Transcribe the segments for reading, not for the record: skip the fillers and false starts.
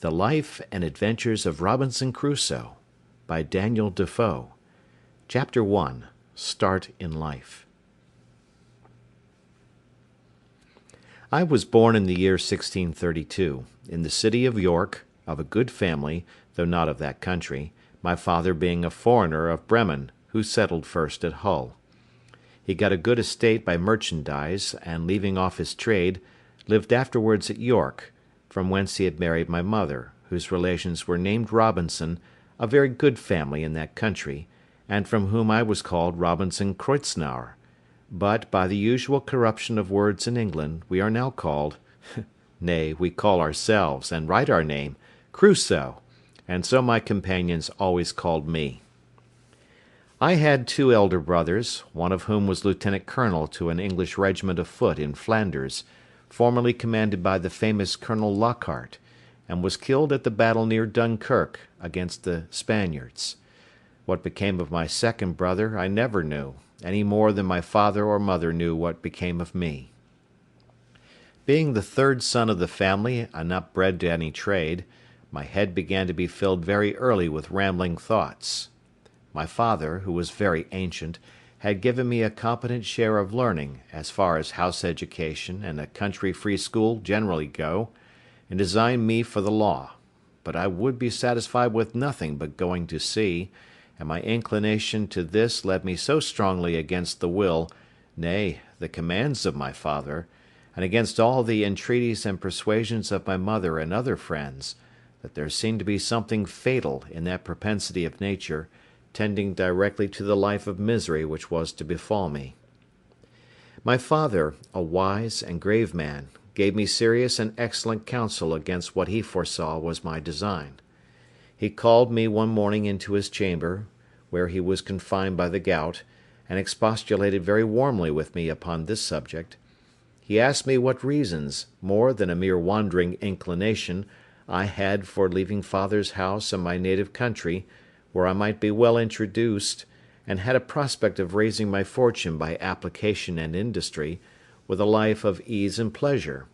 The Life and Adventures of Robinson Crusoe, by Daniel Defoe. Chapter 1. Start in Life. I was born in the year 1632, in the city of York, of a good family, though not of that country, my father being a foreigner of Bremen, who settled first at Hull. He got a good estate by merchandise, and leaving off his trade, lived afterwards at York, from whence he had married my mother, whose relations were named Robinson, a very good family in that country, and from whom I was called Robinson Kreuznauer. But, by the usual corruption of words in England, we are now called, nay, we call ourselves, and write our name, Crusoe, and so my companions always called me. I had two elder brothers, one of whom was lieutenant colonel to an English regiment of foot in Flanders, formerly commanded by the famous Colonel Lockhart, and was killed at the battle near Dunkirk against the Spaniards. What became of my second brother I never knew, any more than my father or mother knew what became of me. Being the third son of the family and not bred to any trade, my head began to be filled very early with rambling thoughts. My father, who was very ancient, had given me a competent share of learning, as far as house education and a country free school generally go, and designed me for the law; but I would be satisfied with nothing but going to sea, and my inclination to this led me so strongly against the will, nay, the commands of my father, and against all the entreaties and persuasions of my mother and other friends, that there seemed to be something fatal in that propensity of nature, tending directly to the life of misery which was to befall me. My father, a wise and grave man, gave me serious and excellent counsel against what he foresaw was my design. He called me one morning into his chamber, where he was confined by the gout, and expostulated very warmly with me upon this subject. He asked me what reasons, more than a mere wandering inclination, I had for leaving father's house and my native country, where I might be well introduced, and had a prospect of raising my fortune by application and industry, with a life of ease and pleasure.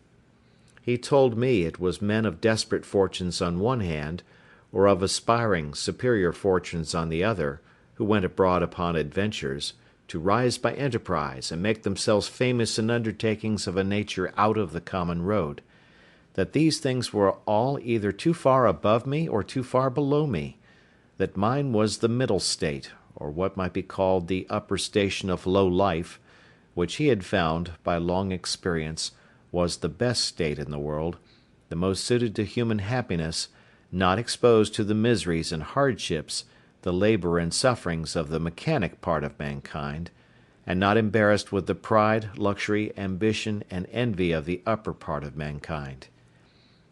He told me it was men of desperate fortunes on one hand, or of aspiring, superior fortunes on the other, who went abroad upon adventures, to rise by enterprise and make themselves famous in undertakings of a nature out of the common road; that these things were all either too far above me or too far below me; that mine was the middle state, or what might be called the upper station of low life, which he had found, by long experience, was the best state in the world, the most suited to human happiness, not exposed to the miseries and hardships, the labour and sufferings of the mechanic part of mankind, and not embarrassed with the pride, luxury, ambition, and envy of the upper part of mankind.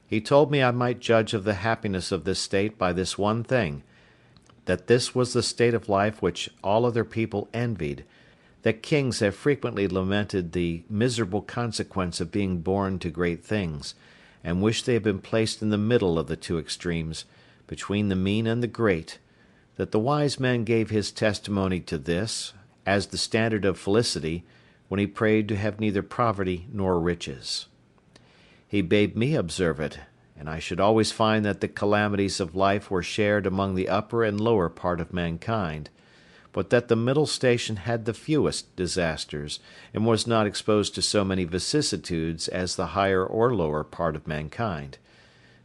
He told me I might judge of the happiness of this state by this one thing, that this was the state of life which all other people envied, that kings have frequently lamented the miserable consequence of being born to great things, and wished they had been placed in the middle of the two extremes, between the mean and the great; that the wise man gave his testimony to this, as the standard of felicity, when he prayed to have neither poverty nor riches. He bade me observe it, and I should always find that the calamities of life were shared among the upper and lower part of mankind, but that the middle station had the fewest disasters, and was not exposed to so many vicissitudes as the higher or lower part of mankind;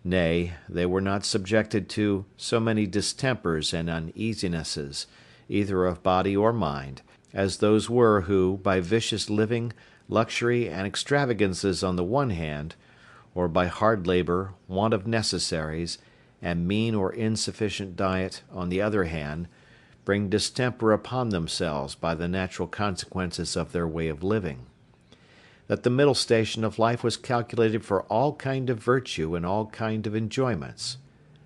nay, they were not subjected to so many distempers and uneasinesses, either of body or mind, as those were who, by vicious living, luxury, and extravagances on the one hand, or by hard labour, want of necessaries, and mean or insufficient diet, on the other hand, bring distemper upon themselves by the natural consequences of their way of living; that the middle station of life was calculated for all kind of virtue and all kind of enjoyments;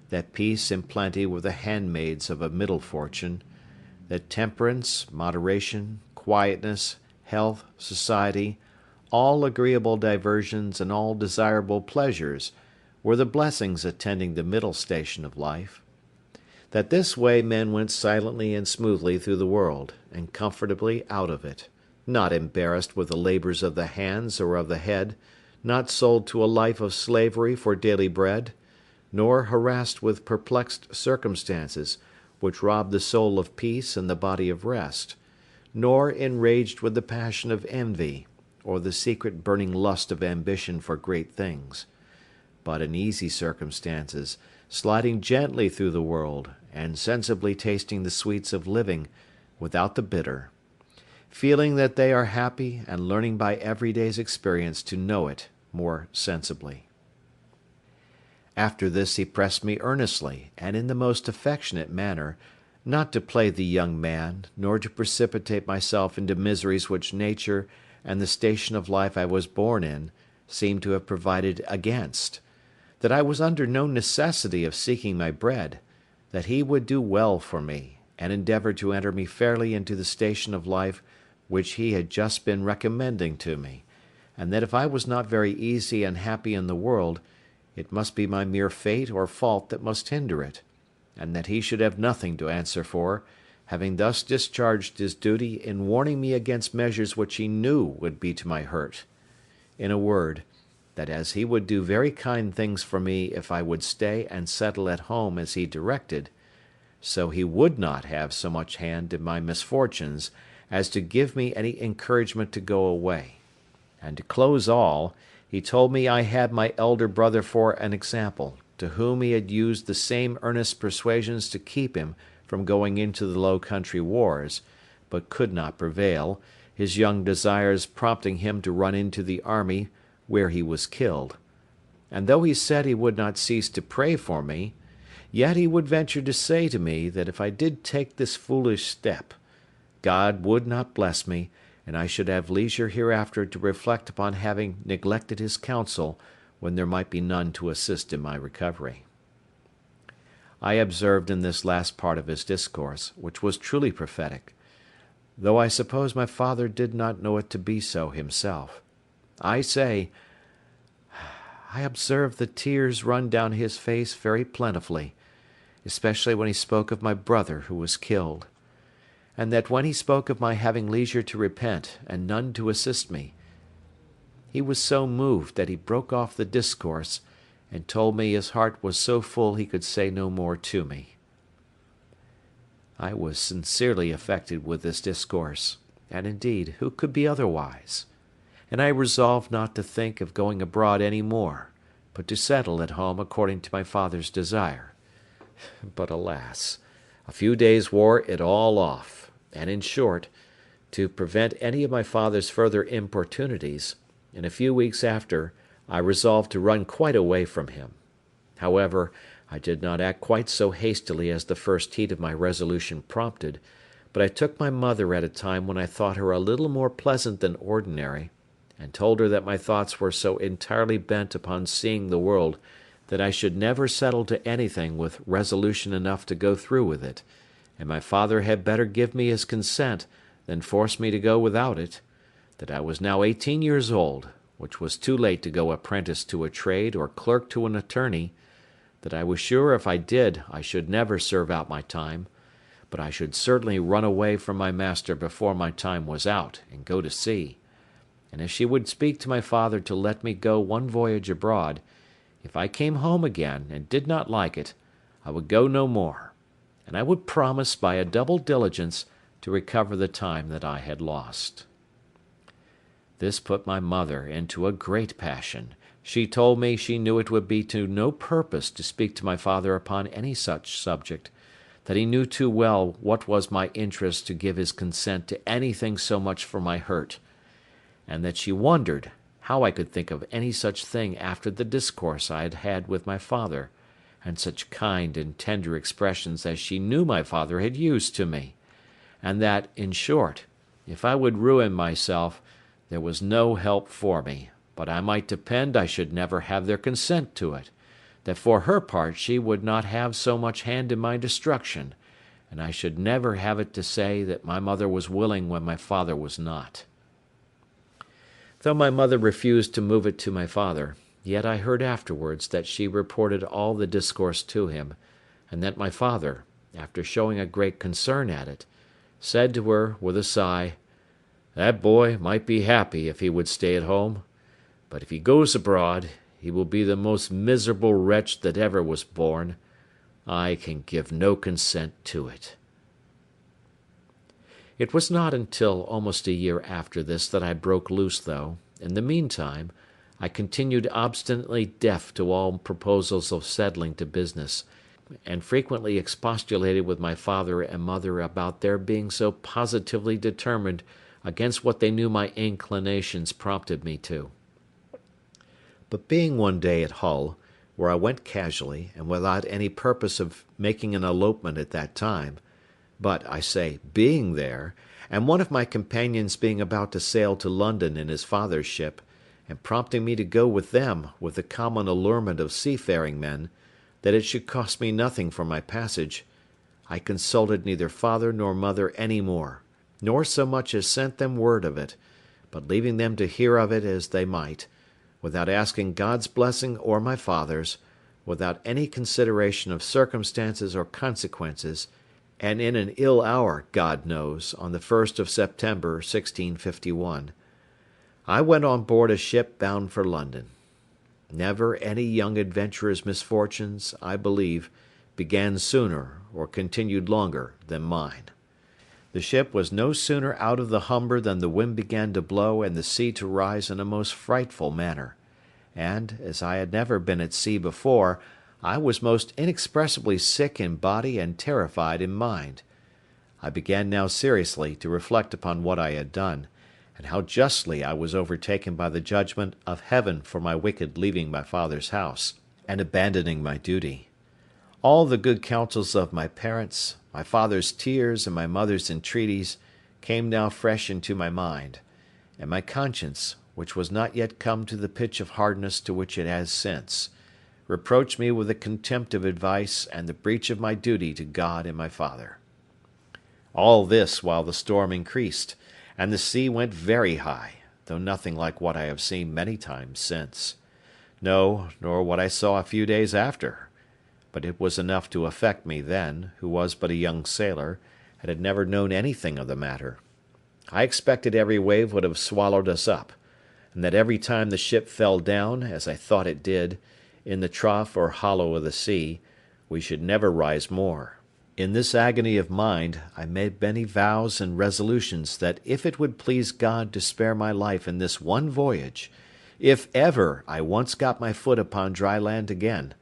that peace and plenty were the handmaids of a middle fortune; that temperance, moderation, quietness, health, society, all agreeable diversions and all desirable pleasures, were the blessings attending the middle station of life; that this way men went silently and smoothly through the world, and comfortably out of it, not embarrassed with the labours of the hands or of the head, not sold to a life of slavery for daily bread, nor harassed with perplexed circumstances, which rob the soul of peace and the body of rest, nor enraged with the passion of envy, or the secret burning lust of ambition for great things, but in easy circumstances, sliding gently through the world, and sensibly tasting the sweets of living, without the bitter, feeling that they are happy, and learning by every day's experience to know it more sensibly. After this he pressed me earnestly, and in the most affectionate manner, not to play the young man, nor to precipitate myself into miseries which nature and the station of life I was born in seemed to have provided against; that I was under no necessity of seeking my bread; that he would do well for me, and endeavour to enter me fairly into the station of life which he had just been recommending to me; and that if I was not very easy and happy in the world, it must be my mere fate or fault that must hinder it, and that he should have nothing to answer for, having thus discharged his duty in warning me against measures which he knew would be to my hurt. In a word, that as he would do very kind things for me if I would stay and settle at home as he directed, so he would not have so much hand in my misfortunes as to give me any encouragement to go away. And to close all, he told me I had my elder brother for an example, to whom he had used the same earnest persuasions to keep him from going into the Low Country wars, but could not prevail, his young desires prompting him to run into the army, where he was killed. And though he said he would not cease to pray for me, yet he would venture to say to me that if I did take this foolish step, God would not bless me, and I should have leisure hereafter to reflect upon having neglected his counsel when there might be none to assist in my recovery. I observed in this last part of his discourse, which was truly prophetic, though I suppose my father did not know it to be so himself, I observed the tears run down his face very plentifully, especially when he spoke of my brother who was killed; and that when he spoke of my having leisure to repent, and none to assist me, he was so moved that he broke off the discourse, and told me his heart was so full he could say no more to me. I was sincerely affected with this discourse, and indeed, who could be otherwise? And I resolved not to think of going abroad any more, but to settle at home according to my father's desire. But alas! a few days wore it all off, and in short, to prevent any of my father's further importunities, in a few weeks after, I resolved to run quite away from him. However, I did not act quite so hastily as the first heat of my resolution prompted, but I took my mother at a time when I thought her a little more pleasant than ordinary, and told her that my thoughts were so entirely bent upon seeing the world that I should never settle to anything with resolution enough to go through with it, and my father had better give me his consent than force me to go without it; that I was now 18 years old, which was too late to go apprentice to a trade or clerk to an attorney; that I was sure if I did I should never serve out my time, but I should certainly run away from my master before my time was out, and go to sea; and if she would speak to my father to let me go one voyage abroad, if I came home again and did not like it, I would go no more, and I would promise by a double diligence to recover the time that I had lost. This put my mother into a great passion. She told me she knew it would be to no purpose to speak to my father upon any such subject, that he knew too well what was my interest to give his consent to anything so much for my hurt, and that she wondered how I could think of any such thing after the discourse I had had with my father, and such kind and tender expressions as she knew my father had used to me; and that, in short, if I would ruin myself, there was no help for me, but I might depend I should never have their consent to it; that for her part she would not have so much hand in my destruction, and I should never have it to say that my mother was willing when my father was not. Though my mother refused to move it to my father, yet I heard afterwards that she reported all the discourse to him, and that my father, after showing a great concern at it, said to her, with a sigh, "That boy might be happy if he would stay at home, but if he goes abroad, he will be the most miserable wretch that ever was born. I can give no consent to it." It was not until almost a year after this that I broke loose, though, in the meantime, I continued obstinately deaf to all proposals of settling to business, and frequently expostulated with my father and mother about their being so positively determined against what they knew my inclinations prompted me to. But being one day at Hull, where I went casually, and without any purpose of making an elopement at that time, but, I say, being there, and one of my companions being about to sail to London in his father's ship, and prompting me to go with them with the common allurement of seafaring men, that it should cost me nothing for my passage, I consulted neither father nor mother any more, nor so much as sent them word of it, but leaving them to hear of it as they might, without asking God's blessing or my father's, without any consideration of circumstances or consequences, and in an ill hour, God knows, on the 1st of September, 1651, I went on board a ship bound for London. Never any young adventurer's misfortunes, I believe, began sooner or continued longer than mine. The ship was no sooner out of the Humber than the wind began to blow and the sea to rise in a most frightful manner, and, as I had never been at sea before, I was most inexpressibly sick in body and terrified in mind. I began now seriously to reflect upon what I had done, and how justly I was overtaken by the judgment of Heaven for my wicked leaving my father's house, and abandoning my duty. All the good counsels of my parents, my father's tears, and my mother's entreaties came now fresh into my mind, and my conscience, which was not yet come to the pitch of hardness to which it has since, reproached me with the contempt of advice and the breach of my duty to God and my father. All this while the storm increased, and the sea went very high, though nothing like what I have seen many times since. No, nor what I saw a few days after. But it was enough to affect me then, who was but a young sailor, and had never known anything of the matter. I expected every wave would have swallowed us up, and that every time the ship fell down, as I thought it did, in the trough or hollow of the sea, we should never rise more. In this agony of mind, I made many vows and resolutions that if it would please God to spare my life in this one voyage, if ever I once got my foot upon dry land again,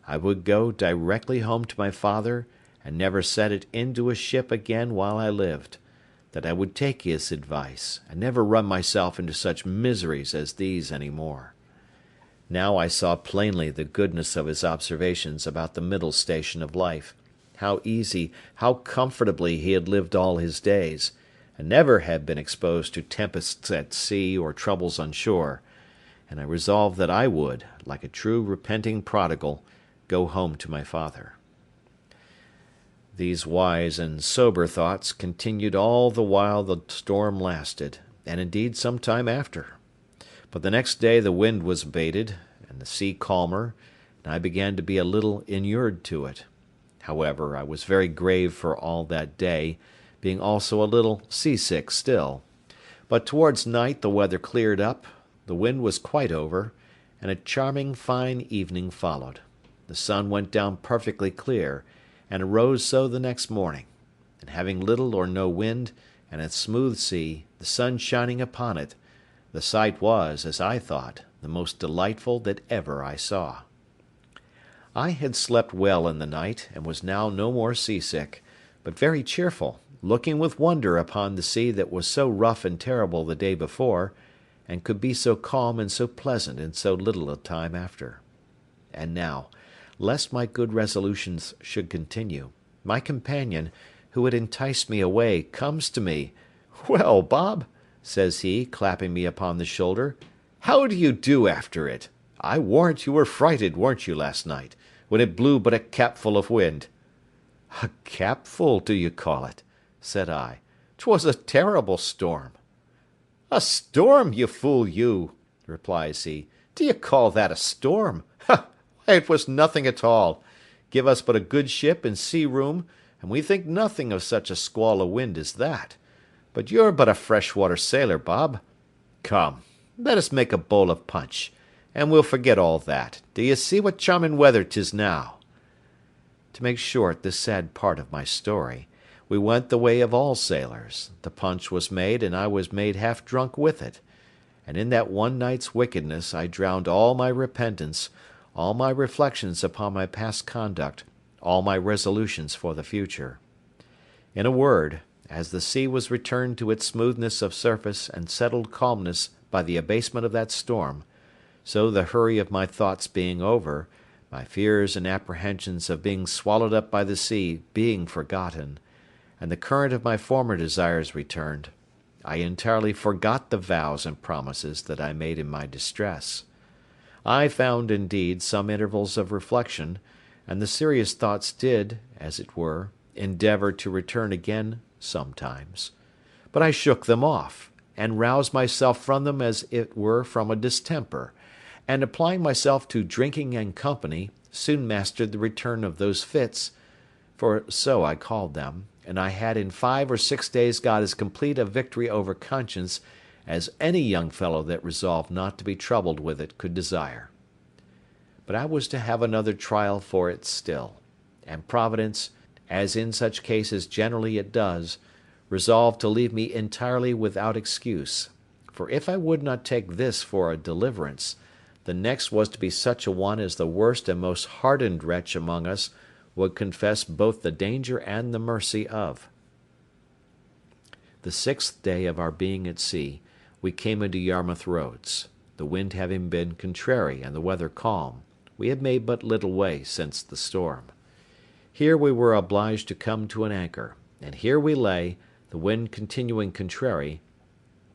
I would go directly home to my father, and never set it into a ship again while I lived, that I would take his advice, and never run myself into such miseries as these any more. Now I saw plainly the goodness of his observations about the middle station of life, how easy, how comfortably he had lived all his days, and never had been exposed to tempests at sea or troubles on shore, and I resolved that I would, like a true repenting prodigal, go home to my father. These wise and sober thoughts continued all the while the storm lasted, and indeed some time after. But the next day the wind was abated, and the sea calmer, and I began to be a little inured to it. However, I was very grave for all that day, being also a little seasick still. But towards night the weather cleared up, the wind was quite over, and a charming fine evening followed. The sun went down perfectly clear, and arose so the next morning, and having little or no wind, and a smooth sea, the sun shining upon it, the sight was, as I thought, the most delightful that ever I saw. I had slept well in the night, and was now no more seasick, but very cheerful, looking with wonder upon the sea that was so rough and terrible the day before, and could be so calm and so pleasant in so little a time after. And now, lest my good resolutions should continue, my companion, who had enticed me away, comes to me. "Well, Bob," says he, clapping me upon the shoulder, "how do you do after it? I warrant you were frighted, weren't you, last night, when it blew but a capful of wind?" "A capful, do you call it?" said I. "'Twas a terrible storm." "A storm, you fool you!" replies he. "Do you call that a storm? Ha! Why, it was nothing at all. Give us but a good ship and sea room, and we think nothing of such a squall of wind as that. But you're but a freshwater sailor, Bob. Come, let us make a bowl of punch, and we'll forget all that. Do you see what charming weather 'tis now?" To make short this sad part of my story, we went the way of all sailors. The punch was made, and I was made half drunk with it. And in that one night's wickedness I drowned all my repentance, all my reflections upon my past conduct, all my resolutions for the future. In a word, as the sea was returned to its smoothness of surface and settled calmness by the abasement of that storm, so the hurry of my thoughts being over, my fears and apprehensions of being swallowed up by the sea being forgotten, and the current of my former desires returned, I entirely forgot the vows and promises that I made in my distress. I found, indeed, some intervals of reflection, and the serious thoughts did, as it were, endeavour to return again sometimes. But I shook them off, and roused myself from them as it were from a distemper, and applying myself to drinking and company, soon mastered the return of those fits, for so I called them, and I had in 5 or 6 days got as complete a victory over conscience as any young fellow that resolved not to be troubled with it could desire. But I was to have another trial for it still, and Providence, as in such cases generally it does, resolved to leave me entirely without excuse, for if I would not take this for a deliverance, the next was to be such a one as the worst and most hardened wretch among us would confess both the danger and the mercy of. The 6th day of our being at sea, we came into Yarmouth Roads. The wind having been contrary and the weather calm, we had made but little way since the storm. Here we were obliged to come to an anchor, and here we lay, the wind continuing contrary,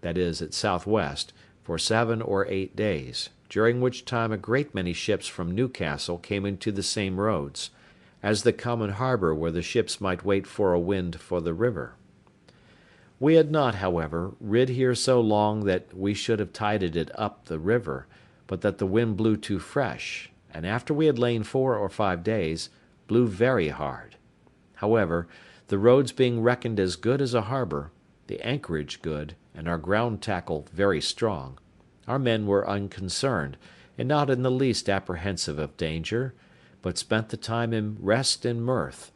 that is, at southwest, for 7 or 8 days, during which time a great many ships from Newcastle came into the same roads, as the common harbour where the ships might wait for a wind for the river. We had not, however, rid here so long that we should have tided it up the river, but that the wind blew too fresh, and after we had lain 4 or 5 days, blew very hard. However, the roads being reckoned as good as a harbour, the anchorage good, and our ground tackle very strong, our men were unconcerned, and not in the least apprehensive of danger, but spent the time in rest and mirth,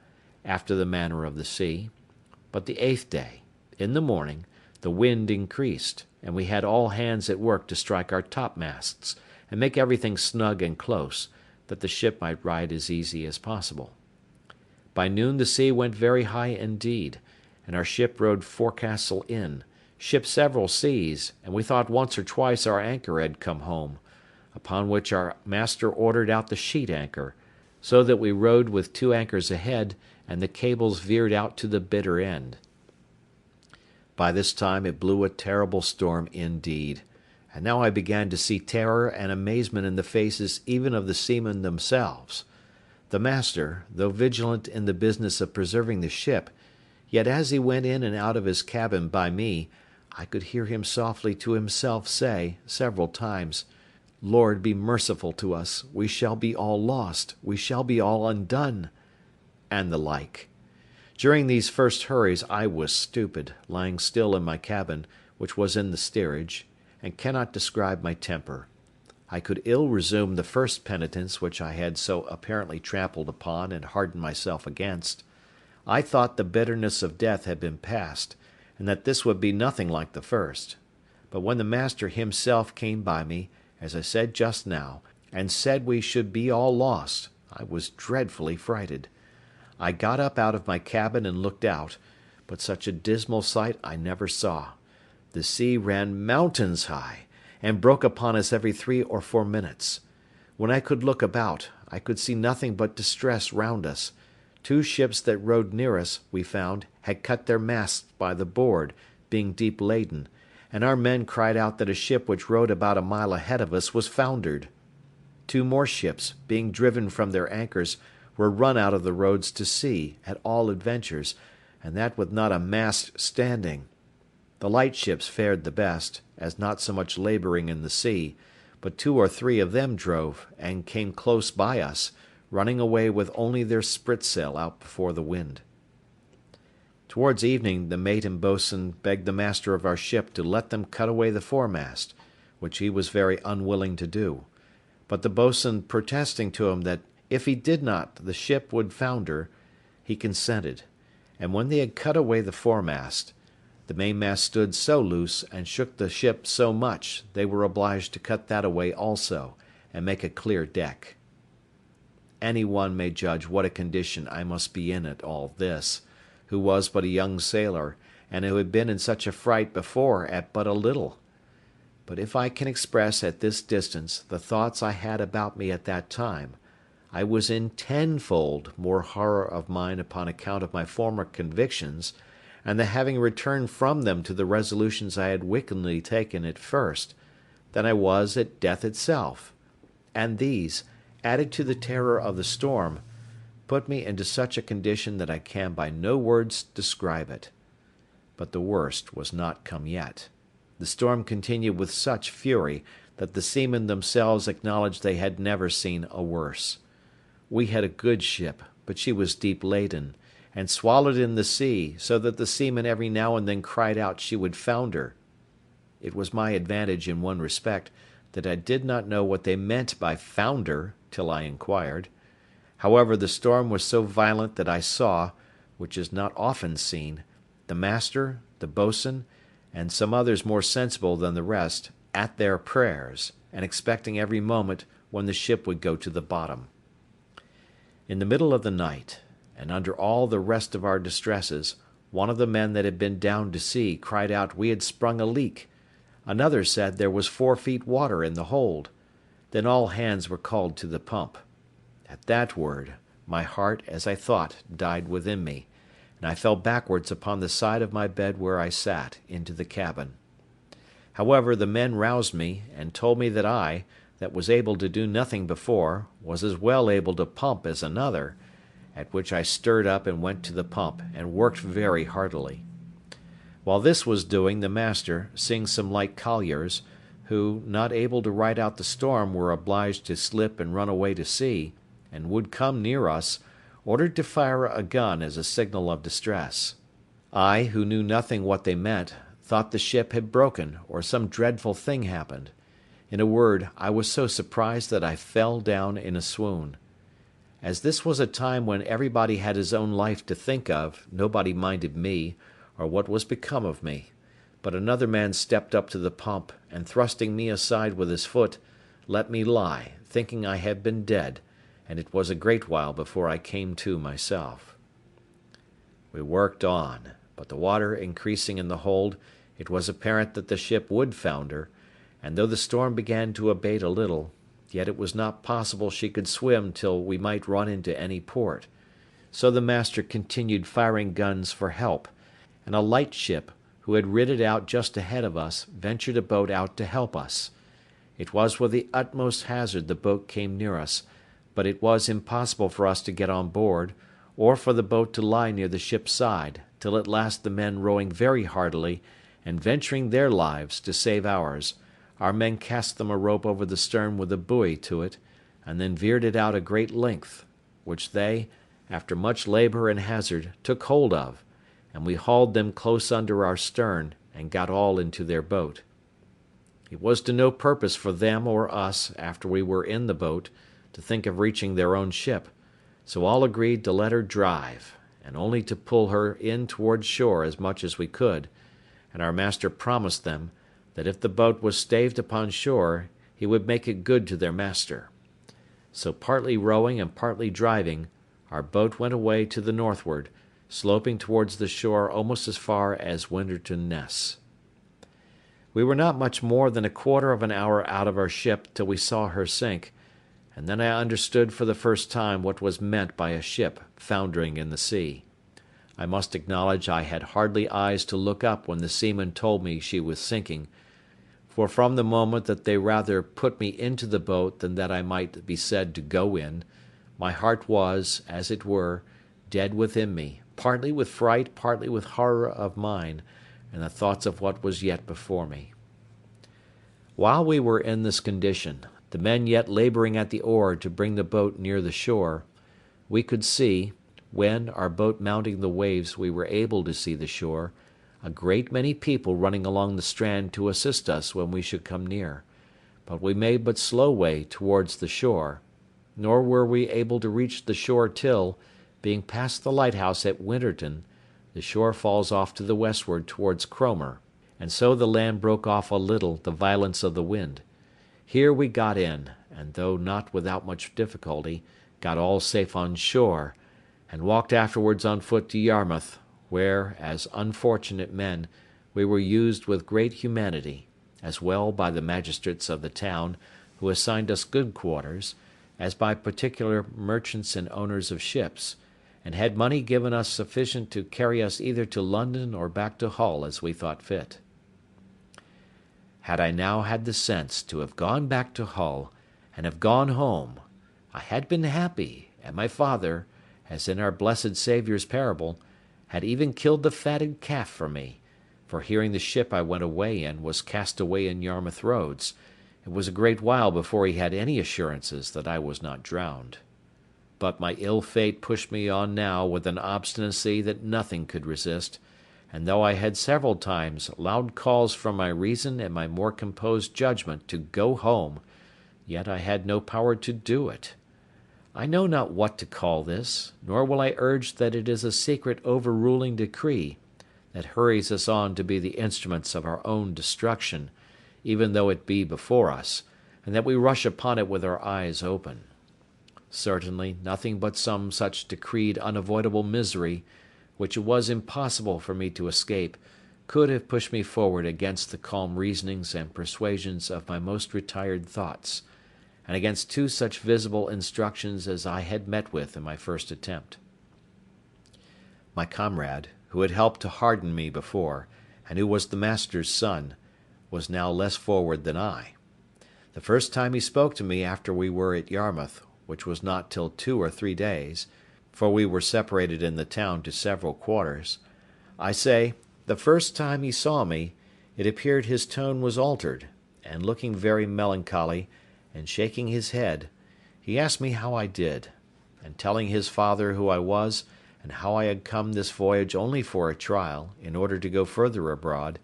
after the manner of the sea. But the 8th day, in the morning, the wind increased, and we had all hands at work to strike our topmasts, and make everything snug and close, that the ship might ride as easy as possible. By noon the sea went very high indeed, and our ship rode forecastle in, shipped several seas, and we thought once or twice our anchor had come home, upon which our master ordered out the sheet anchor, so that we rode with 2 anchors ahead, and the cables veered out to the bitter end. By this time it blew a terrible storm indeed, and now I began to see terror and amazement in the faces even of the seamen themselves. The master, though vigilant in the business of preserving the ship, yet as he went in and out of his cabin by me, I could hear him softly to himself say, several times, "Lord, be merciful to us, we shall be all lost, we shall be all undone," and the like. During these first hurries I was stupid, lying still in my cabin, which was in the steerage, and cannot describe my temper. I could ill resume the first penitence which I had so apparently trampled upon and hardened myself against. I thought the bitterness of death had been past, and that this would be nothing like the first. But when the master himself came by me, as I said just now, and said we should be all lost, I was dreadfully frighted. I got up out of my cabin and looked out, but such a dismal sight I never saw. The sea ran mountains high, and broke upon us every 3 or 4 minutes. When I could look about, I could see nothing but distress round us. 2 ships that rode near us, we found, had cut their masts by the board, being deep laden, and our men cried out that a ship which rode about a mile ahead of us was foundered. 2 more ships, being driven from their anchors, were run out of the roads to sea, at all adventures, and that with not a mast standing. The light ships fared the best, as not so much labouring in the sea, but 2 or 3 of them drove, and came close by us, running away with only their spritsail out before the wind. Towards evening the mate and boatswain begged the master of our ship to let them cut away the foremast, which he was very unwilling to do, but the boatswain protesting to him that if he did not the ship would founder, he consented, and when they had cut away the foremast, the mainmast stood so loose and shook the ship so much they were obliged to cut that away also, and make a clear deck. Any one may judge what a condition I must be in at all this, who was but a young sailor, and who had been in such a fright before at but a little. But if I can express at this distance the thoughts I had about me at that time, I was in tenfold more horror of mind upon account of my former convictions, and the having returned from them to the resolutions I had wickedly taken at first, than I was at death itself; and these, added to the terror of the storm, put me into such a condition that I can by no words describe it. But the worst was not come yet. The storm continued with such fury that the seamen themselves acknowledged they had never seen a worse. We had a good ship, but she was deep laden, and swallowed in the sea, so that the seamen every now and then cried out she would founder. It was my advantage in one respect that I did not know what they meant by founder till I inquired. However, the storm was so violent that I saw, which is not often seen, the master, the boatswain, and some others more sensible than the rest, at their prayers, and expecting every moment when the ship would go to the bottom. In the middle of the night, and under all the rest of our distresses, one of the men that had been down to see cried out we had sprung a leak. Another said there was 4 feet water in the hold. Then all hands were called to the pump. At that word, my heart, as I thought, died within me, and I fell backwards upon the side of my bed where I sat, into the cabin. However, the men roused me, and told me that I, that was able to do nothing before, was as well able to pump as another, at which I stirred up and went to the pump, and worked very heartily. While this was doing, the master, seeing some light colliers, who, not able to ride out the storm, were obliged to slip and run away to sea, and would come near us, ordered to fire a gun as a signal of distress. I, who knew nothing what they meant, thought the ship had broken, or some dreadful thing happened. In a word, I was so surprised that I fell down in a swoon. As this was a time when everybody had his own life to think of, nobody minded me, or what was become of me; but another man stepped up to the pump, and thrusting me aside with his foot, let me lie, thinking I had been dead, and it was a great while before I came to myself. We worked on, but the water increasing in the hold, it was apparent that the ship would founder, and though the storm began to abate a little, yet it was not possible she could swim till we might run into any port. So the master continued firing guns for help, and a light ship, who had rid it out just ahead of us, ventured a boat out to help us. It was with the utmost hazard the boat came near us, but it was impossible for us to get on board, or for the boat to lie near the ship's side, till at last the men rowing very heartily, and venturing their lives to save ours, our men cast them a rope over the stern with a buoy to it, and then veered it out a great length, which they, after much labour and hazard, took hold of, and we hauled them close under our stern, and got all into their boat. It was to no purpose for them or us, after we were in the boat, to think of reaching their own ship, so all agreed to let her drive, and only to pull her in towards shore as much as we could, and our master promised them, that if the boat was staved upon shore, he would make it good to their master. So partly rowing and partly driving, our boat went away to the northward, sloping towards the shore almost as far as Winterton Ness. We were not much more than a quarter of an hour out of our ship till we saw her sink, and then I understood for the first time what was meant by a ship foundering in the sea. I must acknowledge I had hardly eyes to look up when the seamen told me she was sinking, for from the moment that they rather put me into the boat than that I might be said to go in, my heart was, as it were, dead within me, partly with fright, partly with horror of mind, and the thoughts of what was yet before me. While we were in this condition, the men yet labouring at the oar to bring the boat near the shore, we could see, when, our boat mounting the waves, we were able to see the shore, a great many people running along the strand to assist us when we should come near, but we made but slow way towards the shore, nor were we able to reach the shore till, being past the lighthouse at Winterton, the shore falls off to the westward towards Cromer, and so the land broke off a little the violence of the wind. Here we got in, and though not without much difficulty, got all safe on shore, and walked afterwards on foot to Yarmouth, where, as unfortunate men, we were used with great humanity, as well by the magistrates of the town, who assigned us good quarters, as by particular merchants and owners of ships, and had money given us sufficient to carry us either to London or back to Hull as we thought fit. Had I now had the sense to have gone back to Hull, and have gone home, I had been happy, and my father, as in our blessed Saviour's parable, had even killed the fatted calf for me, for hearing the ship I went away in was cast away in Yarmouth roads, it was a great while before he had any assurances that I was not drowned. But my ill fate pushed me on now with an obstinacy that nothing could resist, and though I had several times loud calls from my reason and my more composed judgment to go home, yet I had no power to do it. I know not what to call this, nor will I urge that it is a secret overruling decree, that hurries us on to be the instruments of our own destruction, even though it be before us, and that we rush upon it with our eyes open. Certainly nothing but some such decreed unavoidable misery, which it was impossible for me to escape, could have pushed me forward against the calm reasonings and persuasions of my most retired thoughts, and against two such visible instructions as I had met with in my first attempt. My comrade, who had helped to harden me before, and who was the master's son, was now less forward than I. The first time he spoke to me after we were at Yarmouth, which was not till 2 or 3 days, for we were separated in the town to several quarters, I say, the first time he saw me, it appeared his tone was altered, and looking very melancholy, and shaking his head, he asked me how I did, and telling his father who I was, and how I had come this voyage only for a trial, in order to go further abroad,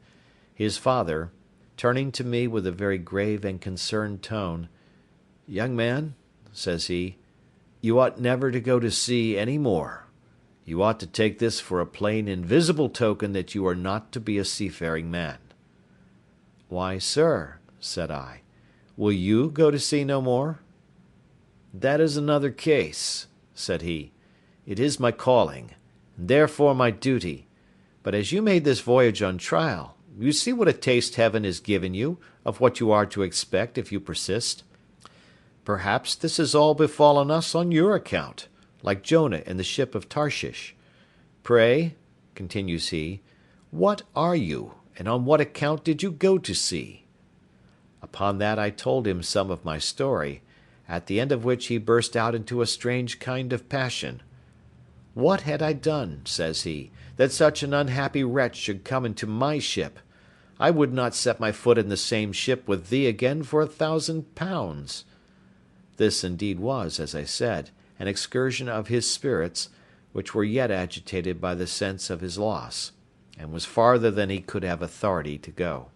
his father, turning to me with a very grave and concerned tone, "Young man," says he, "you ought never to go to sea any more. You ought to take this for a plain invisible token that you are not to be a seafaring man." "Why, sir," said I, "will you go to sea no more?" "That is another case," said he. "It is my calling, and therefore my duty. But as you made this voyage on trial, you see what a taste heaven has given you of what you are to expect if you persist. Perhaps this has all befallen us on your account, like Jonah in the ship of Tarshish. Pray," continues he, "what are you, and on what account did you go to sea?" Upon that I told him some of my story, at the end of which he burst out into a strange kind of passion. "What had I done," says he, "that such an unhappy wretch should come into my ship? I would not set my foot in the same ship with thee again for £1,000. This indeed was, as I said, an excursion of his spirits, which were yet agitated by the sense of his loss, and was farther than he could have authority to go.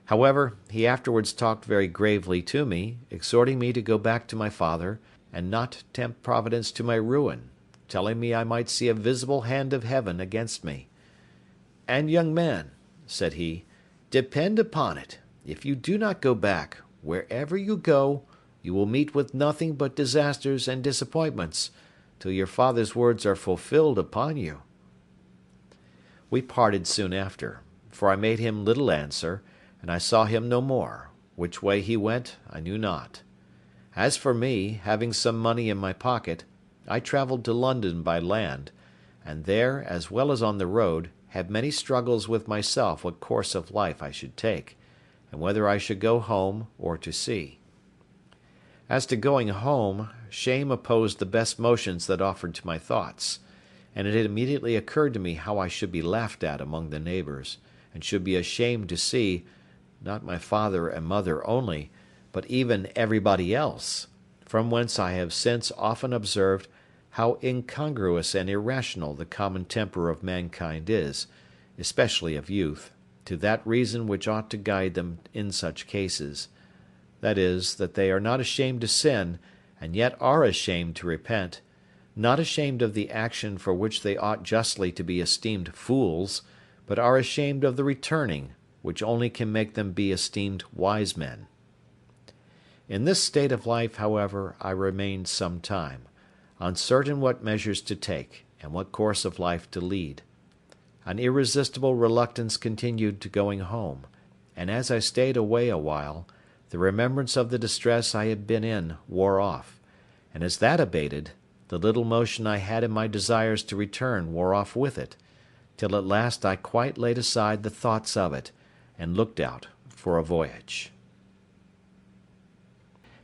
However, he afterwards talked very gravely to me, exhorting me to go back to my father, and not tempt Providence to my ruin, telling me I might see a visible hand of heaven against me. "And, young man," said he, "depend upon it, if you do not go back, wherever you go, you will meet with nothing but disasters and disappointments, till your father's words are fulfilled upon you." We parted soon after, for I made him little answer, and I saw him no more; which way he went I knew not. As for me, having some money in my pocket, I travelled to London by land, and there, as well as on the road, had many struggles with myself what course of life I should take, and whether I should go home or to sea. As to going home, shame opposed the best motions that offered to my thoughts, and it had immediately occurred to me how I should be laughed at among the neighbours, and should be ashamed to see, not my father and mother only, but even everybody else, from whence I have since often observed how incongruous and irrational the common temper of mankind is, especially of youth, to that reason which ought to guide them in such cases, that is, that they are not ashamed to sin, and yet are ashamed to repent, not ashamed of the action for which they ought justly to be esteemed fools, but are ashamed of the returning, which only can make them be esteemed wise men. In this state of life, however, I remained some time, uncertain what measures to take, and what course of life to lead. An irresistible reluctance continued to going home, and as I stayed away a while, the remembrance of the distress I had been in wore off, and as that abated, the little motion I had in my desires to return wore off with it, till at last I quite laid aside the thoughts of it, and looked out for a voyage.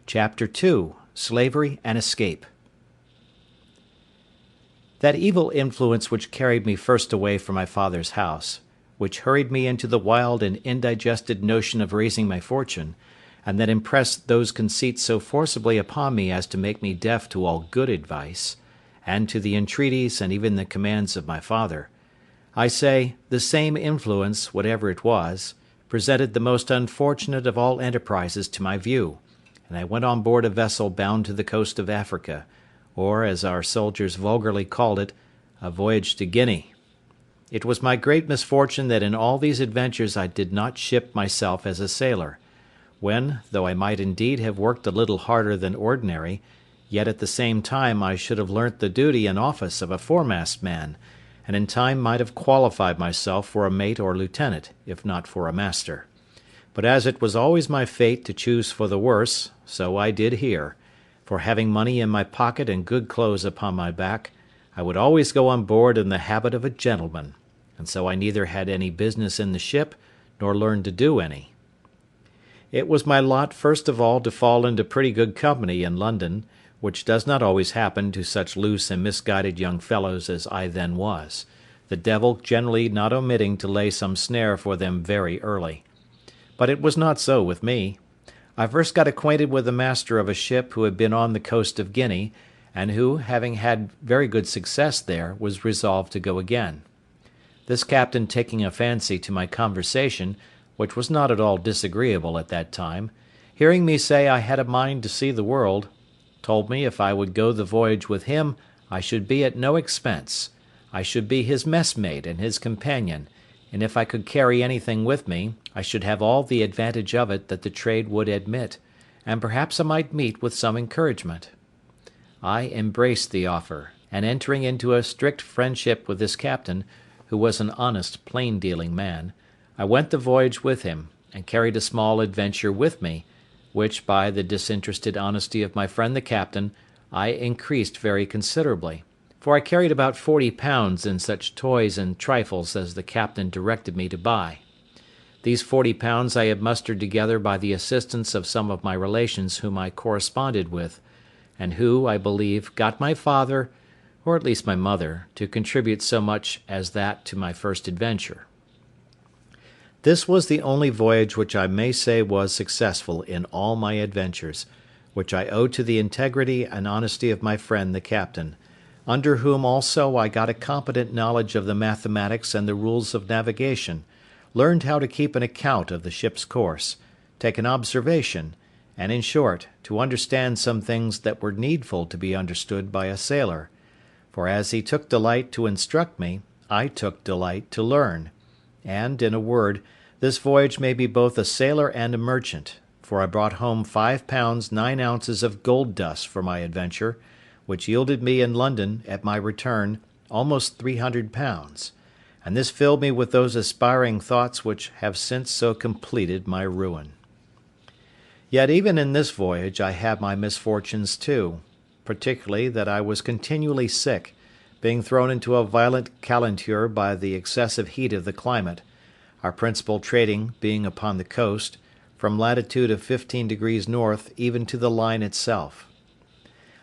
Chapter 2. Slavery and Escape. That evil influence which carried me first away from my father's house, which hurried me into the wild and indigested notion of raising my fortune, and that impressed those conceits so forcibly upon me as to make me deaf to all good advice, and to the entreaties and even the commands of my father, I say, the same influence, whatever it was, presented the most unfortunate of all enterprises to my view, and I went on board a vessel bound to the coast of Africa, or, as our soldiers vulgarly called it, a voyage to Guinea. It was my great misfortune that in all these adventures I did not ship myself as a sailor, when, though I might indeed have worked a little harder than ordinary, yet at the same time I should have learnt the duty and office of a foremast man, and in time might have qualified myself for a mate or lieutenant, if not for a master. But as it was always my fate to choose for the worse, so I did here, for having money in my pocket and good clothes upon my back, I would always go on board in the habit of a gentleman, and so I neither had any business in the ship, nor learned to do any. It was my lot first of all to fall into pretty good company in London, which does not always happen to such loose and misguided young fellows as I then was, the devil generally not omitting to lay some snare for them very early. But it was not so with me. I first got acquainted with the master of a ship who had been on the coast of Guinea, and who, having had very good success there, was resolved to go again. This captain taking a fancy to my conversation, which was not at all disagreeable at that time, hearing me say I had a mind to see the world, told me if I would go the voyage with him I should be at no expense. I should be his messmate and his companion, and if I could carry anything with me, I should have all the advantage of it that the trade would admit, and perhaps I might meet with some encouragement. I embraced the offer, and entering into a strict friendship with this captain, who was an honest, plain-dealing man, I went the voyage with him, and carried a small adventure with me, which, by the disinterested honesty of my friend the captain, I increased very considerably, for I carried about £40 in such toys and trifles as the captain directed me to buy. These £40 I had mustered together by the assistance of some of my relations whom I corresponded with, and who, I believe, got my father, or at least my mother, to contribute so much as that to my first adventure. This was the only voyage which I may say was successful in all my adventures, which I owe to the integrity and honesty of my friend the captain, under whom also I got a competent knowledge of the mathematics and the rules of navigation, learned how to keep an account of the ship's course, take an observation, and, in short, to understand some things that were needful to be understood by a sailor; for as he took delight to instruct me, I took delight to learn; and, in a word, this voyage made me both a sailor and a merchant, for I brought home 5 pounds 9 ounces of gold dust for my adventure, which yielded me in London, at my return, almost £300, and this filled me with those aspiring thoughts which have since so completed my ruin. Yet even in this voyage I had my misfortunes too, particularly that I was continually sick, being thrown into a violent calenture by the excessive heat of the climate, our principal trading being upon the coast, from latitude of 15 degrees north even to the line itself.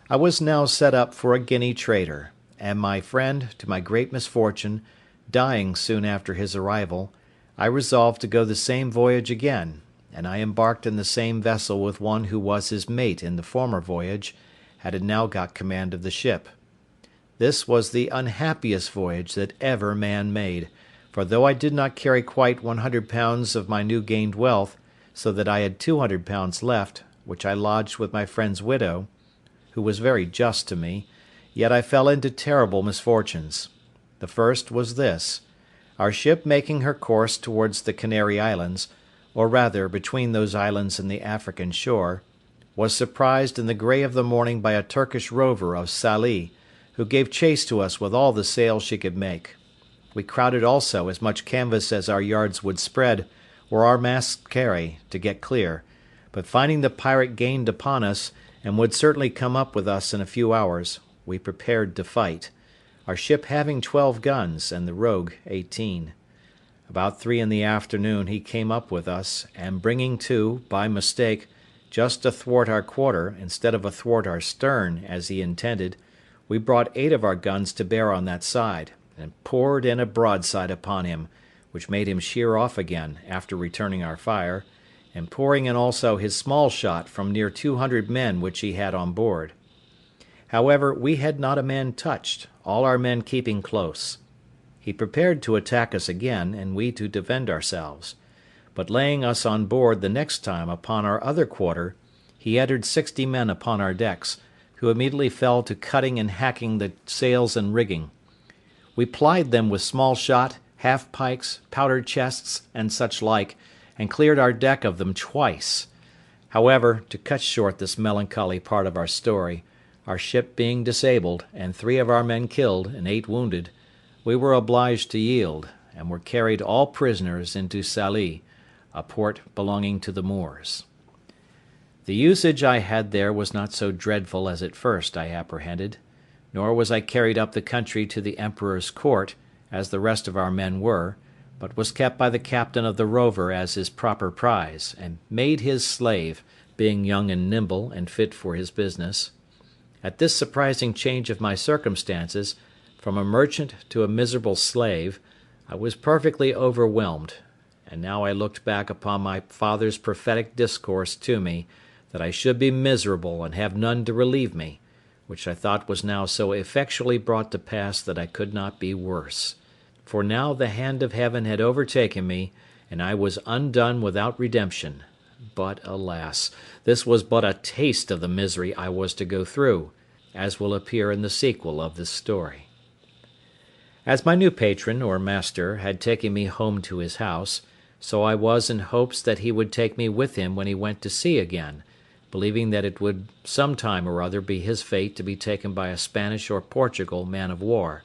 I was now set up for a Guinea trader, and my friend, to my great misfortune, dying soon after his arrival, I resolved to go the same voyage again, and I embarked in the same vessel with one who was his mate in the former voyage, and had now got command of the ship. This was the unhappiest voyage that ever man made, for though I did not carry quite £100 of my new gained wealth, so that I had £200 left, which I lodged with my friend's widow, who was very just to me, yet I fell into terrible misfortunes. The first was this: our ship making her course towards the Canary Islands, or rather between those islands and the African shore, was surprised in the grey of the morning by a Turkish rover of Sallee, who gave chase to us with all the sail she could make. We crowded also as much canvas as our yards would spread, or our masts carry, to get clear, but finding the pirate gained upon us, and would certainly come up with us in a few hours, we prepared to fight, our ship having 12 guns, and the rogue 18. About 3 in the afternoon he came up with us, and bringing to, by mistake, just athwart our quarter, instead of athwart our stern, as he intended, we brought 8 of our guns to bear on that side, and poured in a broadside upon him, which made him sheer off again, after returning our fire, and pouring in also his small shot from near 200 men which he had on board. However, we had not a man touched, all our men keeping close. He prepared to attack us again, and we to defend ourselves. But laying us on board the next time upon our other quarter, he entered 60 men upon our decks, who immediately fell to cutting and hacking the sails and rigging. We plied them with small shot, half-pikes, powder chests, and such like, and cleared our deck of them twice. However, to cut short this melancholy part of our story, our ship being disabled, and 3 of our men killed and 8 wounded, we were obliged to yield, and were carried all prisoners into Sallee, a port belonging to the Moors. The usage I had there was not so dreadful as at first I apprehended, nor was I carried up the country to the Emperor's court, as the rest of our men were, but was kept by the captain of the rover as his proper prize, and made his slave, being young and nimble, and fit for his business. At this surprising change of my circumstances, from a merchant to a miserable slave, I was perfectly overwhelmed, and now I looked back upon my father's prophetic discourse to me, that I should be miserable and have none to relieve me, which I thought was now so effectually brought to pass that I could not be worse. For now the hand of heaven had overtaken me, and I was undone without redemption. But, alas, this was but a taste of the misery I was to go through, as will appear in the sequel of this story. As my new patron, or master, had taken me home to his house, so I was in hopes that he would take me with him when he went to sea again, believing that it would some time or other be his fate to be taken by a Spanish or Portugal man of war,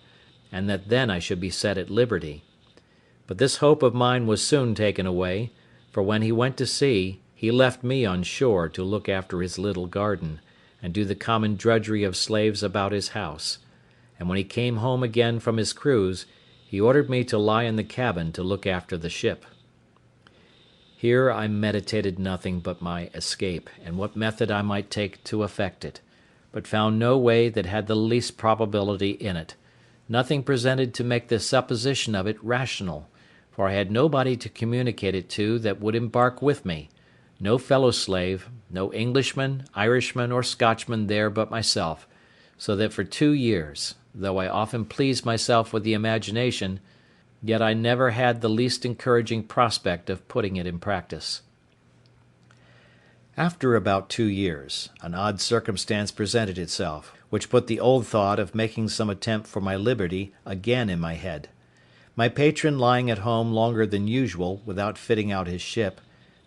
and that then I should be set at liberty. But this hope of mine was soon taken away, for when he went to sea, he left me on shore to look after his little garden, and do the common drudgery of slaves about his house; and when he came home again from his cruise, he ordered me to lie in the cabin to look after the ship. Here I meditated nothing but my escape, and what method I might take to effect it, but found no way that had the least probability in it, nothing presented to make the supposition of it rational, for I had nobody to communicate it to that would embark with me, no fellow slave, no Englishman, Irishman, or Scotchman there but myself, so that for 2 years, though I often pleased myself with the imagination, yet I never had the least encouraging prospect of putting it in practice. After about 2 years, an odd circumstance presented itself, which put the old thought of making some attempt for my liberty again in my head. My patron lying at home longer than usual without fitting out his ship,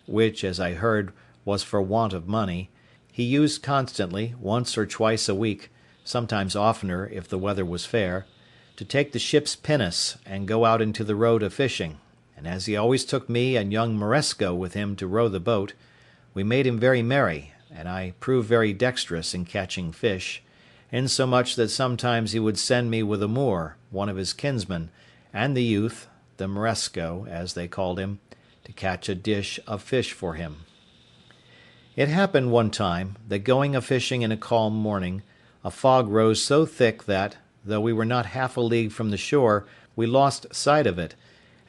which, as I heard, was for want of money, he used constantly, once or twice a week, sometimes oftener if the weather was fair, to take the ship's pinnace and go out into the road a-fishing, and as he always took me and young Moresco with him to row the boat, we made him very merry, and I proved very dexterous in catching fish, insomuch that sometimes he would send me with a Moor, one of his kinsmen, and the youth, the Moresco, as they called him, to catch a dish of fish for him. It happened one time, that going a-fishing in a calm morning, a fog rose so thick that, though we were not half a league from the shore, we lost sight of it,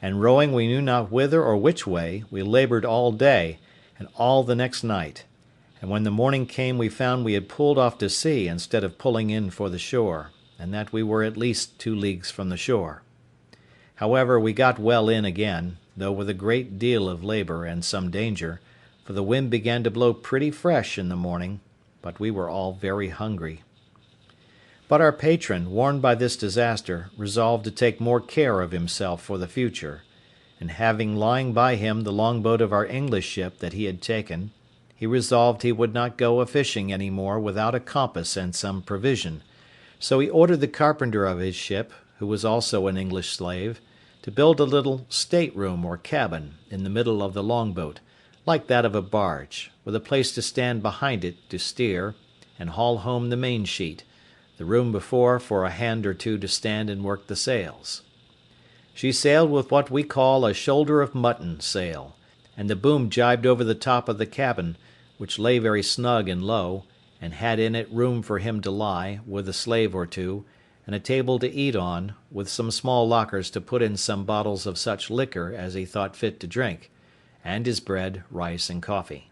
and rowing we knew not whither or which way, we laboured all day, and all the next night, and when the morning came we found we had pulled off to sea instead of pulling in for the shore, and that we were at least 2 leagues from the shore. However, we got well in again, though with a great deal of labour and some danger, for the wind began to blow pretty fresh in the morning, but we were all very hungry. But our patron, warned by this disaster, resolved to take more care of himself for the future, and having lying by him the longboat of our English ship that he had taken, he resolved he would not go a-fishing any more without a compass and some provision, so he ordered the carpenter of his ship, who was also an English slave, to build a little state-room or cabin in the middle of the longboat, like that of a barge, with a place to stand behind it to steer, and haul home the main-sheet, the room before for a hand or two to stand and work the sails. She sailed with what we call a shoulder-of-mutton sail, and the boom jibed over the top of the cabin, which lay very snug and low, and had in it room for him to lie, with a slave or two, and a table to eat on, with some small lockers to put in some bottles of such liquor as he thought fit to drink, and his bread, rice, and coffee.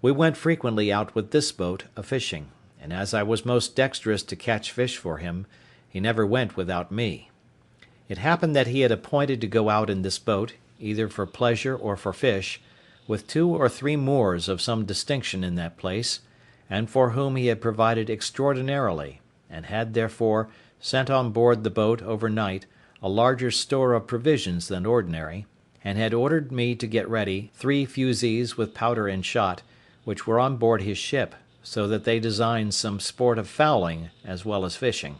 We went frequently out with this boat a-fishing, and as I was most dexterous to catch fish for him, he never went without me. It happened that he had appointed to go out in this boat, either for pleasure or for fish, with 2 or 3 Moors of some distinction in that place, and for whom he had provided extraordinarily, and had, therefore, sent on board the boat overnight a larger store of provisions than ordinary, and had ordered me to get ready 3 fusees with powder and shot, which were on board his ship, so that they designed some sport of fowling as well as fishing.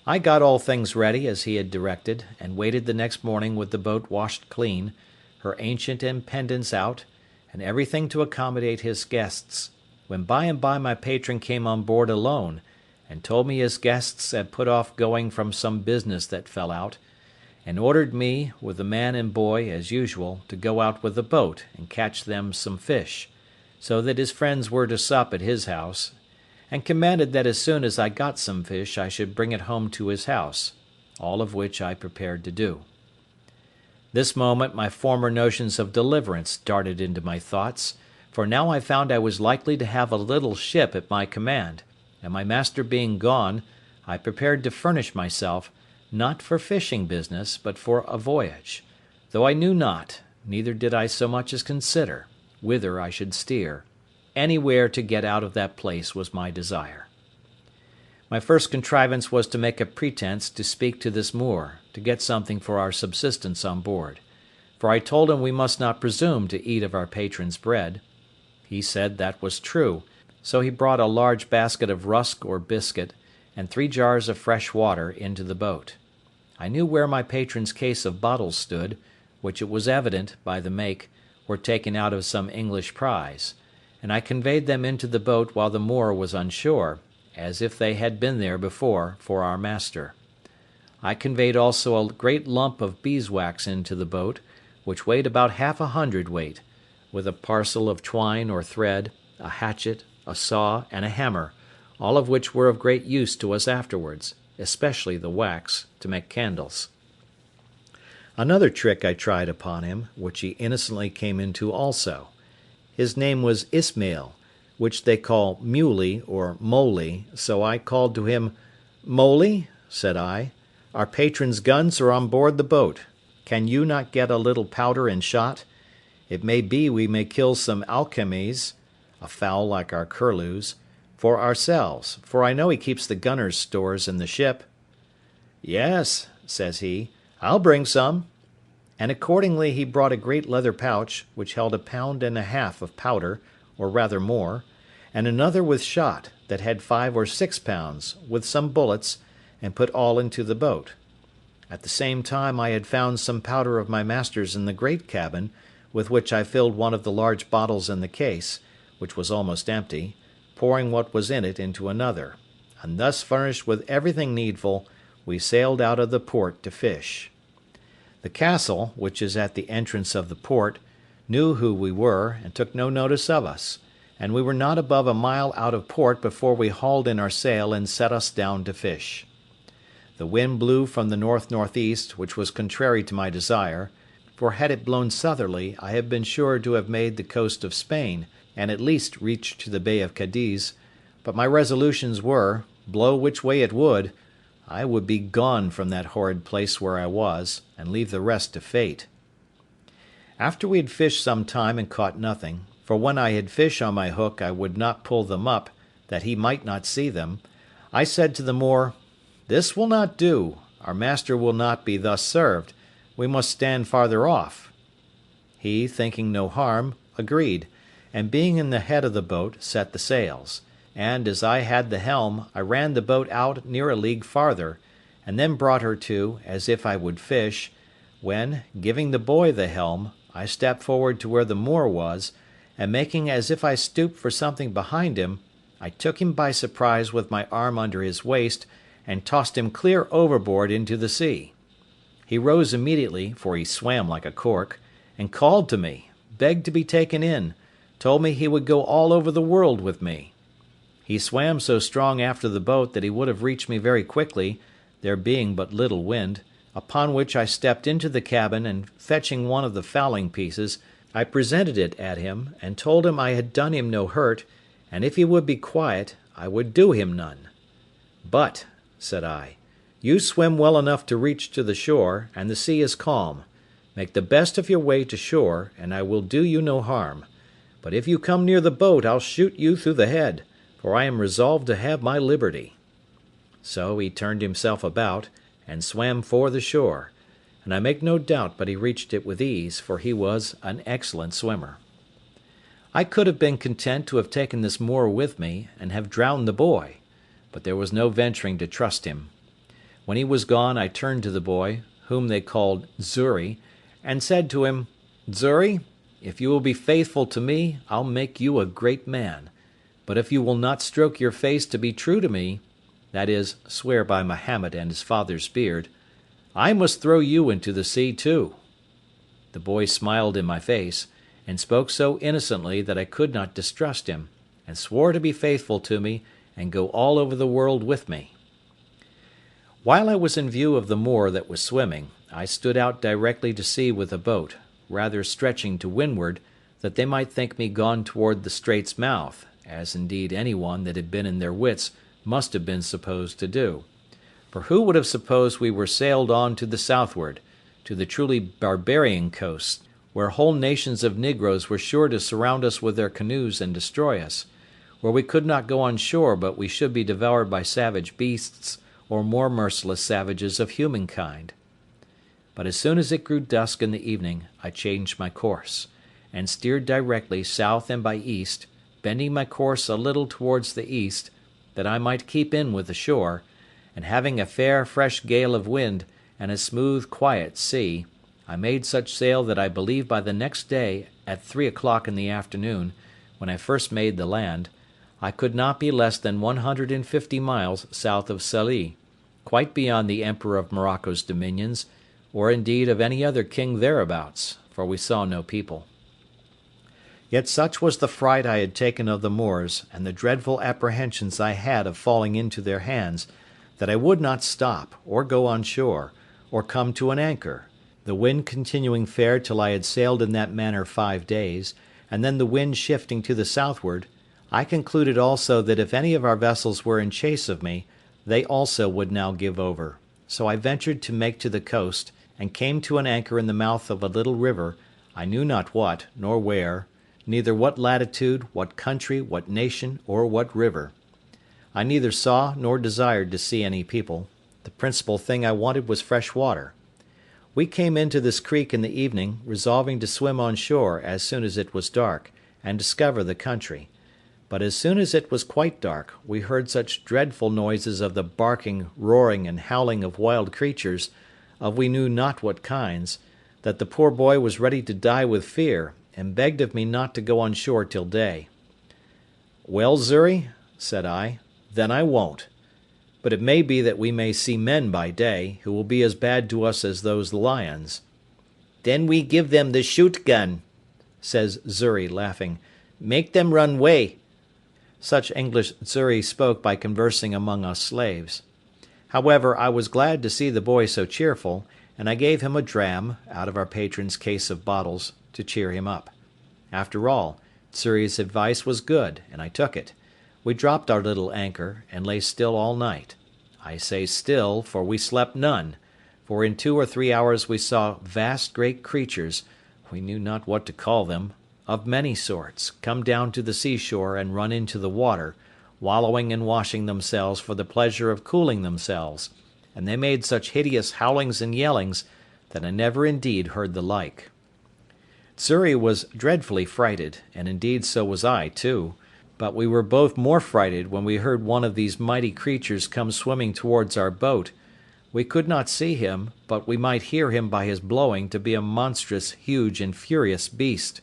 I got all things ready as he had directed, and waited the next morning with the boat washed clean, her ancient and pendants out, and everything to accommodate his guests, when by and by my patron came on board alone, and told me his guests had put off going from some business that fell out, and ordered me, with the man and boy, as usual, to go out with the boat and catch them some fish, so that his friends were to sup at his house, and commanded that as soon as I got some fish I should bring it home to his house, all of which I prepared to do. This moment my former notions of deliverance darted into my thoughts, for now I found I was likely to have a little ship at my command, and my master being gone, I prepared to furnish myself, not for fishing business, but for a voyage, though I knew not, neither did I so much as consider, whither I should steer. Anywhere to get out of that place was my desire. My first contrivance was to make a pretence to speak to this Moor, to get something for our subsistence on board, for I told him we must not presume to eat of our patron's bread. He said that was true, so he brought a large basket of rusk or biscuit, and 3 jars of fresh water into the boat. I knew where my patron's case of bottles stood, which it was evident, by the make, were taken out of some English prize, and I conveyed them into the boat while the Moor was on shore, as if they had been there before for our master. I conveyed also a great lump of beeswax into the boat, which weighed about 1/2 hundredweight, with a parcel of twine or thread, a hatchet, a saw, and a hammer, all of which were of great use to us afterwards, especially the wax, to make candles. Another trick I tried upon him, which he innocently came into also. His name was Ismail, which they call Muley or Moly, so I called to him, "Moly," said I, "our patron's guns are on board the boat. Can you not get a little powder and shot? It may be we may kill some alcamies, a fowl like our curlews, for ourselves, for I know he keeps the gunner's stores in the ship." "Yes," says he, "I'll bring some." And accordingly he brought a great leather pouch, which held 1.5 pounds of powder, or rather more, and another with shot, that had 5 or 6 pounds, with some bullets, and put all into the boat. At the same time I had found some powder of my master's in the great cabin, with which I filled one of the large bottles in the case, which was almost empty, pouring what was in it into another, and thus furnished with everything needful, we sailed out of the port to fish. The castle, which is at the entrance of the port, knew who we were, and took no notice of us, and we were not above a mile out of port before we hauled in our sail and set us down to fish. The wind blew from the north-northeast, which was contrary to my desire, for had it blown southerly I had been sure to have made the coast of Spain, and at least reached to the Bay of Cadiz, but my resolutions were, blow which way it would, I would be gone from that horrid place where I was, and leave the rest to fate. After we had fished some time and caught nothing, for when I had fish on my hook I would not pull them up, that he might not see them, I said to the Moor, "This will not do, our master will not be thus served, we must stand farther off." He, thinking no harm, agreed, and being in the head of the boat, set the sails, and, as I had the helm, I ran the boat out near a league farther, and then brought her to, as if I would fish, when, giving the boy the helm, I stepped forward to where the Moor was, and making as if I stooped for something behind him, I took him by surprise with my arm under his waist, and tossed him clear overboard into the sea. He rose immediately, for he swam like a cork, and called to me, begged to be taken in, told me he would go all over the world with me. He swam so strong after the boat that he would have reached me very quickly, there being but little wind, upon which I stepped into the cabin, and fetching one of the fowling pieces, I presented it at him, and told him I had done him no hurt, and if he would be quiet, I would do him none. "But," said I, "you swim well enough to reach to the shore, and the sea is calm. Make the best of your way to shore, and I will do you no harm. But if you come near the boat, I'll shoot you through the head, for I am resolved to have my liberty." So he turned himself about, and swam for the shore, and I make no doubt but he reached it with ease, for he was an excellent swimmer. I could have been content to have taken this Moor with me, and have drowned the boy, but there was no venturing to trust him. When he was gone, I turned to the boy, whom they called Xury, and said to him, "Xury, if you will be faithful to me, I'll make you a great man; but if you will not stroke your face to be true to me, that is, swear by Mahomet and his father's beard, I must throw you into the sea too." The boy smiled in my face, and spoke so innocently that I could not distrust him, and swore to be faithful to me, and go all over the world with me. While I was in view of the Moor that was swimming, I stood out directly to sea with the boat, rather stretching to windward, that they might think me gone toward the strait's mouth, as indeed any one that had been in their wits must have been supposed to do. For who would have supposed we were sailed on to the southward, to the truly barbarian coast, where whole nations of negroes were sure to surround us with their canoes and destroy us, where we could not go on shore but we should be devoured by savage beasts, or more merciless savages of humankind? But as soon as it grew dusk in the evening, I changed my course, and steered directly south and by east, bending my course a little towards the east, that I might keep in with the shore, and having a fair fresh gale of wind, and a smooth quiet sea, I made such sail that I believe by the next day, at 3 o'clock in the afternoon, when I first made the land, I could not be less than 150 miles south of Sallee, quite beyond the Emperor of Morocco's dominions, or indeed of any other king thereabouts, for we saw no people. Yet such was the fright I had taken of the Moors, and the dreadful apprehensions I had of falling into their hands, that I would not stop, or go on shore, or come to an anchor, the wind continuing fair till I had sailed in that manner 5 days, and then the wind shifting to the southward. I concluded also that if any of our vessels were in chase of me, they also would now give over. So I ventured to make to the coast, and came to an anchor in the mouth of a little river, I knew not what, nor where, neither what latitude, what country, what nation, or what river. I neither saw nor desired to see any people. The principal thing I wanted was fresh water. We came into this creek in the evening, resolving to swim on shore as soon as it was dark, and discover the country. But as soon as it was quite dark, we heard such dreadful noises of the barking, roaring, and howling of wild creatures, of we knew not what kinds, that the poor boy was ready to die with fear, and begged of me not to go on shore till day. "Well, Xury," said I, "then I won't. But it may be that we may see men by day, who will be as bad to us as those lions." "Then we give them the shoot gun," says Xury, laughing. "Make them run way." Such English Xury spoke by conversing among us slaves. However, I was glad to see the boy so cheerful, and I gave him a dram, out of our patron's case of bottles, to cheer him up. After all, Xury's advice was good, and I took it. We dropped our little anchor, and lay still all night. I say still, for we slept none, for in 2 or 3 hours we saw vast great creatures, we knew not what to call them, of many sorts, come down to the seashore and run into the water, wallowing and washing themselves for the pleasure of cooling themselves, and they made such hideous howlings and yellings that I never indeed heard the like. Xury was dreadfully frighted, and indeed so was I too, but we were both more frighted when we heard one of these mighty creatures come swimming towards our boat. We could not see him, but we might hear him by his blowing to be a monstrous, huge, and furious beast.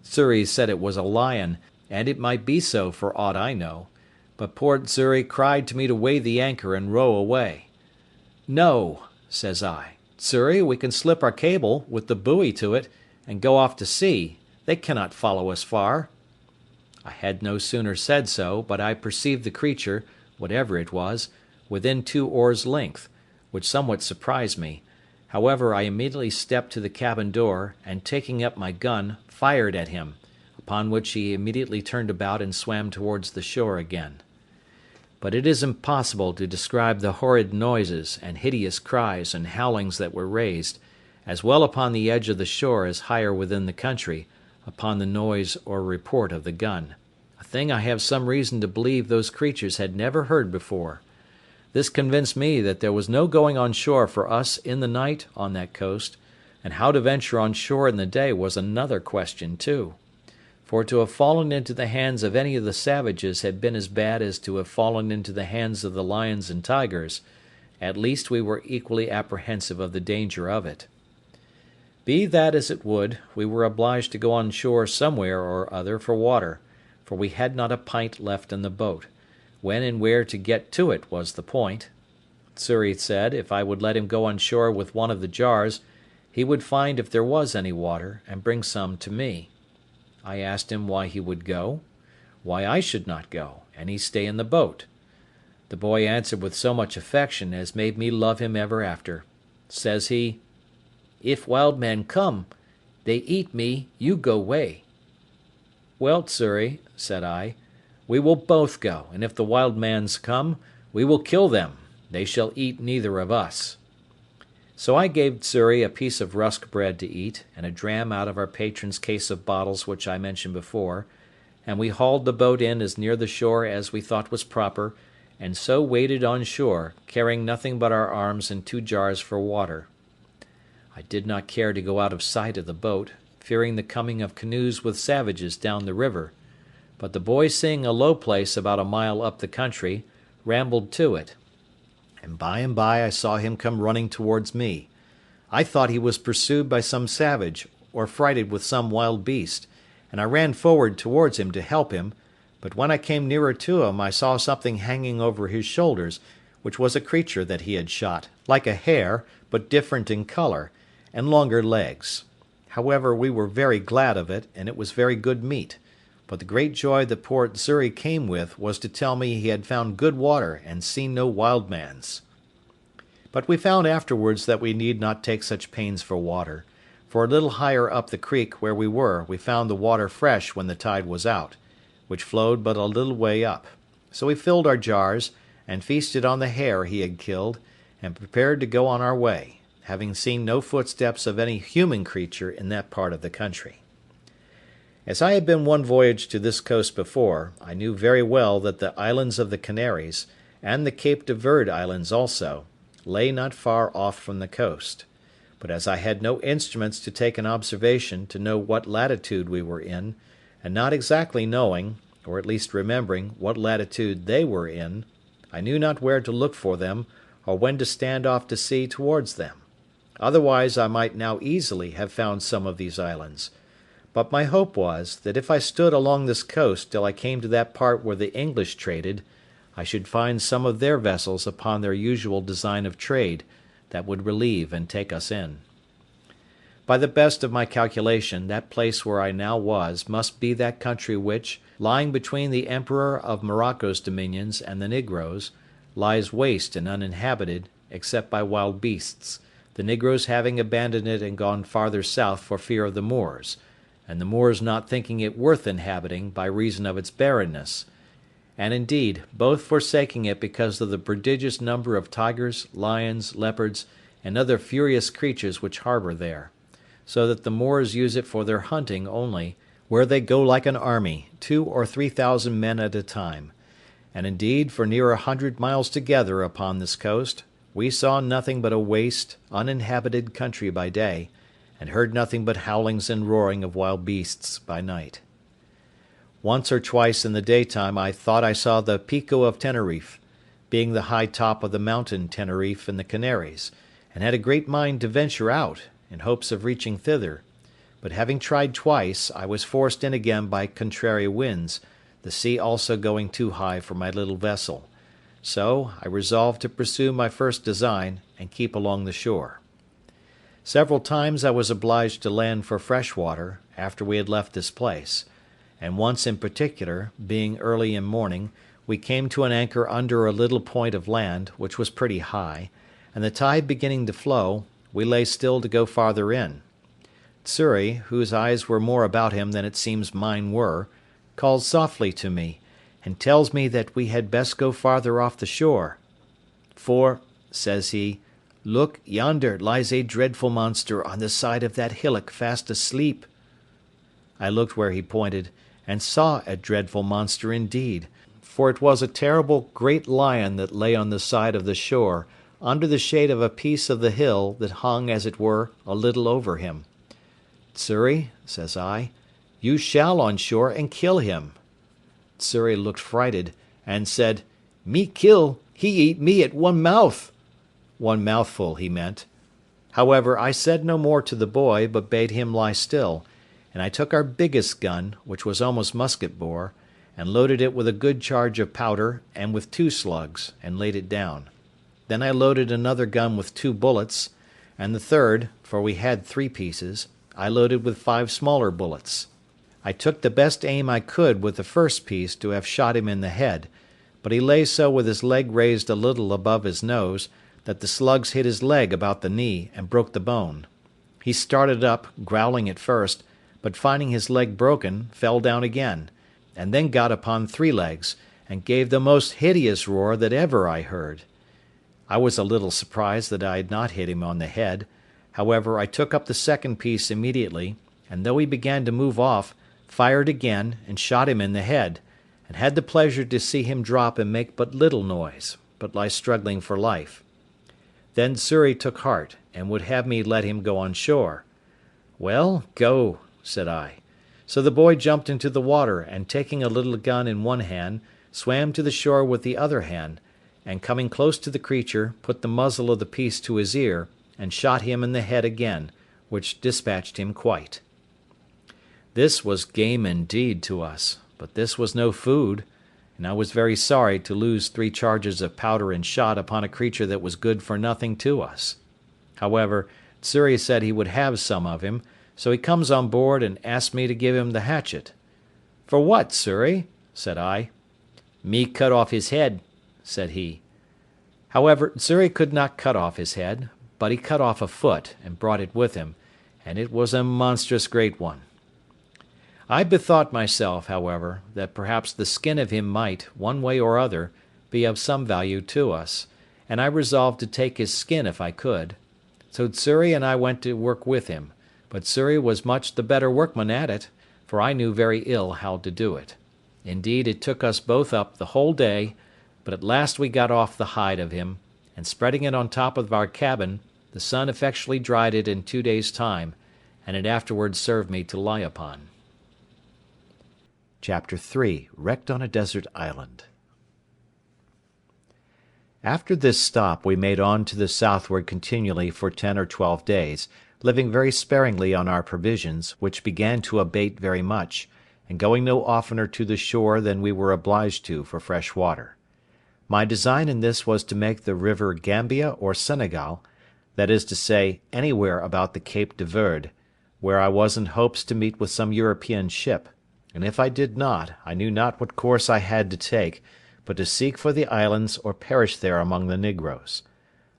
Xury said it was a lion, and it might be so for aught I know, but poor Xury cried to me to weigh the anchor and row away. "No," says I, "Xury, we can slip our cable, with the buoy to it, and go off to sea. They cannot follow us far." I had no sooner said so, but I perceived the creature, whatever it was, within 2 oars' length, which somewhat surprised me. However, I immediately stepped to the cabin door, and taking up my gun, fired at him, upon which he immediately turned about and swam towards the shore again. But it is impossible to describe the horrid noises, and hideous cries and howlings that were raised, as well upon the edge of the shore as higher within the country, upon the noise or report of the gun, a thing I have some reason to believe those creatures had never heard before. This convinced me that there was no going on shore for us in the night on that coast, and how to venture on shore in the day was another question too. For to have fallen into the hands of any of the savages had been as bad as to have fallen into the hands of the lions and tigers. At least we were equally apprehensive of the danger of it. Be that as it would, we were obliged to go on shore somewhere or other for water, for we had not a pint left in the boat. When and where to get to it was the point. Xury said if I would let him go on shore with one of the jars, he would find if there was any water, and bring some to me. I asked him why he would go, why I should not go, and he stay in the boat. The boy answered with so much affection as made me love him ever after. Says he, "If wild men come, they eat me, you go way." "Well, Xury," said I, "we will both go, and if the wild mans come, we will kill them. They shall eat neither of us." So I gave Xury a piece of rusk bread to eat, and a dram out of our patron's case of bottles which I mentioned before, and we hauled the boat in as near the shore as we thought was proper, and so waded on shore, carrying nothing but our arms and 2 jars for water. I did not care to go out of sight of the boat, fearing the coming of canoes with savages down the river, but the boy seeing a low place about a mile up the country, rambled to it, and by I saw him come running towards me. I thought he was pursued by some savage, or frighted with some wild beast, and I ran forward towards him to help him, but when I came nearer to him I saw something hanging over his shoulders, which was a creature that he had shot, like a hare, but different in colour, and longer legs. However, we were very glad of it, and it was very good meat, but the great joy that poor Xury came with was to tell me he had found good water and seen no wild mans. But we found afterwards that we need not take such pains for water, for a little higher up the creek where we were we found the water fresh when the tide was out, which flowed but a little way up. So we filled our jars, and feasted on the hare he had killed, and prepared to go on our way, having seen no footsteps of any human creature in that part of the country. As I had been one voyage to this coast before, I knew very well that the islands of the Canaries, and the Cape de Verde islands also, lay not far off from the coast; but as I had no instruments to take an observation to know what latitude we were in, and not exactly knowing, or at least remembering, what latitude they were in, I knew not where to look for them, or when to stand off to sea towards them. Otherwise I might now easily have found some of these islands. But my hope was, that if I stood along this coast till I came to that part where the English traded, I should find some of their vessels upon their usual design of trade, that would relieve and take us in. By the best of my calculation, that place where I now was must be that country which, lying between the Emperor of Morocco's dominions and the Negroes, lies waste and uninhabited, except by wild beasts, the Negroes having abandoned it and gone farther south for fear of the Moors, and the Moors not thinking it worth inhabiting by reason of its barrenness, and indeed both forsaking it because of the prodigious number of tigers, lions, leopards, and other furious creatures which harbour there, so that the Moors use it for their hunting only, where they go like an army, 2,000 or 3,000 men at a time. And indeed, for near 100 miles together upon this coast, we saw nothing but a waste, uninhabited country by day, and heard nothing but howlings and roaring of wild beasts by night. Once or twice in the daytime I thought I saw the Pico of Teneriffe, being the high top of the mountain Teneriffe in the Canaries, and had a great mind to venture out, in hopes of reaching thither; but having tried twice, I was forced in again by contrary winds, the sea also going too high for my little vessel; so I resolved to pursue my first design, and keep along the shore. Several times I was obliged to land for fresh water, after we had left this place; and once in particular, being early in morning, we came to an anchor under a little point of land, which was pretty high, and the tide beginning to flow, we lay still to go farther in. Xury, whose eyes were more about him than it seems mine were, calls softly to me, and tells me that we had best go farther off the shore. "For," says he, "look, yonder lies a dreadful monster on the side of that hillock fast asleep." I looked where he pointed, and saw a dreadful monster indeed, for it was a terrible great lion that lay on the side of the shore, under the shade of a piece of the hill that hung as it were a little over him. "Xury," says I, "you shall on shore and kill him." Xury looked frighted, and said, "Me kill, he eat me at one mouth." One mouthful he meant. However, I said no more to the boy, but bade him lie still, and I took our biggest gun, which was almost musket bore, and loaded it with a good charge of powder and with 2 slugs, and laid it down. Then I loaded another gun with 2 bullets, and the third, for we had 3 pieces, I loaded with 5 smaller bullets. I took the best aim I could with the first piece to have shot him in the head, but he lay so with his leg raised a little above his nose, that the slugs hit his leg about the knee and broke the bone. He started up, growling at first, but finding his leg broken, fell down again, and then got upon 3 legs, and gave the most hideous roar that ever I heard. I was a little surprised that I had not hit him on the head; however, I took up the second piece immediately, and though he began to move off, fired again, and shot him in the head, and had the pleasure to see him drop and make but little noise, but lie struggling for life. Then Xury took heart, and would have me let him go on shore. "Well, go," said I. So the boy jumped into the water, and taking a little gun in one hand, swam to the shore with the other hand, and coming close to the creature, put the muzzle of the piece to his ear, and shot him in the head again, which dispatched him quite. This was game indeed to us, but this was no food, and I was very sorry to lose 3 charges of powder and shot upon a creature that was good for nothing to us. However, Xury said he would have some of him, so he comes on board and asked me to give him the hatchet. "For what, Xury?" said I. "Me cut off his head," said he. However, Xury could not cut off his head, but he cut off a foot, and brought it with him, and it was a monstrous great one. I bethought myself, however, that perhaps the skin of him might, one way or other, be of some value to us, and I resolved to take his skin if I could. So Xury and I went to work with him, but Xury was much the better workman at it, for I knew very ill how to do it. Indeed, it took us both up the whole day, but at last we got off the hide of him, and spreading it on top of our cabin, the sun effectually dried it in 2 days' time, and it afterwards served me to lie upon. Chapter 3. Wrecked on a Desert Island. After this stop we made on to the southward continually for 10 or 12 days, living very sparingly on our provisions, which began to abate very much, and going no oftener to the shore than we were obliged to for fresh water. My design in this was to make the river Gambia or Senegal, that is to say, anywhere about the Cape de Verde, where I was in hopes to meet with some European ship, and if I did not, I knew not what course I had to take, but to seek for the islands or perish there among the negroes.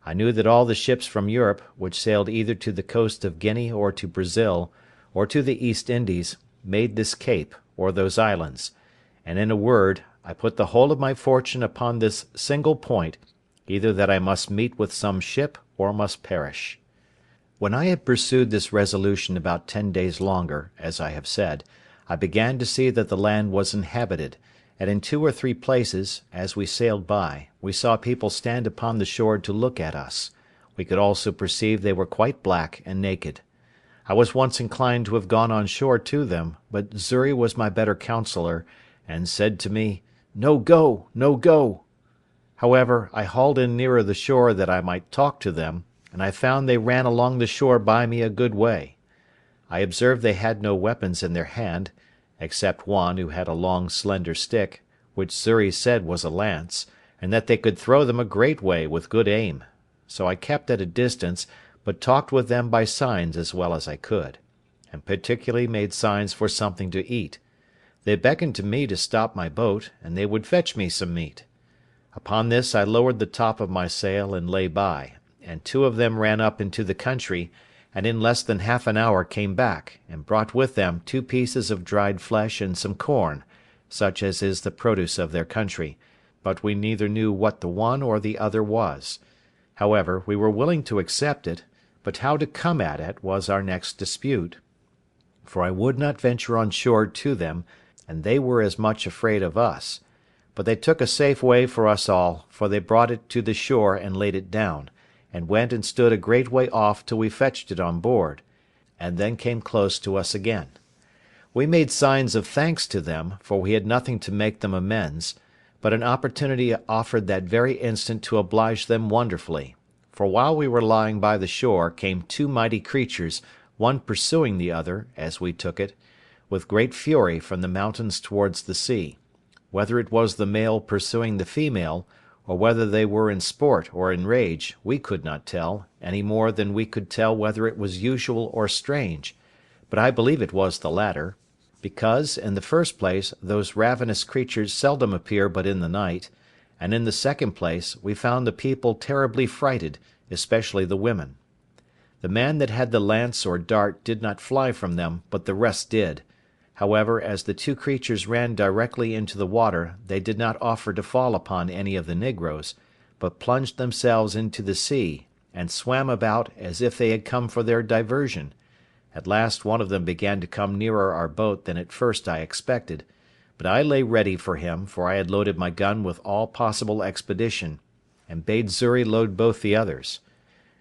I knew that all the ships from Europe, which sailed either to the coast of Guinea or to Brazil, or to the East Indies, made this cape, or those islands, and in a word, I put the whole of my fortune upon this single point, either that I must meet with some ship or must perish. When I had pursued this resolution about 10 days longer, as I have said, I began to see that the land was inhabited, and in 2 or 3 places, as we sailed by, we saw people stand upon the shore to look at us. We could also perceive they were quite black and naked. I was once inclined to have gone on shore to them, but Xury was my better counsellor, and said to me, "No go, no go." However, I hauled in nearer the shore that I might talk to them, and I found they ran along the shore by me a good way. I observed they had no weapons in their hand, except one who had a long slender stick, which Xury said was a lance, and that they could throw them a great way with good aim. So I kept at a distance, but talked with them by signs as well as I could, and particularly made signs for something to eat. They beckoned to me to stop my boat, and they would fetch me some meat. Upon this I lowered the top of my sail and lay by, and 2 of them ran up into the country, and in less than half an hour came back, and brought with them 2 pieces of dried flesh and some corn, such as is the produce of their country, but we neither knew what the one or the other was. However, we were willing to accept it, but how to come at it was our next dispute, for I would not venture on shore to them, and they were as much afraid of us. But they took a safe way for us all, for they brought it to the shore and laid it down, and went and stood a great way off till we fetched it on board, and then came close to us again. We made signs of thanks to them, for we had nothing to make them amends, but an opportunity offered that very instant to oblige them wonderfully, for while we were lying by the shore came 2 mighty creatures, one pursuing the other, as we took it, with great fury from the mountains towards the sea. Whether it was the male pursuing the female, or whether they were in sport or in rage, we could not tell, any more than we could tell whether it was usual or strange; but I believe it was the latter, because, in the first place, those ravenous creatures seldom appear but in the night, and in the second place, we found the people terribly frighted, especially the women. The man that had the lance or dart did not fly from them, but the rest did. However, as the 2 creatures ran directly into the water, they did not offer to fall upon any of the negroes, but plunged themselves into the sea, and swam about as if they had come for their diversion. At last one of them began to come nearer our boat than at first I expected, but I lay ready for him, for I had loaded my gun with all possible expedition, and bade Xury load both the others.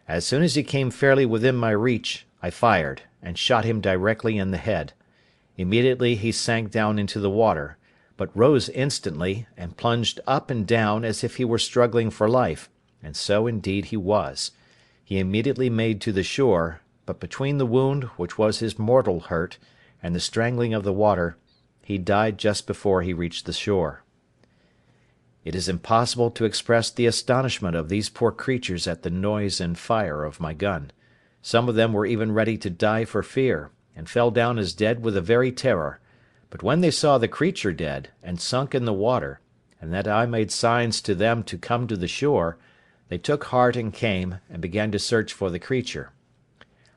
As soon as he came fairly within my reach, I fired, and shot him directly in the head. Immediately he sank down into the water, but rose instantly, and plunged up and down as if he were struggling for life, and so indeed he was. He immediately made to the shore, but between the wound, which was his mortal hurt, and the strangling of the water, he died just before he reached the shore. It is impossible to express the astonishment of these poor creatures at the noise and fire of my gun. Some of them were even ready to die for fear, and fell down as dead with the very terror; but when they saw the creature dead, and sunk in the water, and that I made signs to them to come to the shore, they took heart and came, and began to search for the creature.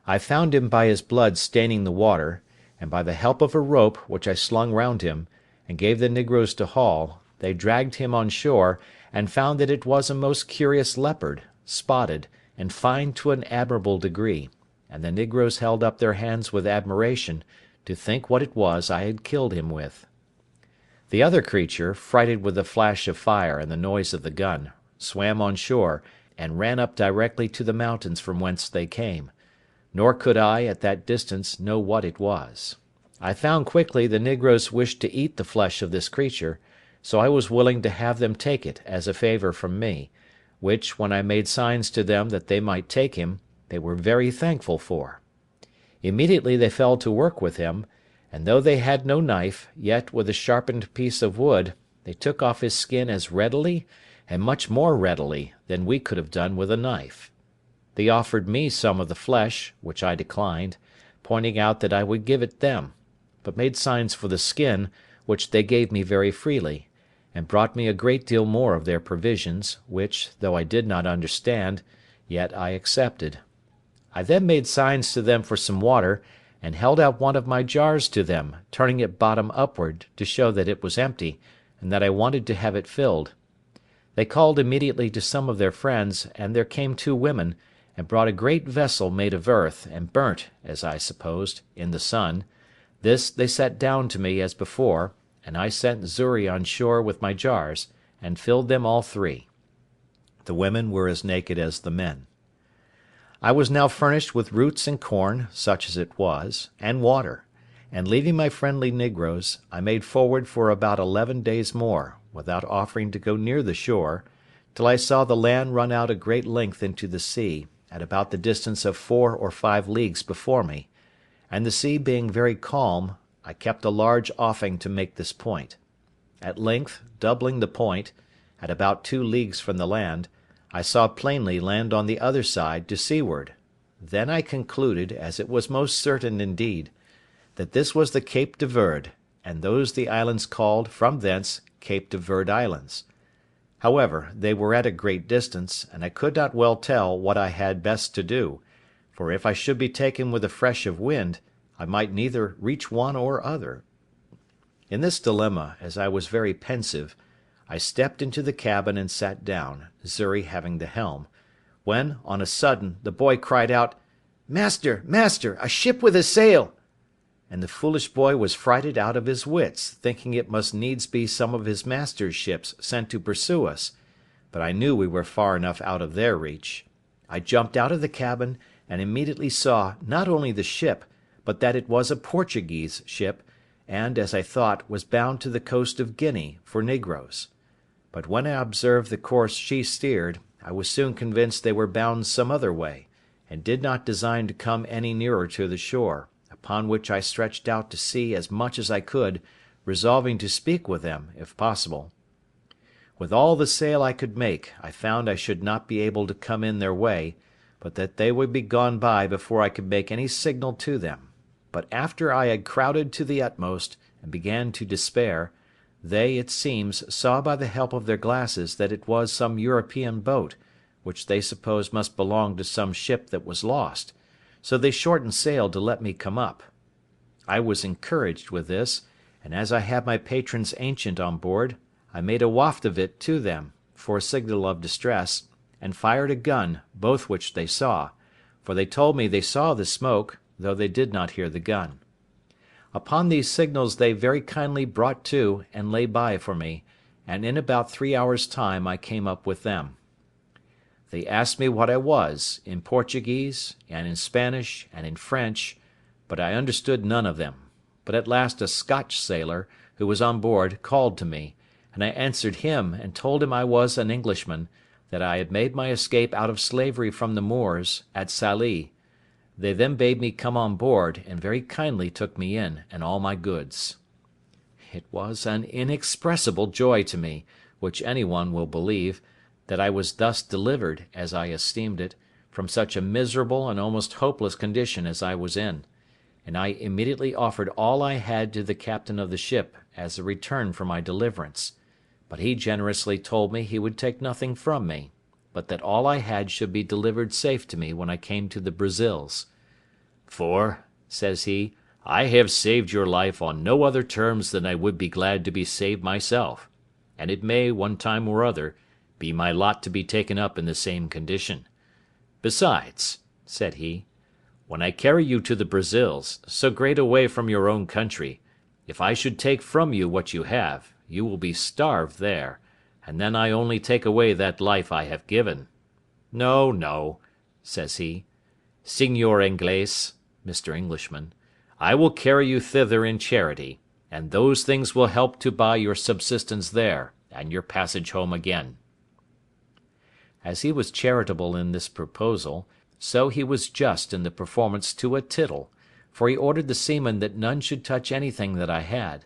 I found him by his blood staining the water, and by the help of a rope, which I slung round him, and gave the negroes to haul, they dragged him on shore, and found that it was a most curious leopard, spotted, and fine to an admirable degree, and the negroes held up their hands with admiration, to think what it was I had killed him with. The other creature, frighted with the flash of fire and the noise of the gun, swam on shore, and ran up directly to the mountains from whence they came; nor could I, at that distance, know what it was. I found quickly the negroes wished to eat the flesh of this creature, so I was willing to have them take it as a favour from me, which, when I made signs to them that they might take him, they were very thankful for. Immediately they fell to work with him, and though they had no knife, yet with a sharpened piece of wood they took off his skin as readily, and much more readily, than we could have done with a knife. They offered me some of the flesh, which I declined, pointing out that I would give it them, but made signs for the skin, which they gave me very freely, and brought me a great deal more of their provisions, which, though I did not understand, yet I accepted. I then made signs to them for some water, and held out one of my jars to them, turning it bottom upward, to show that it was empty, and that I wanted to have it filled. They called immediately to some of their friends, and there came 2 women, and brought a great vessel made of earth, and burnt, as I supposed, in the sun. This they set down to me as before, and I sent Xury on shore with my jars, and filled them all three. The women were as naked as the men. I was now furnished with roots and corn, such as it was, and water, and leaving my friendly negroes, I made forward for about 11 days more, without offering to go near the shore, till I saw the land run out a great length into the sea, at about the distance of 4 or 5 leagues before me, and the sea being very calm, I kept a large offing to make this point. At length, doubling the point, at about 2 leagues from the land, I saw plainly land on the other side to seaward. Then I concluded, as it was most certain indeed, that this was the Cape de Verde, and those the islands called, from thence, Cape de Verde Islands. However, they were at a great distance, and I could not well tell what I had best to do, for if I should be taken with a fresh of wind, I might neither reach one or other. In this dilemma, as I was very pensive, I stepped into the cabin and sat down, Xury having the helm, when, on a sudden, the boy cried out, "Master, master, a ship with a sail!" And the foolish boy was frighted out of his wits, thinking it must needs be some of his master's ships sent to pursue us, but I knew we were far enough out of their reach. I jumped out of the cabin, and immediately saw, not only the ship, but that it was a Portuguese ship, and, as I thought, was bound to the coast of Guinea, for negroes. But when I observed the course she steered, I was soon convinced they were bound some other way, and did not design to come any nearer to the shore, upon which I stretched out to sea as much as I could, resolving to speak with them, if possible. With all the sail I could make, I found I should not be able to come in their way, but that they would be gone by before I could make any signal to them. But after I had crowded to the utmost, and began to despair, they, it seems, saw by the help of their glasses that it was some European boat, which they supposed must belong to some ship that was lost, so they shortened sail to let me come up. I was encouraged with this, and as I had my patron's ancient on board, I made a waft of it to them, for a signal of distress, and fired a gun, both which they saw, for they told me they saw the smoke, though they did not hear the gun. Upon these signals they very kindly brought to, and lay by for me, and in about 3 hours' time I came up with them. They asked me what I was, in Portuguese, and in Spanish, and in French, but I understood none of them. But at last a Scotch sailor, who was on board, called to me, and I answered him, and told him I was an Englishman, that I had made my escape out of slavery from the Moors, at Sallee. They then bade me come on board, and very kindly took me in, and all my goods. It was an inexpressible joy to me, which any one will believe, that I was thus delivered, as I esteemed it, from such a miserable and almost hopeless condition as I was in, and I immediately offered all I had to the captain of the ship as a return for my deliverance, but he generously told me he would take nothing from me, but that all I had should be delivered safe to me when I came to the Brazils. "For," says he, "I have saved your life on no other terms than I would be glad to be saved myself, and it may, one time or other, be my lot to be taken up in the same condition. Besides," said he, "when I carry you to the Brazils, so great a way from your own country, if I should take from you what you have, you will be starved there, and then I only take away that life I have given. No, no," says he, "Signor Inglés," Mr. Englishman, "I will carry you thither in charity, and those things will help to buy your subsistence there, and your passage home again." As he was charitable in this proposal, so he was just in the performance to a tittle, for he ordered the seamen that none should touch anything that I had.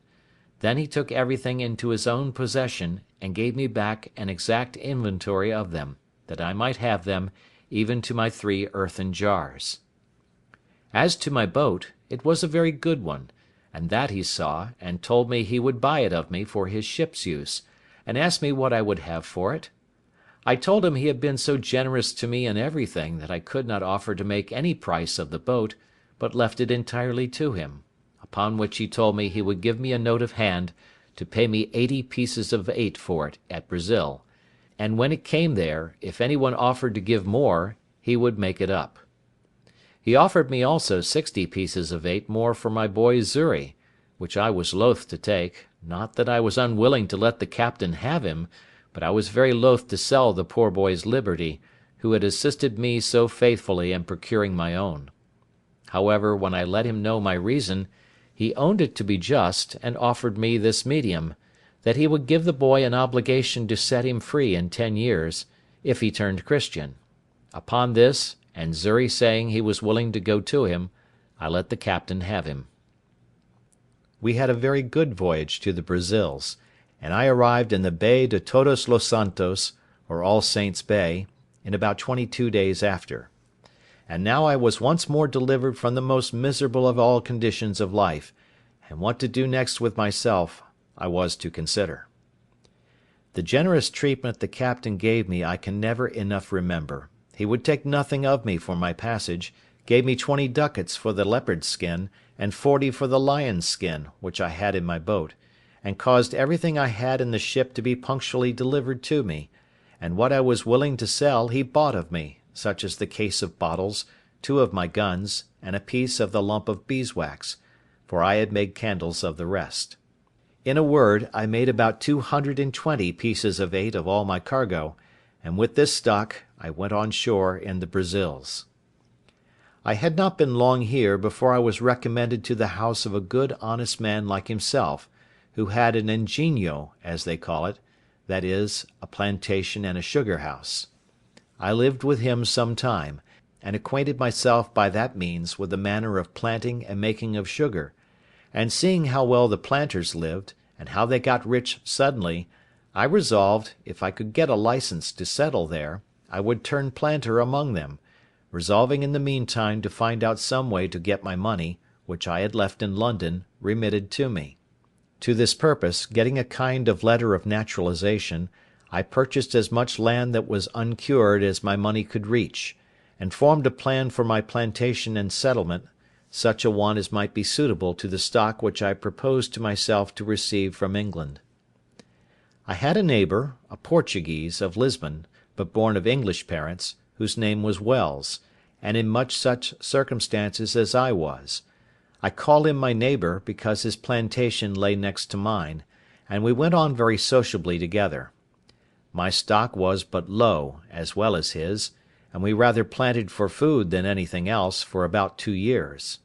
Then he took everything into his own possession, and gave me back an exact inventory of them, that I might have them, even to my 3 earthen jars. As to my boat, it was a very good one, and that he saw, and told me he would buy it of me for his ship's use, and asked me what I would have for it. I told him he had been so generous to me in everything that I could not offer to make any price of the boat, but left it entirely to him, upon which he told me he would give me a note of hand to pay me 80 pieces of 8 for it at Brazil, and when it came there, if any one offered to give more, he would make it up. He offered me also 60 pieces of eight more for my boy Xury, which I was loath to take, not that I was unwilling to let the captain have him, but I was very loath to sell the poor boy's liberty, who had assisted me so faithfully in procuring my own. However, when I let him know my reason, he owned it to be just, and offered me this medium, that he would give the boy an obligation to set him free in 10 years, if he turned Christian. Upon this, and Xury saying he was willing to go to him, I let the captain have him. We had a very good voyage to the Brazils, and I arrived in the Bay de Todos los Santos, or All Saints' Bay, in about 22 days after. And now I was once more delivered from the most miserable of all conditions of life, and what to do next with myself I was to consider. The generous treatment the captain gave me I can never enough remember. He would take nothing of me for my passage, gave me 20 ducats for the leopard's skin, and 40 for the lion's skin, which I had in my boat, and caused everything I had in the ship to be punctually delivered to me, and what I was willing to sell he bought of me, such as the case of bottles, 2 of my guns, and a piece of the lump of beeswax, for I had made candles of the rest. In a word, I made about 220 pieces of eight of all my cargo, and with this stock I went on shore in the Brazils. I had not been long here before I was recommended to the house of a good honest man like himself, who had an ingenio, as they call it, that is, a plantation and a sugar house. I lived with him some time, and acquainted myself by that means with the manner of planting and making of sugar, and seeing how well the planters lived, and how they got rich suddenly, I resolved, if I could get a license to settle there, I would turn planter among them, resolving in the meantime to find out some way to get my money, which I had left in London, remitted to me. To this purpose, getting a kind of letter of naturalization, I purchased as much land that was uncured as my money could reach, and formed a plan for my plantation and settlement, such a one as might be suitable to the stock which I proposed to myself to receive from England. I had a neighbour, a Portuguese, of Lisbon, but born of English parents, whose name was Wells, and in much such circumstances as I was. I call him my neighbour because his plantation lay next to mine, and we went on very sociably together. My stock was but low, as well as his, and we rather planted for food than anything else for about 2 years.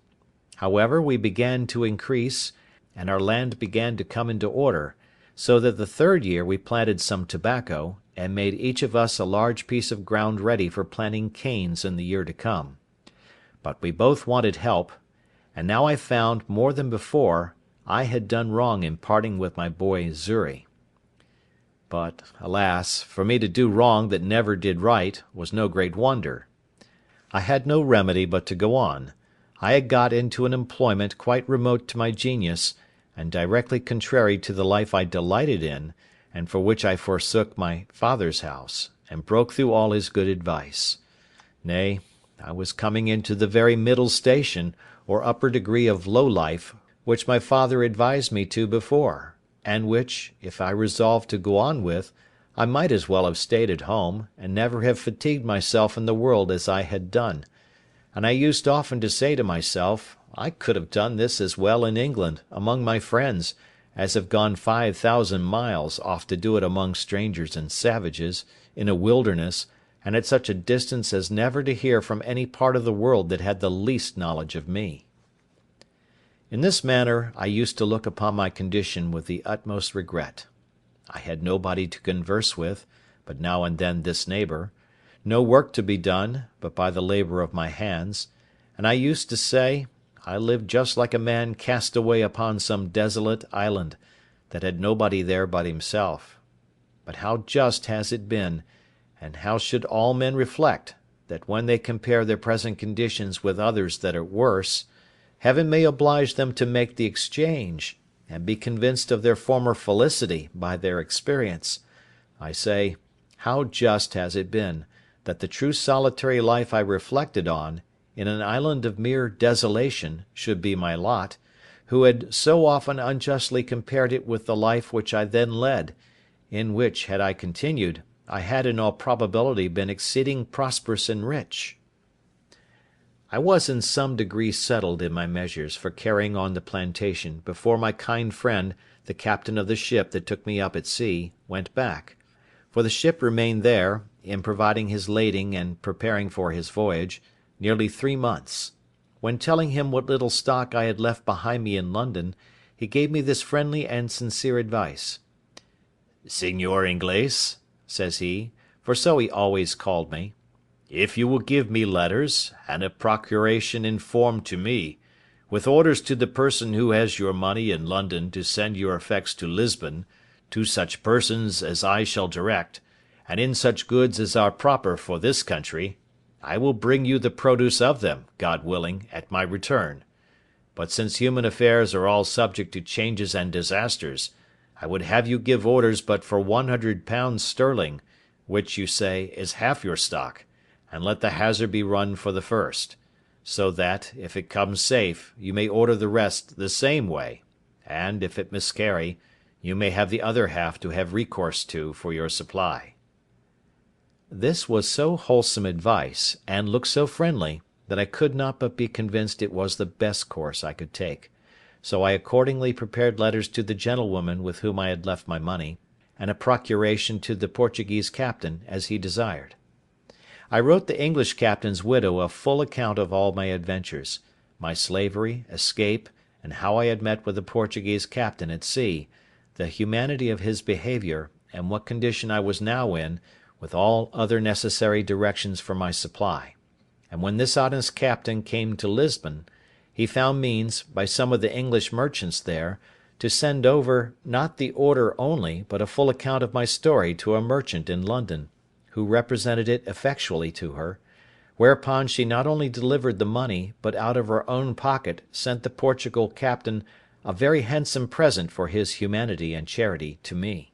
However, we began to increase, and our land began to come into order, so that the 3rd year we planted some tobacco, and made each of us a large piece of ground ready for planting canes in the year to come. But we both wanted help, and now I found, more than before, I had done wrong in parting with my boy Xury. But, alas, for me to do wrong that never did right was no great wonder. I had no remedy but to go on. I had got into an employment quite remote to my genius, and directly contrary to the life I delighted in, and for which I forsook my father's house, and broke through all his good advice. Nay, I was coming into the very middle station, or upper degree of low life, which my father advised me to before, and which, if I resolved to go on with, I might as well have stayed at home, and never have fatigued myself in the world as I had done; and I used often to say to myself, I could have done this as well in England, among my friends, as have gone 5,000 miles off to do it among strangers and savages, in a wilderness, and at such a distance as never to hear from any part of the world that had the least knowledge of me. In this manner I used to look upon my condition with the utmost regret. I had nobody to converse with, but now and then this neighbour; no work to be done, but by the labour of my hands; and I used to say, I lived just like a man cast away upon some desolate island, that had nobody there but himself. But how just has it been, and how should all men reflect, that when they compare their present conditions with others that are worse, Heaven may oblige them to make the exchange, and be convinced of their former felicity by their experience. I say, how just has it been, that the true solitary life I reflected on, in an island of mere desolation, should be my lot, who had so often unjustly compared it with the life which I then led, in which, had I continued, I had in all probability been exceeding prosperous and rich. I was in some degree settled in my measures for carrying on the plantation before my kind friend, the captain of the ship that took me up at sea, went back; for the ship remained there, in providing his lading and preparing for his voyage, nearly 3 months; when telling him what little stock I had left behind me in London, he gave me this friendly and sincere advice: "Señor Inglés," says he, for so he always called me, "if you will give me letters, and a procuration in form to me, with orders to the person who has your money in London to send your effects to Lisbon, to such persons as I shall direct, and in such goods as are proper for this country, I will bring you the produce of them, God willing, at my return. But since human affairs are all subject to changes and disasters, I would have you give orders but for £100 sterling, which, you say, is half your stock, and let the hazard be run for the first; so that, if it comes safe, you may order the rest the same way, and, if it miscarry, you may have the other half to have recourse to for your supply." This was so wholesome advice, and looked so friendly, that I could not but be convinced it was the best course I could take; so I accordingly prepared letters to the gentlewoman with whom I had left my money, and a procuration to the Portuguese captain, as he desired. I wrote the English captain's widow a full account of all my adventures, my slavery, escape, and how I had met with the Portuguese captain at sea, the humanity of his behaviour, and what condition I was now in, with all other necessary directions for my supply; and when this honest captain came to Lisbon, he found means, by some of the English merchants there, to send over, not the order only, but a full account of my story to a merchant in London, who represented it effectually to her; whereupon she not only delivered the money, but out of her own pocket sent the Portugal captain a very handsome present for his humanity and charity to me.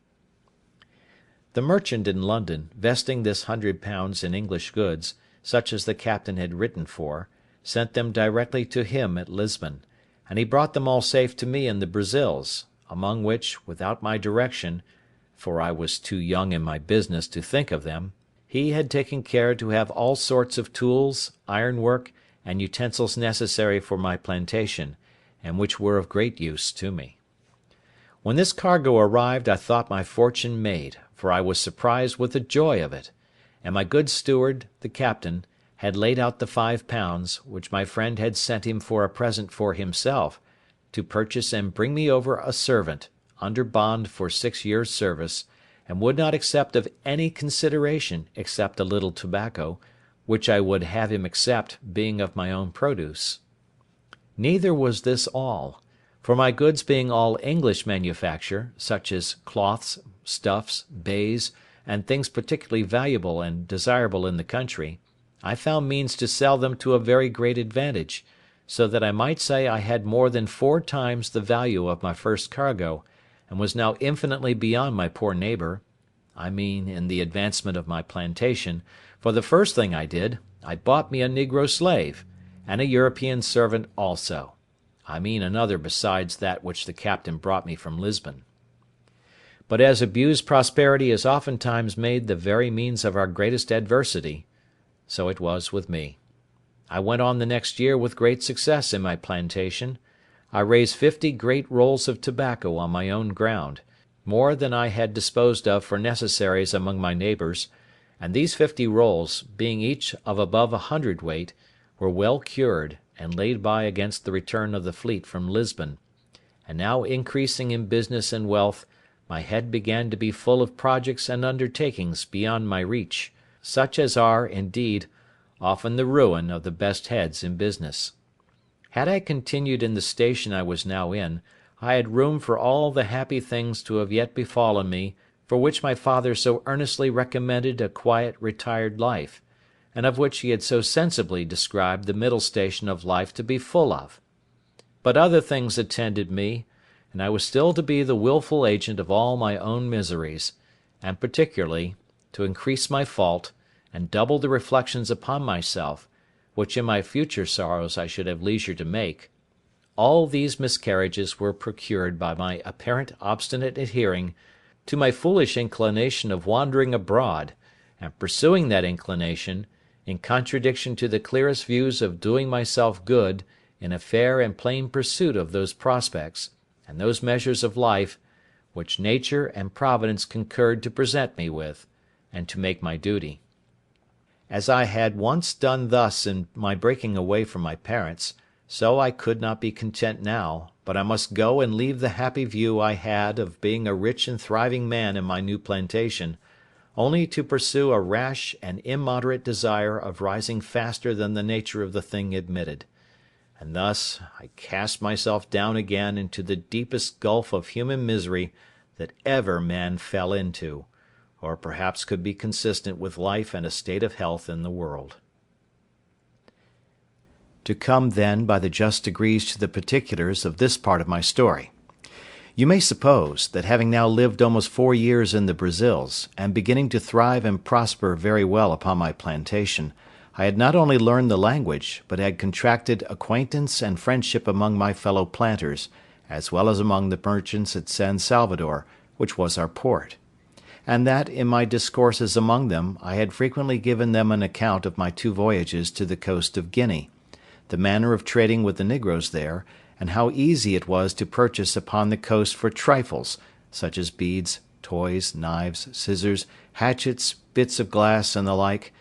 The merchant in London, vesting this £100 in English goods, such as the captain had written for, sent them directly to him at Lisbon, and he brought them all safe to me in the Brazils, among which, without my direction, for I was too young in my business to think of them, he had taken care to have all sorts of tools, ironwork, and utensils necessary for my plantation, and which were of great use to me. When this cargo arrived I thought my fortune made, for I was surprised with the joy of it; and my good steward, the captain, had laid out the £5, which my friend had sent him for a present for himself, to purchase and bring me over a servant, under bond for 6 years' service, and would not accept of any consideration except a little tobacco, which I would have him accept, being of my own produce. Neither was this all; for my goods being all English manufacture, such as cloths, stuffs, baize, and things particularly valuable and desirable in the country, I found means to sell them to a very great advantage, so that I might say I had more than 4 times the value of my first cargo, and was now infinitely beyond my poor neighbour, I mean in the advancement of my plantation; for the first thing I did, I bought me a negro slave, and a European servant also; I mean another besides that which the captain brought me from Lisbon. But as abused prosperity is oftentimes made the very means of our greatest adversity, so it was with me. I went on the next year with great success in my plantation. I raised 50 great rolls of tobacco on my own ground, more than I had disposed of for necessaries among my neighbours; and these 50 rolls, being each of above 100 weight, were well cured, and laid by against the return of the fleet from Lisbon; and now increasing in business and wealth, my head began to be full of projects and undertakings beyond my reach, such as are, indeed, often the ruin of the best heads in business. Had I continued in the station I was now in, I had room for all the happy things to have yet befallen me for which my father so earnestly recommended a quiet retired life, and of which he had so sensibly described the middle station of life to be full of. But other things attended me, and I was still to be the wilful agent of all my own miseries, and particularly, to increase my fault, and double the reflections upon myself, which in my future sorrows I should have leisure to make. All these miscarriages were procured by my apparent obstinate adhering, to my foolish inclination of wandering abroad, and pursuing that inclination, in contradiction to the clearest views of doing myself good in a fair and plain pursuit of those prospects, and those measures of life, which nature and Providence concurred to present me with, and to make my duty. As I had once done thus in my breaking away from my parents, so I could not be content now, but I must go and leave the happy view I had of being a rich and thriving man in my new plantation, only to pursue a rash and immoderate desire of rising faster than the nature of the thing admitted. And thus I cast myself down again into the deepest gulf of human misery that ever man fell into, or perhaps could be consistent with life and a state of health in the world. To come then by the just degrees to the particulars of this part of my story. You may suppose that having now lived almost 4 years in the Brazils, and beginning to thrive and prosper very well upon my plantation, I had not only learned the language, but had contracted acquaintance and friendship among my fellow planters, as well as among the merchants at San Salvador, which was our port; and that, in my discourses among them, I had frequently given them an account of my 2 voyages to the coast of Guinea, the manner of trading with the negroes there, and how easy it was to purchase upon the coast for trifles, such as beads, toys, knives, scissors, hatchets, bits of glass, and the like,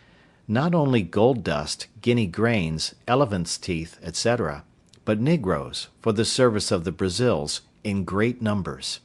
not only gold dust, guinea grains, elephants' teeth, etc., but negroes, for the service of the Brazils, in great numbers.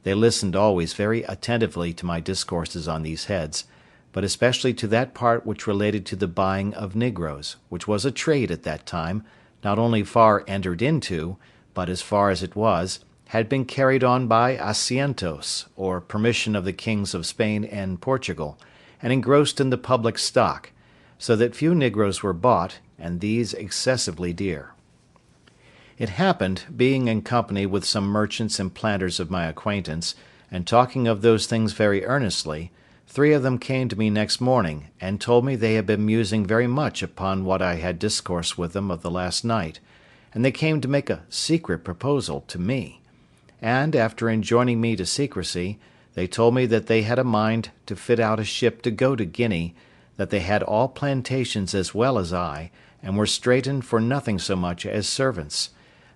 They listened always very attentively to my discourses on these heads, but especially to that part which related to the buying of negroes, which was a trade at that time, not only far entered into, but, as far as it was, had been carried on by asientos, or permission of the kings of Spain and Portugal, and engrossed in the public stock, so that few negroes were bought, and these excessively dear. It happened, being in company with some merchants and planters of my acquaintance, and talking of those things very earnestly, 3 of them came to me next morning, and told me they had been musing very much upon what I had discoursed with them of the last night, and they came to make a secret proposal to me; and, after enjoining me to secrecy, they told me that they had a mind to fit out a ship to go to Guinea, that they had all plantations as well as I, and were straitened for nothing so much as servants;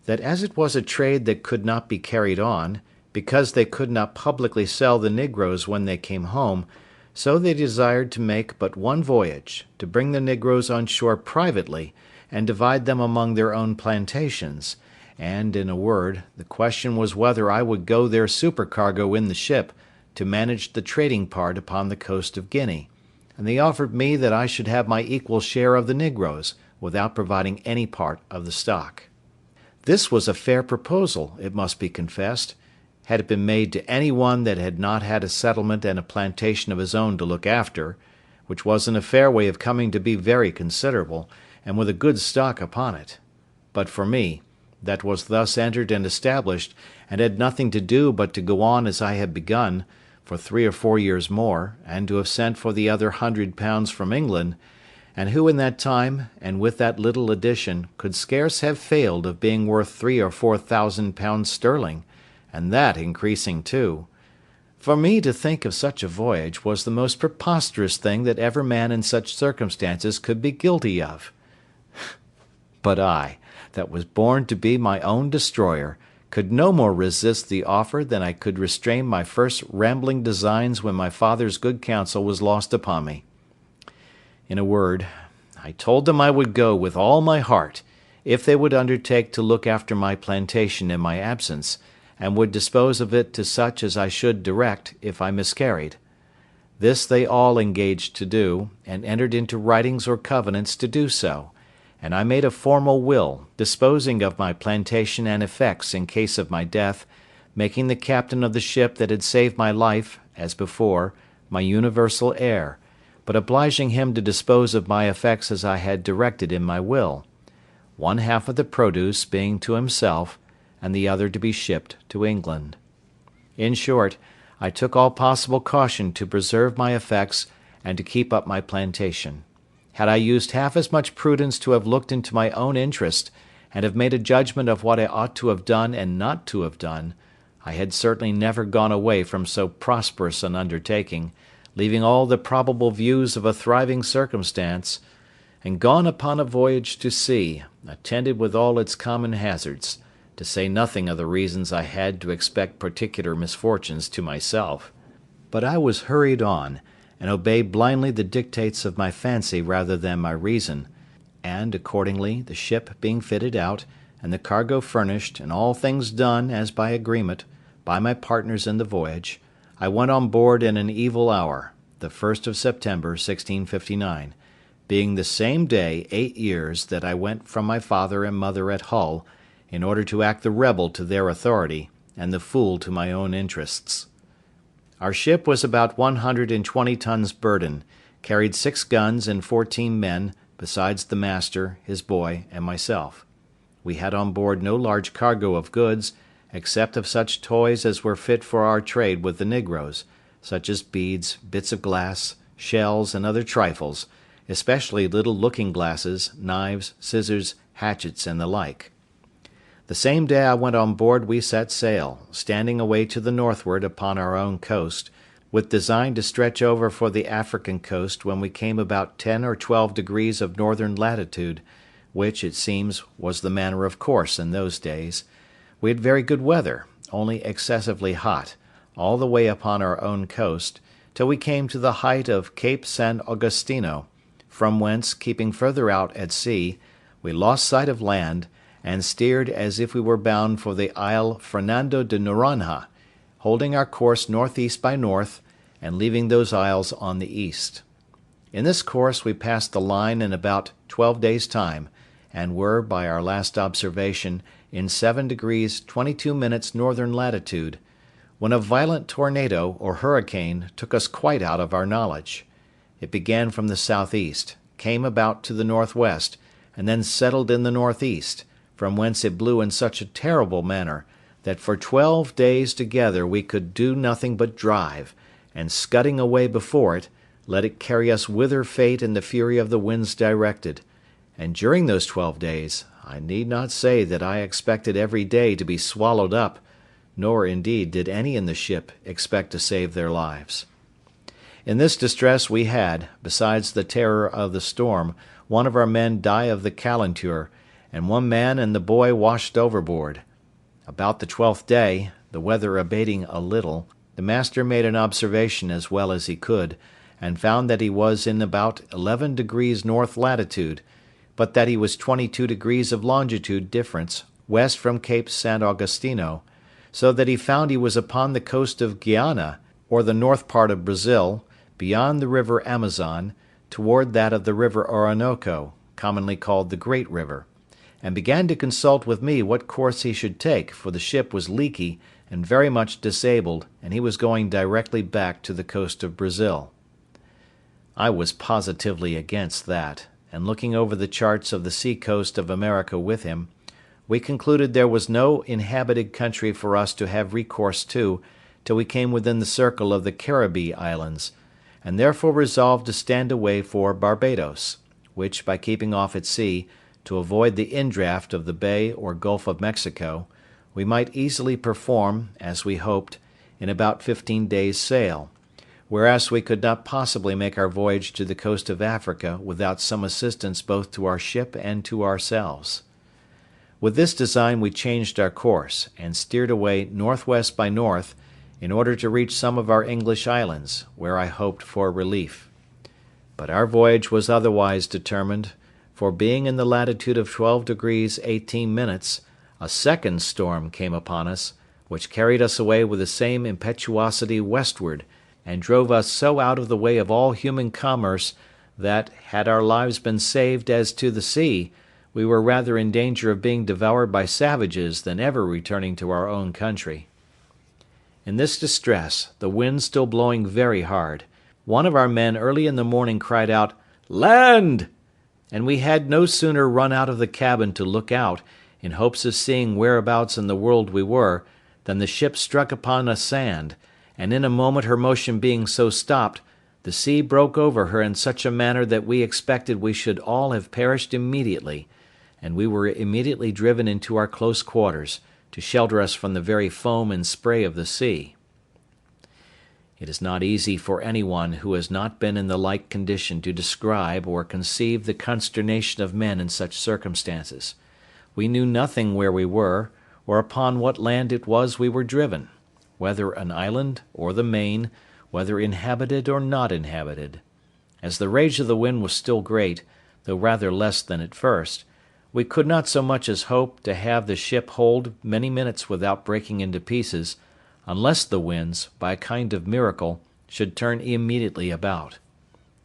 that as it was a trade that could not be carried on, because they could not publicly sell the negroes when they came home, so they desired to make but one voyage, to bring the negroes on shore privately, and divide them among their own plantations; and, in a word, the question was whether I would go their supercargo in the ship, to manage the trading part upon the coast of Guinea, and they offered me that I should have my equal share of the negroes, without providing any part of the stock. This was a fair proposal, it must be confessed, had it been made to any one that had not had a settlement and a plantation of his own to look after, which was in a fair way of coming to be very considerable, and with a good stock upon it; but for me, that was thus entered and established, and had nothing to do but to go on as I had begun, for 3 or 4 years more, and to have sent for the other £100 from England, and who in that time, and with that little addition, could scarce have failed of being worth 3 or 4 thousand pounds sterling, and that increasing too. For me to think of such a voyage was the most preposterous thing that ever man in such circumstances could be guilty of. But I, that was born to be my own destroyer, could no more resist the offer than I could restrain my first rambling designs when my father's good counsel was lost upon me. In a word, I told them I would go with all my heart, if they would undertake to look after my plantation in my absence, and would dispose of it to such as I should direct, if I miscarried. This they all engaged to do, and entered into writings or covenants to do so, and I made a formal will, disposing of my plantation and effects in case of my death, making the captain of the ship that had saved my life, as before, my universal heir, but obliging him to dispose of my effects as I had directed in my will, one half of the produce being to himself, and the other to be shipped to England. In short, I took all possible caution to preserve my effects and to keep up my plantation. Had I used half as much prudence to have looked into my own interest, and have made a judgment of what I ought to have done and not to have done, I had certainly never gone away from so prosperous an undertaking, leaving all the probable views of a thriving circumstance, and gone upon a voyage to sea, attended with all its common hazards, to say nothing of the reasons I had to expect particular misfortunes to myself. But I was hurried on, and obeyed blindly the dictates of my fancy rather than my reason, and, accordingly, the ship being fitted out, and the cargo furnished, and all things done, as by agreement, by my partners in the voyage, I went on board in an evil hour, the 1st of September, 1659, being the same day 8 years that I went from my father and mother at Hull, in order to act the rebel to their authority, and the fool to my own interests. Our ship was about 120 tons burden, carried 6 guns and 14 men, besides the master, his boy, and myself. We had on board no large cargo of goods, except of such toys as were fit for our trade with the negroes, such as beads, bits of glass, shells, and other trifles, especially little looking-glasses, knives, scissors, hatchets, and the like. The same day I went on board we set sail, standing away to the northward upon our own coast, with design to stretch over for the African coast when we came about 10 or 12 degrees of northern latitude, which, it seems, was the manner of course in those days. We had very good weather, only excessively hot, all the way upon our own coast, till we came to the height of Cape San Augustino, from whence, keeping further out at sea, we lost sight of land, and steered as if we were bound for the Isle Fernando de Noronha, holding our course northeast by north, and leaving those isles on the east. In this course we passed the line in about 12 days' time, and were, by our last observation, in 7 degrees 22 minutes northern latitude, when a violent tornado, or hurricane, took us quite out of our knowledge. It began from the southeast, came about to the northwest, and then settled in the northeast, from whence it blew in such a terrible manner, that for 12 days together we could do nothing but drive, and scudding away before it, let it carry us whither fate and the fury of the winds directed; and during those 12 days, I need not say that I expected every day to be swallowed up, nor, indeed, did any in the ship expect to save their lives. In this distress we had, besides the terror of the storm, one of our men die of the calenture, and one man and the boy washed overboard. About the 12th day, the weather abating a little, the master made an observation as well as he could, and found that he was in about 11 degrees north latitude, but that he was 22 degrees of longitude difference west from Cape San Augustino, so that he found he was upon the coast of Guiana, or the north part of Brazil, beyond the river Amazon, toward that of the river Orinoco, commonly called the Great River, and began to consult with me what course he should take, for the ship was leaky and very much disabled, and he was going directly back to the coast of Brazil. I was positively against that, and looking over the charts of the sea coast of America with him, we concluded there was no inhabited country for us to have recourse to till we came within the circle of the Caribbee Islands, and therefore resolved to stand away for Barbados, which, by keeping off at sea, to avoid the indraft of the Bay or Gulf of Mexico, we might easily perform, as we hoped, in about 15 days' sail, whereas we could not possibly make our voyage to the coast of Africa without some assistance both to our ship and to ourselves. With this design we changed our course, and steered away northwest by north, in order to reach some of our English islands, where I hoped for relief. But our voyage was otherwise determined, for being in the latitude of 12 degrees 18 minutes, a second storm came upon us, which carried us away with the same impetuosity westward, and drove us so out of the way of all human commerce, that, had our lives been saved as to the sea, we were rather in danger of being devoured by savages than ever returning to our own country. In this distress, the wind still blowing very hard, one of our men early in the morning cried out, "Land!" and we had no sooner run out of the cabin to look out, in hopes of seeing whereabouts in the world we were, than the ship struck upon a sand, and in a moment her motion being so stopped, the sea broke over her in such a manner that we expected we should all have perished immediately, and we were immediately driven into our close quarters, to shelter us from the very foam and spray of the sea. It is not easy for anyone who has not been in the like condition to describe or conceive the consternation of men in such circumstances. We knew nothing where we were, or upon what land it was we were driven, whether an island or the main, whether inhabited or not inhabited. As the rage of the wind was still great, though rather less than at first, we could not so much as hope to have the ship hold many minutes without breaking into pieces, unless the winds, by a kind of miracle, should turn immediately about.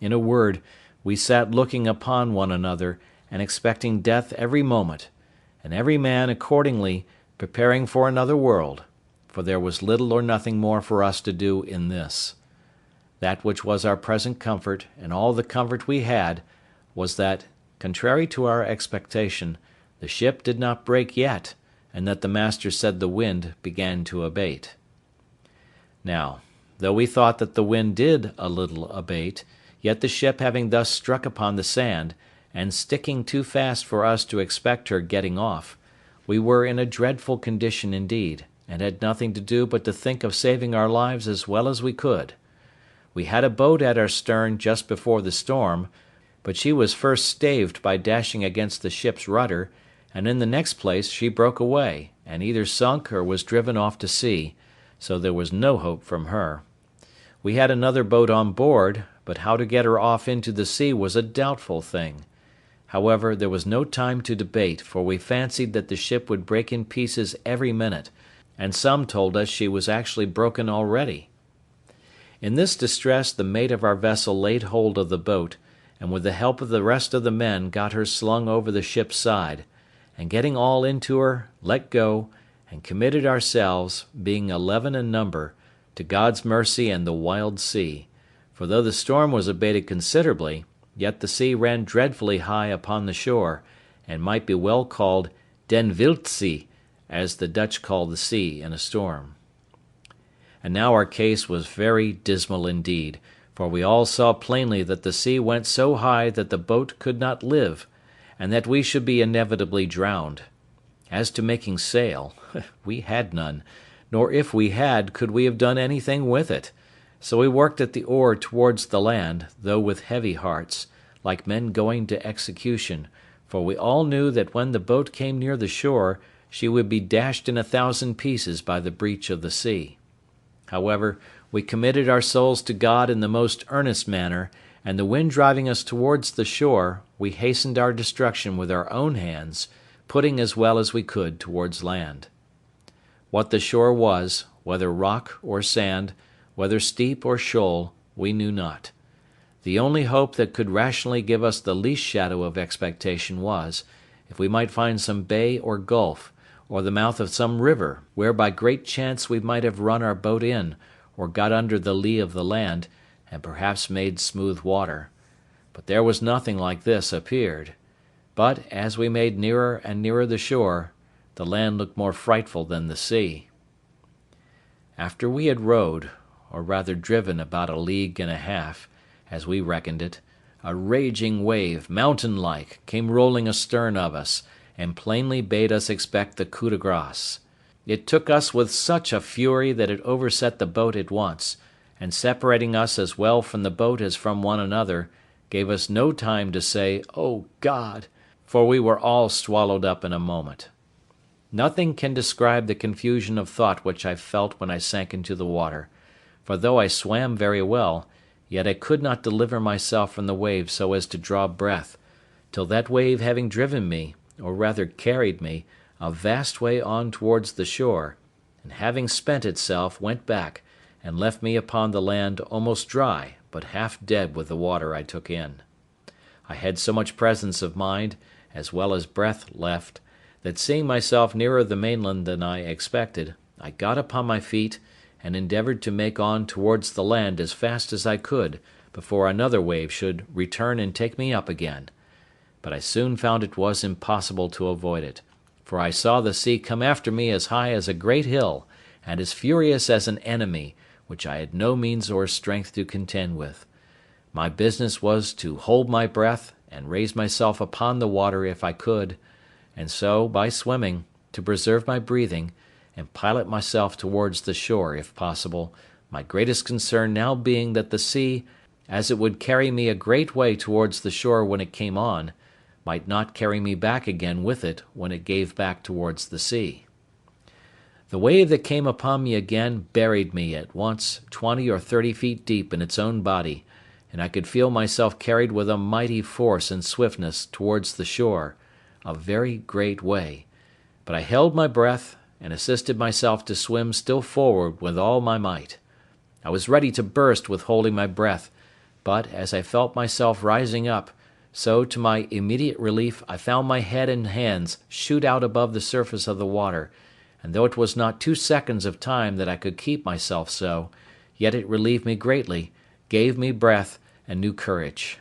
In a word, we sat looking upon one another, and expecting death every moment, and every man accordingly preparing for another world, for there was little or nothing more for us to do in this. That which was our present comfort, and all the comfort we had, was that, contrary to our expectation, the ship did not break yet, and that the master said the wind began to abate. Now, though we thought that the wind did a little abate, yet the ship having thus struck upon the sand, and sticking too fast for us to expect her getting off, we were in a dreadful condition indeed, and had nothing to do but to think of saving our lives as well as we could. We had a boat at our stern just before the storm, but she was first staved by dashing against the ship's rudder, and in the next place she broke away, and either sunk or was driven off to sea, so there was no hope from her. We had another boat on board, but how to get her off into the sea was a doubtful thing. However, there was no time to debate, for we fancied that the ship would break in pieces every minute, and some told us she was actually broken already. In this distress the mate of our vessel laid hold of the boat, and with the help of the rest of the men got her slung over the ship's side, and getting all into her, let go, and committed ourselves, being 11 in number, to God's mercy and the wild sea, for though the storm was abated considerably, yet the sea ran dreadfully high upon the shore, and might be well called Den Wild Zee, as the Dutch call the sea in a storm. And now our case was very dismal indeed, for we all saw plainly that the sea went so high that the boat could not live, and that we should be inevitably drowned. As to making sail, we had none, nor if we had could we have done anything with it, so we worked at the oar towards the land, though with heavy hearts, like men going to execution, for we all knew that when the boat came near the shore she would be dashed in 1,000 pieces by the breach of the sea. However, we committed our souls to God in the most earnest manner, and the wind driving us towards the shore, we hastened our destruction with our own hands, putting as well as we could towards land. What the shore was, whether rock or sand, whether steep or shoal, we knew not. The only hope that could rationally give us the least shadow of expectation was, if we might find some bay or gulf, or the mouth of some river, where by great chance we might have run our boat in, or got under the lee of the land, and perhaps made smooth water. But there was nothing like this appeared. But, as we made nearer and nearer the shore, the land looked more frightful than the sea. After we had rowed, or rather driven about 1.5 leagues, as we reckoned it, a raging wave, mountain-like, came rolling astern of us, and plainly bade us expect the coup de grace. It took us with such a fury that it overset the boat at once, and separating us as well from the boat as from one another, gave us no time to say, "O God!" for we were all swallowed up in a moment. Nothing can describe the confusion of thought which I felt when I sank into the water, for though I swam very well, yet I could not deliver myself from the wave so as to draw breath, till that wave having driven me, or rather carried me, a vast way on towards the shore, and having spent itself, went back, and left me upon the land almost dry, but half dead with the water I took in. I had so much presence of mind, as well as breath left, that seeing myself nearer the mainland than I expected, I got upon my feet, and endeavoured to make on towards the land as fast as I could, before another wave should return and take me up again. But I soon found it was impossible to avoid it, for I saw the sea come after me as high as a great hill, and as furious as an enemy, which I had no means or strength to contend with. My business was to hold my breath, and raise myself upon the water if I could, and so, by swimming, to preserve my breathing, and pilot myself towards the shore, if possible, my greatest concern now being that the sea, as it would carry me a great way towards the shore when it came on, might not carry me back again with it when it gave back towards the sea. The wave that came upon me again buried me at once 20 or 30 feet deep in its own body, and I could feel myself carried with a mighty force and swiftness towards the shore, a very great way, but I held my breath, and assisted myself to swim still forward with all my might. I was ready to burst with holding my breath, but, as I felt myself rising up, so to my immediate relief I found my head and hands shoot out above the surface of the water, and though it was not 2 seconds of time that I could keep myself so, yet it relieved me greatly, gave me breath, and new courage.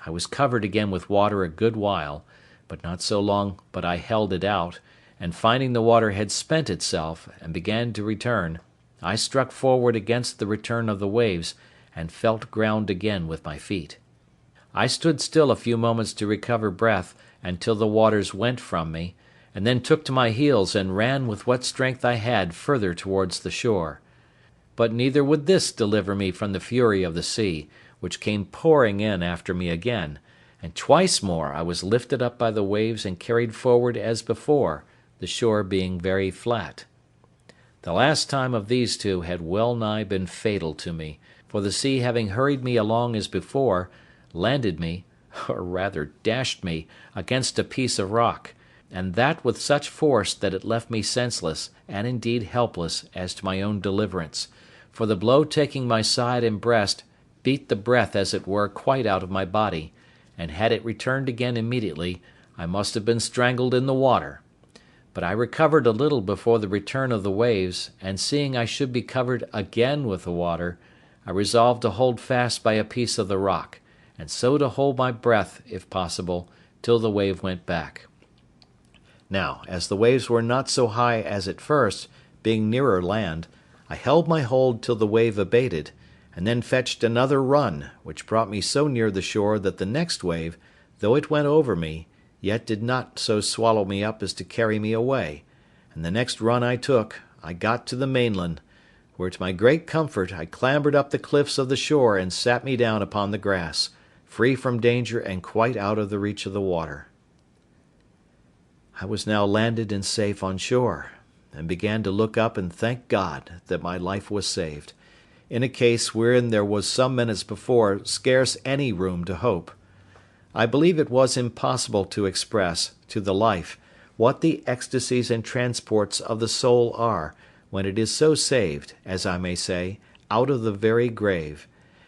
I was covered again with water a good while, but not so long but I held it out, and finding the water had spent itself, and began to return, I struck forward against the return of the waves, and felt ground again with my feet. I stood still a few moments to recover breath, until the waters went from me, and then took to my heels and ran with what strength I had further towards the shore. But neither would this deliver me from the fury of the sea, which came pouring in after me again, and twice more I was lifted up by the waves and carried forward as before, the shore being very flat. The last time of these two had well nigh been fatal to me, for the sea having hurried me along as before, landed me, or rather dashed me, against a piece of rock, and that with such force that it left me senseless, and indeed helpless, as to my own deliverance, for the blow taking my side and breast beat the breath as it were quite out of my body, and had it returned again immediately, I must have been strangled in the water. But I recovered a little before the return of the waves, and seeing I should be covered again with the water, I resolved to hold fast by a piece of the rock, and so to hold my breath, if possible, till the wave went back. Now, as the waves were not so high as at first, being nearer land, I held my hold till the wave abated, and then fetched another run, which brought me so near the shore that the next wave, though it went over me, yet did not so swallow me up as to carry me away, and the next run I took, I got to the mainland, where to my great comfort I clambered up the cliffs of the shore and sat me down upon the grass, free from danger and quite out of the reach of the water. I was now landed and safe on shore, and began to look up and thank God that my life was saved, in a case wherein there was some minutes before scarce any room to hope. I believe it was impossible to express, to the life, what the ecstasies and transports of the soul are, when it is so saved, as I may say, out of the very grave,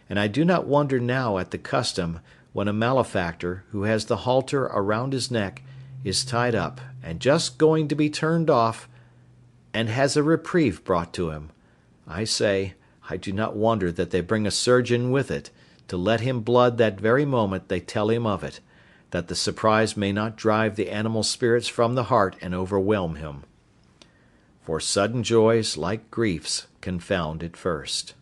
and I do not wonder now at the custom, when a malefactor, who has the halter around his neck, is tied up, and just going to be turned off, and has a reprieve brought to him. I say, I do not wonder that they bring a surgeon with it, to let him blood that very moment they tell him of it, that the surprise may not drive the animal spirits from the heart and overwhelm him. For sudden joys, like griefs, confound at first.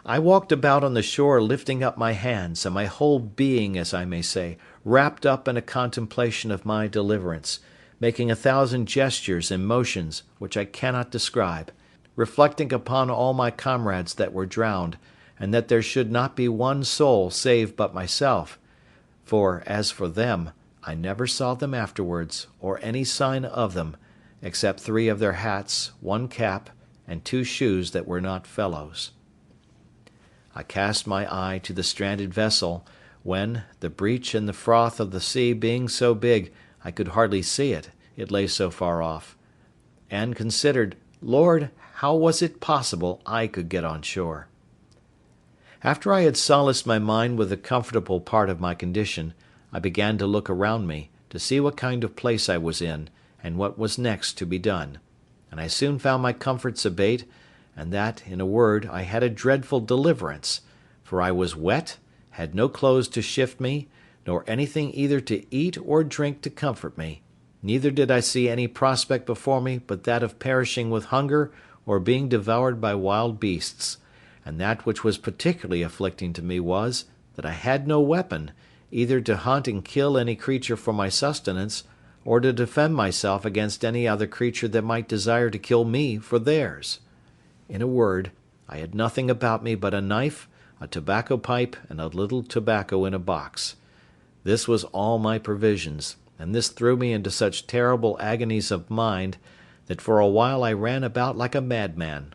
I walked about on the shore lifting up my hands, and my whole being, as I may say, wrapped up in a contemplation of my deliverance, making 1,000 gestures and motions which I cannot describe, reflecting upon all my comrades that were drowned, and that there should not be one soul saved but myself, for, as for them, I never saw them afterwards, or any sign of them, except 3 of their hats, 1 cap, and 2 shoes that were not fellows. I cast my eye to the stranded vessel, when, the breach in the froth of the sea being so big I could hardly see it, it lay so far off, and considered, Lord, how was it possible I could get on shore? After I had solaced my mind with the comfortable part of my condition, I began to look around me, to see what kind of place I was in, and what was next to be done, and I soon found my comforts abate, and that, in a word, I had a dreadful deliverance, for I was wet, had no clothes to shift me, nor anything either to eat or drink to comfort me, neither did I see any prospect before me but that of perishing with hunger or being devoured by wild beasts, and that which was particularly afflicting to me was, that I had no weapon, either to hunt and kill any creature for my sustenance, or to defend myself against any other creature that might desire to kill me for theirs. In a word, I had nothing about me but a knife, a tobacco pipe, and a little tobacco in a box. This was all my provisions, and this threw me into such terrible agonies of mind that for a while I ran about like a madman.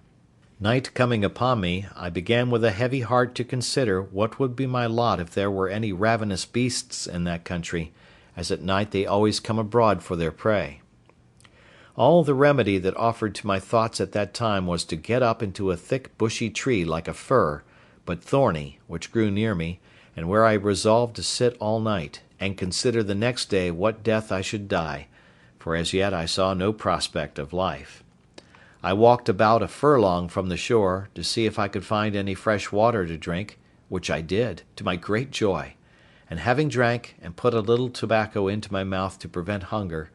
Night coming upon me, I began with a heavy heart to consider what would be my lot if there were any ravenous beasts in that country, as at night they always come abroad for their prey. All the remedy that offered to my thoughts at that time was to get up into a thick bushy tree like a fir, but thorny, which grew near me, and where I resolved to sit all night, and consider the next day what death I should die, for as yet I saw no prospect of life. I walked about a furlong from the shore, to see if I could find any fresh water to drink, which I did, to my great joy, and having drank, and put a little tobacco into my mouth to prevent hunger,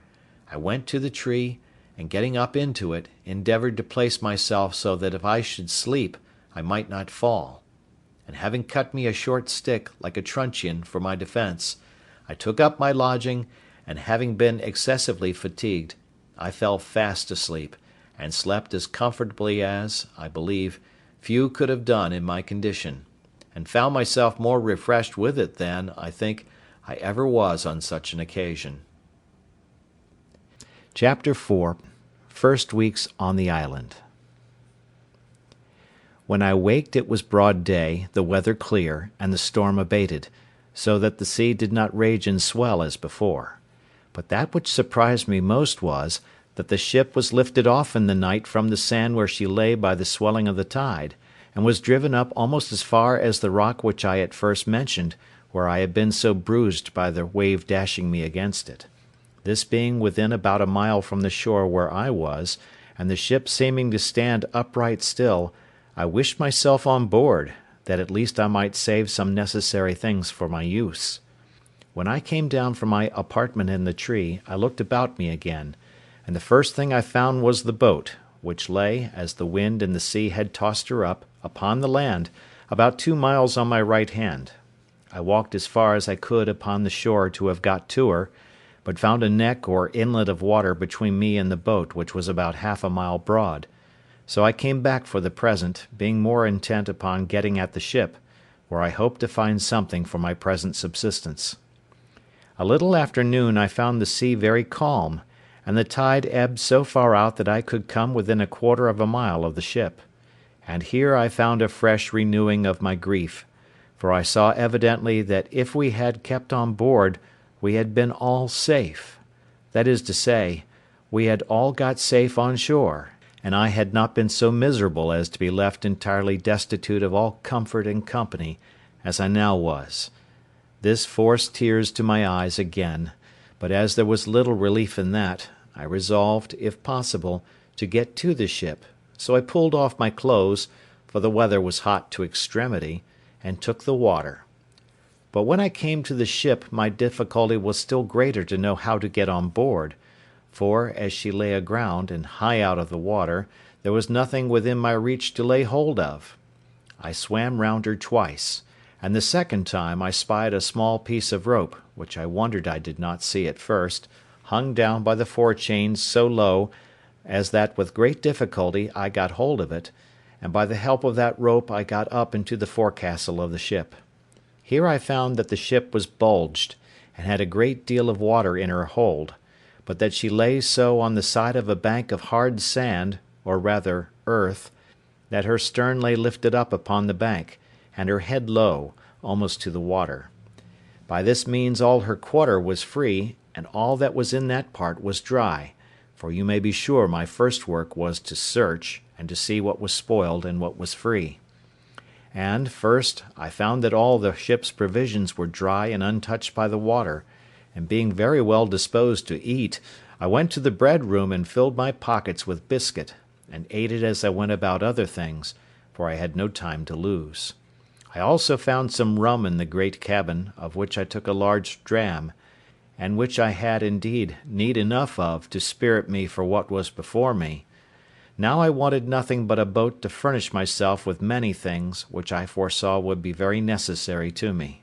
I went to the tree, and getting up into it, endeavoured to place myself so that if I should sleep I might not fall. And having cut me a short stick, like a truncheon, for my defence, I took up my lodging, and having been excessively fatigued, I fell fast asleep, and slept as comfortably as, I believe, few could have done in my condition, and found myself more refreshed with it than, I think, I ever was on such an occasion. Chapter 4. First Weeks on the Island. When I waked it was broad day, the weather clear, and the storm abated, so that the sea did not rage and swell as before. But that which surprised me most was, that the ship was lifted off in the night from the sand where she lay by the swelling of the tide, and was driven up almost as far as the rock which I at first mentioned, where I had been so bruised by the wave dashing me against it. This being within about a mile from the shore where I was, and the ship seeming to stand upright still, I wished myself on board, that at least I might save some necessary things for my use. When I came down from my apartment in the tree, I looked about me again, and the first thing I found was the boat, which lay, as the wind and the sea had tossed her up, upon the land, about 2 miles on my right hand. I walked as far as I could upon the shore to have got to her, but found a neck or inlet of water between me and the boat, which was about half a mile broad. So I came back for the present, being more intent upon getting at the ship, where I hoped to find something for my present subsistence. A little after noon I found the sea very calm, and the tide ebbed so far out that I could come within 1/4 of a mile of the ship. And here I found a fresh renewing of my grief, for I saw evidently that if we had kept on board we had been all safe; that is to say, we had all got safe on shore, and I had not been so miserable as to be left entirely destitute of all comfort and company, as I now was. This forced tears to my eyes again, but as there was little relief in that, I resolved, if possible, to get to the ship, so I pulled off my clothes, for the weather was hot to extremity, and took the water. But when I came to the ship my difficulty was still greater to know how to get on board, for, as she lay aground, and high out of the water, there was nothing within my reach to lay hold of. I swam round her twice, and the second time I spied a small piece of rope, which I wondered I did not see at first, hung down by the forechains so low as that with great difficulty I got hold of it, and by the help of that rope I got up into the forecastle of the ship. Here I found that the ship was bulged, and had a great deal of water in her hold, but that she lay so on the side of a bank of hard sand, or rather earth, that her stern lay lifted up upon the bank, and her head low, almost to the water. By this means all her quarter was free, and all that was in that part was dry, for you may be sure my first work was to search, and to see what was spoiled and what was free. And, first, I found that all the ship's provisions were dry and untouched by the water, and being very well disposed to eat, I went to the bread room and filled my pockets with biscuit, and ate it as I went about other things, for I had no time to lose. I also found some rum in the great cabin, of which I took a large dram, and which I had indeed need enough of to spirit me for what was before me. Now I wanted nothing but a boat to furnish myself with many things which I foresaw would be very necessary to me.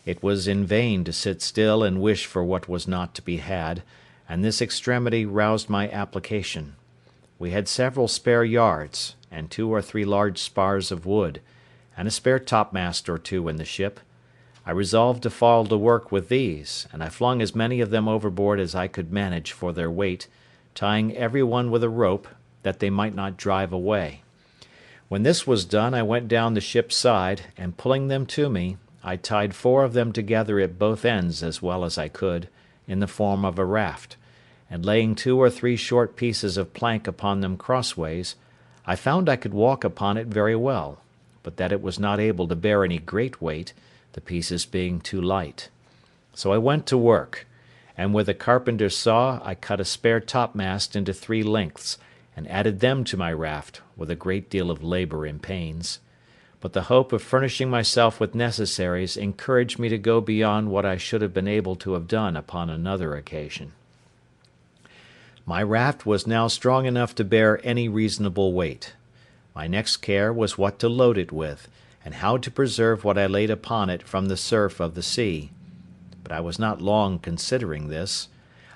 It was in vain to sit still and wish for what was not to be had, and this extremity roused my application. We had several spare yards, and 2 or 3 large spars of wood, and a spare topmast or two in the ship. I resolved to fall to work with these, and I flung as many of them overboard as I could manage for their weight, tying every one with a rope, that they might not drive away. When this was done, I went down the ship's side, and pulling them to me, I tied 4 of them together at both ends as well as I could, in the form of a raft, and laying 2 or 3 short pieces of plank upon them crossways, I found I could walk upon it very well, but that it was not able to bear any great weight, the pieces being too light. So I went to work, and with a carpenter's saw I cut a spare topmast into 3 lengths, and added them to my raft, with a great deal of labour and pains. But the hope of furnishing myself with necessaries encouraged me to go beyond what I should have been able to have done upon another occasion. My raft was now strong enough to bear any reasonable weight. My next care was what to load it with, and how to preserve what I laid upon it from the surf of the sea. But I was not long considering this.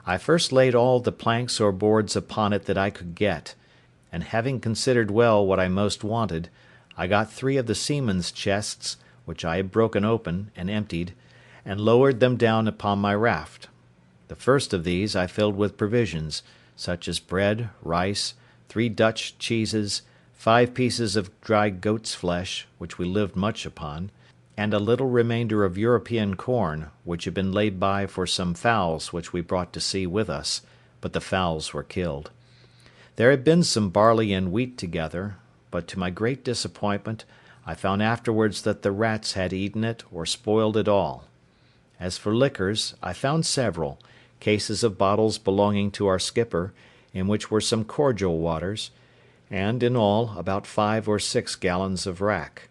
I first laid all the planks or boards upon it that I could get, and having considered well what I most wanted, I got 3 of the seamen's chests, which I had broken open and emptied, and lowered them down upon my raft. The first of these I filled with provisions, such as bread, rice, 3 Dutch cheeses, 5 pieces of dry goat's flesh, which we lived much upon, and a little remainder of European corn, which had been laid by for some fowls which we brought to sea with us, but the fowls were killed. There had been some barley and wheat together, but to my great disappointment I found afterwards that the rats had eaten it or spoiled it all. As for liquors, I found several, cases of bottles belonging to our skipper, in which were some cordial waters, and, in all, about 5 or 6 gallons of rack.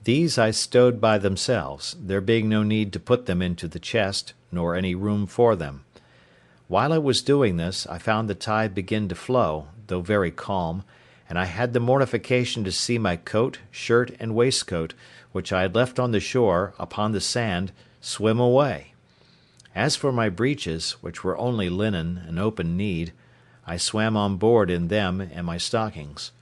These I stowed by themselves, there being no need to put them into the chest, nor any room for them. While I was doing this, I found the tide begin to flow, though very calm, and I had the mortification to see my coat, shirt, and waistcoat, which I had left on the shore, upon the sand, swim away. As for my breeches, which were only linen and open kneed, I swam on board in them and my stockings.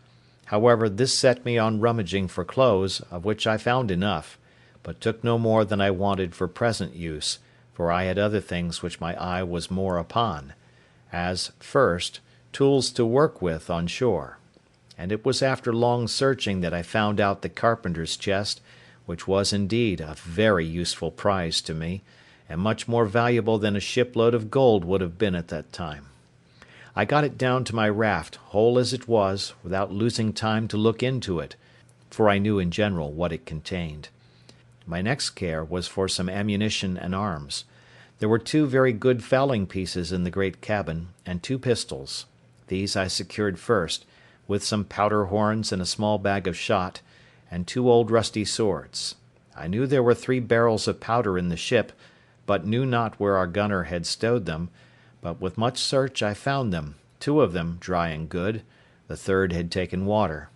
However, this set me on rummaging for clothes, of which I found enough, but took no more than I wanted for present use, for I had other things which my eye was more upon, as, first, tools to work with on shore; and it was after long searching that I found out the carpenter's chest, which was indeed a very useful prize to me, and much more valuable than a shipload of gold would have been at that time. I got it down to my raft, whole as it was, without losing time to look into it, for I knew in general what it contained. My next care was for some ammunition and arms. There were 2 very good fowling pieces in the great cabin, and 2 pistols. These I secured first, with some powder horns and a small bag of shot, and 2 old rusty swords. I knew there were 3 barrels of powder in the ship, but knew not where our gunner had stowed them, but with much search I found them, 2 of them dry and good, the 3rd had taken water.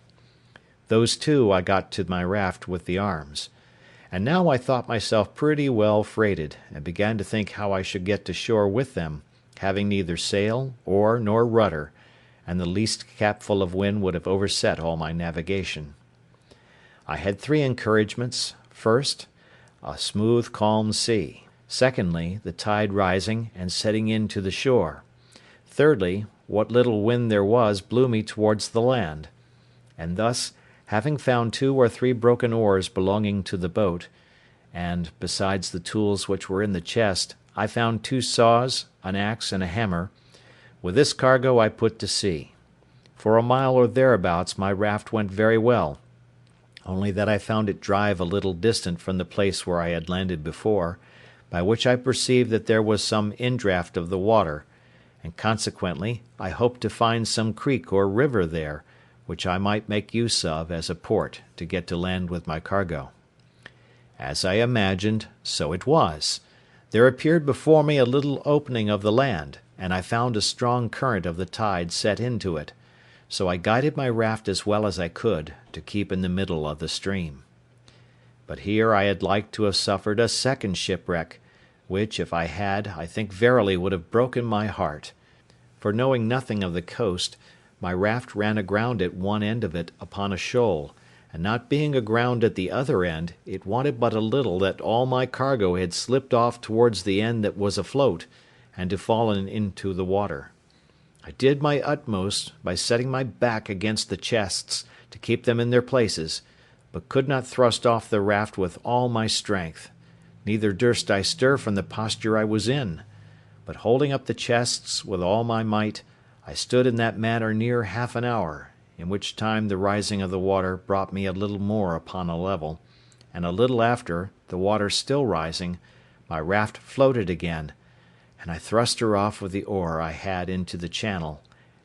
Those 2 I got to my raft with the arms. And now I thought myself pretty well freighted, and began to think how I should get to shore with them, having neither sail, oar, nor rudder, and the least capful of wind would have overset all my navigation. I had 3 encouragements: first, a smooth calm sea; secondly, the tide rising and setting in to the shore; thirdly, what little wind there was blew me towards the land; and thus, having found 2 or 3 broken oars belonging to the boat, and, besides the tools which were in the chest, I found 2 saws, an axe, and a hammer, with this cargo I put to sea. For a mile or thereabouts my raft went very well, only that I found it drive a little distant from the place where I had landed before, by which I perceived that there was some indraft of the water, and consequently I hoped to find some creek or river there, which I might make use of as a port to get to land with my cargo. As I imagined, so it was. There appeared before me a little opening of the land, and I found a strong current of the tide set into it, so I guided my raft as well as I could, to keep in the middle of the stream. But here I had like to have suffered a second shipwreck, which, if I had, I think verily would have broken my heart. For knowing nothing of the coast, my raft ran aground at one end of it upon a shoal, and not being aground at the other end, it wanted but a little that all my cargo had slipped off towards the end that was afloat, and to fallen into the water. I did my utmost, by setting my back against the chests, to keep them in their places, but could not thrust off the raft with all my strength, neither durst I stir from the posture I was in, but holding up the chests with all my might, I stood in that manner near half an hour, in which time the rising of the water brought me a little more upon a level, and a little after, the water still rising, my raft floated again, and I thrust her off with the oar I had into the channel,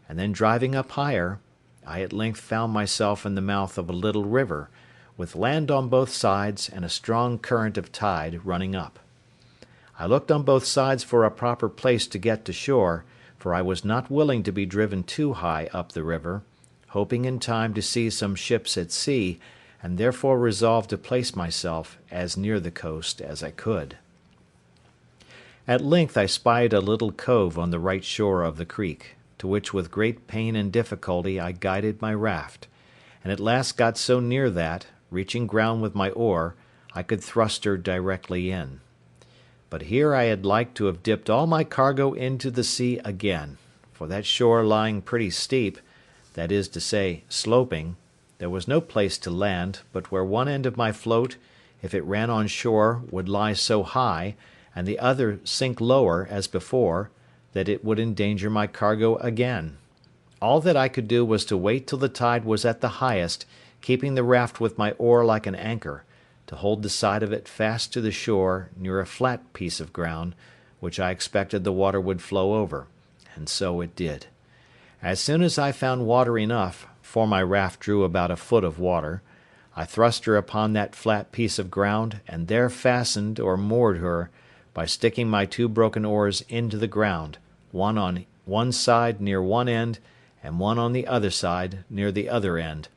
and then driving up higher, I at length found myself in the mouth of a little river, with land on both sides and a strong current of tide running up. I looked on both sides for a proper place to get to shore, for I was not willing to be driven too high up the river, hoping in time to see some ships at sea, and therefore resolved to place myself as near the coast as I could. At length I spied a little cove on the right shore of the creek, to which with great pain and difficulty I guided my raft, and at last got so near that, reaching ground with my oar, I could thrust her directly in. But here I had like to have dipped all my cargo into the sea again, for that shore lying pretty steep, that is to say, sloping, there was no place to land, but where one end of my float, if it ran on shore, would lie so high, and the other sink lower, as before, that it would endanger my cargo again. All that I could do was to wait till the tide was at the highest, keeping the raft with my oar like an anchor, to hold the side of it fast to the shore near a flat piece of ground, which I expected the water would flow over, and so it did. As soon as I found water enough, for my raft drew about a foot of water, I thrust her upon that flat piece of ground, and there fastened or moored her, by sticking my two broken oars into the ground, one on one side near one end, and one on the other side near the other end,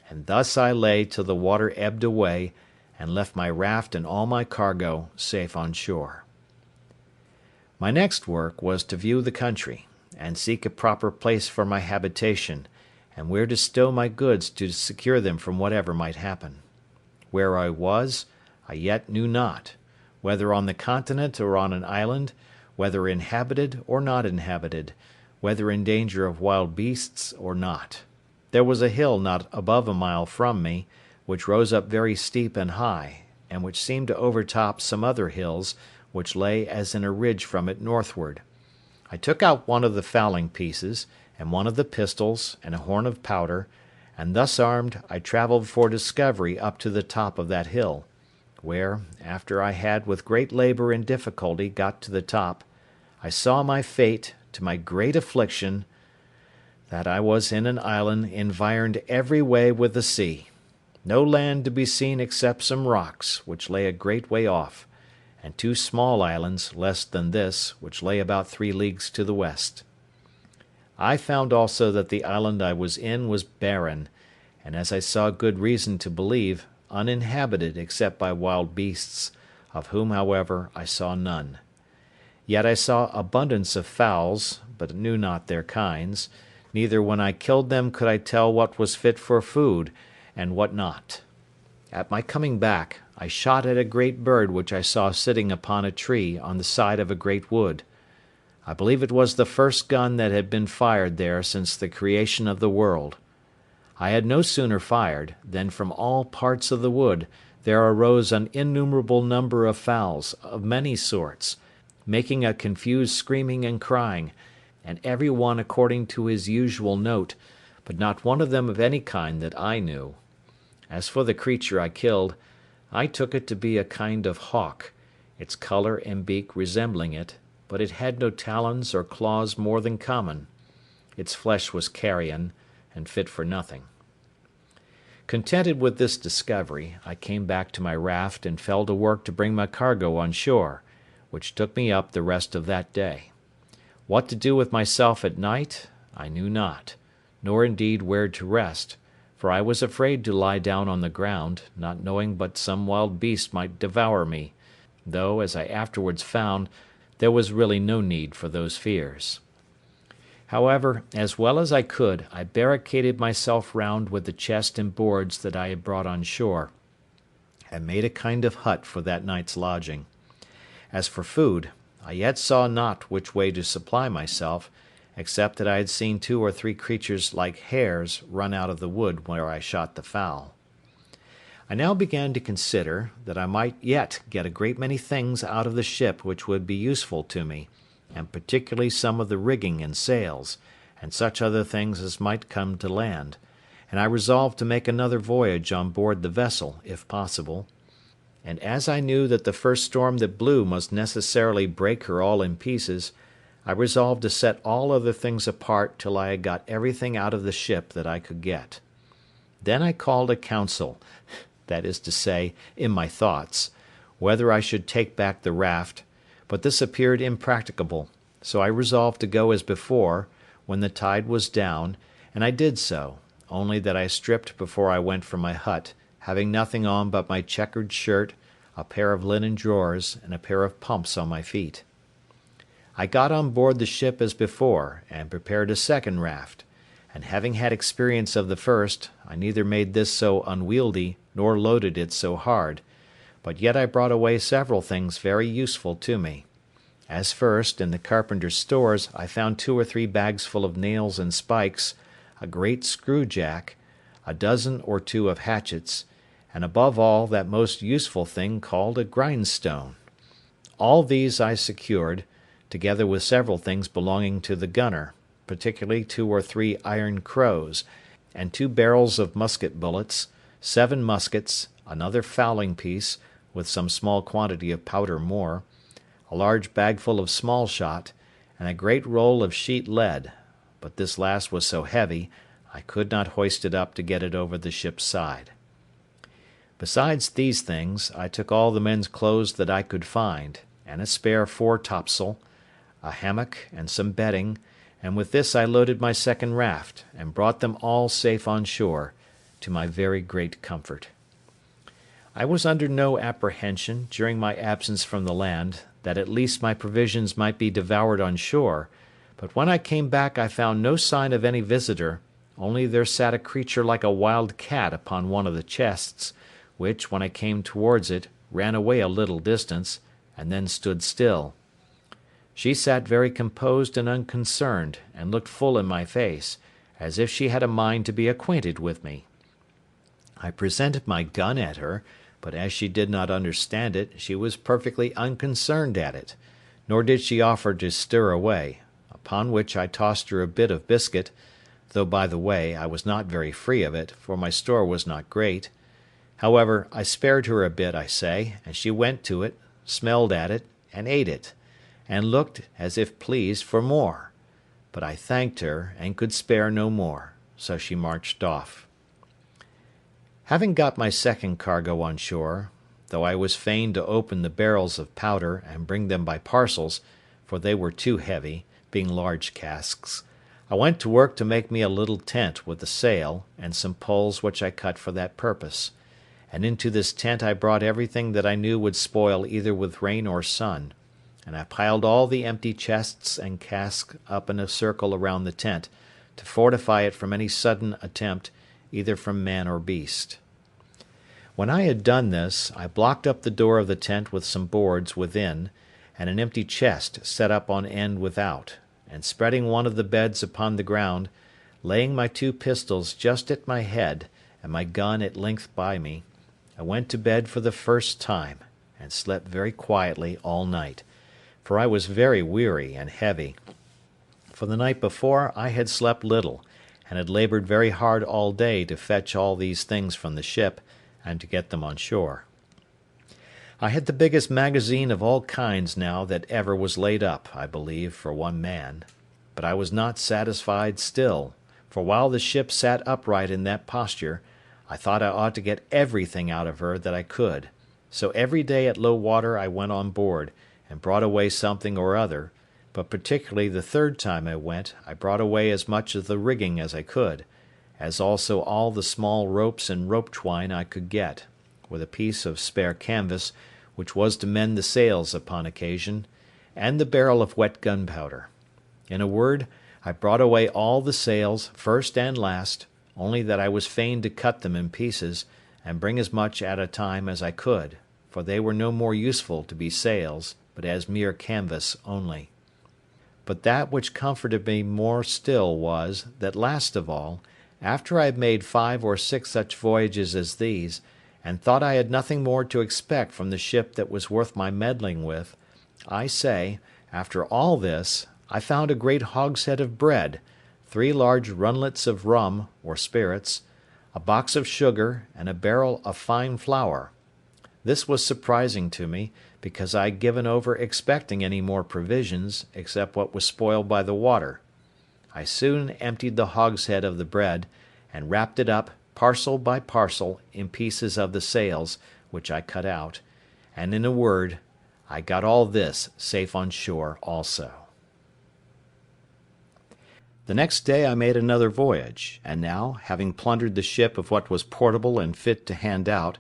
and thus I lay till the water ebbed away, and left my raft and all my cargo safe on shore. My next work was to view the country, and seek a proper place for my habitation, and where to stow my goods to secure them from whatever might happen. Where I was, I yet knew not, whether on the continent or on an island, whether inhabited or not inhabited, whether in danger of wild beasts or not. There was a hill not above a mile from me, which rose up very steep and high, and which seemed to overtop some other hills, which lay as in a ridge from it northward. I took out one of the fowling pieces, and one of the pistols, and a horn of powder, and thus armed I travelled for discovery up to the top of that hill, where, after I had with great labour and difficulty got to the top, I saw my fate, to my great affliction, that I was in an island environed every way with the sea, no land to be seen except some rocks, which lay a great way off, and two small islands, less than this, which lay about 3 leagues to the west. I found also that the island I was in was barren, and as I saw good reason to believe, uninhabited except by wild beasts, of whom, however, I saw none. Yet I saw abundance of fowls, but knew not their kinds, neither when I killed them could I tell what was fit for food, and what not. At my coming back, I shot at a great bird which I saw sitting upon a tree on the side of a great wood. I believe it was the first gun that had been fired there since the creation of the world. I had no sooner fired, than from all parts of the wood there arose an innumerable number of fowls, of many sorts, making a confused screaming and crying, and every one according to his usual note, but not one of them of any kind that I knew. As for the creature I killed, I took it to be a kind of hawk, its colour and beak resembling it, but it had no talons or claws more than common. Its flesh was carrion, and fit for nothing. Contented with this discovery, I came back to my raft and fell to work to bring my cargo on shore, which took me up the rest of that day. What to do with myself at night, I knew not, nor indeed where to rest, for for I was afraid to lie down on the ground, not knowing but some wild beast might devour me, though, as I afterwards found, there was really no need for those fears. However, as well as I could, I barricaded myself round with the chest and boards that I had brought on shore, and made a kind of hut for that night's lodging. As for food, I yet saw not which way to supply myself, except that I had seen 2 or 3 creatures like hares run out of the wood where I shot the fowl. I now began to consider that I might yet get a great many things out of the ship which would be useful to me, and particularly some of the rigging and sails, and such other things as might come to land, and I resolved to make another voyage on board the vessel, if possible. And as I knew that the first storm that blew must necessarily break her all in pieces, I resolved to set all other things apart till I had got everything out of the ship that I could get. Then I called a council, that is to say, in my thoughts, whether I should take back the raft, but this appeared impracticable, so I resolved to go as before, when the tide was down, and I did so, only that I stripped before I went from my hut, having nothing on but my checkered shirt, a pair of linen drawers, and a pair of pumps on my feet. I got on board the ship as before, and prepared a second raft, and having had experience of the first, I neither made this so unwieldy, nor loaded it so hard, but yet I brought away several things very useful to me. As first, in the carpenter's stores, I found 2 or 3 bags full of nails and spikes, a great screw-jack, a dozen or 2 of hatchets, and above all that most useful thing called a grindstone. All these I secured, together with several things belonging to the gunner, particularly 2 or 3 iron crows, and 2 barrels of musket bullets, 7 muskets, another fowling piece, with some small quantity of powder more, a large bagful of small shot, and a great roll of sheet lead, but this last was so heavy, I could not hoist it up to get it over the ship's side. Besides these things, I took all the men's clothes that I could find, and a spare fore topsail, a hammock, and some bedding, and with this I loaded my second raft, and brought them all safe on shore, to my very great comfort. I was under no apprehension, during my absence from the land, that at least my provisions might be devoured on shore, but when I came back I found no sign of any visitor, only there sat a creature like a wild cat upon one of the chests, which, when I came towards it, ran away a little distance, and then stood still. She sat very composed and unconcerned, and looked full in my face, as if she had a mind to be acquainted with me. I presented my gun at her, but as she did not understand it, she was perfectly unconcerned at it, nor did she offer to stir away, upon which I tossed her a bit of biscuit, though, by the way, I was not very free of it, for my store was not great. However, I spared her a bit, I say, and she went to it, smelled at it, and ate it, and looked as if pleased for more, but I thanked her, and could spare no more, so she marched off. Having got my second cargo on shore, though I was fain to open the barrels of powder and bring them by parcels, for they were too heavy, being large casks, I went to work to make me a little tent with a sail, and some poles which I cut for that purpose, and into this tent I brought everything that I knew would spoil either with rain or sun, and I piled all the empty chests and casks up in a circle around the tent, to fortify it from any sudden attempt, either from man or beast. When I had done this, I blocked up the door of the tent with some boards within, and an empty chest set up on end without, and spreading one of the beds upon the ground, laying my 2 pistols just at my head, and my gun at length by me, I went to bed for the first time, and slept very quietly all night, for I was very weary and heavy. For the night before I had slept little, and had laboured very hard all day to fetch all these things from the ship, and to get them on shore. I had the biggest magazine of all kinds now that ever was laid up, I believe, for one man, but I was not satisfied still, for while the ship sat upright in that posture, I thought I ought to get everything out of her that I could, so every day at low water I went on board, and brought away something or other, but particularly the third time I went, I brought away as much of the rigging as I could, as also all the small ropes and rope twine I could get, with a piece of spare canvas, which was to mend the sails upon occasion, and the barrel of wet gunpowder. In a word, I brought away all the sails, first and last, only that I was fain to cut them in pieces, and bring as much at a time as I could, for they were no more useful to be sails, but as mere canvas only. But that which comforted me more still was, that last of all, after I had made 5 or 6 such voyages as these, and thought I had nothing more to expect from the ship that was worth my meddling with, I say, after all this, I found a great hogshead of bread, 3 large runlets of rum, or spirits, a box of sugar, and a barrel of fine flour. This was surprising to me, because I had given over expecting any more provisions, except what was spoiled by the water. I soon emptied the hogshead of the bread, and wrapped it up, parcel by parcel, in pieces of the sails, which I cut out, and in a word, I got all this safe on shore also. The next day I made another voyage, and now, having plundered the ship of what was portable and fit to hand out,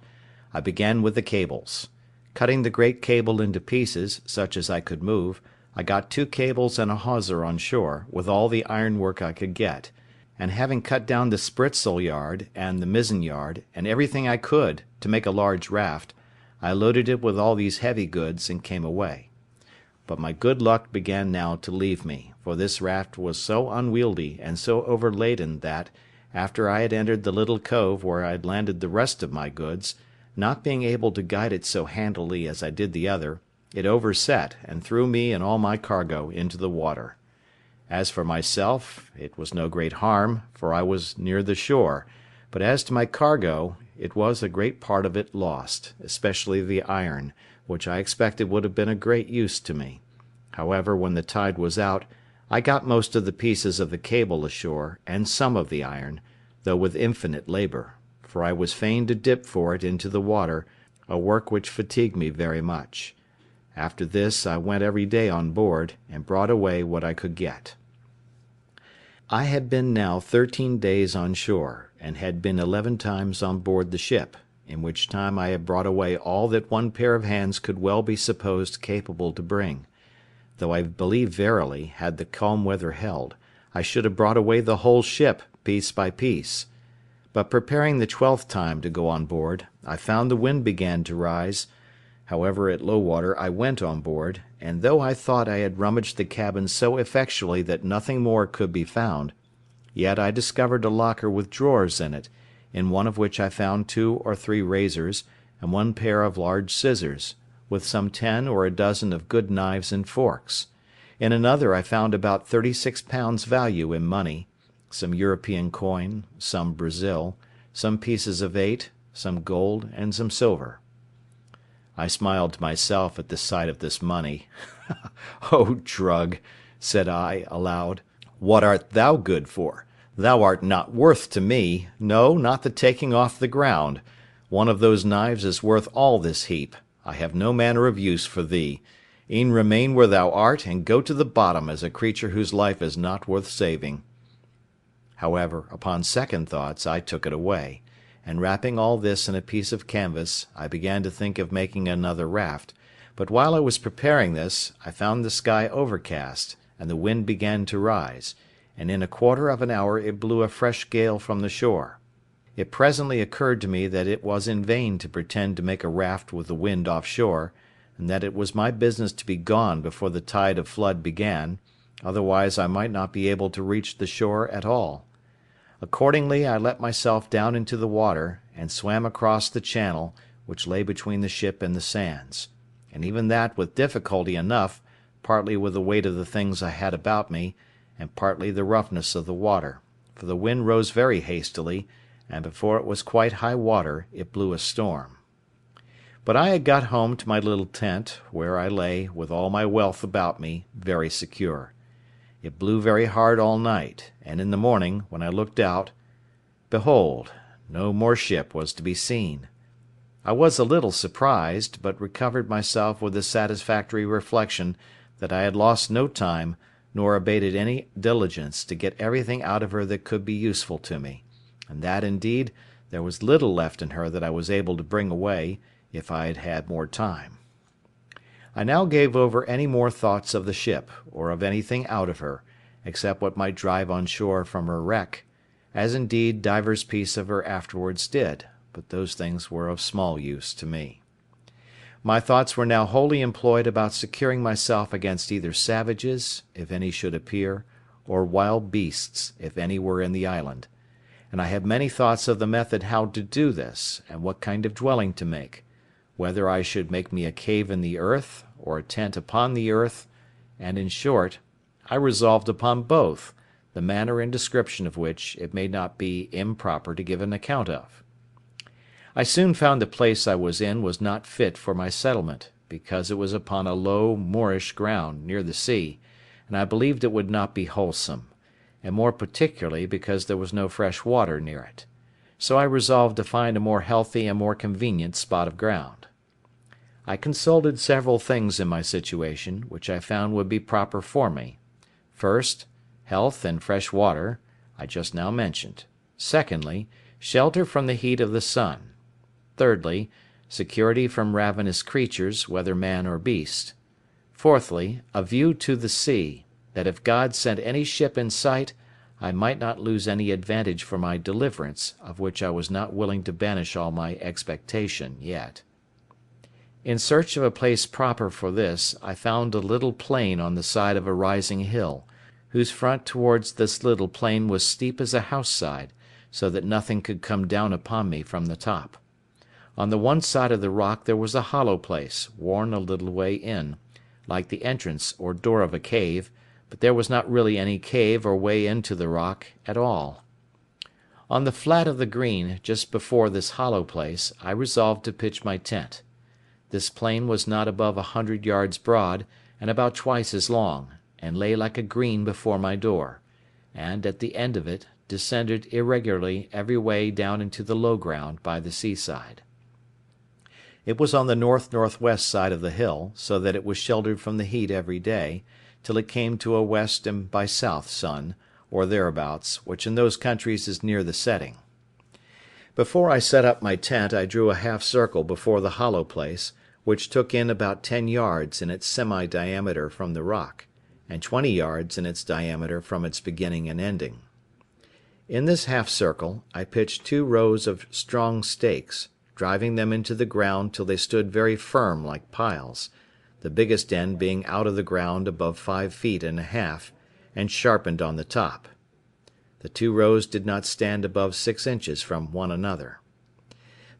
I began with the cables. Cutting the great cable into pieces, such as I could move, I got 2 cables and a hawser on shore, with all the ironwork I could get, and having cut down the spritsail yard and the mizzen yard, and everything I could, to make a large raft, I loaded it with all these heavy goods, and came away. But my good luck began now to leave me, for this raft was so unwieldy and so overladen that, after I had entered the little cove where I had landed the rest of my goods, not being able to guide it so handily as I did the other, it overset, and threw me and all my cargo into the water. As for myself, it was no great harm, for I was near the shore, but as to my cargo, it was a great part of it lost, especially the iron, which I expected would have been of great use to me. However, when the tide was out, I got most of the pieces of the cable ashore, and some of the iron, though with infinite labour, for I was fain to dip for it into the water, a work which fatigued me very much. After this I went every day on board, and brought away what I could get. I had been now 13 days on shore, and had been 11 times on board the ship, in which time I had brought away all that one pair of hands could well be supposed capable to bring; though I believe verily, had the calm weather held, I should have brought away the whole ship, piece by piece. But preparing the 12th time to go on board, I found the wind began to rise. However, at low water I went on board, and though I thought I had rummaged the cabin so effectually that nothing more could be found, yet I discovered a locker with drawers in it, in one of which I found 2 or 3 razors, and 1 pair of large scissors, with some 10 or a dozen of good knives and forks. In another I found about £36 value in money, some European coin, some Brazil, some pieces of 8, some gold, and some silver. I smiled to myself at the sight of this money. "O drug," said I, aloud, "what art thou good for? Thou art not worth to me, no, not the taking off the ground. One of those knives is worth all this heap. I have no manner of use for thee. E'en remain where thou art, and go to the bottom as a creature whose life is not worth saving." However, upon second thoughts, I took it away, and wrapping all this in a piece of canvas, I began to think of making another raft; but while I was preparing this, I found the sky overcast, and the wind began to rise, and in a quarter of an hour it blew a fresh gale from the shore. It presently occurred to me that it was in vain to pretend to make a raft with the wind off shore, and that it was my business to be gone before the tide of flood began, otherwise I might not be able to reach the shore at all. Accordingly I let myself down into the water, and swam across the channel, which lay between the ship and the sands; and even that with difficulty enough, partly with the weight of the things I had about me, and partly the roughness of the water, for the wind rose very hastily, and before it was quite high water it blew a storm. But I had got home to my little tent, where I lay, with all my wealth about me, very secure. It blew very hard all night, and in the morning, when I looked out, behold, no more ship was to be seen. I was a little surprised, but recovered myself with the satisfactory reflection that I had lost no time, nor abated any diligence, to get everything out of her that could be useful to me; and that, indeed, there was little left in her that I was able to bring away, if I had had more time. I now gave over any more thoughts of the ship, or of anything out of her, except what might drive on shore from her wreck, as indeed divers piece of her afterwards did, but those things were of small use to me. My thoughts were now wholly employed about securing myself against either savages, if any should appear, or wild beasts, if any were in the island; and I had many thoughts of the method how to do this, and what kind of dwelling to make, whether I should make me a cave in the earth, or a tent upon the earth, and, in short, I resolved upon both, the manner and description of which it may not be improper to give an account of. I soon found the place I was in was not fit for my settlement, because it was upon a low moorish ground, near the sea, and I believed it would not be wholesome, and more particularly because there was no fresh water near it; so I resolved to find a more healthy and more convenient spot of ground. I consulted several things in my situation, which I found would be proper for me. First, health and fresh water, I just now mentioned. Secondly, shelter from the heat of the sun. Thirdly, security from ravenous creatures, whether man or beast. Fourthly, a view to the sea, that if God sent any ship in sight, I might not lose any advantage for my deliverance, of which I was not willing to banish all my expectation yet. In search of a place proper for this, I found a little plain on the side of a rising hill, whose front towards this little plain was steep as a house side, so that nothing could come down upon me from the top. On the one side of the rock there was a hollow place, worn a little way in, like the entrance or door of a cave, but there was not really any cave or way into the rock at all. On the flat of the green, just before this hollow place, I resolved to pitch my tent. This plain was not above 100 yards broad, and about twice as long, and lay like a green before my door, and, at the end of it, descended irregularly every way down into the low ground by the seaside. It was on the north-northwest side of the hill, so that it was sheltered from the heat every day, till it came to a west and by south sun, or thereabouts, which in those countries is near the setting. Before I set up my tent I drew a half circle before the hollow place, which took in about 10 yards in its semi-diameter from the rock, and 20 yards in its diameter from its beginning and ending. In this half circle I pitched 2 rows of strong stakes, driving them into the ground till they stood very firm like piles, the biggest end being out of the ground above 5 feet and a half, and sharpened on the top. The 2 rows did not stand above 6 inches from one another.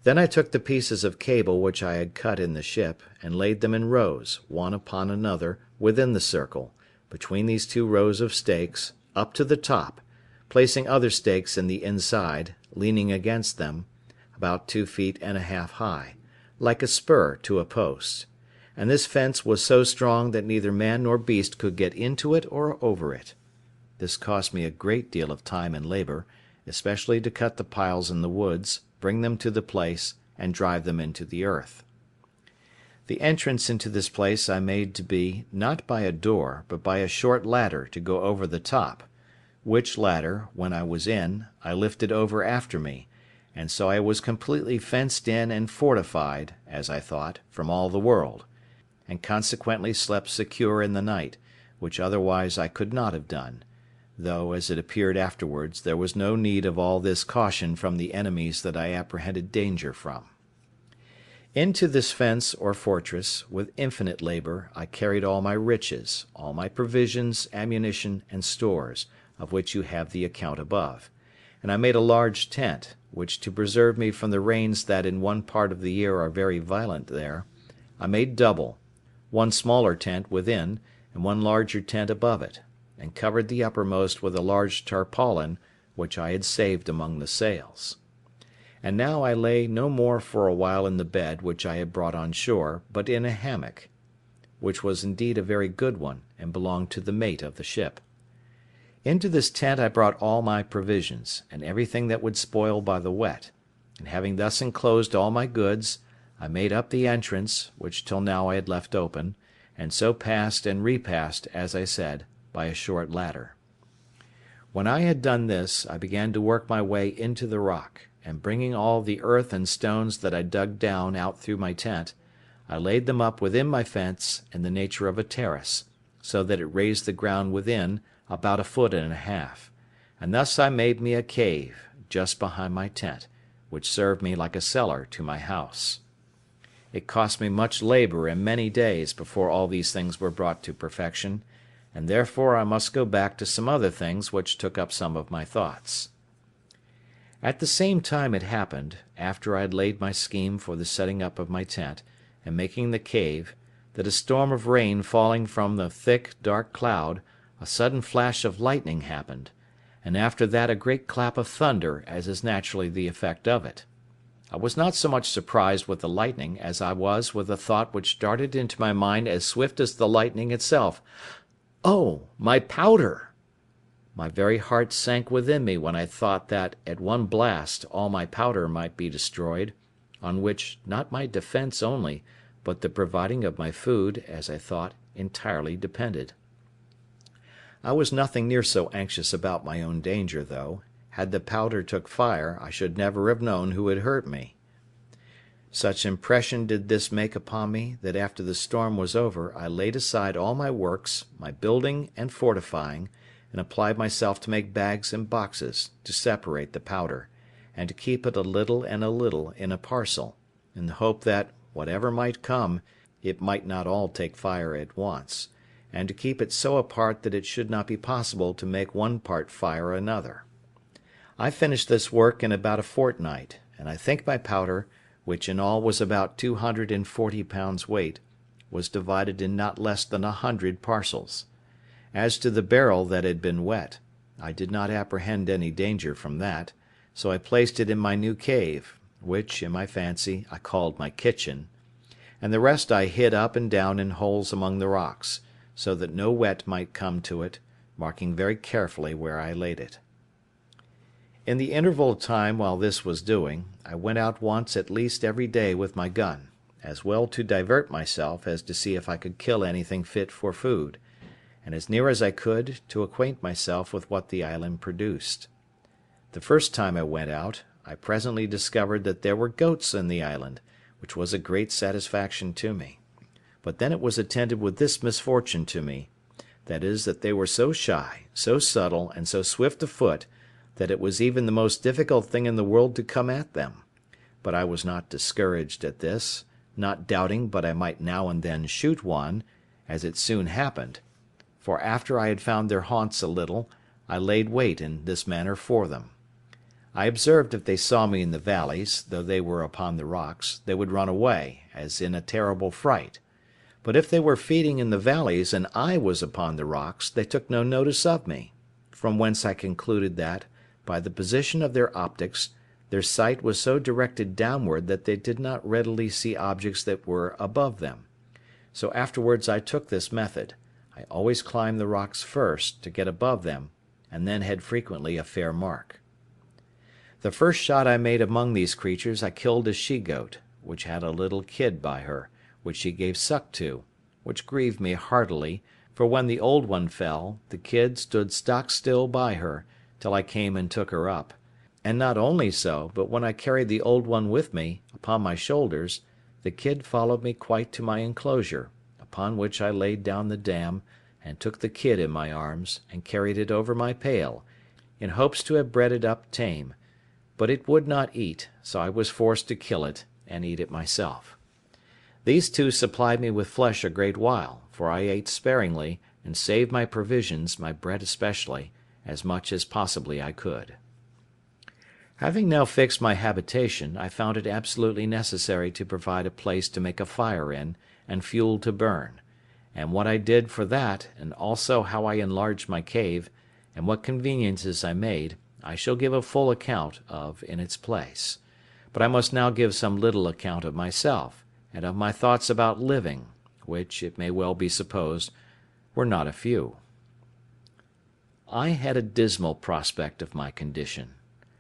Then I took the pieces of cable which I had cut in the ship, and laid them in rows, one upon another, within the circle, between these 2 rows of stakes, up to the top, placing other stakes in the inside, leaning against them, about 2 feet and a half high, like a spur to a post; and this fence was so strong that neither man nor beast could get into it or over it. This cost me a great deal of time and labour, especially to cut the piles in the woods, bring them to the place, and drive them into the earth. The entrance into this place I made to be, not by a door, but by a short ladder to go over the top, which ladder, when I was in, I lifted over after me, and so I was completely fenced in and fortified, as I thought, from all the world, and consequently slept secure in the night, which otherwise I could not have done, though, as it appeared afterwards, there was no need of all this caution from the enemies that I apprehended danger from. Into this fence or fortress, with infinite labour, I carried all my riches, all my provisions, ammunition, and stores, of which you have the account above; and I made a large tent, which, to preserve me from the rains that in one part of the year are very violent there, I made double, one smaller tent within, and one larger tent above it, and covered the uppermost with a large tarpaulin, which I had saved among the sails. And now I lay no more for a while in the bed which I had brought on shore, but in a hammock, which was indeed a very good one, and belonged to the mate of the ship. Into this tent I brought all my provisions, and everything that would spoil by the wet, and having thus enclosed all my goods, I made up the entrance, which till now I had left open, and so passed and repassed, as I said, by a short ladder. When I had done this, I began to work my way into the rock, and bringing all the earth and stones that I dug down out through my tent, I laid them up within my fence in the nature of a terrace, so that it raised the ground within about 1.5 feet, and thus I made me a cave just behind my tent, which served me like a cellar to my house. It cost me much labor and many days before all these things were brought to perfection, and therefore I must go back to some other things which took up some of my thoughts. At the same time it happened, after I had laid my scheme for the setting up of my tent, and making the cave, that a storm of rain falling from the thick, dark cloud, a sudden flash of lightning happened, and after that a great clap of thunder, as is naturally the effect of it. I was not so much surprised with the lightning as I was with a thought which darted into my mind as swift as the lightning itself. Oh, my powder! My very heart sank within me when I thought that, at one blast, all my powder might be destroyed, on which, not my defence only, but the providing of my food, as I thought, entirely depended. I was nothing near so anxious about my own danger, though, had the powder took fire, I should never have known who had hurt me. Such impression did this make upon me, that after the storm was over, I laid aside all my works, my building and fortifying, and applied myself to make bags and boxes, to separate the powder, and to keep it a little and a little in a parcel, in the hope that, whatever might come, it might not all take fire at once, and to keep it so apart that it should not be possible to make one part fire another. I finished this work in about a fortnight, and I think my powder, which in all was about 240 pounds weight, was divided in not less than 100 parcels. As to the barrel that had been wet, I did not apprehend any danger from that, so I placed it in my new cave, which, in my fancy, I called my kitchen, and the rest I hid up and down in holes among the rocks, so that no wet might come to it, marking very carefully where I laid it. In the interval of time while this was doing, I went out once at least every day with my gun, as well to divert myself as to see if I could kill anything fit for food, and as near as I could to acquaint myself with what the island produced. The first time I went out, I presently discovered that there were goats in the island, which was a great satisfaction to me. But then it was attended with this misfortune to me, that is, that they were so shy, so subtle, and so swift of foot, that it was even the most difficult thing in the world to come at them. But I was not discouraged at this, not doubting but I might now and then shoot one, as it soon happened; for after I had found their haunts a little, I laid wait in this manner for them. I observed if they saw me in the valleys, though they were upon the rocks, they would run away, as in a terrible fright; but if they were feeding in the valleys and I was upon the rocks, they took no notice of me, from whence I concluded that, by the position of their optics, their sight was so directed downward that they did not readily see objects that were above them. So afterwards I took this method: I always climbed the rocks first, to get above them, and then had frequently a fair mark. The first shot I made among these creatures I killed a she-goat, which had a little kid by her, which she gave suck to, which grieved me heartily, for when the old one fell, the kid stood stock still by her, till I came and took her up; and not only so, but when I carried the old one with me, upon my shoulders, the kid followed me quite to my enclosure, upon which I laid down the dam, and took the kid in my arms, and carried it over my pail, in hopes to have bred it up tame; but it would not eat, so I was forced to kill it, and eat it myself. These two supplied me with flesh a great while, for I ate sparingly, and saved my provisions, my bread especially, as much as possibly I could. Having now fixed my habitation, I found it absolutely necessary to provide a place to make a fire in, and fuel to burn; and what I did for that, and also how I enlarged my cave, and what conveniences I made, I shall give a full account of in its place. But I must now give some little account of myself, and of my thoughts about living, which, it may well be supposed, were not a few. I had a dismal prospect of my condition;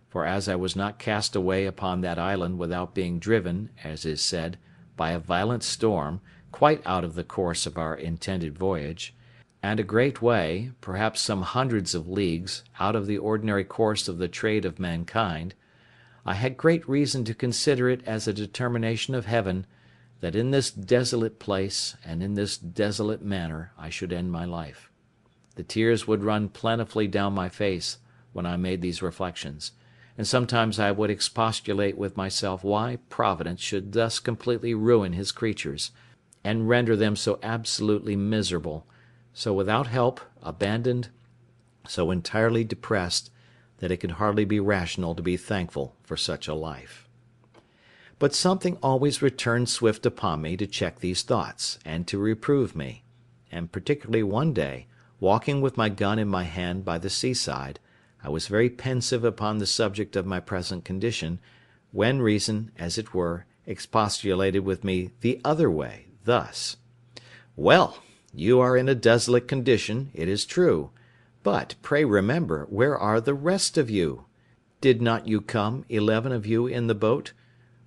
for as I was not cast away upon that island without being driven, as is said, by a violent storm, quite out of the course of our intended voyage, and a great way, perhaps some hundreds of leagues, out of the ordinary course of the trade of mankind, I had great reason to consider it as a determination of Heaven that in this desolate place and in this desolate manner I should end my life. The tears would run plentifully down my face when I made these reflections, and sometimes I would expostulate with myself why Providence should thus completely ruin his creatures, and render them so absolutely miserable, so without help, abandoned, so entirely depressed, that it could hardly be rational to be thankful for such a life. But something always returned swift upon me to check these thoughts, and to reprove me; and particularly one day, walking with my gun in my hand by the seaside, I was very pensive upon the subject of my present condition, when reason, as it were, expostulated with me the other way, thus: "Well, you are in a desolate condition, it is true; but, pray remember, where are the rest of you? Did not you come, 11 of you, in the boat?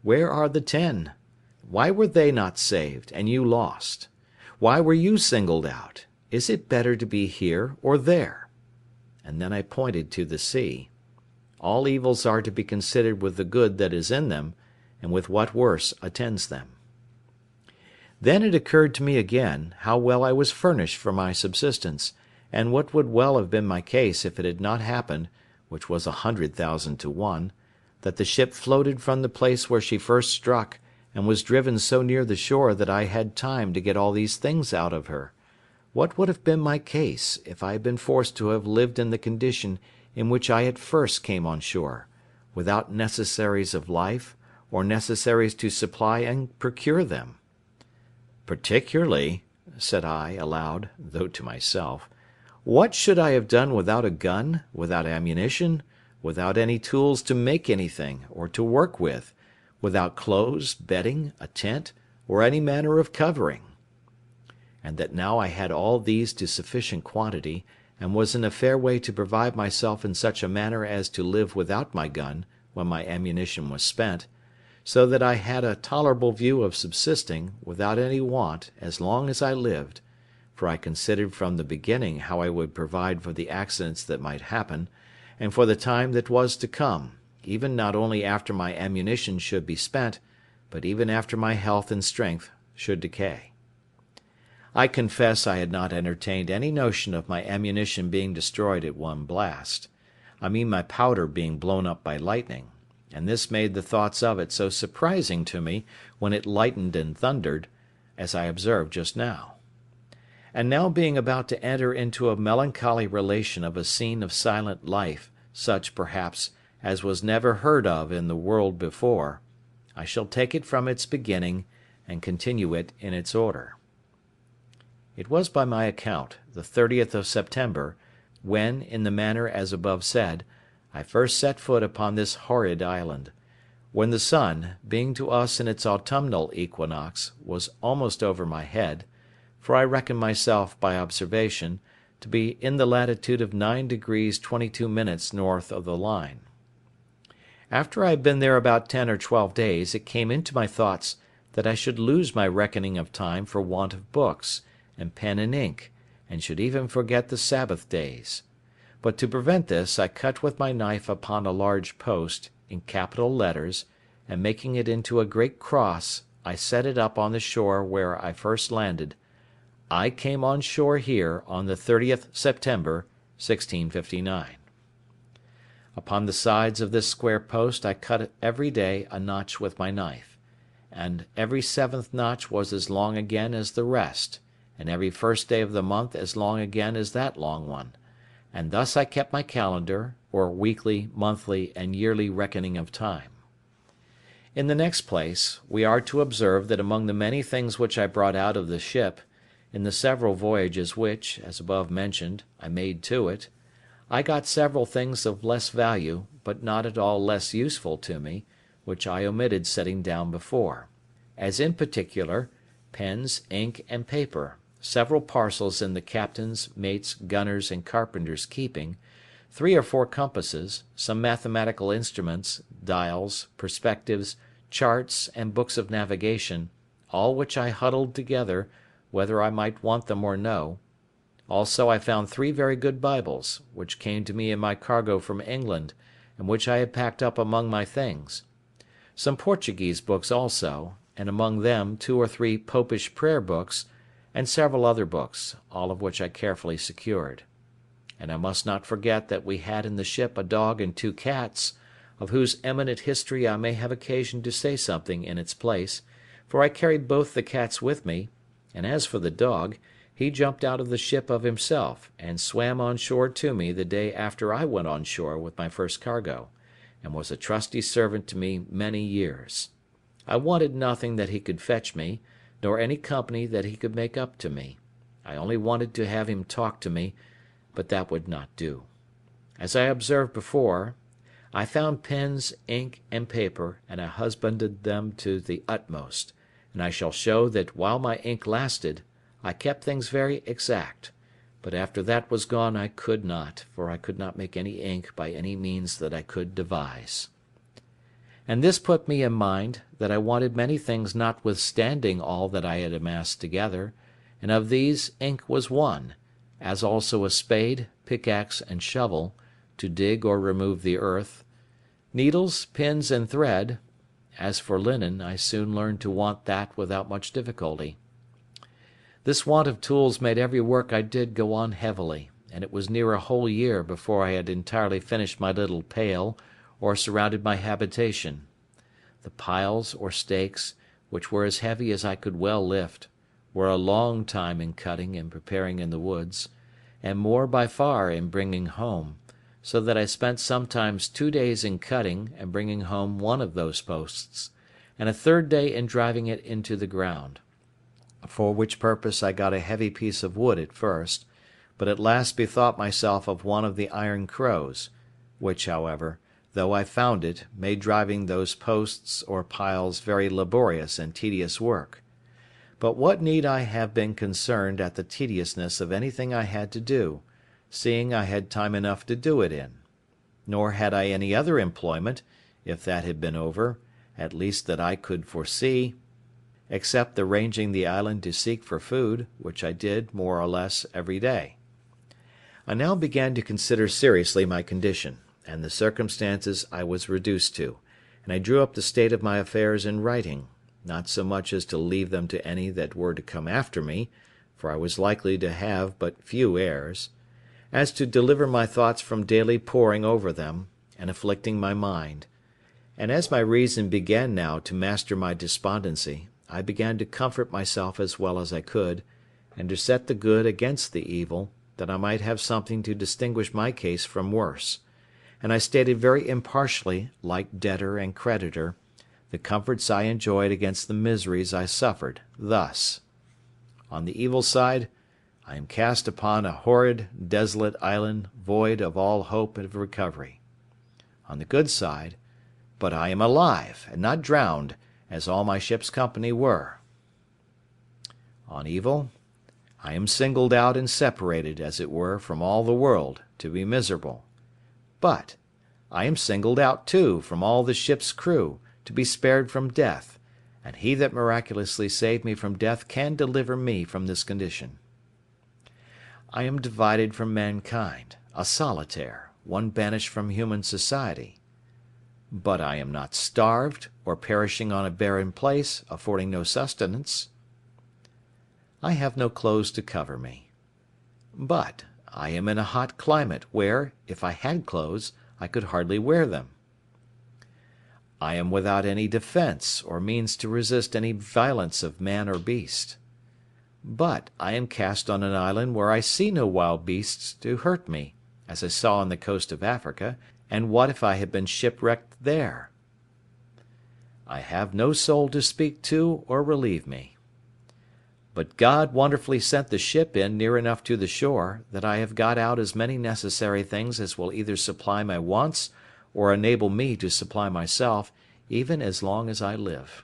Where are the 10? Why were they not saved, and you lost? Why were you singled out? Is it better to be here or there?" And then I pointed to the sea. All evils are to be considered with the good that is in them, and with what worse attends them. Then it occurred to me again, how well I was furnished for my subsistence, and what would well have been my case if it had not happened, which was 100,000 to 1, that the ship floated from the place where she first struck, and was driven so near the shore that I had time to get all these things out of her. What would have been my case, if I had been forced to have lived in the condition in which I at first came on shore, without necessaries of life, or necessaries to supply and procure them? "Particularly," said I, aloud, though to myself, "what should I have done without a gun, without ammunition, without any tools to make anything, or to work with, without clothes, bedding, a tent, or any manner of covering?" And that now I had all these to sufficient quantity, and was in a fair way to provide myself in such a manner as to live without my gun, when my ammunition was spent, so that I had a tolerable view of subsisting, without any want, as long as I lived; for I considered from the beginning how I would provide for the accidents that might happen, and for the time that was to come, even not only after my ammunition should be spent, but even after my health and strength should decay. I confess I had not entertained any notion of my ammunition being destroyed at one blast; I mean my powder being blown up by lightning; and this made the thoughts of it so surprising to me when it lightened and thundered, as I observed just now. And now being about to enter into a melancholy relation of a scene of silent life, such, perhaps, as was never heard of in the world before, I shall take it from its beginning, and continue it in its order. It was by my account the 30th of September, when, in the manner as above said, I first set foot upon this horrid island; when the sun, being to us in its autumnal equinox, was almost over my head, for I reckon myself, by observation, to be in the latitude of 9 degrees 22 minutes north of the line. After I had been there about 10 or 12 days, it came into my thoughts that I should lose my reckoning of time for want of books, and pen and ink, and should even forget the Sabbath days; but to prevent this, I cut with my knife upon a large post, in capital letters, and making it into a great cross, I set it up on the shore where I first landed: "I came on shore here on the 30th September, 1659. Upon the sides of this square post I cut every day a notch with my knife, and every 7th notch was as long again as the rest, and every first day of the month as long again as that long one; and thus I kept my calendar, or weekly, monthly, and yearly reckoning of time. In the next place, we are to observe that among the many things which I brought out of the ship, in the several voyages which, as above mentioned, I made to it, I got several things of less value, but not at all less useful to me, which I omitted setting down before; as in particular, pens, ink, and paper, several parcels in the captain's, mate's, gunner's, and carpenter's keeping, 3 or 4 compasses, some mathematical instruments, dials, perspectives, charts, and books of navigation, all which I huddled together, whether I might want them or no; Also I found 3 very good Bibles, which came to me in my cargo from England, and which I had packed up among my things. Some Portuguese books also, and among them 2 or 3 Popish prayer books, and several other books, all of which I carefully secured. And I must not forget that we had in the ship a dog and 2 cats, of whose eminent history I may have occasion to say something in its place, for I carried both the cats with me, and as for the dog, he jumped out of the ship of himself, and swam on shore to me the day after I went on shore with my first cargo, and was a trusty servant to me many years. I wanted nothing that he could fetch me, nor any company that he could make up to me. I only wanted to have him talk to me, but that would not do. As I observed before, I found pens, ink, and paper, and I husbanded them to the utmost, and I shall show that while my ink lasted, I kept things very exact, but after that was gone I could not, for I could not make any ink by any means that I could devise. And this put me in mind that I wanted many things notwithstanding all that I had amassed together, and of these ink was one, as also a spade, pickaxe, and shovel, to dig or remove the earth, needles, pins, and thread. As for linen, I soon learned to want that without much difficulty. This want of tools made every work I did go on heavily, and it was near a whole year before I had entirely finished my little pail, or surrounded my habitation. The piles, or stakes, which were as heavy as I could well lift, were a long time in cutting and preparing in the woods, and more by far in bringing home, so that I spent sometimes 2 days in cutting and bringing home one of those posts, and a 3rd day in driving it into the ground; for which purpose I got a heavy piece of wood at first, but at last bethought myself of one of the iron crows, which, however, though I found it, made driving those posts or piles very laborious and tedious work. But what need I have been concerned at the tediousness of anything I had to do, seeing I had time enough to do it in? Nor had I any other employment, if that had been over, at least that I could foresee, except the ranging the island to seek for food, which I did, more or less, every day. I now began to consider seriously my condition, and the circumstances I was reduced to, and I drew up the state of my affairs in writing, not so much as to leave them to any that were to come after me, for I was likely to have but few heirs, as to deliver my thoughts from daily poring over them, and afflicting my mind; and as my reason began now to master my despondency, I began to comfort myself as well as I could, and to set the good against the evil, that I might have something to distinguish my case from worse; and I stated very impartially, like debtor and creditor, the comforts I enjoyed against the miseries I suffered, thus: on the evil side, I am cast upon a horrid, desolate island, void of all hope of recovery. On the good side, but I am alive, and not drowned, as all my ship's company were. On evil, I am singled out and separated, as it were, from all the world, to be miserable. But I am singled out, too, from all the ship's crew, to be spared from death, and he that miraculously saved me from death can deliver me from this condition. I am divided from mankind, a solitaire, one banished from human society. But I am not starved, or perishing on a barren place, affording no sustenance. I have no clothes to cover me. But I am in a hot climate, where, if I had clothes, I could hardly wear them. I am without any defence, or means to resist any violence of man or beast. But I am cast on an island where I see no wild beasts to hurt me, as I saw on the coast of Africa, and what if I had been shipwrecked there? I have no soul to speak to or relieve me. But God wonderfully sent the ship in near enough to the shore, that I have got out as many necessary things as will either supply my wants, or enable me to supply myself, even as long as I live.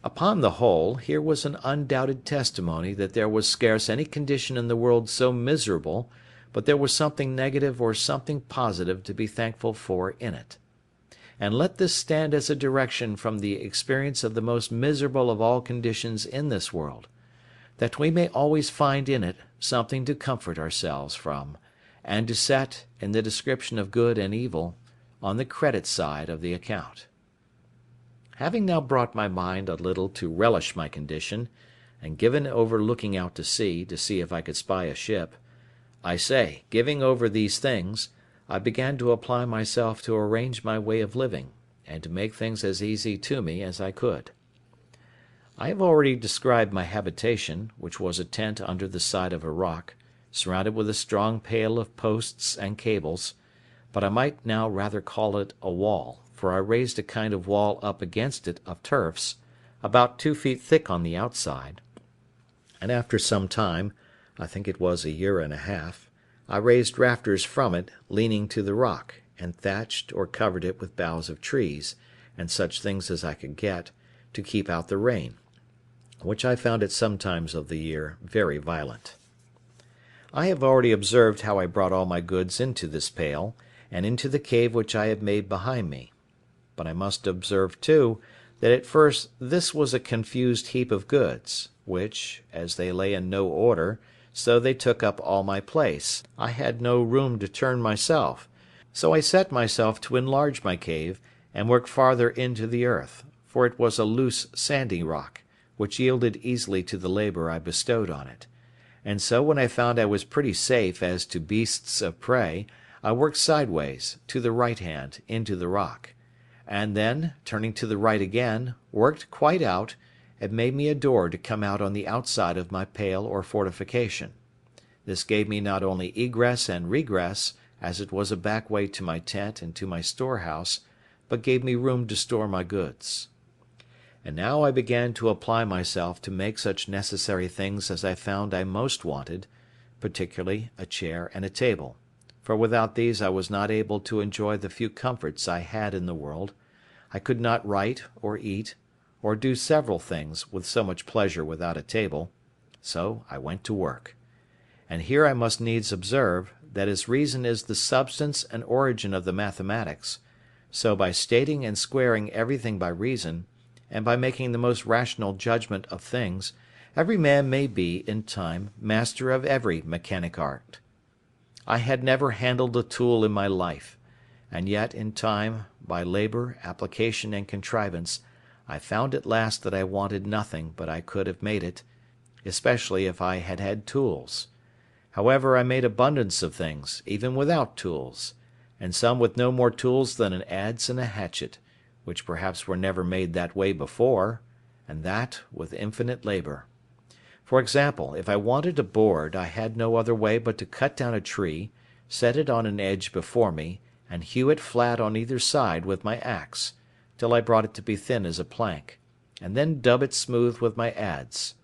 Upon the whole, here was an undoubted testimony that there was scarce any condition in the world so miserable, but there was something negative or something positive to be thankful for in it. And let this stand as a direction from the experience of the most miserable of all conditions in this world, that we may always find in it something to comfort ourselves from, and to set, in the description of good and evil, on the credit side of the account. Having now brought my mind a little to relish my condition, and given over looking out to see if I could spy a ship, I say, giving over these things, I began to apply myself to arrange my way of living, and to make things as easy to me as I could. I have already described my habitation, which was a tent under the side of a rock, surrounded with a strong pale of posts and cables, but I might now rather call it a wall, for I raised a kind of wall up against it of turfs, about 2 feet thick on the outside, and after some time, I think it was a year and a half, I raised rafters from it, leaning to the rock, and thatched or covered it with boughs of trees, and such things as I could get, to keep out the rain, which I found at some times of the year very violent. I have already observed how I brought all my goods into this pale, and into the cave which I had made behind me. But I must observe, too, that at first this was a confused heap of goods, which, as they lay in no order, so they took up all my place. I had no room to turn myself, so I set myself to enlarge my cave, and work farther into the earth, for it was a loose sandy rock, which yielded easily to the labour I bestowed on it. And so when I found I was pretty safe as to beasts of prey, I worked sideways, to the right hand, into the rock, and then, turning to the right again, worked quite out, and made me a door to come out on the outside of my pale or fortification. This gave me not only egress and regress, as it was a back way to my tent and to my storehouse, but gave me room to store my goods. And now I began to apply myself to make such necessary things as I found I most wanted, particularly a chair and a table, for without these I was not able to enjoy the few comforts I had in the world. I could not write, or eat, or do several things with so much pleasure without a table, so I went to work. And here I must needs observe, that as reason is the substance and origin of the mathematics, so by stating and squaring everything by reason, and by making the most rational judgment of things, every man may be, in time, master of every mechanic art. I had never handled a tool in my life, and yet, in time, by labour, application, and contrivance, I found at last that I wanted nothing but I could have made it, especially if I had had tools. However, I made abundance of things, even without tools, and some with no more tools than an adze and a hatchet, which perhaps were never made that way before, and that with infinite labour. For example, if I wanted a board, I had no other way but to cut down a tree, set it on an edge before me, and hew it flat on either side with my axe, till I brought it to be thin as a plank, and then dub it smooth with my adze.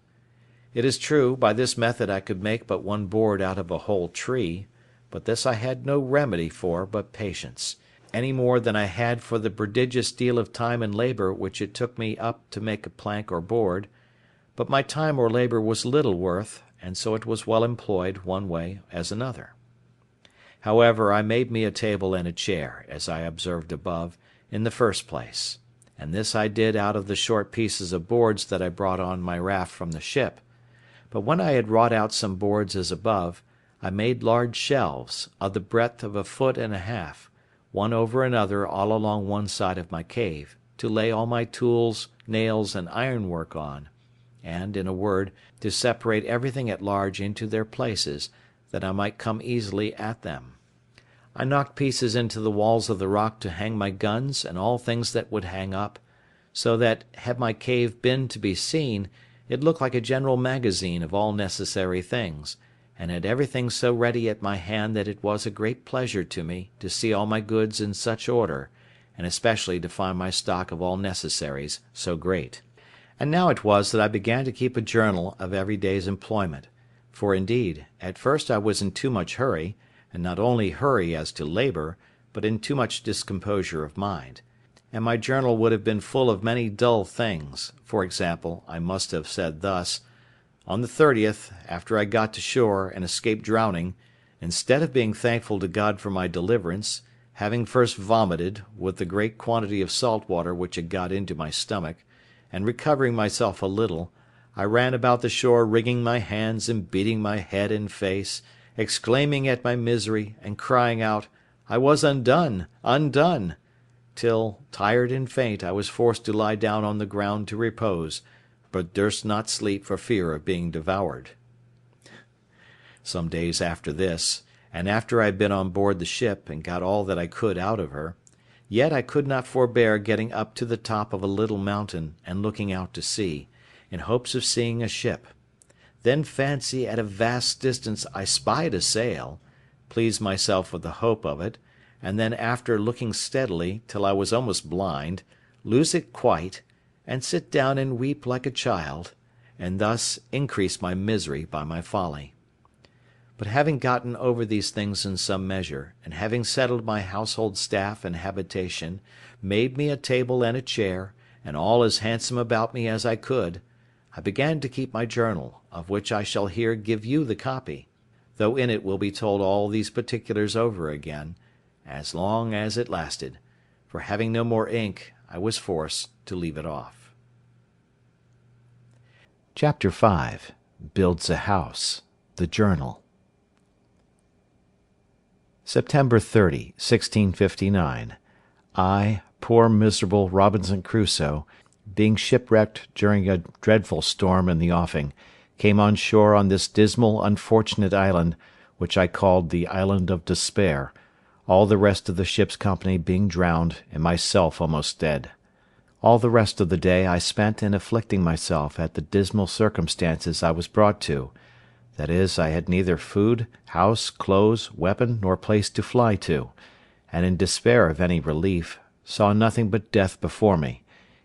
It is true, by this method I could make but one board out of a whole tree, but this I had no remedy for but patience, any more than I had for the prodigious deal of time and labour which it took me up to make a plank or board, but my time or labour was little worth, and so it was well employed one way as another. However, I made me a table and a chair, as I observed above, in the first place, and this I did out of the short pieces of boards that I brought on my raft from the ship. But when I had wrought out some boards as above, I made large shelves, of the breadth of 1.5 feet, one over another all along one side of my cave, to lay all my tools, nails, and ironwork on, and, in a word, to separate everything at large into their places, that I might come easily at them. I knocked pieces into the walls of the rock to hang my guns and all things that would hang up, so that, had my cave been to be seen, it looked like a general magazine of all necessary things, and had everything so ready at my hand that it was a great pleasure to me to see all my goods in such order, and especially to find my stock of all necessaries so great. And now it was that I began to keep a journal of every day's employment, for indeed, at first I was in too much hurry, and not only hurry as to labour, but in too much discomposure of mind, and my journal would have been full of many dull things. For example, I must have said thus: on the 30th, after I got to shore and escaped drowning, instead of being thankful to God for my deliverance, having first vomited, with the great quantity of salt water which had got into my stomach, and recovering myself a little, I ran about the shore wringing my hands and beating my head and face, exclaiming at my misery, and crying out, I was undone, undone! Till, tired and faint, I was forced to lie down on the ground to repose, but durst not sleep for fear of being devoured. Some days after this, and after I had been on board the ship and got all that I could out of her, yet I could not forbear getting up to the top of a little mountain and looking out to sea, in hopes of seeing a ship. Then fancy at a vast distance I spied a sail, pleased myself with the hope of it, and then after looking steadily, till I was almost blind, lose it quite, and sit down and weep like a child, and thus increase my misery by my folly. But having gotten over these things in some measure, and having settled my household staff and habitation, made me a table and a chair, and all as handsome about me as I could, I began to keep my journal, of which I shall here give you the copy, though in it will be told all these particulars over again, as long as it lasted, for having no more ink, I was forced to leave it off. Chapter 5. Builds a House. The Journal. September 30, 1659. I, poor miserable Robinson Crusoe, being shipwrecked during a dreadful storm in the offing, came on shore on this dismal unfortunate island, which I called the Island of Despair, all the rest of the ship's company being drowned, and myself almost dead. All the rest of the day I spent in afflicting myself at the dismal circumstances I was brought to, that is, I had neither food, house, clothes, weapon, nor place to fly to, and in despair of any relief, saw nothing but death before me,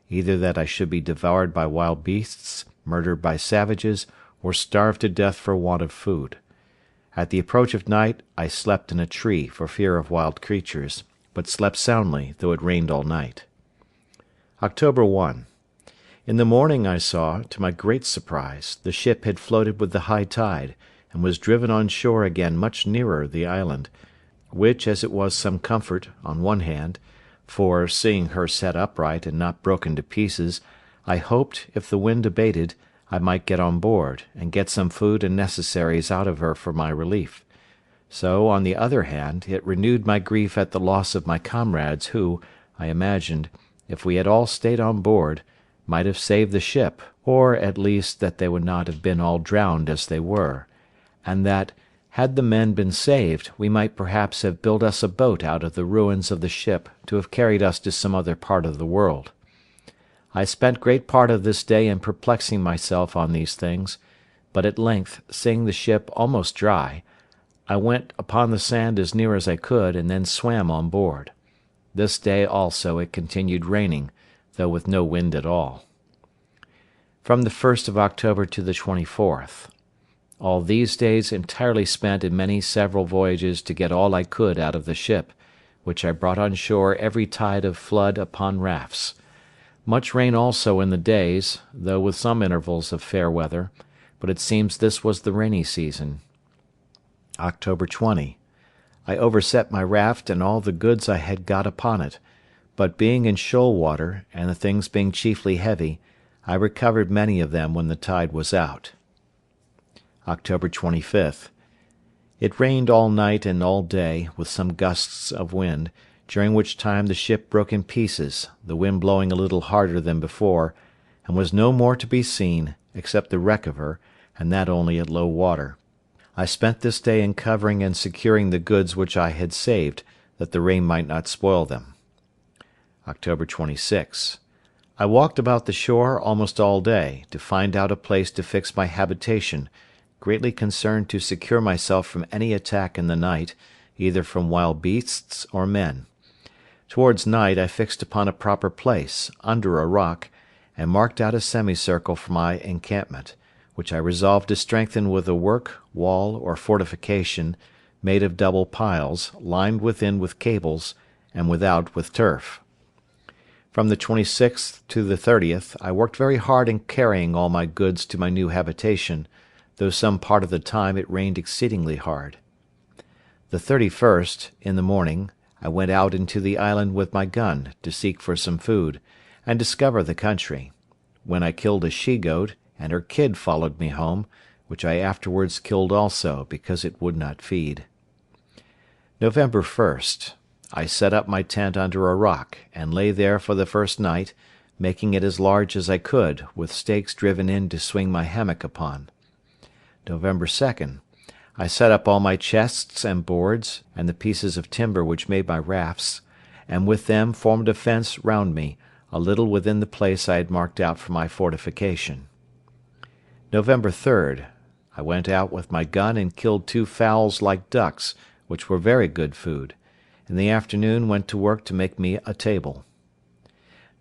either that I should be devoured by wild beasts, murdered by savages, or starved to death for want of food. At the approach of night I slept in a tree for fear of wild creatures, but slept soundly, though it rained all night. October 1. In the morning I saw, to my great surprise, the ship had floated with the high tide, and was driven on shore again much nearer the island, which, as it was some comfort, on one hand, for, seeing her set upright and not broken to pieces, I hoped, if the wind abated, I might get on board, and get some food and necessaries out of her for my relief. So, on the other hand, it renewed my grief at the loss of my comrades who, I imagined, if we had all stayed on board, might have saved the ship, or, at least, that they would not have been all drowned as they were, and that, had the men been saved, we might perhaps have built us a boat out of the ruins of the ship to have carried us to some other part of the world. I spent great part of this day in perplexing myself on these things, but at length, seeing the ship almost dry, I went upon the sand as near as I could, and then swam on board. This day also it continued raining, though with no wind at all. From the 1st of October to the 24th. All these days entirely spent in many several voyages to get all I could out of the ship, which I brought on shore every tide of flood upon rafts. Much rain also in the days, though with some intervals of fair weather, but it seems this was the rainy season. October 20. I overset my raft and all the goods I had got upon it, but being in shoal water, and the things being chiefly heavy, I recovered many of them when the tide was out. October 25th. It rained all night and all day, with some gusts of wind, during which time the ship broke in pieces, the wind blowing a little harder than before, and was no more to be seen, except the wreck of her, and that only at low water. I spent this day in covering and securing the goods which I had saved, that the rain might not spoil them. October 26. I walked about the shore almost all day, to find out a place to fix my habitation, greatly concerned to secure myself from any attack in the night, either from wild beasts or men. Towards night I fixed upon a proper place, under a rock, and marked out a semicircle for my encampment, which I resolved to strengthen with a work, wall, or fortification, made of double piles, lined within with cables, and without with turf. From the 26th to the 30th I worked very hard in carrying all my goods to my new habitation, though some part of the time it rained exceedingly hard. The 31st, in the morning, I went out into the island with my gun, to seek for some food, and discover the country, when I killed a she-goat, and her kid followed me home, which I afterwards killed also, because it would not feed. November 1st. I set up my tent under a rock, and lay there for the first night, making it as large as I could, with stakes driven in to swing my hammock upon. November 2nd. I set up all my chests and boards, and the pieces of timber which made my rafts, and with them formed a fence round me, a little within the place I had marked out for my fortification. November 3rd. I went out with my gun and killed 2 fowls like ducks, which were very good food. In the afternoon went to work to make me a table.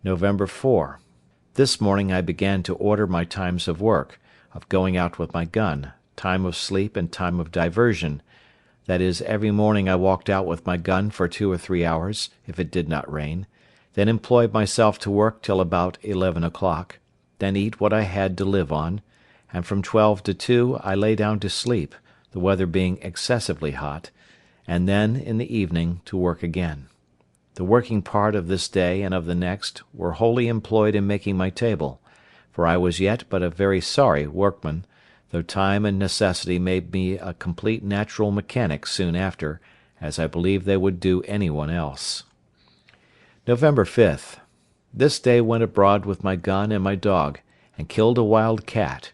November 4. This morning I began to order my times of work, of going out with my gun, time of sleep and time of diversion. That is, every morning I walked out with my gun for 2 or 3 hours, if it did not rain, then employed myself to work till about 11 o'clock, then eat what I had to live on, and from 12 to 2 I lay down to sleep, the weather being excessively hot, and then, in the evening, to work again. The working part of this day and of the next were wholly employed in making my table, for I was yet but a very sorry workman, though time and necessity made me a complete natural mechanic soon after, as I believe they would do any one else. November 5th. This day went abroad with my gun and my dog, and killed a wild cat.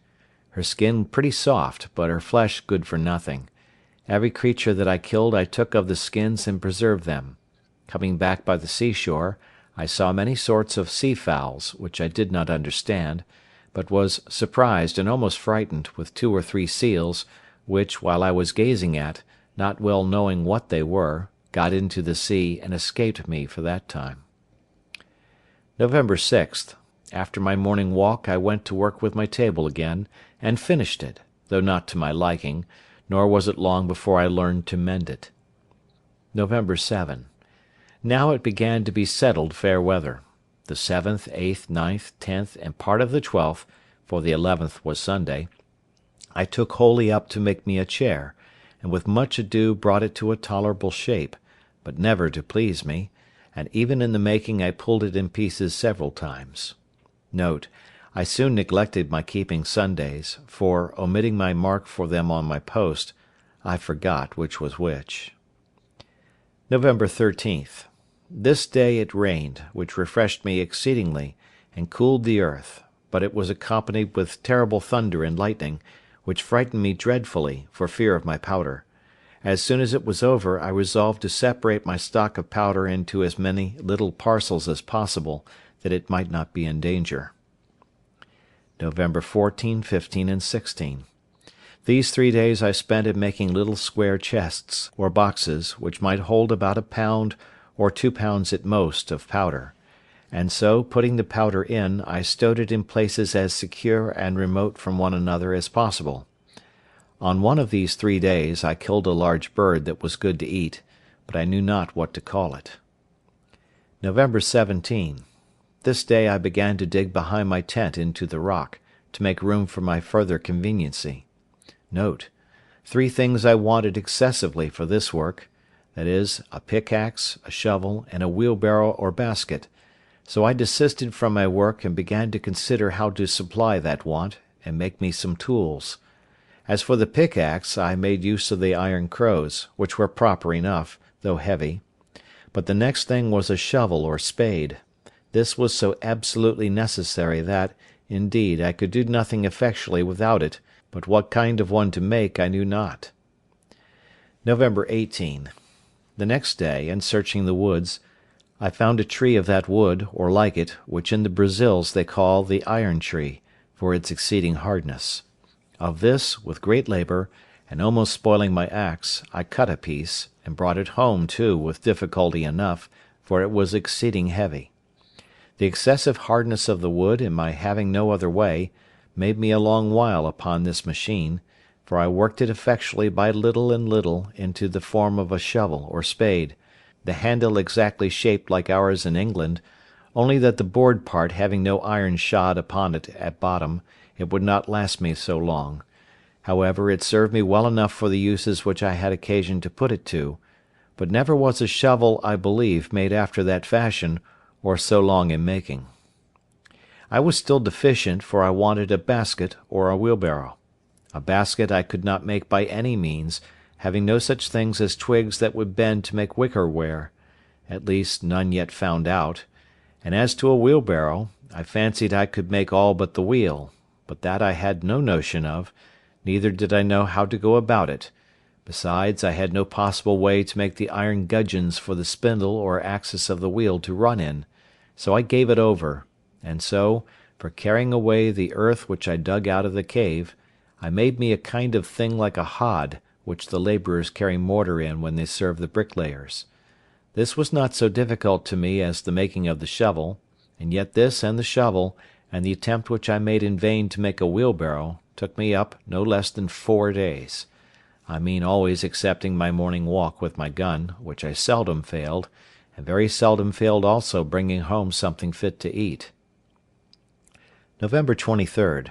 Her skin pretty soft, but her flesh good for nothing. Every creature that I killed I took of the skins and preserved them. Coming back by the seashore, I saw many sorts of sea fowls, which I did not understand, but was surprised and almost frightened with 2 or 3 seals, which, while I was gazing at, not well knowing what they were, got into the sea and escaped me for that time. November 6th. After my morning walk I went to work with my table again, and finished it, though not to my liking, nor was it long before I learned to mend it. November 7. Now it began to be settled fair weather. The 7th, 8th, 9th, 10th, and part of the 12th, for the 11th was Sunday, I took wholly up to make me a chair, and with much ado brought it to a tolerable shape, but never to please me, and even in the making I pulled it in pieces several times. Note: I soon neglected my keeping Sundays, for, omitting my mark for them on my post, I forgot which was which. November 13th. This day it rained, which refreshed me exceedingly, and cooled the earth, but it was accompanied with terrible thunder and lightning, which frightened me dreadfully, for fear of my powder. As soon as it was over, I resolved to separate my stock of powder into as many little parcels as possible, that it might not be in danger. November 14, 15, and 16. These 3 days I spent in making little square chests, or boxes, which might hold about 1 pound, or 2 pounds at most, of powder; and so, putting the powder in, I stowed it in places as secure and remote from one another as possible. On one of these 3 days I killed a large bird that was good to eat, but I knew not what to call it. November 17. This day I began to dig behind my tent into the rock, to make room for my further conveniency. Note: 3 things I wanted excessively for this work, viz., a pickaxe, a shovel, and a wheelbarrow or basket, so I desisted from my work and began to consider how to supply that want, and make me some tools. As for the pickaxe, I made use of the iron crows, which were proper enough, though heavy; but the next thing was a shovel or spade. This was so absolutely necessary that, indeed, I could do nothing effectually without it, but what kind of one to make I knew not. November 18. The next day, in searching the woods, I found a tree of that wood, or like it, which in the Brazils they call the iron tree, for its exceeding hardness. Of this, with great labour, and almost spoiling my axe, I cut a piece, and brought it home too with difficulty enough, for it was exceeding heavy. The excessive hardness of the wood, and my having no other way, made me a long while upon this machine, for I worked it effectually by little and little into the form of a shovel or spade, the handle exactly shaped like ours in England, only that the board part having no iron shod upon it at bottom, it would not last me so long. However, it served me well enough for the uses which I had occasion to put it to, but never was a shovel, I believe, made after that fashion, or so long in making. I was still deficient, for I wanted a basket or a wheelbarrow. A basket I could not make by any means, having no such things as twigs that would bend to make wicker ware, at least none yet found out; and as to a wheelbarrow, I fancied I could make all but the wheel, but that I had no notion of, neither did I know how to go about it; besides, I had no possible way to make the iron gudgeons for the spindle or axis of the wheel to run in, so I gave it over, and so, for carrying away the earth which I dug out of the cave, I made me a kind of thing like a hod, which the labourers carry mortar in when they serve the bricklayers. This was not so difficult to me as the making of the shovel, and yet this and the shovel, and the attempt which I made in vain to make a wheelbarrow, took me up no less than 4 days. I mean always excepting my morning walk with my gun, which I seldom failed, and very seldom failed also bringing home something fit to eat. November 23rd.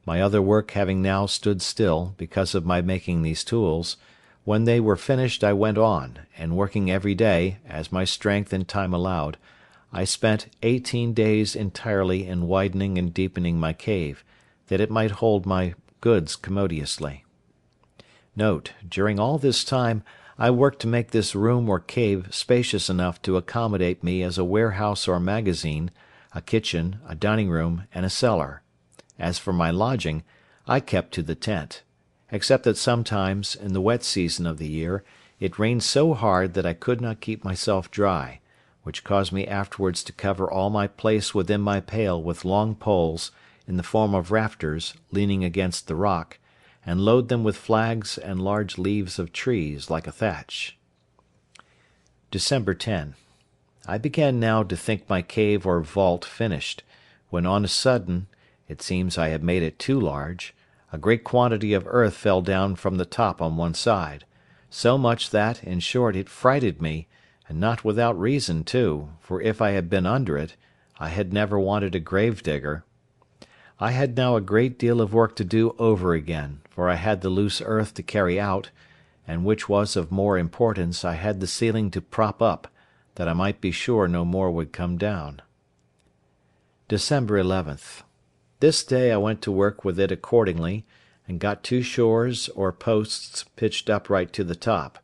My other work having now stood still, because of my making these tools, when they were finished I went on, and working every day, as my strength and time allowed, I spent 18 days entirely in widening and deepening my cave, that it might hold my goods commodiously. Note, during all this time I worked to make this room or cave spacious enough to accommodate me as a warehouse or magazine, a kitchen, a dining room, and a cellar. As for my lodging, I kept to the tent, except that sometimes, in the wet season of the year, it rained so hard that I could not keep myself dry, which caused me afterwards to cover all my place within my pail with long poles, in the form of rafters, leaning against the rock, and load them with flags and large leaves of trees, like a thatch. December 10. I began now to think my cave or vault finished, when on a sudden, it seems I had made it too large, a great quantity of earth fell down from the top on one side, so much that, in short, it frighted me, and not without reason too, for if I had been under it, I had never wanted a grave digger. I had now a great deal of work to do over again, for I had the loose earth to carry out, and which was of more importance, I had the ceiling to prop up, that I might be sure no more would come down. December 11th. This day I went to work with it accordingly, and got 2 shores or posts pitched upright to the top,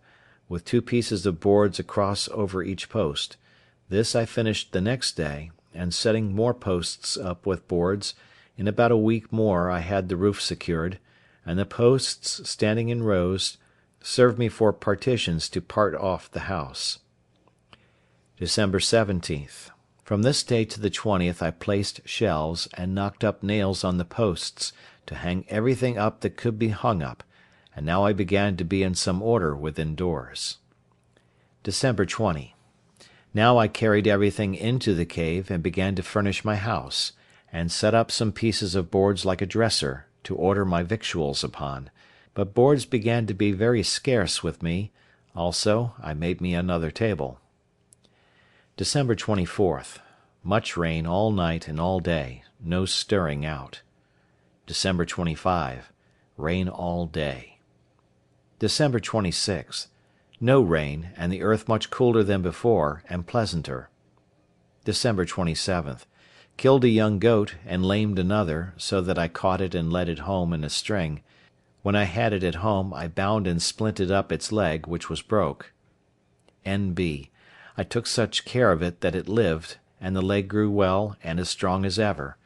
with 2 pieces of boards across over each post. This I finished the next day, and setting more posts up with boards, in about a week more I had the roof secured, and the posts, standing in rows, served me for partitions to part off the house. December 17th. From this day to the 20th I placed shelves, and knocked up nails on the posts, to hang everything up that could be hung up, and now I began to be in some order within doors. December 20. Now I carried everything into the cave, and began to furnish my house, and set up some pieces of boards like a dresser, to order my victuals upon, but boards began to be very scarce with me; also I made me another table. December 24th. Much rain all night and all day, no stirring out. December 25. Rain all day. December 26th. No rain, and the earth much cooler than before, and pleasanter. December 27th. Killed a young goat, and lamed another, so that I caught it and led it home in a string. When I had it at home, I bound and splinted up its leg, which was broke. N.B. I took such care of it that it lived, and the leg grew well and as strong as ever;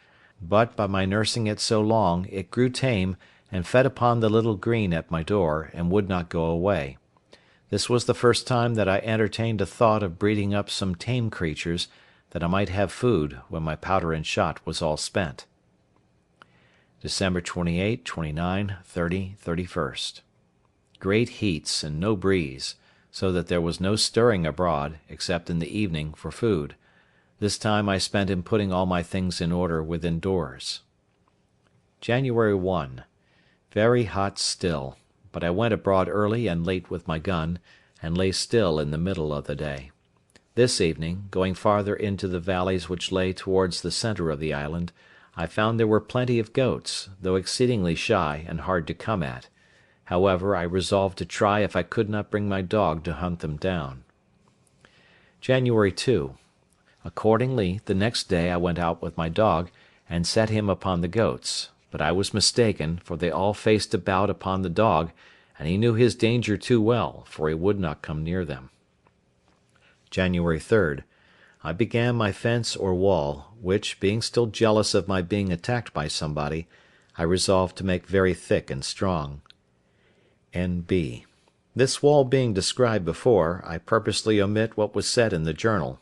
but, by my nursing it so long, it grew tame, and fed upon the little green at my door, and would not go away. This was the first time that I entertained a thought of breeding up some tame creatures, that I might have food when my powder and shot was all spent. December 28, 29, 30, 31st. Great heats and no breeze, so that there was no stirring abroad, except in the evening, for food. This time I spent in putting all my things in order within doors. January 1. Very hot still, but I went abroad early and late with my gun, and lay still in the middle of the day. This evening, going farther into the valleys which lay towards the centre of the island, I found there were plenty of goats, though exceedingly shy and hard to come at. However, I resolved to try if I could not bring my dog to hunt them down. January 2. Accordingly, the next day I went out with my dog, and set him upon the goats, but I was mistaken, for they all faced about upon the dog, and he knew his danger too well, for he would not come near them. January 3rd. I began my fence or wall, which, being still jealous of my being attacked by somebody, I resolved to make very thick and strong. N.B. This wall being described before, I purposely omit what was said in the journal.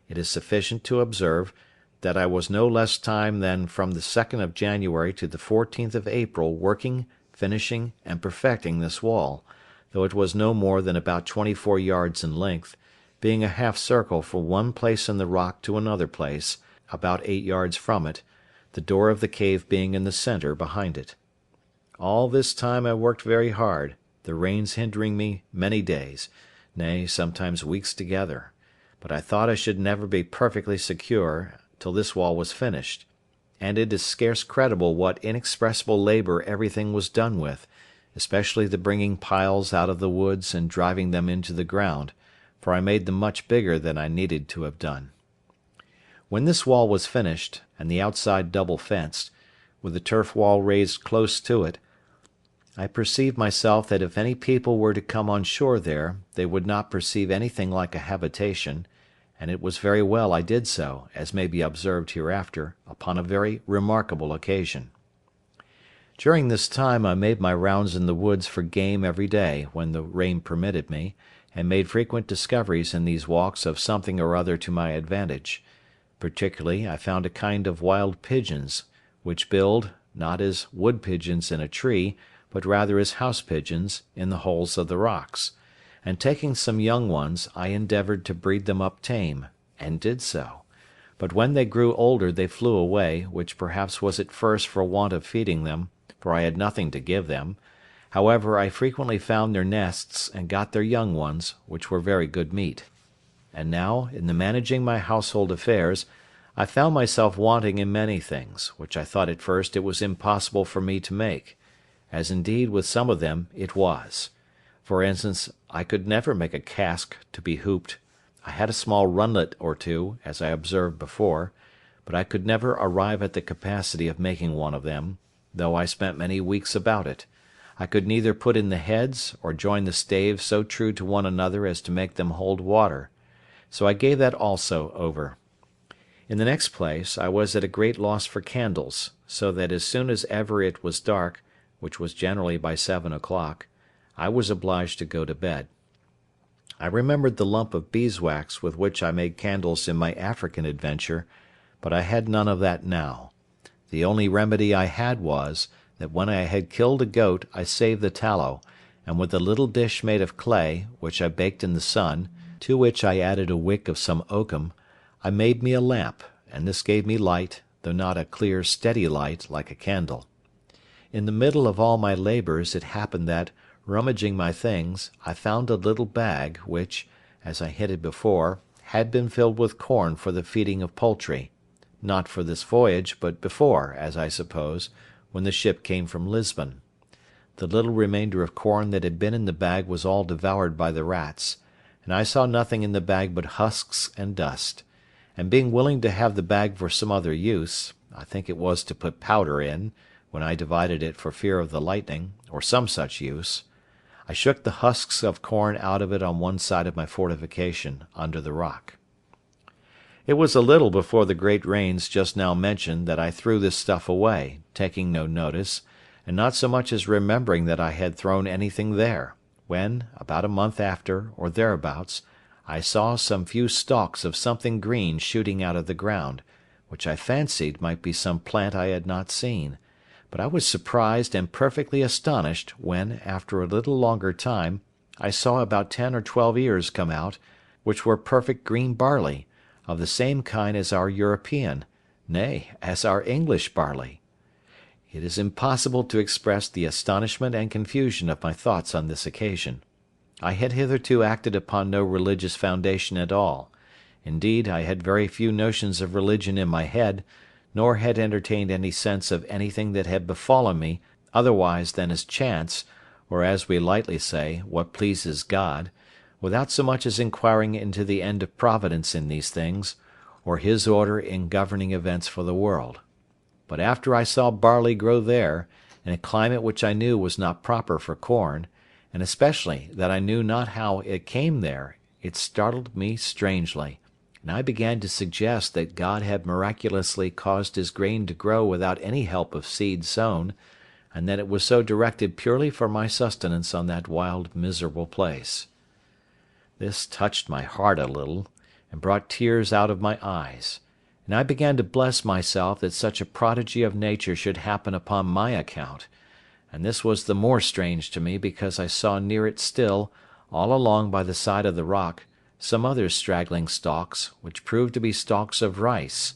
It is sufficient to observe that I was no less time than from the 2nd of January to the 14th of April working, finishing, and perfecting this wall, though it was no more than about 24 yards in length, being a half circle from one place in the rock to another place, about 8 yards from it, the door of the cave being in the centre behind it. All this time I worked very hard, the rains hindering me many days, nay, sometimes weeks together, but I thought I should never be perfectly secure till this wall was finished, and it is scarce credible what inexpressible labour everything was done with, especially the bringing piles out of the woods and driving them into the ground, for I made them much bigger than I needed to have done. When this wall was finished, and the outside double fenced, with the turf wall raised close to it, I perceived myself that if any people were to come on shore there, they would not perceive anything like a habitation, and it was very well I did so, as may be observed hereafter, upon a very remarkable occasion. During this time I made my rounds in the woods for game every day when the rain permitted me, and made frequent discoveries in these walks of something or other to my advantage. Particularly I found a kind of wild pigeons, which build, not as wood pigeons in a tree, but rather as house pigeons, in the holes of the rocks; and taking some young ones, I endeavoured to breed them up tame, and did so; but when they grew older they flew away, which perhaps was at first for want of feeding them, for I had nothing to give them. However, I frequently found their nests, and got their young ones, which were very good meat. And now, in the managing my household affairs, I found myself wanting in many things, which I thought at first it was impossible for me to make, as indeed with some of them it was. For instance, I could never make a cask to be hooped. I had a small runlet or two, as I observed before, but I could never arrive at the capacity of making one of them, though I spent many weeks about it. I could neither put in the heads, or join the staves so true to one another as to make them hold water; so I gave that also over. In the next place, I was at a great loss for candles, so that as soon as ever it was dark, which was generally by 7 o'clock, I was obliged to go to bed. I remembered the lump of beeswax with which I made candles in my African adventure, but I had none of that now. The only remedy I had was, that when I had killed a goat I saved the tallow, and with a little dish made of clay, which I baked in the sun, to which I added a wick of some oakum, I made me a lamp, and this gave me light, though not a clear steady light like a candle. In the middle of all my labours it happened that, rummaging my things, I found a little bag, which, as I hinted before, had been filled with corn for the feeding of poultry; not for this voyage, but before, as I suppose, when the ship came from Lisbon. The little remainder of corn that had been in the bag was all devoured by the rats, and I saw nothing in the bag but husks and dust; and being willing to have the bag for some other use, I think it was to put powder in, when I divided it for fear of the lightning, or some such use, I shook the husks of corn out of it on one side of my fortification, under the rock. It was a little before the great rains just now mentioned that I threw this stuff away, taking no notice, and not so much as remembering that I had thrown anything there, when, about a month after, or thereabouts, I saw some few stalks of something green shooting out of the ground, which I fancied might be some plant I had not seen; but I was surprised and perfectly astonished when, after a little longer time, I saw about 10 or 12 ears come out, which were perfect green barley, of the same kind as our European, nay, as our English barley. It is impossible to express the astonishment and confusion of my thoughts on this occasion. I had hitherto acted upon no religious foundation at all; indeed, I had very few notions of religion in my head, nor had entertained any sense of anything that had befallen me otherwise than as chance, or, as we lightly say, what pleases God, without so much as inquiring into the end of Providence in these things, or His order in governing events for the world. but after I saw barley grow there, in a climate which I knew was not proper for corn, and especially that I knew not how it came there, it startled me strangely, and I began to suggest that God had miraculously caused his grain to grow without any help of seed sown, and that it was so directed purely for my sustenance on that wild, miserable place. This touched my heart a little, and brought tears out of my eyes, and I began to bless myself that such a prodigy of nature should happen upon my account, and this was the more strange to me because I saw near it still, all along by the side of the rock, some other straggling stalks, which proved to be stalks of rice,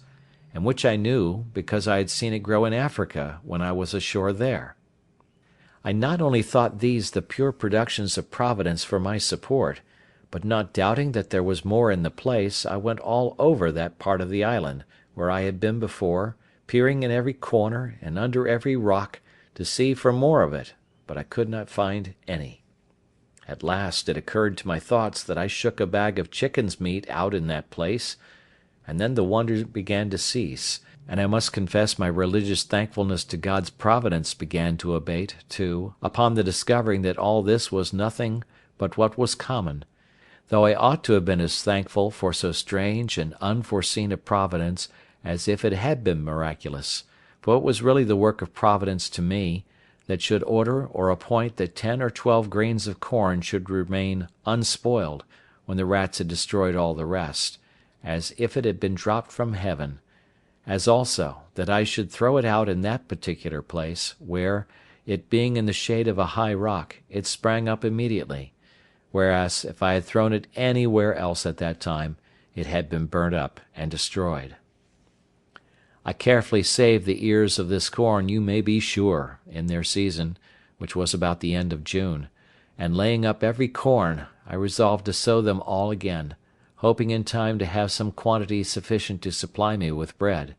and which I knew, because I had seen it grow in Africa when I was ashore there. I not only thought these the pure productions of Providence for my support, but not doubting that there was more in the place, I went all over that part of the island, where I had been before, peering in every corner and under every rock, to see for more of it, but I could not find any. At last it occurred to my thoughts that I shook a bag of chicken's meat out in that place, and then the wonder began to cease, and I must confess my religious thankfulness to God's providence began to abate, too, upon the discovering that all this was nothing but what was common, though I ought to have been as thankful for so strange and unforeseen a providence as if it had been miraculous, for it was really the work of Providence to me, that should order or appoint that 10 or 12 grains of corn should remain unspoiled when the rats had destroyed all the rest, as if it had been dropped from heaven; as also, that I should throw it out in that particular place, where, it being in the shade of a high rock, it sprang up immediately, whereas if I had thrown it anywhere else at that time, it had been burnt up and destroyed. I carefully saved the ears of this corn, you may be sure, in their season, which was about the end of June, and laying up every corn, I resolved to sow them all again, hoping in time to have some quantity sufficient to supply me with bread.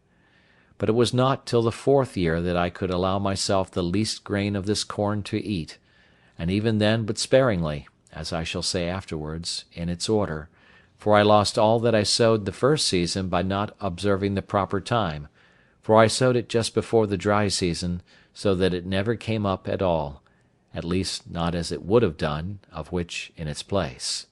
But it was not till the 4th year that I could allow myself the least grain of this corn to eat, and even then but sparingly, as I shall say afterwards, in its order, for I lost all that I sowed the first season by not observing the proper time, for I sowed it just before the dry season, so that it never came up at all, at least not as it would have done, of which in its place.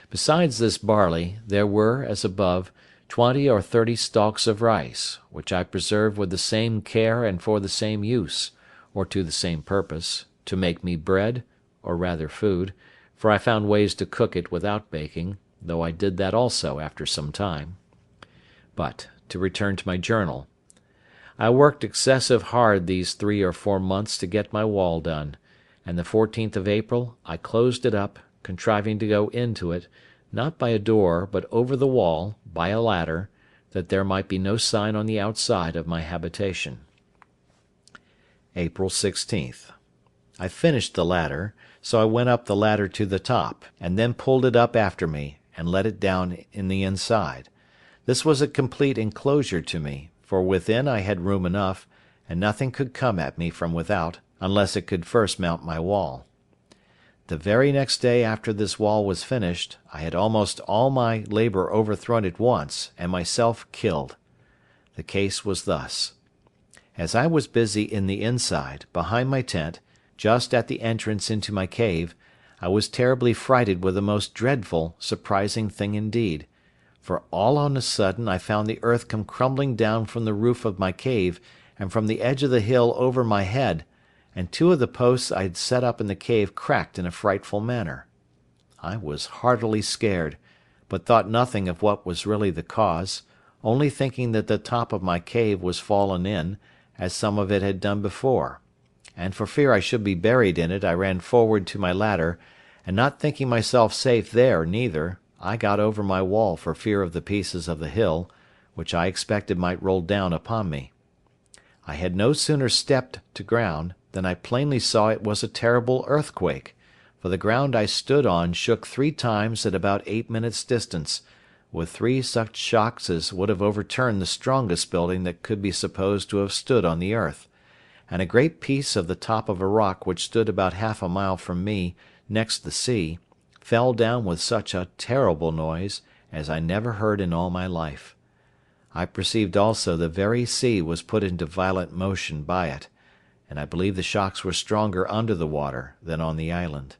Besides this barley, there were, as above, 20 or 30 stalks of rice, which I preserved with the same care and for the same use, or to the same purpose, to make me bread, or rather food, for I found ways to cook it without baking, though I did that also after some time. But, to return to my journal. I worked excessive hard these 3 or 4 months to get my wall done, and the 14th of April I closed it up, contriving to go into it, not by a door, but over the wall, by a ladder, that there might be no sign on the outside of my habitation. April 16th. I finished the ladder, so I went up the ladder to the top, and then pulled it up after me, and let it down in the inside. This was a complete enclosure to me, for within I had room enough, and nothing could come at me from without, unless it could first mount my wall. The very next day after this wall was finished, I had almost all my labour overthrown at once, and myself killed. The case was thus. As I was busy in the inside, behind my tent, just at the entrance into my cave, I was terribly frighted with a most dreadful, surprising thing indeed, for all on a sudden I found the earth come crumbling down from the roof of my cave, and from the edge of the hill over my head, and 2 of the posts I had set up in the cave cracked in a frightful manner. I was heartily scared, but thought nothing of what was really the cause, only thinking that the top of my cave was fallen in, as some of it had done before; and for fear I should be buried in it I ran forward to my ladder, and not thinking myself safe there neither, I got over my wall for fear of the pieces of the hill, which I expected might roll down upon me. I had no sooner stepped to ground, than I plainly saw it was a terrible earthquake, for the ground I stood on shook 3 times at about 8 minutes' distance, with 3 such shocks as would have overturned the strongest building that could be supposed to have stood on the earth, and a great piece of the top of a rock which stood about half a mile from me, next the sea, fell down with such a terrible noise as I never heard in all my life. I perceived also the very sea was put into violent motion by it, and I believe the shocks were stronger under the water than on the island.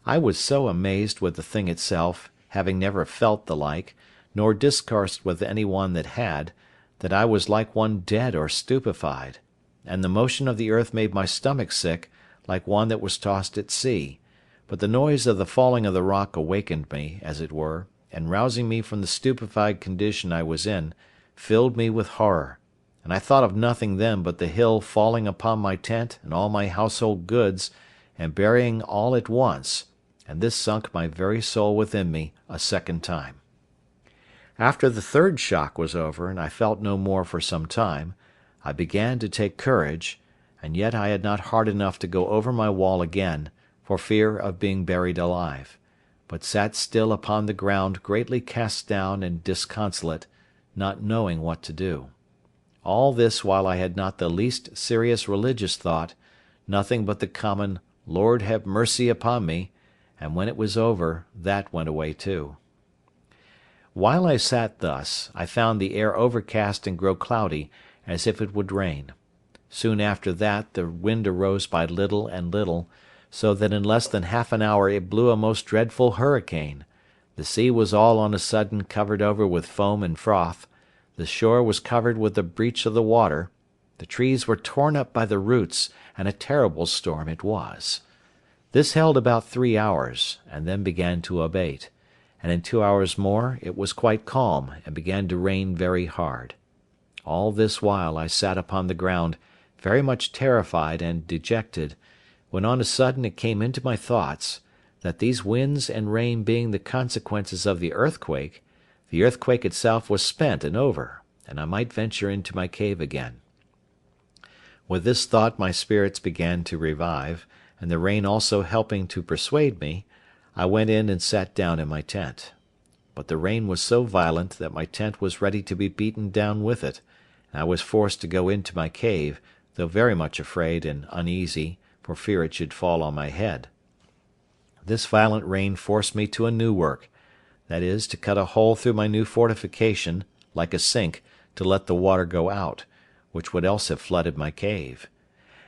I was so amazed with the thing itself, having never felt the like, nor discoursed with any one that had, that I was like one dead or stupefied, and the motion of the earth made my stomach sick, like one that was tossed at sea; but the noise of the falling of the rock awakened me, as it were, and rousing me from the stupefied condition I was in, filled me with horror, and I thought of nothing then but the hill falling upon my tent and all my household goods, and burying all at once, and this sunk my very soul within me a second time. After the third shock was over, and I felt no more for some time, I began to take courage, and yet I had not heart enough to go over my wall again, for fear of being buried alive, but sat still upon the ground greatly cast down and disconsolate, not knowing what to do. All this while I had not the least serious religious thought, nothing but the common "Lord have mercy upon me," and when it was over, that went away too. While I sat thus, I found the air overcast and grow cloudy, as if it would rain. Soon after that the wind arose by little and little, so that in less than half an hour it blew a most dreadful hurricane. The sea was all on a sudden covered over with foam and froth, the shore was covered with the breach of the water, the trees were torn up by the roots, and a terrible storm it was. This held about 3 hours, and then began to abate, and in 2 hours more it was quite calm, and began to rain very hard. All this while I sat upon the ground, very much terrified and dejected, when on a sudden it came into my thoughts, that these winds and rain being the consequences of the earthquake itself was spent and over, and I might venture into my cave again. With this thought my spirits began to revive, and the rain also helping to persuade me, I went in and sat down in my tent. But the rain was so violent that my tent was ready to be beaten down with it, and I was forced to go into my cave, though very much afraid and uneasy, for fear it should fall on my head. This violent rain forced me to a new work, that is, to cut a hole through my new fortification, like a sink, to let the water go out, which would else have flooded my cave.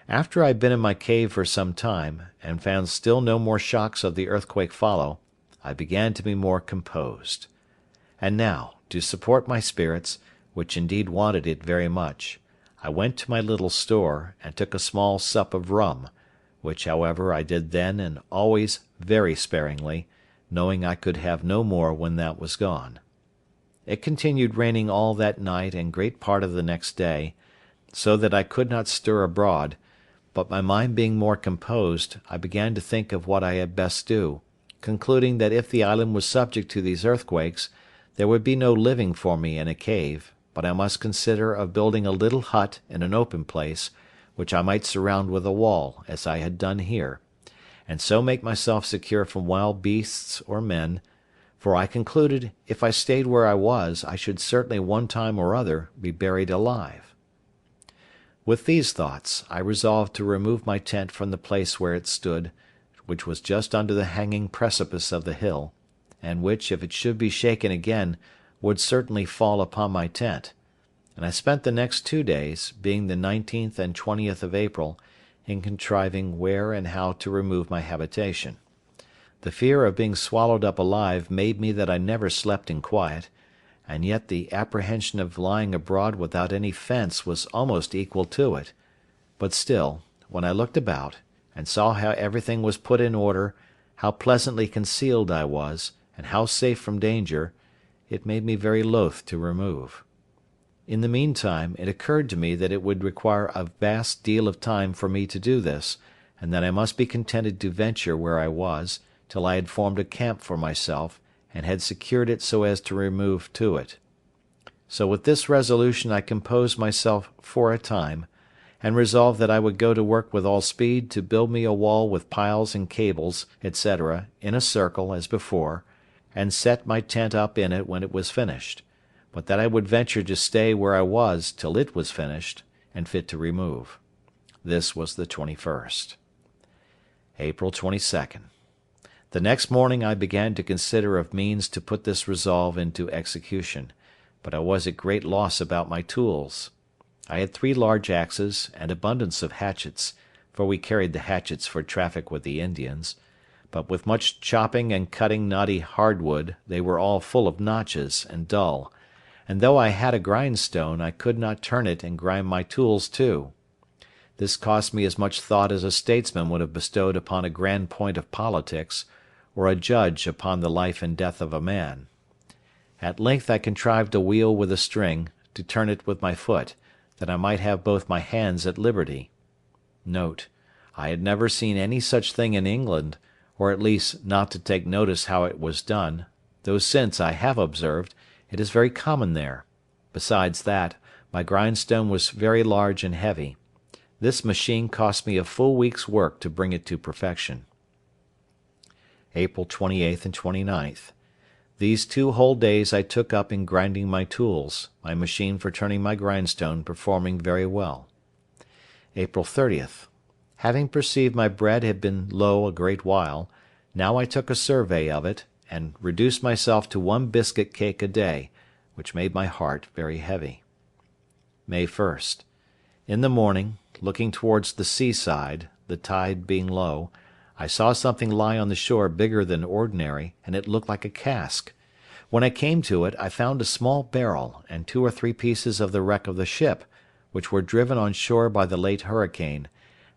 After I had been in my cave for some time, and found still no more shocks of the earthquake follow, I began to be more composed. And now, to support my spirits, which indeed wanted it very much, I went to my little store, and took a small sup of rum, which, however, I did then and always very sparingly, knowing I could have no more when that was gone. It continued raining all that night and great part of the next day, so that I could not stir abroad, but my mind being more composed, I began to think of what I had best do, concluding that if the island was subject to these earthquakes, there would be no living for me in a cave, but I must consider of building a little hut in an open place, which I might surround with a wall, as I had done here, and so make myself secure from wild beasts or men, for I concluded if I stayed where I was, I should certainly one time or other be buried alive. With these thoughts, I resolved to remove my tent from the place where it stood, which was just under the hanging precipice of the hill, and which, if it should be shaken again, would certainly fall upon my tent; and I spent the next 2 days, being the 19th and 20th of April, in contriving where and how to remove my habitation. The fear of being swallowed up alive made me that I never slept in quiet, and yet the apprehension of lying abroad without any fence was almost equal to it; but still, when I looked about, and saw how everything was put in order, how pleasantly concealed I was, and how safe from danger, it made me very loath to remove. In the meantime, it occurred to me that it would require a vast deal of time for me to do this, and that I must be contented to venture where I was, till I had formed a camp for myself, and had secured it so as to remove to it. So with this resolution I composed myself for a time, and resolved that I would go to work with all speed to build me a wall with piles and cables, etc., in a circle, as before, and set my tent up in it when it was finished, but that I would venture to stay where I was till it was finished, and fit to remove. This was the 21st. April 22nd. The next morning I began to consider of means to put this resolve into execution, but I was at great loss about my tools. I had 3 large axes and abundance of hatchets, for we carried the hatchets for traffic with the Indians, but with much chopping and cutting knotty hardwood they were all full of notches and dull, and though I had a grindstone I could not turn it and grind my tools too. This cost me as much thought as a statesman would have bestowed upon a grand point of politics, or a judge upon the life and death of a man. At length I contrived a wheel with a string, to turn it with my foot, that I might have both my hands at liberty. Note: I had never seen any such thing in England, or at least not to take notice how it was done, though since I have observed, it is very common there. Besides that, my grindstone was very large and heavy. This machine cost me a full week's work to bring it to perfection. April 28th and 29th. These 2 whole days I took up in grinding my tools, my machine for turning my grindstone performing very well. April 30th. Having perceived my bread had been low a great while, now I took a survey of it, and reduced myself to 1 biscuit cake a day, which made my heart very heavy. May 1st. In the morning, looking towards the seaside, the tide being low, I saw something lie on the shore bigger than ordinary, and it looked like a cask. When I came to it, I found a small barrel, and 2 or 3 pieces of the wreck of the ship, which were driven on shore by the late hurricane,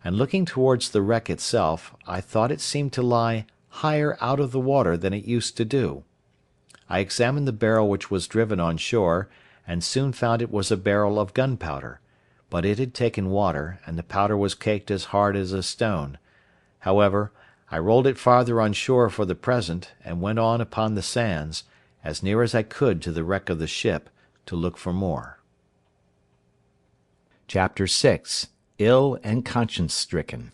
and looking towards the wreck itself, I thought it seemed to lie higher out of the water than it used to do. I examined the barrel which was driven on shore, and soon found it was a barrel of gunpowder, but it had taken water, and the powder was caked as hard as a stone. However, I rolled it farther on shore for the present, and went on upon the sands, as near as I could to the wreck of the ship, to look for more. Chapter 6. Ill and conscience-stricken.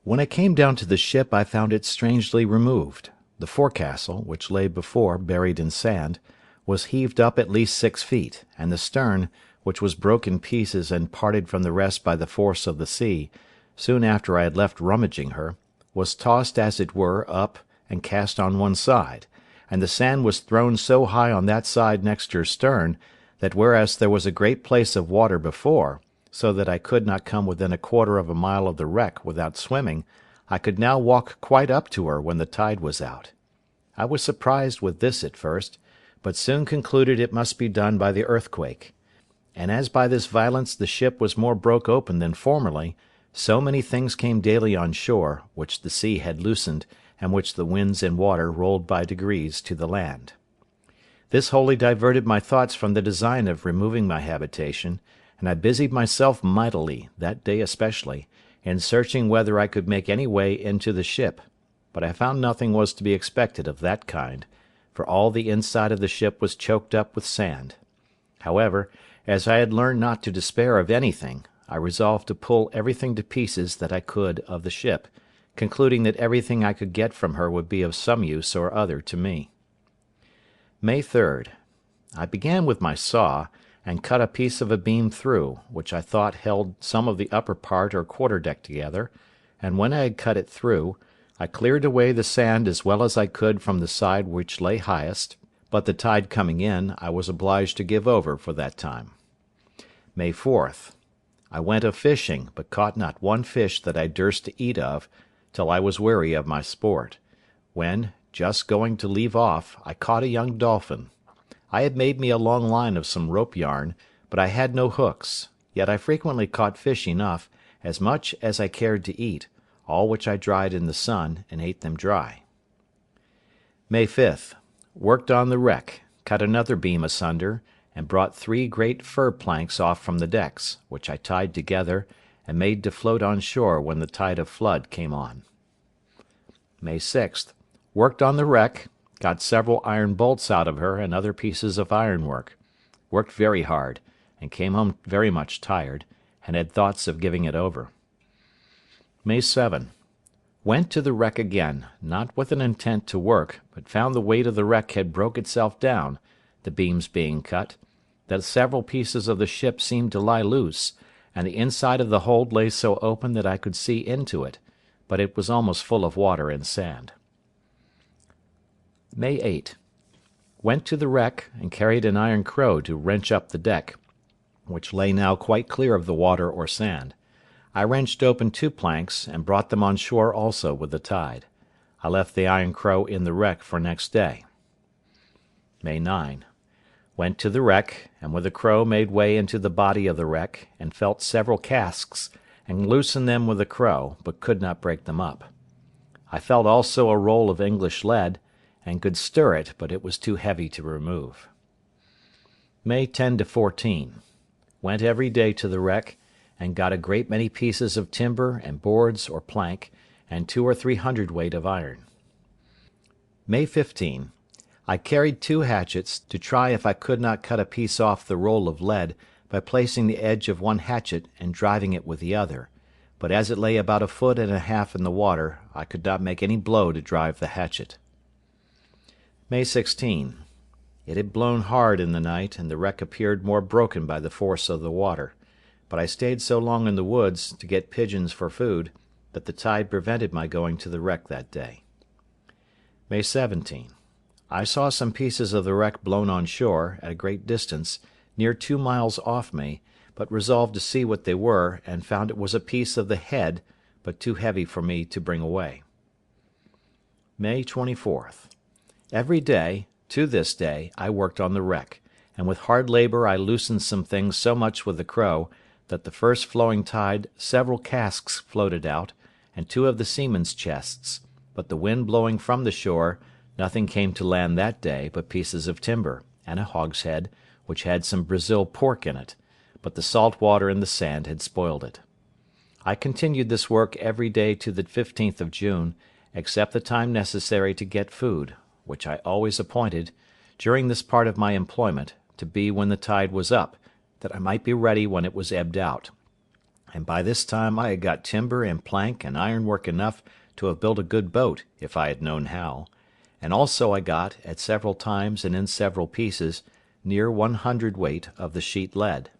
When I came down to the ship I found it strangely removed. The forecastle, which lay before buried in sand, was heaved up at least 6 feet, and the stern, which was broke in pieces and parted from the rest by the force of the sea, soon after I had left rummaging her, was tossed as it were up and cast on one side, and the sand was thrown so high on that side next her stern, that whereas there was a great place of water before, so that I could not come within 1/4 of a mile of the wreck without swimming, I could now walk quite up to her when the tide was out. I was surprised with this at first, but soon concluded it must be done by the earthquake. And as by this violence the ship was more broke open than formerly, so many things came daily on shore, which the sea had loosened, and which the winds and water rolled by degrees to the land. This wholly diverted my thoughts from the design of removing my habitation, and I busied myself mightily, that day especially, in searching whether I could make any way into the ship, but I found nothing was to be expected of that kind, for all the inside of the ship was choked up with sand. However, as I had learned not to despair of anything, I resolved to pull everything to pieces that I could of the ship, concluding that everything I could get from her would be of some use or other to me. May 3rd. I began with my saw, and cut a piece of a beam through, which I thought held some of the upper part or quarter-deck together, and when I had cut it through, I cleared away the sand as well as I could from the side which lay highest, but the tide coming in, I was obliged to give over for that time. May 4th. I went a-fishing, but caught not one fish that I durst to eat of, till I was weary of my sport, when, just going to leave off, I caught a young dolphin. I had made me a long line of some rope yarn, but I had no hooks, yet I frequently caught fish enough, as much as I cared to eat, all which I dried in the sun, and ate them dry. May 5th. Worked on the wreck, cut another beam asunder, and brought 3 great fir planks off from the decks, which I tied together, and made to float on shore when the tide of flood came on. May 6th. Worked on the wreck, got several iron bolts out of her and other pieces of ironwork. Worked very hard, and came home very much tired, and had thoughts of giving it over. May 7. Went to the wreck again, not with an intent to work, but found the weight of the wreck had broke itself down, the beams being cut, that several pieces of the ship seemed to lie loose, and the inside of the hold lay so open that I could see into it, but it was almost full of water and sand. May 8. Went to the wreck, and carried an iron crow to wrench up the deck, which lay now quite clear of the water or sand. I wrenched open 2 planks, and brought them on shore also with the tide. I left the iron crow in the wreck for next day. May 9. Went to the wreck, and with the crow made way into the body of the wreck, and felt several casks, and loosened them with the crow, but could not break them up. I felt also a roll of English lead, and could stir it, but it was too heavy to remove. May 10 to 14. Went every day to the wreck, and got a great many pieces of timber and boards or plank, and 200 or 300 hundredweight of iron. May 15. I carried 2 hatchets, to try if I could not cut a piece off the roll of lead by placing the edge of one hatchet and driving it with the other, but as it lay about 1.5 feet in the water, I could not make any blow to drive the hatchet. May 16. It had blown hard in the night, and the wreck appeared more broken by the force of the water, but I stayed so long in the woods, to get pigeons for food, that the tide prevented my going to the wreck that day. May 17. I saw some pieces of the wreck blown on shore, at a great distance, near 2 miles off me, but resolved to see what they were, and found it was a piece of the head, but too heavy for me to bring away. May 24th. Every day, to this day, I worked on the wreck, and with hard labour I loosened some things so much with the crow, that the first flowing tide several casks floated out, and 2 of the seamen's chests, but the wind blowing from the shore, nothing came to land that day but pieces of timber, and a hogshead, which had some Brazil pork in it, but the salt water and the sand had spoiled it. I continued this work every day to the 15th of June, except the time necessary to get food, which I always appointed, during this part of my employment, to be when the tide was up, that I might be ready when it was ebbed out. And by this time I had got timber and plank and ironwork enough to have built a good boat, if I had known how, and also I got, at several times and in several pieces, near 100 hundredweight of the sheet lead.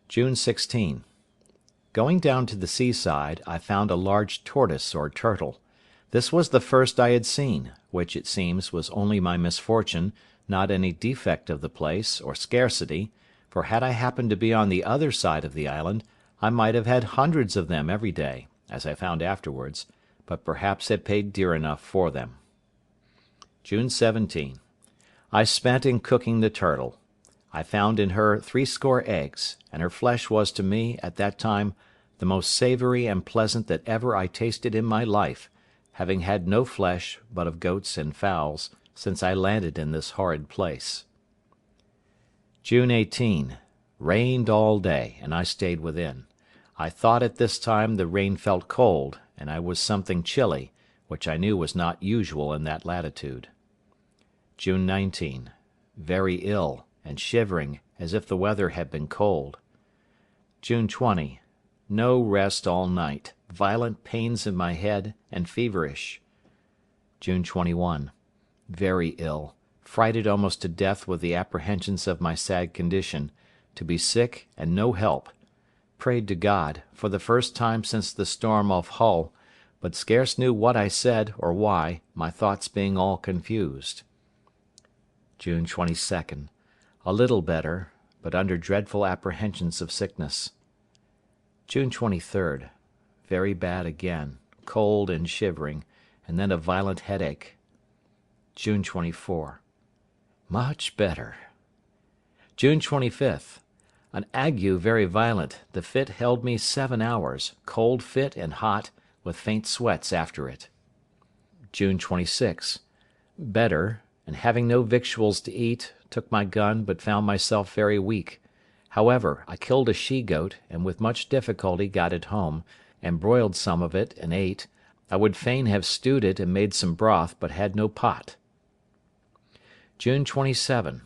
June 16. Going down to the seaside, I found a large tortoise or turtle. This was the first I had seen, which, it seems, was only my misfortune, not any defect of the place, or scarcity, for had I happened to be on the other side of the island, I might have had hundreds of them every day, as I found afterwards, but perhaps had paid dear enough for them. June 17. I spent in cooking the turtle. I found in her 80 eggs, and her flesh was to me, at that time, the most savoury and pleasant that ever I tasted in my life, having had no flesh, but of goats and fowls, since I landed in this horrid place. June 18. Rained all day, and I stayed within. I thought at this time the rain felt cold, and I was something chilly, which I knew was not usual in that latitude. June 19. Very ill, and shivering, as if the weather had been cold. June 20. No rest all night, violent pains in my head, and feverish. June 21. Very ill, frighted almost to death with the apprehensions of my sad condition, to be sick and no help. Prayed to God, for the first time since the storm off Hull, but scarce knew what I said, or why, my thoughts being all confused. June 22nd. A little better, but under dreadful apprehensions of sickness. June 23rd. Very bad again, cold and shivering, and then a violent headache. June 24. Much better. June 25th. An ague very violent, the fit held me 7 hours, cold fit and hot, with faint sweats after it. June 26. Better, and having no victuals to eat, took my gun, but found myself very weak. However, I killed a she-goat, and with much difficulty got it home, and broiled some of it, and ate. I would fain have stewed it and made some broth, but had no pot. June 27.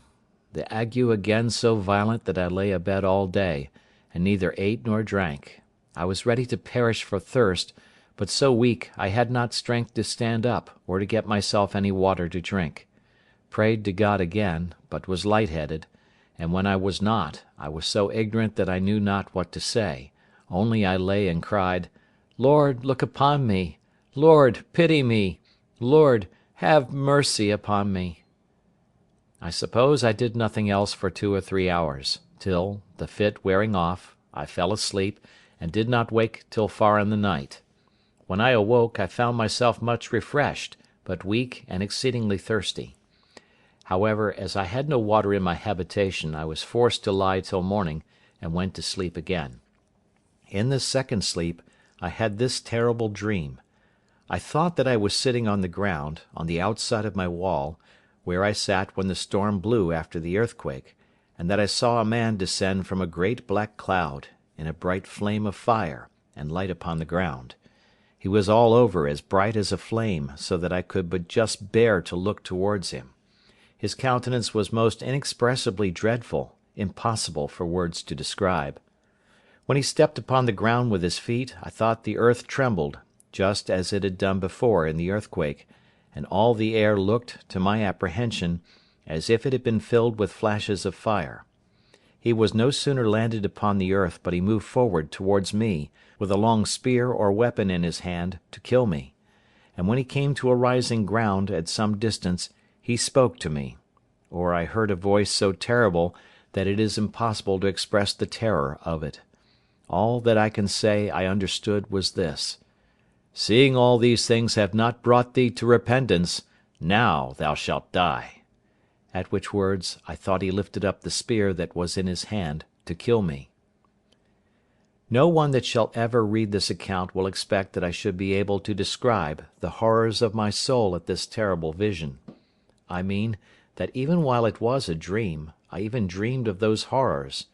The ague again so violent that I lay abed all day, and neither ate nor drank. I was ready to perish for thirst, but so weak I had not strength to stand up, or to get myself any water to drink. Prayed to God again, but was light-headed, and when I was not, I was so ignorant that I knew not what to say, only I lay and cried, Lord, look upon me! Lord, pity me! Lord, have mercy upon me! I suppose I did nothing else for 2 or 3 hours, till, the fit wearing off, I fell asleep, and did not wake till far in the night. When I awoke, I found myself much refreshed, but weak and exceedingly thirsty. However, as I had no water in my habitation, I was forced to lie till morning, and went to sleep again. In this second sleep, I had this terrible dream. I thought that I was sitting on the ground, on the outside of my wall, where I sat when the storm blew after the earthquake, and that I saw a man descend from a great black cloud, in a bright flame of fire, and light upon the ground. He was all over as bright as a flame, so that I could but just bear to look towards him. His countenance was most inexpressibly dreadful, impossible for words to describe. When he stepped upon the ground with his feet, I thought the earth trembled, just as it had done before in the earthquake, and all the air looked, to my apprehension, as if it had been filled with flashes of fire. He was no sooner landed upon the earth but he moved forward towards me, with a long spear or weapon in his hand, to kill me. And when he came to a rising ground at some distance, he spoke to me, or I heard a voice so terrible that it is impossible to express the terror of it. All that I can say I understood was this: "Seeing all these things have not brought thee to repentance, now thou shalt die." At which words I thought he lifted up the spear that was in his hand to kill me. No one that shall ever read this account will expect that I should be able to describe the horrors of my soul at this terrible vision. I mean, that even while it was a dream, I even dreamed of those horrors.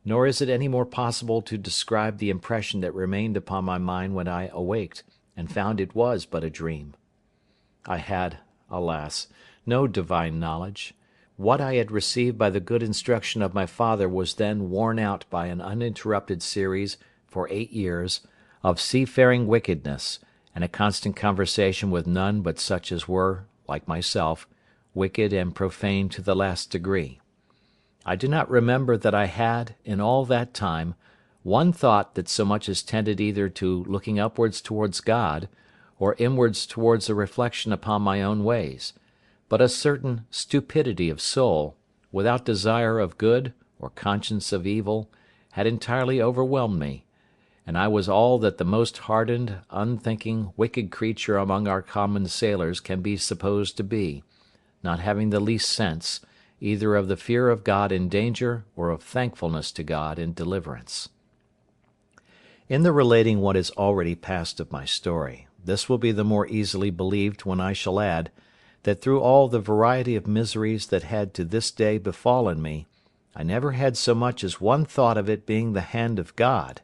Nor is it any more possible to describe the impression that remained upon my mind when I awaked, and found it was but a dream. I had, alas, no divine knowledge. What I had received by the good instruction of my father was then worn out by an uninterrupted series, for 8 years, of seafaring wickedness, and a constant conversation with none but such as were, like myself, wicked and profane to the last degree. I do not remember that I had, in all that time, one thought that so much as tended either to looking upwards towards God, or inwards towards a reflection upon my own ways; but a certain stupidity of soul, without desire of good or conscience of evil, had entirely overwhelmed me, and I was all that the most hardened, unthinking, wicked creature among our common sailors can be supposed to be, not having the least sense, either of the fear of God in danger, or of thankfulness to God in deliverance. In the relating what is already past of my story, this will be the more easily believed when I shall add, that through all the variety of miseries that had to this day befallen me, I never had so much as one thought of it being the hand of God,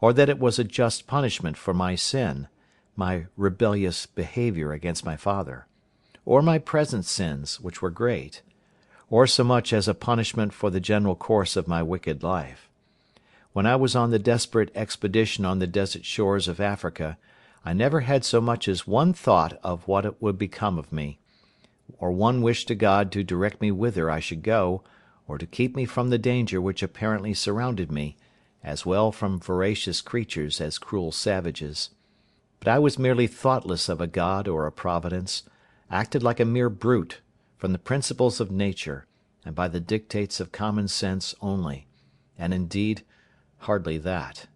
or that it was a just punishment for my sin, my rebellious behaviour against my father, or my present sins, which were great, or so much as a punishment for the general course of my wicked life. When I was on the desperate expedition on the desert shores of Africa, I never had so much as one thought of what it would become of me, or one wish to God to direct me whither I should go, or to keep me from the danger which apparently surrounded me, as well from voracious creatures as cruel savages. But I was merely thoughtless of a God or a Providence, acted like a mere brute, from the principles of nature, and by the dictates of common sense only, and indeed hardly that.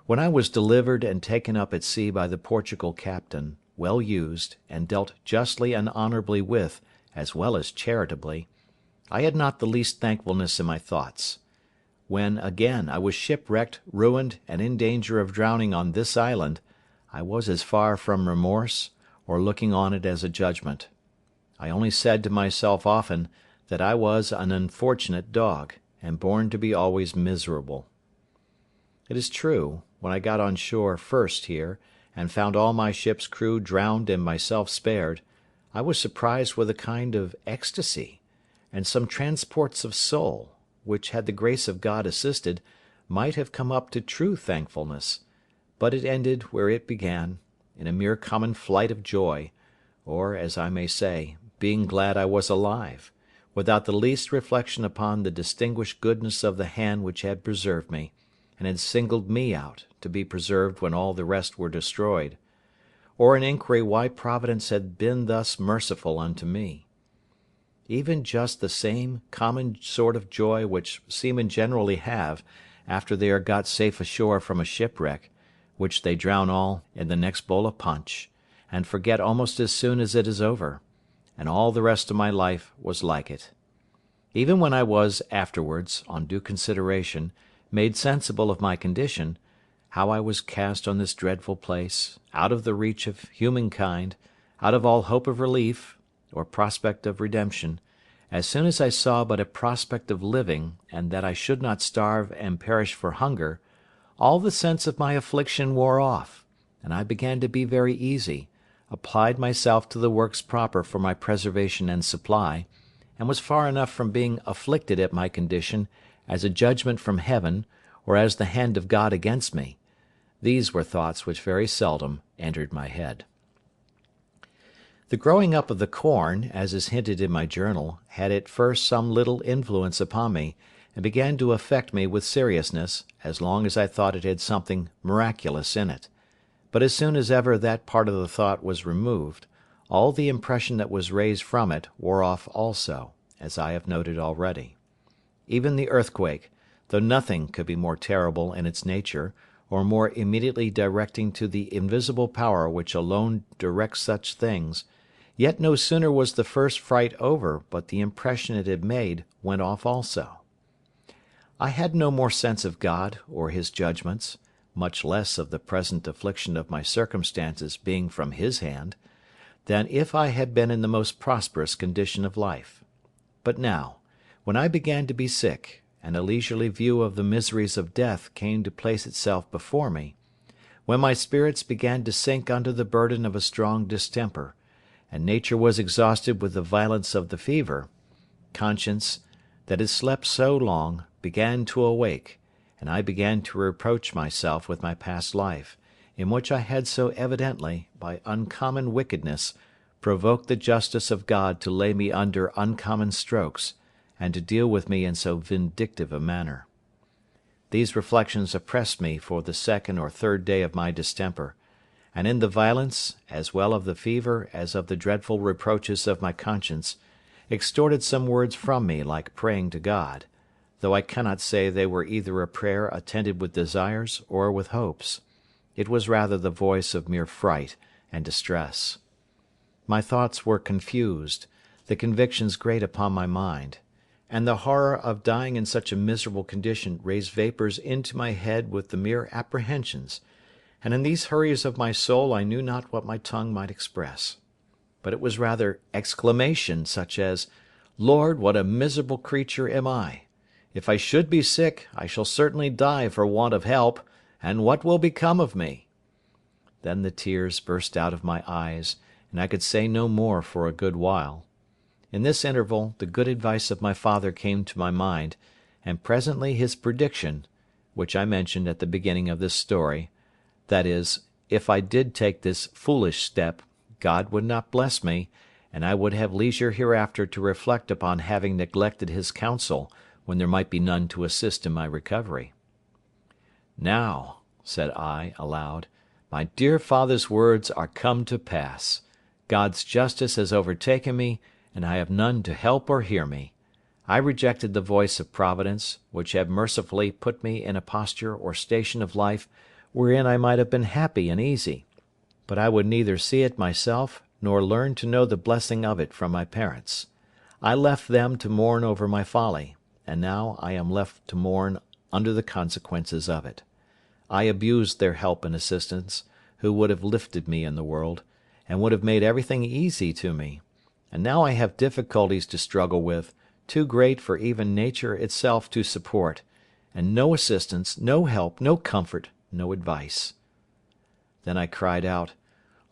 When I was delivered and taken up at sea by the Portugal captain, well used, and dealt justly and honourably with, as well as charitably, I had not the least thankfulness in my thoughts. When, again, I was shipwrecked, ruined, and in danger of drowning on this island, I was as far from remorse, or looking on it as a judgment. I only said to myself often that I was an unfortunate dog, and born to be always miserable. It is true, when I got on shore first here, and found all my ship's crew drowned and myself spared, I was surprised with a kind of ecstasy, and some transports of soul, which, had the grace of God assisted, might have come up to true thankfulness; but it ended where it began, in a mere common flight of joy, or, as I may say, being glad I was alive, without the least reflection upon the distinguished goodness of the hand which had preserved me, and had singled me out to be preserved when all the rest were destroyed, or an inquiry why Providence had been thus merciful unto me. even just the same common sort of joy which seamen generally have after they are got safe ashore from a shipwreck, which they drown all in the next bowl of punch, and forget almost as soon as it is over; and all the rest of my life was like it. Even when I was afterwards, on due consideration, made sensible of my condition, how I was cast on this dreadful place, out of the reach of humankind, out of all hope of relief, or prospect of redemption, as soon as I saw but a prospect of living, and that I should not starve and perish for hunger, all the sense of my affliction wore off, and I began to be very easy, applied myself to the works proper for my preservation and supply, and was far enough from being afflicted at my condition as a judgment from heaven, or as the hand of God against me. These were thoughts which very seldom entered my head. The growing up of the corn, as is hinted in my journal, had at first some little influence upon me, and began to affect me with seriousness, as long as I thought it had something miraculous in it; but as soon as ever that part of the thought was removed, all the impression that was raised from it wore off also, as I have noted already. Even the earthquake, though nothing could be more terrible in its nature, or more immediately directing to the invisible power which alone directs such things, yet no sooner was the first fright over but the impression it had made went off also. I had no more sense of God or his judgments, much less of the present affliction of my circumstances being from his hand, than if I had been in the most prosperous condition of life. But now, when I began to be sick, and a leisurely view of the miseries of death came to place itself before me, when my spirits began to sink under the burden of a strong distemper, and nature was exhausted with the violence of the fever, conscience, that had slept so long, began to awake, and I began to reproach myself with my past life, in which I had so evidently, by uncommon wickedness, provoked the justice of God to lay me under uncommon strokes, and to deal with me in so vindictive a manner. These reflections oppressed me for the second or third day of my distemper, and in the violence, as well of the fever as of the dreadful reproaches of my conscience, extorted some words from me like praying to God, though I cannot say they were either a prayer attended with desires or with hopes. It was rather the voice of mere fright and distress. My thoughts were confused, the convictions great upon my mind, and the horror of dying in such a miserable condition raised vapours into my head with the mere apprehensions, and in these hurries of my soul I knew not what my tongue might express. But it was rather exclamation, such as, "Lord, what a miserable creature am I! If I should be sick, I shall certainly die for want of help, and what will become of me?" Then the tears burst out of my eyes, and I could say no more for a good while. In this interval the good advice of my father came to my mind, and presently his prediction, which I mentioned at the beginning of this story, viz., if I did take this foolish step, God would not bless me, and I would have leisure hereafter to reflect upon having neglected his counsel when there might be none to assist in my recovery. "Now," said I, aloud, "my dear father's words are come to pass. God's justice has overtaken me, and I have none to help or hear me. I rejected the voice of Providence, which had mercifully put me in a posture or station of life wherein I might have been happy and easy, but I would neither see it myself nor learn to know the blessing of it from my parents. I left them to mourn over my folly, and now I am left to mourn under the consequences of it. I abused their help and assistance, who would have lifted me in the world, and would have made everything easy to me, and now I have difficulties to struggle with, too great for even nature itself to support, and no assistance, no help, no comfort, no advice." Then I cried out,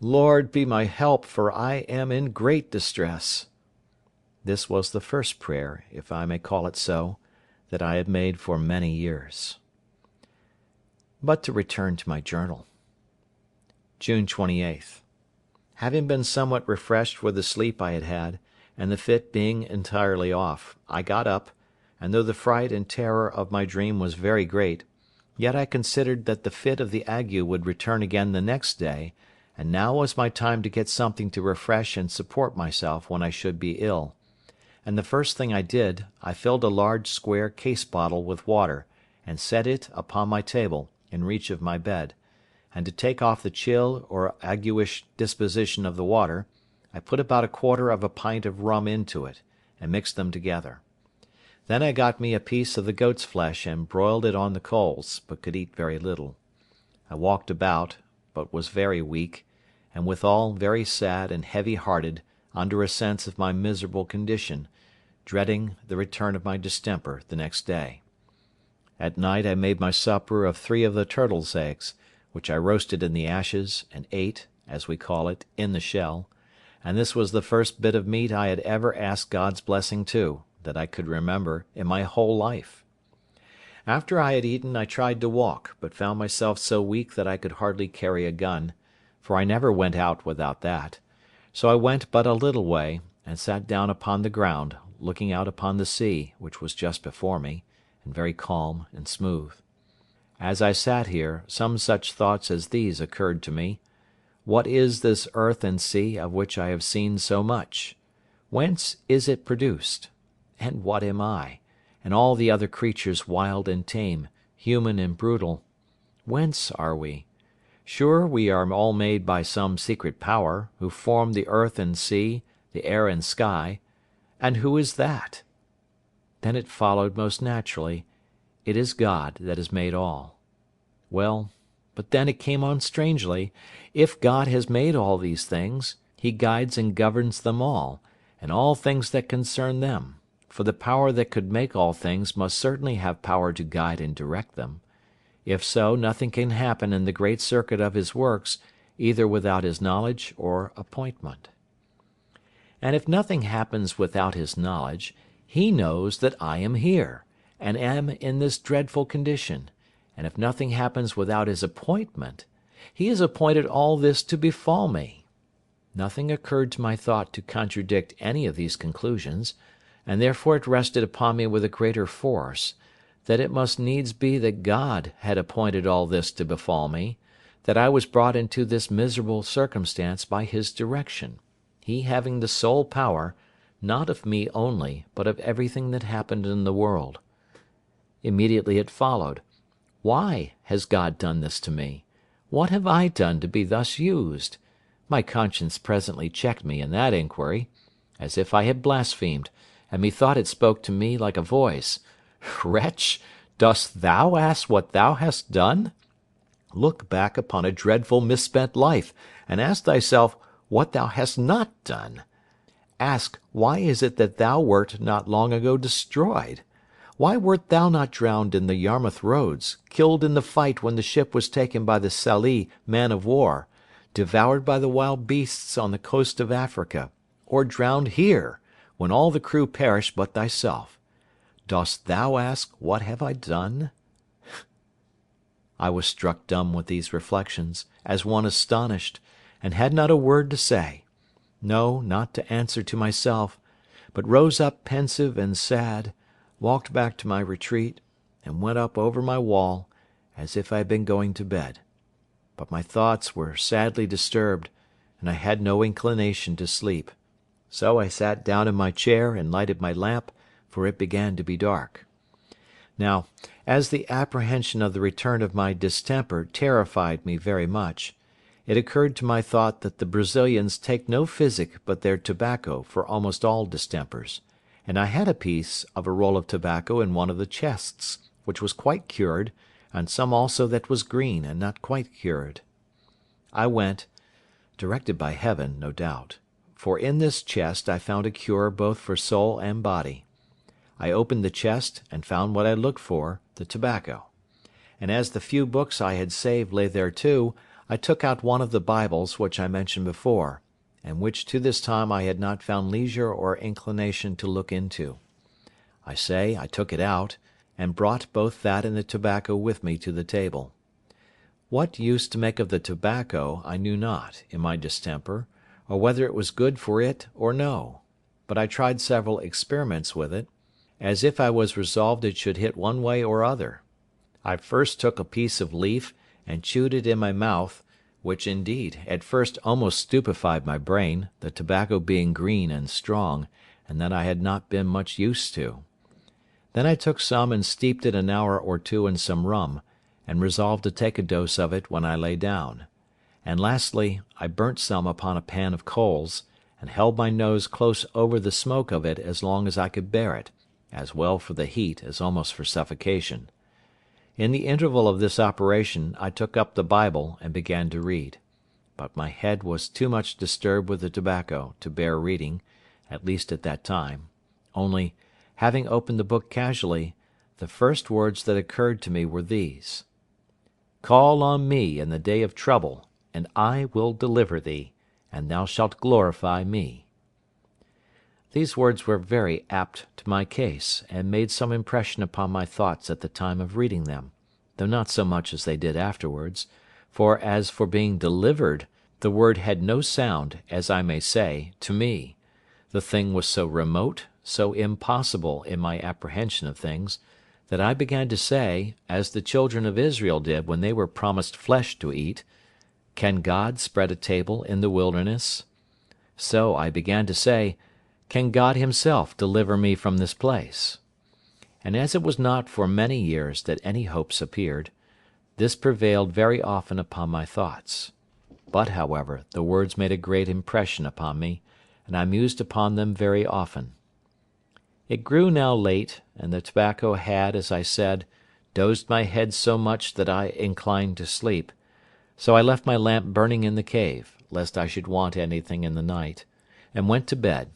"Lord, be my help, for I am in great distress." This was the first prayer, if I may call it so, that I had made for many years. But to return to my journal. June 28th. Having been somewhat refreshed with the sleep I had had, and the fit being entirely off, I got up, and though the fright and terror of my dream was very great, yet I considered that the fit of the ague would return again the next day, and now was my time to get something to refresh and support myself when I should be ill; and the first thing I did, I filled a large square case bottle with water, and set it upon my table, in reach of my bed; and to take off the chill or aguish disposition of the water, I put about a quarter of a pint of rum into it, and mixed them together. Then I got me a piece of the goat's flesh and broiled it on the coals, but could eat very little. I walked about, but was very weak, and withal very sad and heavy-hearted under a sense of my miserable condition, dreading the return of my distemper the next day. At night I made my supper of 3 of the turtle's eggs, which I roasted in the ashes, and ate, as we call it, in the shell, and this was the first bit of meat I had ever asked God's blessing to, that I could remember, in my whole life. After I had eaten I tried to walk, but found myself so weak that I could hardly carry a gun, for I never went out without that; so I went but a little way, and sat down upon the ground, looking out upon the sea, which was just before me, and very calm and smooth. As I sat here, some such thoughts as these occurred to me: What is this earth and sea of which I have seen so much? Whence is it produced? And what am I, and all the other creatures wild and tame, human and brutal? Whence are we? Sure we are all made by some secret power, who formed the earth and sea, the air and sky; and who is that? Then it followed most naturally, it is God that has made all. Well, but then it came on strangely: if God has made all these things, he guides and governs them all, and all things that concern them; for the power that could make all things must certainly have power to guide and direct them. If so, nothing can happen in the great circuit of his works, either without his knowledge or appointment. And if nothing happens without his knowledge, he knows that I am here, and am in this dreadful condition; and if nothing happens without his appointment, he has appointed all this to befall me. Nothing occurred to my thought to contradict any of these conclusions, and therefore it rested upon me with a greater force, that it must needs be that God had appointed all this to befall me, that I was brought into this miserable circumstance by his direction, he having the sole power, not of me only, but of everything that happened in the world. Immediately it followed: Why has God done this to me? What have I done to be thus used? My conscience presently checked me in that inquiry, as if I had blasphemed, and methought it spoke to me like a voice: Wretch, dost thou ask what thou hast done? Look back upon a dreadful misspent life, and ask thyself what thou hast not done. Ask, why is it that thou wert not long ago destroyed? Why wert thou not drowned in the Yarmouth roads, killed in the fight when the ship was taken by the Sallee man of war, devoured by the wild beasts on the coast of Africa, or drowned here, when all the crew perished but thyself? Dost thou ask, what have I done? I was struck dumb with these reflections, as one astonished, and had not a word to say; no, not to answer to myself, but rose up pensive and sad, walked back to my retreat, and went up over my wall, as if I had been going to bed. But my thoughts were sadly disturbed, and I had no inclination to sleep. So I sat down in my chair and lighted my lamp, for it began to be dark. Now, as the apprehension of the return of my distemper terrified me very much, it occurred to my thought that the Brazilians take no physic but their tobacco for almost all distempers, and I had a piece of a roll of tobacco in one of the chests, which was quite cured, and some also that was green, and not quite cured. I went, directed by Heaven, no doubt, for in this chest I found a cure both for soul and body. I opened the chest, and found what I looked for, the tobacco; and as the few books I had saved lay there too, I took out one of the Bibles which I mentioned before, and which to this time I had not found leisure or inclination to look into. I say, I took it out, and brought both that and the tobacco with me to the table. What use to make of the tobacco I knew not, in my distemper, or whether it was good for it or no; but I tried several experiments with it, as if I was resolved it should hit one way or other. I first took a piece of leaf, and chewed it in my mouth, which, indeed, at first almost stupefied my brain, the tobacco being green and strong, and that I had not been much used to. Then I took some and steeped it an hour or two in some rum, and resolved to take a dose of it when I lay down. And lastly, I burnt some upon a pan of coals, and held my nose close over the smoke of it as long as I could bear it, as well for the heat as almost for suffocation. In the interval of this operation I took up the Bible and began to read. But my head was too much disturbed with the tobacco to bear reading, at least at that time, only, having opened the book casually, the first words that occurred to me were these: "Call on me in the day of trouble, and I will deliver thee, and thou shalt glorify me." These words were very apt to my case, and made some impression upon my thoughts at the time of reading them, though not so much as they did afterwards; for as for being delivered, the word had no sound, as I may say, to me. The thing was so remote, so impossible in my apprehension of things, that I began to say, as the children of Israel did when they were promised flesh to eat, "Can God spread a table in the wilderness?" So I began to say, "Can God himself deliver me from this place?" And as it was not for many years that any hopes appeared, this prevailed very often upon my thoughts. But, however, the words made a great impression upon me, and I mused upon them very often. It grew now late, and the tobacco had, as I said, dozed my head so much that I inclined to sleep; so I left my lamp burning in the cave, lest I should want anything in the night, and went to bed.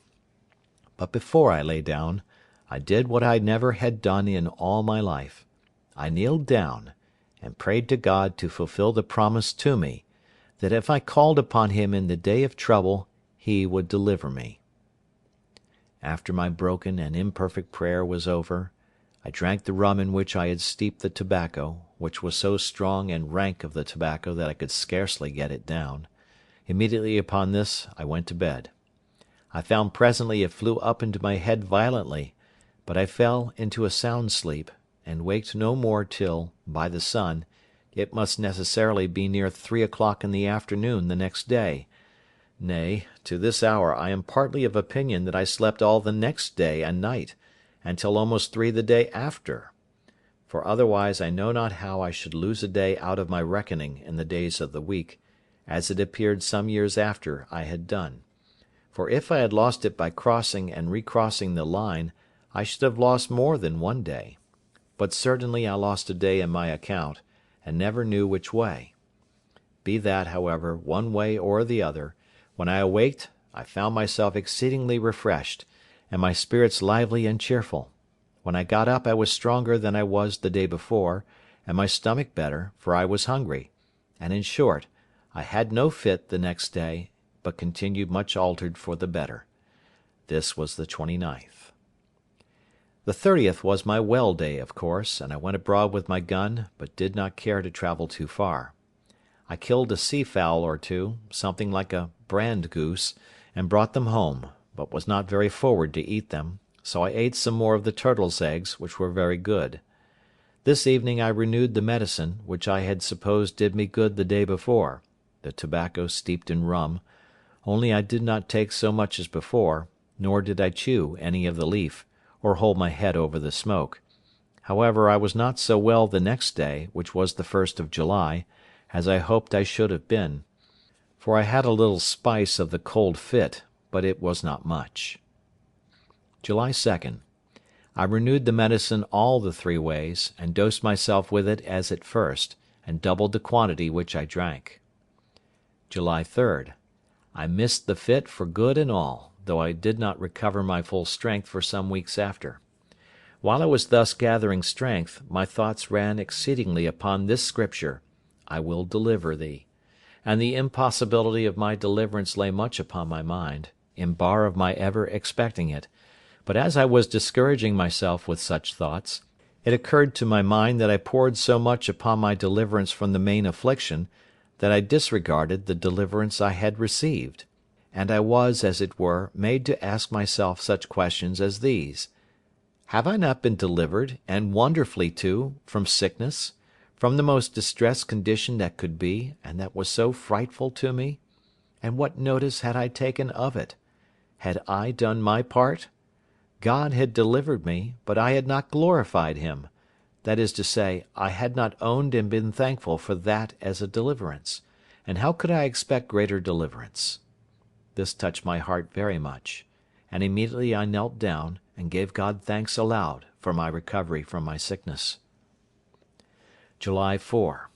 But before I lay down, I did what I never had done in all my life. I kneeled down, and prayed to God to fulfil the promise to me, that if I called upon him in the day of trouble, he would deliver me. After my broken and imperfect prayer was over, I drank the rum in which I had steeped the tobacco, which was so strong and rank of the tobacco that I could scarcely get it down. Immediately upon this I went to bed. I found presently it flew up into my head violently, but I fell into a sound sleep, and waked no more till, by the sun, it must necessarily be near 3 o'clock in the afternoon the next day. Nay, to this hour I am partly of opinion that I slept all the next day and night, and till almost 3 the day after; for otherwise I know not how I should lose a day out of my reckoning in the days of the week, as it appeared some years after I had done; for if I had lost it by crossing and recrossing the line, I should have lost more than one day; but certainly I lost a day in my account, and never knew which way. Be that, however, one way or the other, when I awaked I found myself exceedingly refreshed, and my spirits lively and cheerful. When I got up I was stronger than I was the day before, and my stomach better, for I was hungry; and in short, I had no fit the next day, but continued much altered for the better. This was the 29th. The 30th was my well day, of course, and I went abroad with my gun, but did not care to travel too far. I killed a sea fowl or two, something like a brand goose, and brought them home, but was not very forward to eat them, so I ate some more of the turtle's eggs, which were very good. This evening I renewed the medicine, which I had supposed did me good the day before, the tobacco steeped in rum, only I did not take so much as before, nor did I chew any of the leaf, or hold my head over the smoke. However, I was not so well the next day, which was the 1st of July, as I hoped I should have been; for I had a little spice of the cold fit, but it was not much. July 2nd. I renewed the medicine all the 3 ways, and dosed myself with it as at first, and doubled the quantity which I drank. July 3rd. I missed the fit for good and all, though I did not recover my full strength for some weeks after. While I was thus gathering strength, my thoughts ran exceedingly upon this scripture, "I will deliver thee," and the impossibility of my deliverance lay much upon my mind, in bar of my ever expecting it; but as I was discouraging myself with such thoughts, it occurred to my mind that I poured so much upon my deliverance from the main affliction, that I disregarded the deliverance I had received; and I was, as it were, made to ask myself such questions as these: Have I not been delivered, and wonderfully too, from sickness, from the most distressed condition that could be, and that was so frightful to me? And what notice had I taken of it? Had I done my part? God had delivered me, but I had not glorified him. That is to say, I had not owned and been thankful for that as a deliverance, and how could I expect greater deliverance? This touched my heart very much, and immediately I knelt down and gave God thanks aloud for my recovery from my sickness. July 4.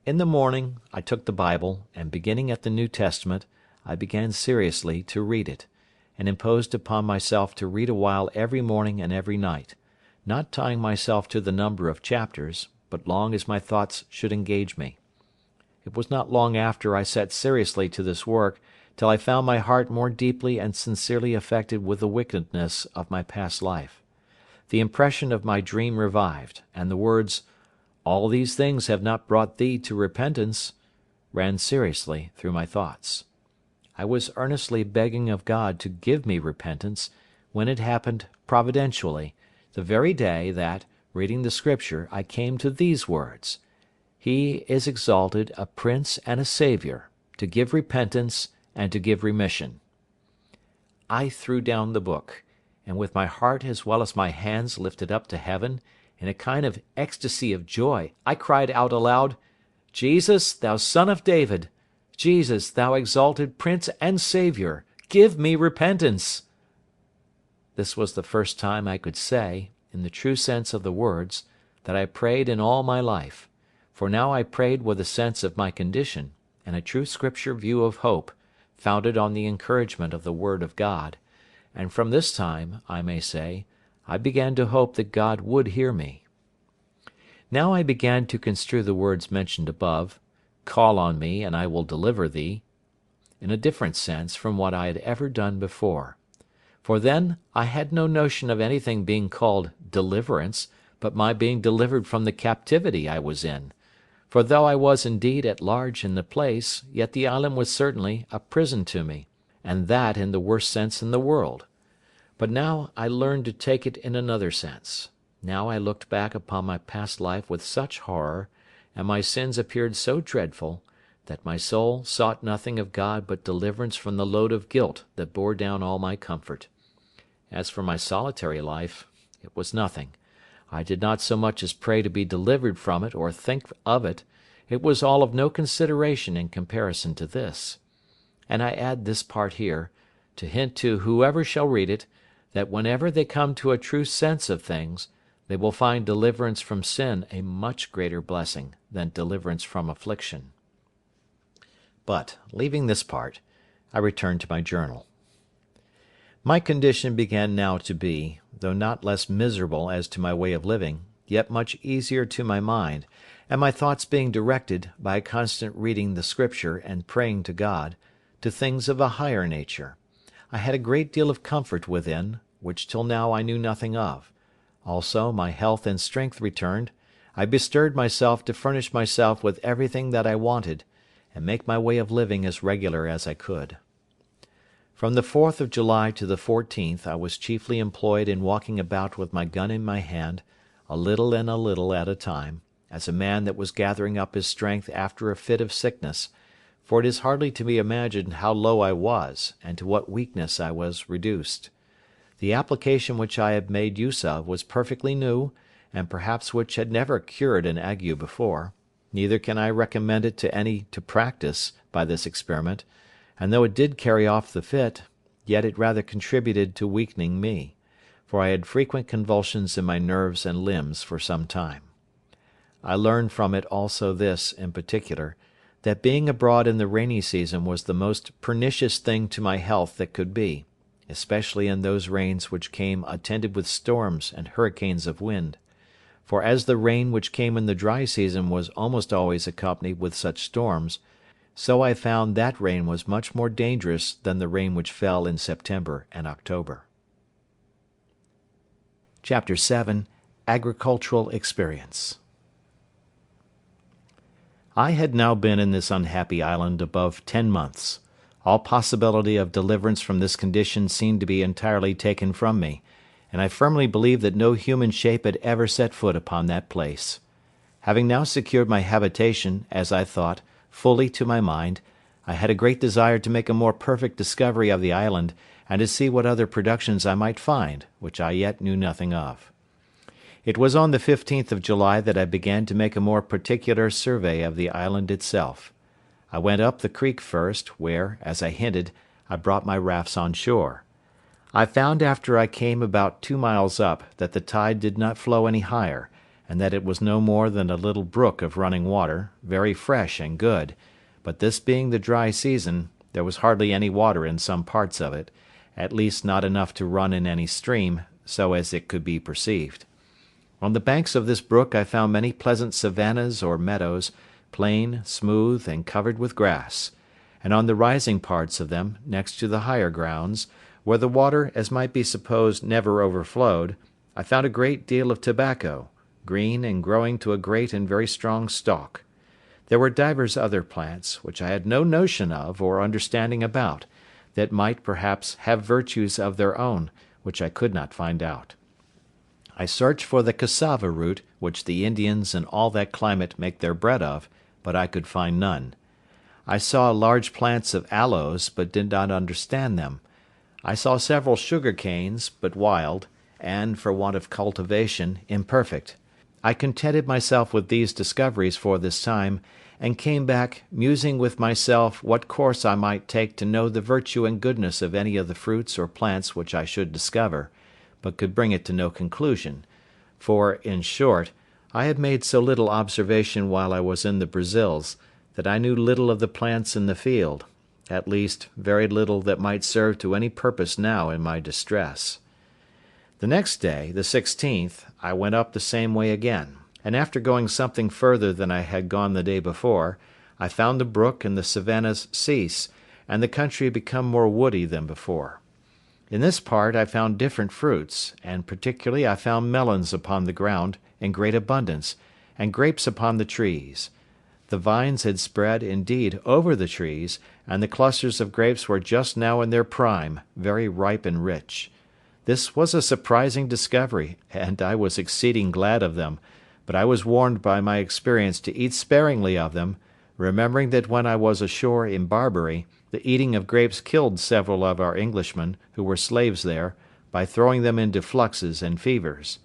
In the morning I took the Bible, and beginning at the New Testament, I began seriously to read it, and imposed upon myself to read a while every morning and every night, not tying myself to the number of chapters, but long as my thoughts should engage me. It was not long after I set seriously to this work till I found my heart more deeply and sincerely affected with the wickedness of my past life. The impression of my dream revived, and the words, "All these things have not brought thee to repentance," ran seriously through my thoughts. I was earnestly begging of God to give me repentance, when it happened providentially, the very day that, reading the Scripture, I came to these words: "He is exalted a Prince and a Saviour, to give repentance and to give remission." I threw down the book, and with my heart as well as my hands lifted up to heaven, in a kind of ecstasy of joy, I cried out aloud, "Jesus, thou Son of David! Jesus, thou exalted Prince and Saviour, give me repentance!" This was the first time I could say, in the true sense of the words, that I prayed in all my life, for now I prayed with a sense of my condition, and a true Scripture view of hope, founded on the encouragement of the Word of God, and from this time, I may say, I began to hope that God would hear me. Now I began to construe the words mentioned above, "Call on me, and I will deliver thee," in a different sense from what I had ever done before. For then I had no notion of anything being called deliverance, but my being delivered from the captivity I was in; for though I was indeed at large in the place, yet the island was certainly a prison to me, and that in the worst sense in the world. But now I learned to take it in another sense. Now I looked back upon my past life with such horror, and my sins appeared so dreadful, that my soul sought nothing of God but deliverance from the load of guilt that bore down all my comfort. As for my solitary life, it was nothing. I did not so much as pray to be delivered from it or think of it. It was all of no consideration in comparison to this. And I add this part here, to hint to whoever shall read it, that whenever they come to a true sense of things, they will find deliverance from sin a much greater blessing than deliverance from affliction. But, leaving this part, I return to my journal. My condition began now to be, though not less miserable as to my way of living, yet much easier to my mind, and my thoughts being directed, by a constant reading the Scripture and praying to God, to things of a higher nature. I had a great deal of comfort within, which till now I knew nothing of. Also my health and strength returned. I bestirred myself to furnish myself with everything that I wanted, and make my way of living as regular as I could. From the 4th of July to the 14th I was chiefly employed in walking about with my gun in my hand, a little and a little at a time, as a man that was gathering up his strength after a fit of sickness, for it is hardly to be imagined how low I was, and to what weakness I was reduced. The application which I had made use of was perfectly new, and perhaps which had never cured an ague before; neither can I recommend it to any to practise by this experiment, and though it did carry off the fit, yet it rather contributed to weakening me, for I had frequent convulsions in my nerves and limbs for some time. I learned from it also this, in particular, that being abroad in the rainy season was the most pernicious thing to my health that could be, especially in those rains which came attended with storms and hurricanes of wind; for as the rain which came in the dry season was almost always accompanied with such storms, so I found that rain was much more dangerous than the rain which fell in September and October. Chapter 7. Agricultural Experience. I had now been in this unhappy island above 10 months. All possibility of deliverance from this condition seemed to be entirely taken from me, and I firmly believed that no human shape had ever set foot upon that place. Having now secured my habitation, as I thought, fully to my mind, I had a great desire to make a more perfect discovery of the island, and to see what other productions I might find, which I yet knew nothing of. It was on the 15th of July that I began to make a more particular survey of the island itself. I went up the creek first, where, as I hinted, I brought my rafts on shore. I found after I came about 2 miles up that the tide did not flow any higher, and that it was no more than a little brook of running water, very fresh and good, but this being the dry season, there was hardly any water in some parts of it, at least not enough to run in any stream, so as it could be perceived. On the banks of this brook I found many pleasant savannas or meadows, plain, smooth, and covered with grass; and on the rising parts of them, next to the higher grounds, where the water, as might be supposed, never overflowed, I found a great deal of tobacco, green and growing to a great and very strong stalk. There were divers other plants, which I had no notion of or understanding about, that might, perhaps, have virtues of their own, which I could not find out. I searched for the cassava root, which the Indians in all that climate make their bread of, but I could find none. I saw large plants of aloes, but did not understand them. I saw several sugar canes, but wild, and, for want of cultivation, imperfect. I contented myself with these discoveries for this time, and came back, musing with myself what course I might take to know the virtue and goodness of any of the fruits or plants which I should discover, but could bring it to no conclusion; for, in short, I had made so little observation while I was in the Brazils, that I knew little of the plants in the field, at least very little that might serve to any purpose now in my distress. The next day, the 16th, I went up the same way again, and after going something further than I had gone the day before, I found the brook and the savannas cease, and the country become more woody than before. In this part I found different fruits, and particularly I found melons upon the ground in great abundance, and grapes upon the trees. The vines had spread, indeed, over the trees, and the clusters of grapes were just now in their prime, very ripe and rich. This was a surprising discovery, and I was exceeding glad of them, but I was warned by my experience to eat sparingly of them, remembering that when I was ashore in Barbary, the eating of grapes killed several of our Englishmen, who were slaves there, by throwing them into fluxes and fevers.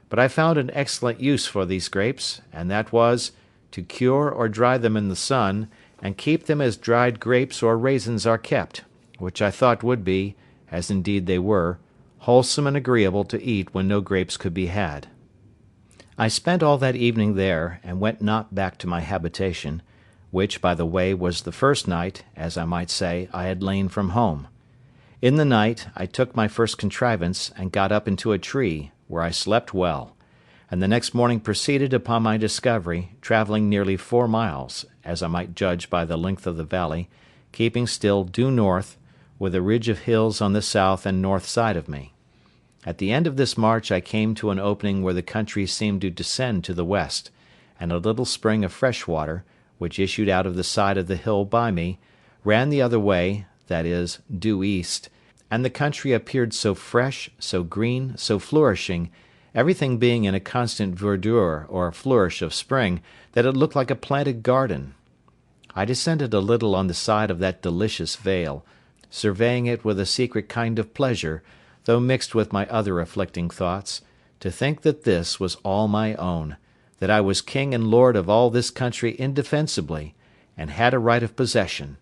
But I found an excellent use for these grapes, and that was, to cure or dry them in the sun, and keep them as dried grapes or raisins are kept, which I thought would be, as indeed they were, wholesome and agreeable to eat when no grapes could be had. I spent all that evening there, and went not back to my habitation, which, by the way, was the first night, as I might say, I had lain from home. In the night I took my first contrivance, and got up into a tree, where I slept well, and the next morning proceeded upon my discovery, travelling nearly 4 miles, as I might judge by the length of the valley, keeping still due north, with a ridge of hills on the south and north side of me. At the end of this march I came to an opening where the country seemed to descend to the west, and a little spring of fresh water, which issued out of the side of the hill by me, ran the other way, that is, due east, and the country appeared so fresh, so green, so flourishing, everything being in a constant verdure or flourish of spring, that it looked like a planted garden. I descended a little on the side of that delicious vale, surveying it with a secret kind of pleasure, though mixed with my other afflicting thoughts, to think that this was all my own, that I was king and lord of all this country indefensibly, and had a right of possession;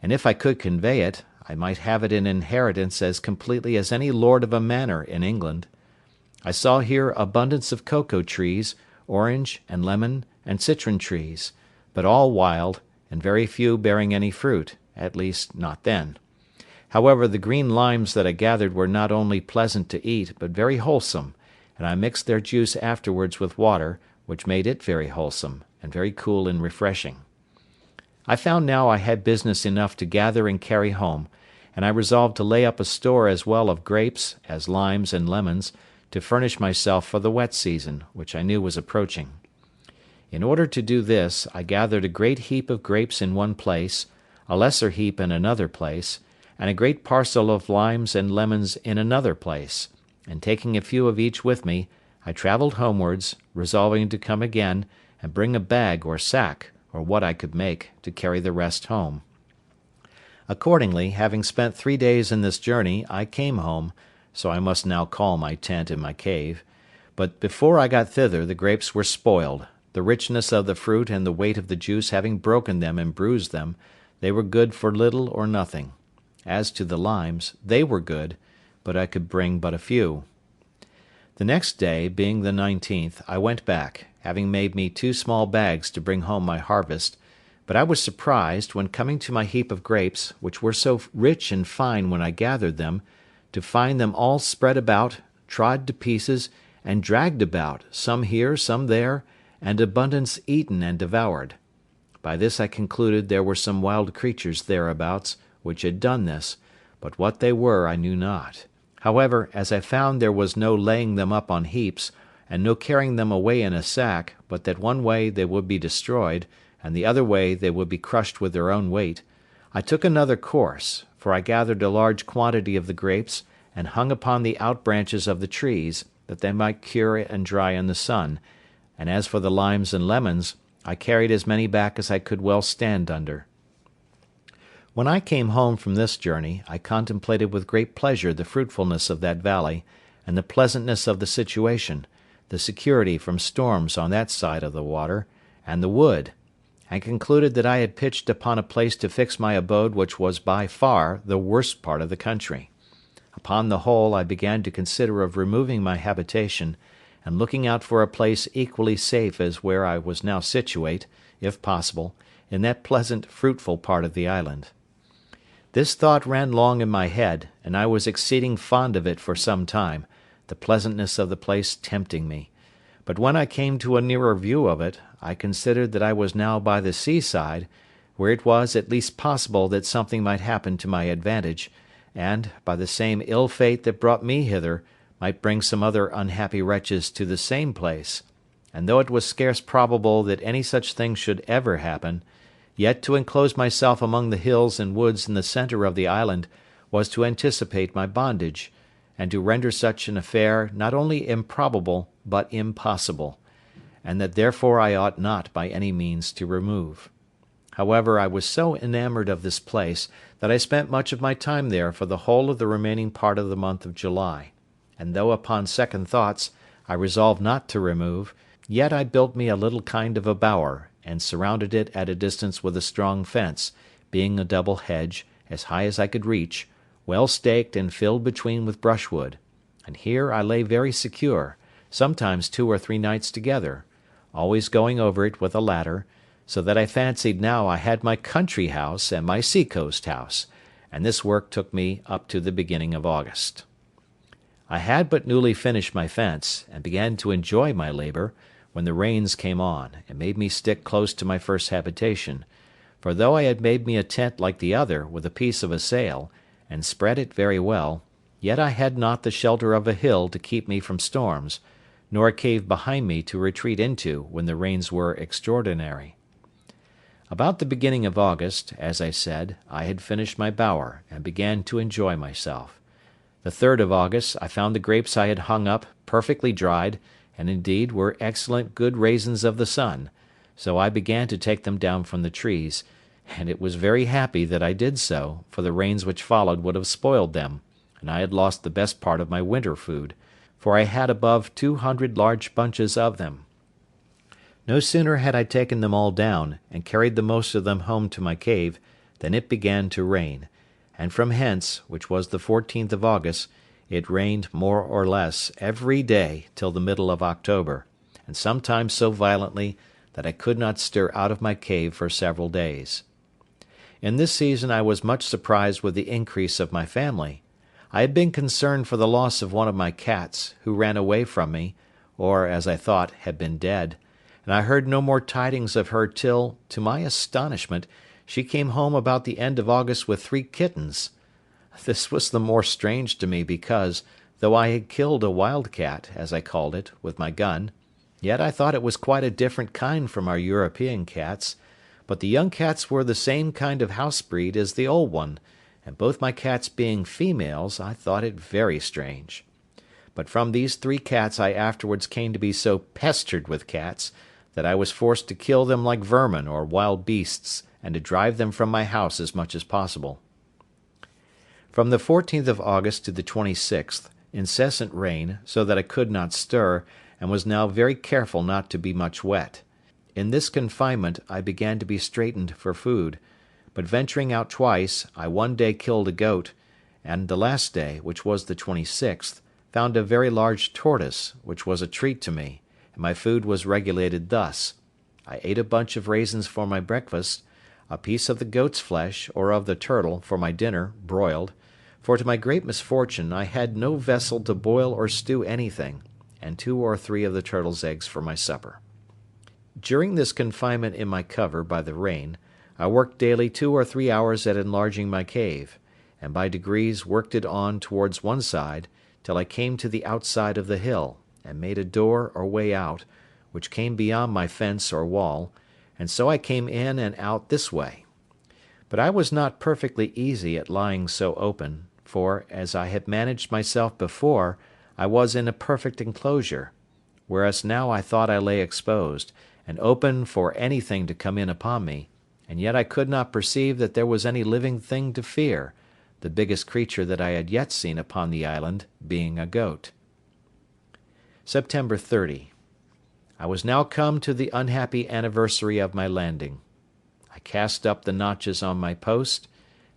and if I could convey it, I might have it in inheritance as completely as any lord of a manor in England. I saw here abundance of cocoa trees, orange, and lemon, and citron trees, but all wild, and very few bearing any fruit, at least not then. However, the green limes that I gathered were not only pleasant to eat, but very wholesome, and I mixed their juice afterwards with water, which made it very wholesome, and very cool and refreshing. I found now I had business enough to gather and carry home, and I resolved to lay up a store as well of grapes as limes and lemons, to furnish myself for the wet season, which I knew was approaching. In order to do this, I gathered a great heap of grapes in one place, a lesser heap in another place, and a great parcel of limes and lemons in another place, and taking a few of each with me, I travelled homewards, resolving to come again, and bring a bag or sack, or what I could make, to carry the rest home. Accordingly, having spent 3 days in this journey, I came home, so I must now call my tent in my cave. But before I got thither the grapes were spoiled, the richness of the fruit and the weight of the juice having broken them and bruised them. They were good for little or nothing. As to the limes, they were good, but I could bring but a few. The next day, being the 19th, I went back, having made me 2 small bags to bring home my harvest, but I was surprised, when coming to my heap of grapes, which were so rich and fine when I gathered them, to find them all spread about, trod to pieces, and dragged about, some here, some there, and abundance eaten and devoured. By this I concluded there were some wild creatures thereabouts, which had done this, but what they were I knew not. However, as I found there was no laying them up on heaps, and no carrying them away in a sack, but that one way they would be destroyed, and the other way they would be crushed with their own weight, I took another course, for I gathered a large quantity of the grapes, and hung upon the out branches of the trees, that they might cure and dry in the sun, and as for the limes and lemons, I carried as many back as I could well stand under. When I came home from this journey, I contemplated with great pleasure the fruitfulness of that valley, and the pleasantness of the situation, the security from storms on that side of the water, and the wood, and concluded that I had pitched upon a place to fix my abode which was by far the worst part of the country. Upon the whole, I began to consider of removing my habitation, and looking out for a place equally safe as where I was now situate, if possible, in that pleasant fruitful part of the island. This thought ran long in my head, and I was exceeding fond of it for some time, the pleasantness of the place tempting me. But when I came to a nearer view of it, I considered that I was now by the seaside, where it was at least possible that something might happen to my advantage, and, by the same ill fate that brought me hither, might bring some other unhappy wretches to the same place; and though it was scarce probable that any such thing should ever happen, yet to enclose myself among the hills and woods in the centre of the island was to anticipate my bondage, and to render such an affair not only improbable but impossible, and that therefore I ought not by any means to remove. However, I was so enamoured of this place that I spent much of my time there for the whole of the remaining part of the month of July, and though upon second thoughts I resolved not to remove, yet I built me a little kind of a bower, and surrounded it at a distance with a strong fence, being a double hedge, as high as I could reach, well staked and filled between with brushwood, and here I lay very secure, sometimes 2 or 3 nights together, always going over it with a ladder, so that I fancied now I had my country house and my sea-coast house, and this work took me up to the beginning of August. I had but newly finished my fence, and began to enjoy my labour, when the rains came on, and made me stick close to my first habitation; for though I had made me a tent like the other, with a piece of a sail, and spread it very well, yet I had not the shelter of a hill to keep me from storms, nor a cave behind me to retreat into when the rains were extraordinary. About the beginning of August, as I said, I had finished my bower, and began to enjoy myself. The 3rd of August I found the grapes I had hung up perfectly dried, and indeed were excellent good raisins of the sun, so I began to take them down from the trees, and it was very happy that I did so, for the rains which followed would have spoiled them, and I had lost the best part of my winter food, for I had above 200 large bunches of them. No sooner had I taken them all down, and carried the most of them home to my cave, than it began to rain, and from hence, which was the 14th of August, it rained more or less every day till the middle of October, and sometimes so violently that I could not stir out of my cave for several days. In this season I was much surprised with the increase of my family. I had been concerned for the loss of one of my cats, who ran away from me, or, as I thought, had been dead, and I heard no more tidings of her till, to my astonishment, she came home about the end of August with 3 kittens. This was the more strange to me because, though I had killed a wild cat, as I called it, with my gun, yet I thought it was quite a different kind from our European cats, but the young cats were the same kind of house breed as the old one, and both my cats being females, I thought it very strange. But from these 3 cats I afterwards came to be so pestered with cats, that I was forced to kill them like vermin or wild beasts, and to drive them from my house as much as possible. From the 14th of August to the 26th, incessant rain, so that I could not stir, and was now very careful not to be much wet. In this confinement I began to be straitened for food, but venturing out twice, I one day killed a goat, and the last day, which was the 26th, found a very large tortoise, which was a treat to me, and my food was regulated thus: I ate a bunch of raisins for my breakfast, a piece of the goat's flesh, or of the turtle, for my dinner, broiled, for to my great misfortune I had no vessel to boil or stew anything, and 2 or 3 of the turtle's eggs for my supper. During this confinement in my cover by the rain, I worked daily 2 or 3 hours at enlarging my cave, and by degrees worked it on towards one side, till I came to the outside of the hill, and made a door or way out, which came beyond my fence or wall, and so I came in and out this way. But I was not perfectly easy at lying so open, for, as I had managed myself before, I was in a perfect enclosure, whereas now I thought I lay exposed, and open for anything to come in upon me, and yet I could not perceive that there was any living thing to fear, the biggest creature that I had yet seen upon the island being a goat. September 30. I was now come to the unhappy anniversary of my landing. I cast up the notches on my post,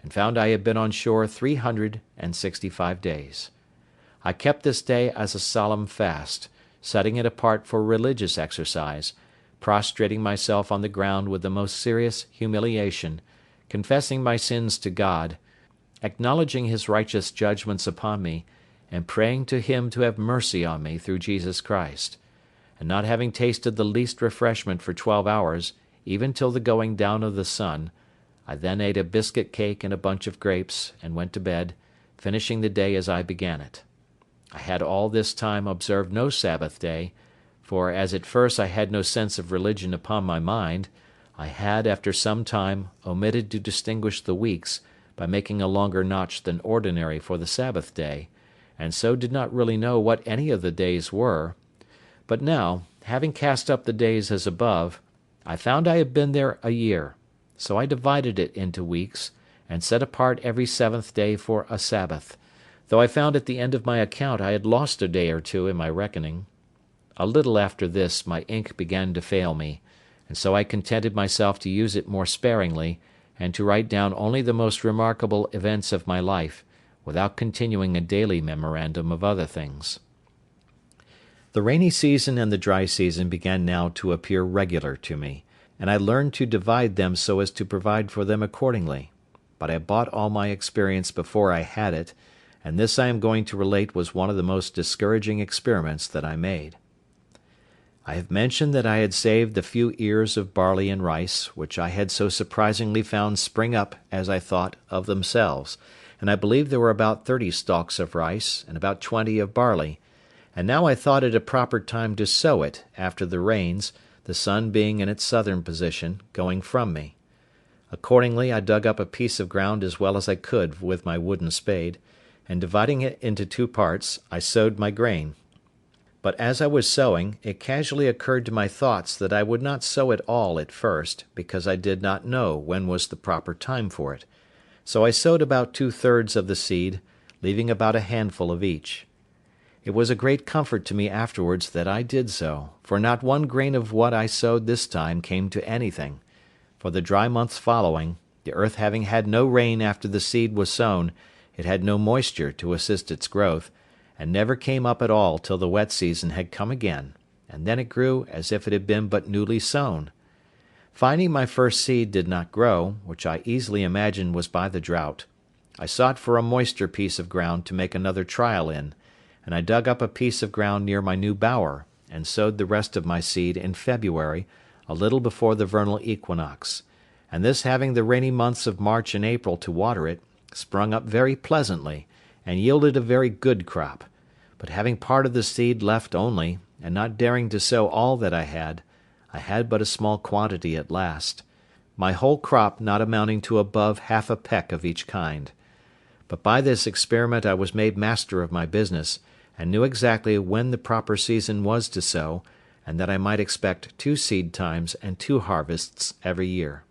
and found I had been on shore 365 days. I kept this day as a solemn fast, setting it apart for religious exercise, prostrating myself on the ground with the most serious humiliation, confessing my sins to God, acknowledging his righteous judgments upon me, and praying to him to have mercy on me through Jesus Christ. And not having tasted the least refreshment for 12 hours, even till the going down of the sun, I then ate a biscuit cake and a bunch of grapes, and went to bed, finishing the day as I began it. I had all this time observed no Sabbath day, for as at first I had no sense of religion upon my mind, I had, after some time, omitted to distinguish the weeks, by making a longer notch than ordinary for the Sabbath day, and so did not really know what any of the days were; but now, having cast up the days as above, I found I had been there a year, so I divided it into weeks, and set apart every 7th day for a Sabbath, though I found at the end of my account I had lost a day or 2 in my reckoning. A little after this my ink began to fail me, and so I contented myself to use it more sparingly, and to write down only the most remarkable events of my life, without continuing a daily memorandum of other things. The rainy season and the dry season began now to appear regular to me, and I learned to divide them so as to provide for them accordingly; but I bought all my experience before I had it, and this I am going to relate was one of the most discouraging experiments that I made. I have mentioned that I had saved the few ears of barley and rice, which I had so surprisingly found spring up, as I thought, of themselves, and I believe there were about 30 stalks of rice, and about 20 of barley, and now I thought it a proper time to sow it, after the rains, the sun being in its southern position, going from me. Accordingly I dug up a piece of ground as well as I could with my wooden spade, and dividing it into 2 parts, I sowed my grain. But as I was sowing, it casually occurred to my thoughts that I would not sow it all at first, because I did not know when was the proper time for it; so I sowed about 2/3 of the seed, leaving about a handful of each. It was a great comfort to me afterwards that I did so, for not one grain of what I sowed this time came to anything; for the dry months following, the earth having had no rain after the seed was sown, it had no moisture to assist its growth, and never came up at all till the wet season had come again, and then it grew as if it had been but newly sown. Finding my first seed did not grow, which I easily imagined was by the drought, I sought for a moister piece of ground to make another trial in, and I dug up a piece of ground near my new bower, and sowed the rest of my seed in February, a little before the vernal equinox; and this having the rainy months of March and April to water it, sprung up very pleasantly, and yielded a very good crop; but having part of the seed left only, and not daring to sow all that I had but a small quantity at last, my whole crop not amounting to above half a peck of each kind. But by this experiment I was made master of my business, and knew exactly when the proper season was to sow, and that I might expect 2 seed times and 2 harvests every year.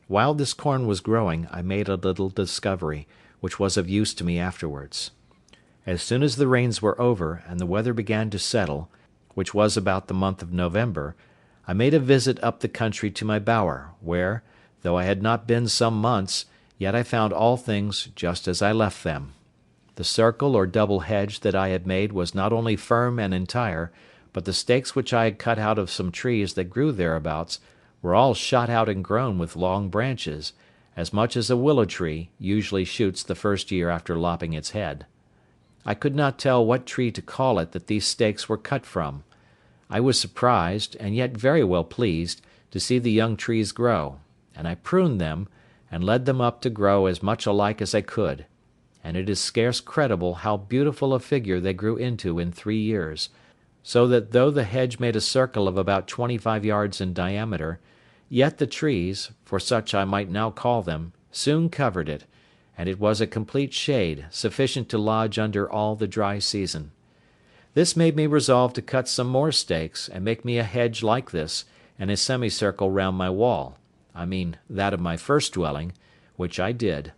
While this corn was growing, I made a little discovery, which was of use to me afterwards. As soon as the rains were over, and the weather began to settle, which was about the month of November, I made a visit up the country to my bower, where, though I had not been some months, yet I found all things just as I left them. The circle or double hedge that I had made was not only firm and entire, but the stakes which I had cut out of some trees that grew thereabouts were all shot out and grown with long branches, as much as a willow tree usually shoots the first year after lopping its head. I could not tell what tree to call it that these stakes were cut from. I was surprised, and yet very well pleased, to see the young trees grow, and I pruned them, and led them up to grow as much alike as I could; and it is scarce credible how beautiful a figure they grew into in 3 years, so that though the hedge made a circle of about 25 yards in diameter, yet the trees, for such I might now call them, soon covered it, and it was a complete shade, sufficient to lodge under all the dry season. This made me resolve to cut some more stakes, and make me a hedge like this, and a semicircle round my wall, I mean that of my first dwelling, which I did,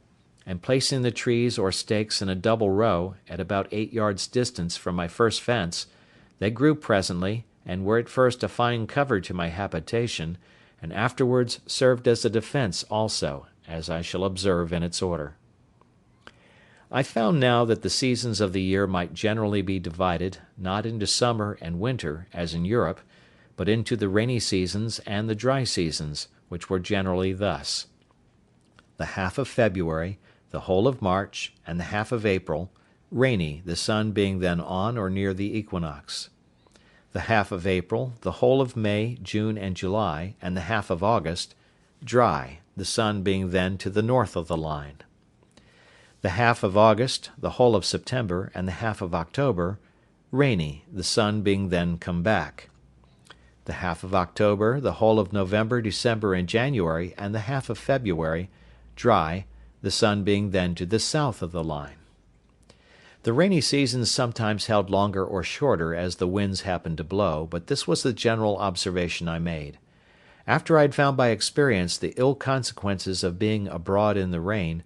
and placing the trees or stakes in a double row, at about 8 yards distance from my first fence, they grew presently, and were at first a fine cover to my habitation, and afterwards served as a defence also, as I shall observe in its order. I found now that the seasons of the year might generally be divided, not into summer and winter, as in Europe, but into the rainy seasons and the dry seasons, which were generally thus: the half of February, the whole of March, and the half of April, rainy, the sun being then on or near the equinox; the half of April, the whole of May, June, and July, and the half of August, dry, the sun being then to the north of the line; the half of August, the whole of September, and the half of October, rainy, the sun being then come back; the half of October, the whole of November, December, and January, and the half of February, dry, the sun being then to the south of the line. The rainy seasons sometimes held longer or shorter as the winds happened to blow, but this was the general observation I made. After I had found by experience the ill consequences of being abroad in the rain,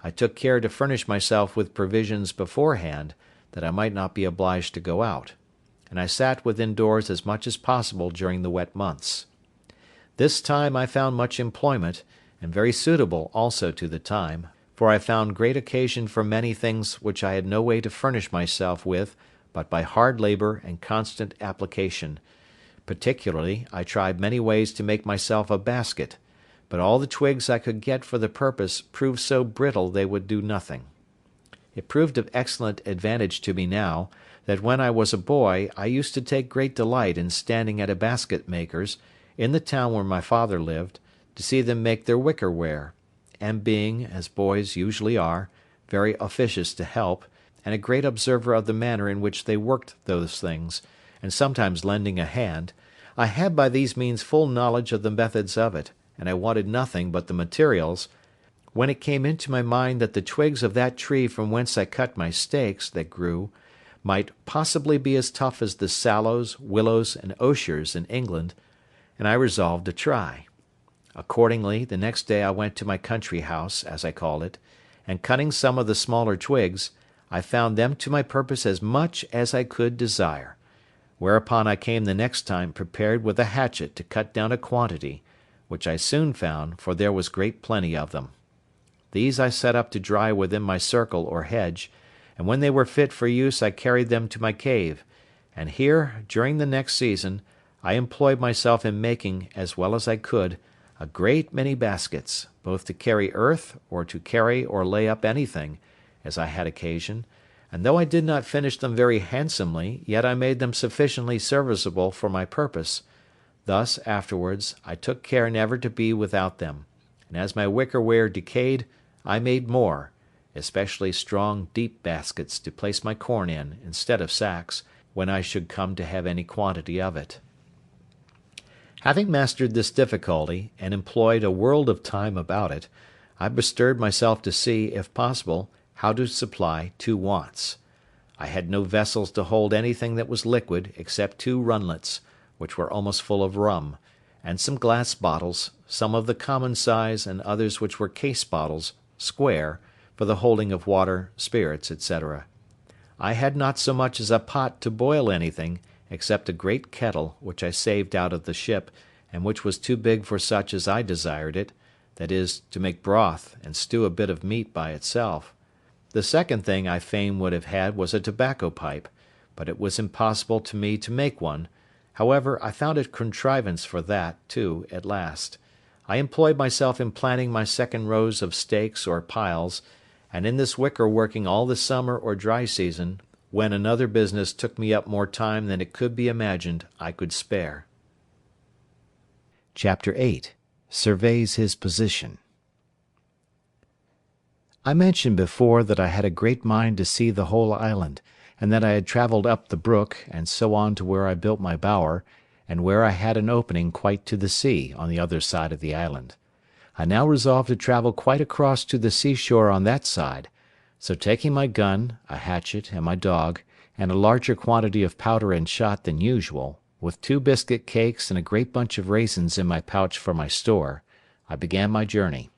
I took care to furnish myself with provisions beforehand, that I might not be obliged to go out; and I sat within doors as much as possible during the wet months. This time I found much employment, and very suitable also to the time, for I found great occasion for many things which I had no way to furnish myself with but by hard labour and constant application. Particularly, I tried many ways to make myself a basket, but all the twigs I could get for the purpose proved so brittle they would do nothing. It proved of excellent advantage to me now, that when I was a boy I used to take great delight in standing at a basket maker's, in the town where my father lived, to see them make their wicker ware; and being, as boys usually are, very officious to help, and a great observer of the manner in which they worked those things, and sometimes lending a hand, I had by these means full knowledge of the methods of it, and I wanted nothing but the materials, when it came into my mind that the twigs of that tree from whence I cut my stakes, that grew, might possibly be as tough as the sallows, willows, and osiers in England, and I resolved to try. Accordingly, the next day I went to my country house, as I called it, and cutting some of the smaller twigs, I found them to my purpose as much as I could desire; whereupon I came the next time prepared with a hatchet to cut down a quantity, which I soon found, for there was great plenty of them. These I set up to dry within my circle or hedge, and when they were fit for use I carried them to my cave, and here, during the next season, I employed myself in making, as well as I could, a great many baskets, both to carry earth, or to carry or lay up anything, as I had occasion; and though I did not finish them very handsomely, yet I made them sufficiently serviceable for my purpose. Thus, afterwards, I took care never to be without them; and as my wicker ware decayed, I made more, especially strong deep baskets to place my corn in, instead of sacks, when I should come to have any quantity of it. Having mastered this difficulty, and employed a world of time about it, I bestirred myself to see, if possible, how to supply two wants. I had no vessels to hold anything that was liquid, except 2 runlets, which were almost full of rum, and some glass bottles, some of the common size, and others which were case bottles, square, for the holding of water, spirits, etc. I had not so much as a pot to boil anything, except a great kettle, which I saved out of the ship, and which was too big for such as I desired it, that is, to make broth, and stew a bit of meat by itself. The second thing I fain would have had was a tobacco pipe, but it was impossible to me to make one. However, I found a contrivance for that, too, at last. I employed myself in planting my second rows of stakes or piles, and in this wicker working all the summer or dry season, when another business took me up more time than it could be imagined I could spare. Chapter 8. Surveys his position. I mentioned before that I had a great mind to see the whole island, and that I had travelled up the brook, and so on to where I built my bower, and where I had an opening quite to the sea on the other side of the island. I now resolved to travel quite across to the seashore on that side, so taking my gun, a hatchet, and my dog, and a larger quantity of powder and shot than usual, with 2 biscuit cakes and a great bunch of raisins in my pouch for my store, I began my journey.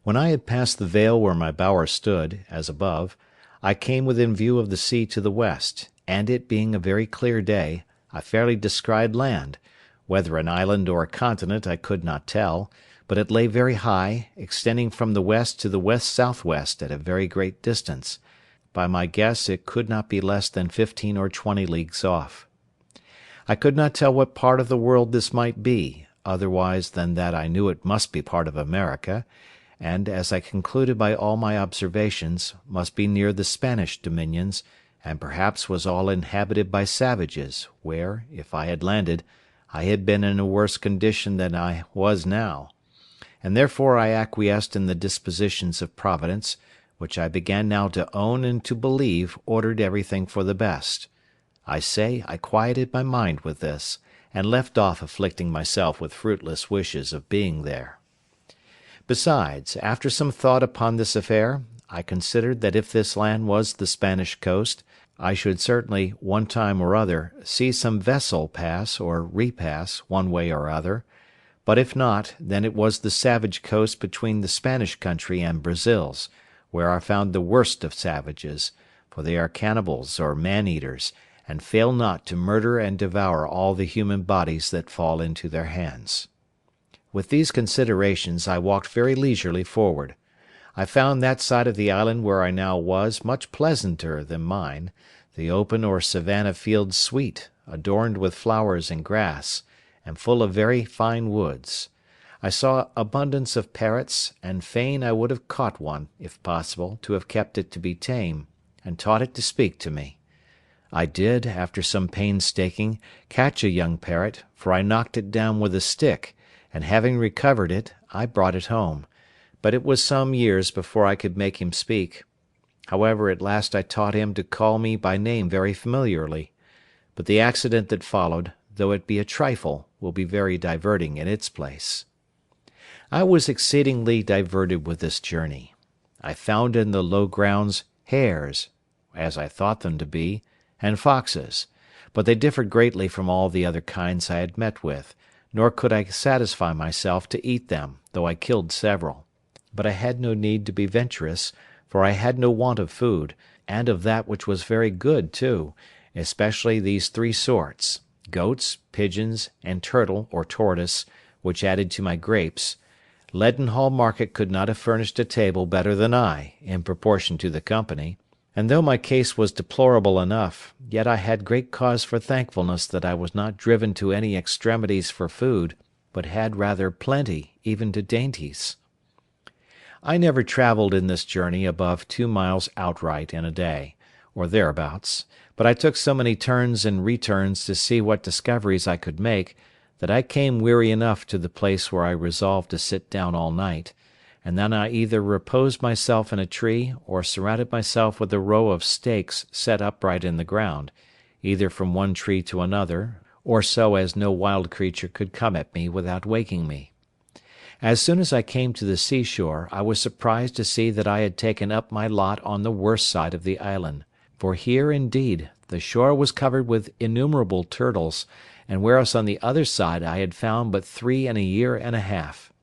When I had passed the vale where my bower stood, as above, I came within view of the sea to the west, and it being a very clear day, I fairly descried land, whether an island or a continent I could not tell, but it lay very high, extending from the west to the west-southwest at a very great distance. By my guess it could not be less than 15 or 20 leagues off. I could not tell what part of the world this might be, otherwise than that I knew it must be part of America, and, as I concluded by all my observations, must be near the Spanish dominions, and perhaps was all inhabited by savages, where, if I had landed, I had been in a worse condition than I was now; and therefore I acquiesced in the dispositions of Providence, which I began now to own and to believe ordered everything for the best. I say I quieted my mind with this, and left off afflicting myself with fruitless wishes of being there. Besides, after some thought upon this affair, I considered that if this land was the Spanish coast, I should certainly, one time or other, see some vessel pass or repass, one way or other; but if not, then it was the savage coast between the Spanish country and Brazils, where are found the worst of savages, for they are cannibals or man-eaters, and fail not to murder and devour all the human bodies that fall into their hands. With these considerations I walked very leisurely forward. I found that side of the island where I now was much pleasanter than mine, the open or savannah fields sweet, adorned with flowers and grass, and full of very fine woods. I saw abundance of parrots, and fain I would have caught one, if possible, to have kept it to be tame, and taught it to speak to me. I did, after some painstaking, catch a young parrot, for I knocked it down with a stick, and having recovered it, I brought it home; but it was some years before I could make him speak. However, at last I taught him to call me by name very familiarly; but the accident that followed, though it be a trifle, will be very diverting in its place. I was exceedingly diverted with this journey. I found in the low grounds hares, as I thought them to be, and foxes, but they differed greatly from all the other kinds I had met with, nor could I satisfy myself to eat them, though I killed several. But I had no need to be venturous, for I had no want of food, and of that which was very good too, especially these 3 sorts: goats, pigeons, and turtle or tortoise, which added to my grapes. Leadenhall Market could not have furnished a table better than I, in proportion to the company; and though my case was deplorable enough, yet I had great cause for thankfulness that I was not driven to any extremities for food, but had rather plenty, even to dainties. I never travelled in this journey above 2 miles outright in a day, or thereabouts; but I took so many turns and returns to see what discoveries I could make, that I came weary enough to the place where I resolved to sit down all night, and then I either reposed myself in a tree, or surrounded myself with a row of stakes set upright in the ground, either from one tree to another, or so as no wild creature could come at me without waking me. As soon as I came to the seashore, I was surprised to see that I had taken up my lot on the worst side of the island; for here, indeed, the shore was covered with innumerable turtles, and whereas on the other side I had found but 3 in a year and a half.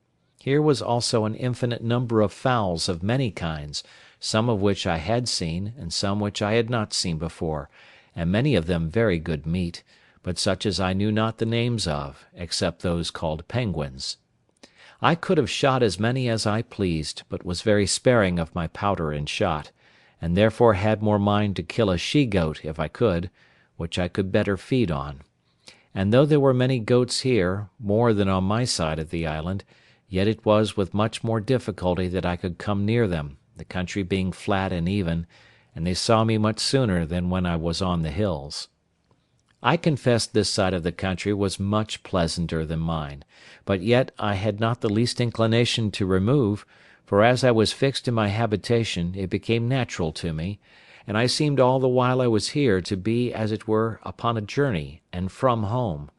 Here was also an infinite number of fowls of many kinds, some of which I had seen, and some which I had not seen before, and many of them very good meat, but such as I knew not the names of, except those called penguins. I could have shot as many as I pleased, but was very sparing of my powder and shot, and therefore had more mind to kill a she-goat if I could, which I could better feed on. And though there were many goats here, more than on my side of the island, yet it was with much more difficulty that I could come near them, the country being flat and even, and they saw me much sooner than when I was on the hills. I confess this side of the country was much pleasanter than mine, but yet I had not the least inclination to remove, for as I was fixed in my habitation it became natural to me, and I seemed all the while I was here to be as it were upon a journey, and from home.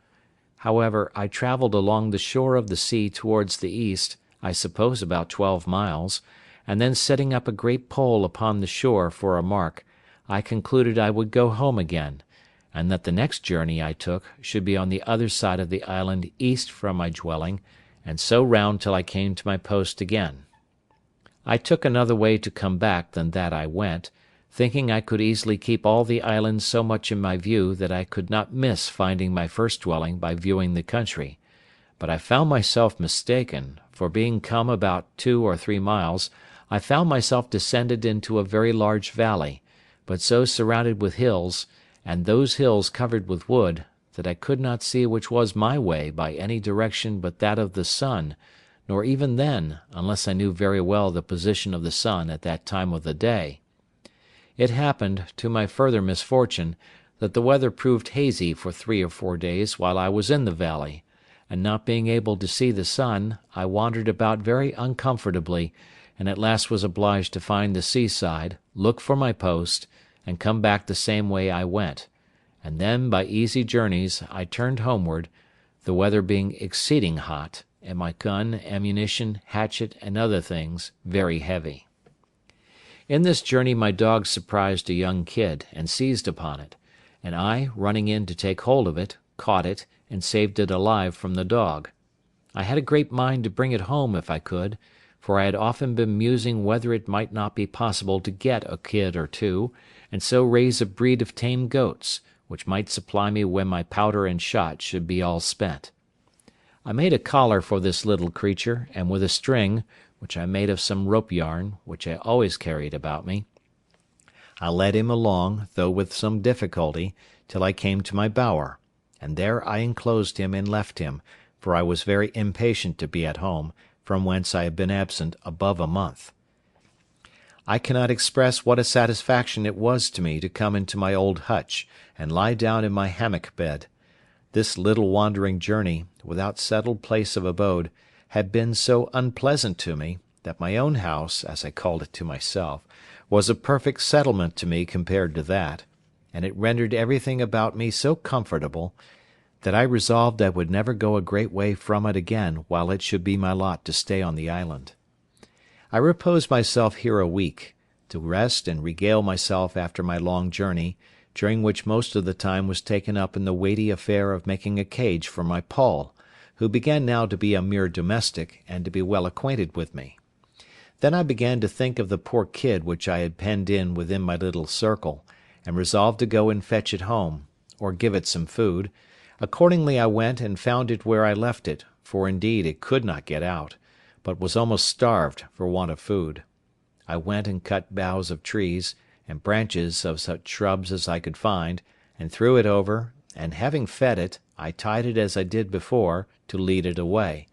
However, I travelled along the shore of the sea towards the east, I suppose about 12 miles, and then setting up a great pole upon the shore for a mark, I concluded I would go home again, and that the next journey I took should be on the other side of the island east from my dwelling, and so round till I came to my post again. I took another way to come back than that I went, thinking I could easily keep all the island so much in my view that I could not miss finding my first dwelling by viewing the country; but I found myself mistaken, for being come about 2 or 3 miles, I found myself descended into a very large valley, but so surrounded with hills, and those hills covered with wood, that I could not see which was my way by any direction but that of the sun, nor even then, unless I knew very well the position of the sun at that time of the day. It happened, to my further misfortune, that the weather proved hazy for 3 or 4 days while I was in the valley, and not being able to see the sun, I wandered about very uncomfortably, and at last was obliged to find the seaside, look for my post, and come back the same way I went, and then by easy journeys I turned homeward, the weather being exceeding hot, and my gun, ammunition, hatchet, and other things very heavy. In this journey my dog surprised a young kid, and seized upon it, and I, running in to take hold of it, caught it, and saved it alive from the dog. I had a great mind to bring it home if I could, for I had often been musing whether it might not be possible to get a kid or two, and so raise a breed of tame goats, which might supply me when my powder and shot should be all spent. I made a collar for this little creature, and with a string, which I made of some rope yarn, which I always carried about me, I led him along, though with some difficulty, till I came to my bower, and there I enclosed him and left him, for I was very impatient to be at home, from whence I had been absent above a month. I cannot express what a satisfaction it was to me to come into my old hutch, and lie down in my hammock bed. This little wandering journey, without settled place of abode, had been so unpleasant to me, that my own house, as I called it to myself, was a perfect settlement to me compared to that, and it rendered everything about me so comfortable, that I resolved I would never go a great way from it again while it should be my lot to stay on the island. I reposed myself here a week, to rest and regale myself after my long journey, during which most of the time was taken up in the weighty affair of making a cage for my Poll, who began now to be a mere domestic, and to be well acquainted with me. Then I began to think of the poor kid which I had penned in within my little circle, and resolved to go and fetch it home, or give it some food. Accordingly I went and found it where I left it, for indeed it could not get out, but was almost starved for want of food. I went and cut boughs of trees, and branches of such shrubs as I could find, and threw it over, and having fed it, I tied it as I did before, to lead it away;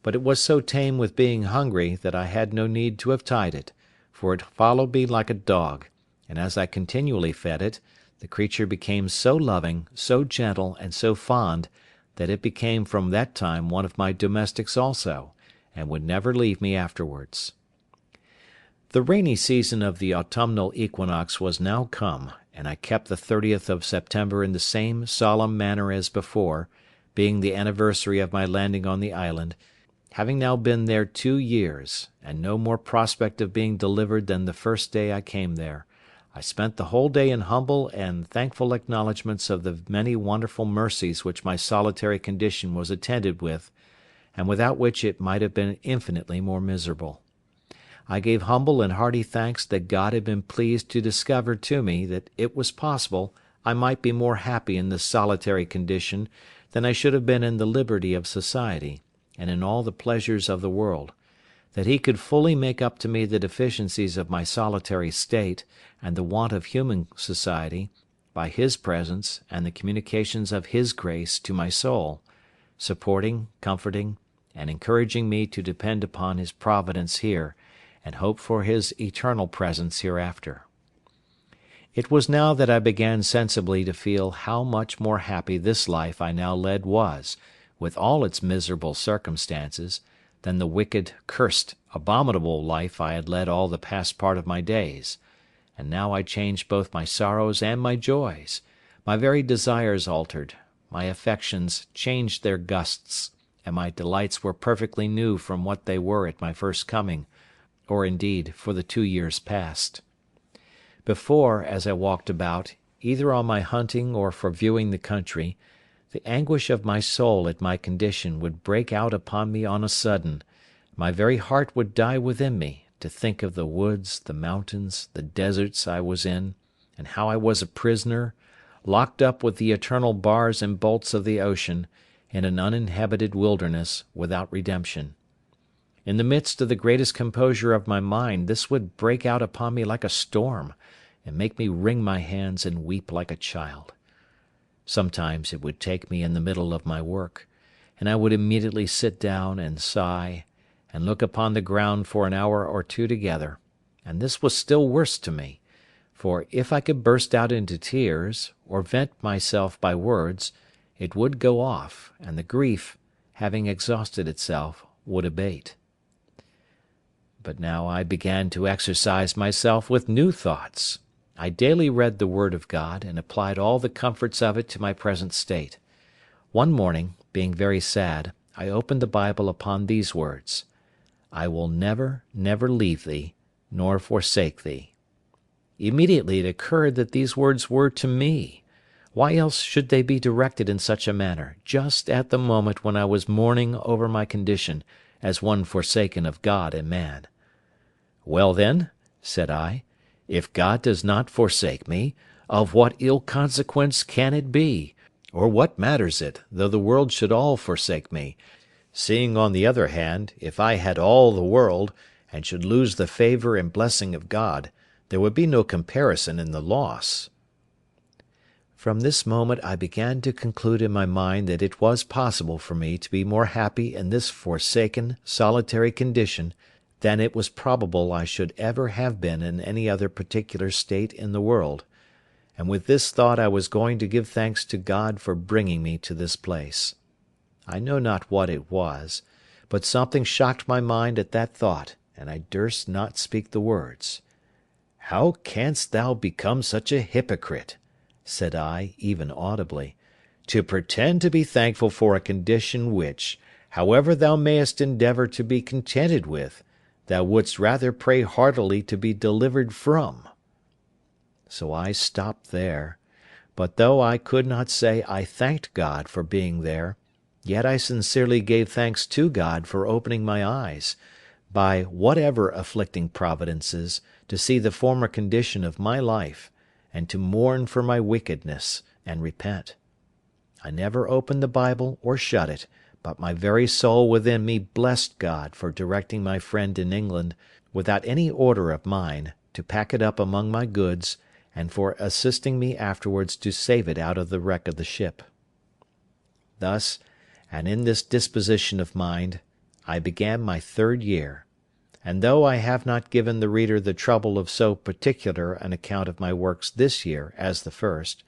but it was so tame with being hungry that I had no need to have tied it, for it followed me like a dog, and as I continually fed it, the creature became so loving, so gentle, and so fond, that it became from that time one of my domestics also, and would never leave me afterwards. The rainy season of the autumnal equinox was now come, and I kept the 30th of September in the same solemn manner as before, being the anniversary of my landing on the island, having now been there 2 years, and no more prospect of being delivered than the first day I came there. I spent the whole day in humble and thankful acknowledgments of the many wonderful mercies which my solitary condition was attended with, and without which it might have been infinitely more miserable. I gave humble and hearty thanks that God had been pleased to discover to me that it was possible I might be more happy in this solitary condition than I should have been in the liberty of society, and in all the pleasures of the world; that he could fully make up to me the deficiencies of my solitary state, and the want of human society, by his presence and the communications of his grace to my soul, supporting, comforting, and encouraging me to depend upon his providence here, and hope for his eternal presence hereafter. It was now that I began sensibly to feel how much more happy this life I now led was, with all its miserable circumstances, than the wicked, cursed, abominable life I had led all the past part of my days; and now I changed both my sorrows and my joys; my very desires altered, my affections changed their gusts, and my delights were perfectly new from what they were at my first coming, or indeed for the 2 years past. Before, as I walked about, either on my hunting or for viewing the country, the anguish of my soul at my condition would break out upon me on a sudden; my very heart would die within me, to think of the woods, the mountains, the deserts I was in, and how I was a prisoner, locked up with the eternal bars and bolts of the ocean, in an uninhabited wilderness, without redemption. In the midst of the greatest composure of my mind this would break out upon me like a storm, and make me wring my hands and weep like a child. Sometimes it would take me in the middle of my work, and I would immediately sit down and sigh, and look upon the ground for an hour or two together; and this was still worse to me, for if I could burst out into tears, or vent myself by words, it would go off, and the grief, having exhausted itself, would abate. But now I began to exercise myself with new thoughts. I daily read the Word of God, and applied all the comforts of it to my present state. One morning, being very sad, I opened the Bible upon these words: "I will never, never leave thee, nor forsake thee." Immediately it occurred that these words were to me. Why else should they be directed in such a manner, just at the moment when I was mourning over my condition, as one forsaken of God and man? "Well then," said I, "if God does not forsake me, of what ill consequence can it be? Or what matters it, though the world should all forsake me, seeing on the other hand, if I had all the world, and should lose the favour and blessing of God, there would be no comparison in the loss." From this moment I began to conclude in my mind that it was possible for me to be more happy in this forsaken, solitary condition than it was probable I should ever have been in any other particular state in the world; and with this thought I was going to give thanks to God for bringing me to this place. I know not what it was, but something shocked my mind at that thought, and I durst not speak the words. "How canst thou become such a hypocrite," said I, even audibly, "to pretend to be thankful for a condition which, however thou mayest endeavour to be contented with, thou wouldst rather pray heartily to be delivered from?" So I stopped there; but though I could not say I thanked God for being there, yet I sincerely gave thanks to God for opening my eyes, by whatever afflicting providences, to see the former condition of my life, and to mourn for my wickedness, and repent. I never opened the Bible or shut it, but my very soul within me blessed God for directing my friend in England, without any order of mine, to pack it up among my goods, and for assisting me afterwards to save it out of the wreck of the ship. Thus, and in this disposition of mind, I began my 3rd year; and though I have not given the reader the trouble of so particular an account of my works this year as the first,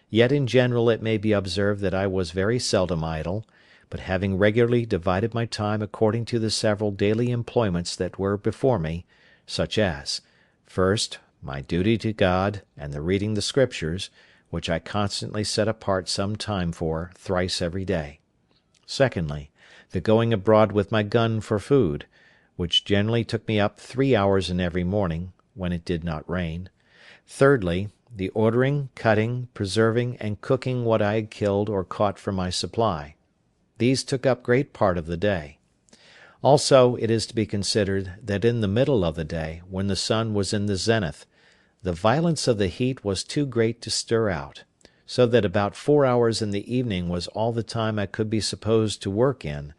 yet in general it may be observed that I was very seldom idle, but having regularly divided my time according to the several daily employments that were before me, such as, first, my duty to God and the reading the Scriptures, which I constantly set apart some time for thrice every day; secondly, the going abroad with my gun for food, which generally took me up 3 hours in every morning, when it did not rain; thirdly, the ordering, cutting, preserving, and cooking what I had killed or caught for my supply; These took up great part of the day. Also, it is to be considered that in the middle of the day, when the sun was in the zenith, the violence of the heat was too great to stir out, so that about 4 hours in the evening was all the time I could be supposed to work in,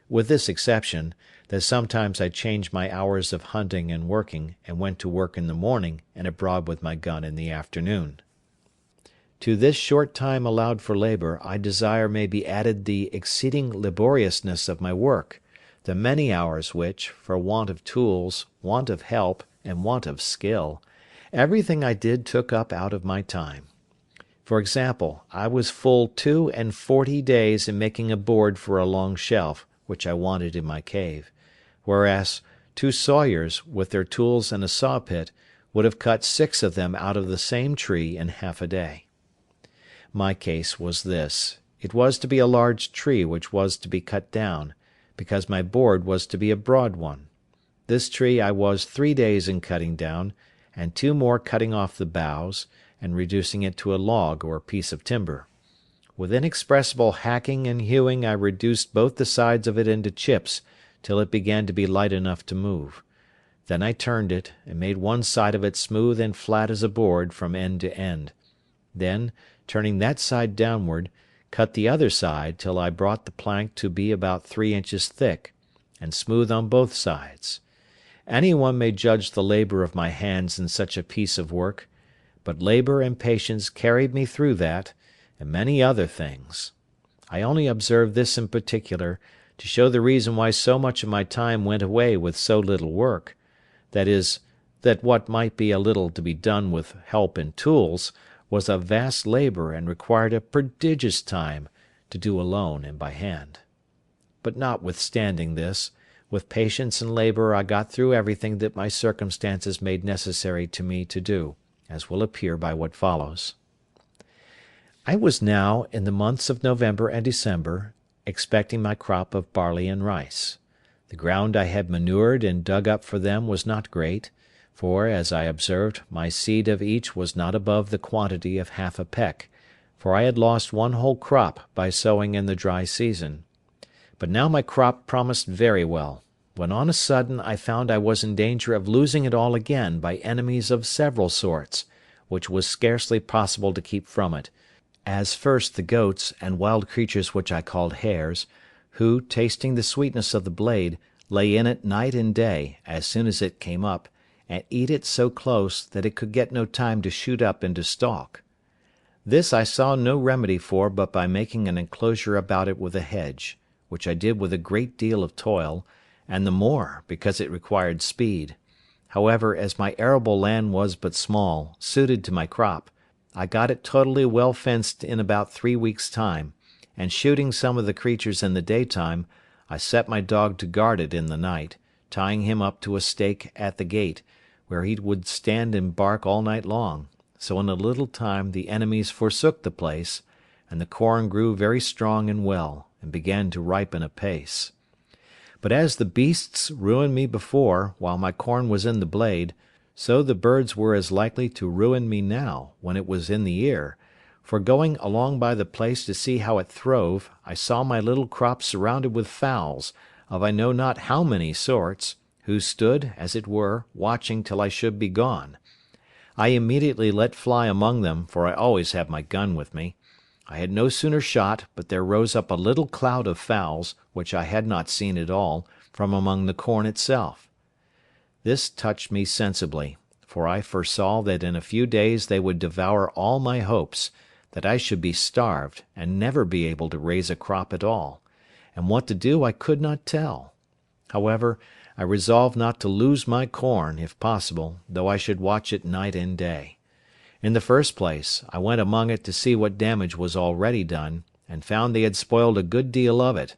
with this exception, that sometimes I changed my hours of hunting and working, and went to work in the morning and abroad with my gun in the afternoon. To this short time allowed for labour I desire may be added the exceeding laboriousness of my work, the many hours which, for want of tools, want of help, and want of skill, everything I did took up out of my time. For example, I was full 42 days in making a board for a long shelf, which I wanted in my cave, whereas 2 sawyers, with their tools and a saw pit, would have cut 6 of them out of the same tree in half a day. My case was this: it was to be a large tree which was to be cut down, because my board was to be a broad one. This tree I was 3 days in cutting down, and 2 more cutting off the boughs, and reducing it to a log or piece of timber. With inexpressible hacking and hewing I reduced both the sides of it into chips, till it began to be light enough to move. Then I turned it, and made one side of it smooth and flat as a board from end to end. Then, turning that side downward, cut the other side till I brought the plank to be about 3 inches thick, and smooth on both sides. Any one may judge the labour of my hands in such a piece of work, but labour and patience carried me through that, and many other things. I only observe this in particular, to show the reason why so much of my time went away with so little work; that is, that what might be a little to be done with help and tools, was a vast labour and required a prodigious time to do alone and by hand. But notwithstanding this, with patience and labour I got through everything that my circumstances made necessary to me to do, as will appear by what follows. I was now, in the months of November and December, expecting my crop of barley and rice. The ground I had manured and dug up for them was not great, for, as I observed, my seed of each was not above the quantity of half a peck, for I had lost one whole crop by sowing in the dry season. But now my crop promised very well, when on a sudden I found I was in danger of losing it all again by enemies of several sorts, which was scarcely possible to keep from it, as first the goats and wild creatures which I called hares, who, tasting the sweetness of the blade, lay in it night and day, as soon as it came up, and eat it so close that it could get no time to shoot up and to stalk. This I saw no remedy for but by making an enclosure about it with a hedge, which I did with a great deal of toil, and the more because it required speed. However, as my arable land was but small, suited to my crop, I got it totally well fenced in about 3 weeks' time, and shooting some of the creatures in the daytime, I set my dog to guard it in the night, tying him up to a stake at the gate, where he would stand and bark all night long, so in a little time the enemies forsook the place, and the corn grew very strong and well, and began to ripen apace. But as the beasts ruined me before, while my corn was in the blade, so the birds were as likely to ruin me now, when it was in the ear; for going along by the place to see how it throve, I saw my little crop surrounded with fowls, of I know not how many sorts, who stood, as it were, watching till I should be gone. I immediately let fly among them, for I always have my gun with me. I had no sooner shot, but there rose up a little cloud of fowls, which I had not seen at all, from among the corn itself. This touched me sensibly, for I foresaw that in a few days they would devour all my hopes, that I should be starved, and never be able to raise a crop at all, and what to do I could not tell. However, I resolved not to lose my corn, if possible, though I should watch it night and day. In the first place, I went among it to see what damage was already done, and found they had spoiled a good deal of it,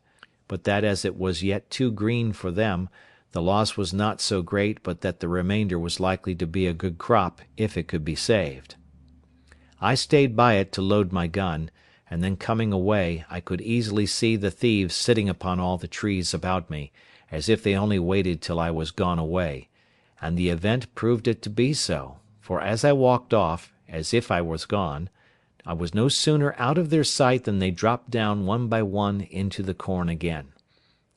but that as it was yet too green for them, the loss was not so great but that the remainder was likely to be a good crop if it could be saved. I stayed by it to load my gun, and then coming away, I could easily see the thieves sitting upon all the trees about me, as if they only waited till I was gone away, and the event proved it to be so, for as I walked off, as if I was gone, I was no sooner out of their sight than they dropped down one by one into the corn again.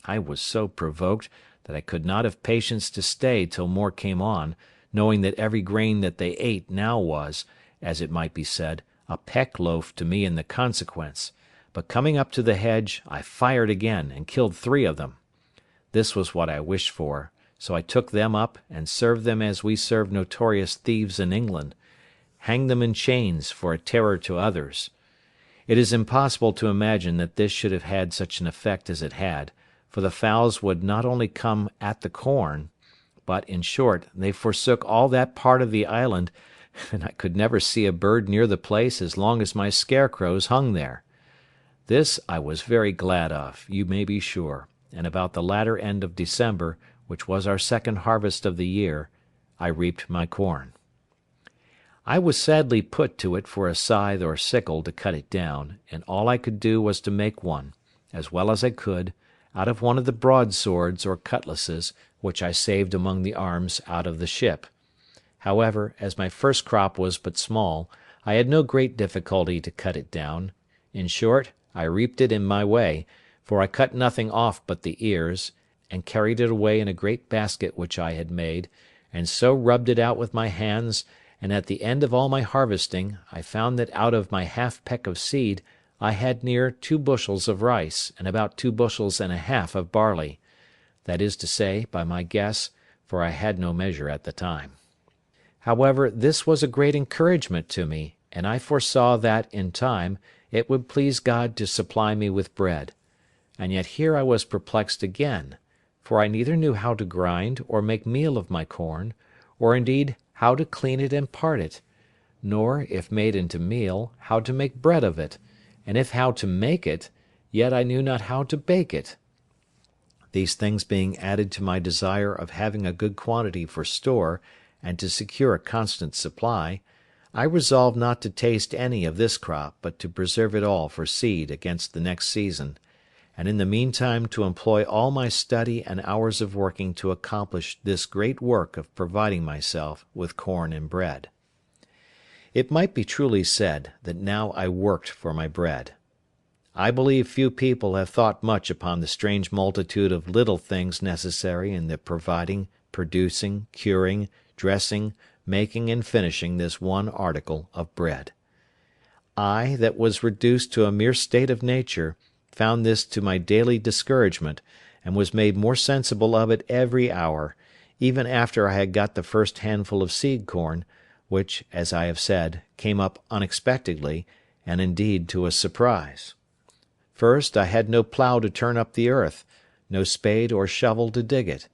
I was so provoked that I could not have patience to stay till more came on, knowing that every grain that they ate now was, as it might be said, a peck loaf to me in the consequence, but coming up to the hedge, I fired again, and killed 3 of them. This was what I wished for, so I took them up, and served them as we serve notorious thieves in England, hanged them in chains for a terror to others. It is impossible to imagine that this should have had such an effect as it had, for the fowls would not only come at the corn, but, in short, they forsook all that part of the island, and I could never see a bird near the place as long as my scarecrows hung there. This I was very glad of, you may be sure, and about the latter end of December, which was our second harvest of the year, I reaped my corn. I was sadly put to it for a scythe or sickle to cut it down, and all I could do was to make one, as well as I could, out of one of the broadswords or cutlasses which I saved among the arms out of the ship. However, as my first crop was but small, I had no great difficulty to cut it down. In short, I reaped it in my way, for I cut nothing off but the ears, and carried it away in a great basket which I had made, and so rubbed it out with my hands, and at the end of all my harvesting, I found that out of my half peck of seed I had near 2 bushels of rice, and about 2 bushels and a half of barley; that is to say, by my guess, for I had no measure at the time. However, this was a great encouragement to me, and I foresaw that, in time, it would please God to supply me with bread. And yet here I was perplexed again, for I neither knew how to grind or make meal of my corn, or indeed how to clean it and part it, nor, if made into meal, how to make bread of it, and if how to make it, yet I knew not how to bake it. These things being added to my desire of having a good quantity for store, and to secure a constant supply, I resolved not to taste any of this crop, but to preserve it all for seed against the next season, and in the meantime to employ all my study and hours of working to accomplish this great work of providing myself with corn and bread. It might be truly said that now I worked for my bread. I believe few people have thought much upon the strange multitude of little things necessary in the providing, producing, curing, dressing, making, and finishing this one article of bread. I, that was reduced to a mere state of nature, found this to my daily discouragement, and was made more sensible of it every hour, even after I had got the first handful of seed corn, which, as I have said, came up unexpectedly, and indeed to a surprise. First, I had no plough to turn up the earth, no spade or shovel to dig it.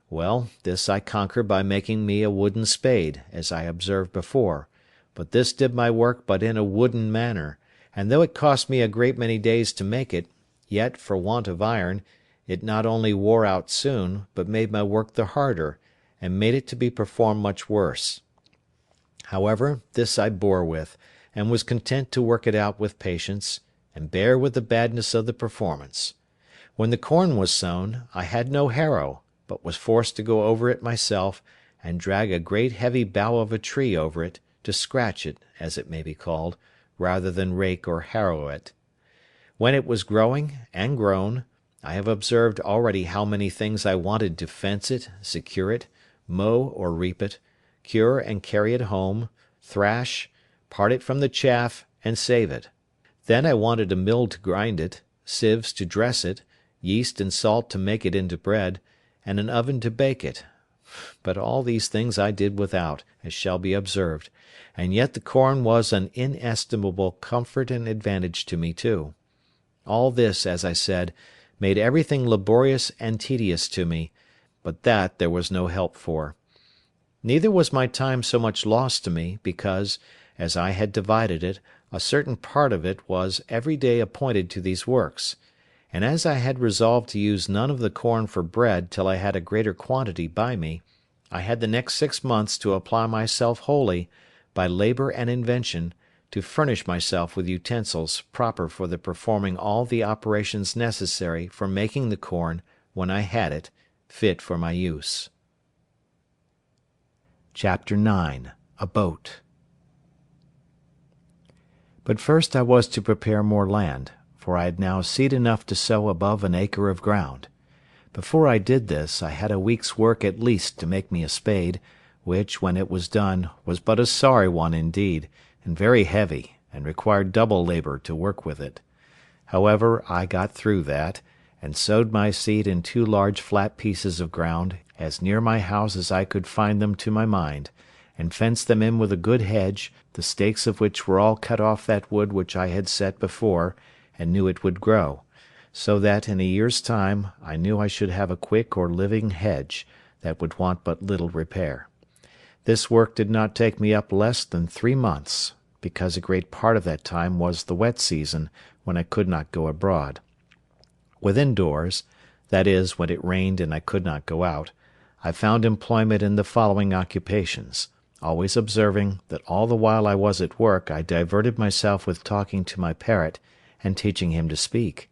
Well, this I conquered by making me a wooden spade, as I observed before, but this did my work but in a wooden manner, and though it cost me a great many days to make it, yet, for want of iron, it not only wore out soon, but made my work the harder, and made it to be performed much worse. However, this I bore with, and was content to work it out with patience, and bear with the badness of the performance. When the corn was sown, I had no harrow, but was forced to go over it myself, and drag a great heavy bough of a tree over it, to scratch it, as it may be called, rather than rake or harrow it. When it was growing and grown, I have observed already how many things I wanted to fence it, secure it, mow or reap it, cure and carry it home, thrash, part it from the chaff, and save it. Then I wanted a mill to grind it, sieves to dress it, yeast and salt to make it into bread, and an oven to bake it. But all these things I did without, as shall be observed, and yet the corn was an inestimable comfort and advantage to me too. All this, as I said, made everything laborious and tedious to me, but that there was no help for. Neither was my time so much lost to me, because, as I had divided it, a certain part of it was every day appointed to these works; and as I had resolved to use none of the corn for bread till I had a greater quantity by me, I had the next 6 months to apply myself wholly, by labour and invention, to furnish myself with utensils proper for the performing all the operations necessary for making the corn, when I had it, fit for my use. Chapter 9. A Boat. But first I was to prepare more land, for I had now seed enough to sow above an acre of ground. Before I did this, I had a week's work at least to make me a spade, which, when it was done, was but a sorry one indeed, and very heavy, and required double labour to work with it. However, I got through that, and sowed my seed in 2 large flat pieces of ground, as near my house as I could find them to my mind, and fenced them in with a good hedge, the stakes of which were all cut off that wood which I had set before, and knew it would grow; so that in a year's time I knew I should have a quick or living hedge, that would want but little repair. This work did not take me up less than 3 months, because a great part of that time was the wet season, when I could not go abroad. Within doors, that is, when it rained and I could not go out, I found employment in the following occupations, always observing that all the while I was at work I diverted myself with talking to my parrot, and teaching him to speak;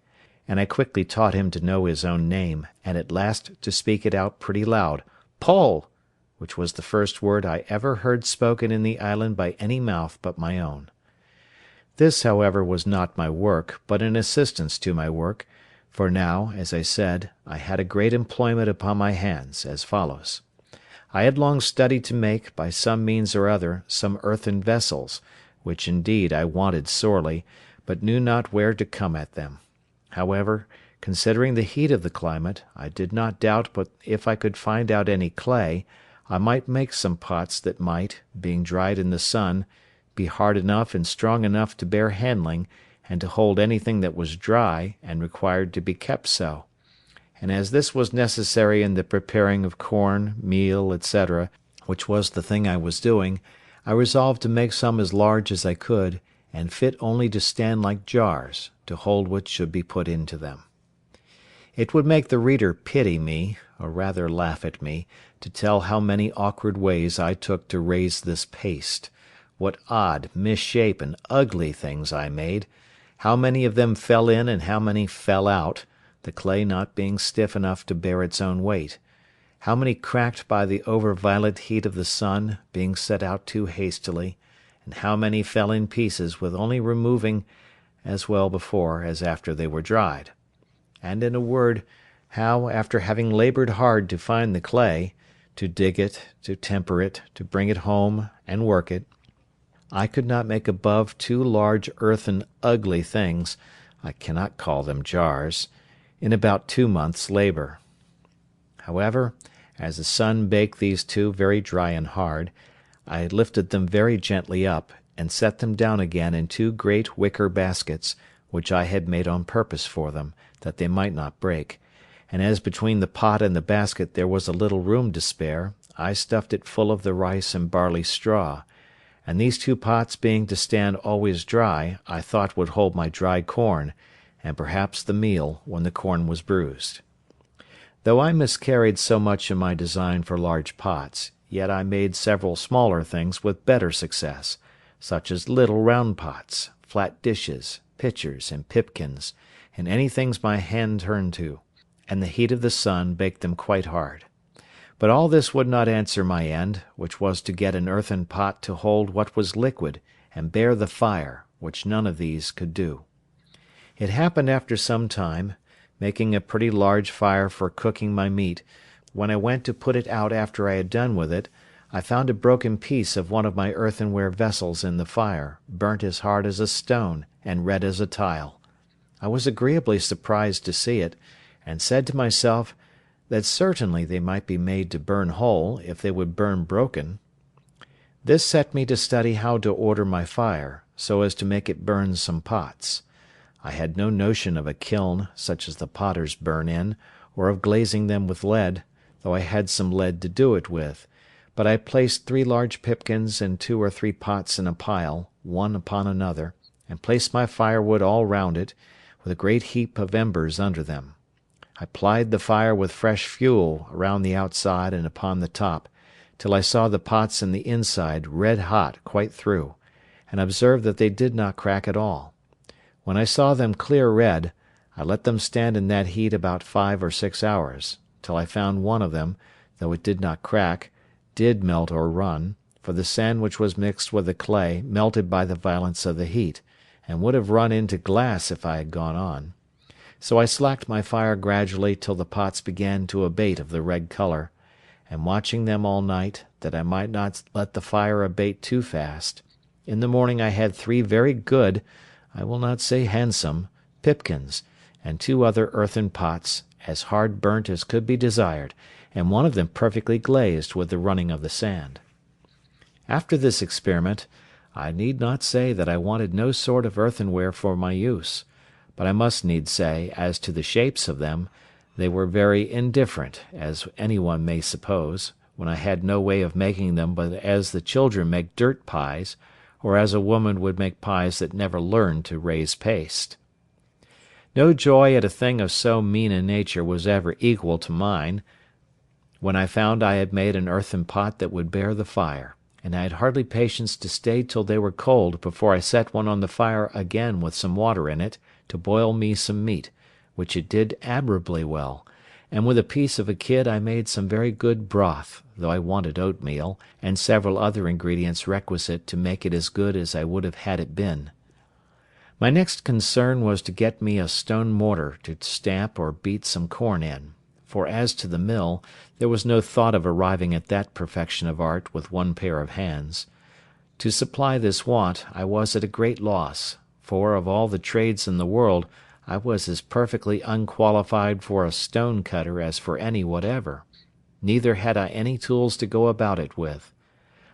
and I quickly taught him to know his own name, and at last to speak it out pretty loud, "Poll!" which was the first word I ever heard spoken in the island by any mouth but my own. This, however, was not my work, but an assistance to my work, for now, as I said, I had a great employment upon my hands, as follows. I had long studied to make, by some means or other, some earthen vessels, which indeed I wanted sorely, but knew not where to come at them. However, considering the heat of the climate, I did not doubt but if I could find out any clay, I might make some pots that might, being dried in the sun, be hard enough and strong enough to bear handling, and to hold anything that was dry, and required to be kept so; and as this was necessary in the preparing of corn, meal, etc., which was the thing I was doing, I resolved to make some as large as I could, and fit only to stand like jars, to hold what should be put into them. It would make the reader pity me, or rather laugh at me, to tell how many awkward ways I took to raise this paste; what odd, misshapen, ugly things I made; how many of them fell in and how many fell out, the clay not being stiff enough to bear its own weight; how many cracked by the over-violent heat of the sun, being set out too hastily; and how many fell in pieces with only removing, as well before as after they were dried; and, in a word, how, after having laboured hard to find the clay, to dig it, to temper it, to bring it home, and work it, I could not make above 2 large earthen ugly things (I cannot call them jars) in about 2 months' labour. However, as the sun baked these 2 very dry and hard, I lifted them very gently up, and set them down again in 2 great wicker baskets, which I had made on purpose for them, that they might not break; and as between the pot and the basket there was a little room to spare, I stuffed it full of the rice and barley straw; and these 2 pots being to stand always dry, I thought would hold my dry corn, and perhaps the meal, when the corn was bruised. Though I miscarried so much in my design for large pots, yet I made several smaller things with better success, such as little round pots, flat dishes, pitchers, and pipkins, and any things my hand turned to, and the heat of the sun baked them quite hard. But all this would not answer my end, which was to get an earthen pot to hold what was liquid, and bear the fire, which none of these could do. It happened after some time, making a pretty large fire for cooking my meat, when I went to put it out after I had done with it, I found a broken piece of one of my earthenware vessels in the fire, burnt as hard as a stone, and red as a tile. I was agreeably surprised to see it, and said to myself, that certainly they might be made to burn whole, if they would burn broken. This set me to study how to order my fire, so as to make it burn some pots. I had no notion of a kiln, such as the potters burn in, or of glazing them with lead, though I had some lead to do it with; but I placed 3 large pipkins and 2 or 3 pots in a pile, one upon another, and placed my firewood all round it, with a great heap of embers under them. I plied the fire with fresh fuel around the outside and upon the top, till I saw the pots in the inside red hot quite through, and observed that they did not crack at all. When I saw them clear red, I let them stand in that heat about 5 or 6 hours, till I found one of them, though it did not crack, did melt or run, for the sand which was mixed with the clay melted by the violence of the heat, and would have run into glass if I had gone on. So I slacked my fire gradually till the pots began to abate of the red colour, and watching them all night, that I might not let the fire abate too fast, in the morning I had 3 very good, I will not say handsome, pipkins, and 2 other earthen pots, as hard burnt as could be desired, and one of them perfectly glazed with the running of the sand. After this experiment, I need not say that I wanted no sort of earthenware for my use, but I must needs say, as to the shapes of them, they were very indifferent, as any one may suppose, when I had no way of making them but as the children make dirt pies, or as a woman would make pies that never learned to raise paste. No joy at a thing of so mean a nature was ever equal to mine, when I found I had made an earthen pot that would bear the fire, and I had hardly patience to stay till they were cold before I set one on the fire again with some water in it, to boil me some meat, which it did admirably well, and with a piece of a kid I made some very good broth, though I wanted oatmeal, and several other ingredients requisite to make it as good as I would have had it been. My next concern was to get me a stone mortar to stamp or beat some corn in, for as to the mill, there was no thought of arriving at that perfection of art with one pair of hands. To supply this want I was at a great loss, for of all the trades in the world I was as perfectly unqualified for a stone cutter as for any whatever, neither had I any tools to go about it with.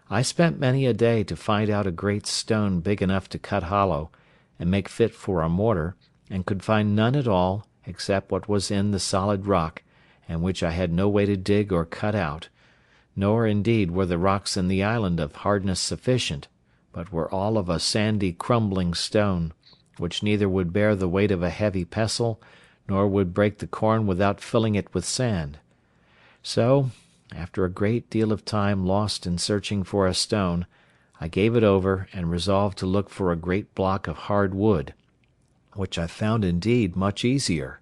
I spent many a day to find out a great stone big enough to cut hollow, and make fit for a mortar, and could find none at all, except what was in the solid rock, and which I had no way to dig or cut out, nor indeed were the rocks in the island of hardness sufficient, but were all of a sandy crumbling stone, which neither would bear the weight of a heavy pestle, nor would break the corn without filling it with sand. So, after a great deal of time lost in searching for a stone, I gave it over, and resolved to look for a great block of hard wood, which I found indeed much easier,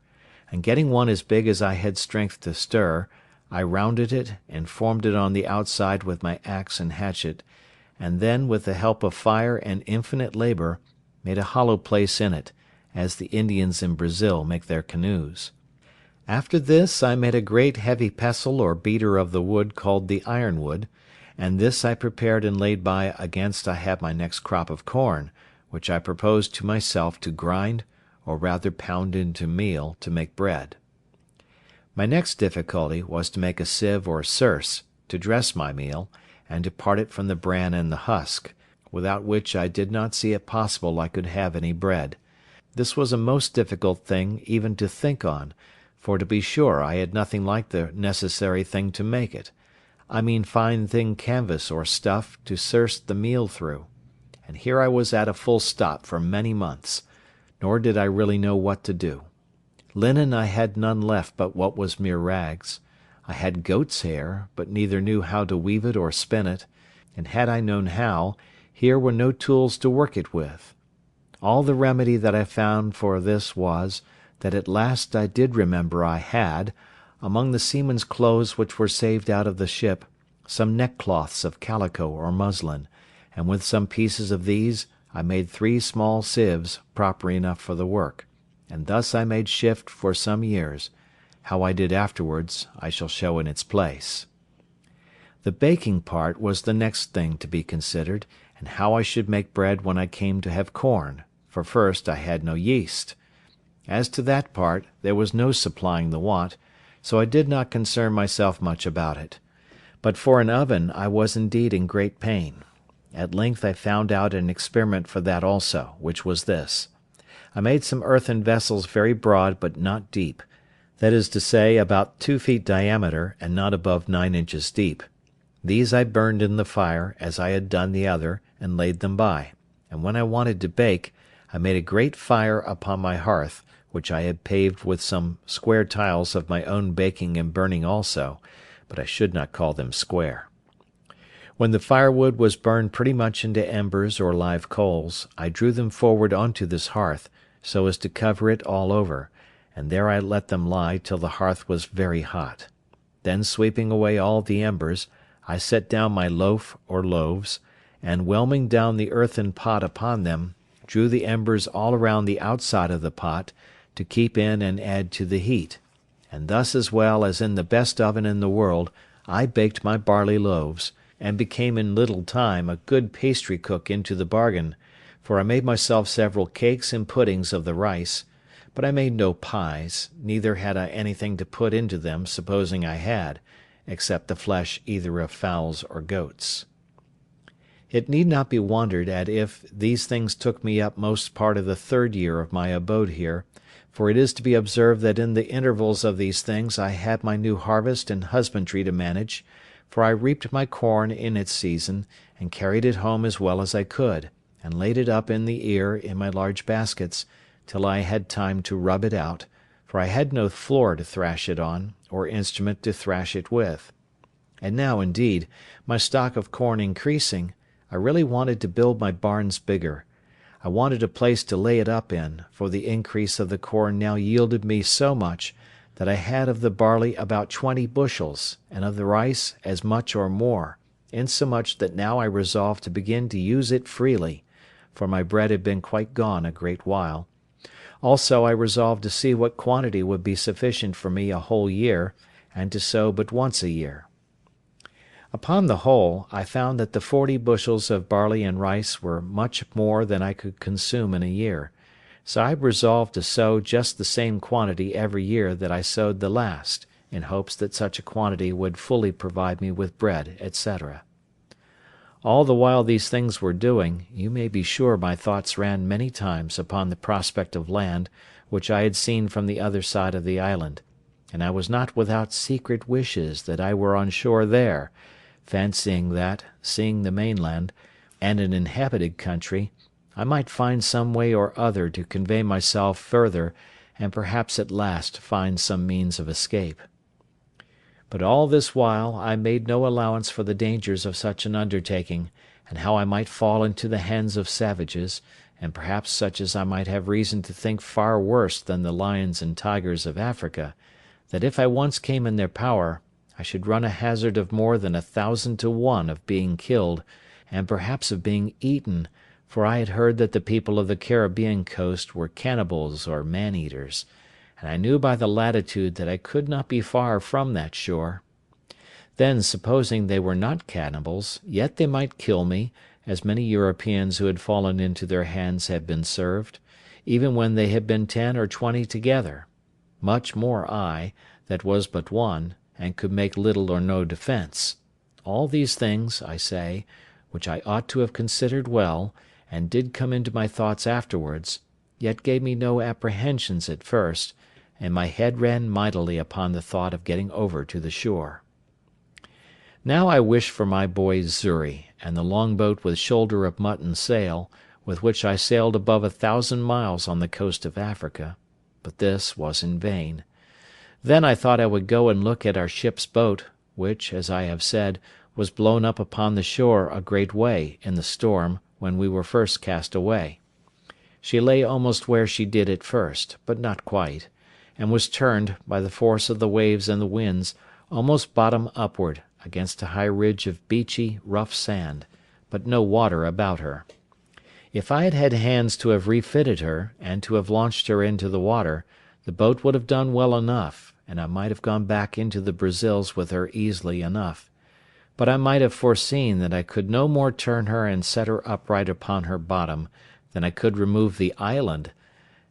and getting one as big as I had strength to stir, I rounded it and formed it on the outside with my axe and hatchet, and then, with the help of fire and infinite labour, made a hollow place in it, as the Indians in Brazil make their canoes. After this I made a great heavy pestle or beater of the wood called the ironwood, and this I prepared and laid by against I had my next crop of corn, which I proposed to myself to grind, or rather pound into meal, to make bread. My next difficulty was to make a sieve or circe, to dress my meal, and to part it from the bran and the husk, without which I did not see it possible I could have any bread. This was a most difficult thing even to think on, for to be sure I had nothing like the necessary thing to make it. I mean fine thin canvas or stuff to circe the meal through, and here I was at a full stop for many months, nor did I really know what to do. Linen I had none left but what was mere rags. I had goat's hair, but neither knew how to weave it or spin it, and had I known how, here were no tools to work it with. All the remedy that I found for this was, that at last I did remember I had, among the seamen's clothes which were saved out of the ship, some neckcloths of calico or muslin, and with some pieces of these I made 3 small sieves proper enough for the work, and thus I made shift for some years. How I did afterwards I shall show in its place. The baking part was the next thing to be considered, and how I should make bread when I came to have corn, for first I had no yeast. As to that part, there was no supplying the want, so I did not concern myself much about it. But for an oven I was indeed in great pain. At length I found out an experiment for that also, which was this. I made some earthen vessels very broad but not deep, that is to say, about 2 feet diameter, and not above 9 inches deep. These I burned in the fire, as I had done the other, and laid them by, and when I wanted to bake, I made a great fire upon my hearth, which I had paved with some square tiles of my own baking and burning also, but I should not call them square. When the firewood was burned pretty much into embers or live coals, I drew them forward onto this hearth, so as to cover it all over, and there I let them lie till the hearth was very hot. Then sweeping away all the embers, I set down my loaf or loaves, and whelming down the earthen pot upon them, drew the embers all around the outside of the pot to keep in and add to the heat, and thus as well as in the best oven in the world I baked my barley loaves, and became in little time a good pastry cook into the bargain, for I made myself several cakes and puddings of the rice, but I made no pies, neither had I anything to put into them, supposing I had, except the flesh either of fowls or goats. It need not be wondered at if these things took me up most part of the 3rd year of my abode here, for it is to be observed that in the intervals of these things I had my new harvest and husbandry to manage, for I reaped my corn in its season, and carried it home as well as I could, and laid it up in the ear in my large baskets, till I had time to rub it out, for I had no floor to thrash it on, or instrument to thrash it with. And now, indeed, my stock of corn increasing, I really wanted to build my barns bigger. I wanted a place to lay it up in, for the increase of the corn now yielded me so much, that I had of the barley about 20 bushels, and of the rice as much or more, insomuch that now I resolved to begin to use it freely, for my bread had been quite gone a great while. Also I resolved to see what quantity would be sufficient for me a whole year, and to sow but once a year. Upon the whole, I found that the 40 bushels of barley and rice were much more than I could consume in a year, so I resolved to sow just the same quantity every year that I sowed the last, in hopes that such a quantity would fully provide me with bread, etc. All the while these things were doing, you may be sure my thoughts ran many times upon the prospect of land which I had seen from the other side of the island, and I was not without secret wishes that I were on shore there, fancying that, seeing the mainland, and an inhabited country, I might find some way or other to convey myself further, and perhaps at last find some means of escape. But all this while I made no allowance for the dangers of such an undertaking, and how I might fall into the hands of savages, and perhaps such as I might have reason to think far worse than the lions and tigers of Africa, that if I once came in their power, I should run a hazard of more than 1,000 to 1 of being killed, and perhaps of being eaten, for I had heard that the people of the Caribbean coast were cannibals or man-eaters, and I knew by the latitude that I could not be far from that shore. Then, supposing they were not cannibals, yet they might kill me, as many Europeans who had fallen into their hands had been served, even when they had been 10 or 20 together; much more I, that was but one, and could make little or no defence. All these things, I say, which I ought to have considered well, and did come into my thoughts afterwards, yet gave me no apprehensions at first, and my head ran mightily upon the thought of getting over to the shore. Now I wished for my boy Xury, and the longboat with shoulder of mutton sail, with which I sailed above 1,000 miles on the coast of Africa, but this was in vain. Then I thought I would go and look at our ship's boat, which, as I have said, was blown up upon the shore a great way, in the storm, when we were first cast away. She lay almost where she did at first, but not quite, and was turned, by the force of the waves and the winds, almost bottom upward, against a high ridge of beachy, rough sand, but no water about her. If I had had hands to have refitted her, and to have launched her into the water, the boat would have done well enough, and I might have gone back into the Brazils with her easily enough; but I might have foreseen that I could no more turn her and set her upright upon her bottom than I could remove the island.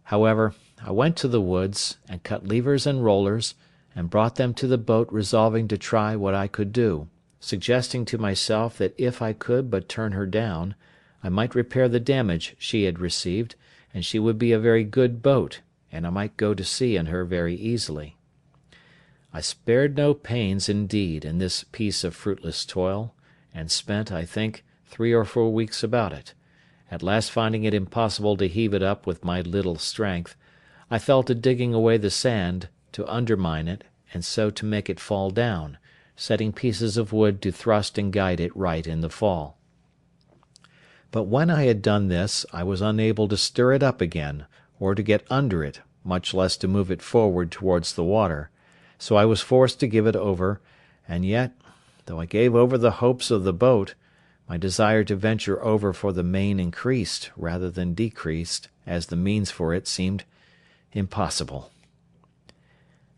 However, I went to the woods, and cut levers and rollers, and brought them to the boat, resolving to try what I could do, suggesting to myself that if I could but turn her down, I might repair the damage she had received, and she would be a very good boat, and I might go to sea in her very easily. I spared no pains, indeed, in this piece of fruitless toil, and spent, I think, 3 or 4 weeks about it. At last, finding it impossible to heave it up with my little strength, I fell to digging away the sand, to undermine it, and so to make it fall down, setting pieces of wood to thrust and guide it right in the fall. But when I had done this, I was unable to stir it up again, or to get under it, much less to move it forward towards the water, so I was forced to give it over, and yet, though I gave over the hopes of the boat, My desire to venture over for the main increased rather than decreased, as the means for it seemed impossible.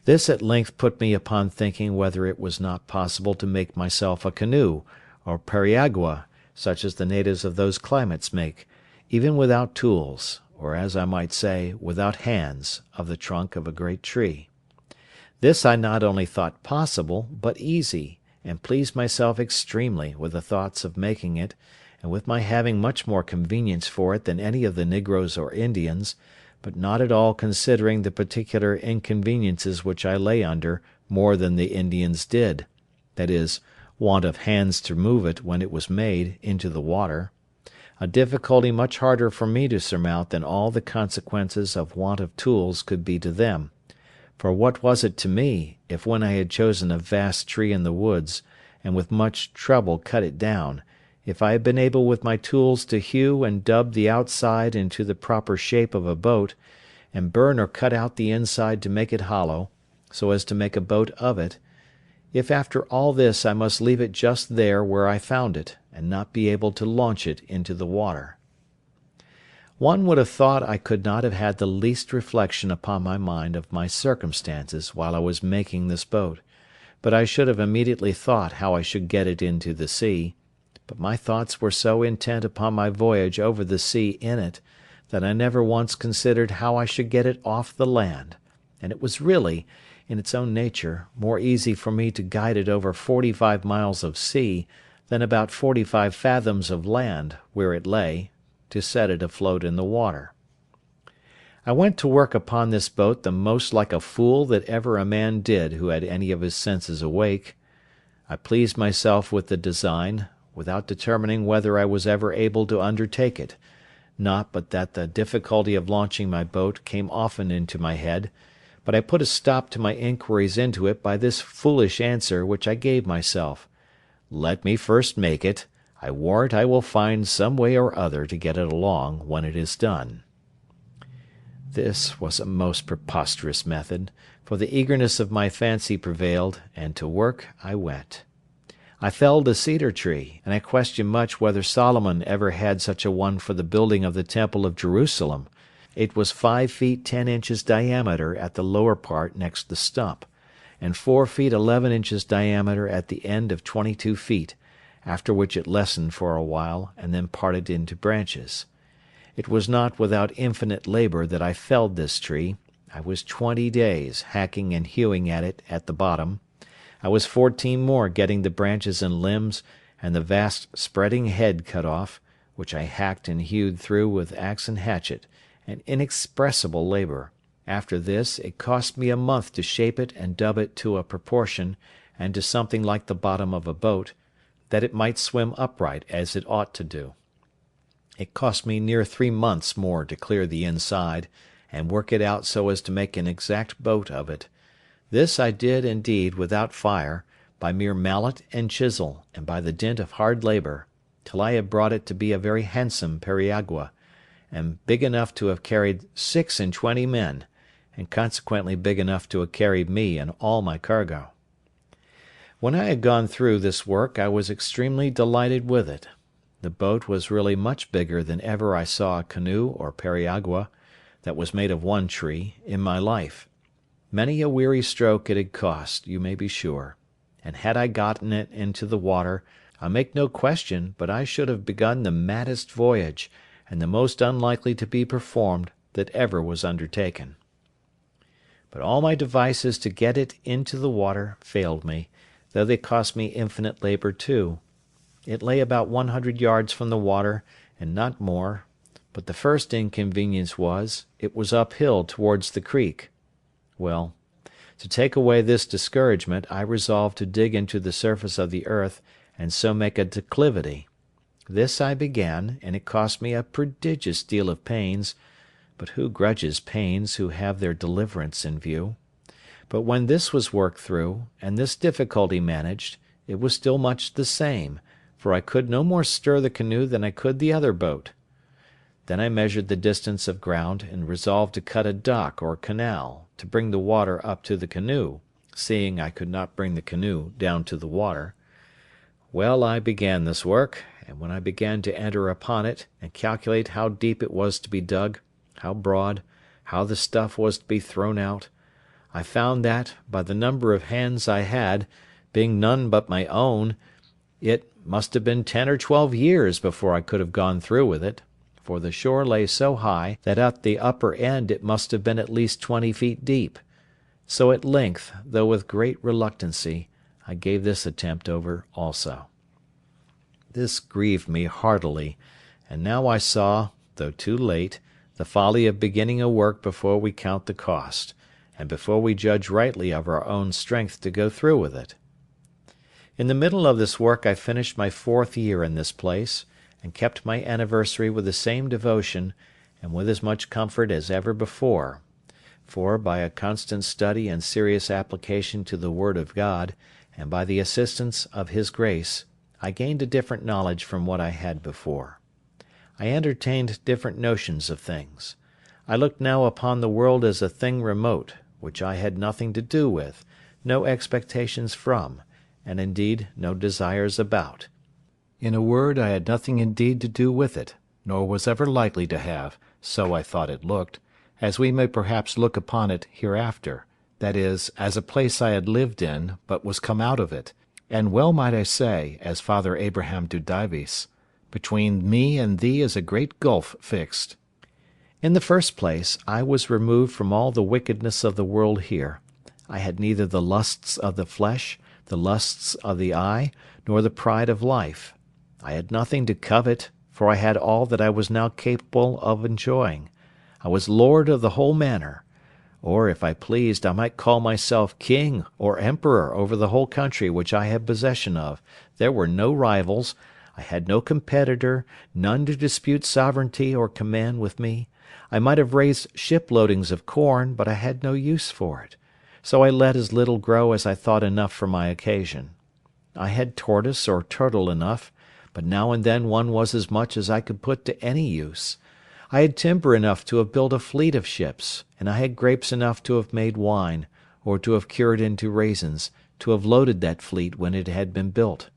This at length put me upon thinking whether it was not possible to make myself a canoe, or periagua, such as the natives of those climates make, even without tools, or, as I might say, without hands, of the trunk of a great tree. This I not only thought possible, but easy, and pleased myself extremely with the thoughts of making it, and with my having much more convenience for it than any of the negroes or Indians, but not at all considering the particular inconveniences which I lay under more than the Indians did, viz., want of hands to move it when it was made into the water, a difficulty much harder for me to surmount than all the consequences of want of tools could be to them. For what was it to me, if when I had chosen a vast tree in the woods, and with much trouble cut it down, if I had been able with my tools to hew and dub the outside into the proper shape of a boat, and burn or cut out the inside to make it hollow, so as to make a boat of it, if after all this I must leave it just there where I found it, and not be able to launch it into the water? One would have thought I could not have had the least reflection upon my mind of my circumstances while I was making this boat, but I should have immediately thought how I should get it into the sea; but my thoughts were so intent upon my voyage over the sea in it, that I never once considered how I should get it off the land, and it was really, in its own nature, more easy for me to guide it over 45 miles of sea than about 45 fathoms of land, where it lay, to set it afloat in the water. I went to work upon this boat the most like a fool that ever a man did who had any of his senses awake. I pleased myself with the design, without determining whether I was ever able to undertake it, not but that the difficulty of launching my boat came often into my head, but I put a stop to my inquiries into it by this foolish answer which I gave myself: "Let me first make it. I warrant I will find some way or other to get it along when it is done." This was a most preposterous method, for the eagerness of my fancy prevailed, and to work I went. I felled a cedar tree, and I question much whether Solomon ever had such a one for the building of the temple of Jerusalem. It was 5 feet 10 inches diameter at the lower part next the stump, and 4 feet 11 inches diameter at the end of 22 feet, after which it lessened for a while, and then parted into branches. It was not without infinite labour that I felled this tree. I was 20 days hacking and hewing at it at the bottom. I was 14 more getting the branches and limbs and the vast spreading head cut off, which I hacked and hewed through with axe and hatchet, an inexpressible labour. After this, it cost me a month to shape it and dub it to a proportion, and to something like the bottom of a boat, that it might swim upright as it ought to do. It cost me near 3 months more to clear the inside, and work it out so as to make an exact boat of it. This I did, indeed, without fire, by mere mallet and chisel, and by the dint of hard labour, till I had brought it to be a very handsome periagua, and big enough to have carried 26 men, and consequently big enough to have carried me and all my cargo. When I had gone through this work I was extremely delighted with it. The boat was really much bigger than ever I saw a canoe or periagua, that was made of one tree, in my life. Many a weary stroke it had cost, you may be sure, and had I gotten it into the water, I make no question but I should have begun the maddest voyage, and the most unlikely to be performed that ever was undertaken. But all my devices to get it into the water failed me, though they cost me infinite labour too. It lay about 100 yards from the water, and not more, but the first inconvenience was, it was uphill towards the creek. Well, to take away this discouragement, I resolved to dig into the surface of the earth, and so make a declivity. This I began, and it cost me a prodigious deal of pains, but who grudges pains who have their deliverance in view? But when this was worked through, and this difficulty managed, it was still much the same, for I could no more stir the canoe than I could the other boat. Then I measured the distance of ground, and resolved to cut a dock or canal, to bring the water up to the canoe, seeing I could not bring the canoe down to the water. Well, I began this work, and when I began to enter upon it, and calculate how deep it was to be dug, how broad, how the stuff was to be thrown out, I found that, by the number of hands I had, being none but my own, it must have been 10 or 12 years before I could have gone through with it, for the shore lay so high that at the upper end it must have been at least 20 feet deep. So at length, though with great reluctancy, I gave this attempt over also. This grieved me heartily, and now I saw, though too late, the folly of beginning a work before we count the cost, and before we judge rightly of our own strength to go through with it. In the middle of this work I finished my 4th year in this place, and kept my anniversary with the same devotion, and with as much comfort as ever before; for, by a constant study and serious application to the Word of God, and by the assistance of His grace, I gained a different knowledge from what I had before. I entertained different notions of things. I looked now upon the world as a thing remote, which I had nothing to do with, no expectations from, and indeed no desires about. In a word, I had nothing indeed to do with it, nor was ever likely to have, so I thought it looked, as we may perhaps look upon it hereafter, that is, as a place I had lived in, but was come out of it, and well might I say, as Father Abraham do Dives, between me and thee is a great gulf fixed. In the first place, I was removed from all the wickedness of the world here. I had neither the lusts of the flesh, the lusts of the eye, nor the pride of life. I had nothing to covet, for I had all that I was now capable of enjoying. I was lord of the whole manor; or, if I pleased, I might call myself king or emperor over the whole country which I had possession of. There were no rivals; I had no competitor, none to dispute sovereignty or command with me. I might have raised shiploadings of corn, but I had no use for it; so I let as little grow as I thought enough for my occasion. I had tortoise or turtle enough, but now and then one was as much as I could put to any use. I had timber enough to have built a fleet of ships, and I had grapes enough to have made wine, or to have cured into raisins, to have loaded that fleet when it had been built.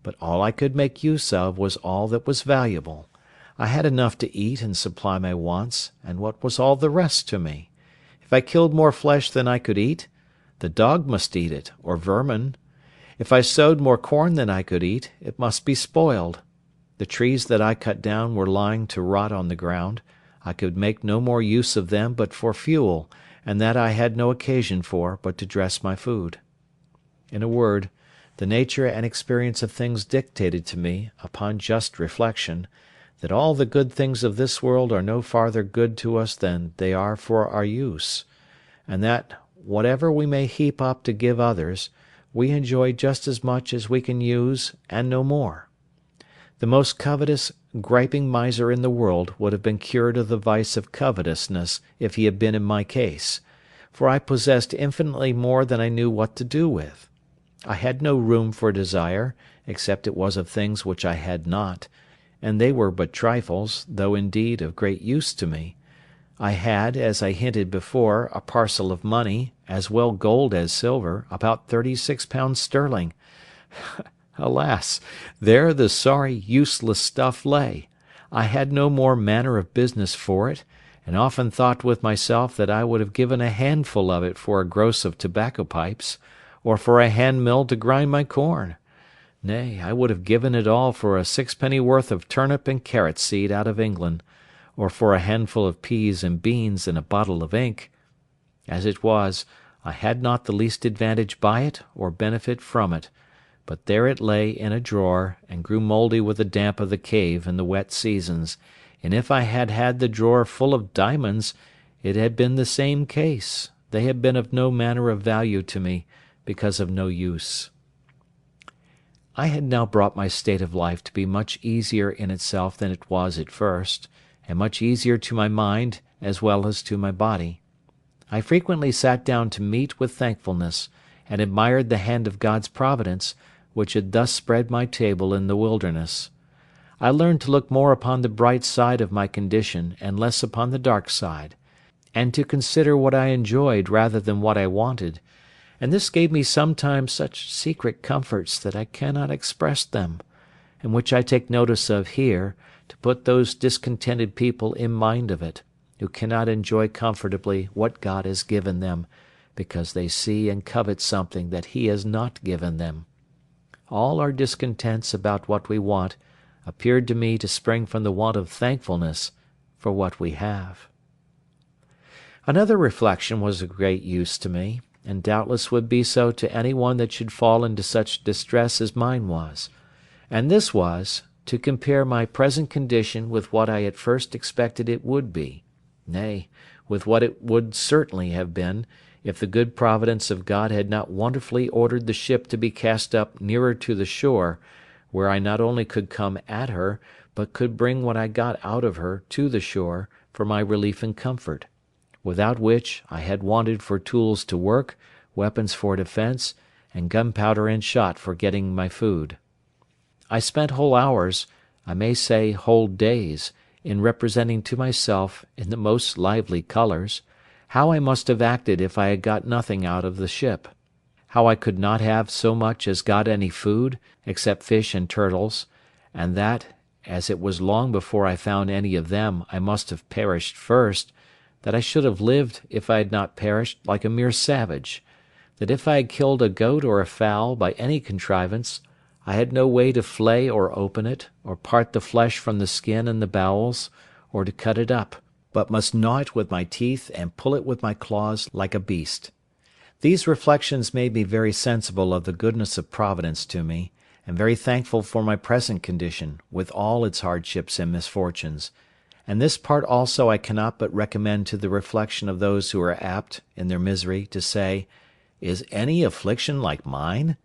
But all I could make use of was all that was valuable. I had enough to eat and supply my wants, and what was all the rest to me? If I killed more flesh than I could eat, the dog must eat it, or vermin. If I sowed more corn than I could eat, it must be spoiled. The trees that I cut down were lying to rot on the ground. I could make no more use of them but for fuel, and that I had no occasion for but to dress my food. In a word, the nature and experience of things dictated to me, upon just reflection, that all the good things of this world are no farther good to us than they are for our use, and that, whatever we may heap up to give others, we enjoy just as much as we can use, and no more. The most covetous, griping miser in the world would have been cured of the vice of covetousness if he had been in my case, for I possessed infinitely more than I knew what to do with. I had no room for desire, except it was of things which I had not, and they were but trifles, though indeed of great use to me. I had, as I hinted before, a parcel of money, as well gold as silver, about £36 sterling. Alas! there the sorry, useless stuff lay. I had no more manner of business for it, and often thought with myself that I would have given a handful of it for a gross of tobacco pipes, or for a hand mill to grind my corn. Nay, I would have given it all for a sixpenny worth of turnip and carrot seed out of England, or for a handful of peas and beans and a bottle of ink. As it was, I had not the least advantage by it or benefit from it, but there it lay in a drawer, and grew mouldy with the damp of the cave in the wet seasons, and if I had had the drawer full of diamonds, it had been the same case; they had been of no manner of value to me, because of no use. I had now brought my state of life to be much easier in itself than it was at first, and much easier to my mind as well as to my body. I frequently sat down to meat with thankfulness, and admired the hand of God's providence, which had thus spread my table in the wilderness. I learned to look more upon the bright side of my condition, and less upon the dark side, and to consider what I enjoyed rather than what I wanted, and this gave me sometimes such secret comforts that I cannot express them, and which I take notice of here, to put those discontented people in mind of it, who cannot enjoy comfortably what God has given them, because they see and covet something that He has not given them. All our discontents about what we want appeared to me to spring from the want of thankfulness for what we have. Another reflection was of great use to me, and doubtless would be so to any one that should fall into such distress as mine was, and this was, to compare my present condition with what I at first expected it would be, nay, with what it would certainly have been, if the good providence of God had not wonderfully ordered the ship to be cast up nearer to the shore, where I not only could come at her, but could bring what I got out of her to the shore for my relief and comfort, without which I had wanted for tools to work, weapons for defence, and gunpowder and shot for getting my food. I spent whole hours, I may say whole days, in representing to myself, in the most lively colours, how I must have acted if I had got nothing out of the ship; how I could not have so much as got any food, except fish and turtles, and that, as it was long before I found any of them, I must have perished first; that I should have lived, if I had not perished, like a mere savage; that if I had killed a goat or a fowl by any contrivance, I had no way to flay or open it, or part the flesh from the skin and the bowels, or to cut it up, but must gnaw it with my teeth and pull it with my claws like a beast. These reflections made me very sensible of the goodness of Providence to me, and very thankful for my present condition, with all its hardships and misfortunes; and this part also I cannot but recommend to the reflection of those who are apt, in their misery, to say, "Is any affliction like mine?"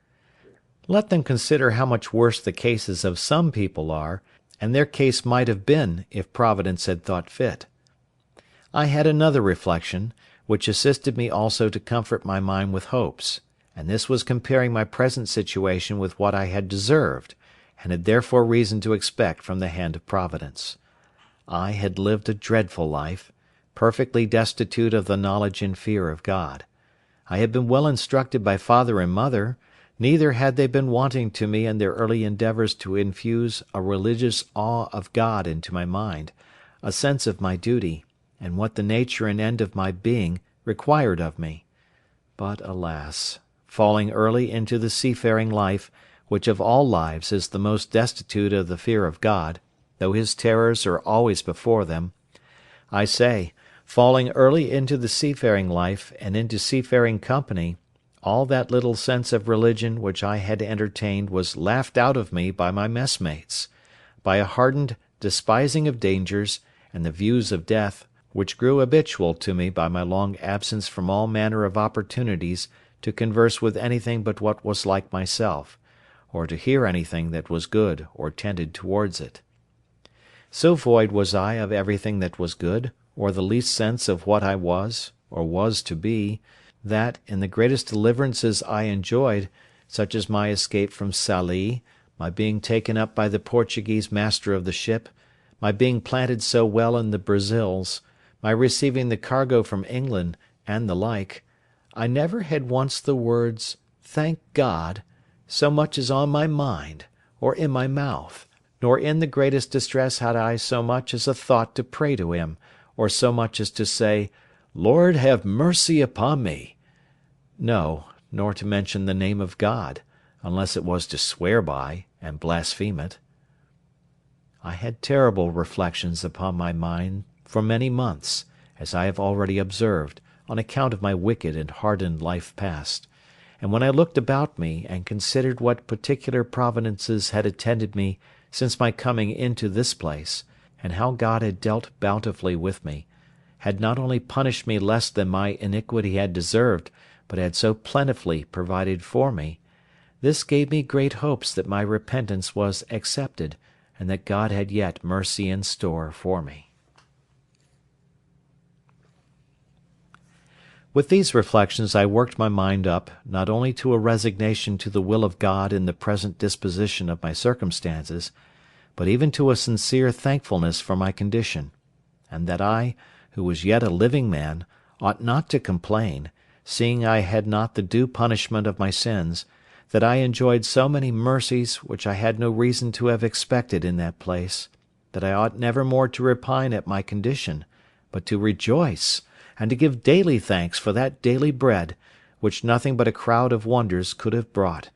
Let them consider how much worse the cases of some people are, and their case might have been, if Providence had thought fit. I had another reflection, which assisted me also to comfort my mind with hopes, and this was comparing my present situation with what I had deserved, and had therefore reason to expect from the hand of Providence. I had lived a dreadful life, perfectly destitute of the knowledge and fear of God. I had been well instructed by father and mother, neither had they been wanting to me in their early endeavours to infuse a religious awe of God into my mind, a sense of my duty, and what the nature and end of my being required of me. But, alas! falling early into the seafaring life, which of all lives is the most destitute of the fear of God, though His terrors are always before them, I say, falling early into the seafaring life, and into seafaring company, all that little sense of religion which I had entertained was laughed out of me by my messmates, by a hardened despising of dangers, and the views of death, which grew habitual to me by my long absence from all manner of opportunities to converse with anything but what was like myself, or to hear anything that was good or tended towards it. So void was I of everything that was good, or the least sense of what I was, or was to be, that, in the greatest deliverances I enjoyed, such as my escape from Sallee, my being taken up by the Portuguese master of the ship, my being planted so well in the Brazils, my receiving the cargo from England, and the like, I never had once the words, "Thank God," so much as on my mind, or in my mouth, nor in the greatest distress had I so much as a thought to pray to Him, or so much as to say, "Lord, have mercy upon me." No, nor to mention the name of God, unless it was to swear by, and blaspheme it. I had terrible reflections upon my mind for many months, as I have already observed, on account of my wicked and hardened life past; and when I looked about me, and considered what particular providences had attended me since my coming into this place, and how God had dealt bountifully with me, had not only punished me less than my iniquity had deserved, but had so plentifully provided for me, this gave me great hopes that my repentance was accepted, and that God had yet mercy in store for me. With these reflections I worked my mind up, not only to a resignation to the will of God in the present disposition of my circumstances, but even to a sincere thankfulness for my condition; and that I, who was yet a living man, ought not to complain, seeing I had not the due punishment of my sins, that I enjoyed so many mercies which I had no reason to have expected in that place, that I ought never more to repine at my condition, but to rejoice, and to give daily thanks for that daily bread, which nothing but a crowd of wonders could have brought;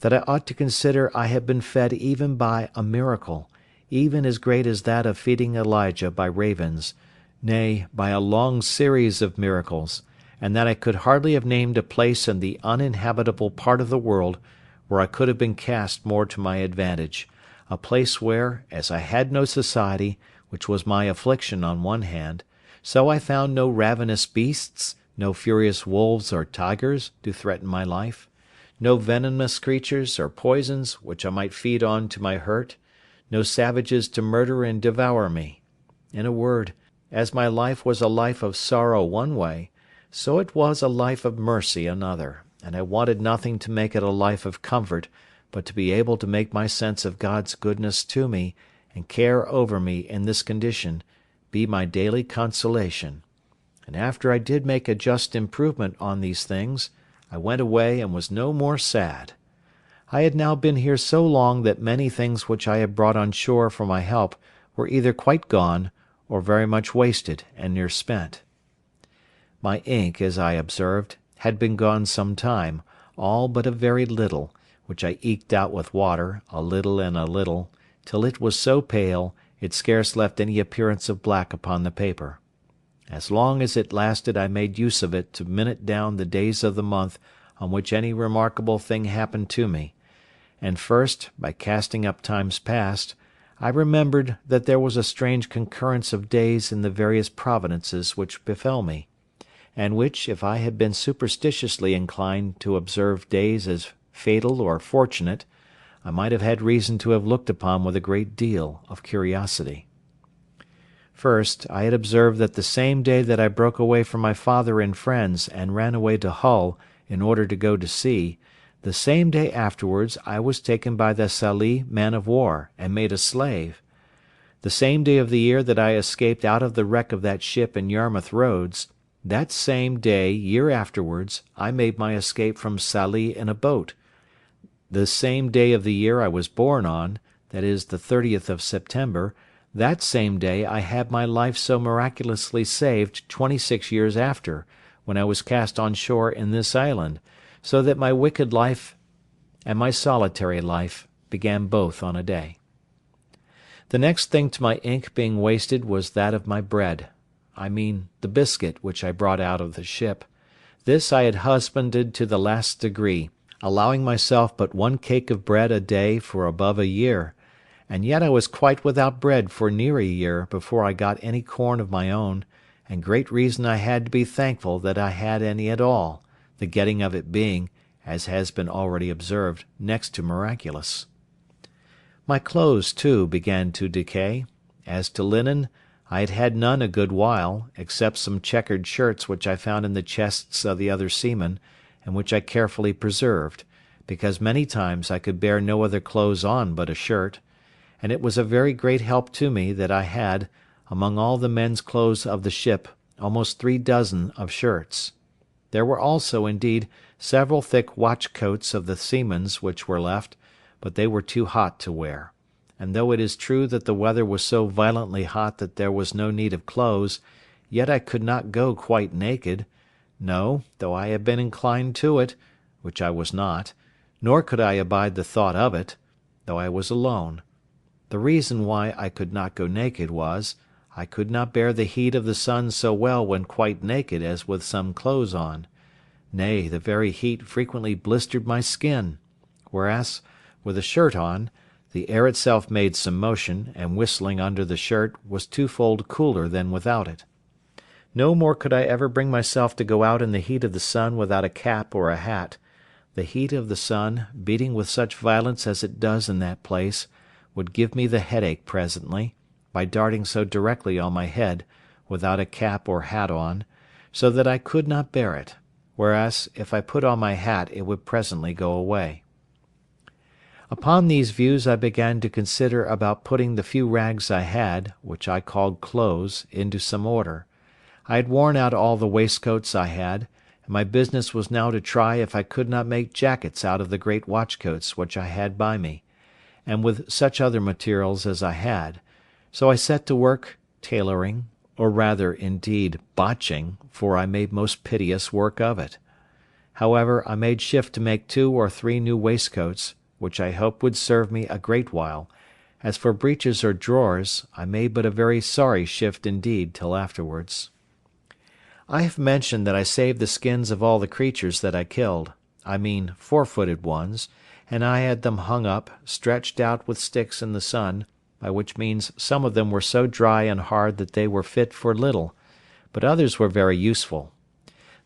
that I ought to consider I had been fed even by a miracle, even as great as that of feeding Elijah by ravens, nay, by a long series of miracles, and that I could hardly have named a place in the uninhabitable part of the world where I could have been cast more to my advantage, a place where, as I had no society, which was my affliction on one hand, so I found no ravenous beasts, no furious wolves or tigers to threaten my life, no venomous creatures or poisons which I might feed on to my hurt, no savages to murder and devour me. In a word, as my life was a life of sorrow one way, so it was a life of mercy another, and I wanted nothing to make it a life of comfort but to be able to make my sense of God's goodness to me and care over me in this condition be my daily consolation. And after I did make a just improvement on these things, I went away and was no more sad. I had now been here so long that many things which I had brought on shore for my help were either quite gone, or very much wasted and near spent. My ink, as I observed, had been gone some time, all but a very little, which I eked out with water, a little and a little, till it was so pale, it scarce left any appearance of black upon the paper. As long as it lasted I made use of it to minute down the days of the month on which any remarkable thing happened to me, and first, by casting up times past, I remembered that there was a strange concurrence of days in the various providences which befell me, and which, if I had been superstitiously inclined to observe days as fatal or fortunate, I might have had reason to have looked upon with a great deal of curiosity. First, I had observed that the same day that I broke away from my father and friends and ran away to Hull in order to go to sea, the same day afterwards I was taken by the Sallee man of war and made a slave. The same day of the year that I escaped out of the wreck of that ship in Yarmouth Roads, that same day year afterwards I made my escape from Sallee in a boat. The same day of the year I was born on, that is the 30th of September, that same day I had my life so miraculously saved 26 years after, when I was cast on shore in this island, so that my wicked life and my solitary life began both on a day. The next thing to my ink being wasted was that of my bread. I mean the biscuit which I brought out of the ship. This I had husbanded to the last degree, allowing myself but one cake of bread a day for above a year, and yet I was quite without bread for near a year before I got any corn of my own, and great reason I had to be thankful that I had any at all, the getting of it being, as has been already observed, next to miraculous. My clothes, too, began to decay. As to linen, I had had none a good while, except some checkered shirts which I found in the chests of the other seamen, and which I carefully preserved, because many times I could bear no other clothes on but a shirt, and it was a very great help to me that I had, among all the men's clothes of the ship, almost 3 dozen of shirts. There were also, indeed, several thick watch coats of the seamen's which were left, but they were too hot to wear; and though it is true that the weather was so violently hot that there was no need of clothes, yet I could not go quite naked; no, though I had been inclined to it, which I was not, nor could I abide the thought of it, though I was alone. The reason why I could not go naked was, I could not bear the heat of the sun so well when quite naked as with some clothes on; nay, the very heat frequently blistered my skin; whereas, with a shirt on, the air itself made some motion, and whistling under the shirt was twofold cooler than without it. No more could I ever bring myself to go out in the heat of the sun without a cap or a hat; the heat of the sun, beating with such violence as it does in that place, would give me the headache presently, by darting so directly on my head, without a cap or hat on, so that I could not bear it, whereas if I put on my hat it would presently go away. Upon these views I began to consider about putting the few rags I had, which I called clothes, into some order. I had worn out all the waistcoats I had, and my business was now to try if I could not make jackets out of the great watchcoats which I had by me, and with such other materials as I had, so I set to work tailoring, or rather, indeed, botching, for I made most piteous work of it. However, I made shift to make 2 or 3 new waistcoats, which I hoped would serve me a great while. As for breeches or drawers, I made but a very sorry shift indeed till afterwards. I have mentioned that I saved the skins of all the creatures that I killed, I mean 4-footed ones, and I had them hung up, stretched out with sticks in the sun, by which means some of them were so dry and hard that they were fit for little, but others were very useful.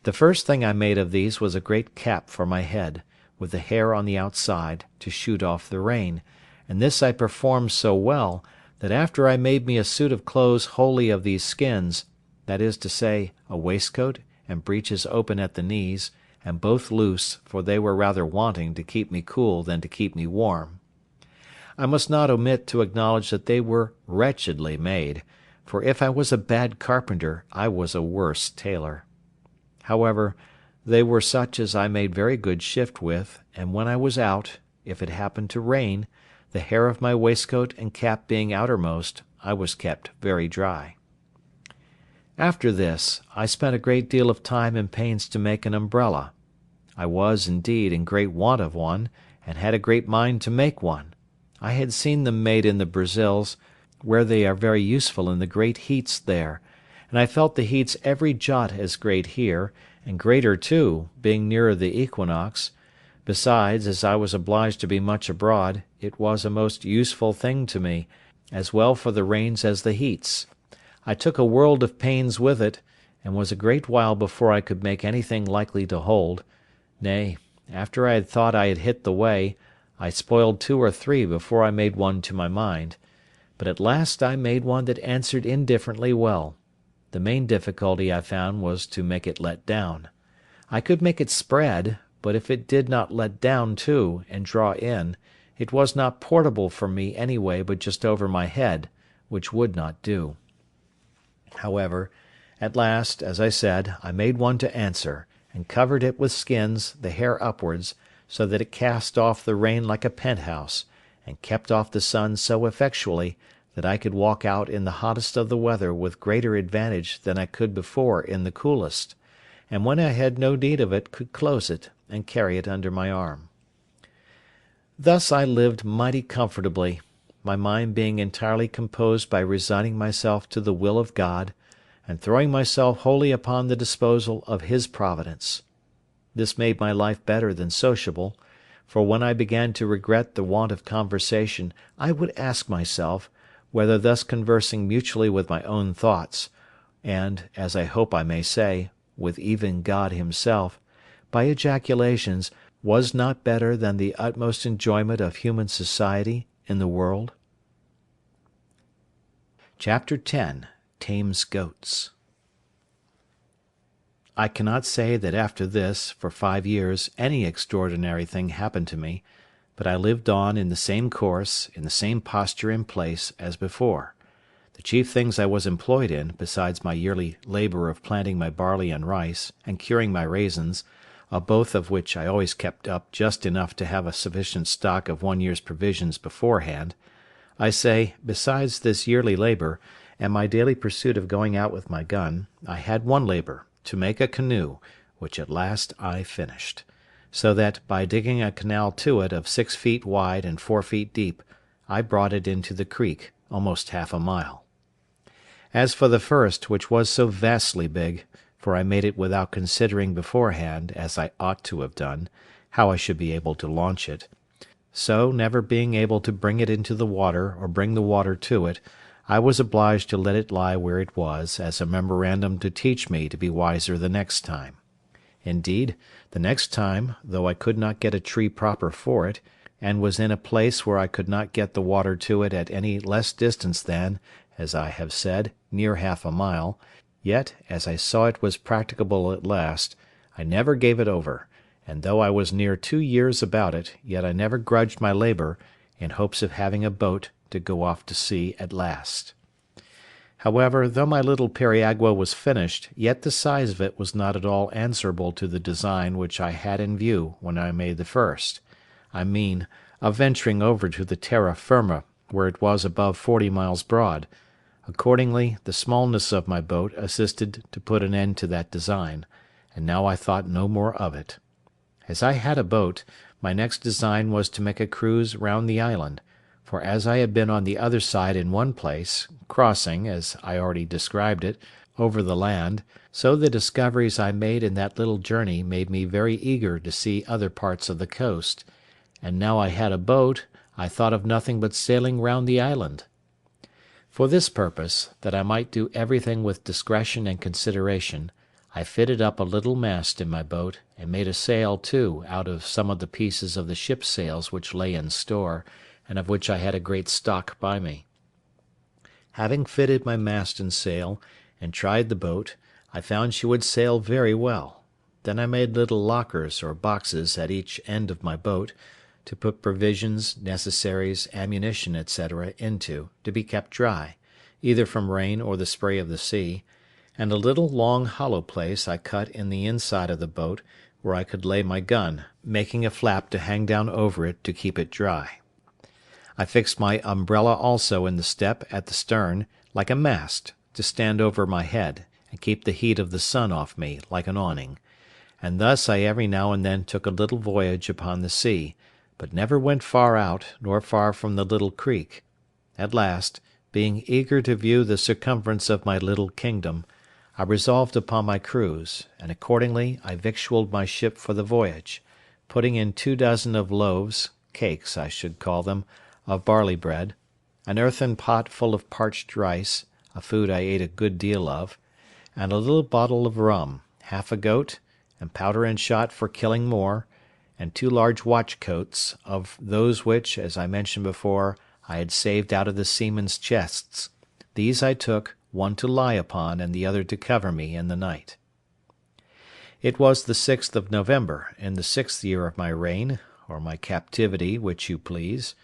The first thing I made of these was a great cap for my head, with the hair on the outside, to shoot off the rain, and this I performed so well, that after I made me a suit of clothes wholly of these skins, that is to say, a waistcoat, and breeches open at the knees, and both loose, for they were rather wanting to keep me cool than to keep me warm. I must not omit to acknowledge that they were wretchedly made, for if I was a bad carpenter, I was a worse tailor. However, they were such as I made very good shift with, and when I was out, if it happened to rain, the hair of my waistcoat and cap being outermost, I was kept very dry. After this, I spent a great deal of time and pains to make an umbrella. I was, indeed, in great want of one, and had a great mind to make one. I had seen them made in the Brazils, where they are very useful in the great heats there, and I felt the heats every jot as great here, and greater too, being nearer the equinox. Besides, as I was obliged to be much abroad, it was a most useful thing to me, as well for the rains as the heats. I took a world of pains with it, and was a great while before I could make anything likely to hold. Nay, after I had thought I had hit the way, I spoiled 2 or 3 before I made one to my mind, but at last I made one that answered indifferently well. The main difficulty I found was to make it let down. I could make it spread, but if it did not let down too, and draw in, it was not portable for me any way but just over my head, which would not do. However, at last, as I said, I made one to answer, and covered it with skins, the hair upwards, so that it cast off the rain like a penthouse, and kept off the sun so effectually that I could walk out in the hottest of the weather with greater advantage than I could before in the coolest, and when I had no need of it could close it, and carry it under my arm. Thus I lived mighty comfortably, my mind being entirely composed by resigning myself to the will of God, and throwing myself wholly upon the disposal of His providence. This made my life better than sociable, for when I began to regret the want of conversation, I would ask myself, whether thus conversing mutually with my own thoughts, and, as I hope I may say, with even God Himself, by ejaculations, was not better than the utmost enjoyment of human society in the world? Chapter 10. Tames Goats. I cannot say that after this, for 5 years, any extraordinary thing happened to me, but I lived on in the same course, in the same posture and place, as before. The chief things I was employed in, besides my yearly labour of planting my barley and rice, and curing my raisins, both of which I always kept up just enough to have a sufficient stock of 1 year's provisions beforehand, I say, besides this yearly labour, and my daily pursuit of going out with my gun, I had one labour, to make a canoe, which at last I finished; so that, by digging a canal to it of 6 feet wide and 4 feet deep, I brought it into the creek, almost half a mile. As for the first, which was so vastly big, for I made it without considering beforehand, as I ought to have done, how I should be able to launch it; so, never being able to bring it into the water, or bring the water to it, I was obliged to let it lie where it was, as a memorandum to teach me to be wiser the next time. Indeed, the next time, though I could not get a tree proper for it, and was in a place where I could not get the water to it at any less distance than, as I have said, near half a mile, yet, as I saw it was practicable at last, I never gave it over, and though I was near 2 years about it, yet I never grudged my labour, in hopes of having a boat to go off to sea at last. However, though my little periagua was finished, yet the size of it was not at all answerable to the design which I had in view when I made the first; I mean, of venturing over to the terra firma, where it was above 40 miles broad. Accordingly, the smallness of my boat assisted to put an end to that design, and now I thought no more of it. As I had a boat, my next design was to make a cruise round the island; for as I had been on the other side in one place, crossing, as I already described it, over the land, so the discoveries I made in that little journey made me very eager to see other parts of the coast, and now I had a boat, I thought of nothing but sailing round the island. For this purpose, that I might do everything with discretion and consideration, I fitted up a little mast in my boat, and made a sail too out of some of the pieces of the ship's sails which lay in store, and of which I had a great stock by me. Having fitted my mast and sail, and tried the boat, I found she would sail very well. Then I made little lockers or boxes at each end of my boat, to put provisions, necessaries, ammunition, etc., into, to be kept dry, either from rain or the spray of the sea, and a little long hollow place I cut in the inside of the boat, where I could lay my gun, making a flap to hang down over it to keep it dry. I fixed my umbrella also in the step at the stern, like a mast, to stand over my head, and keep the heat of the sun off me, like an awning; and thus I every now and then took a little voyage upon the sea, but never went far out, nor far from the little creek. At last, being eager to view the circumference of my little kingdom, I resolved upon my cruise, and accordingly I victualled my ship for the voyage, putting in 24 of loaves, cakes I should call them, of barley bread, an earthen pot full of parched rice, a food I ate a good deal of, and a little bottle of rum, half a goat, and powder and shot for killing more, and 2 large watch coats, of those which, as I mentioned before, I had saved out of the seamen's chests. These I took, one to lie upon, and the other to cover me in the night. It was the 6th of November, in the 6th year of my reign, or my captivity, which you please,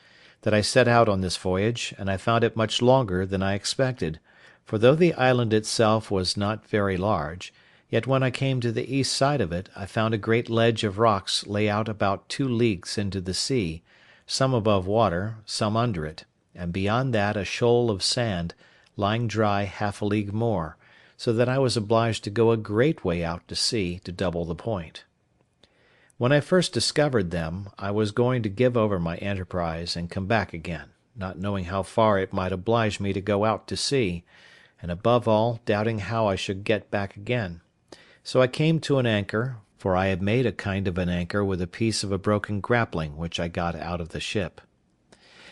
that I set out on this voyage, and I found it much longer than I expected, for though the island itself was not very large, yet when I came to the east side of it, I found a great ledge of rocks lay out about 2 leagues into the sea, some above water, some under it, and beyond that a shoal of sand, lying dry half a league more, so that I was obliged to go a great way out to sea to double the point. When I first discovered them, I was going to give over my enterprise and come back again, not knowing how far it might oblige me to go out to sea, and above all doubting how I should get back again. So I came to an anchor, for I had made a kind of an anchor with a piece of a broken grappling which I got out of the ship.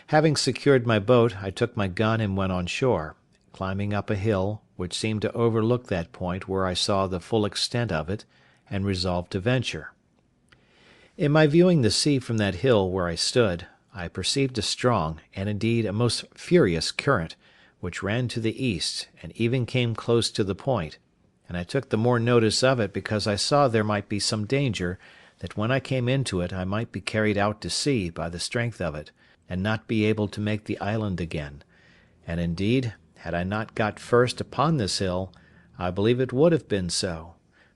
Having secured my boat, I took my gun and went on shore, climbing up a hill, which seemed to overlook that point where I saw the full extent of it, and resolved to venture. In my viewing the sea from that hill where I stood, I perceived a strong, and indeed a most furious current, which ran to the east, and even came close to the point, and I took the more notice of it because I saw there might be some danger that when I came into it I might be carried out to sea by the strength of it, and not be able to make the island again; and indeed, had I not got first upon this hill, I believe it would have been so,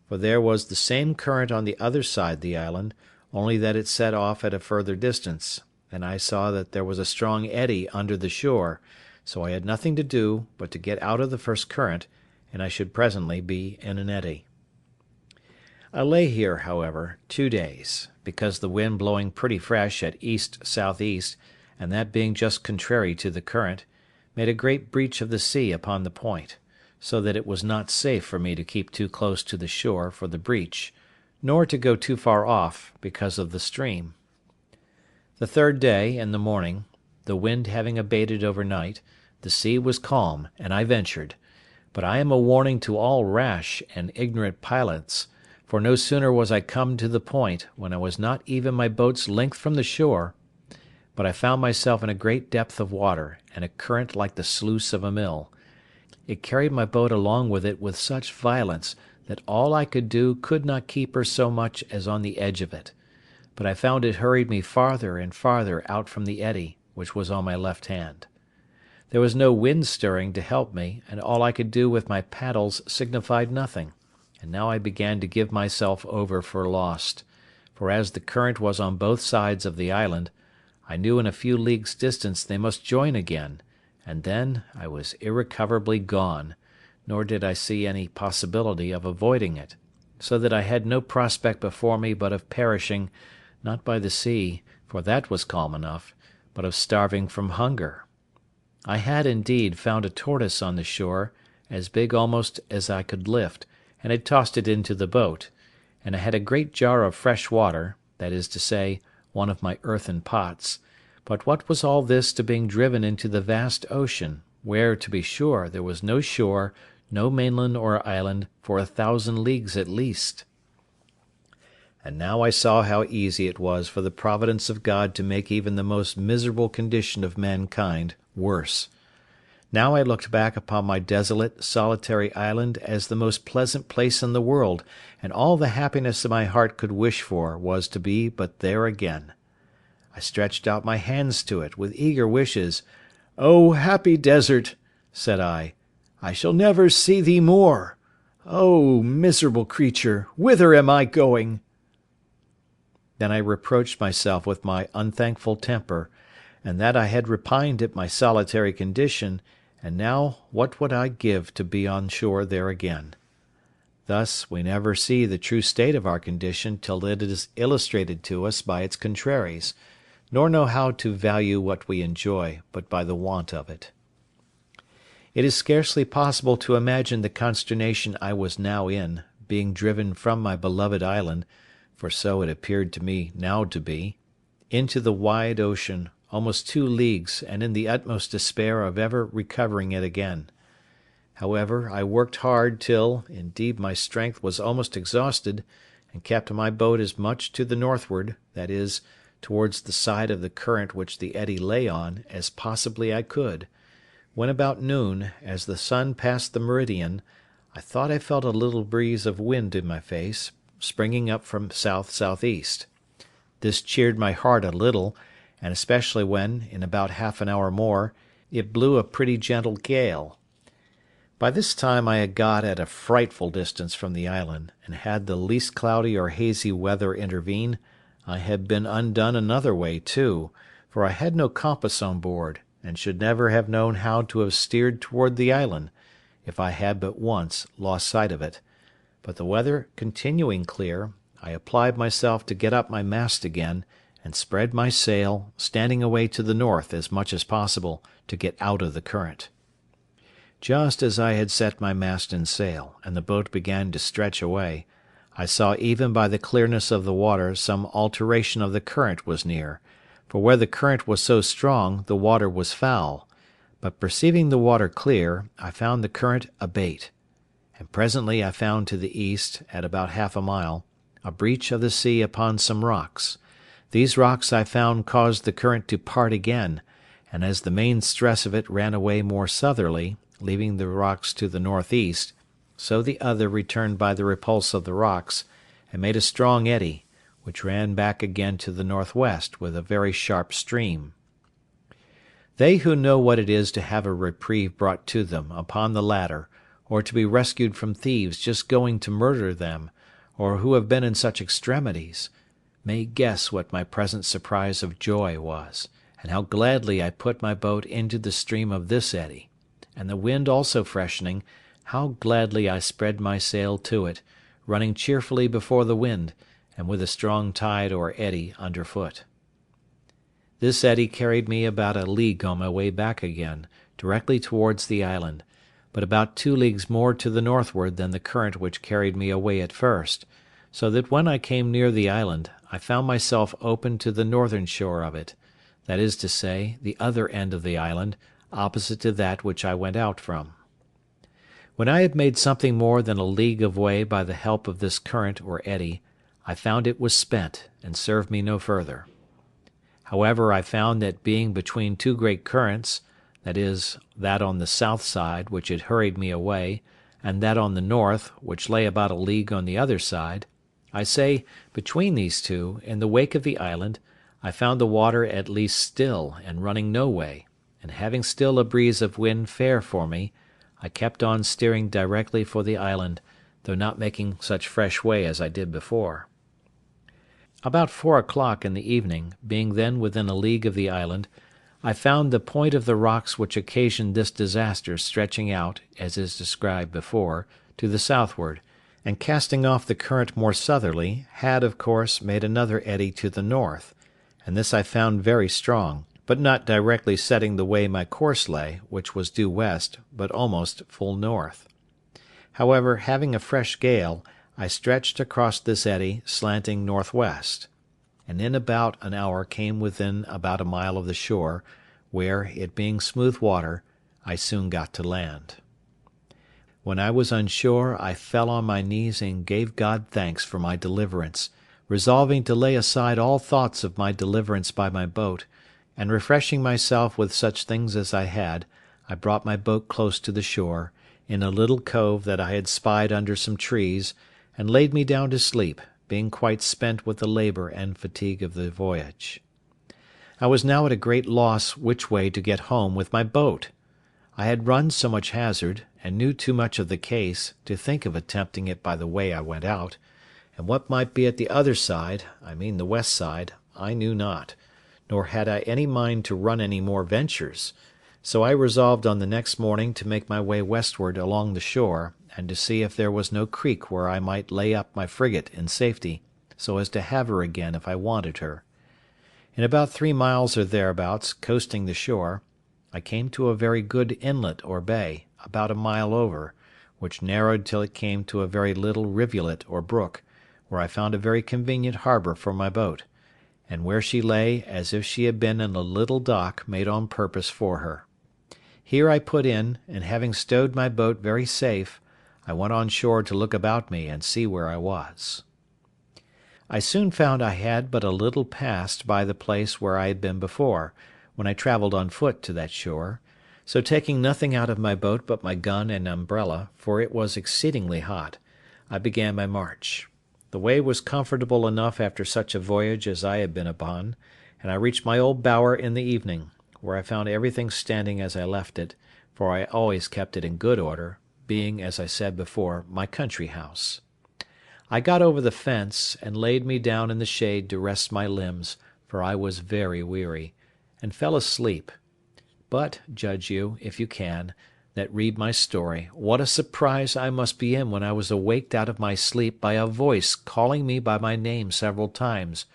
for there was the same current on the other side the island, only that it set off at a further distance, and I saw that there was a strong eddy under the shore, so I had nothing to do but to get out of the first current, and I should presently be in an eddy. I lay here, however, 2 days, because the wind blowing pretty fresh at east-south-east, and that being just contrary to the current, made a great breach of the sea upon the point, so that it was not safe for me to keep too close to the shore for the breach, nor to go too far off, because of the stream. The 3rd day, in the morning, the wind having abated overnight, the sea was calm, and I ventured; but I am a warning to all rash and ignorant pilots, for no sooner was I come to the point, when I was not even my boat's length from the shore, but I found myself in a great depth of water, and a current like the sluice of a mill. It carried my boat along with it with such violence, that all I could do could not keep her so much as on the edge of it; but I found it hurried me farther and farther out from the eddy, which was on my left hand. There was no wind stirring to help me, and all I could do with my paddles signified nothing, and now I began to give myself over for lost; for as the current was on both sides of the island, I knew in a few leagues' distance they must join again, and then I was irrecoverably gone, nor did I see any possibility of avoiding it, so that I had no prospect before me but of perishing, not by the sea, for that was calm enough, but of starving from hunger. I had, indeed, found a tortoise on the shore, as big almost as I could lift, and had tossed it into the boat; and I had a great jar of fresh water, that is to say, one of my earthen pots; but what was all this to being driven into the vast ocean, where, to be sure, there was no shore, no mainland or island, for 1,000 leagues at least? And now I saw how easy it was for the providence of God to make even the most miserable condition of mankind worse. Now I looked back upon my desolate, solitary island as the most pleasant place in the world, and all the happiness my heart could wish for was to be but there again. I stretched out my hands to it with eager wishes. "O happy desert!" said I shall never see thee more. O miserable creature, whither am I going?" Then I reproached myself with my unthankful temper, and that I had repined at my solitary condition, and now what would I give to be on shore there again? Thus we never see the true state of our condition till it is illustrated to us by its contraries, nor know how to value what we enjoy but by the want of it. It is scarcely possible to imagine the consternation I was now in, being driven from my beloved island, for so it appeared to me now to be, into the wide ocean, almost 2 leagues, and in the utmost despair of ever recovering it again. However, I worked hard till, indeed, my strength was almost exhausted, and kept my boat as much to the northward, that is, towards the side of the current which the eddy lay on, as possibly I could, when about noon, as the sun passed the meridian, I thought I felt a little breeze of wind in my face, springing up from south-southeast. This cheered my heart a little, and especially when, in about half an hour more, it blew a pretty gentle gale. By this time I had got at a frightful distance from the island, and had the least cloudy or hazy weather intervene, I had been undone another way too, for I had no compass on board, and should never have known how to have steered toward the island, if I had but once lost sight of it; but the weather continuing clear, I applied myself to get up my mast again, and spread my sail, standing away to the north as much as possible, to get out of the current. Just as I had set my mast and sail, and the boat began to stretch away, I saw even by the clearness of the water some alteration of the current was near, for where the current was so strong the water was foul; but perceiving the water clear, I found the current abate, and presently I found to the east, at about half a mile, a breach of the sea upon some rocks. These rocks I found caused the current to part again, and as the main stress of it ran away more southerly, leaving the rocks to the northeast, so the other returned by the repulse of the rocks, and made a strong eddy, which ran back again to the northwest with a very sharp stream. They who know what it is to have a reprieve brought to them upon the ladder, or to be rescued from thieves just going to murder them, or who have been in such extremities, may guess what my present surprise of joy was, and how gladly I put my boat into the stream of this eddy; and the wind also freshening, how gladly I spread my sail to it, running cheerfully before the wind, and with a strong tide or eddy underfoot. This eddy carried me about a league on my way back again, directly towards the island, but about 2 leagues more to the northward than the current which carried me away at first, so that when I came near the island, I found myself open to the northern shore of it, that is to say, the other end of the island, opposite to that which I went out from. When I had made something more than a league of way by the help of this current or eddy, I found it was spent, and served me no further. However, I found that being between 2 great currents, that is, that on the south side, which had hurried me away, and that on the north, which lay about a league on the other side, I say, between these two, in the wake of the island, I found the water at least still, and running no way, and having still a breeze of wind fair for me, I kept on steering directly for the island, though not making such fresh way as I did before. About 4 o'clock in the evening, being then within a league of the island, I found the point of the rocks which occasioned this disaster stretching out, as is described before, to the southward, and casting off the current more southerly, had, of course, made another eddy to the north, and this I found very strong, but not directly setting the way my course lay, which was due west, but almost full north. However, having a fresh gale, I stretched across this eddy, slanting northwest, and in about an hour came within about a mile of the shore, where, it being smooth water, I soon got to land. When I was on shore, I fell on my knees and gave God thanks for my deliverance, resolving to lay aside all thoughts of my deliverance by my boat, and refreshing myself with such things as I had, I brought my boat close to the shore, in a little cove that I had spied under some trees, and laid me down to sleep, being quite spent with the labour and fatigue of the voyage. I was now at a great loss which way to get home with my boat. I had run so much hazard, and knew too much of the case, to think of attempting it by the way I went out, and what might be at the other side, I mean the west side, I knew not, nor had I any mind to run any more ventures, so I resolved on the next morning to make my way westward along the shore, and to see if there was no creek where I might lay up my frigate in safety, so as to have her again if I wanted her. In about 3 miles or thereabouts, coasting the shore, I came to a very good inlet or bay, about a mile over, which narrowed till it came to a very little rivulet or brook, where I found a very convenient harbour for my boat, and where she lay as if she had been in a little dock made on purpose for her. Here I put in, and having stowed my boat very safe, I went on shore to look about me and see where I was. I soon found I had but a little passed by the place where I had been before, when I travelled on foot to that shore, so taking nothing out of my boat but my gun and umbrella, for it was exceedingly hot, I began my march. The way was comfortable enough after such a voyage as I had been upon, and I reached my old bower in the evening, where I found everything standing as I left it, for I always kept it in good order, being, as I said before, my country house. I got over the fence, and laid me down in the shade to rest my limbs, for I was very weary, and fell asleep. But, judge you, if you can, that read my story, what a surprise I must be in when I was awaked out of my sleep by a voice calling me by my name several times.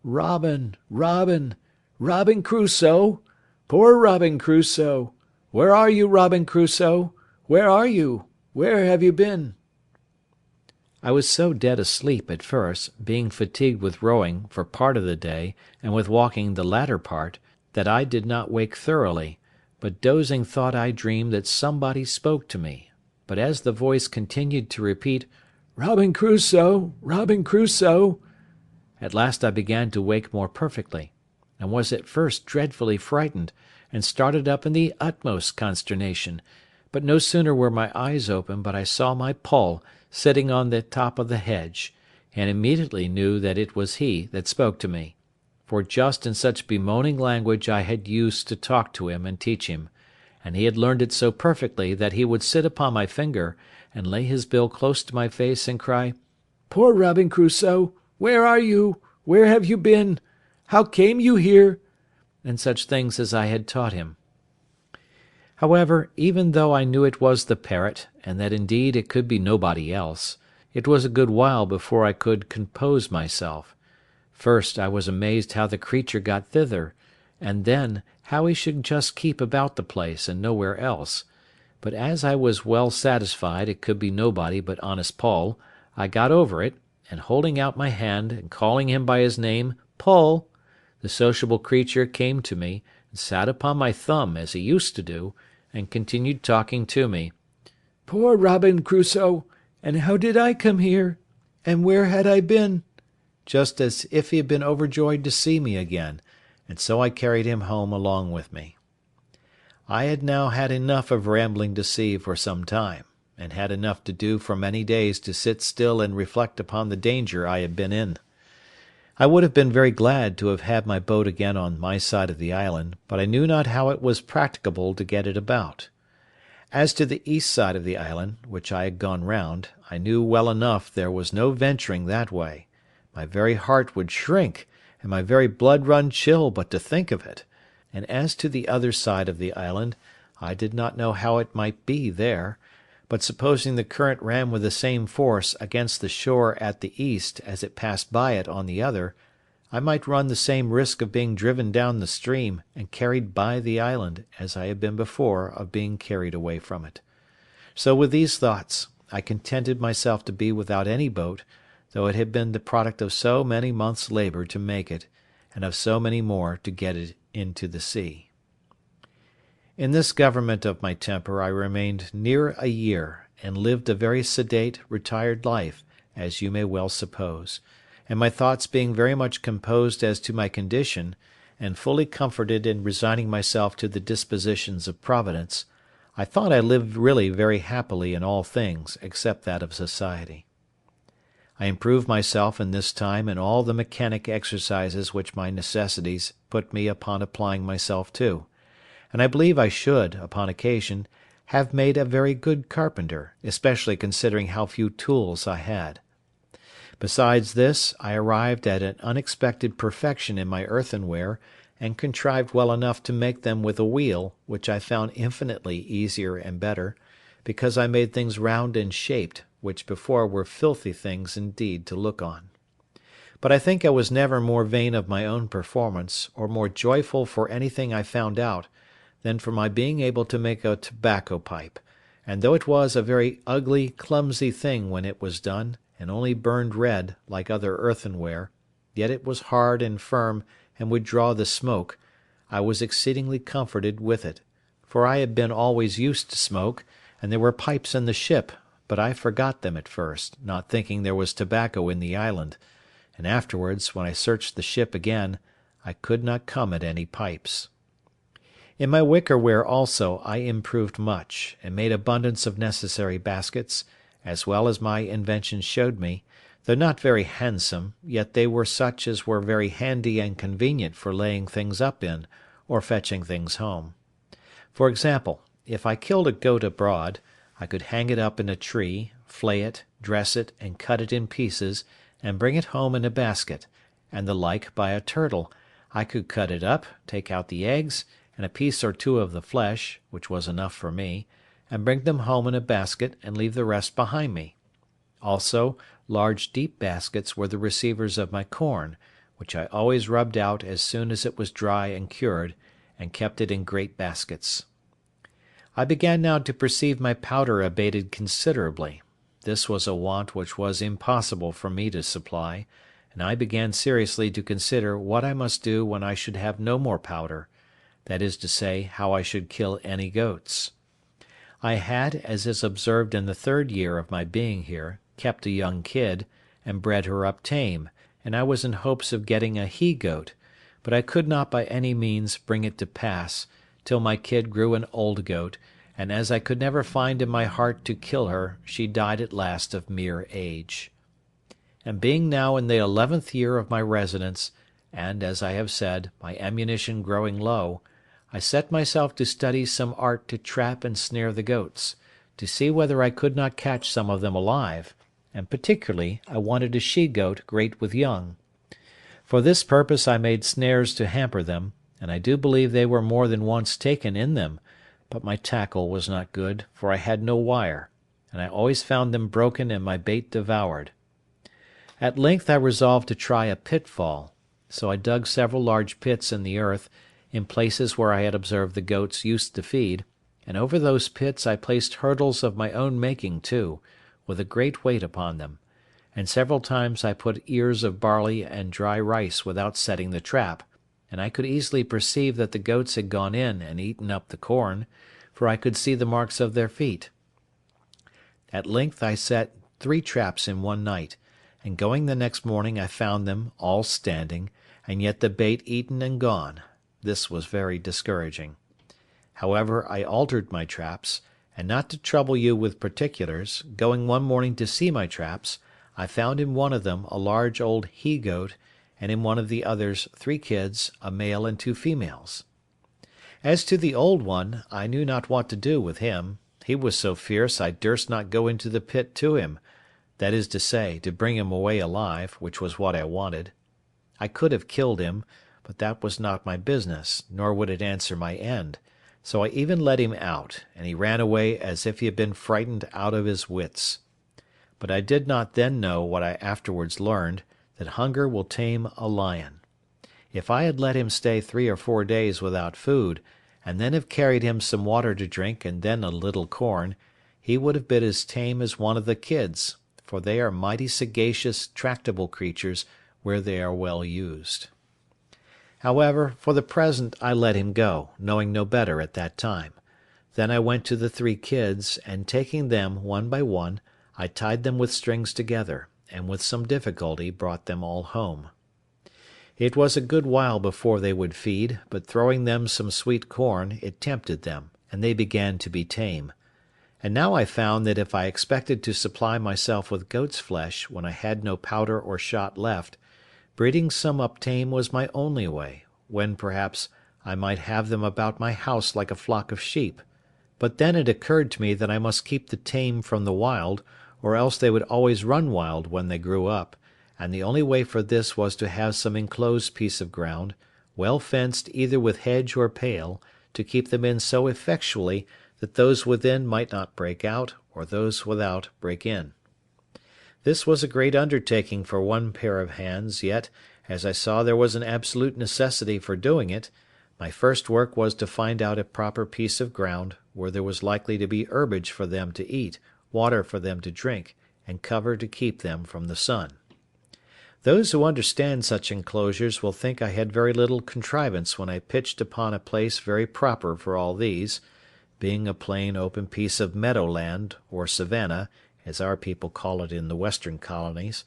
"Robin, Robin, Robin Crusoe! Poor Robin Crusoe! Where are you, Robin Crusoe? Where are you? Where have you been?" I was so dead asleep at first, being fatigued with rowing for part of the day, and with walking the latter part, that I did not wake thoroughly, but dozing thought I dreamed that somebody spoke to me; but as the voice continued to repeat, "Robin Crusoe, Robin Crusoe," at last I began to wake more perfectly, and was at first dreadfully frightened, and started up in the utmost consternation; but no sooner were my eyes open but I saw my Poll sitting on the top of the hedge, and immediately knew that it was he that spoke to me, for just in such bemoaning language I had used to talk to him and teach him, and he had learned it so perfectly that he would sit upon my finger, and lay his bill close to my face, and cry, "Poor Robin Crusoe! Where are you? Where have you been? How came you here?" and such things as I had taught him. However, even though I knew it was the parrot, and that indeed it could be nobody else, it was a good while before I could compose myself. First, I was amazed how the creature got thither, and then, how he should just keep about the place and nowhere else; but as I was well satisfied it could be nobody but honest Poll, I got over it, and holding out my hand, and calling him by his name, "Poll," the sociable creature came to me, and sat upon my thumb, as he used to do, and continued talking to me. "Poor Robin Crusoe! And how did I come here? And where had I been?" just as if he had been overjoyed to see me again, and so I carried him home along with me. I had now had enough of rambling to sea for some time, and had enough to do for many days to sit still and reflect upon the danger I had been in. I would have been very glad to have had my boat again on my side of the island, but I knew not how it was practicable to get it about. As to the east side of the island, which I had gone round, I knew well enough there was no venturing that way. My very heart would shrink, and my very blood run chill but to think of it. And as to the other side of the island, I did not know how it might be there, but supposing the current ran with the same force against the shore at the east as it passed by it on the other, I might run the same risk of being driven down the stream and carried by the island, as I had been before of being carried away from it. So with these thoughts, I contented myself to be without any boat, though it had been the product of so many months' labour to make it, and of so many more to get it into the sea. In this government of my temper I remained near a year, and lived a very sedate, retired life, as you may well suppose; and my thoughts being very much composed as to my condition, and fully comforted in resigning myself to the dispositions of Providence, I thought I lived really very happily in all things, except that of society. I improved myself in this time in all the mechanic exercises which my necessities put me upon applying myself to; and I believe I should, upon occasion, have made a very good carpenter, especially considering how few tools I had. Besides this, I arrived at an unexpected perfection in my earthenware, and contrived well enough to make them with a wheel, which I found infinitely easier and better, because I made things round and shaped, which before were filthy things indeed to look on. But I think I was never more vain of my own performance, or more joyful for anything I found out, than for my being able to make a tobacco pipe; and though it was a very ugly, clumsy thing when it was done, and only burned red, like other earthenware, yet it was hard and firm, and would draw the smoke, I was exceedingly comforted with it; for I had been always used to smoke, and there were pipes in the ship, but I forgot them at first, not thinking there was tobacco in the island; and afterwards, when I searched the ship again, I could not come at any pipes. In my wickerware also I improved much, and made abundance of necessary baskets, as well as my invention showed me; though not very handsome, yet they were such as were very handy and convenient for laying things up in, or fetching things home. For example, if I killed a goat abroad, I could hang it up in a tree, flay it, dress it, and cut it in pieces, and bring it home in a basket; and the like by a turtle, I could cut it up, take out the eggs, and a piece or two of the flesh, which was enough for me, and bring them home in a basket, and leave the rest behind me. Also, large deep baskets were the receivers of my corn, which I always rubbed out as soon as it was dry and cured, and kept it in great baskets. I began now to perceive my powder abated considerably. This was a want which was impossible for me to supply, and I began seriously to consider what I must do when I should have no more powder; that is to say, how I should kill any goats. I had, as is observed in the 3rd year of my being here, kept a young kid, and bred her up tame, and I was in hopes of getting a he-goat, but I could not by any means bring it to pass, till my kid grew an old goat, and as I could never find in my heart to kill her, she died at last of mere age. And being now in the 11th year of my residence, and, as I have said, my ammunition growing low, I set myself to study some art to trap and snare the goats, to see whether I could not catch some of them alive, and particularly I wanted a she-goat great with young. For this purpose I made snares to hamper them, and I do believe they were more than once taken in them, but my tackle was not good, for I had no wire, and I always found them broken and my bait devoured. At length I resolved to try a pitfall, so I dug several large pits in the earth, in places where I had observed the goats used to feed, and over those pits I placed hurdles of my own making too, with a great weight upon them; and several times I put ears of barley and dry rice without setting the trap, and I could easily perceive that the goats had gone in and eaten up the corn, for I could see the marks of their feet. At length I set 3 traps in one night, and going the next morning I found them, all standing, and yet the bait eaten and gone. This was very discouraging. However, I altered my traps, and not to trouble you with particulars, going one morning to see my traps, I found in one of them a large old he-goat, and in one of the others 3 kids, a male and 2 females. As to the old one, I knew not what to do with him. He was so fierce I durst not go into the pit to him, that is to say, to bring him away alive, which was what I wanted. I could have killed him, but that was not my business, nor would it answer my end, so I even let him out, and he ran away as if he had been frightened out of his wits. But I did not then know what I afterwards learned, that hunger will tame a lion. If I had let him stay 3 or 4 days without food, and then have carried him some water to drink and then a little corn, he would have been as tame as one of the kids, for they are mighty sagacious, tractable creatures where they are well used. However, for the present I let him go, knowing no better at that time. Then I went to the 3 kids, and taking them one by one, I tied them with strings together, and with some difficulty brought them all home. It was a good while before they would feed, but throwing them some sweet corn, it tempted them, and they began to be tame. And now I found that if I expected to supply myself with goat's flesh when I had no powder or shot left, breeding some up tame was my only way, when perhaps I might have them about my house like a flock of sheep. But then it occurred to me that I must keep the tame from the wild, or else they would always run wild when they grew up, and the only way for this was to have some enclosed piece of ground, well fenced either with hedge or pale, to keep them in so effectually that those within might not break out, or those without break in. This was a great undertaking for one pair of hands, yet, as I saw there was an absolute necessity for doing it, my first work was to find out a proper piece of ground, where there was likely to be herbage for them to eat, water for them to drink, and cover to keep them from the sun. Those who understand such enclosures will think I had very little contrivance when I pitched upon a place very proper for all these, being a plain open piece of meadow land, or savanna, as our people call it in the western colonies,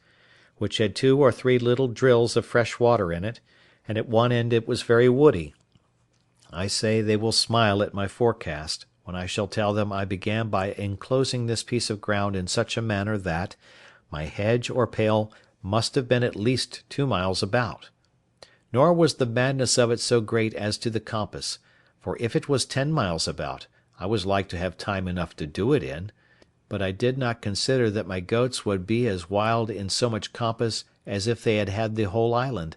which had 2 or 3 little drills of fresh water in it, and at one end it was very woody. I say they will smile at my forecast, when I shall tell them I began by enclosing this piece of ground in such a manner that my hedge or pale must have been at least 2 miles about. Nor was the madness of it so great as to the compass, for if it was 10 miles about, I was like to have time enough to do it in, but I did not consider that my goats would be as wild in so much compass as if they had had the whole island,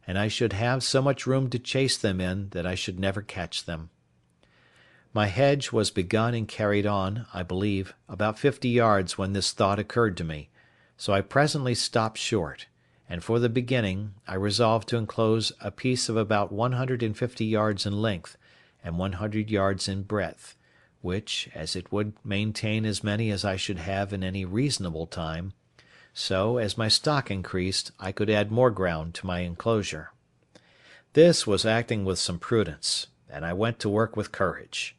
and I should have so much room to chase them in that I should never catch them. My hedge was begun and carried on, I believe, about 50 yards when this thought occurred to me, so I presently stopped short, and for the beginning I resolved to enclose a piece of about 150 yards in length, and 100 yards in breadth, which, as it would maintain as many as I should have in any reasonable time, so, as my stock increased, I could add more ground to my enclosure. This was acting with some prudence, and I went to work with courage.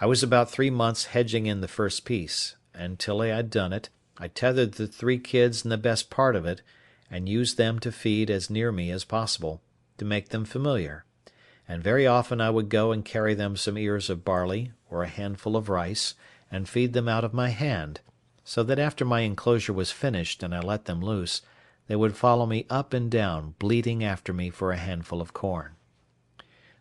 I was about 3 months hedging in the first piece, and till I had done it, I tethered the 3 kids in the best part of it, and used them to feed as near me as possible, to make them familiar; and very often I would go and carry them some ears of barley, or a handful of rice, and feed them out of my hand, so that after my enclosure was finished and I let them loose, they would follow me up and down, bleating after me for a handful of corn.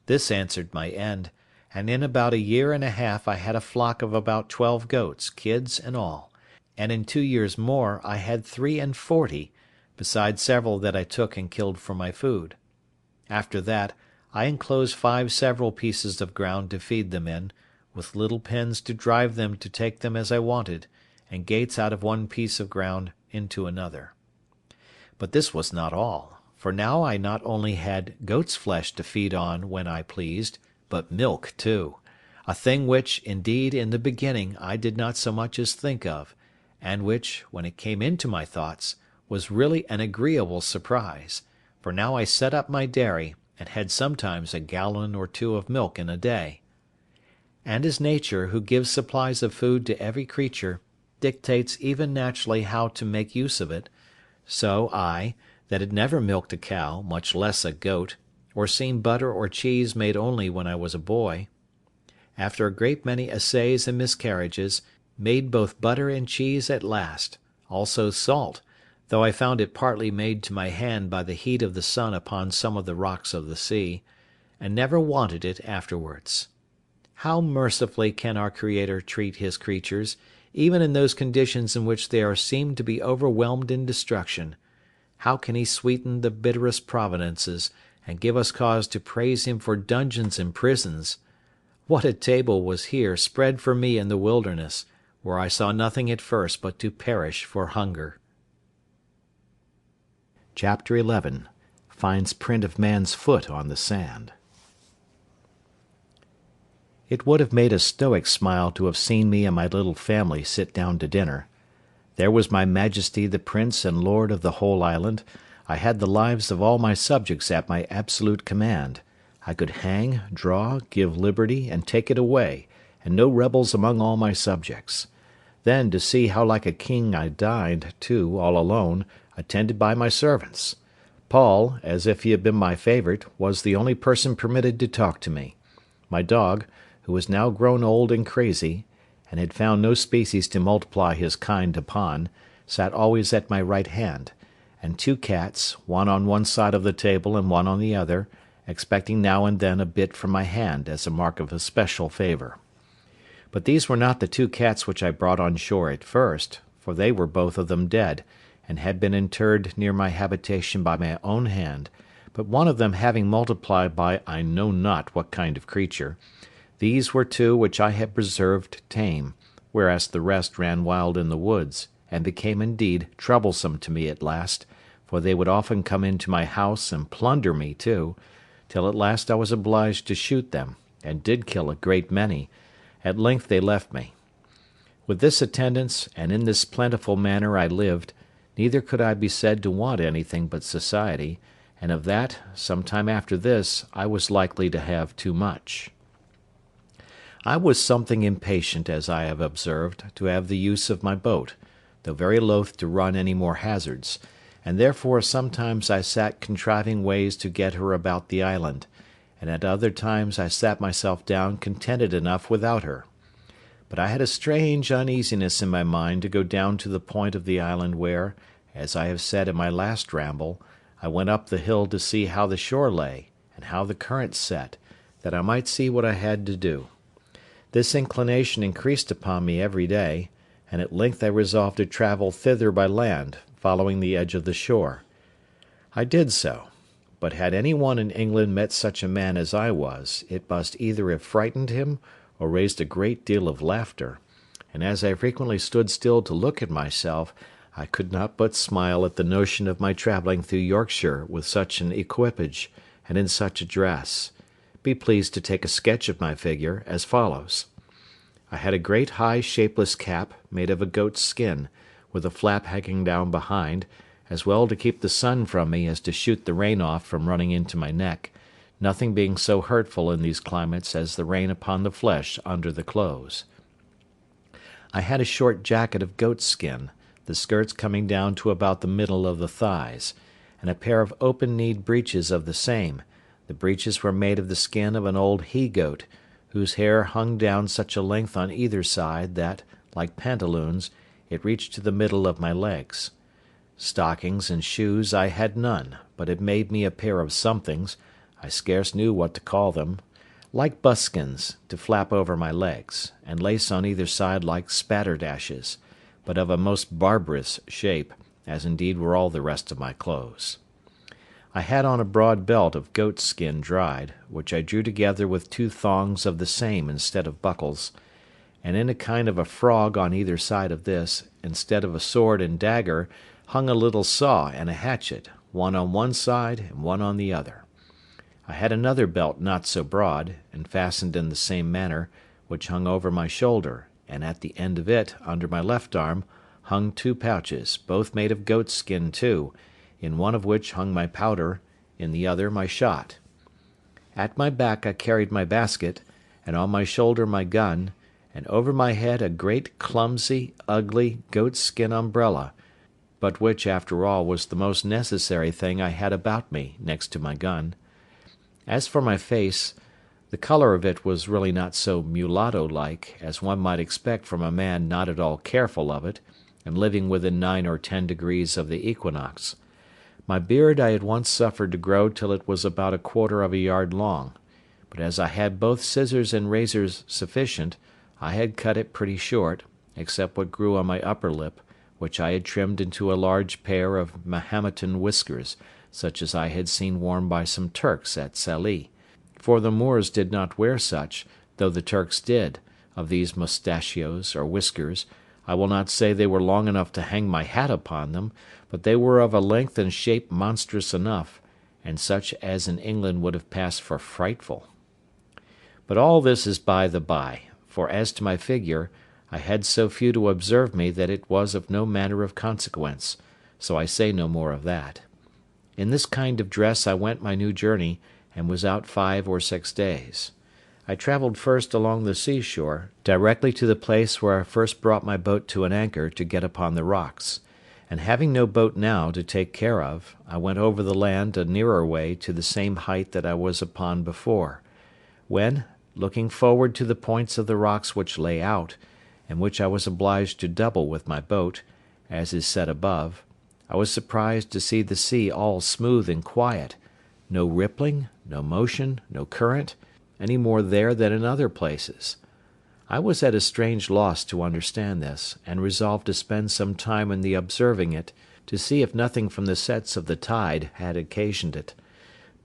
This answered my end, and in about a year and a half I had a flock of about 12 goats, kids and all, and in 2 years more I had 43, besides several that I took and killed for my food. After that, I enclosed 5 several pieces of ground to feed them in, with little pens to drive them to take them as I wanted, and gates out of one piece of ground into another. But this was not all, for now I not only had goat's flesh to feed on when I pleased, but milk too, a thing which, indeed, in the beginning I did not so much as think of, and which, when it came into my thoughts, was really an agreeable surprise, for now I set up my dairy, and had sometimes a gallon or 2 of milk in a day. And as nature, who gives supplies of food to every creature, dictates even naturally how to make use of it, so I, that had never milked a cow, much less a goat, or seen butter or cheese made only when I was a boy, after a great many essays and miscarriages, made both butter and cheese at last, also salt, though I found it partly made to my hand by the heat of the sun upon some of the rocks of the sea, and never wanted it afterwards. How mercifully can our Creator treat his creatures, even in those conditions in which they are seen to be overwhelmed in destruction! How can he sweeten the bitterest providences, and give us cause to praise him for dungeons and prisons! What a table was here spread for me in the wilderness, where I saw nothing at first but to perish for hunger. Chapter 11. Finds print of man's foot on the sand. It would have made a Stoic smile to have seen me and my little family sit down to dinner. There was my Majesty the Prince and Lord of the whole island. I had the lives of all my subjects at my absolute command. I could hang, draw, give liberty, and take it away, and no rebels among all my subjects. Then to see how like a king I dined, too, all alone, attended by my servants. Paul, as if he had been my favourite, was the only person permitted to talk to me. My dog, who was now grown old and crazy, and had found no species to multiply his kind upon, sat always at my right hand, and two cats, one on one side of the table and one on the other, expecting now and then a bit from my hand as a mark of especial favour. But these were not the two cats which I brought on shore at first, for they were both of them dead, and had been interred near my habitation by my own hand, but one of them having multiplied by I know not what kind of creature, these were two which I had preserved tame, whereas the rest ran wild in the woods, and became indeed troublesome to me at last, for they would often come into my house and plunder me too, till at last I was obliged to shoot them, and did kill a great many. At length they left me. With this attendance, and in this plentiful manner I lived, neither could I be said to want anything but society, and of that, some time after this, I was likely to have too much. I was something impatient, as I have observed, to have the use of my boat, though very loath to run any more hazards, and therefore sometimes I sat contriving ways to get her about the island, and at other times I sat myself down contented enough without her. But I had a strange uneasiness in my mind to go down to the point of the island where, as I have said in my last ramble, I went up the hill to see how the shore lay, and how the current set, that I might see what I had to do. This inclination increased upon me every day, and at length I resolved to travel thither by land, following the edge of the shore. I did so, but had any one in England met such a man as I was, it must either have frightened him or raised a great deal of laughter, and as I frequently stood still to look at myself, I could not but smile at the notion of my travelling through Yorkshire with such an equipage, and in such a dress. Be pleased to take a sketch of my figure, as follows. I had a great high shapeless cap, made of a goat's skin, with a flap hanging down behind, as well to keep the sun from me as to shoot the rain off from running into my neck, nothing being so hurtful in these climates as the rain upon the flesh under the clothes. I had a short jacket of goat's skin, the skirts coming down to about the middle of the thighs, and a pair of open-kneed breeches of the same. The breeches were made of the skin of an old he-goat, whose hair hung down such a length on either side that, like pantaloons, it reached to the middle of my legs. Stockings and shoes I had none, but had made me a pair of somethings, I scarce knew what to call them, like buskins, to flap over my legs, and lace on either side like spatterdashes, but of a most barbarous shape, as indeed were all the rest of my clothes. I had on a broad belt of goat's skin dried, which I drew together with two thongs of the same instead of buckles, and in a kind of a frog on either side of this, instead of a sword and dagger, hung a little saw and a hatchet, one on one side and one on the other. I had another belt not so broad, and fastened in the same manner, which hung over my shoulder, and at the end of it, under my left arm, hung two pouches, both made of goat's skin too, in one of which hung my powder, in the other my shot. At my back I carried my basket, and on my shoulder my gun, and over my head a great clumsy, ugly, goat-skin umbrella, but which, after all, was the most necessary thing I had about me, next to my gun. As for my face, the colour of it was really not so mulatto-like as one might expect from a man not at all careful of it, and living within 9 or 10 degrees of the equinox. My beard I had once suffered to grow till it was about a quarter of a yard long, but as I had both scissors and razors sufficient, I had cut it pretty short, except what grew on my upper lip, which I had trimmed into a large pair of Mahometan whiskers, such as I had seen worn by some Turks at Sallee; for the Moors did not wear such, though the Turks did, of these mustachios or whiskers. I will not say they were long enough to hang my hat upon them, but they were of a length and shape monstrous enough, and such as in England would have passed for frightful. But all this is by the by, for as to my figure, I had so few to observe me that it was of no manner of consequence, so I say no more of that. In this kind of dress I went my new journey, and was out 5 or 6 days. I travelled first along the seashore, directly to the place where I first brought my boat to an anchor to get upon the rocks, and having no boat now to take care of, I went over the land a nearer way to the same height that I was upon before, when, looking forward to the points of the rocks which lay out, and which I was obliged to double with my boat, as is said above, I was surprised to see the sea all smooth and quiet, no rippling, no motion, no current, any more there than in other places. I was at a strange loss to understand this, and resolved to spend some time in the observing it, to see if nothing from the sets of the tide had occasioned it;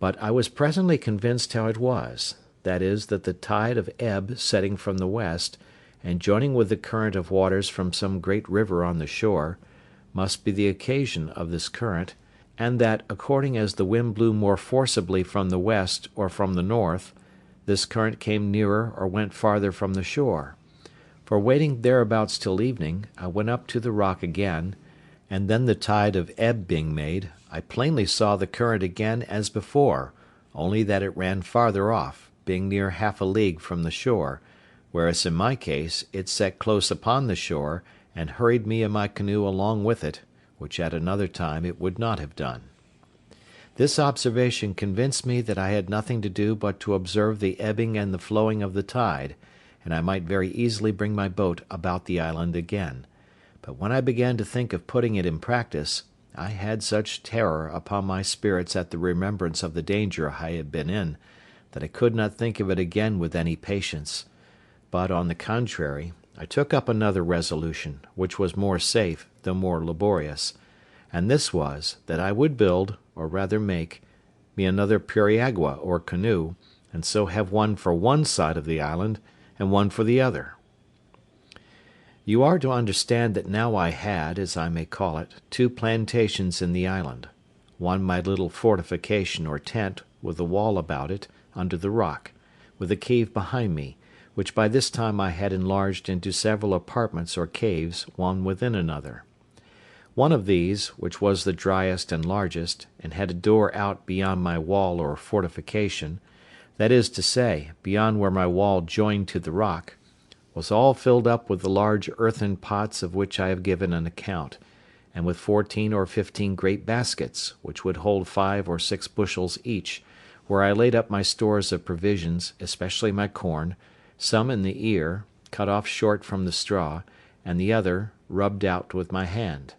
but I was presently convinced how it was, that is, that the tide of ebb setting from the west, and joining with the current of waters from some great river on the shore, must be the occasion of this current, and that, according as the wind blew more forcibly from the west or from the north, this current came nearer or went farther from the shore. For waiting thereabouts till evening, I went up to the rock again, and then the tide of ebb being made, I plainly saw the current again as before, only that it ran farther off, being near half a league from the shore, whereas in my case it set close upon the shore, and hurried me and my canoe along with it, which at another time it would not have done. This observation convinced me that I had nothing to do but to observe the ebbing and the flowing of the tide, and I might very easily bring my boat about the island again; but when I began to think of putting it in practice, I had such terror upon my spirits at the remembrance of the danger I had been in, that I could not think of it again with any patience; but, on the contrary, I took up another resolution, which was more safe, though more laborious; and this was, that I would build, or rather make, me another periagua or canoe, and so have one for one side of the island, and one for the other. You are to understand that now I had, as I may call it, 2 plantations in the island; one my little fortification or tent, with a wall about it, under the rock, with a cave behind me, which by this time I had enlarged into several apartments or caves, one within another. One of these, which was the driest and largest, and had a door out beyond my wall or fortification, that is to say, beyond where my wall joined to the rock, was all filled up with the large earthen pots of which I have given an account, and with 14 or 15 great baskets, which would hold 5 or 6 bushels each, where I laid up my stores of provisions, especially my corn, some in the ear, cut off short from the straw, and the other rubbed out with my hand.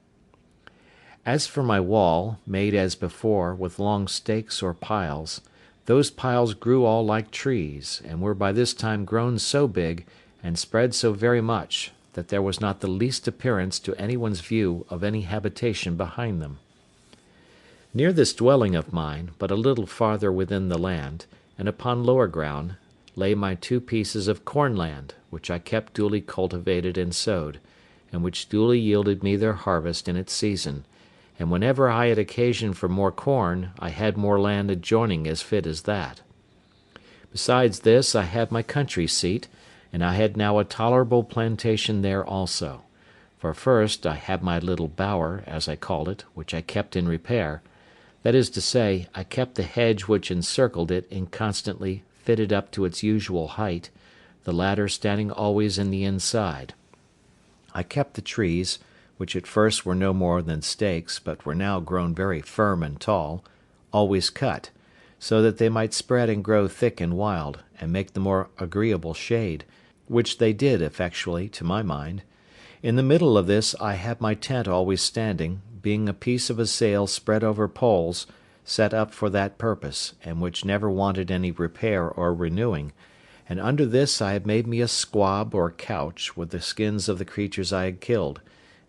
As for my wall, made as before, with long stakes or piles, those piles grew all like trees, and were by this time grown so big, and spread so very much, that there was not the least appearance to any one's view of any habitation behind them. Near this dwelling of mine, but a little farther within the land, and upon lower ground, lay my 2 pieces of corn land, which I kept duly cultivated and sowed, and which duly yielded me their harvest in its season; and whenever I had occasion for more corn, I had more land adjoining as fit as that. Besides this, I had my country seat, and I had now a tolerable plantation there also; for first, I had my little bower, as I called it, which I kept in repair; that is to say, I kept the hedge which encircled it in constantly fitted up to its usual height, the ladder standing always in the inside. I kept the trees, which at first were no more than stakes, but were now grown very firm and tall, always cut, so that they might spread and grow thick and wild, and make the more agreeable shade, which they did effectually, to my mind, In the middle of this I had my tent always standing, being a piece of a sail spread over poles, set up for that purpose, and which never wanted any repair or renewing, and under this I had made me a squab or couch with the skins of the creatures I had killed,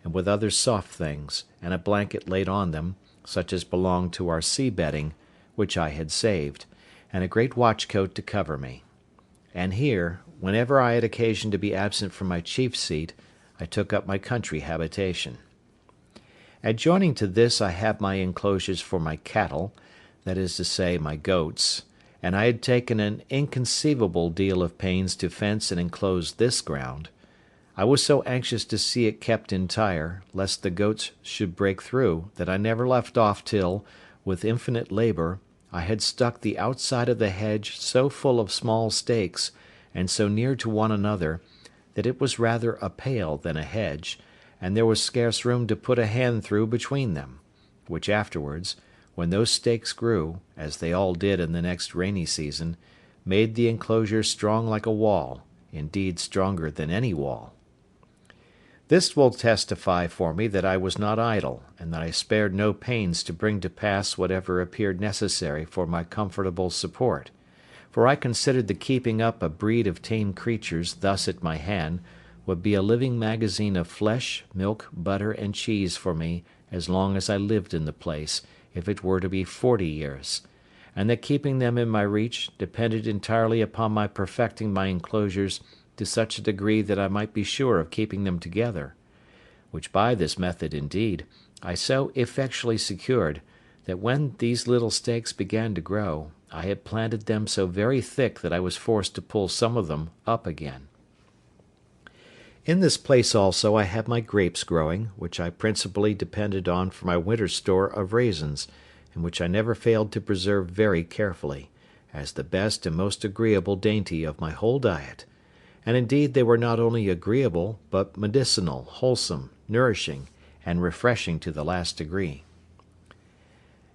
and with other soft things, and a blanket laid on them, such as belonged to our sea bedding, which I had saved, and a great watchcoat to cover me. And here, whenever I had occasion to be absent from my chief seat, I took up my country habitation. Adjoining to this I had my enclosures for my cattle, that is to say, my goats, and I had taken an inconceivable deal of pains to fence and enclose this ground. I was so anxious to see it kept entire, lest the goats should break through, that I never left off till, with infinite labour, I had stuck the outside of the hedge so full of small stakes, and so near to one another, that it was rather a pale than a hedge, and there was scarce room to put a hand through between them, which afterwards, when those stakes grew, as they all did in the next rainy season, made the enclosure strong like a wall, indeed stronger than any wall. This will testify for me that I was not idle, and that I spared no pains to bring to pass whatever appeared necessary for my comfortable support; for I considered the keeping up a breed of tame creatures thus at my hand would be a living magazine of flesh, milk, butter, and cheese for me as long as I lived in the place, if it were to be 40 years, and that keeping them in my reach depended entirely upon my perfecting my enclosures to such a degree that I might be sure of keeping them together; which by this method, indeed, I so effectually secured, that when these little stakes began to grow, I had planted them so very thick that I was forced to pull some of them up again. In this place also I had my grapes growing, which I principally depended on for my winter store of raisins, and which I never failed to preserve very carefully, as the best and most agreeable dainty of my whole diet; and indeed they were not only agreeable, but medicinal, wholesome, nourishing, and refreshing to the last degree.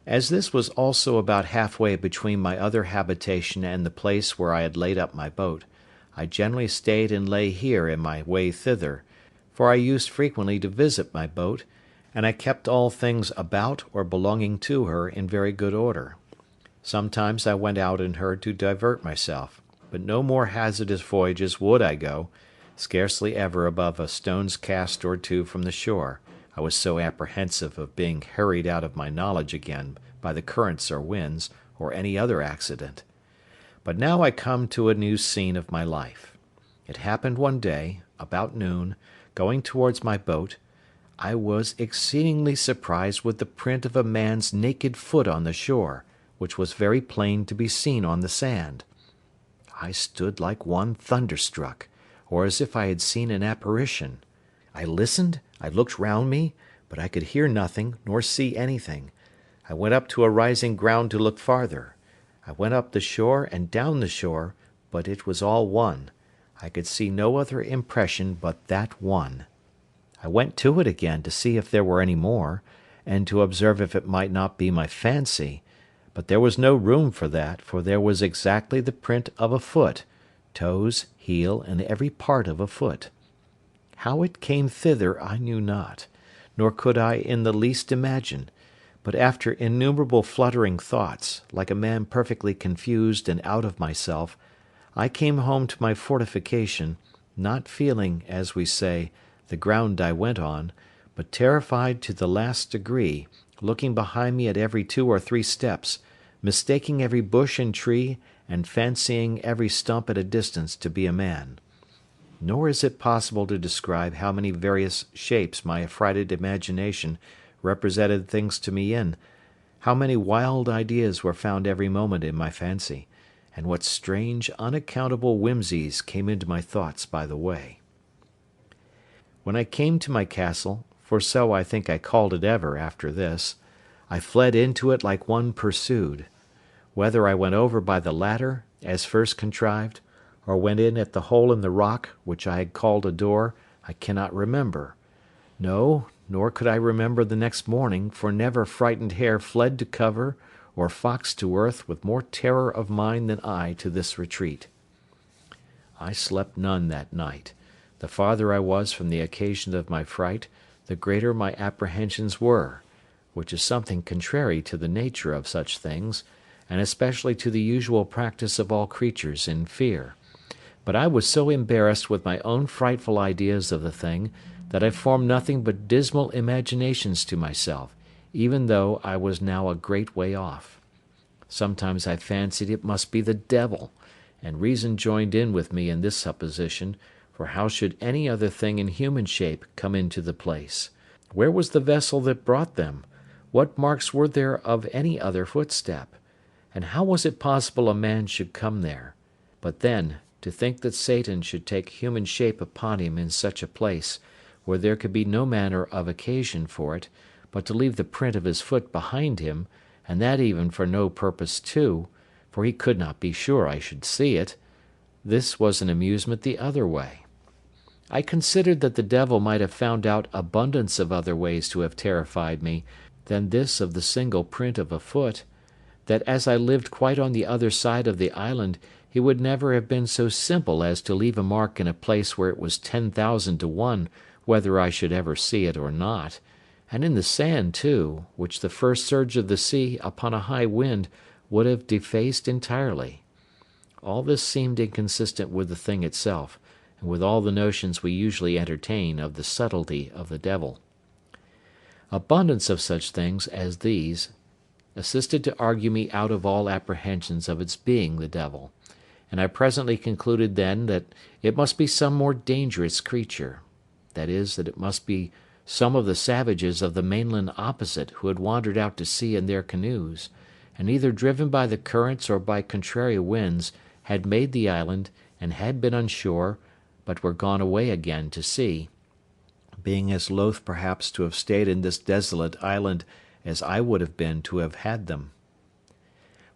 As this was also about halfway between my other habitation and the place where I had laid up my boat, I generally stayed and lay here in my way thither, for I used frequently to visit my boat, and I kept all things about or belonging to her in very good order. Sometimes I went out in her to divert myself, but no more hazardous voyages would I go, scarcely ever above a stone's cast or two from the shore, I was so apprehensive of being hurried out of my knowledge again by the currents or winds, or any other accident. But now I come to a new scene of my life. It happened one day, about noon, going towards my boat, I was exceedingly surprised with the print of a man's naked foot on the shore, which was very plain to be seen on the sand. I stood like one thunderstruck, or as if I had seen an apparition. I listened, I looked round me, but I could hear nothing, nor see anything. I went up to a rising ground to look farther. I went up the shore and down the shore, but it was all one. I could see no other impression but that one. I went to it again to see if there were any more, and to observe if it might not be my fancy, but there was no room for that, for there was exactly the print of a foot, toes, heel, and every part of a foot. How it came thither I knew not, nor could I in the least imagine; but after innumerable fluttering thoughts, like a man perfectly confused and out of myself, I came home to my fortification, not feeling, as we say, the ground I went on, but terrified to the last degree, looking behind me at every 2 or 3 steps, mistaking every bush and tree, and fancying every stump at a distance to be a man. Nor is it possible to describe how many various shapes my affrighted imagination represented things to me in, how many wild ideas were found every moment in my fancy, and what strange, unaccountable whimsies came into my thoughts by the way. When I came to my castle, for so I think I called it ever after this, I fled into it like one pursued. Whether I went over by the ladder, as first contrived, or went in at the hole in the rock, which I had called a door, I cannot remember. No, nor could I remember the next morning, for never frightened hare fled to cover, or fox to earth, with more terror of mind than I to this retreat. I slept none that night, The farther I was from the occasion of my fright, the greater my apprehensions were, which is something contrary to the nature of such things, and especially to the usual practice of all creatures in fear. But I was so embarrassed with my own frightful ideas of the thing, that I formed nothing but dismal imaginations to myself, even though I was now a great way off. Sometimes I fancied it must be the devil, and reason joined in with me in this supposition, for how should any other thing in human shape come into the place? Where was the vessel that brought them? What marks were there of any other footstep? And how was it possible a man should come there? But then, to think that Satan should take human shape upon him in such a place, where there could be no manner of occasion for it, but to leave the print of his foot behind him, and that even for no purpose too, for he could not be sure I should see it, this was an amusement the other way. I considered that the devil might have found out abundance of other ways to have terrified me than this of the single print of a foot, that as I lived quite on the other side of the island, he would never have been so simple as to leave a mark in a place where it was 10,000 to 1 whether I should ever see it or not, and in the sand too, which the first surge of the sea upon a high wind would have defaced entirely. All this seemed inconsistent with the thing itself, and with all the notions we usually entertain of the subtlety of the devil. Abundance of such things as these assisted to argue me out of all apprehensions of its being the devil, and I presently concluded then that it must be some more dangerous creature, that is, that it must be some of the savages of the mainland opposite who had wandered out to sea in their canoes, and either driven by the currents or by contrary winds had made the island and had been on shore, but were gone away again to sea, being as loath perhaps to have stayed in this desolate island as I would have been to have had them.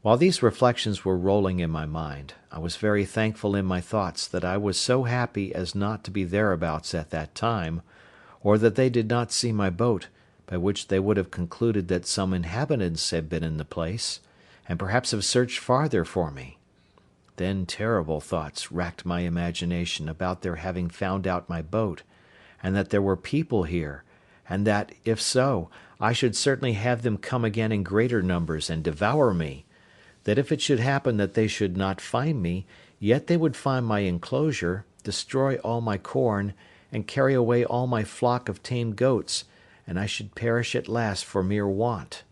While these reflections were rolling in my mind, I was very thankful in my thoughts that I was so happy as not to be thereabouts at that time, or that they did not see my boat, by which they would have concluded that some inhabitants had been in the place, and perhaps have searched farther for me. Then terrible thoughts racked my imagination about their having found out my boat, and that there were people here, and that, if so, I should certainly have them come again in greater numbers and devour me, that if it should happen that they should not find me, yet they would find my enclosure, destroy all my corn, and carry away all my flock of tame goats, and I should perish at last for mere want.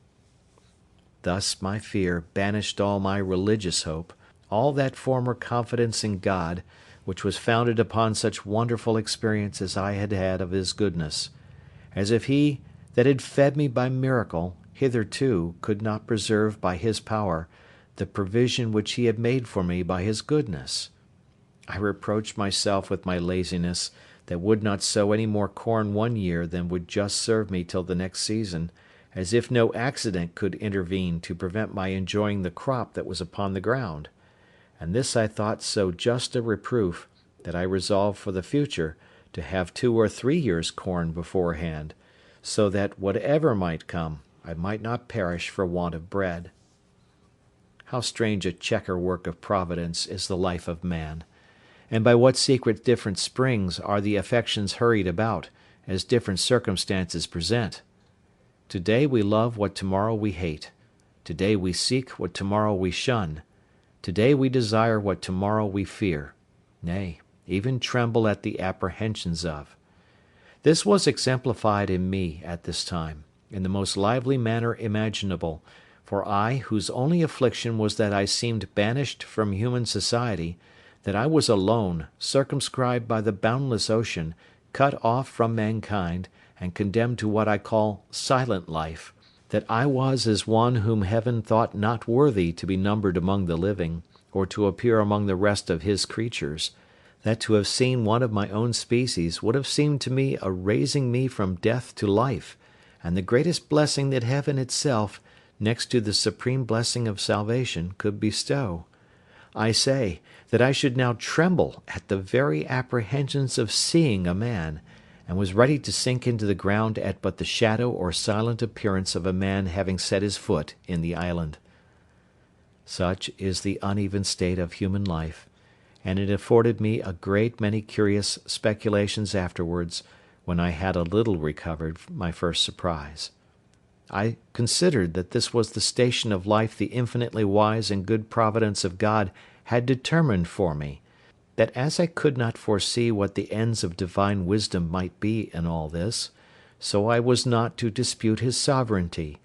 Thus my fear banished all my religious hope, all that former confidence in God, which was founded upon such wonderful experience as I had had of his goodness, as if he that had fed me by miracle hitherto could not preserve by his power the provision which he had made for me by his goodness. I reproached myself with my laziness, that would not sow any more corn one year than would just serve me till the next season, as if no accident could intervene to prevent my enjoying the crop that was upon the ground; and this I thought so just a reproof, that I resolved for the future to have 2 or 3 years' corn beforehand, so that, whatever might come, I might not perish for want of bread. How strange a chequer work of Providence is the life of man! And by what secret different springs are the affections hurried about, as different circumstances present! To-day we love what tomorrow we hate. To-day we seek what tomorrow we shun. To-day we desire what tomorrow we fear, nay, even tremble at the apprehensions of. This was exemplified in me at this time, in the most lively manner imaginable, for I, whose only affliction was that I seemed banished from human society, that I was alone, circumscribed by the boundless ocean, cut off from mankind, and condemned to what I call silent life, that I was as one whom heaven thought not worthy to be numbered among the living, or to appear among the rest of his creatures, that to have seen one of my own species would have seemed to me a raising me from death to life, and the greatest blessing that heaven itself, next to the supreme blessing of salvation, could bestow. I say, that I should now tremble at the very apprehensions of seeing a man, and was ready to sink into the ground at but the shadow or silent appearance of a man having set his foot in the island. Such is the uneven state of human life, and it afforded me a great many curious speculations afterwards, when I had a little recovered my first surprise. I considered that this was the station of life the infinitely wise and good providence of God had determined for me, that as I could not foresee what the ends of divine wisdom might be in all this, so I was not to dispute his sovereignty,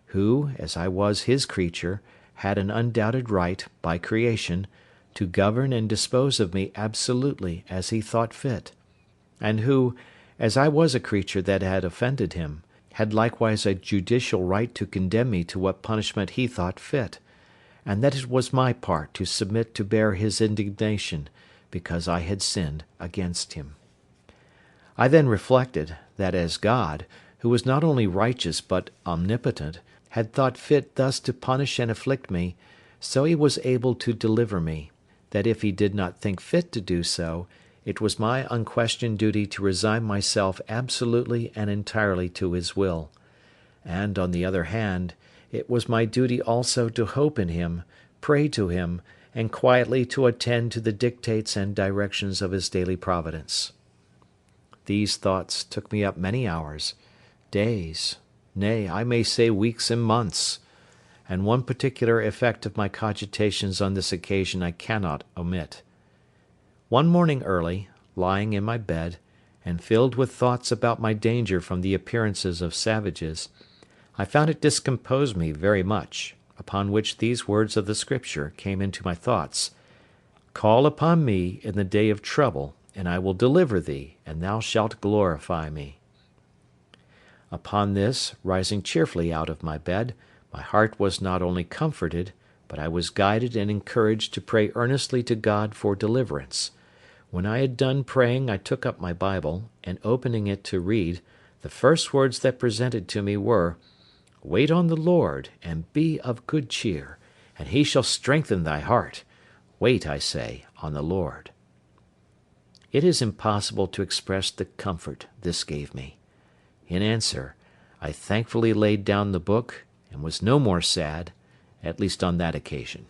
who, as I was his creature, had an undoubted right, by creation, to govern and dispose of me absolutely as he thought fit, and who, as I was a creature that had offended him, had likewise a judicial right to condemn me to what punishment he thought fit, and that it was my part to submit to bear his indignation, because I had sinned against him. I then reflected, that as God, who was not only righteous but omnipotent, had thought fit thus to punish and afflict me, so he was able to deliver me, that if he did not think fit to do so, it was my unquestioned duty to resign myself absolutely and entirely to his will; and, on the other hand, it was my duty also to hope in him, pray to him, and quietly to attend to the dictates and directions of his daily providence. These thoughts took me up many hours, days, nay, I may say weeks and months, and one particular effect of my cogitations on this occasion I cannot omit. One morning early, lying in my bed, and filled with thoughts about my danger from the appearances of savages, I found it discomposed me very much, upon which these words of the Scripture came into my thoughts: "Call upon me in the day of trouble, and I will deliver thee, and thou shalt glorify me." Upon this, rising cheerfully out of my bed, my heart was not only comforted, but I was guided and encouraged to pray earnestly to God for deliverance. When I had done praying, I took up my Bible, and opening it to read, the first words that presented to me were, "Wait on the Lord, and be of good cheer, and he shall strengthen thy heart. Wait, I say, on the Lord." It is impossible to express the comfort this gave me. In answer, I thankfully laid down the book, and was no more sad, at least on that occasion.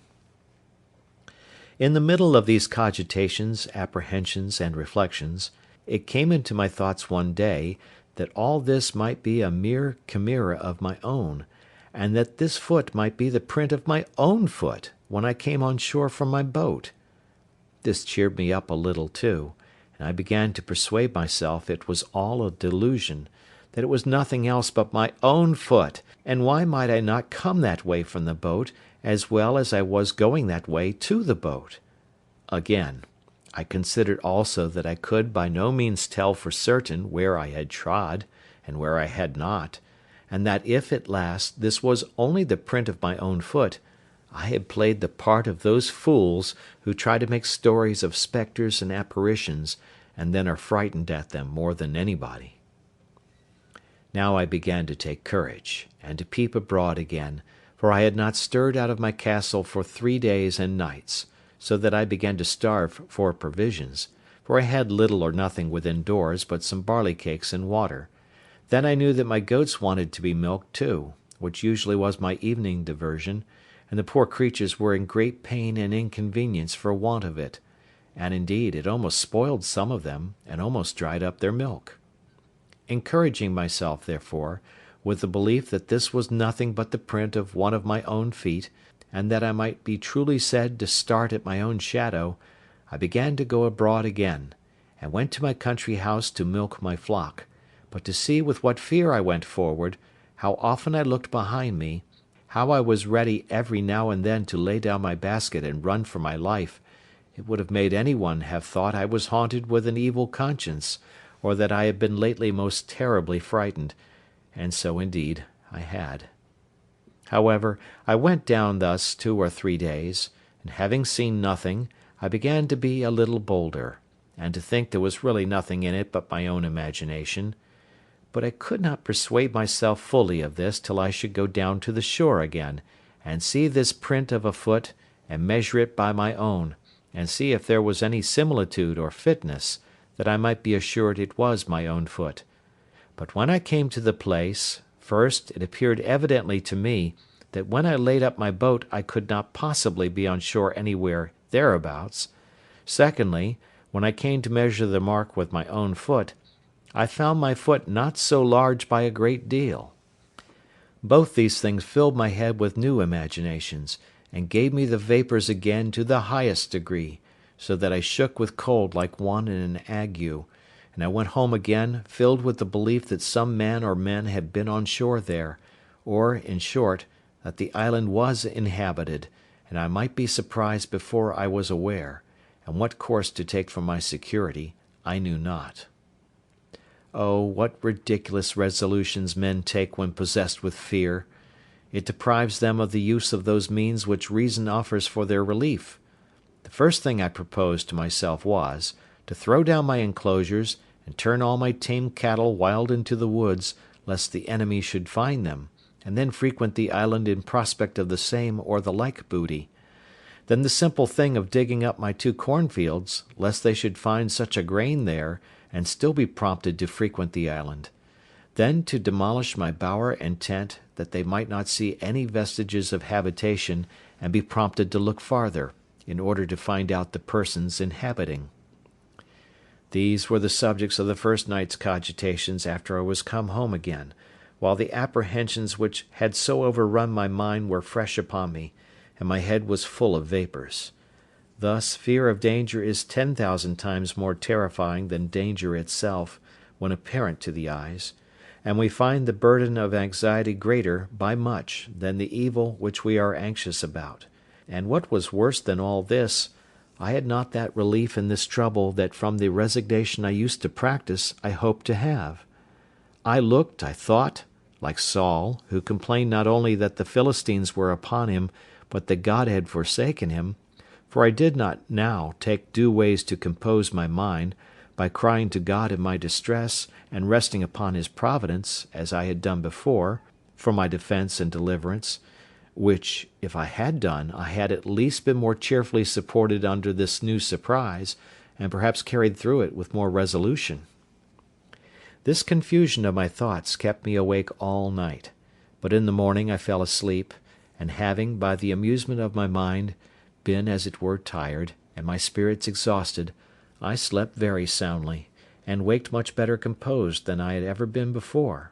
In the middle of these cogitations, apprehensions, and reflections, it came into my thoughts one day that all this might be a mere chimera of my own, and that this foot might be the print of my own foot when I came on shore from my boat. This cheered me up a little too, and I began to persuade myself it was all a delusion, that it was nothing else but my own foot, and why might I not come that way from the boat, as well as I was going that way to the boat? Again, I considered also that I could by no means tell for certain where I had trod, and where I had not, and that if at last this was only the print of my own foot, I had played the part of those fools who try to make stories of spectres and apparitions, and then are frightened at them more than anybody. Now I began to take courage, and to peep abroad again, for I had not stirred out of my castle for 3 days and nights, so that I began to starve for provisions, for I had little or nothing within doors but some barley cakes and water. Then I knew that my goats wanted to be milked too, which usually was my evening diversion, and the poor creatures were in great pain and inconvenience for want of it, and indeed it almost spoiled some of them, and almost dried up their milk. Encouraging myself, therefore, with the belief that this was nothing but the print of one of my own feet, and that I might be truly said to start at my own shadow, I began to go abroad again, and went to my country house to milk my flock, but to see with what fear I went forward, how often I looked behind me, how I was ready every now and then to lay down my basket and run for my life, it would have made any one have thought I was haunted with an evil conscience, or that I had been lately most terribly frightened, and so indeed I had. However, I went down thus 2 or 3 days, and having seen nothing, I began to be a little bolder, and to think there was really nothing in it but my own imagination; but I could not persuade myself fully of this till I should go down to the shore again, and see this print of a foot, and measure it by my own, and see if there was any similitude or fitness, that I might be assured it was my own foot. But when I came to the place, first, it appeared evidently to me that when I laid up my boat I could not possibly be on shore anywhere thereabouts; Secondly, when I came to measure the mark with my own foot, I found my foot not so large by a great deal. Both these things filled my head with new imaginations, and gave me the vapours again to the highest degree, so that I shook with cold like one in an ague, and I went home again filled with the belief that some man or men had been on shore there, or, in short, that the island was inhabited, and I might be surprised before I was aware, and what course to take for my security I knew not. Oh, what ridiculous resolutions men take when possessed with fear! It deprives them of the use of those means which reason offers for their relief. The first thing I proposed to myself was, to throw down my enclosures, and turn all my tame cattle wild into the woods, lest the enemy should find them, and then frequent the island in prospect of the same or the like booty. Then the simple thing of digging up my 2 cornfields, lest they should find such a grain there, and still be prompted to frequent the island. Then to demolish my bower and tent, that they might not see any vestiges of habitation, and be prompted to look farther, in order to find out the persons inhabiting. These were the subjects of the first night's cogitations after I was come home again, while the apprehensions which had so overrun my mind were fresh upon me, and my head was full of vapours. Thus, fear of danger is 10,000 times more terrifying than danger itself, when apparent to the eyes, and we find the burden of anxiety greater, by much, than the evil which we are anxious about. And what was worse than all this, I had not that relief in this trouble that from the resignation I used to practise I hoped to have. I looked, I thought, like Saul, who complained not only that the Philistines were upon him, but that God had forsaken him, for I did not now take due ways to compose my mind, by crying to God in my distress, and resting upon his providence, as I had done before, for my defence and deliverance, which, if I had done, I had at least been more cheerfully supported under this new surprise, and perhaps carried through it with more resolution. This confusion of my thoughts kept me awake all night, but in the morning I fell asleep, and having, by the amusement of my mind, been as it were tired, and my spirits exhausted, I slept very soundly, and waked much better composed than I had ever been before.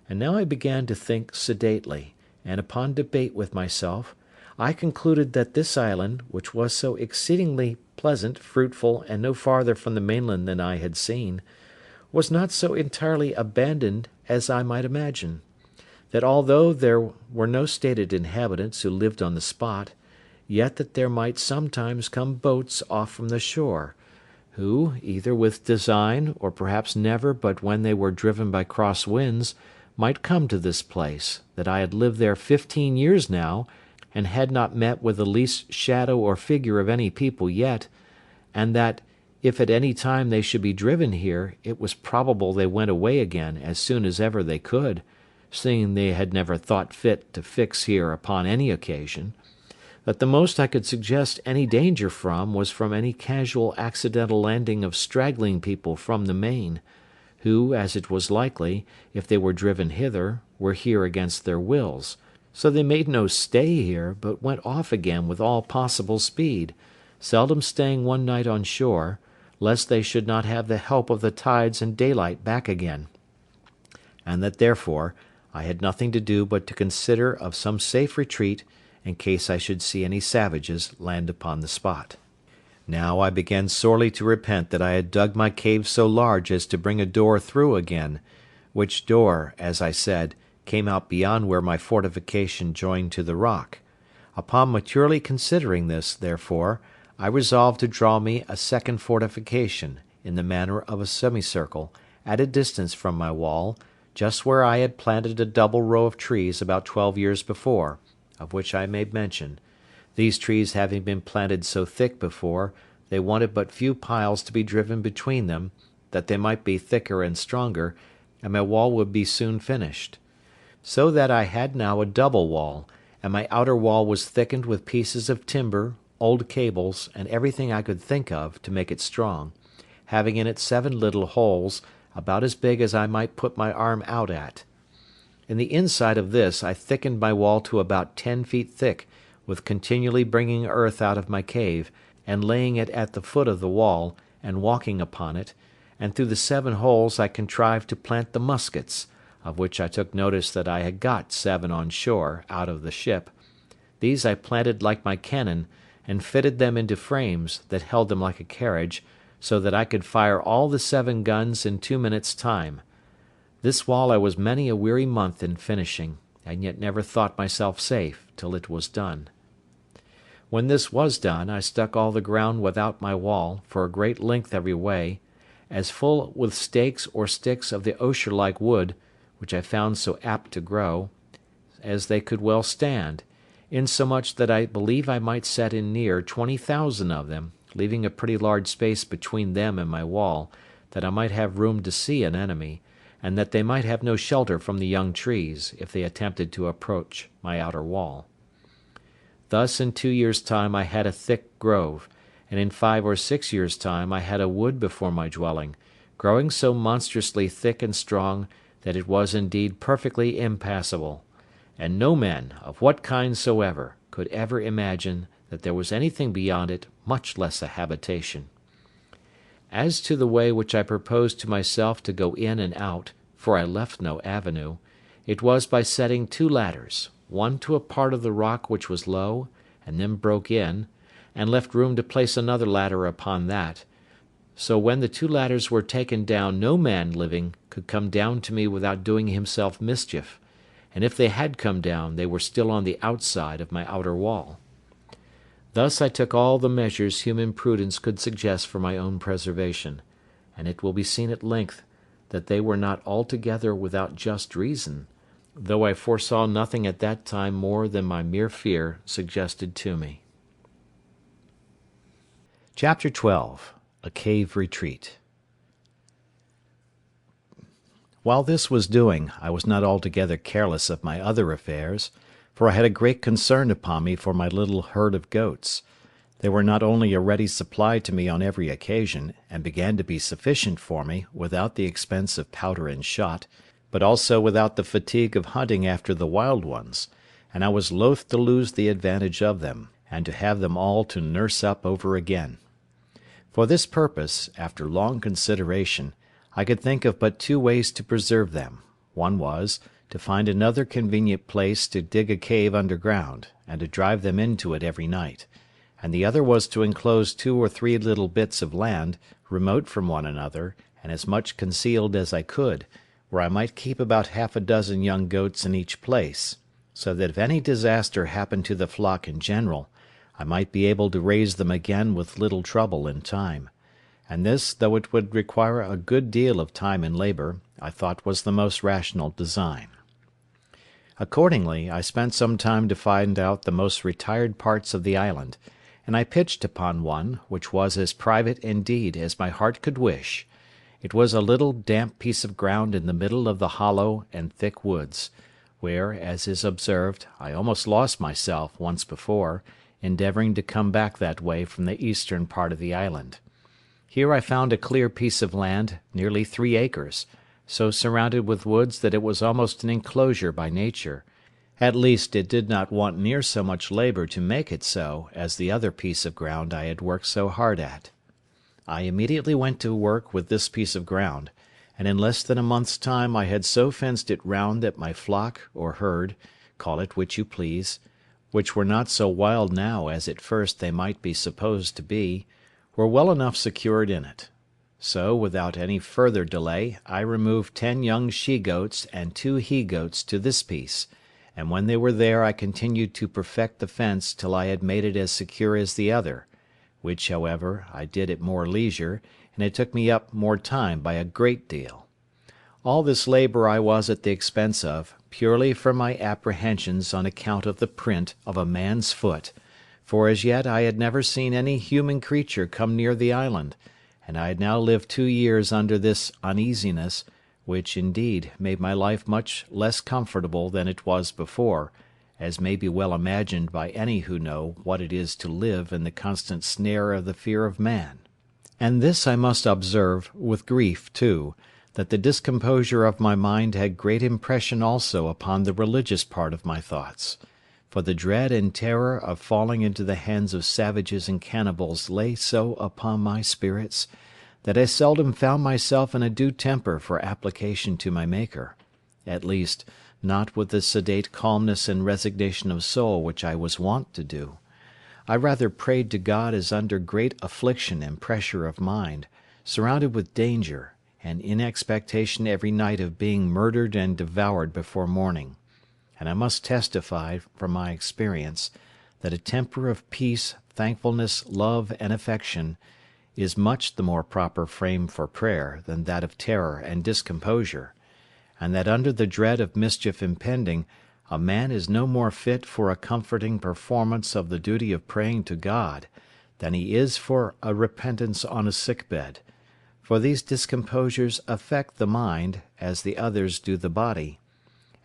And now I began to think sedately, and upon debate with myself, I concluded that this island, which was so exceedingly pleasant, fruitful, and no farther from the mainland than I had seen, was not so entirely abandoned as I might imagine; that although there were no stated inhabitants who lived on the spot, yet that there might sometimes come boats off from the shore, who, either with design, or perhaps never but when they were driven by cross winds, might come to this place, that I had lived there 15 years now, and had not met with the least shadow or figure of any people yet, and that, if at any time they should be driven here, it was probable they went away again as soon as ever they could, seeing they had never thought fit to fix here upon any occasion; that the most I could suggest any danger from was from any casual accidental landing of straggling people from the main, who, as it was likely, if they were driven hither, were here against their wills; so they made no stay here, but went off again with all possible speed, seldom staying one night on shore, lest they should not have the help of the tides and daylight back again; and that therefore I had nothing to do but to consider of some safe retreat, in case I should see any savages land upon the spot. Now I began sorely to repent that I had dug my cave so large as to bring a door through again, which door, as I said, came out beyond where my fortification joined to the rock. Upon maturely considering this, therefore, I resolved to draw me a second fortification, in the manner of a semicircle, at a distance from my wall, just where I had planted a double row of trees about 12 years before, of which I made mention; these trees having been planted so thick before, they wanted but few piles to be driven between them, that they might be thicker and stronger, and my wall would be soon finished. So that I had now a double wall, and my outer wall was thickened with pieces of timber, old cables, and everything I could think of to make it strong, having in it 7 little holes, about as big as I might put my arm out at. In the inside of this I thickened my wall to about 10 feet thick, with continually bringing earth out of my cave, and laying it at the foot of the wall, and walking upon it, and through the 7 holes I contrived to plant the muskets, of which I took notice that I had got 7 on shore, out of the ship. These I planted like my cannon, and fitted them into frames, that held them like a carriage, so that I could fire all the 7 guns in 2 minutes' time. This wall I was many a weary month in finishing, and yet never thought myself safe till it was done. When this was done, I stuck all the ground without my wall, for a great length every way, as full with stakes or sticks of the osier-like wood, which I found so apt to grow, as they could well stand, insomuch that I believe I might set in near 20,000 of them, leaving a pretty large space between them and my wall, that I might have room to see an enemy, and that they might have no shelter from the young trees, if they attempted to approach my outer wall. Thus in 2 years' time I had a thick grove, and in 5 or 6 years' time I had a wood before my dwelling, growing so monstrously thick and strong that it was indeed perfectly impassable, and no men, of what kind soever, could ever imagine that there was anything beyond it, much less a habitation. As to the way which I proposed to myself to go in and out, for I left no avenue, it was by setting 2 ladders, one to a part of the rock which was low, and then broke in, and left room to place another ladder upon that, so when the 2 ladders were taken down no man living could come down to me without doing himself mischief, and if they had come down they were still on the outside of my outer wall. Thus I took all the measures human prudence could suggest for my own preservation, and it will be seen at length that they were not altogether without just reason, though I foresaw nothing at that time more than my mere fear suggested to me. Chapter 12. A Cave Retreat. While this was doing, I was not altogether careless of my other affairs, for I had a great concern upon me for my little herd of goats. They were not only a ready supply to me on every occasion, and began to be sufficient for me, without the expense of powder and shot, but also without the fatigue of hunting after the wild ones, and I was loath to lose the advantage of them, and to have them all to nurse up over again. For this purpose, after long consideration, I could think of but 2 ways to preserve them. One was, to find another convenient place to dig a cave underground, and to drive them into it every night; and the other was to enclose 2 or 3 little bits of land, remote from one another, and as much concealed as I could, where I might keep about 6 young goats in each place, so that if any disaster happened to the flock in general, I might be able to raise them again with little trouble in time; and this, though it would require a good deal of time and labour, I thought was the most rational design. Accordingly, I spent some time to find out the most retired parts of the island, and I pitched upon one, which was as private indeed as my heart could wish. It was a little damp piece of ground in the middle of the hollow and thick woods, where, as is observed, I almost lost myself once before, endeavouring to come back that way from the eastern part of the island. Here I found a clear piece of land, nearly 3 acres, so surrounded with woods that it was almost an enclosure by nature; at least it did not want near so much labour to make it so as the other piece of ground I had worked so hard at. I immediately went to work with this piece of ground, and in less than a month's time I had so fenced it round that my flock, or herd, call it which you please, which were not so wild now as at first they might be supposed to be, were well enough secured in it. So, without any further delay, I removed 10 young she-goats and 2 he-goats to this piece, and when they were there I continued to perfect the fence till I had made it as secure as the other, which, however, I did at more leisure, and it took me up more time by a great deal. All this labour I was at the expense of, purely from my apprehensions on account of the print of a man's foot, for as yet I had never seen any human creature come near the island, and I had now lived 2 years under this uneasiness, which, indeed, made my life much less comfortable than it was before, as may be well imagined by any who know what it is to live in the constant snare of the fear of man. And this I must observe, with grief too, that the discomposure of my mind had great impression also upon the religious part of my thoughts; for the dread and terror of falling into the hands of savages and cannibals lay so upon my spirits, that I seldom found myself in a due temper for application to my Maker; at least, not with the sedate calmness and resignation of soul which I was wont to do. I rather prayed to God as under great affliction and pressure of mind, surrounded with danger, and in expectation every night of being murdered and devoured before morning; and I must testify, from my experience, that a temper of peace, thankfulness, love, and affection is much the more proper frame for prayer than that of terror and discomposure, and that under the dread of mischief impending, a man is no more fit for a comforting performance of the duty of praying to God than he is for a repentance on a sick bed; for these discomposures affect the mind as the others do the body,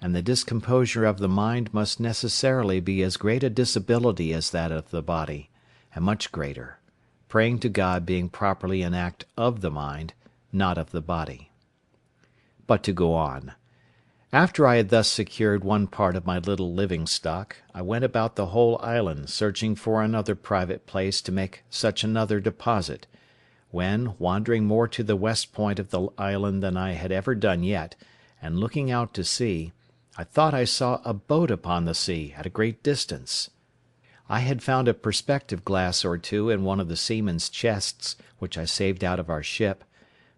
and the discomposure of the mind must necessarily be as great a disability as that of the body, and much greater; praying to God being properly an act of the mind, not of the body. But to go on. After I had thus secured one part of my little living stock, I went about the whole island searching for another private place to make such another deposit, when, wandering more to the west point of the island than I had ever done yet, and looking out to sea, I thought I saw a boat upon the sea at a great distance. I had found a perspective glass or two in one of the seamen's chests which I saved out of our ship,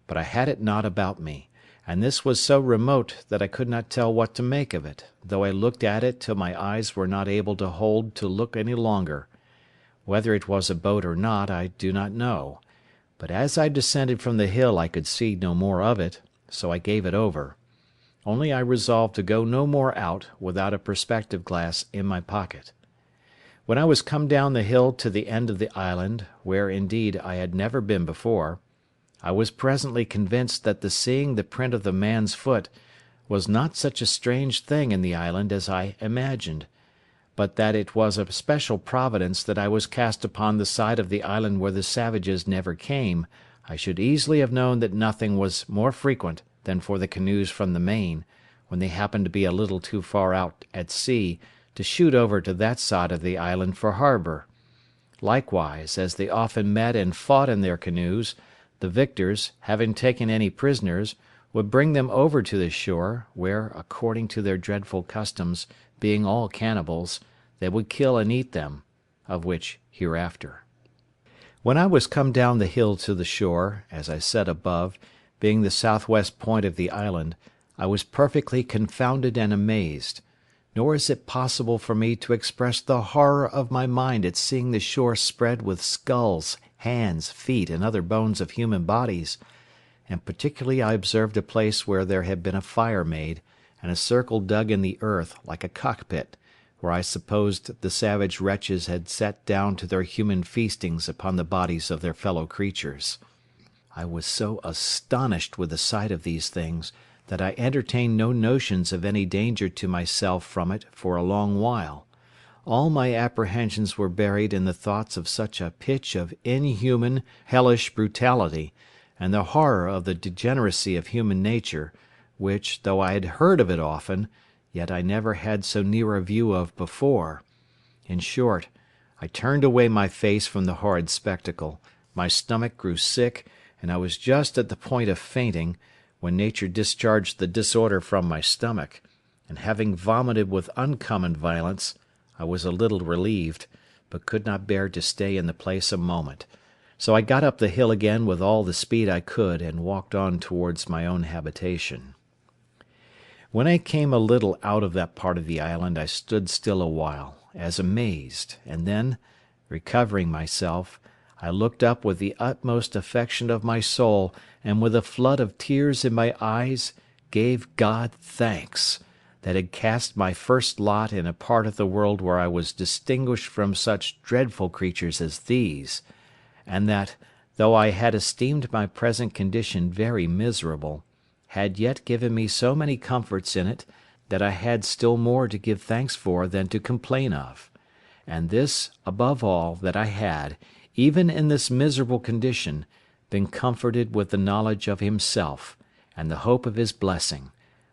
but I had it not about me, and this was so remote that I could not tell what to make of it, though I looked at it till my eyes were not able to hold to look any longer. Whether it was a boat or not I do not know, but as I descended from the hill I could see no more of it, so I gave it over; only I resolved to go no more out without a perspective glass in my pocket. When I was come down the hill to the end of the island, where indeed I had never been before, I was presently convinced that the seeing the print of the man's foot was not such a strange thing in the island as I imagined, but that it was a special providence that I was cast upon the side of the island where the savages never came. I should easily have known that nothing was more frequent than for the canoes from the main, when they happened to be a little too far out at sea, to shoot over to that side of the island for harbour. Likewise, as they often met and fought in their canoes, the victors, having taken any prisoners, would bring them over to the shore, where, according to their dreadful customs, being all cannibals, they would kill and eat them, of which hereafter. When I was come down the hill to the shore, as I said above, being the southwest point of the island, I was perfectly confounded and amazed; nor is it possible for me to express the horror of my mind at seeing the shore spread with skulls, hands, feet, and other bones of human bodies; and particularly I observed a place where there had been a fire made, and a circle dug in the earth, like a cockpit, where I supposed the savage wretches had sat down to their human feastings upon the bodies of their fellow creatures. I was so astonished with the sight of these things, that I entertained no notions of any danger to myself from it for a long while. All my apprehensions were buried in the thoughts of such a pitch of inhuman, hellish brutality, and the horror of the degeneracy of human nature, which, though I had heard of it often, yet I never had so near a view of before. In short, I turned away my face from the horrid spectacle, my stomach grew sick, and I was just at the point of fainting, when nature discharged the disorder from my stomach, and having vomited with uncommon violence, I was a little relieved, but could not bear to stay in the place a moment; so I got up the hill again with all the speed I could, and walked on towards my own habitation. When I came a little out of that part of the island I stood still a while, as amazed, and then, recovering myself, I looked up with the utmost affection of my soul, and with a flood of tears in my eyes gave God thanks, that had cast my first lot in a part of the world where I was distinguished from such dreadful creatures as these, and that, though I had esteemed my present condition very miserable, had yet given me so many comforts in it, that I had still more to give thanks for than to complain of; and this, above all, that I had, even in this miserable condition, been comforted with the knowledge of Himself, and the hope of His blessing,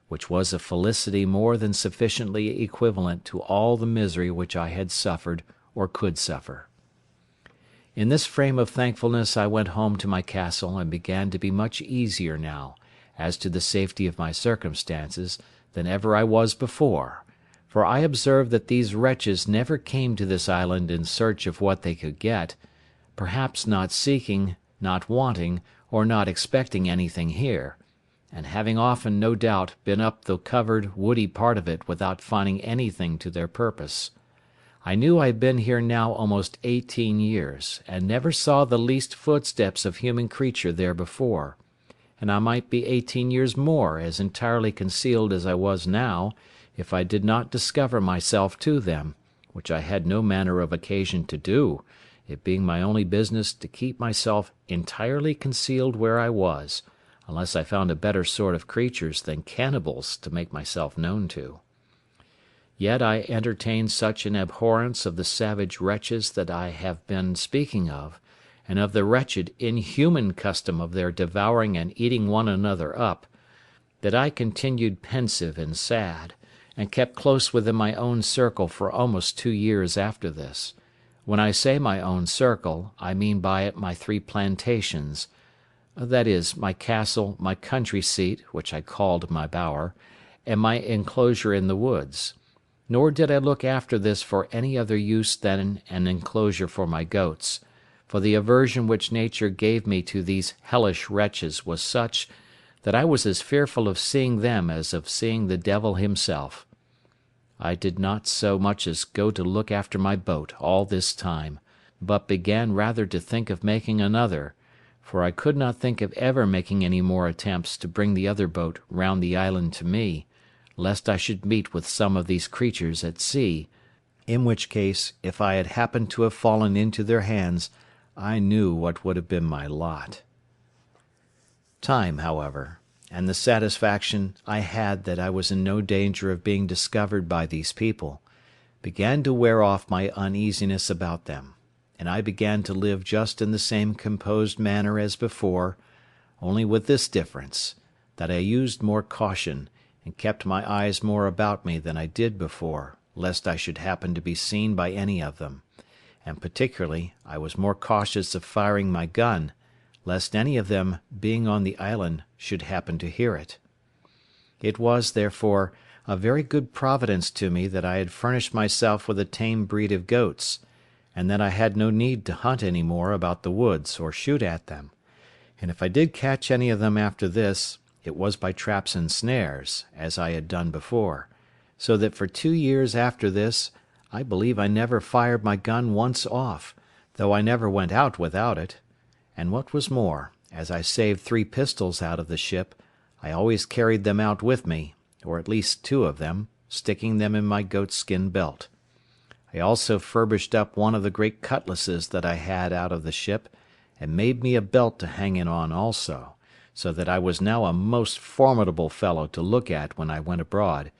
which was a felicity more than sufficiently equivalent to all the misery which I had suffered or could suffer. In this frame of thankfulness I went home to my castle, and began to be much easier now, as to the safety of my circumstances, than ever I was before; for I observed that these wretches never came to this island in search of what they could get, perhaps not seeking, not wanting, or not expecting anything here, and having often, no doubt, been up the covered, woody part of it without finding anything to their purpose. I knew I had been here now almost 18 years, and never saw the least footsteps of human creature there before; and I might be 18 years more as entirely concealed as I was now, if I did not discover myself to them, which I had no manner of occasion to do, it being my only business to keep myself entirely concealed where I was, unless I found a better sort of creatures than cannibals to make myself known to. Yet I entertained such an abhorrence of the savage wretches that I have been speaking of, and of the wretched, inhuman custom of their devouring and eating one another up, that I continued pensive and sad, and kept close within my own circle for almost 2 years after this. When I say my own circle, I mean by it my 3 plantations, that is, my castle, my country seat, which I called my bower, and my enclosure in the woods; nor did I look after this for any other use than an enclosure for my goats, for the aversion which nature gave me to these hellish wretches was such, that I was as fearful of seeing them as of seeing the devil himself. I did not so much as go to look after my boat all this time, but began rather to think of making another, for I could not think of ever making any more attempts to bring the other boat round the island to me, lest I should meet with some of these creatures at sea, in which case, if I had happened to have fallen into their hands, I knew what would have been my lot. Time, however, and the satisfaction I had that I was in no danger of being discovered by these people, began to wear off my uneasiness about them, and I began to live just in the same composed manner as before, only with this difference, that I used more caution, and kept my eyes more about me than I did before, lest I should happen to be seen by any of them; and particularly I was more cautious of firing my gun, lest any of them, being on the island, should happen to hear it. It was, therefore, a very good providence to me that I had furnished myself with a tame breed of goats, and that I had no need to hunt any more about the woods, or shoot at them; and if I did catch any of them after this, it was by traps and snares, as I had done before; so that for 2 years after this, I believe I never fired my gun once off, though I never went out without it; and what was more, as I saved 3 pistols out of the ship, I always carried them out with me, or at least 2 of them, sticking them in my goatskin belt. I also furbished up one of the great cutlasses that I had out of the ship, and made me a belt to hang it on also, so that I was now a most formidable fellow to look at when I went abroad,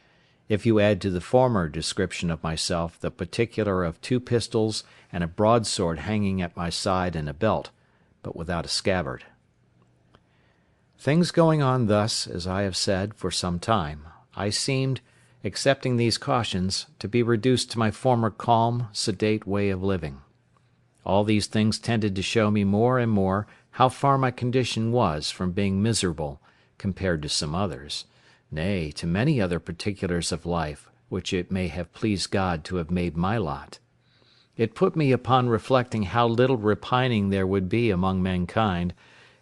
if you add to the former description of myself the particular of 2 pistols and a broadsword hanging at my side in a belt, but without a scabbard. Things going on thus, as I have said, for some time, I seemed, excepting these cautions, to be reduced to my former calm, sedate way of living. All these things tended to show me more and more how far my condition was from being miserable, compared to some others, nay, to many other particulars of life which it may have pleased God to have made my lot. It put me upon reflecting how little repining there would be among mankind,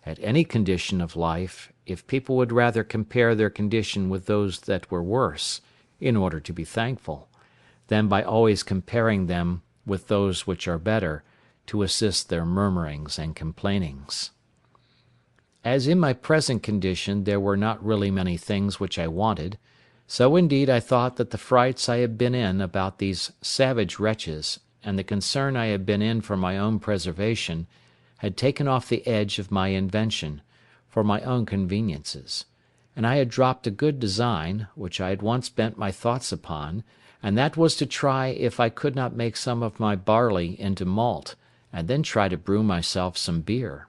at any condition of life, if people would rather compare their condition with those that were worse, in order to be thankful, than by always comparing them with those which are better, to assist their murmurings and complainings. As in my present condition there were not really many things which I wanted, so indeed I thought that the frights I had been in about these savage wretches, and the concern I had been in for my own preservation, had taken off the edge of my invention, for my own conveniences; and I had dropped a good design, which I had once bent my thoughts upon, and that was to try if I could not make some of my barley into malt, and then try to brew myself some beer.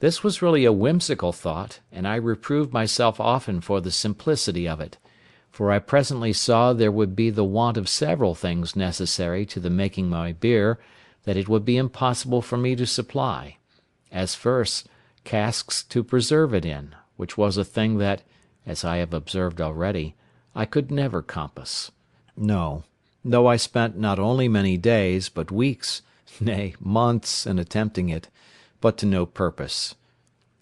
This was really a whimsical thought, and I reproved myself often for the simplicity of it, for I presently saw there would be the want of several things necessary to the making my beer that it would be impossible for me to supply; as first, casks to preserve it in, which was a thing that, as I have observed already, I could never compass. No, though I spent not only many days, but weeks, nay, months, in attempting it, but to no purpose.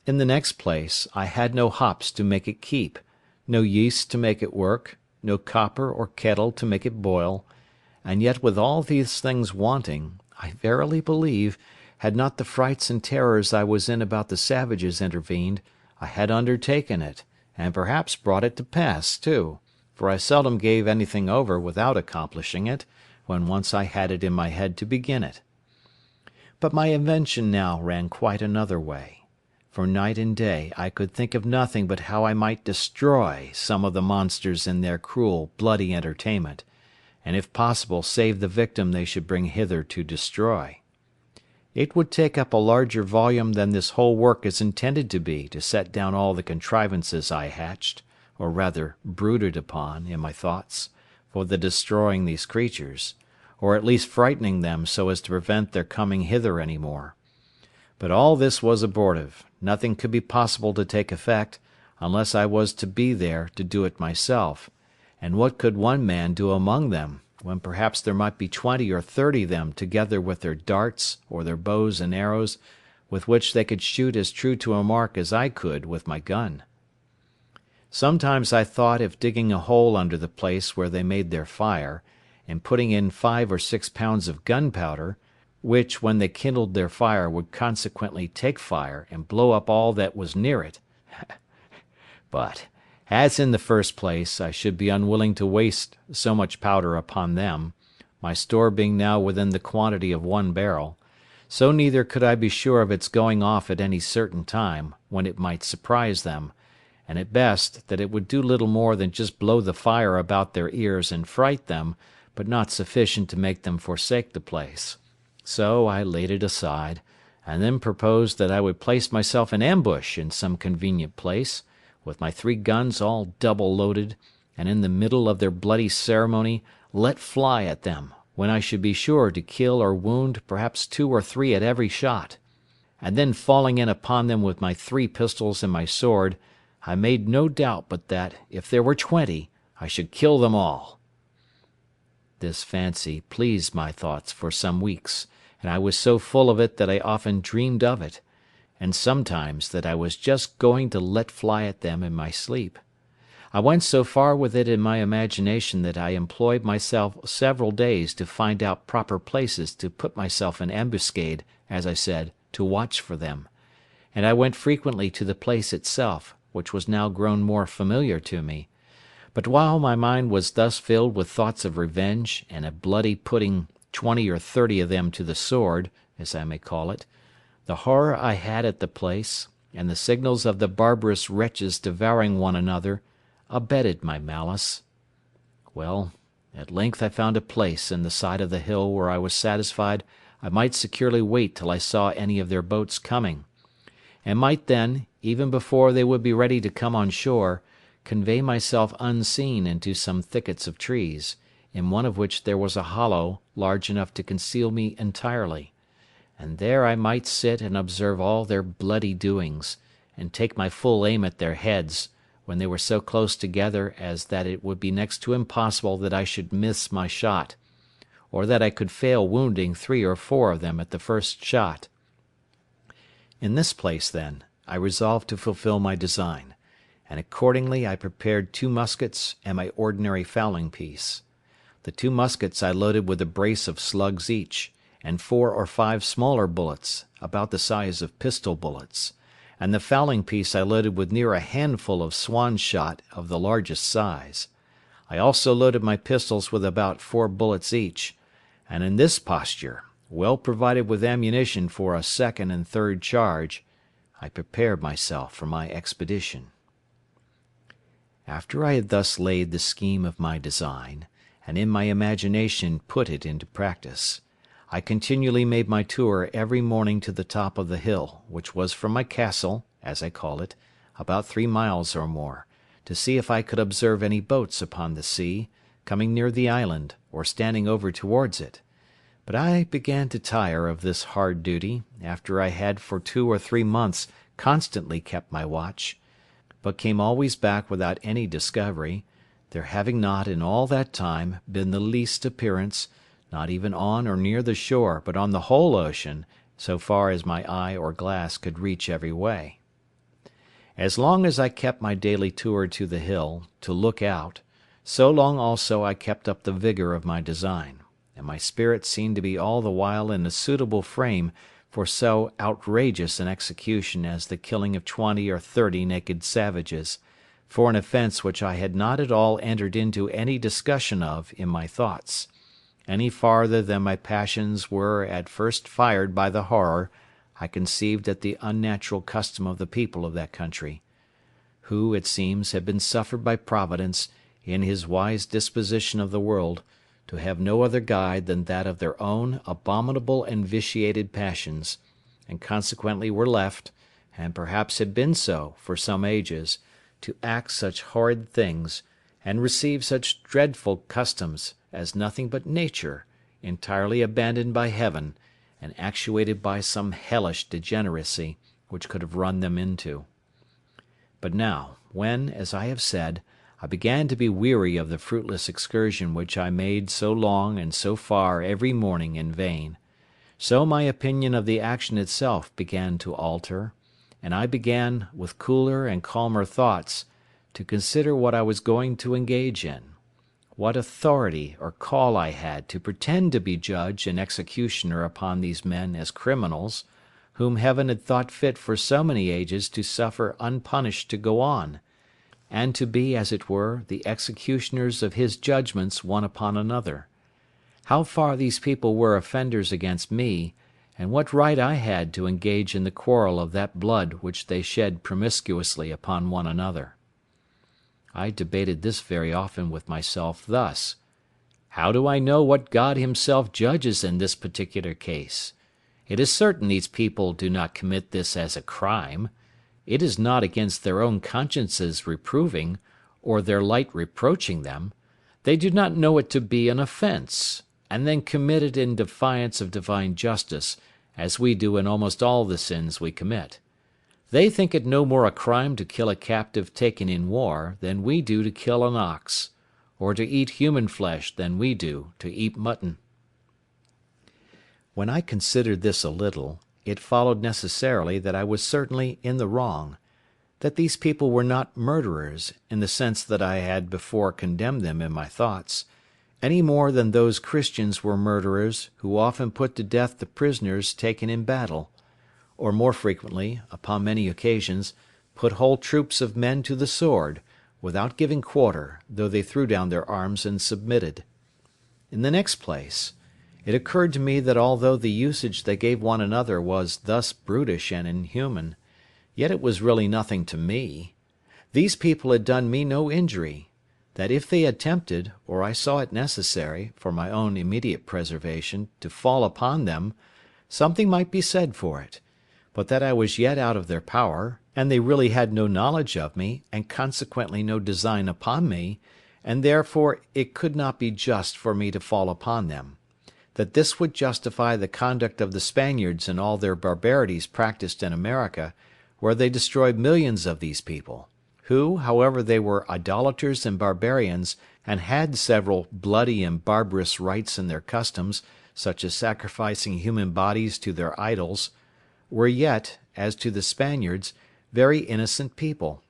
In the next place, I had no hops to make it keep, no yeast to make it work, no copper or kettle to make it boil; and yet with all these things wanting, I verily believe, had not the frights and terrors I was in about the savages intervened, I had undertaken it, and perhaps brought it to pass too, for I seldom gave anything over without accomplishing it, when once I had it in my head to begin it. But my invention now ran quite another way. For night and day I could think of nothing but how I might destroy some of the monsters in their cruel, bloody entertainment, and if possible save the victim they should bring hither to destroy. It would take up a larger volume than this whole work is intended to be to set down all the contrivances I hatched, or rather brooded upon, in my thoughts, for the destroying these creatures, or at least frightening them so as to prevent their coming hither any more. But all this was abortive; nothing could be possible to take effect, unless I was to be there to do it myself; and what could one man do among them, when perhaps there might be 20 or 30 of them together with their darts, or their bows and arrows, with which they could shoot as true to a mark as I could with my gun? Sometimes I thought if digging a hole under the place where they made their fire, and putting in 5 or 6 pounds of gunpowder, which when they kindled their fire would consequently take fire and blow up all that was near it. But, as in the first place I should be unwilling to waste so much powder upon them, my store being now within the quantity of 1 barrel, so neither could I be sure of its going off at any certain time, when it might surprise them, and at best that it would do little more than just blow the fire about their ears and fright them, but not sufficient to make them forsake the place. So I laid it aside, and then proposed that I would place myself in ambush in some convenient place, with my 3 guns all double loaded, and in the middle of their bloody ceremony let fly at them, when I should be sure to kill or wound perhaps 2 or 3 at every shot; and then falling in upon them with my 3 pistols and my sword, I made no doubt but that, if there were 20, I should kill them all. This fancy pleased my thoughts for some weeks, and I was so full of it that I often dreamed of it, and sometimes that I was just going to let fly at them in my sleep. I went so far with it in my imagination that I employed myself several days to find out proper places to put myself in ambuscade, as I said, to watch for them; and I went frequently to the place itself, which was now grown more familiar to me. But while my mind was thus filled with thoughts of revenge, and of bloody putting 20 or 30 of them to the sword, as I may call it, the horror I had at the place, and the signals of the barbarous wretches devouring one another, abetted my malice. Well, at length I found a place in the side of the hill where I was satisfied I might securely wait till I saw any of their boats coming, and might then, even before they would be ready to come on shore, convey myself unseen into some thickets of trees, in one of which there was a hollow large enough to conceal me entirely; and there I might sit and observe all their bloody doings, and take my full aim at their heads, when they were so close together as that it would be next to impossible that I should miss my shot, or that I could fail wounding 3 or 4 of them at the first shot. In this place, then, I resolved to fulfil my design, and accordingly I prepared 2 muskets and my ordinary fowling piece. The 2 muskets I loaded with a brace of slugs each, and 4 or 5 smaller bullets, about the size of pistol bullets; and the fowling piece I loaded with near a handful of swan shot of the largest size. I also loaded my pistols with about 4 bullets each, and in this posture, well provided with ammunition for a second and third charge, I prepared myself for my expedition. After I had thus laid the scheme of my design, and in my imagination put it into practice, I continually made my tour every morning to the top of the hill, which was from my castle, as I call it, about 3 miles or more, to see if I could observe any boats upon the sea, coming near the island, or standing over towards it. But I began to tire of this hard duty, after I had for 2 or 3 months constantly kept my watch, but came always back without any discovery, there having not in all that time been the least appearance, not even on or near the shore, but on the whole ocean, so far as my eye or glass could reach every way. As long as I kept my daily tour to the hill, to look out, so long also I kept up the vigour of my design, and my spirit seemed to be all the while in a suitable frame for so outrageous an execution as the killing of 20 or 30 naked savages, for an offence which I had not at all entered into any discussion of in my thoughts, any farther than my passions were at first fired by the horror I conceived at the unnatural custom of the people of that country, who, it seems, had been suffered by Providence, in his wise disposition of the world, to have no other guide than that of their own abominable and vitiated passions, and consequently were left, and perhaps had been so for some ages, to act such horrid things, and receive such dreadful customs, as nothing but nature, entirely abandoned by heaven, and actuated by some hellish degeneracy, which could have run them into. But now, when, as I have said, I began to be weary of the fruitless excursion which I made so long and so far every morning in vain, so my opinion of the action itself began to alter, and I began, with cooler and calmer thoughts, to consider what I was going to engage in, what authority or call I had to pretend to be judge and executioner upon these men as criminals, whom Heaven had thought fit for so many ages to suffer unpunished to go on, and to be, as it were, the executioners of his judgments one upon another; how far these people were offenders against me, and what right I had to engage in the quarrel of that blood which they shed promiscuously upon one another. I debated this very often with myself thus: how do I know what God himself judges in this particular case? It is certain these people do not commit this as a crime. It is not against their own consciences reproving, or their light reproaching them. They do not know it to be an offence, and then commit it in defiance of divine justice, as we do in almost all the sins we commit. They think it no more a crime to kill a captive taken in war than we do to kill an ox, or to eat human flesh than we do to eat mutton. When I considered this a little, it followed necessarily that I was certainly in the wrong, that these people were not murderers, in the sense that I had before condemned them in my thoughts, any more than those Christians were murderers who often put to death the prisoners taken in battle, or more frequently, upon many occasions, put whole troops of men to the sword, without giving quarter, though they threw down their arms and submitted. In the next place, it occurred to me that although the usage they gave one another was thus brutish and inhuman, yet it was really nothing to me. These people had done me no injury; that if they attempted, or I saw it necessary, for my own immediate preservation, to fall upon them, something might be said for it; but that I was yet out of their power, and they really had no knowledge of me, and consequently no design upon me, and therefore it could not be just for me to fall upon them; that this would justify the conduct of the Spaniards in all their barbarities practised in America, where they destroyed millions of these people, who, however they were idolaters and barbarians, and had several bloody and barbarous rites in their customs, such as sacrificing human bodies to their idols, were yet, as to the Spaniards, very innocent people;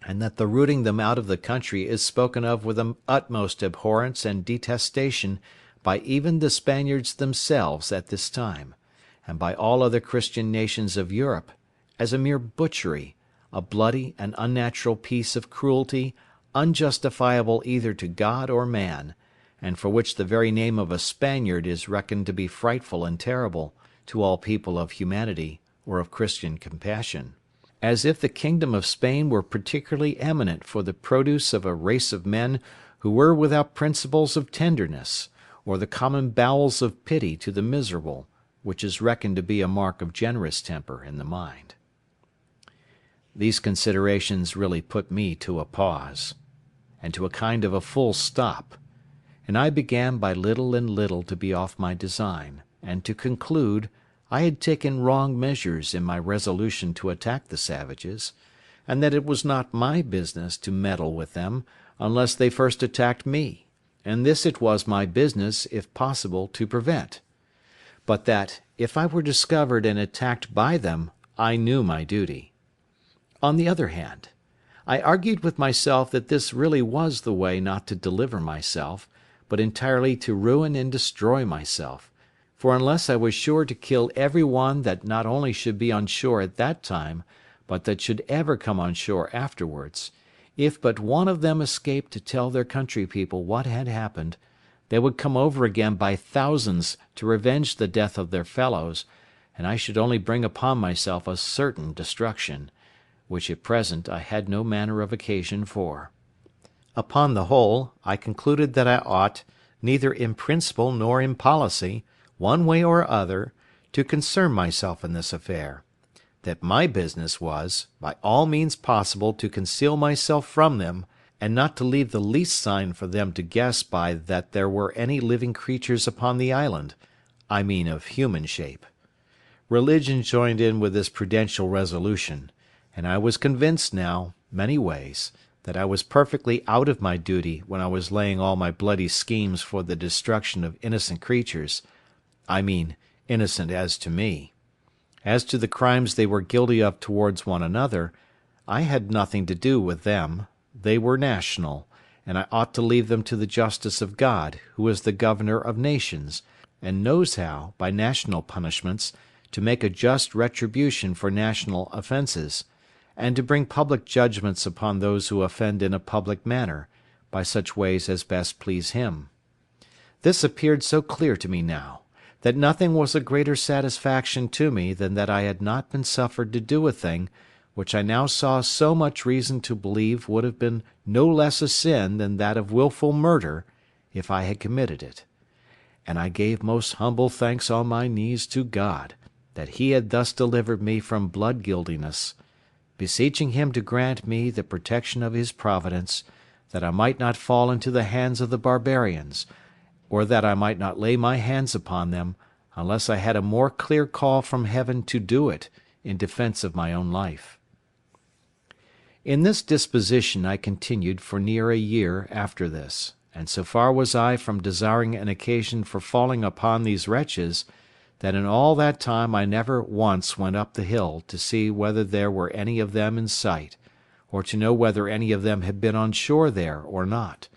and that the rooting them out of the country is spoken of with the utmost abhorrence and detestation by even the Spaniards themselves at this time, and by all other Christian nations of Europe, as a mere butchery, a bloody and unnatural piece of cruelty unjustifiable either to God or man, and for which the very name of a Spaniard is reckoned to be frightful and terrible to all people of humanity or of Christian compassion; as if the kingdom of Spain were particularly eminent for the produce of a race of men who were without principles of tenderness, or the common bowels of pity to the miserable, which is reckoned to be a mark of generous temper in the mind. These considerations really put me to a pause, and to a kind of a full stop, and I began by little and little to be off my design, and to conclude I had taken wrong measures in my resolution to attack the savages, and that it was not my business to meddle with them unless they first attacked me, and this it was my business, if possible, to prevent; but that, if I were discovered and attacked by them, I knew my duty. On the other hand, I argued with myself that this really was the way not to deliver myself, but entirely to ruin and destroy myself; for unless I was sure to kill every one that not only should be on shore at that time, but that should ever come on shore afterwards, if but one of them escaped to tell their country people what had happened, they would come over again by thousands to revenge the death of their fellows, and I should only bring upon myself a certain destruction, which at present I had no manner of occasion for. Upon the whole, I concluded that I ought, neither in principle nor in policy, one way or other, to concern myself in this affair; that my business was, by all means possible, to conceal myself from them, and not to leave the least sign for them to guess by that there were any living creatures upon the island, I mean of human shape. Religion joined in with this prudential resolution, and I was convinced now, many ways, that I was perfectly out of my duty when I was laying all my bloody schemes for the destruction of innocent creatures, I mean innocent as to me. As to the crimes they were guilty of towards one another, I had nothing to do with them; they were national, and I ought to leave them to the justice of God, who is the governor of nations, and knows how, by national punishments, to make a just retribution for national offences, and to bring public judgments upon those who offend in a public manner, by such ways as best please him. This appeared so clear to me now, that nothing was a greater satisfaction to me than that I had not been suffered to do a thing which I now saw so much reason to believe would have been no less a sin than that of wilful murder, if I had committed it; and I gave most humble thanks on my knees to God, that he had thus delivered me from blood guiltiness, beseeching him to grant me the protection of his providence, that I might not fall into the hands of the barbarians, or that I might not lay my hands upon them, unless I had a more clear call from heaven to do it, in defence of my own life. In this disposition I continued for near a year after this, and so far was I from desiring an occasion for falling upon these wretches, that in all that time I never once went up the hill to see whether there were any of them in sight, or to know whether any of them had been on shore there or not,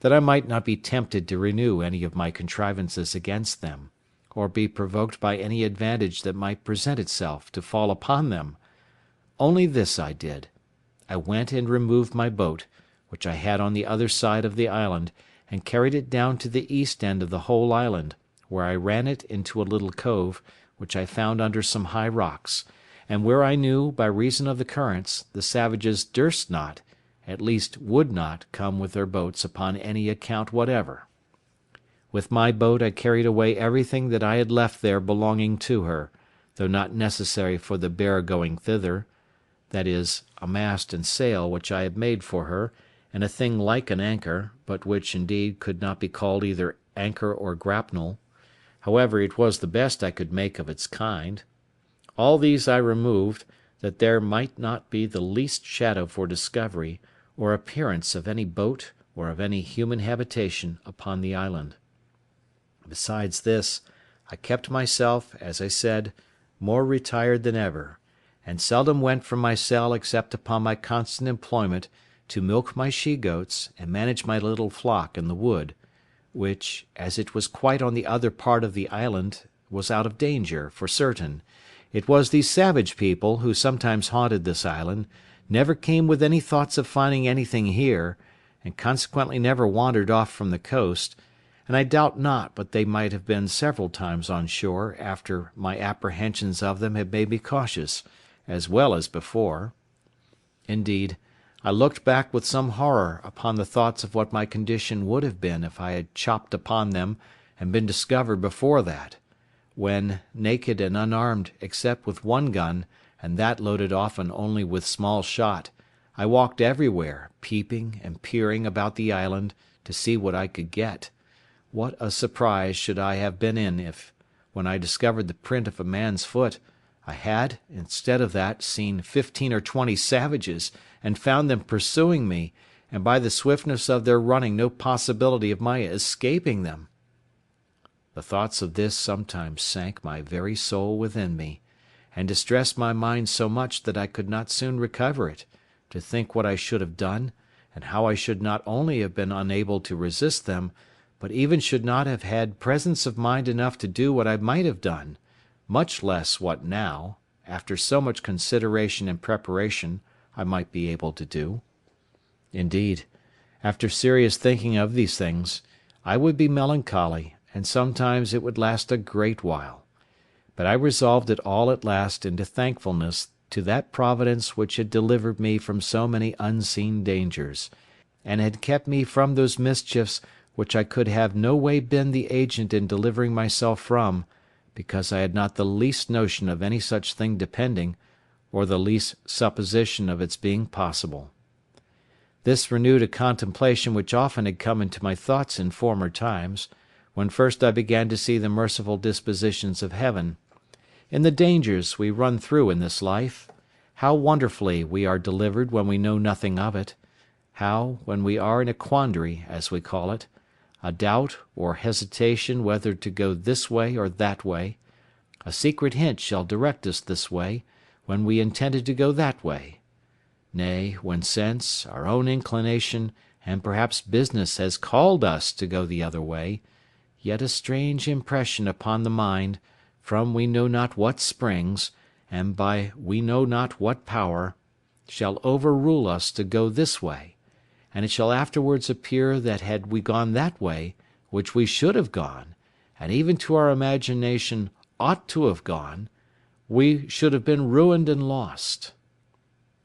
that I might not be tempted to renew any of my contrivances against them, or be provoked by any advantage that might present itself to fall upon them. Only this I did: I went and removed my boat, which I had on the other side of the island, and carried it down to the east end of the whole island, where I ran it into a little cove, which I found under some high rocks, and where I knew, by reason of the currents, the savages durst not, at least would not, come with their boats upon any account whatever. With my boat I carried away everything that I had left there belonging to her, though not necessary for the bear going thither, viz., a mast and sail which I had made for her, and a thing like an anchor, but which, indeed, could not be called either anchor or grapnel; however, it was the best I could make of its kind. All these I removed, that there might not be the least shadow for discovery, or appearance of any boat or of any human habitation upon the island. Besides this, I kept myself, as I said, more retired than ever, and seldom went from my cell except upon my constant employment to milk my she-goats and manage my little flock in the wood, which, as it was quite on the other part of the island, was out of danger, for certain. It was these savage people, who sometimes haunted this island, never came with any thoughts of finding anything here, and consequently never wandered off from the coast, and I doubt not but they might have been several times on shore after my apprehensions of them had made me cautious, as well as before. Indeed, I looked back with some horror upon the thoughts of what my condition would have been if I had chopped upon them and been discovered before that, when, naked and unarmed except with one gun, and that loaded often only with small shot, I walked everywhere, peeping and peering about the island to see what I could get. What a surprise should I have been in if, when I discovered the print of a man's foot, I had, instead of that, seen 15 or 20 savages, and found them pursuing me, and by the swiftness of their running no possibility of my escaping them. The thoughts of this sometimes sank my very soul within me, and distressed my mind so much that I could not soon recover it, to think what I should have done, and how I should not only have been unable to resist them, but even should not have had presence of mind enough to do what I might have done, much less what now, after so much consideration and preparation, I might be able to do. Indeed, after serious thinking of these things, I would be melancholy, and sometimes it would last a great while. But I resolved it all at last into thankfulness to that Providence which had delivered me from so many unseen dangers, and had kept me from those mischiefs which I could have no way been the agent in delivering myself from, because I had not the least notion of any such thing depending, or the least supposition of its being possible. This renewed a contemplation which often had come into my thoughts in former times, when first I began to see the merciful dispositions of Heaven, in the dangers we run through in this life, how wonderfully we are delivered when we know nothing of it, how, when we are in a quandary, as we call it, a doubt or hesitation whether to go this way or that way, a secret hint shall direct us this way, when we intended to go that way; nay, when sense, our own inclination, and perhaps business has called us to go the other way, yet a strange impression upon the mind, from we know not what springs, and by we know not what power, shall overrule us to go this way, and it shall afterwards appear that had we gone that way, which we should have gone, and even to our imagination ought to have gone, we should have been ruined and lost.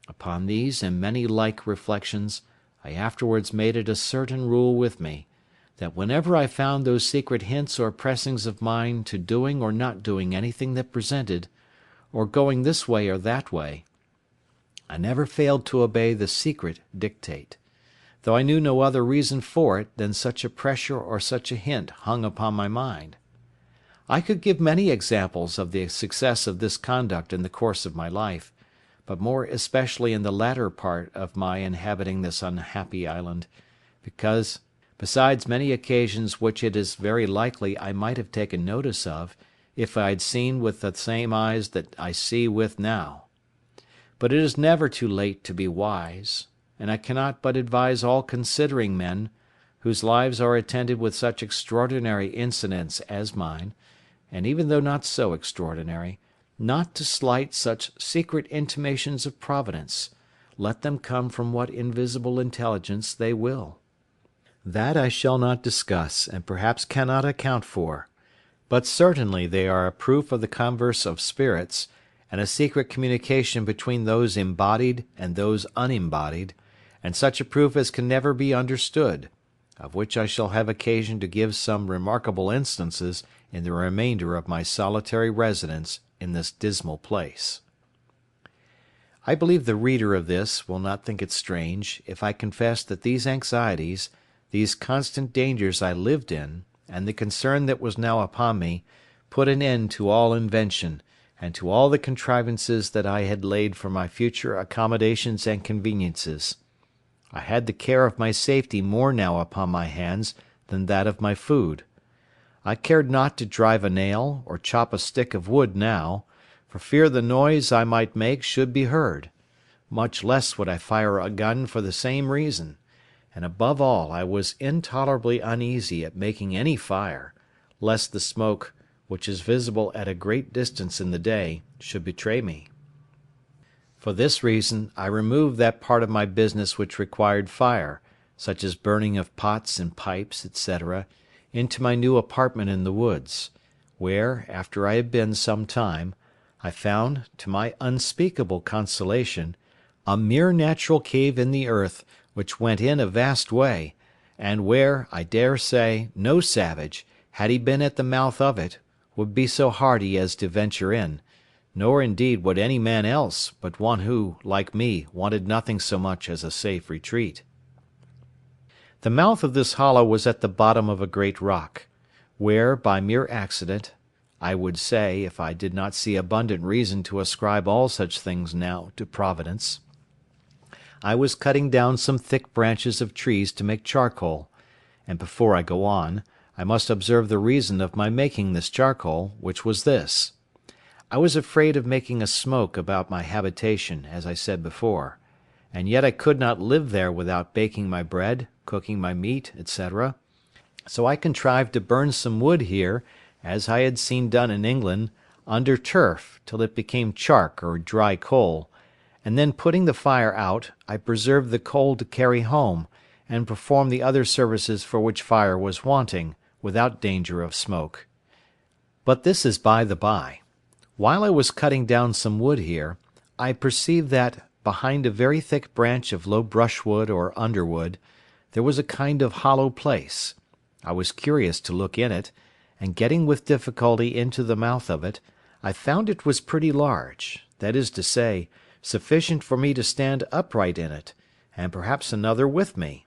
Upon these and many like reflections, I afterwards made it a certain rule with me, that whenever I found those secret hints or pressings of mine to doing or not doing anything that presented, or going this way or that way, I never failed to obey the secret dictate, though I knew no other reason for it than such a pressure or such a hint hung upon my mind. I could give many examples of the success of this conduct in the course of my life, but more especially in the latter part of my inhabiting this unhappy island, because, besides many occasions which it is very likely I might have taken notice of, if I had seen with the same eyes that I see with now. But it is never too late to be wise, and I cannot but advise all considering men, whose lives are attended with such extraordinary incidents as mine, and even though not so extraordinary, not to slight such secret intimations of Providence, let them come from what invisible intelligence they will. That I shall not discuss, and perhaps cannot account for, but certainly they are a proof of the converse of spirits, and a secret communication between those embodied and those unembodied, and such a proof as can never be understood, of which I shall have occasion to give some remarkable instances in the remainder of my solitary residence in this dismal place. I believe the reader of this will not think it strange if I confess that these anxieties, these constant dangers I lived in, and the concern that was now upon me, put an end to all invention, and to all the contrivances that I had laid for my future accommodations and conveniences. I had the care of my safety more now upon my hands than that of my food. I cared not to drive a nail, or chop a stick of wood now, for fear the noise I might make should be heard; much less would I fire a gun for the same reason; and above all I was intolerably uneasy at making any fire, lest the smoke, which is visible at a great distance in the day, should betray me. For this reason I removed that part of my business which required fire, such as burning of pots and pipes, etc., into my new apartment in the woods, where, after I had been some time, I found, to my unspeakable consolation, a mere natural cave in the earth, which went in a vast way, and where, I dare say, no savage, had he been at the mouth of it, would be so hardy as to venture in, nor indeed would any man else but one who, like me, wanted nothing so much as a safe retreat. The mouth of this hollow was at the bottom of a great rock, where, by mere accident, I would say, if I did not see abundant reason to ascribe all such things now to Providence, I was cutting down some thick branches of trees to make charcoal; and before I go on, I must observe the reason of my making this charcoal, which was this. I was afraid of making a smoke about my habitation, as I said before, and yet I could not live there without baking my bread, cooking my meat, etc. So I contrived to burn some wood here, as I had seen done in England, under turf, till it became chark or dry coal, and then putting the fire out, I preserved the coal to carry home, and perform the other services for which fire was wanting, without danger of smoke. But this is by the by. While I was cutting down some wood here, I perceived that, behind a very thick branch of low brushwood or underwood, there was a kind of hollow place. I was curious to look in it, and getting with difficulty into the mouth of it, I found it was pretty large, that is to say, sufficient for me to stand upright in it, and perhaps another with me.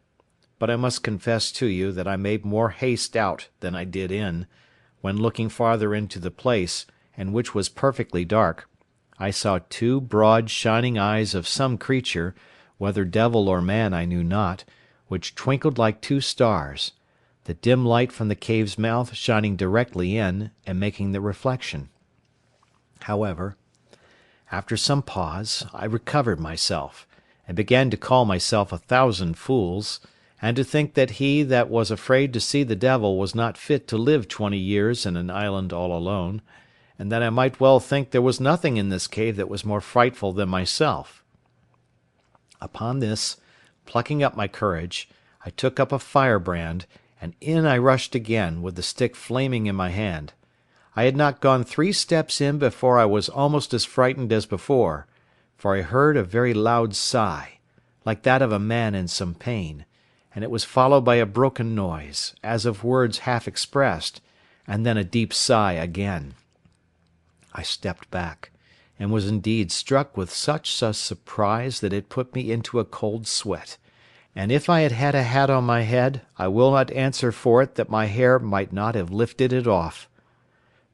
But I must confess to you that I made more haste out than I did in, when looking farther into the place, and which was perfectly dark, I saw two broad shining eyes of some creature, whether devil or man I knew not, which twinkled like two stars, the dim light from the cave's mouth shining directly in, and making the reflection. However, after some pause, I recovered myself, and began to call myself 1,000 fools, and to think that he that was afraid to see the devil was not fit to live 20 years in an island all alone, and that I might well think there was nothing in this cave that was more frightful than myself. Upon this, plucking up my courage, I took up a firebrand, and in I rushed again, with the stick flaming in my hand. I had not gone 3 steps in before I was almost as frightened as before, for I heard a very loud sigh, like that of a man in some pain, and it was followed by a broken noise, as of words half expressed, and then a deep sigh again. I stepped back, and was indeed struck with such a surprise that it put me into a cold sweat, and if I had had a hat on my head, I will not answer for it that my hair might not have lifted it off.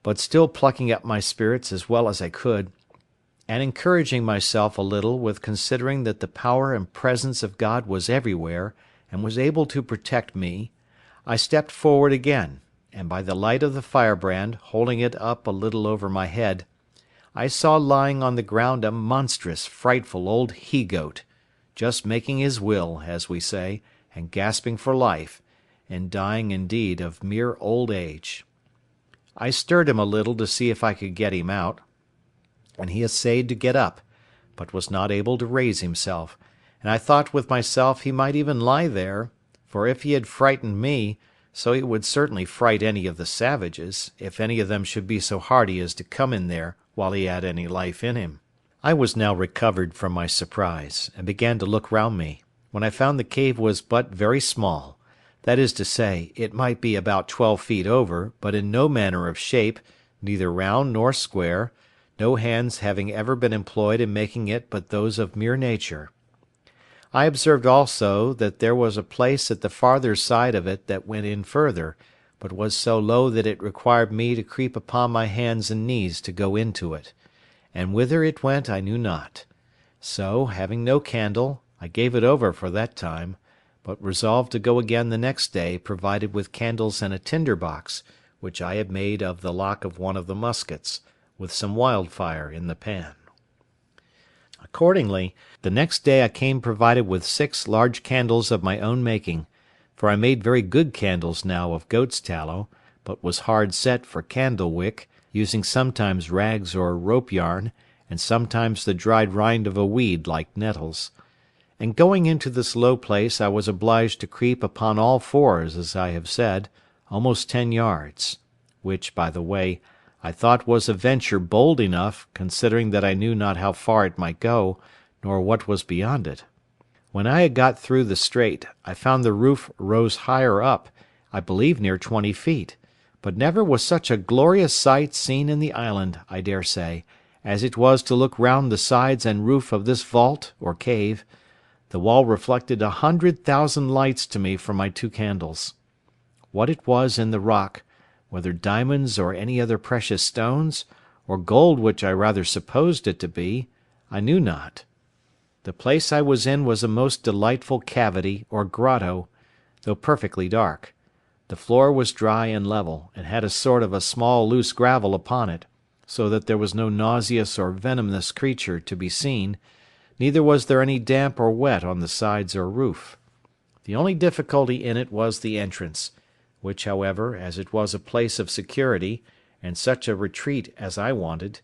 But still plucking up my spirits as well as I could, and encouraging myself a little with considering that the power and presence of God was everywhere, and was able to protect me, I stepped forward again, and by the light of the firebrand, holding it up a little over my head, I saw lying on the ground a monstrous, frightful old he-goat, just making his will, as we say, and gasping for life, and dying indeed of mere old age. I stirred him a little to see if I could get him out, and he essayed to get up, but was not able to raise himself, and I thought with myself he might even lie there, for if he had frightened me, so he would certainly fright any of the savages, if any of them should be so hardy as to come in there while he had any life in him. I was now recovered from my surprise, and began to look round me, when I found the cave was but very small; that is to say, it might be about 12 feet over, but in no manner of shape, neither round nor square, no hands having ever been employed in making it but those of mere nature. I observed also that there was a place at the farther side of it that went in further, but was so low that it required me to creep upon my hands and knees to go into it, and whither it went I knew not. So, having no candle, I gave it over for that time, but resolved to go again the next day provided with candles and a tinder box, which I had made of the lock of one of the muskets, with some wildfire in the pan. Accordingly, the next day I came provided with 6 large candles of my own making, for I made very good candles now of goat's tallow, but was hard set for candle wick, using sometimes rags or rope yarn, and sometimes the dried rind of a weed like nettles. And going into this low place I was obliged to creep upon all fours, as I have said, almost 10 yards, which, by the way, I thought was a venture bold enough, considering that I knew not how far it might go, nor what was beyond it. When I had got through the strait, I found the roof rose higher up, I believe near 20 feet, but never was such a glorious sight seen in the island, I dare say, as it was to look round the sides and roof of this vault, or cave. The wall reflected 100,000 lights to me from my 2 candles. What it was in the rock, whether diamonds or any other precious stones, or gold which I rather supposed it to be, I knew not. The place I was in was a most delightful cavity or grotto, though perfectly dark. The floor was dry and level, and had a sort of a small loose gravel upon it, so that there was no nauseous or venomous creature to be seen, neither was there any damp or wet on the sides or roof. The only difficulty in it was the entrance, which, however, as it was a place of security, and such a retreat as I wanted,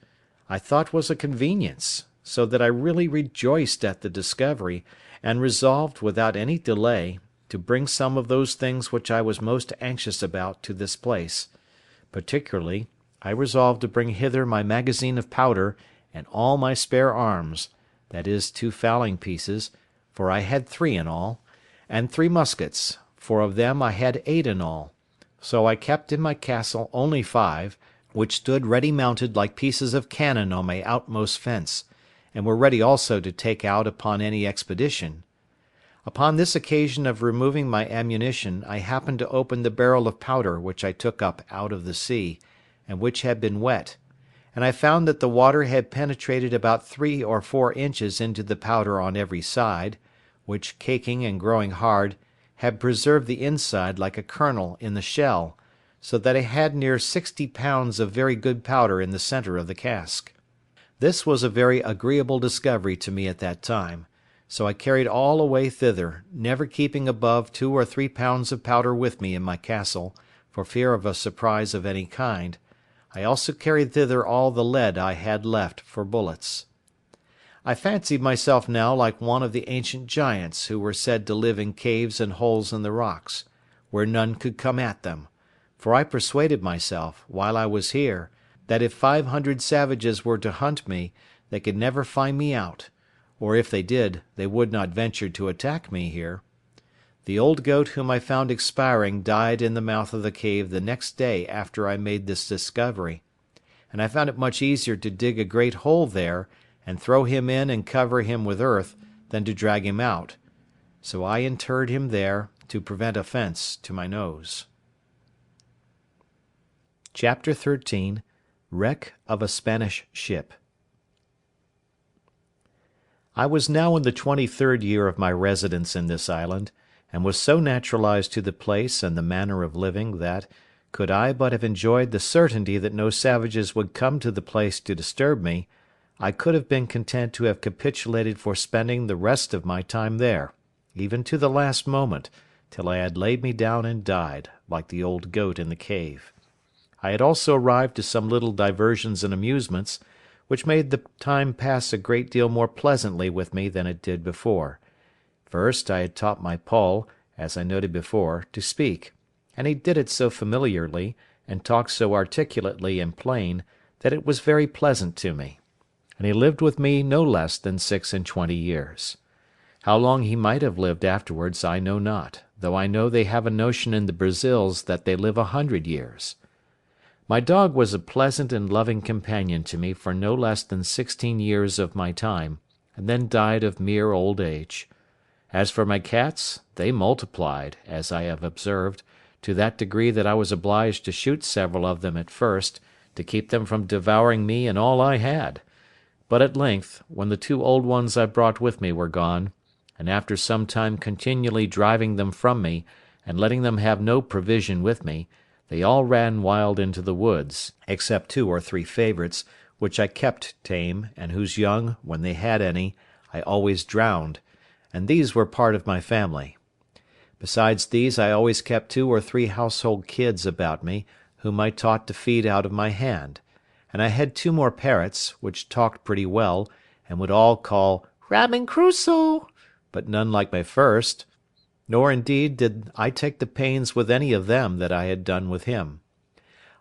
I thought was a convenience, so that I really rejoiced at the discovery, and resolved, without any delay, to bring some of those things which I was most anxious about to this place. Particularly, I resolved to bring hither my magazine of powder and all my spare arms, that is 2 fowling pieces, for I had 3 in all, and 3 muskets, for of them I had 8 in all. So I kept in my castle only 5, which stood ready mounted like pieces of cannon on my outmost fence, and were ready also to take out upon any expedition. Upon this occasion of removing my ammunition, I happened to open the barrel of powder which I took up out of the sea, and which had been wet, and I found that the water had penetrated about 3 or 4 inches into the powder on every side, which, caking and growing hard, had preserved the inside like a kernel in the shell, so that I had near 60 pounds of very good powder in the centre of the cask. This was a very agreeable discovery to me at that time, so I carried all away thither, never keeping above 2 or 3 pounds of powder with me in my castle, for fear of a surprise of any kind. I also carried thither all the lead I had left for bullets. I fancied myself now like one of the ancient giants who were said to live in caves and holes in the rocks, where none could come at them, for I persuaded myself, while I was here, that if 500 savages were to hunt me, they could never find me out, or if they did, they would not venture to attack me here. The old goat whom I found expiring died in the mouth of the cave the next day after I made this discovery, and I found it much easier to dig a great hole there, and throw him in and cover him with earth, than to drag him out. So I interred him there, to prevent offence to my nose. Chapter 13. Wreck of a Spanish Ship. I was now in the 23rd year of my residence in this island, and was so naturalized to the place and the manner of living that, could I but have enjoyed the certainty that no savages would come to the place to disturb me, I could have been content to have capitulated for spending the rest of my time there, even to the last moment, till I had laid me down and died, like the old goat in the cave. I had also arrived to some little diversions and amusements, which made the time pass a great deal more pleasantly with me than it did before. First, I had taught my Paul, as I noted before, to speak, and he did it so familiarly, and talked so articulately and plain, that it was very pleasant to me, and he lived with me no less than 26 years. How long he might have lived afterwards I know not, though I know they have a notion in the Brazils that they live 100 years. My dog was a pleasant and loving companion to me for no less than 16 years of my time, and then died of mere old age. As for my cats, they multiplied, as I have observed, to that degree that I was obliged to shoot several of them at first, to keep them from devouring me and all I had; but at length, when the 2 old ones I brought with me were gone, and after some time continually driving them from me, and letting them have no provision with me, they all ran wild into the woods, except 2 or 3 favourites, which I kept tame, and whose young, when they had any, I always drowned, and these were part of my family. Besides these I always kept 2 or 3 household kids about me, whom I taught to feed out of my hand, and I had 2 more parrots, which talked pretty well, and would all call "Robin Crusoe," but none like my first, nor indeed did I take the pains with any of them that I had done with him.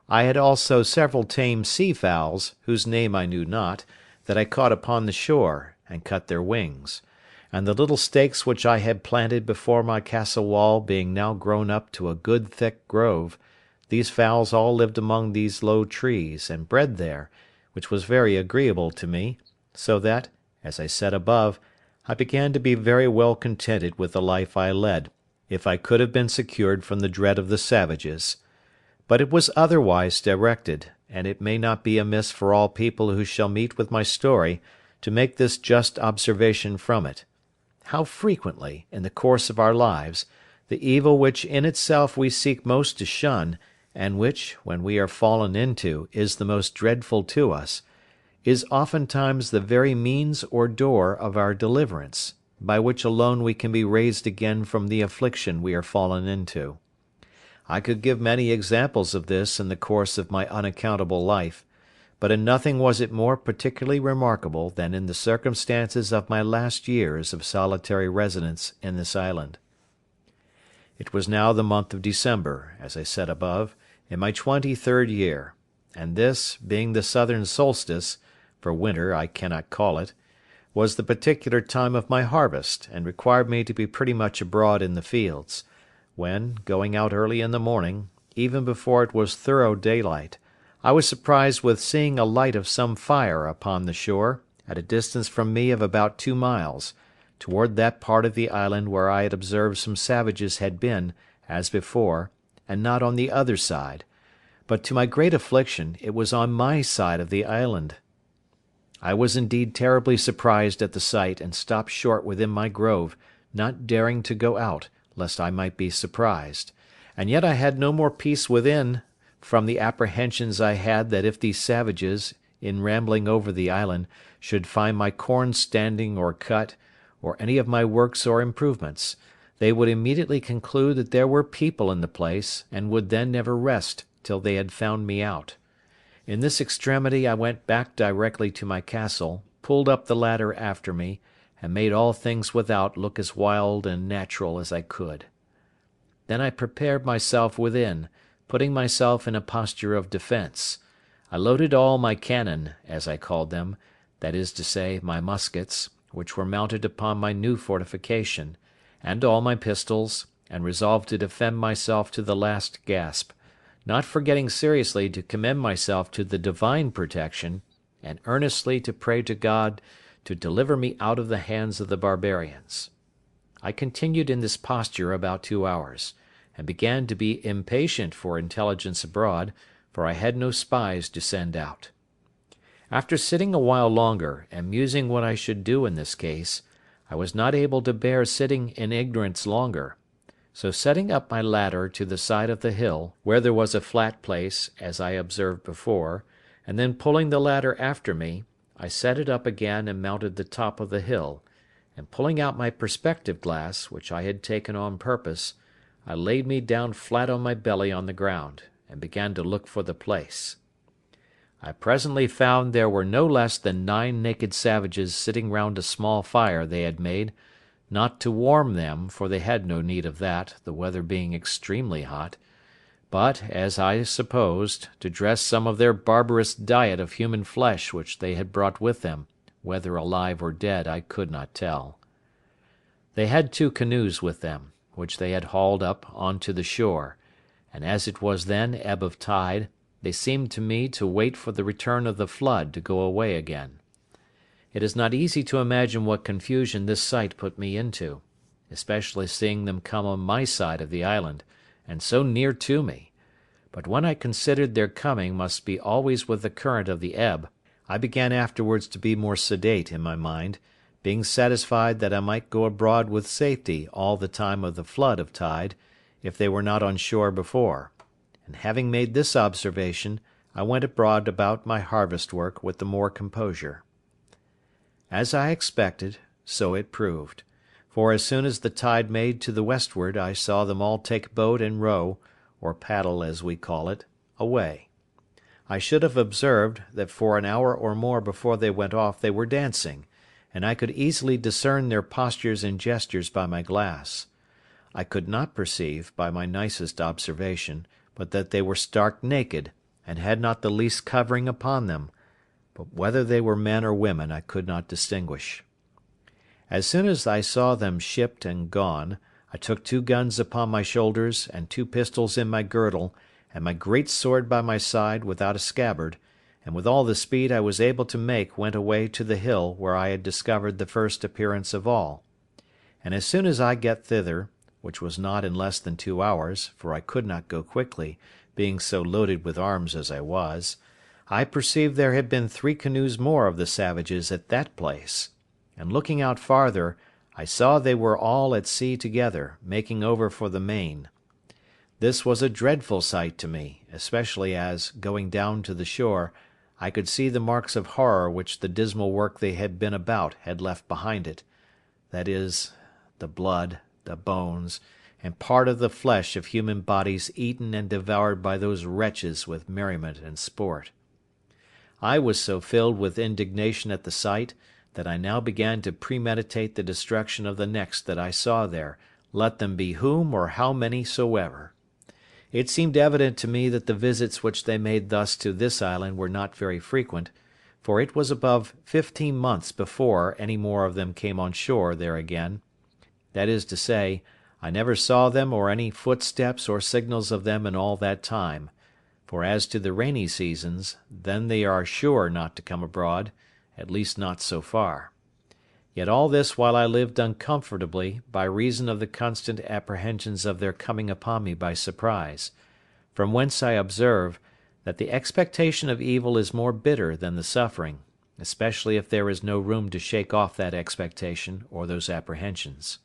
I had also several tame sea fowls, whose name I knew not, that I caught upon the shore, and cut their wings; and the little stakes which I had planted before my castle wall being now grown up to a good thick grove, These fowls all lived among these low trees, and bred there, which was very agreeable to me, so that, as I said above, I began to be very well contented with the life I led, if I could have been secured from the dread of the savages. But it was otherwise directed, and it may not be amiss for all people who shall meet with my story to make this just observation from it. How frequently, in the course of our lives, the evil which in itself we seek most to shun, and which, when we are fallen into, is the most dreadful to us, is oftentimes the very means or door of our deliverance, by which alone we can be raised again from the affliction we are fallen into. I could give many examples of this in the course of my unaccountable life, but in nothing was it more particularly remarkable than in the circumstances of my last years of solitary residence in this island. It was now the month of December, as I said above, in my 23rd year, and this, being the southern solstice, for winter I cannot call it, was the particular time of my harvest, and required me to be pretty much abroad in the fields, when, going out early in the morning, even before it was thorough daylight, I was surprised with seeing a light of some fire upon the shore, at a distance from me of about 2 miles, toward that part of the island where I had observed some savages had been, as before, and not on the other side; but to my great affliction it was on my side of the island. I was indeed terribly surprised at the sight, and stopped short within my grove, not daring to go out, lest I might be surprised; and yet I had no more peace within, from the apprehensions I had that if these savages, in rambling over the island, should find my corn standing or cut, or any of my works or improvements, they would immediately conclude that there were people in the place, and would then never rest till they had found me out. In this extremity I went back directly to my castle, pulled up the ladder after me, and made all things without look as wild and natural as I could. Then I prepared myself within, putting myself in a posture of defence. I loaded all my cannon, as I called them, that is to say, my muskets, which were mounted upon my new fortification, and all my pistols, and resolved to defend myself to the last gasp, not forgetting seriously to commend myself to the divine protection, and earnestly to pray to God to deliver me out of the hands of the barbarians. I continued in this posture about 2 hours, and began to be impatient for intelligence abroad, for I had no spies to send out. After sitting a while longer, and musing what I should do in this case, I was not able to bear sitting in ignorance longer; so setting up my ladder to the side of the hill, where there was a flat place, as I observed before, and then pulling the ladder after me, I set it up again and mounted the top of the hill, and pulling out my perspective glass, which I had taken on purpose, I laid me down flat on my belly on the ground, and began to look for the place. I presently found there were no less than 9 naked savages sitting round a small fire they had made, not to warm them, for they had no need of that, the weather being extremely hot, but, as I supposed, to dress some of their barbarous diet of human flesh which they had brought with them, whether alive or dead I could not tell. They had 2 canoes with them, which they had hauled up on to the shore, and as it was then ebb of tide, they seemed to me to wait for the return of the flood to go away again. It is not easy to imagine what confusion this sight put me into, especially seeing them come on my side of the island, and so near to me; but when I considered their coming must be always with the current of the ebb, I began afterwards to be more sedate in my mind, being satisfied that I might go abroad with safety all the time of the flood of tide, if they were not on shore before; and having made this observation, I went abroad about my harvest work with the more composure. As I expected, so it proved; for as soon as the tide made to the westward I saw them all take boat and row, or paddle as we call it, away. I should have observed, that for an hour or more before they went off they were dancing, and I could easily discern their postures and gestures by my glass. I could not perceive, by my nicest observation, but that they were stark naked, and had not the least covering upon them, but whether they were men or women I could not distinguish. As soon as I saw them shipped and gone, I took 2 guns upon my shoulders and 2 pistols in my girdle, and my great sword by my side without a scabbard, and with all the speed I was able to make went away to the hill where I had discovered the first appearance of all. And as soon as I get thither, which was not in less than 2 hours, for I could not go quickly, being so loaded with arms as I was, I perceived there had been 3 canoes more of the savages at that place; and looking out farther, I saw they were all at sea together, making over for the main. This was a dreadful sight to me, especially as, going down to the shore, I could see the marks of horror which the dismal work they had been about had left behind it, that is, the blood, the bones, and part of the flesh of human bodies eaten and devoured by those wretches with merriment and sport. I was so filled with indignation at the sight, that I now began to premeditate the destruction of the next that I saw there, let them be whom or how many soever. It seemed evident to me that the visits which they made thus to this island were not very frequent, for it was above 15 months before any more of them came on shore there again; that is to say, I never saw them or any footsteps or signals of them in all that time; for as to the rainy seasons, then they are sure not to come abroad, at least not so far. Yet all this while I lived uncomfortably, by reason of the constant apprehensions of their coming upon me by surprise; from whence I observe, that the expectation of evil is more bitter than the suffering, especially if there is no room to shake off that expectation or those apprehensions.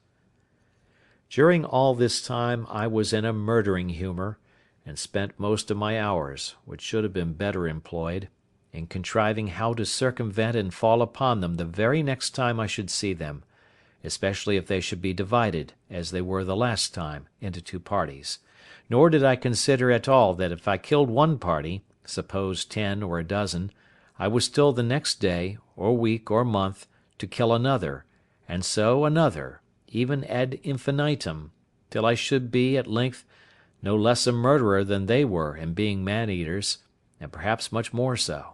During all this time I was in a murdering humour, and spent most of my hours, which should have been better employed, in contriving how to circumvent and fall upon them the very next time I should see them, especially if they should be divided, as they were the last time, into 2 parties; nor did I consider at all that if I killed one party, suppose 10 or a dozen, I was still the next day, or week, or month, to kill another, and so another, even ad infinitum, till I should be, at length, no less a murderer than they were in being man-eaters, and perhaps much more so.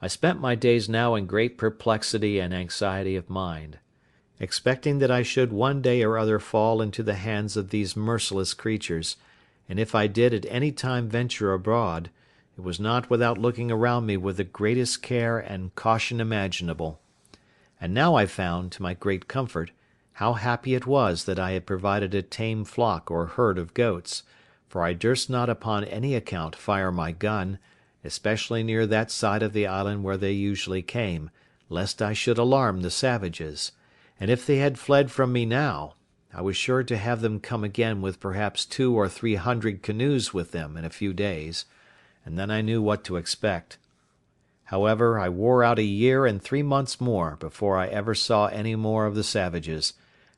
I spent my days now in great perplexity and anxiety of mind, expecting that I should one day or other fall into the hands of these merciless creatures, and if I did at any time venture abroad, it was not without looking around me with the greatest care and caution imaginable. And now I found, to my great comfort, how happy it was that I had provided a tame flock or herd of goats, for I durst not upon any account fire my gun, especially near that side of the island where they usually came, lest I should alarm the savages; and if they had fled from me now, I was sure to have them come again with perhaps 200 or 300 canoes with them in a few days, and then I knew what to expect. However, I wore out a year and 3 months more before I ever saw any more of the savages,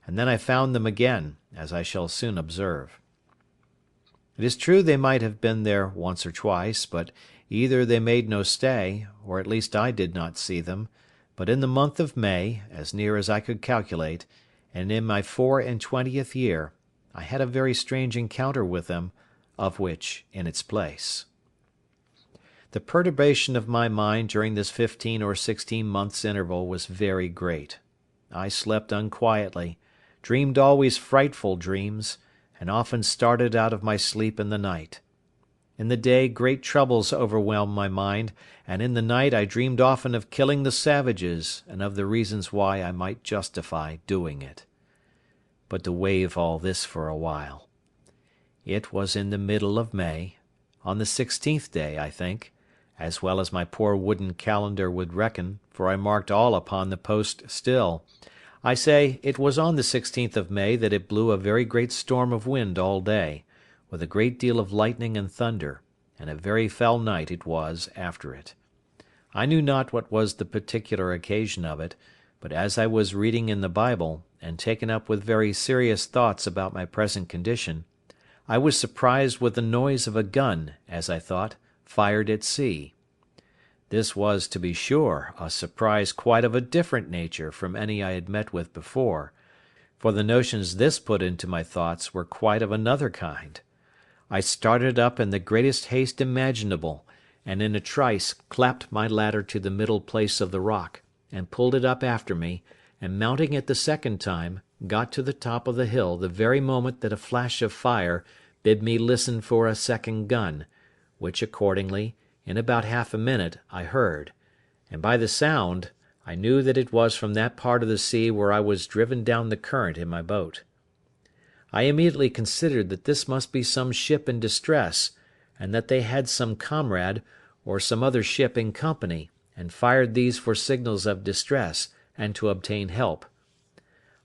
and then I found them again, as I shall soon observe. It is true they might have been there once or twice, but either they made no stay, or at least I did not see them; but in the month of May, as near as I could calculate, and in my 24th year, I had a very strange encounter with them, of which in its place. The perturbation of my mind during this 15 or 16 months' interval was very great. I slept unquietly, dreamed always frightful dreams, and often started out of my sleep in the night. In the day great troubles overwhelmed my mind, and in the night I dreamed often of killing the savages, and of the reasons why I might justify doing it. But to waive all this for a while. It was in the middle of May, on the 16th day, I think, as well as my poor wooden calendar would reckon, for I marked all upon the post still. I say, it was on the 16th of May that it blew a very great storm of wind all day, with a great deal of lightning and thunder, and a very foul night it was after it. I knew not what was the particular occasion of it, but as I was reading in the Bible, and taken up with very serious thoughts about my present condition, I was surprised with the noise of a gun, as I thought, fired at sea. This was, to be sure, a surprise quite of a different nature from any I had met with before, for the notions this put into my thoughts were quite of another kind. I started up in the greatest haste imaginable, and in a trice clapped my ladder to the middle place of the rock, and pulled it up after me, and mounting it the second time, got to the top of the hill the very moment that a flash of fire, bid me listen for a second gun, which accordingly, in about half a minute, I heard, and by the sound, I knew that it was from that part of the sea where I was driven down the current in my boat. I immediately considered that this must be some ship in distress, and that they had some comrade, or some other ship in company, and fired these for signals of distress, and to obtain help.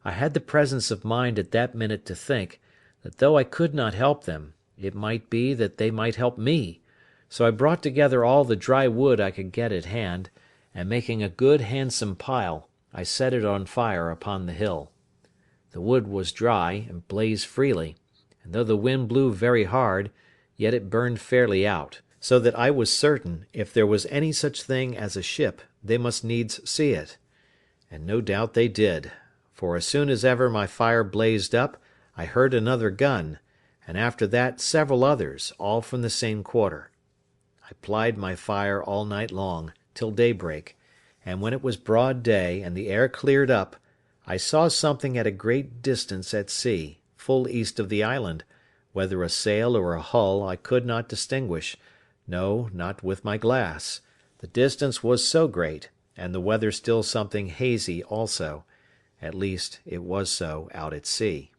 I had the presence of mind at that minute to think, that though I could not help them, it might be that they might help me, so I brought together all the dry wood I could get at hand, and making a good handsome pile, I set it on fire upon the hill. The wood was dry, and blazed freely, and though the wind blew very hard, yet it burned fairly out, so that I was certain, if there was any such thing as a ship, they must needs see it. And no doubt they did, for as soon as ever my fire blazed up, I heard another gun, and after that several others, all from the same quarter. I plied my fire all night long, till daybreak, and when it was broad day, and the air cleared up, I saw something at a great distance at sea, full east of the island, whether a sail or a hull I could not distinguish, no, not with my glass, the distance was so great, and the weather still something hazy also, at least it was so out at sea.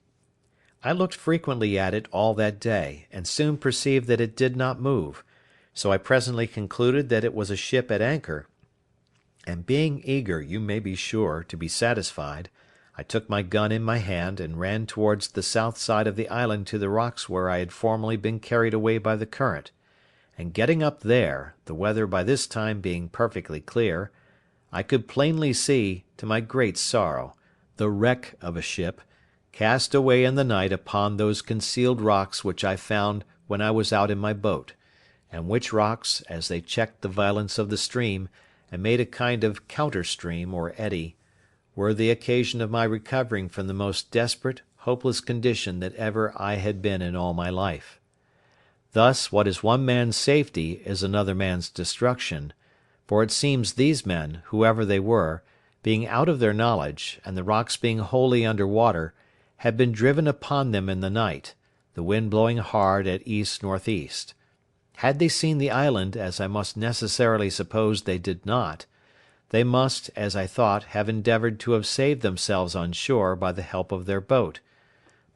I looked frequently at it all that day, and soon perceived that it did not move, so I presently concluded that it was a ship at anchor, and being eager, you may be sure, to be satisfied, I took my gun in my hand, and ran towards the south side of the island to the rocks where I had formerly been carried away by the current, and getting up there, the weather by this time being perfectly clear, I could plainly see, to my great sorrow, the wreck of a ship, cast away in the night upon those concealed rocks which I found when I was out in my boat, and which rocks, as they checked the violence of the stream, and made a kind of counter-stream or eddy, were the occasion of my recovering from the most desperate, hopeless condition that ever I had been in all my life. Thus, what is one man's safety is another man's destruction, for it seems these men, whoever they were, being out of their knowledge, and the rocks being wholly under water, had been driven upon them in the night, the wind blowing hard at east-northeast. Had they seen the island, as I must necessarily suppose they did not, they must, as I thought, have endeavoured to have saved themselves on shore by the help of their boat;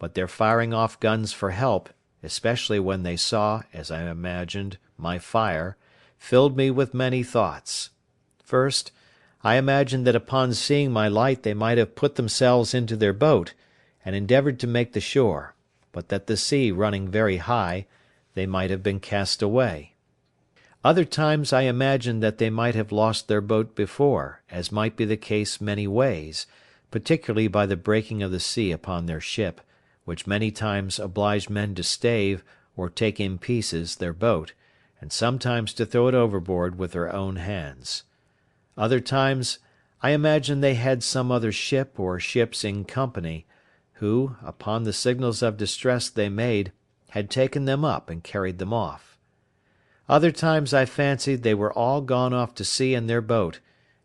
but their firing off guns for help, especially when they saw, as I imagined, my fire, filled me with many thoughts. First, I imagined that upon seeing my light they might have put themselves into their boat, and endeavoured to make the shore, but that the sea running very high, they might have been cast away. Other times I imagined that they might have lost their boat before, as might be the case many ways, particularly by the breaking of the sea upon their ship, which many times obliged men to stave, or take in pieces, their boat, and sometimes to throw it overboard with their own hands. Other times I imagined they had some other ship or ships in company, who, upon the signals of distress they made, had taken them up and carried them off. Other times I fancied they were all gone off to sea in their boat,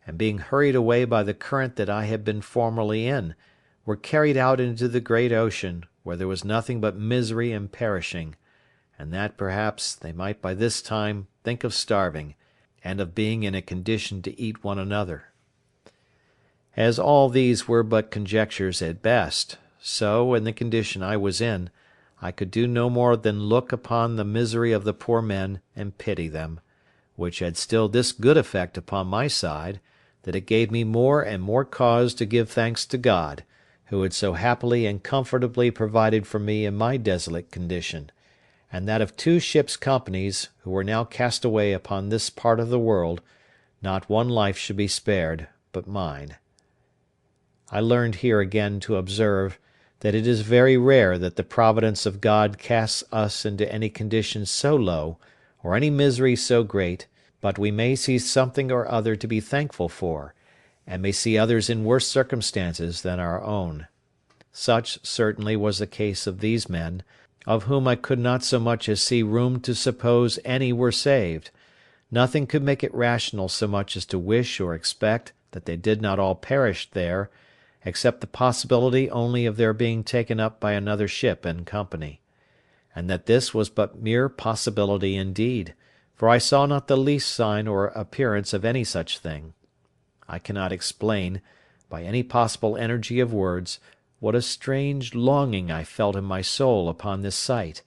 and being hurried away by the current that I had been formerly in, were carried out into the great ocean, where there was nothing but misery and perishing, and that, perhaps, they might by this time think of starving, and of being in a condition to eat one another. As all these were but conjectures at best, so, in the condition I was in, I could do no more than look upon the misery of the poor men and pity them, which had still this good effect upon my side, that it gave me more and more cause to give thanks to God, who had so happily and comfortably provided for me in my desolate condition, and that of two ships' companies, who were now cast away upon this part of the world, not one life should be spared but mine. I learned here again to observe, that it is very rare that the providence of God casts us into any condition so low, or any misery so great, but we may see something or other to be thankful for, and may see others in worse circumstances than our own. Such certainly was the case of these men, of whom I could not so much as see room to suppose any were saved. Nothing could make it rational so much as to wish or expect that they did not all perish there, except the possibility only of their being taken up by another ship in company. and that this was but mere possibility indeed, for I saw not the least sign or appearance of any such thing. I cannot explain, by any possible energy of words, what a strange longing I felt in my soul upon this sight,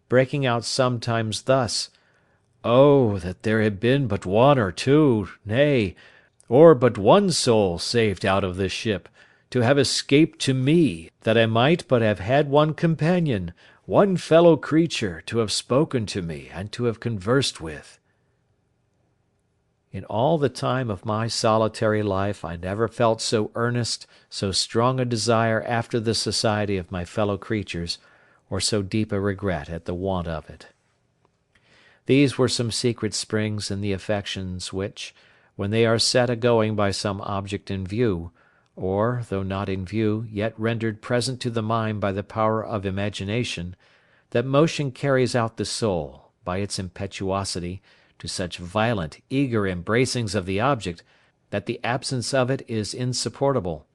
breaking out sometimes thus: "Oh, that there had been but one or two, nay, or but one soul saved out of this ship, to have escaped to me, that I might but have had one companion, one fellow creature, to have spoken to me, and to have conversed with." In all the time of my solitary life I never felt so earnest, so strong a desire after the society of my fellow creatures, or so deep a regret at the want of it. These were some secret springs in the affections which, when they are set a-going by some object in view, or, though not in view, yet rendered present to the mind by the power of imagination, that motion carries out the soul, by its impetuosity, to such violent, eager embracings of the object, that the absence of it is insupportable.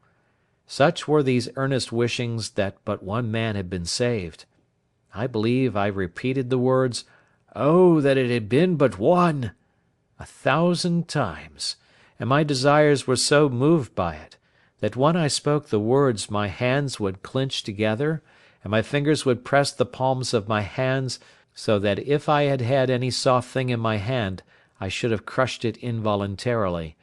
Such were these earnest wishings that but one man had been saved. I believe I repeated the words, "Oh, that it had been but one!" 1,000 times, and my desires were so moved by it, that when I spoke the words my hands would clinch together, and my fingers would press the palms of my hands, so that if I had had any soft thing in my hand I should have crushed it involuntarily,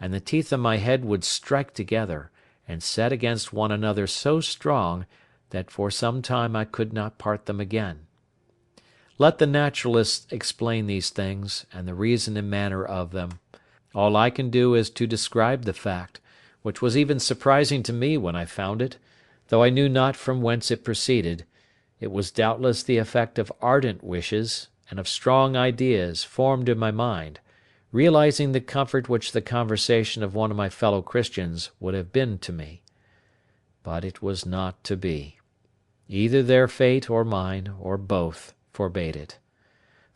and the teeth of my head would strike together, and set against one another so strong, that for some time I could not part them again. Let the naturalists explain these things, and the reason and manner of them. All I can do is to describe the fact, which was even surprising to me when I found it, though I knew not from whence it proceeded. It was doubtless the effect of ardent wishes, and of strong ideas formed in my mind, realising the comfort which the conversation of one of my fellow Christians would have been to me. But it was not to be. Either their fate or mine, or both, forbade it.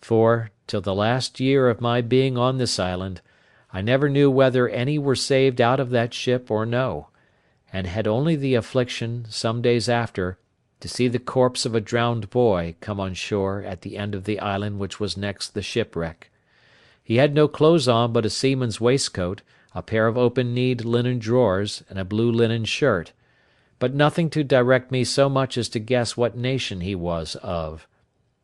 For, till the last year of my being on this island, I never knew whether any were saved out of that ship or no, and had only the affliction, some days after, to see the corpse of a drowned boy come on shore at the end of the island which was next the shipwreck. He had no clothes on but a seaman's waistcoat, a pair of open-kneed linen drawers, and a blue linen shirt, but nothing to direct me so much as to guess what nation he was of.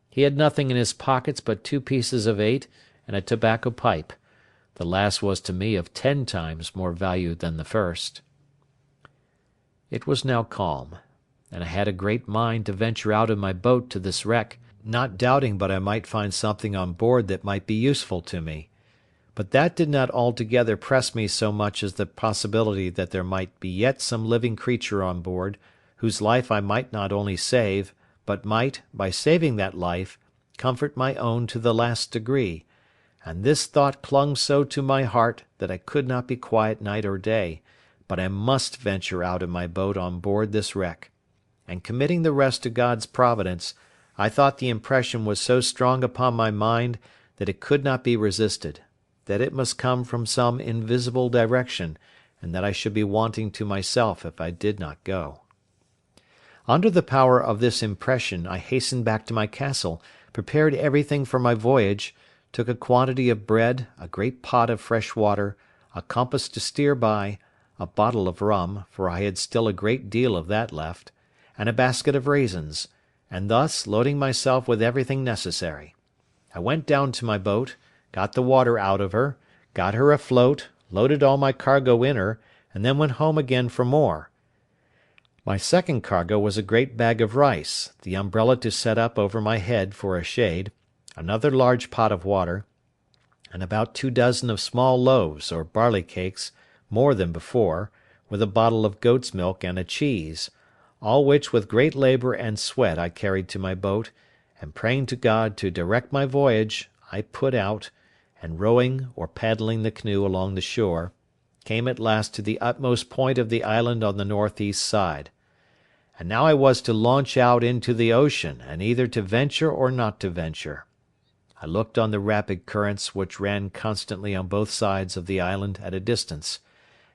He had nothing in his pockets but 2 pieces of 8 and a tobacco pipe. The last was to me of 10 times more value than the first. It was now calm, and I had a great mind to venture out in my boat to this wreck, not doubting but I might find something on board that might be useful to me. But that did not altogether press me so much as the possibility that there might be yet some living creature on board, whose life I might not only save, but might, by saving that life, comfort my own to the last degree, and this thought clung so to my heart that I could not be quiet night or day, but I must venture out in my boat on board this wreck; and committing the rest to God's providence, I thought the impression was so strong upon my mind that it could not be resisted, that it must come from some invisible direction, and that I should be wanting to myself if I did not go. Under the power of this impression I hastened back to my castle, prepared everything for my voyage, took a quantity of bread, a great pot of fresh water, a compass to steer by, a bottle of rum, for I had still a great deal of that left, and a basket of raisins, and thus, loading myself with everything necessary, I went down to my boat, got the water out of her, got her afloat, loaded all my cargo in her, and then went home again for more. My second cargo was a great bag of rice, the umbrella to set up over my head for a shade, another large pot of water, and about 2 dozen of small loaves or barley cakes, more than before, with a bottle of goat's milk and a cheese, all which with great labour and sweat I carried to my boat, and praying to God to direct my voyage, I put out, and rowing or paddling the canoe along the shore, came at last to the utmost point of the island on the north-east side. And now I was to launch out into the ocean, and either to venture or not to venture. I looked on the rapid currents which ran constantly on both sides of the island at a distance,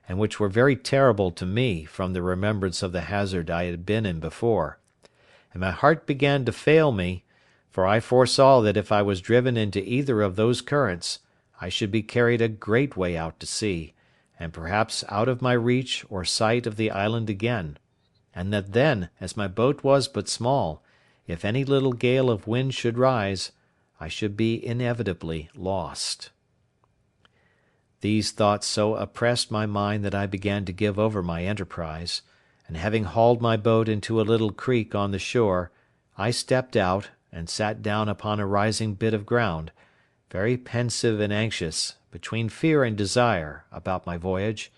and which were very terrible to me from the remembrance of the hazard I had been in before, and my heart began to fail me, for I foresaw that if I was driven into either of those currents, I should be carried a great way out to sea, and perhaps out of my reach or sight of the island again, and that then, as my boat was but small, if any little gale of wind should rise, I should be inevitably lost. These thoughts so oppressed my mind that I began to give over my enterprise, and having hauled my boat into a little creek on the shore, I stepped out, and sat down upon a rising bit of ground, very pensive and anxious, between fear and desire, about my voyage,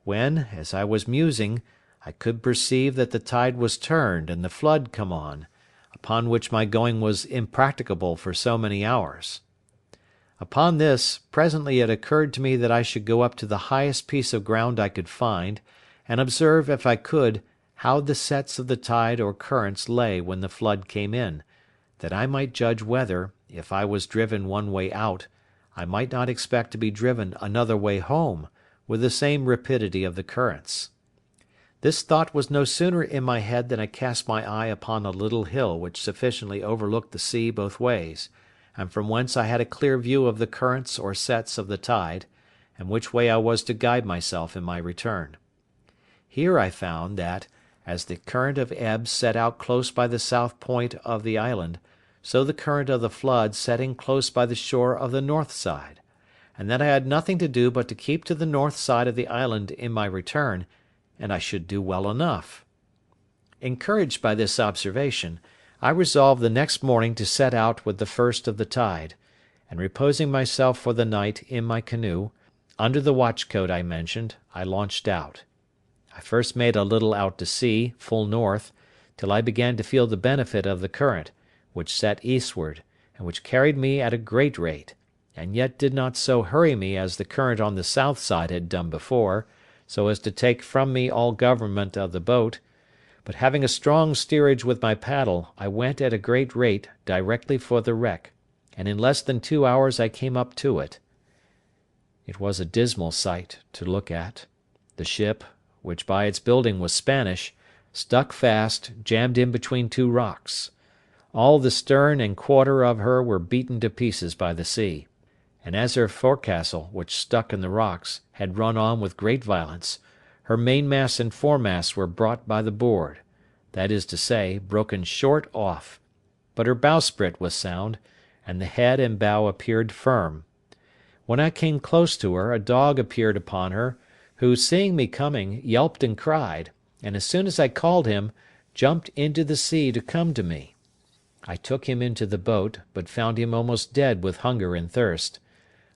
when, as I was musing, I could perceive that the tide was turned and the flood come on, upon which my going was impracticable for so many hours. Upon this, presently it occurred to me that I should go up to the highest piece of ground I could find, and observe, if I could, how the sets of the tide or currents lay when the flood came in, that I might judge whether, if I was driven one way out, I might not expect to be driven another way home, with the same rapidity of the currents. This thought was no sooner in my head than I cast my eye upon a little hill which sufficiently overlooked the sea both ways, and from whence I had a clear view of the currents or sets of the tide, and which way I was to guide myself in my return. Here I found that, as the current of ebb set out close by the south point of the island, so the current of the flood set in close by the shore of the north side, and that I had nothing to do but to keep to the north side of the island in my return, and I should do well enough. Encouraged by this observation, I resolved the next morning to set out with the first of the tide, and reposing myself for the night in my canoe, under the watch-coat I mentioned, I launched out. I first made a little out to sea, full north, till I began to feel the benefit of the current, which set eastward, and which carried me at a great rate, and yet did not so hurry me as the current on the south side had done before, so as to take from me all government of the boat, but having a strong steerage with my paddle, I went at a great rate directly for the wreck, and in less than 2 hours I came up to it. It was a dismal sight to look at. The ship, which by its building was Spanish, stuck fast, jammed in between two rocks. All the stern and quarter of her were beaten to pieces by the sea, and as her forecastle, which stuck in the rocks, had run on with great violence, her mainmast and foremast were brought by the board, that is to say, broken short off, but her bowsprit was sound, and the head and bow appeared firm. When I came close to her, a dog appeared upon her, who, seeing me coming, yelped and cried, and as soon as I called him, jumped into the sea to come to me. I took him into the boat, but found him almost dead with hunger and thirst.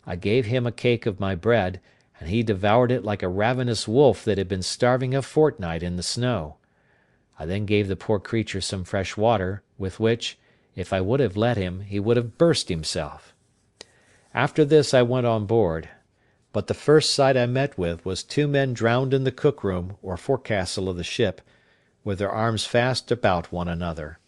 I gave him a cake of my bread, and he devoured it like a ravenous wolf that had been starving a fortnight in the snow. I then gave the poor creature some fresh water, with which, if I would have let him, he would have burst himself. After this I went on board, but the first sight I met with was 2 men drowned in the cook-room or forecastle of the ship, with their arms fast about one another.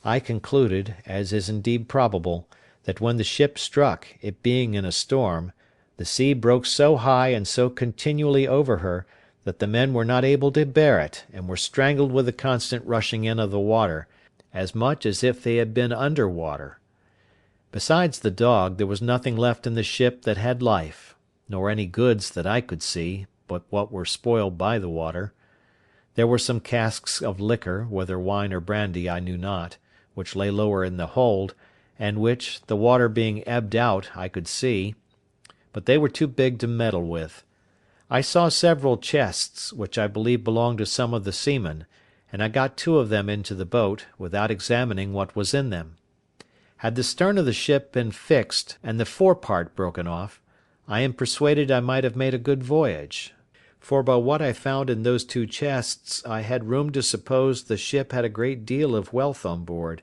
I concluded, as is indeed probable, that when the ship struck, it being in a storm, the sea broke so high and so continually over her, that the men were not able to bear it, and were strangled with the constant rushing in of the water, as much as if they had been under water. Besides the dog, there was nothing left in the ship that had life, nor any goods that I could see, but what were spoiled by the water. There were some casks of liquor, whether wine or brandy I knew not, which lay lower in the hold, and which, the water being ebbed out, I could see, but they were too big to meddle with. I saw several chests, which I believe belonged to some of the seamen, and I got 2 of them into the boat, without examining what was in them. Had the stern of the ship been fixed, and the forepart broken off, I am persuaded I might have made a good voyage, for by what I found in those 2 chests I had room to suppose the ship had a great deal of wealth on board,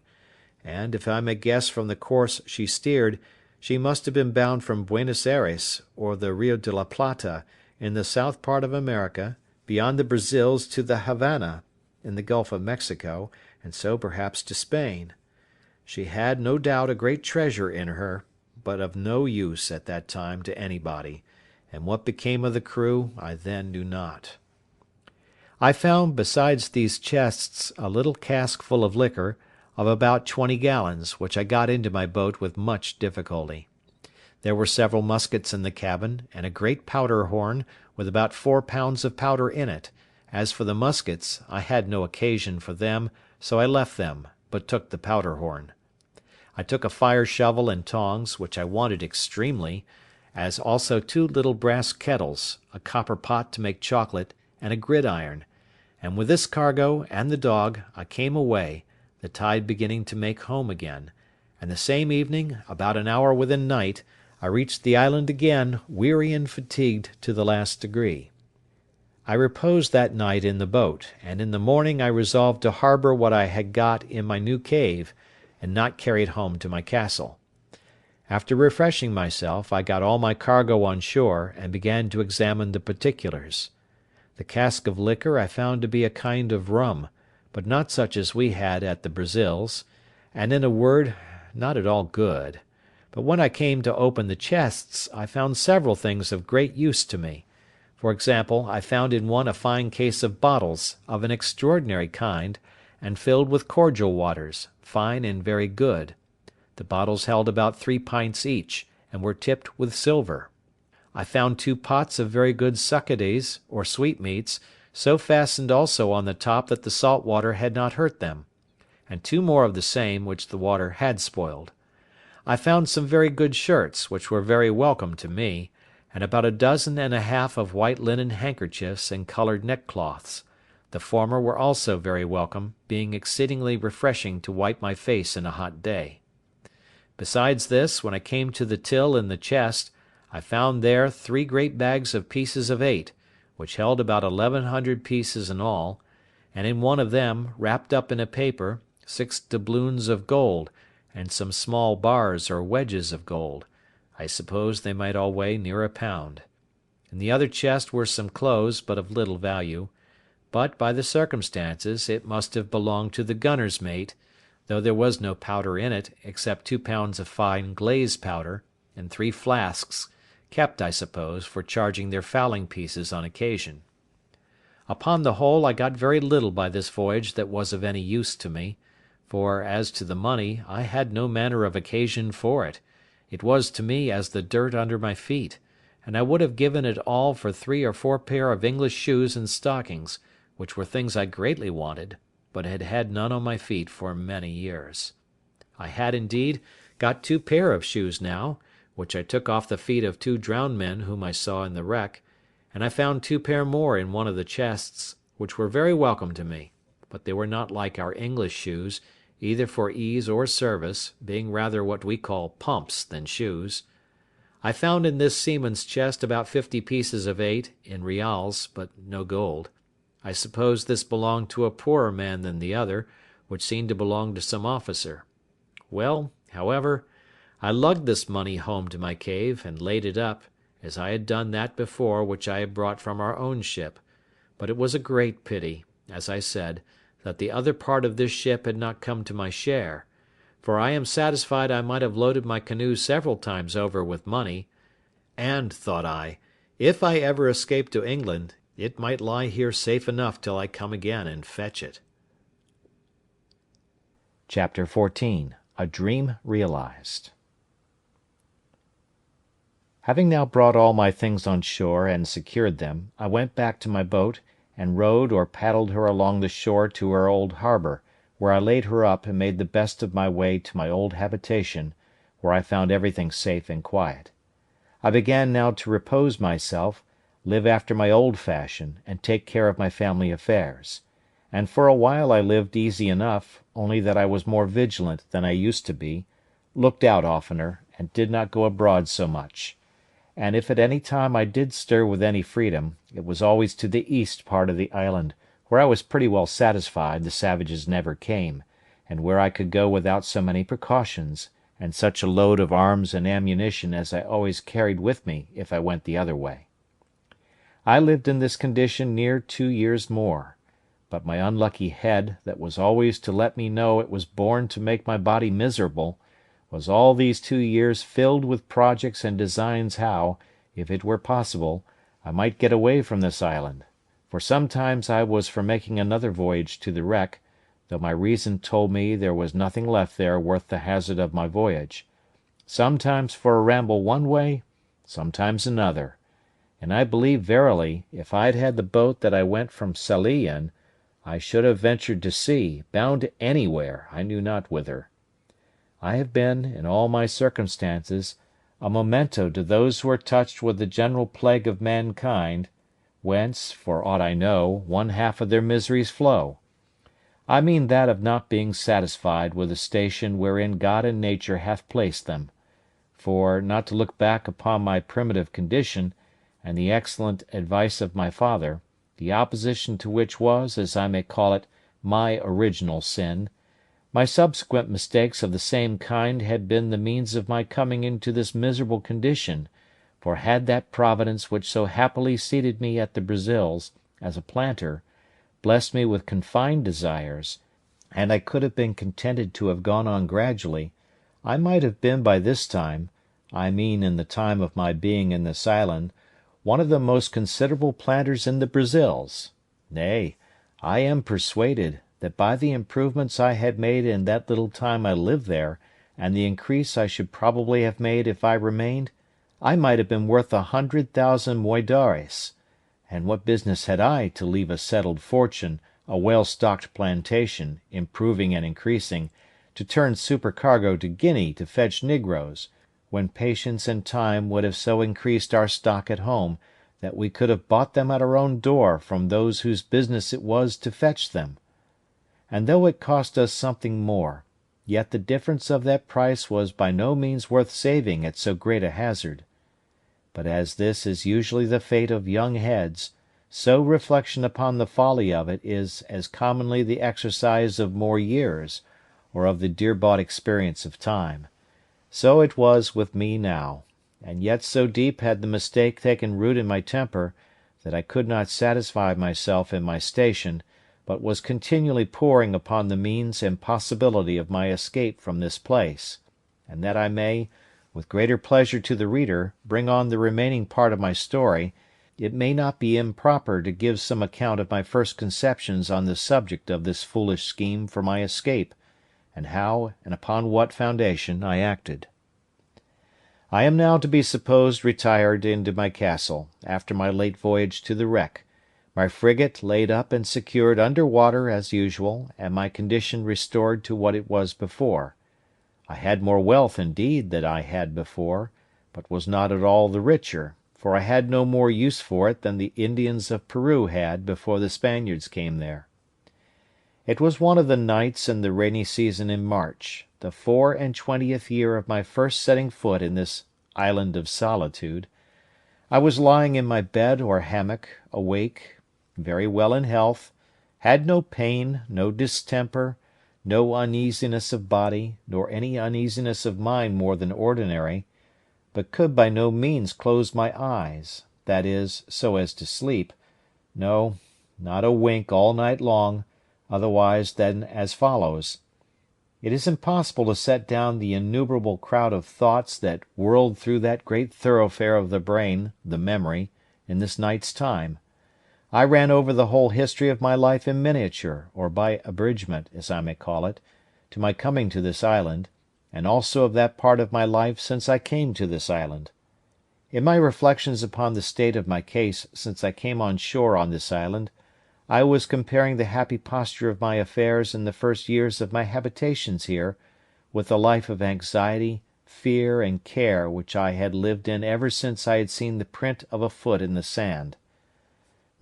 and, if I may guess from the course she steered, she must have been bound from Buenos Aires, or the Rio de la Plata, in the south part of America, beyond the Brazils to the Havana, in the Gulf of Mexico, and so perhaps to Spain. She had, no doubt, a great treasure in her, but of no use at that time to anybody, and what became of the crew I then knew not. I found, besides these chests, a little cask full of liquor, of about 20 gallons, which I got into my boat with much difficulty. There were several muskets in the cabin, and a great powder horn, with about 4 pounds of powder in it. As for the muskets, I had no occasion for them, so I left them, but took the powder horn. I took a fire shovel and tongs, which I wanted extremely, as also 2 little brass kettles, a copper pot to make chocolate, and a gridiron; and with this cargo, and the dog, I came away, the tide beginning to make home again, and the same evening, about an hour within night, I reached the island again, weary and fatigued to the last degree. I reposed that night in the boat, and in the morning I resolved to harbour what I had got in my new cave, and not carry it home to my castle. After refreshing myself, I got all my cargo on shore, and began to examine the particulars. The cask of liquor I found to be a kind of rum, but not such as we had at the Brazils, and in a word, not at all good. But when I came to open the chests, I found several things of great use to me. For example, I found in one a fine case of bottles, of an extraordinary kind, and filled with cordial waters, fine and very good. The bottles held about 3 pints each, and were tipped with silver. I found 2 pots of very good succades, or sweetmeats, so fastened also on the top that the salt water had not hurt them, and 2 more of the same, which the water had spoiled. I found some very good shirts, which were very welcome to me, and about 1.5 dozen of white linen handkerchiefs and coloured neckcloths. The former were also very welcome, being exceedingly refreshing to wipe my face in a hot day. Besides this, when I came to the till in the chest, I found there 3 great bags of pieces of 8, which held about 1100 pieces in all, and in one of them, wrapped up in a paper, 6 doubloons of gold, and some small bars or wedges of gold. I suppose they might all weigh near 1 pound. In the other chest were some clothes, but of little value; but, by the circumstances, it must have belonged to the gunner's mate, though there was no powder in it, except 2 pounds of fine glazed powder, and 3 flasks, kept, I suppose, for charging their fowling pieces on occasion. Upon the whole, I got very little by this voyage that was of any use to me; for, as to the money, I had no manner of occasion for it; it was to me as the dirt under my feet, and I would have given it all for 3 or 4 pair of English shoes and stockings, which were things I greatly wanted, but had had none on my feet for many years. I had, indeed, got 2 pair of shoes now, which I took off the feet of 2 drowned men whom I saw in the wreck, and I found 2 pair more in one of the chests, which were very welcome to me, but they were not like our English shoes, either for ease or service, being rather what we call pumps than shoes. I found in this seaman's chest about 50 pieces of 8, in reals, but no gold. I suppose this belonged to a poorer man than the other, which seemed to belong to some officer. Well, however, I lugged this money home to my cave, and laid it up, as I had done that before which I had brought from our own ship; but it was a great pity, as I said, that the other part of this ship had not come to my share; for I am satisfied I might have loaded my canoe several times over with money, and, thought I, if I ever escape to England, it might lie here safe enough till I come again and fetch it. Chapter 14. A Dream Realized. Having now brought all my things on shore and secured them, I went back to my boat, and rowed or paddled her along the shore to her old harbour, where I laid her up and made the best of my way to my old habitation, where I found everything safe and quiet. I began now to repose myself, live after my old fashion, and take care of my family affairs; and for a while I lived easy enough, only that I was more vigilant than I used to be, looked out oftener, and did not go abroad so much; and if at any time I did stir with any freedom, it was always to the east part of the island, where I was pretty well satisfied the savages never came, and where I could go without so many precautions, and such a load of arms and ammunition as I always carried with me if I went the other way. I lived in this condition near 2 years more; but my unlucky head, that was always to let me know it was born to make my body miserable, was all these 2 years filled with projects and designs how, if it were possible, I might get away from this island; for sometimes I was for making another voyage to the wreck, though my reason told me there was nothing left there worth the hazard of my voyage, sometimes for a ramble one way, sometimes another, and I believe verily, if I had had the boat that I went from Sallee in, I should have ventured to sea, bound anywhere, I knew not whither. I have been, in all my circumstances, a memento to those who are touched with the general plague of mankind, whence, for aught I know, one half of their miseries flow. I mean that of not being satisfied with the station wherein God and nature hath placed them; for, not to look back upon my primitive condition, and the excellent advice of my father, the opposition to which was, as I may call it, my original sin, my subsequent mistakes of the same kind had been the means of my coming into this miserable condition, for had that Providence which so happily seated me at the Brazils, as a planter, blessed me with confined desires, and I could have been contented to have gone on gradually, I might have been by this time, I mean in the time of my being in this island, one of the most considerable planters in the Brazils. Nay, I am persuaded that by the improvements I had made in that little time I lived there, and the increase I should probably have made if I remained, I might have been worth 100,000 moidores. And what business had I to leave a settled fortune, a well-stocked plantation, improving and increasing, to turn supercargo to Guinea to fetch negroes, when patience and time would have so increased our stock at home, that we could have bought them at our own door from those whose business it was to fetch them? And though it cost us something more, yet the difference of that price was by no means worth saving at so great a hazard. But as this is usually the fate of young heads, so reflection upon the folly of it is as commonly the exercise of more years, or of the dear-bought experience of time. So it was with me now, and yet so deep had the mistake taken root in my temper, that I could not satisfy myself in my station, but was continually poring upon the means and possibility of my escape from this place, and that I may, with greater pleasure to the reader, bring on the remaining part of my story, it may not be improper to give some account of my first conceptions on the subject of this foolish scheme for my escape, and how, and upon what foundation, I acted. I am now to be supposed retired into my castle, after my late voyage to the wreck, my frigate laid up and secured under water as usual, and my condition restored to what it was before. I had more wealth, indeed, than I had before, but was not at all the richer, for I had no more use for it than the Indians of Peru had before the Spaniards came there. It was one of the nights in the rainy season in March, the 24th year of my first setting foot in this island of solitude. I was lying in my bed or hammock, awake, very well in health, had no pain, no distemper, no uneasiness of body, nor any uneasiness of mind more than ordinary, but could by no means close my eyes, that is, so as to sleep, no, not a wink all night long, otherwise than as follows. It is impossible to set down the innumerable crowd of thoughts that whirled through that great thoroughfare of the brain, the memory, in this night's time. I ran over the whole history of my life in miniature, or by abridgment, as I may call it, to my coming to this island, and also of that part of my life since I came to this island. In my reflections upon the state of my case since I came on shore on this island, I was comparing the happy posture of my affairs in the first years of my habitations here, with the life of anxiety, fear, and care which I had lived in ever since I had seen the print of a foot in the sand.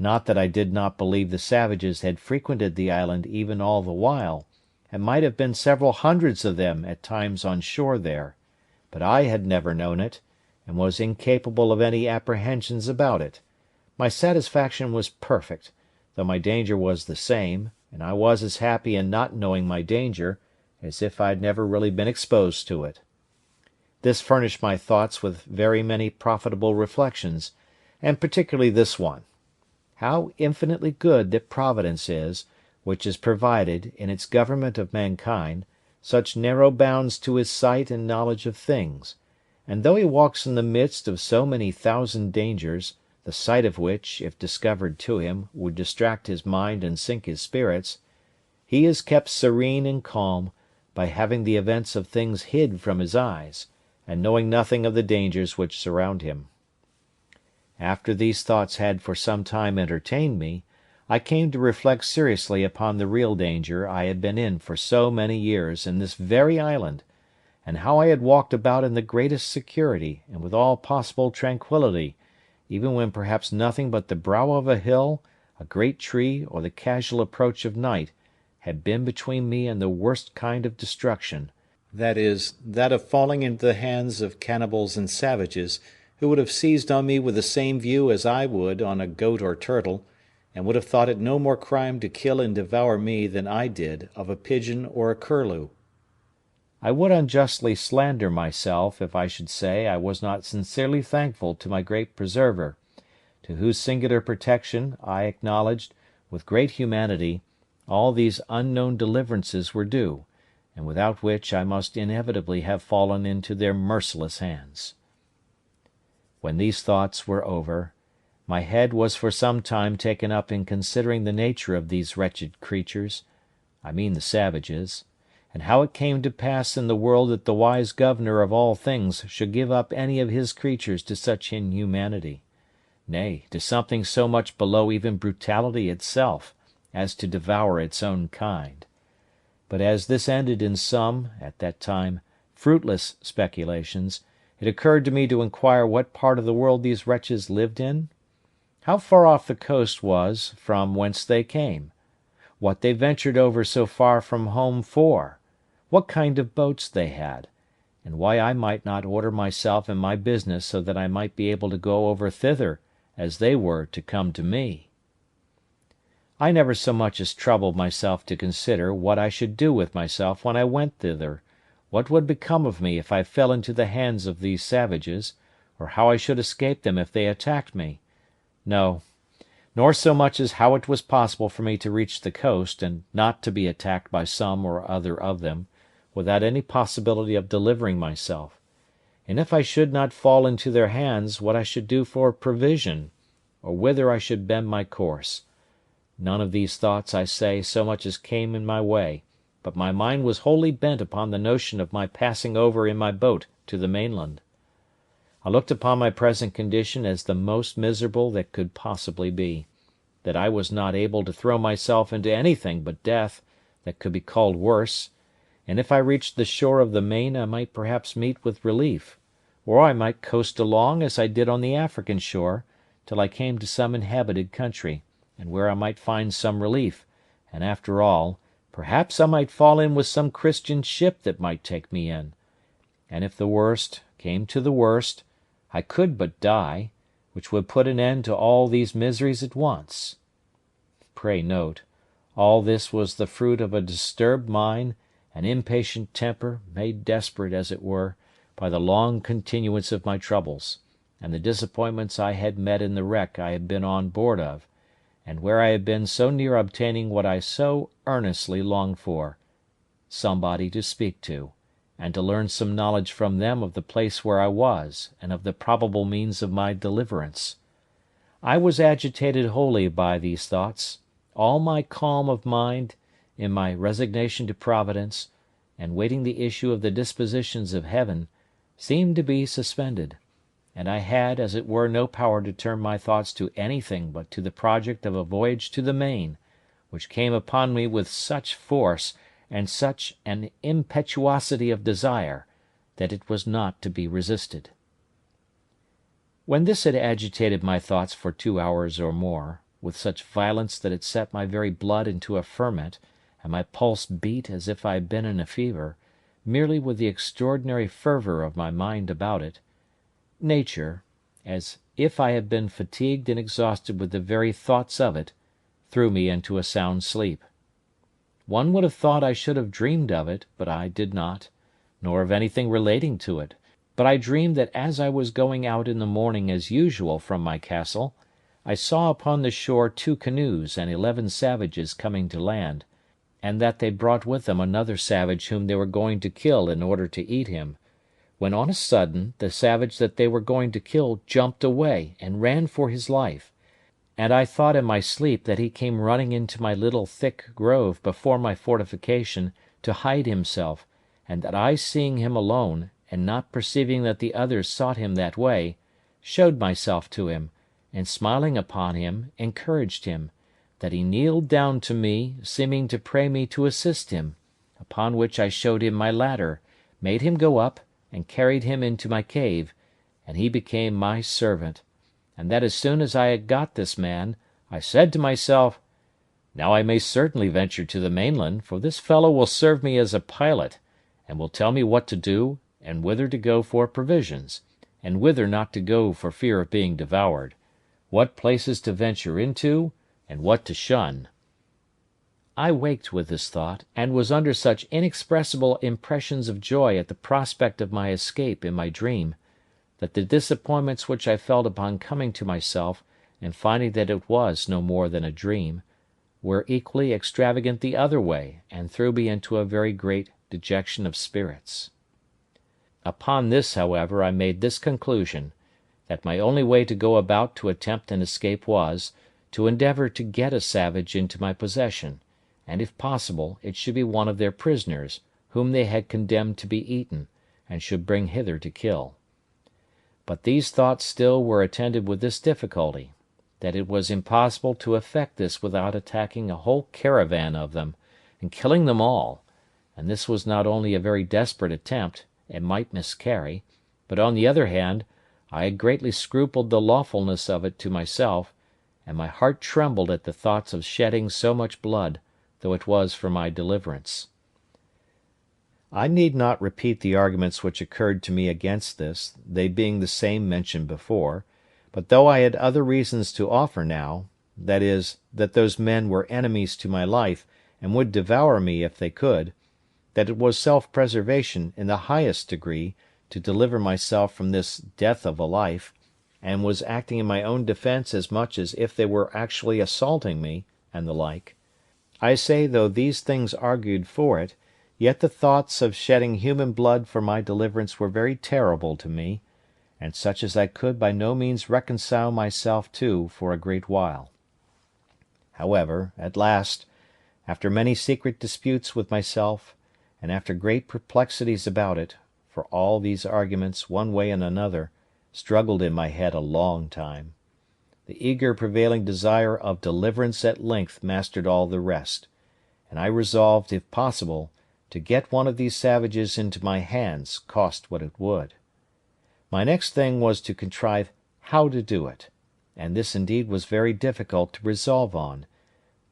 Not that I did not believe the savages had frequented the island even all the while, and might have been several hundreds of them at times on shore there, but I had never known it, and was incapable of any apprehensions about it. My satisfaction was perfect, though my danger was the same, and I was as happy in not knowing my danger as if I had never really been exposed to it. This furnished my thoughts with very many profitable reflections, and particularly this one: how infinitely good that Providence is, which has provided, in its government of mankind, such narrow bounds to his sight and knowledge of things, and though he walks in the midst of so many thousand dangers, the sight of which, if discovered to him, would distract his mind and sink his spirits, he is kept serene and calm by having the events of things hid from his eyes, and knowing nothing of the dangers which surround him. After these thoughts had for some time entertained me, I came to reflect seriously upon the real danger I had been in for so many years in this very island, and how I had walked about in the greatest security and with all possible tranquillity, even when perhaps nothing but the brow of a hill, a great tree, or the casual approach of night had been between me and the worst kind of destruction, that is, that of falling into the hands of cannibals and savages, who would have seized on me with the same view as I would on a goat or turtle, and would have thought it no more crime to kill and devour me than I did of a pigeon or a curlew. I would unjustly slander myself if I should say I was not sincerely thankful to my great preserver, to whose singular protection I acknowledged, with great humanity, all these unknown deliverances were due, and without which I must inevitably have fallen into their merciless hands. When these thoughts were over, my head was for some time taken up in considering the nature of these wretched creatures, I mean the savages, and how it came to pass in the world that the wise Governor of all things should give up any of his creatures to such inhumanity, nay, to something so much below even brutality itself, as to devour its own kind. But as this ended in some, at that time, fruitless speculations, it occurred to me to inquire what part of the world these wretches lived in, how far off the coast was from whence they came, what they ventured over so far from home for, what kind of boats they had, and why I might not order myself and my business so that I might be able to go over thither as they were to come to me. I never so much as troubled myself to consider what I should do with myself when I went thither, what would become of me if I fell into the hands of these savages, or how I should escape them if they attacked me. No, nor so much as how it was possible for me to reach the coast, and not to be attacked by some or other of them, without any possibility of delivering myself; and if I should not fall into their hands, what I should do for provision, or whither I should bend my course. None of these thoughts, I say, so much as came in my way, but my mind was wholly bent upon the notion of my passing over in my boat to the mainland. I looked upon my present condition as the most miserable that could possibly be, that I was not able to throw myself into anything but death that could be called worse, and if I reached the shore of the main I might perhaps meet with relief, or I might coast along as I did on the African shore, till I came to some inhabited country, and where I might find some relief, and after all, perhaps I might fall in with some Christian ship that might take me in; and if the worst came to the worst, I could but die, which would put an end to all these miseries at once. Pray note, all this was the fruit of a disturbed mind and impatient temper, made desperate, as it were, by the long continuance of my troubles, and the disappointments I had met in the wreck I had been on board of, and where I had been so near obtaining what I so earnestly longed for, somebody to speak to, and to learn some knowledge from them of the place where I was, and of the probable means of my deliverance. I was agitated wholly by these thoughts; all my calm of mind, in my resignation to Providence, and waiting the issue of the dispositions of Heaven, seemed to be suspended, and I had, as it were, no power to turn my thoughts to anything but to the project of a voyage to the main, which came upon me with such force, and such an impetuosity of desire, that it was not to be resisted. When this had agitated my thoughts for 2 hours or more, with such violence that it set my very blood into a ferment, and my pulse beat as if I had been in a fever, merely with the extraordinary fervour of my mind about it, nature, as if I had been fatigued and exhausted with the very thoughts of it, threw me into a sound sleep. One would have thought I should have dreamed of it, but I did not, nor of anything relating to it; but I dreamed that as I was going out in the morning as usual from my castle, I saw upon the shore 2 canoes and 11 savages coming to land, and that they brought with them another savage whom they were going to kill in order to eat him, when on a sudden the savage that they were going to kill jumped away and ran for his life, and I thought in my sleep that he came running into my little thick grove before my fortification to hide himself, and that I, seeing him alone, and not perceiving that the others sought him that way, showed myself to him, and smiling upon him, encouraged him, that he kneeled down to me, seeming to pray me to assist him, upon which I showed him my ladder, made him go up, and carried him into my cave, and he became my servant, and that as soon as I had got this man, I said to myself, now I may certainly venture to the mainland, for this fellow will serve me as a pilot, and will tell me what to do, and whither to go for provisions, and whither not to go for fear of being devoured, what places to venture into, and what to shun. I waked with this thought, and was under such inexpressible impressions of joy at the prospect of my escape in my dream, that the disappointments which I felt upon coming to myself, and finding that it was no more than a dream, were equally extravagant the other way, and threw me into a very great dejection of spirits. Upon this, however, I made this conclusion, that my only way to go about to attempt an escape was, to endeavour to get a savage into my possession, and if possible it should be one of their prisoners, whom they had condemned to be eaten, and should bring hither to kill. But these thoughts still were attended with this difficulty, that it was impossible to effect this without attacking a whole caravan of them, and killing them all, and this was not only a very desperate attempt, and might miscarry, but on the other hand, I had greatly scrupled the lawfulness of it to myself, and my heart trembled at the thoughts of shedding so much blood, though it was for my deliverance. I need not repeat the arguments which occurred to me against this, they being the same mentioned before, but though I had other reasons to offer now, that is, that those men were enemies to my life, and would devour me if they could, that it was self-preservation in the highest degree to deliver myself from this death of a life, and was acting in my own defence as much as if they were actually assaulting me, and the like. I say, though these things argued for it, yet the thoughts of shedding human blood for my deliverance were very terrible to me, and such as I could by no means reconcile myself to for a great while. However, at last, after many secret disputes with myself, and after great perplexities about it, for all these arguments, one way and another, struggled in my head a long time, the eager prevailing desire of deliverance at length mastered all the rest, and I resolved, if possible, to get one of these savages into my hands, cost what it would. My next thing was to contrive how to do it, and this indeed was very difficult to resolve on,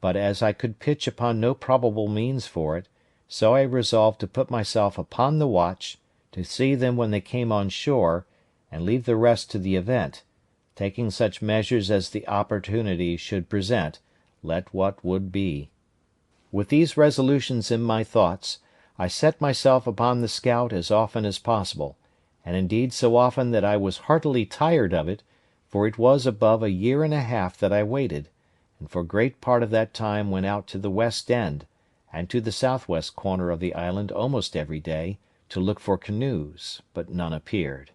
but as I could pitch upon no probable means for it, so I resolved to put myself upon the watch, to see them when they came on shore, and leave the rest to the event, taking such measures as the opportunity should present, let what would be. With these resolutions in my thoughts, I set myself upon the scout as often as possible, and indeed so often that I was heartily tired of it, for it was above a year and a half that I waited, and for great part of that time went out to the west end, and to the southwest corner of the island almost every day, to look for canoes, but none appeared.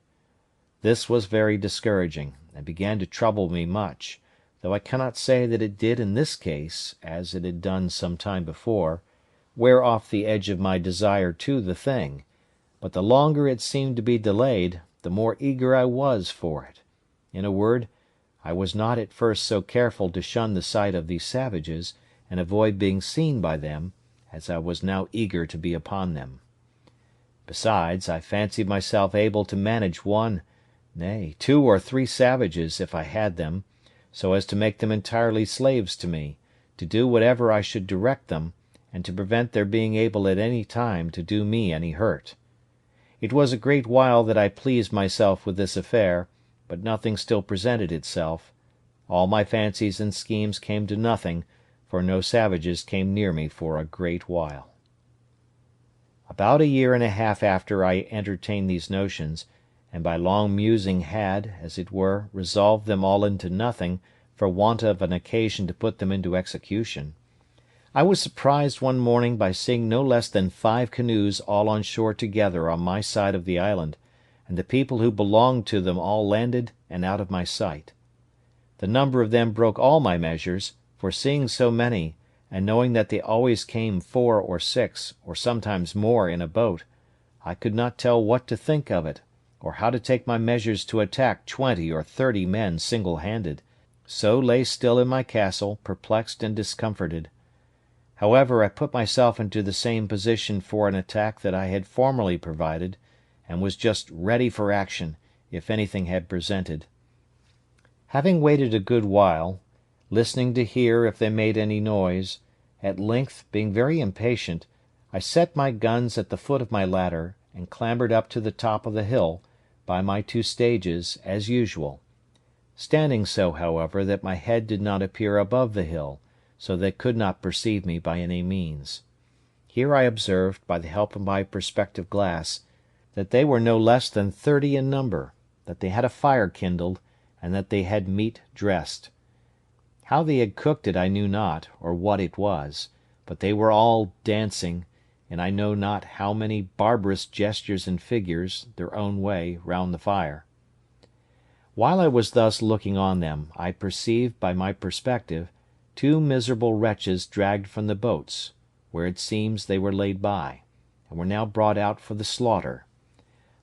This was very discouraging, and began to trouble me much, though I cannot say that it did in this case, as it had done some time before, wear off the edge of my desire to the thing, but the longer it seemed to be delayed, the more eager I was for it. In a word, I was not at first so careful to shun the sight of these savages, and avoid being seen by them, as I was now eager to be upon them. Besides, I fancied myself able to manage one, nay, 2 or 3 savages, if I had them, so as to make them entirely slaves to me, to do whatever I should direct them, and to prevent their being able at any time to do me any hurt. It was a great while that I pleased myself with this affair, but nothing still presented itself. All my fancies and schemes came to nothing, for no savages came near me for a great while. About a year and a half after I entertained these notions, and by long musing had, as it were, resolved them all into nothing, for want of an occasion to put them into execution, I was surprised one morning by seeing no less than 5 canoes all on shore together on my side of the island, and the people who belonged to them all landed and out of my sight. The number of them broke all my measures, for seeing so many, and knowing that they always came 4 or 6, or sometimes more in a boat, I could not tell what to think of it, or how to take my measures to attack 20 or 30 men single-handed, so lay still in my castle, perplexed and discomforted. However, I put myself into the same position for an attack that I had formerly provided, and was just ready for action, if anything had presented. Having waited a good while, listening to hear if they made any noise, at length, being very impatient, I set my guns at the foot of my ladder, and clambered up to the top of the hill, by my 2 stages, as usual; standing so, however, that my head did not appear above the hill, so they could not perceive me by any means. Here I observed, by the help of my perspective glass, that they were no less than 30 in number, that they had a fire kindled, and that they had meat dressed. How they had cooked it I knew not, or what it was, but they were all dancing, in I know not how many barbarous gestures and figures, their own way, round the fire. While I was thus looking on them, I perceived, by my perspective, 2 miserable wretches dragged from the boats, where it seems they were laid by, and were now brought out for the slaughter.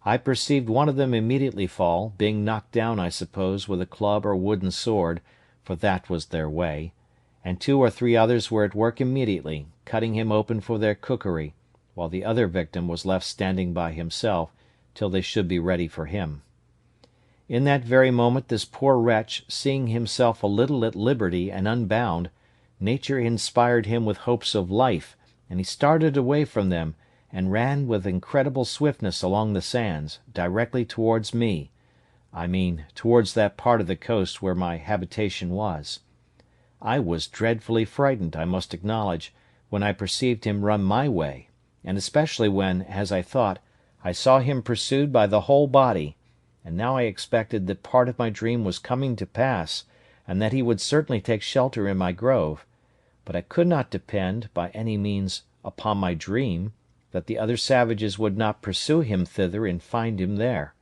I perceived one of them immediately fall, being knocked down, I suppose, with a club or wooden sword, for that was their way, and 2 or 3 others were at work immediately, cutting him open for their cookery, while the other victim was left standing by himself, till they should be ready for him. In that very moment this poor wretch, seeing himself a little at liberty and unbound, nature inspired him with hopes of life, and he started away from them, and ran with incredible swiftness along the sands, directly towards me, I mean towards that part of the coast where my habitation was. I was dreadfully frightened, I must acknowledge, when I perceived him run my way, and especially when, as I thought, I saw him pursued by the whole body, and now I expected that part of my dream was coming to pass, and that he would certainly take shelter in my grove; but I could not depend, by any means, upon my dream, that the other savages would not pursue him thither and find him there.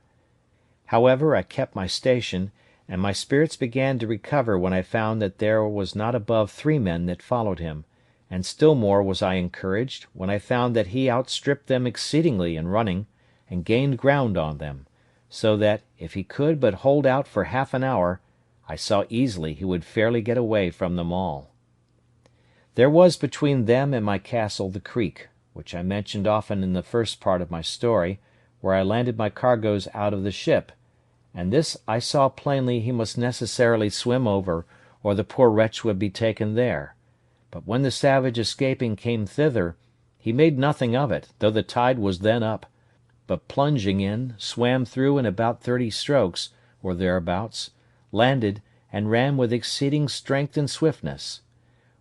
However, I kept my station, and my spirits began to recover when I found that there was not above 3 men that followed him, and still more was I encouraged when I found that he outstripped them exceedingly in running, and gained ground on them, so that, if he could but hold out for half an hour, I saw easily he would fairly get away from them all. There was between them and my castle the creek, which I mentioned often in the first part of my story, where I landed my cargoes out of the ship, and this I saw plainly he must necessarily swim over, or the poor wretch would be taken there; but when the savage escaping came thither, he made nothing of it, though the tide was then up, but plunging in, swam through in about 30 strokes, or thereabouts, landed, and ran with exceeding strength and swiftness.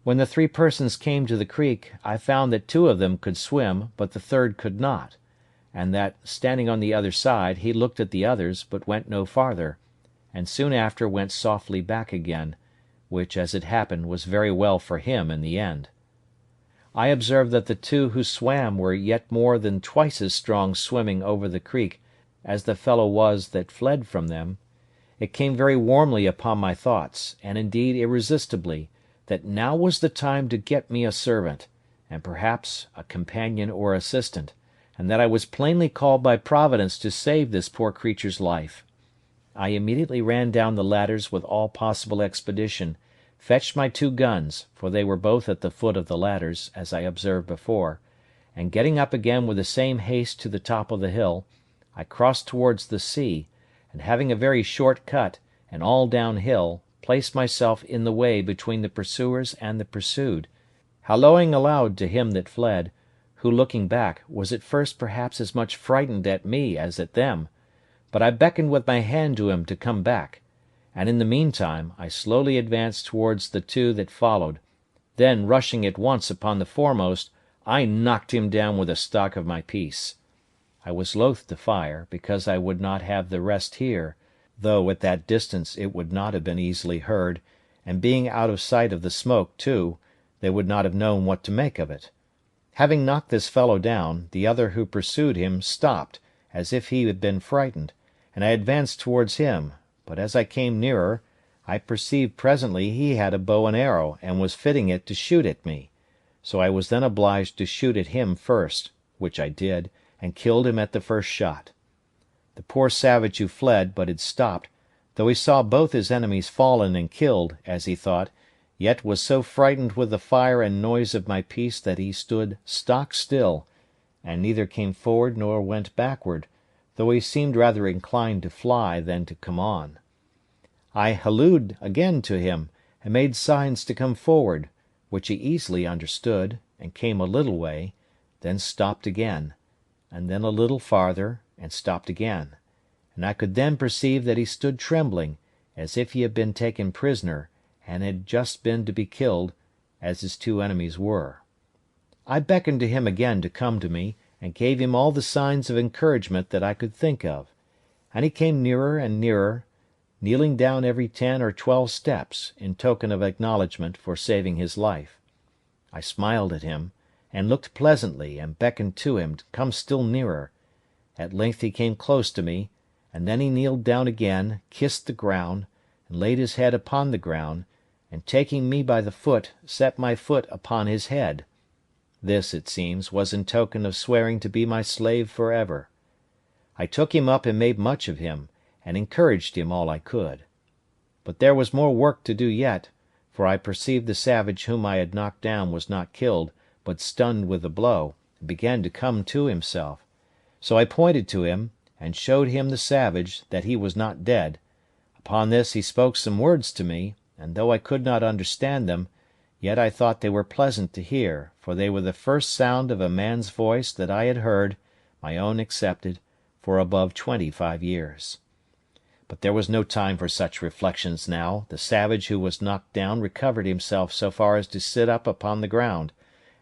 When the 3 persons came to the creek, I found that 2 of them could swim, but the third could not, and that, standing on the other side, he looked at the others, but went no farther, and soon after went softly back again, which, as it happened, was very well for him in the end. I observed that the 2 who swam were yet more than twice as strong swimming over the creek as the fellow was that fled from them. It came very warmly upon my thoughts, and indeed irresistibly, that now was the time to get me a servant, and perhaps a companion or assistant, and that I was plainly called by Providence to save this poor creature's life. I immediately ran down the ladders with all possible expedition, fetched my 2 guns, for they were both at the foot of the ladders, as I observed before, and getting up again with the same haste to the top of the hill, I crossed towards the sea, and having a very short cut, and all downhill, placed myself in the way between the pursuers and the pursued, hallooing aloud to him that fled, who, looking back, was at first perhaps as much frightened at me as at them, but I beckoned with my hand to him to come back, and in the meantime I slowly advanced towards the 2 that followed, then rushing at once upon the foremost, I knocked him down with the stock of my piece. I was loath to fire, because I would not have the rest hear, though at that distance it would not have been easily heard, and being out of sight of the smoke too, they would not have known what to make of it. Having knocked this fellow down, the other who pursued him stopped, as if he had been frightened, and I advanced towards him, but as I came nearer, I perceived presently he had a bow and arrow, and was fitting it to shoot at me. So I was then obliged to shoot at him first, which I did, and killed him at the first shot. The poor savage who fled, but had stopped, though he saw both his enemies fallen and killed, as he thought, yet was so frightened with the fire and noise of my piece that he stood stock still, and neither came forward nor went backward, though he seemed rather inclined to fly than to come on. I hallooed again to him, and made signs to come forward, which he easily understood, and came a little way, then stopped again, and then a little farther, and stopped again, and I could then perceive that he stood trembling, as if he had been taken prisoner, and had just been to be killed, as his two enemies were. I beckoned to him again to come to me, and gave him all the signs of encouragement that I could think of, and he came nearer and nearer, kneeling down every 10 or 12 steps, in token of acknowledgment for saving his life. I smiled at him, and looked pleasantly, and beckoned to him to come still nearer. At length he came close to me, and then he kneeled down again, kissed the ground, and laid his head upon the ground, and taking me by the foot, set my foot upon his head. This, it seems, was in token of swearing to be my slave for ever. I took him up and made much of him, and encouraged him all I could. But there was more work to do yet, for I perceived the savage whom I had knocked down was not killed, but stunned with the blow, and began to come to himself. So I pointed to him, and showed him the savage, that he was not dead. Upon this he spoke some words to me, and though I could not understand them, yet I thought they were pleasant to hear, for they were the first sound of a man's voice that I had heard, my own excepted, for above 25 years. But there was no time for such reflections now. The savage who was knocked down recovered himself so far as to sit up upon the ground,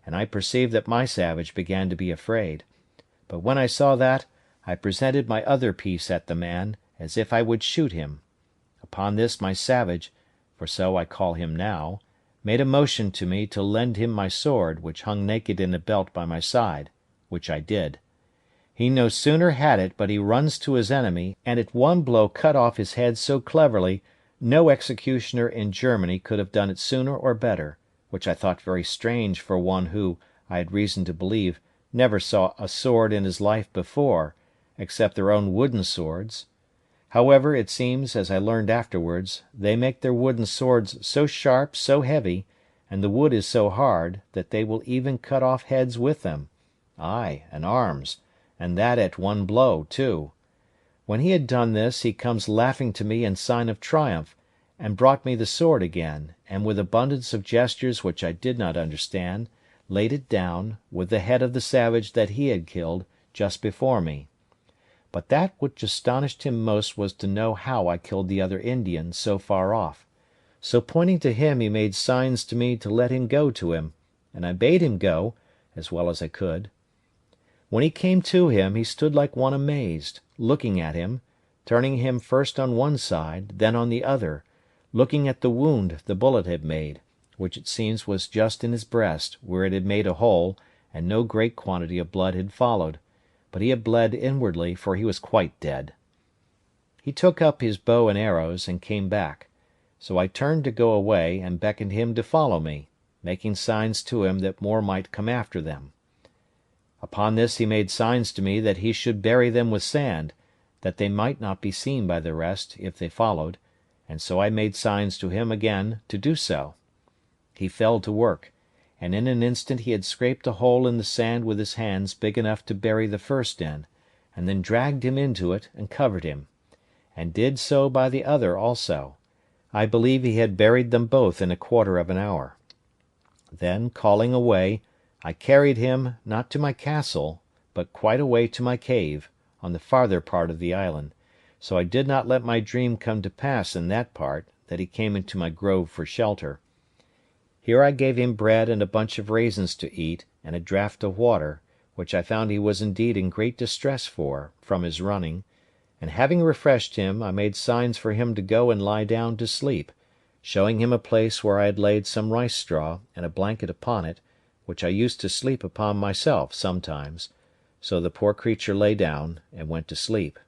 and I perceived that my savage began to be afraid. But when I saw that, I presented my other piece at the man, as if I would shoot him. Upon this my savage, for so I call him now, made a motion to me to lend him my sword, which hung naked in a belt by my side, which I did. He no sooner had it but he runs to his enemy, and at one blow cut off his head so cleverly, no executioner in Germany could have done it sooner or better, which I thought very strange for one who, I had reason to believe, never saw a sword in his life before, except their own wooden swords. However, it seems, as I learned afterwards, they make their wooden swords so sharp, so heavy, and the wood is so hard, that they will even cut off heads with them, ay, and arms, and that at one blow too. When he had done this, he comes laughing to me in sign of triumph, and brought me the sword again, and with abundance of gestures which I did not understand, laid it down, with the head of the savage that he had killed, just before me. But that which astonished him most was to know how I killed the other Indian so far off. So pointing to him he made signs to me to let him go to him, and I bade him go, as well as I could. When he came to him he stood like one amazed, looking at him, turning him first on one side, then on the other, looking at the wound the bullet had made, which it seems was just in his breast, where it had made a hole, and no great quantity of blood had followed, but he had bled inwardly, for he was quite dead. He took up his bow and arrows, and came back. So I turned to go away, and beckoned him to follow me, making signs to him that more might come after them. Upon this he made signs to me that he should bury them with sand, that they might not be seen by the rest, if they followed, and so I made signs to him again to do so. He fell to work, and in an instant he had scraped a hole in the sand with his hands big enough to bury the first in, and then dragged him into it and covered him, and did so by the other also. I believe he had buried them both in a quarter of an hour. Then, calling away, I carried him, not to my castle, but quite away to my cave, on the farther part of the island, so I did not let my dream come to pass in that part, that he came into my grove for shelter. Here I gave him bread and a bunch of raisins to eat, and a draught of water, which I found he was indeed in great distress for, from his running, and having refreshed him, I made signs for him to go and lie down to sleep, showing him a place where I had laid some rice straw and a blanket upon it, which I used to sleep upon myself sometimes, so the poor creature lay down and went to sleep.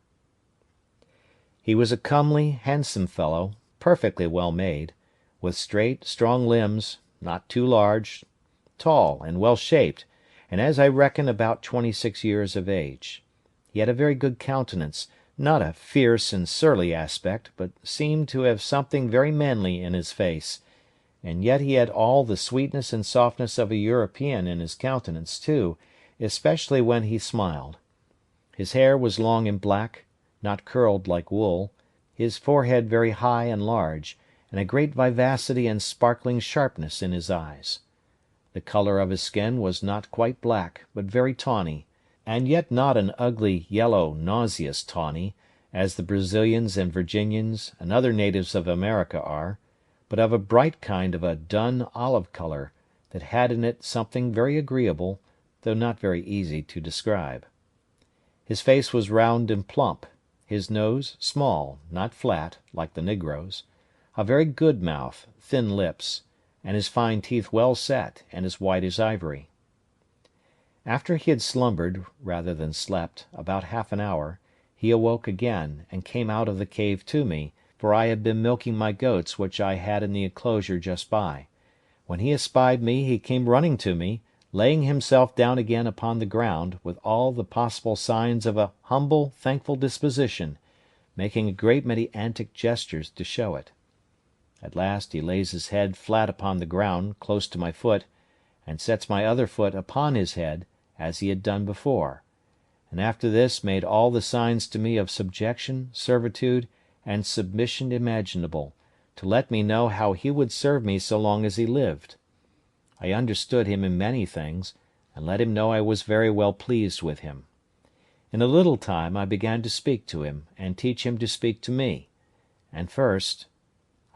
He was a comely, handsome fellow, perfectly well made, with straight, strong limbs, not too large, tall and well shaped, and as I reckon about 26 years of age. He had a very good countenance, not a fierce and surly aspect, but seemed to have something very manly in his face, and yet he had all the sweetness and softness of a European in his countenance too, especially when he smiled. His hair was long and black, not curled like wool, his forehead very high and large, and a great vivacity and sparkling sharpness in his eyes. The colour of his skin was not quite black, but very tawny, and yet not an ugly, yellow, nauseous tawny, as the Brazilians and Virginians and other natives of America are, but of a bright kind of a dun olive colour, that had in it something very agreeable, though not very easy to describe. His face was round and plump, his nose small, not flat, like the negroes, a very good mouth, thin lips, and his fine teeth well set, and as white as ivory. After he had slumbered, rather than slept, about half an hour, he awoke again, and came out of the cave to me, for I had been milking my goats which I had in the enclosure just by. When he espied me he came running to me, laying himself down again upon the ground, with all the possible signs of a humble, thankful disposition, making a great many antic gestures to show it. At last he lays his head flat upon the ground, close to my foot, and sets my other foot upon his head, as he had done before, and after this made all the signs to me of subjection, servitude, and submission imaginable, to let me know how he would serve me so long as he lived. I understood him in many things, and let him know I was very well pleased with him. In a little time I began to speak to him, and teach him to speak to me, and first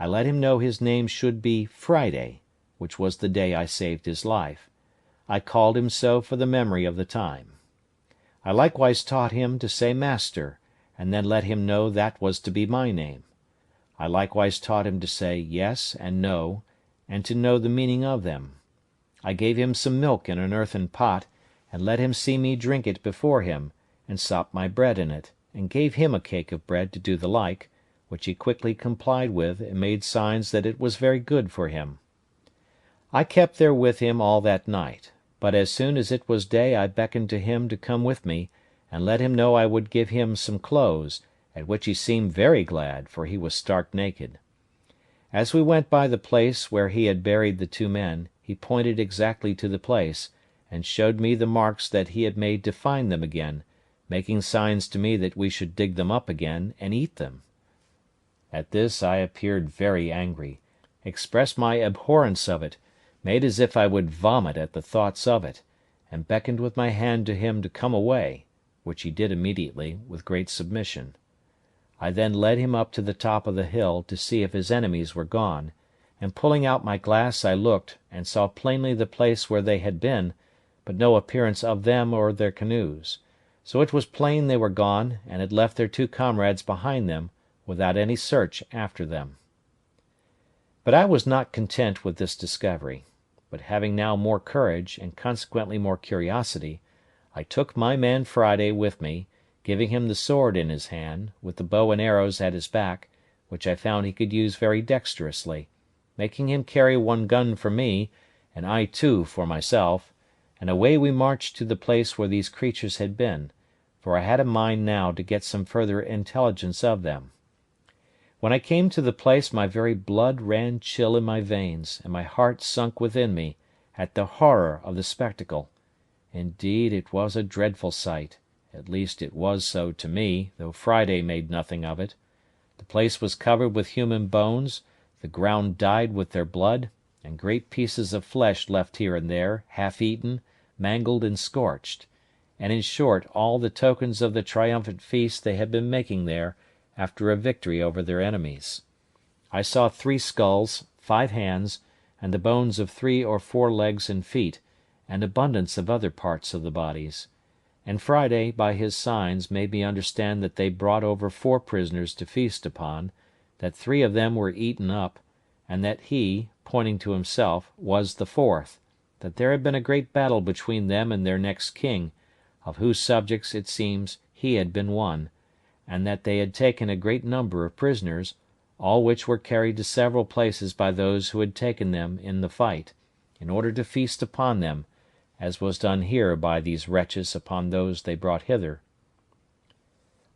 I let him know his name should be Friday, which was the day I saved his life. I called him so for the memory of the time. I likewise taught him to say master, and then let him know that was to be my name. I likewise taught him to say yes and no, and to know the meaning of them. I gave him some milk in an earthen pot, and let him see me drink it before him, and sop my bread in it, and gave him a cake of bread to do the like, which he quickly complied with, and made signs that it was very good for him. I kept there with him all that night, but as soon as it was day I beckoned to him to come with me, and let him know I would give him some clothes, at which he seemed very glad, for he was stark naked. As we went by the place where he had buried the two men, he pointed exactly to the place, and showed me the marks that he had made to find them again, making signs to me that we should dig them up again and eat them. At this I appeared very angry, expressed my abhorrence of it, made as if I would vomit at the thoughts of it, and beckoned with my hand to him to come away, which he did immediately, with great submission. I then led him up to the top of the hill to see if his enemies were gone, and pulling out my glass I looked, and saw plainly the place where they had been, but no appearance of them or their canoes; so it was plain they were gone, and had left their two comrades behind them, without any search after them. But I was not content with this discovery, but having now more courage, and consequently more curiosity, I took my man Friday with me, giving him the sword in his hand, with the bow and arrows at his back, which I found he could use very dexterously, making him carry one gun for me, and I two for myself, and away we marched to the place where these creatures had been, for I had a mind now to get some further intelligence of them. When I came to the place my very blood ran chill in my veins, and my heart sunk within me, at the horror of the spectacle. Indeed, it was a dreadful sight, at least it was so to me, though Friday made nothing of it. The place was covered with human bones, the ground dyed with their blood, and great pieces of flesh left here and there, half eaten, mangled and scorched, and in short all the tokens of the triumphant feast they had been making there, after a victory over their enemies. I saw 3 skulls, 5 hands, and the bones of 3 or 4 legs and feet, and abundance of other parts of the bodies; and Friday, by his signs, made me understand that they brought over 4 prisoners to feast upon, that 3 of them were eaten up, and that he, pointing to himself, was the 4th, that there had been a great battle between them and their next king, of whose subjects, it seems, he had been one, and that they had taken a great number of prisoners, all which were carried to several places by those who had taken them in the fight, in order to feast upon them, as was done here by these wretches upon those they brought hither.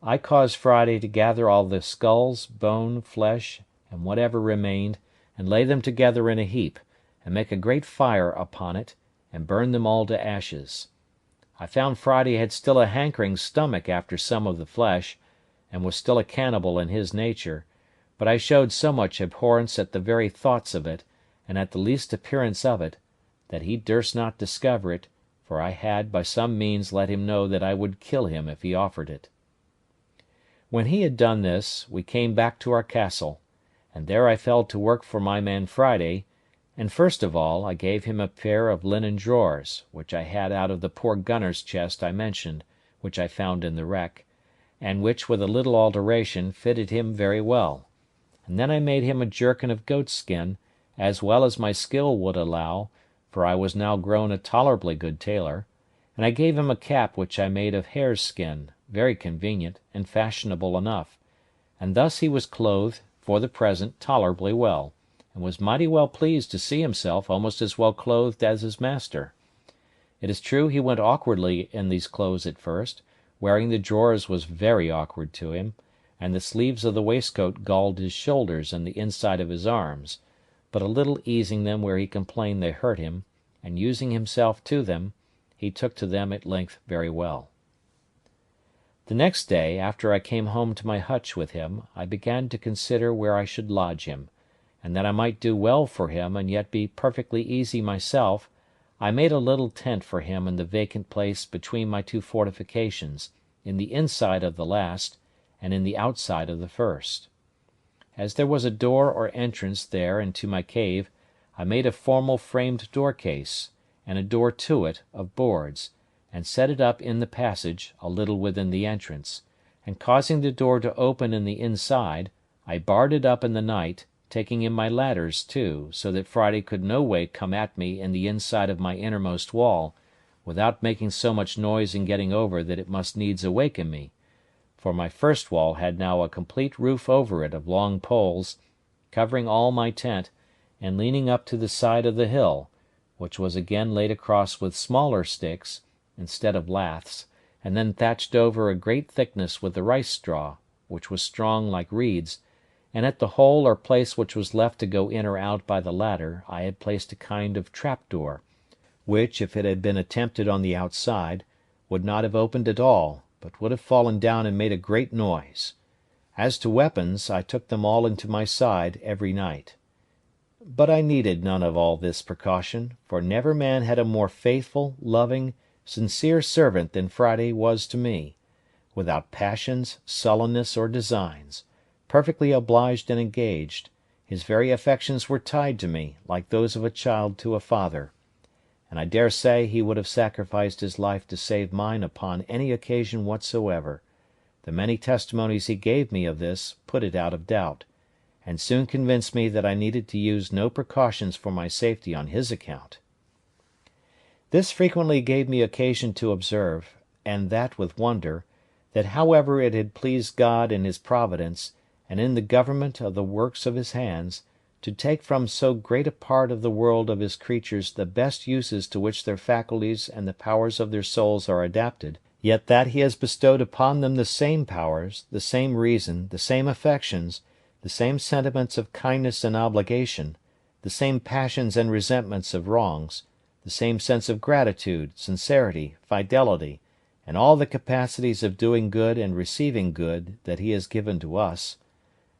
I caused Friday to gather all the skulls, bone, flesh, and whatever remained, and lay them together in a heap, and make a great fire upon it, and burn them all to ashes. I found Friday had still a hankering stomach after some of the flesh, and was still a cannibal in his nature, but I showed so much abhorrence at the very thoughts of it, and at the least appearance of it, that he durst not discover it, for I had by some means let him know that I would kill him if he offered it. When he had done this, we came back to our castle, and there I fell to work for my man Friday, and first of all I gave him a pair of linen drawers, which I had out of the poor gunner's chest I mentioned, which I found in the wreck, and which with a little alteration fitted him very well. And then I made him a jerkin of goatskin, as well as my skill would allow, for I was now grown a tolerably good tailor, and I gave him a cap which I made of hare's skin, very convenient, and fashionable enough, and thus he was clothed, for the present, tolerably well, and was mighty well pleased to see himself almost as well clothed as his master. It is true he went awkwardly in these clothes at first; wearing the drawers was very awkward to him, and the sleeves of the waistcoat galled his shoulders and the inside of his arms, but a little easing them where he complained they hurt him, and using himself to them, he took to them at length very well. The next day, after I came home to my hutch with him, I began to consider where I should lodge him, and that I might do well for him and yet be perfectly easy myself, I made a little tent for him in the vacant place between my two fortifications, in the inside of the last, and in the outside of the first. As there was a door or entrance there into my cave, I made a formal framed door case, and a door to it of boards, and set it up in the passage, a little within the entrance, and causing the door to open in the inside, I barred it up in the night, taking in my ladders too, so that Friday could no way come at me in the inside of my innermost wall, without making so much noise in getting over that it must needs awaken me, for my first wall had now a complete roof over it of long poles, covering all my tent, and leaning up to the side of the hill, which was again laid across with smaller sticks, instead of laths, and then thatched over a great thickness with the rice straw, which was strong like reeds, and at the hole or place which was left to go in or out by the ladder I had placed a kind of trap-door, which, if it had been attempted on the outside, would not have opened at all, but would have fallen down and made a great noise. As to weapons, I took them all into my side every night. But I needed none of all this precaution, for never man had a more faithful, loving, sincere servant than Friday was to me, without passions, sullenness, or designs, perfectly obliged and engaged. His very affections were tied to me, like those of a child to a father, and I dare say he would have sacrificed his life to save mine upon any occasion whatsoever. The many testimonies he gave me of this put it out of doubt, and soon convinced me that I needed to use no precautions for my safety on his account. This frequently gave me occasion to observe, and that with wonder, that however it had pleased God in his providence, and in the government of the works of his hands, to take from so great a part of the world of his creatures the best uses to which their faculties and the powers of their souls are adapted, yet that he has bestowed upon them the same powers, the same reason, the same affections, the same sentiments of kindness and obligation, the same passions and resentments of wrongs, the same sense of gratitude, sincerity, fidelity, and all the capacities of doing good and receiving good that he has given to us,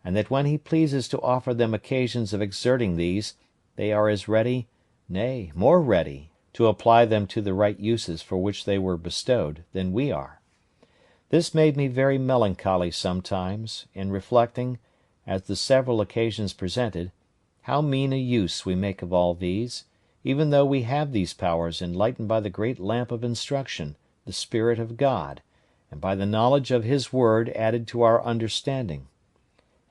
and that when he pleases to offer them occasions of exerting these, they are as ready, nay, more ready, to apply them to the right uses for which they were bestowed, than we are. This made me very melancholy sometimes, in reflecting, as the several occasions presented, how mean a use we make of all these, even though we have these powers enlightened by the great lamp of instruction, the Spirit of God, and by the knowledge of his word added to our understanding;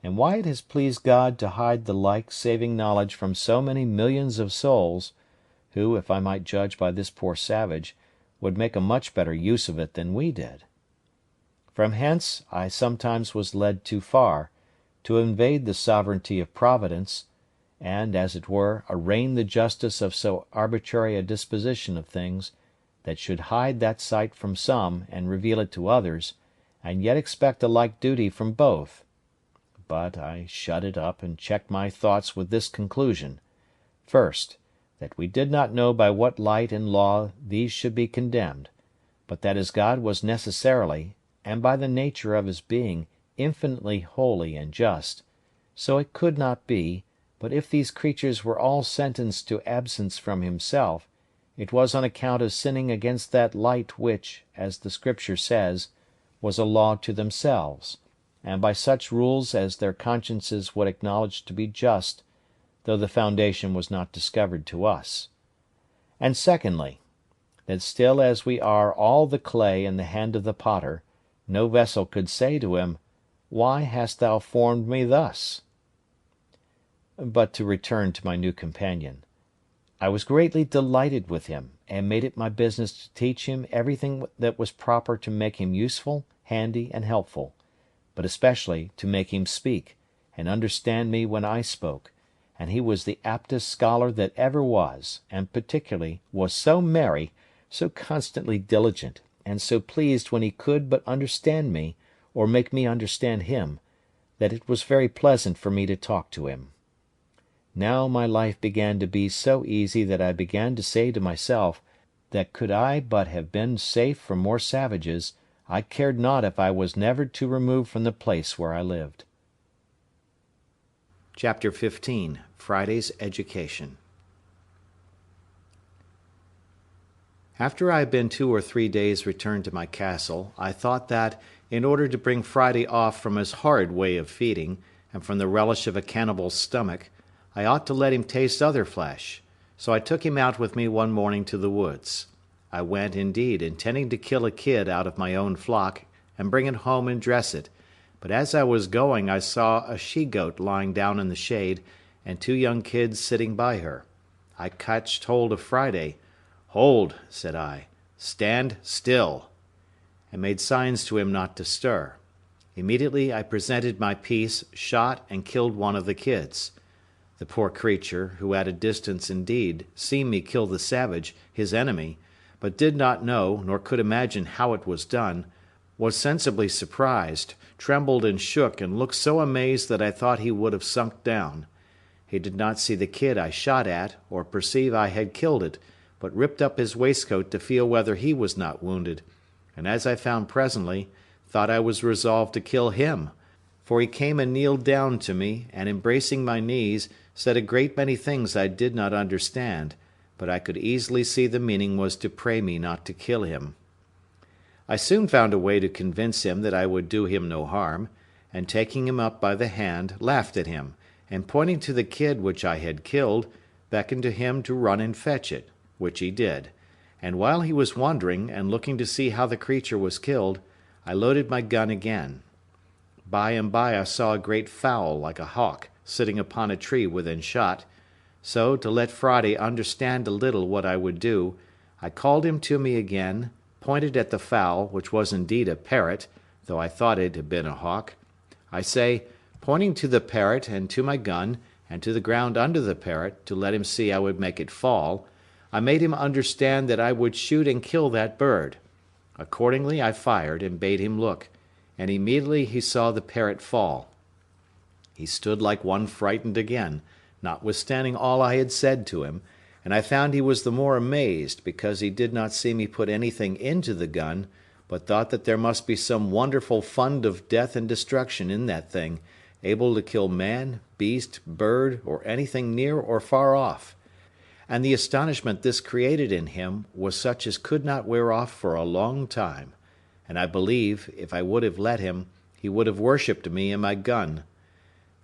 and why it has pleased God to hide the like saving knowledge from so many millions of souls, who, if I might judge by this poor savage, would make a much better use of it than we did. From hence I sometimes was led too far, to invade the sovereignty of Providence, and, as it were, arraign the justice of so arbitrary a disposition of things, that should hide that sight from some and reveal it to others, and yet expect a like duty from both. But I shut it up and checked my thoughts with this conclusion: first, that we did not know by what light and law these should be condemned, but that as God was necessarily, and by the nature of his being, infinitely holy and just, so it could not be, but if these creatures were all sentenced to absence from himself, it was on account of sinning against that light which, as the Scripture says, was a law to themselves, and by such rules as their consciences would acknowledge to be just, though the foundation was not discovered to us. And secondly, that still as we are all the clay in the hand of the potter, no vessel could say to him, "Why hast thou formed me thus?" But to return to my new companion. I was greatly delighted with him, and made it my business to teach him everything that was proper to make him useful, handy, and helpful, but especially to make him speak, and understand me when I spoke, and he was the aptest scholar that ever was, and particularly was so merry, so constantly diligent, and so pleased when he could but understand me, or make me understand him, that it was very pleasant for me to talk to him. Now my life began to be so easy that I began to say to myself, that could I but have been safe from more savages, I cared not if I was never to remove from the place where I lived. Chapter 15. Friday's Education. After I had been 2 or 3 days returned to my castle, I thought that, in order to bring Friday off from his horrid way of feeding, and from the relish of a cannibal's stomach, I ought to let him taste other flesh, so I took him out with me one morning to the woods. I went, indeed, intending to kill a kid out of my own flock, and bring it home and dress it, but as I was going I saw a she-goat lying down in the shade, and 2 young kids sitting by her. I catched hold of Friday. "Hold," said I, "stand still," and made signs to him not to stir. Immediately I presented my piece, shot, and killed one of the kids. The poor creature, who at a distance indeed seen me kill the savage, his enemy, but did not know, nor could imagine how it was done, was sensibly surprised, trembled and shook, and looked so amazed that I thought he would have sunk down. He did not see the kid I shot at, or perceive I had killed it, but ripped up his waistcoat to feel whether he was not wounded, and as I found presently, thought I was resolved to kill him, for he came and kneeled down to me, and embracing my knees, said a great many things I did not understand, but I could easily see the meaning was to pray me not to kill him. I soon found a way to convince him that I would do him no harm, and taking him up by the hand, laughed at him, and pointing to the kid which I had killed, beckoned to him to run and fetch it, which he did, and while he was wondering, and looking to see how the creature was killed, I loaded my gun again. By and by I saw a great fowl like a hawk, sitting upon a tree within shot, so, to let Friday understand a little what I would do, I called him to me again, pointed at the fowl, which was indeed a parrot, though I thought it had been a hawk. I say, pointing to the parrot, and to my gun, and to the ground under the parrot, to let him see I would make it fall, I made him understand that I would shoot and kill that bird. Accordingly I fired, and bade him look, and immediately he saw the parrot fall. He stood like one frightened again, notwithstanding all I had said to him, and I found he was the more amazed, because he did not see me put anything into the gun, but thought that there must be some wonderful fund of death and destruction in that thing, able to kill man, beast, bird, or anything near or far off. And the astonishment this created in him was such as could not wear off for a long time, and I believe, if I would have let him, he would have worshipped me and my gun.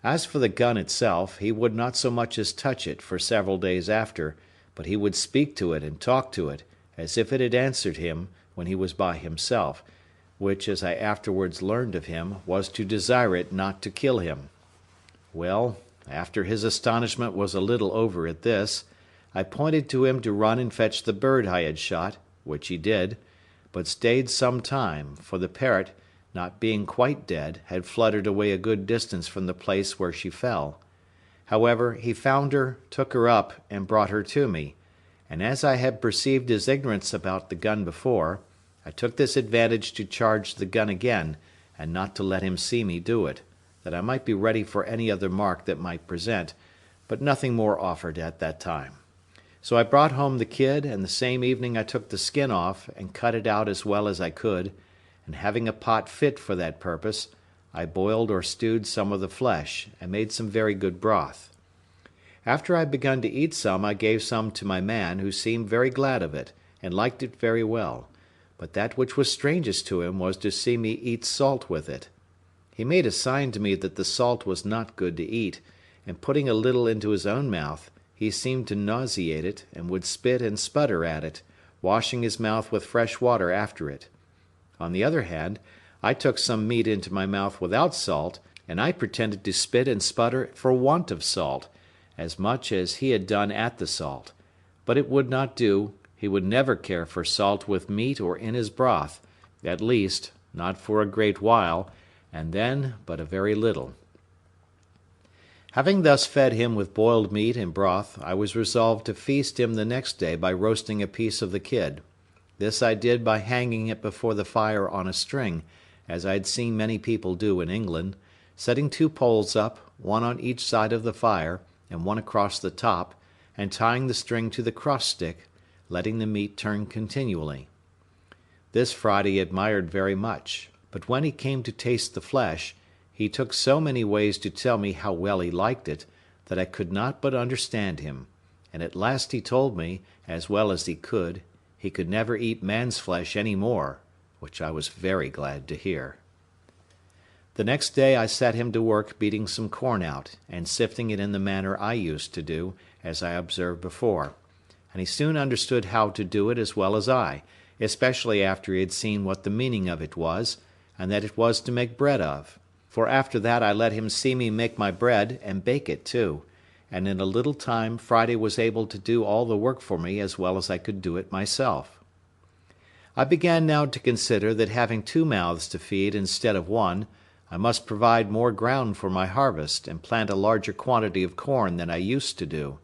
As for the gun itself, he would not so much as touch it for several days after, but he would speak to it and talk to it, as if it had answered him when he was by himself, which, as I afterwards learned of him, was to desire it not to kill him. Well, after his astonishment was a little over at this, I pointed to him to run and fetch the bird I had shot, which he did, but stayed some time, for the parrot, not being quite dead, had fluttered away a good distance from the place where she fell. However, he found her, took her up, and brought her to me, and as I had perceived his ignorance about the gun before, I took this advantage to charge the gun again, and not to let him see me do it, that I might be ready for any other mark that might present, but nothing more offered at that time. So I brought home the kid, and the same evening I took the skin off, and cut it out as well as I could, and having a pot fit for that purpose, I boiled or stewed some of the flesh, and made some very good broth. After I had begun to eat some, I gave some to my man, who seemed very glad of it, and liked it very well, but that which was strangest to him was to see me eat salt with it. He made a sign to me that the salt was not good to eat, and putting a little into his own mouth, he seemed to nauseate it, and would spit and sputter at it, washing his mouth with fresh water after it. On the other hand, I took some meat into my mouth without salt, and I pretended to spit and sputter for want of salt, as much as he had done at the salt; but it would not do, he would never care for salt with meat or in his broth, at least, not for a great while, and then but a very little. Having thus fed him with boiled meat and broth, I was resolved to feast him the next day by roasting a piece of the kid. This I did by hanging it before the fire on a string, as I had seen many people do in England, setting 2 poles up, one on each side of the fire, and one across the top, and tying the string to the cross stick, letting the meat turn continually. This Friday admired very much, but when he came to taste the flesh, he took so many ways to tell me how well he liked it, that I could not but understand him, and at last he told me, as well as he could never eat man's flesh any more, which I was very glad to hear. The next day I set him to work beating some corn out, and sifting it in the manner I used to do, as I observed before, and he soon understood how to do it as well as I, especially after he had seen what the meaning of it was, and that it was to make bread of. For after that I let him see me make my bread, and bake it too, and in a little time Friday was able to do all the work for me as well as I could do it myself. I began now to consider that having 2 mouths to feed instead of one, I must provide more ground for my harvest, and plant a larger quantity of corn than I used to do.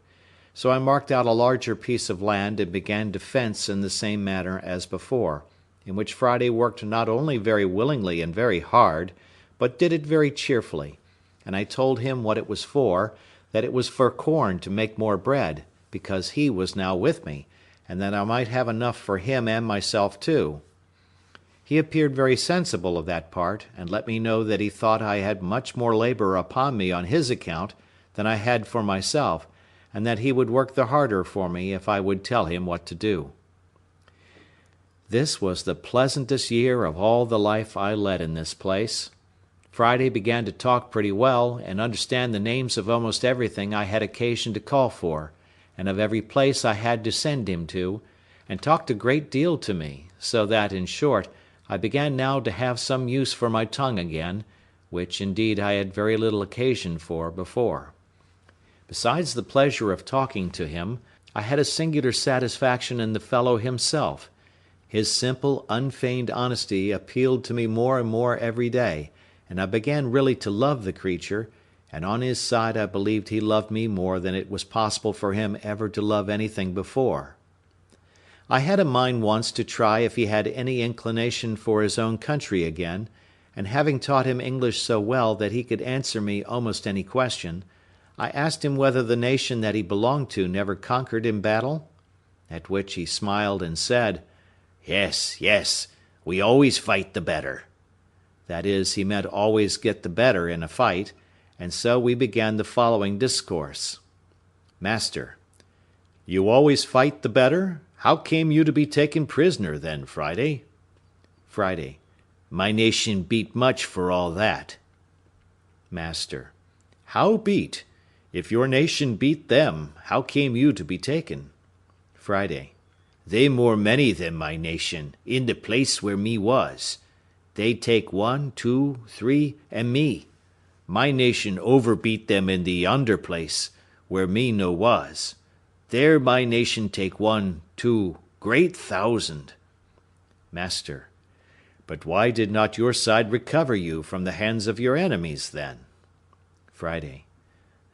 So I marked out a larger piece of land, and began to fence in the same manner as before, in which Friday worked not only very willingly and very hard, but did it very cheerfully, and I told him what it was for, that it was for corn to make more bread, because he was now with me, and that I might have enough for him and myself too. He appeared very sensible of that part, and let me know that he thought I had much more labour upon me on his account than I had for myself, and that he would work the harder for me if I would tell him what to do. This was the pleasantest year of all the life I led in this place. Friday began to talk pretty well, and understand the names of almost everything I had occasion to call for, and of every place I had to send him to, and talked a great deal to me, so that, in short, I began now to have some use for my tongue again, which, indeed, I had very little occasion for before. Besides the pleasure of talking to him, I had a singular satisfaction in the fellow himself. His simple, unfeigned honesty appealed to me more and more every day, and I began really to love the creature, and on his side I believed he loved me more than it was possible for him ever to love anything before. I had a mind once to try if he had any inclination for his own country again, and having taught him English so well that he could answer me almost any question, I asked him whether the nation that he belonged to never conquered in battle? At which he smiled and said, "Yes, yes, we always fight the better." That is, he meant always get the better in a fight, and so we began the following discourse. Master: You always fight the better? How came you to be taken prisoner then, Friday? Friday: My nation beat much for all that. Master: How beat? If your nation beat them, how came you to be taken? Friday: They more many than my nation, in the place where me was. They take 1, 2, 3, and me. My nation overbeat them in the yonder place, where me no was. There my nation take 1, 2, great thousand. Master: But why did not your side recover you from the hands of your enemies then? Friday.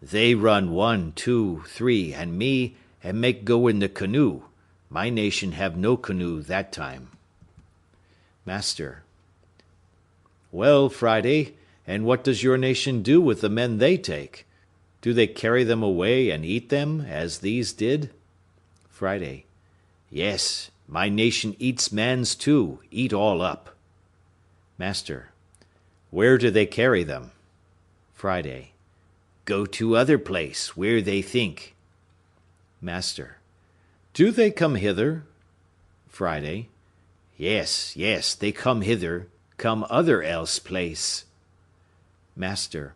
They run 1, 2, 3, and me, and make go in the canoe. My nation have no canoe that time. Master. Well, Friday, and what does your nation do with the men they take? Do they carry them away and eat them, as these did? Friday. Yes, my nation eats mans too, eat all up. Master. Where do they carry them? Friday. Go to other place, where they think. Master. Do they come hither? Friday. Yes, yes, they come hither, come other else place. Master.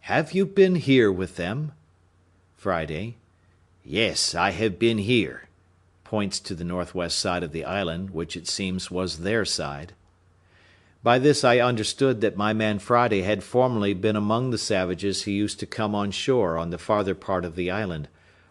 Have you been here with them? Friday. Yes, I have been here. Points to the northwest side of the island, which it seems was their side. By this I understood that my man Friday had formerly been among the savages who used to come on shore on the farther part of the island.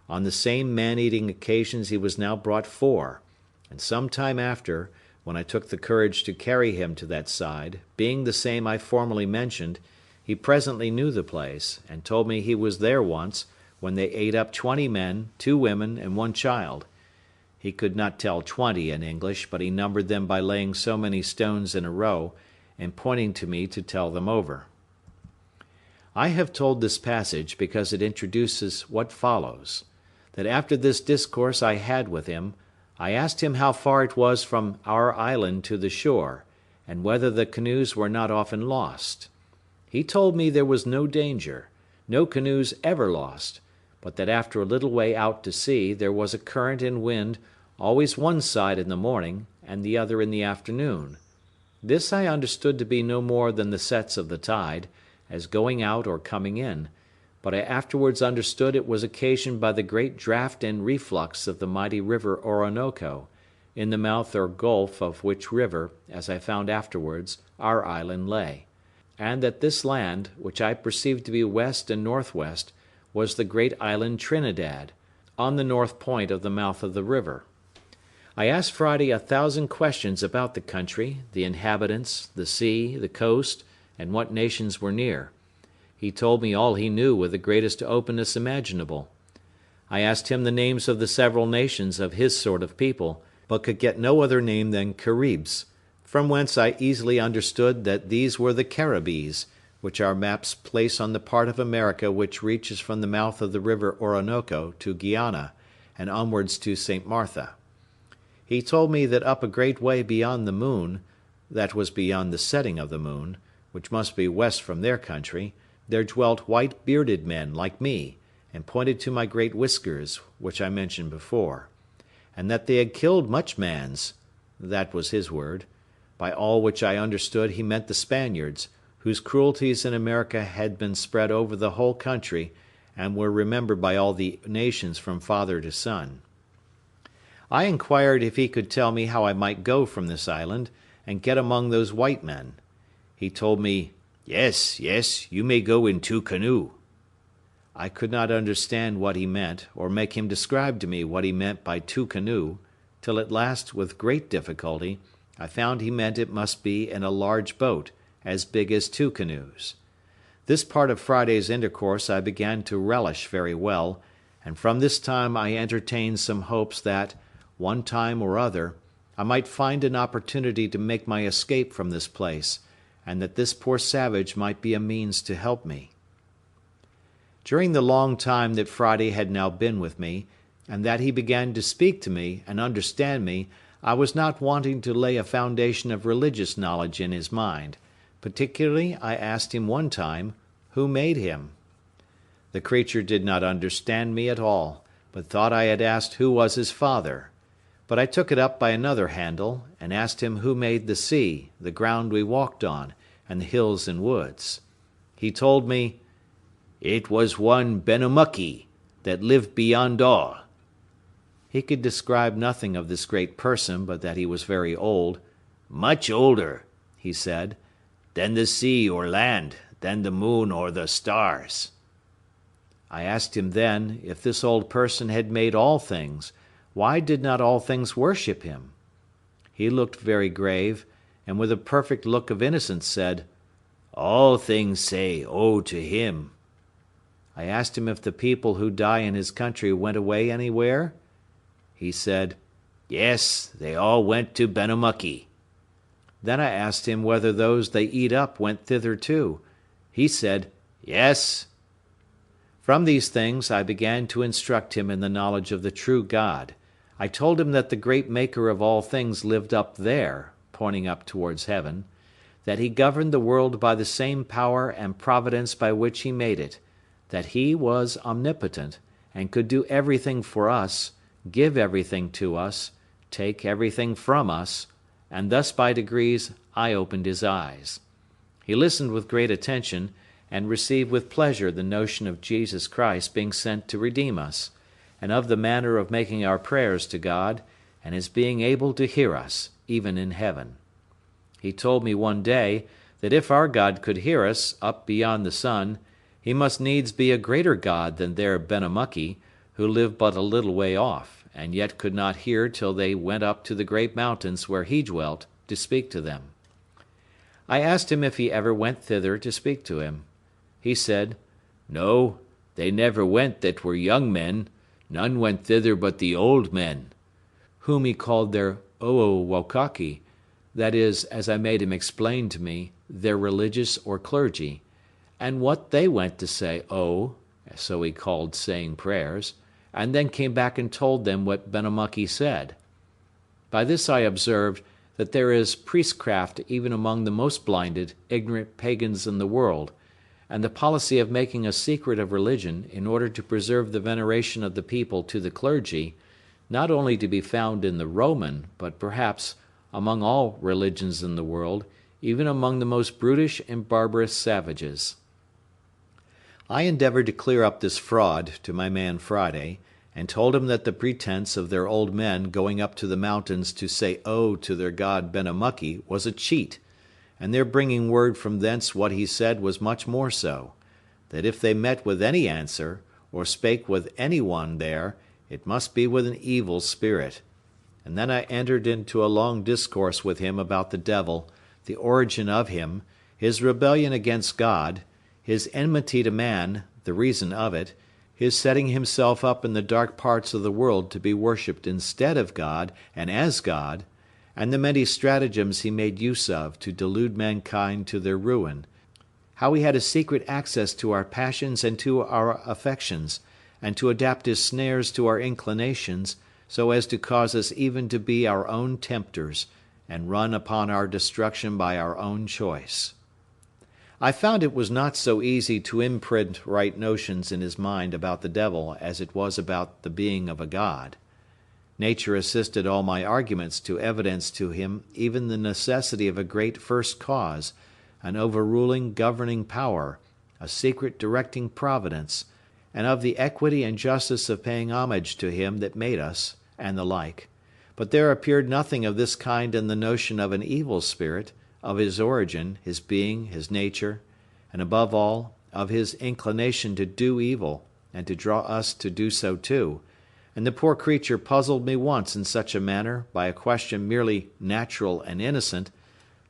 On the same man-eating occasions he was now brought for, and some time after, when I took the courage to carry him to that side, being the same I formerly mentioned, he presently knew the place, and told me he was there once, when they ate up 20 men, 2 women, and 1 child. He could not tell 20 in English, but he numbered them by laying so many stones in a row, and pointing to me to tell them over. I have told this passage because it introduces what follows: that after this discourse I had with him, I asked him how far it was from our island to the shore, and whether the canoes were not often lost. He told me there was no danger, no canoes ever lost, but that after a little way out to sea there was a current and wind, always one side in the morning, and the other in the afternoon. This I understood to be no more than the sets of the tide, as going out or coming in, but I afterwards understood it was occasioned by the great draught and reflux of the mighty river Orinoco, in the mouth or gulf of which river, as I found afterwards, our island lay, and that this land, which I perceived to be west and northwest, was the great island Trinidad, on the north point of the mouth of the river. I asked Friday 1,000 questions about the country, the inhabitants, the sea, the coast, and what nations were near. He told me all he knew with the greatest openness imaginable. I asked him the names of the several nations of his sort of people, but could get no other name than Caribs, from whence I easily understood that these were the Caribbees, which our maps place on the part of America which reaches from the mouth of the river Orinoco to Guiana, and onwards to St. Martha. He told me that up a great way beyond the moon, that was beyond the setting of the moon, which must be west from their country, there dwelt white bearded men like me, and pointed to my great whiskers, which I mentioned before, and that they had killed much mans, that was his word, by all which I understood he meant the Spaniards, whose cruelties in America had been spread over the whole country, and were remembered by all the nations from father to son. I inquired if he could tell me how I might go from this island, and get among those white men. He told me, "Yes, yes, you may go in 2 canoe." I could not understand what he meant, or make him describe to me what he meant by 2 canoe, till at last, with great difficulty, I found he meant it must be in a large boat, as big as 2 canoes. This part of Friday's intercourse I began to relish very well, and from this time I entertained some hopes that, one time or other, I might find an opportunity to make my escape from this place, and that this poor savage might be a means to help me. During the long time that Friday had now been with me, and that he began to speak to me and understand me, I was not wanting to lay a foundation of religious knowledge in his mind. Particularly, I asked him one time, who made him? The creature did not understand me at all, but thought I had asked who was his father. But I took it up by another handle, and asked him who made the sea, the ground we walked on, and the hills and woods. He told me, "It was one Benamuckee, that lived beyond all." He could describe nothing of this great person but that he was very old, "much older," he said, "than the sea or land, than the moon or the stars." I asked him then, if this old person had made all things, why did not all things worship him? He looked very grave, and with a perfect look of innocence said, "All things say, oh, to him." I asked him if the people who die in his country went away anywhere? He said, "Yes, they all went to Benamuckee." Then I asked him whether those they eat up went thither too. He said, "Yes." From these things I began to instruct him in the knowledge of the true God. I told him that the great Maker of all things lived up there, pointing up towards heaven, that he governed the world by the same power and providence by which he made it, that he was omnipotent, and could do everything for us, give everything to us, take everything from us, and thus by degrees I opened his eyes. He listened with great attention, and received with pleasure the notion of Jesus Christ being sent to redeem us, and of the manner of making our prayers to God, and his being able to hear us, even in heaven. He told me one day, that if our God could hear us up beyond the sun, he must needs be a greater God than their Benamuckee, who lived but a little way off, and yet could not hear till they went up to the great mountains where he dwelt, to speak to them. I asked him if he ever went thither to speak to him. He said, "No, they never went that were young men, none went thither but the old men," whom he called their Oowokaki, that is, as I made him explain to me, their religious or clergy, and what they went to say, so he called saying prayers, and then came back and told them what Benamuckee said. By this I observed that there is priestcraft even among the most blinded, ignorant pagans in the world, and the policy of making a secret of religion in order to preserve the veneration of the people to the clergy, not only to be found in the Roman, but perhaps among all religions in the world, even among the most brutish and barbarous savages. I endeavored to clear up this fraud to my man Friday, and told him that the pretense of their old men going up to the mountains to say "Oh" to their god Benamuckee was a cheat, and their bringing word from thence what he said was much more so, that if they met with any answer, or spake with any one there, it must be with an evil spirit. And then I entered into a long discourse with him about the devil, the origin of him, his rebellion against God, his enmity to man, the reason of it, his setting himself up in the dark parts of the world to be worshipped instead of God and as God, and the many stratagems he made use of to delude mankind to their ruin, how he had a secret access to our passions and to our affections, and to adapt his snares to our inclinations, so as to cause us even to be our own tempters, and run upon our destruction by our own choice. I found it was not so easy to imprint right notions in his mind about the devil as it was about the being of a god. Nature assisted all my arguments to evidence to him even the necessity of a great first cause, an overruling governing power, a secret directing providence, and of the equity and justice of paying homage to him that made us, and the like. But there appeared nothing of this kind in the notion of an evil spirit, of his origin, his being, his nature, and above all, of his inclination to do evil, and to draw us to do so too, and the poor creature puzzled me once in such a manner by a question merely natural and innocent,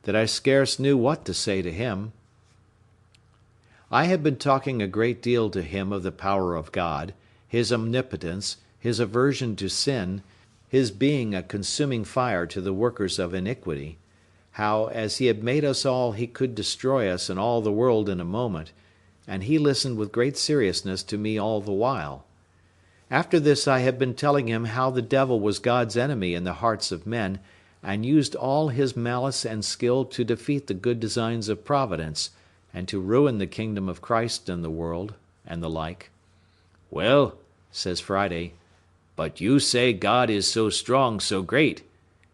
that I scarce knew what to say to him. I had been talking a great deal to him of the power of God, his omnipotence, his aversion to sin, his being a consuming fire to the workers of iniquity, how, as he had made us all, he could destroy us and all the world in a moment, and he listened with great seriousness to me all the while. After this I had been telling him how the devil was God's enemy in the hearts of men, and used all his malice and skill to defeat the good designs of Providence, and to ruin the kingdom of Christ in the world, and the like. "Well," says Friday, "but you say God is so strong, so great.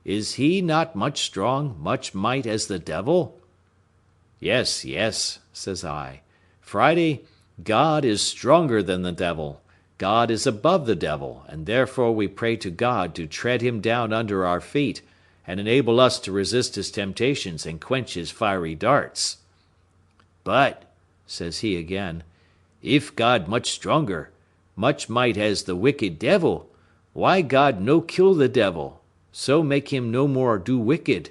Is he not much strong, much might as the devil?" "Yes, yes," says I. "Friday, God is stronger than the devil. God is above the devil, and therefore we pray to God to tread him down under our feet, and enable us to resist his temptations and quench his fiery darts." "But," says he again, "if God much stronger, much might as the wicked devil, why God no kill the devil, so make him no more do wicked?"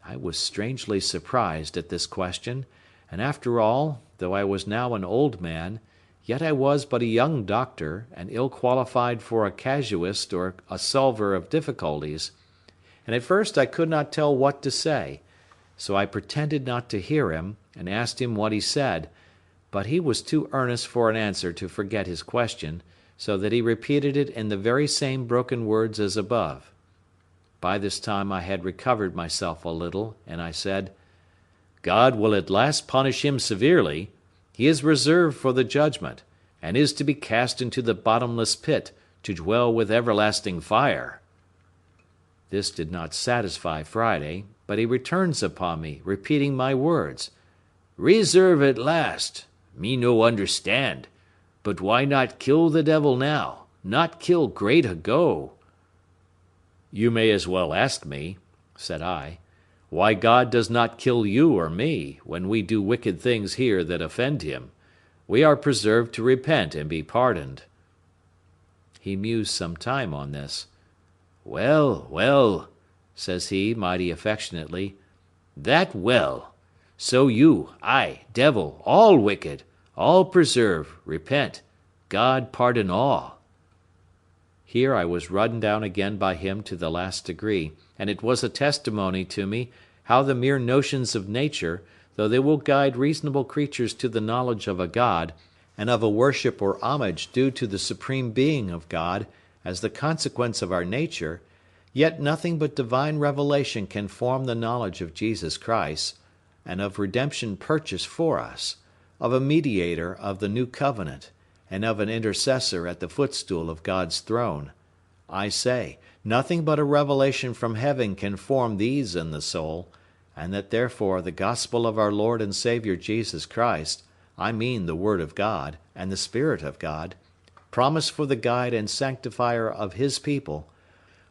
I was strangely surprised at this question, and after all, though I was now an old man, yet I was but a young doctor, and ill qualified for a casuist or a solver of difficulties, and at first I could not tell what to say, so I pretended not to hear him, and asked him what he said, but he was too earnest for an answer to forget his question, so that he repeated it in the very same broken words as above. By this time I had recovered myself a little, and I said, "God will at last punish him severely. He is reserved for the judgment, and is to be cast into the bottomless pit, to dwell with everlasting fire." This did not satisfy Friday, but he returns upon me, repeating my words. "Reserve at last. Me no understand. But why not kill the devil now? Not kill great ago?" "You may as well ask me," said I, "why God does not kill you or me, when we do wicked things here that offend him. We are preserved to repent and be pardoned." He mused some time on this. "Well, well," says he, mighty affectionately, "that well. So you, I, devil, all wicked, all preserve, repent, God pardon all." Here I was run down again by him to the last degree, and it was a testimony to me how the mere notions of nature, though they will guide reasonable creatures to the knowledge of a God, and of a worship or homage due to the supreme being of God, as the consequence of our nature, yet nothing but divine revelation can form the knowledge of Jesus Christ, and of redemption purchased for us, of a mediator of the new covenant, and of an intercessor at the footstool of God's throne. I say, nothing but a revelation from heaven can form these in the soul, and that therefore the gospel of our Lord and Saviour Jesus Christ, I mean the Word of God, and the Spirit of God, promised for the guide and sanctifier of his people,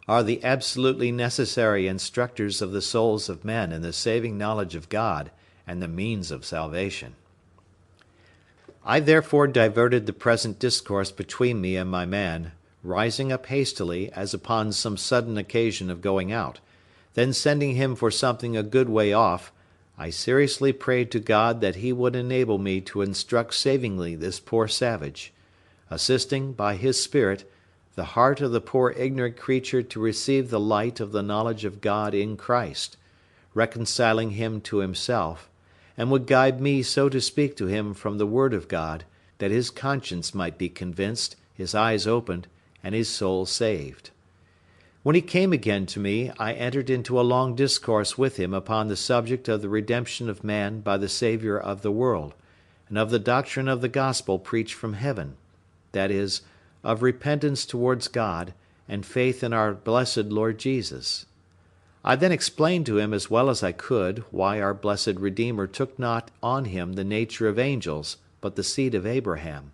are the absolutely necessary instructors of the souls of men in the saving knowledge of God and the means of salvation. I therefore diverted the present discourse between me and my man, rising up hastily, as upon some sudden occasion of going out, then sending him for something a good way off, I seriously prayed to God that he would enable me to instruct savingly this poor savage, assisting, by his Spirit, the heart of the poor ignorant creature to receive the light of the knowledge of God in Christ, reconciling him to himself, and would guide me so to speak to him from the Word of God, that his conscience might be convinced, his eyes opened, and his soul saved. When he came again to me, I entered into a long discourse with him upon the subject of the redemption of man by the Saviour of the world, and of the doctrine of the gospel preached from heaven, that is, of repentance towards God, and faith in our blessed Lord Jesus. I then explained to him as well as I could why our blessed Redeemer took not on him the nature of angels, but the seed of Abraham,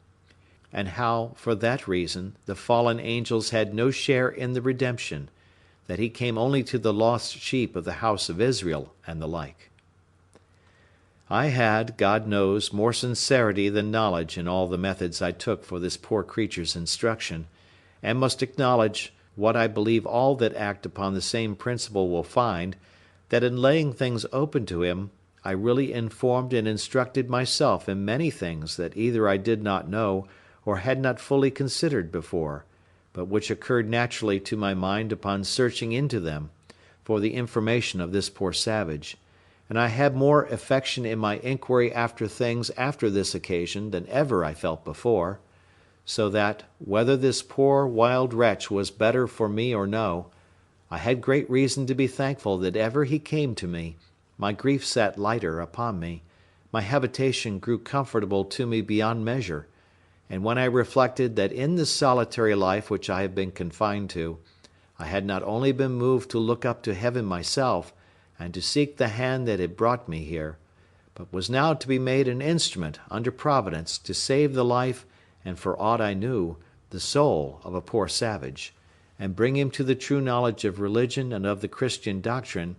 and how, for that reason, the fallen angels had no share in the redemption, that he came only to the lost sheep of the house of Israel, and the like. I had, God knows, more sincerity than knowledge in all the methods I took for this poor creature's instruction, and must acknowledge, what I believe all that act upon the same principle will find, that in laying things open to him, I really informed and instructed myself in many things that either I did not know, or had not fully considered before, but which occurred naturally to my mind upon searching into them, for the information of this poor savage, and I had more affection in my inquiry after things after this occasion than ever I felt before, so that, whether this poor wild wretch was better for me or no, I had great reason to be thankful that ever he came to me, my grief sat lighter upon me, my habitation grew comfortable to me beyond measure, and when I reflected that in this solitary life which I have been confined to, I had not only been moved to look up to heaven myself, and to seek the hand that had brought me here, but was now to be made an instrument under Providence to save the life, and for aught I knew, the soul of a poor savage, and bring him to the true knowledge of religion and of the Christian doctrine,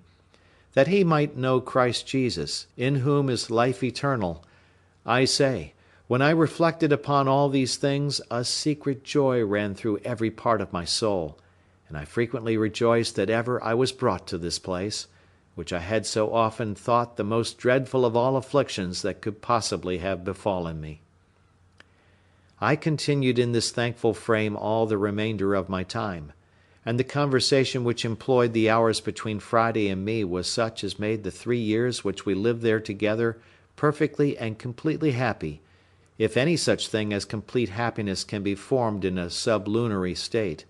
that he might know Christ Jesus, in whom is life eternal, I say, when I reflected upon all these things, a secret joy ran through every part of my soul, and I frequently rejoiced that ever I was brought to this place, which I had so often thought the most dreadful of all afflictions that could possibly have befallen me. I continued in this thankful frame all the remainder of my time, and the conversation which employed the hours between Friday and me was such as made the 3 years which we lived there together perfectly and completely happy, if any such thing as complete happiness can be formed in a sublunary state.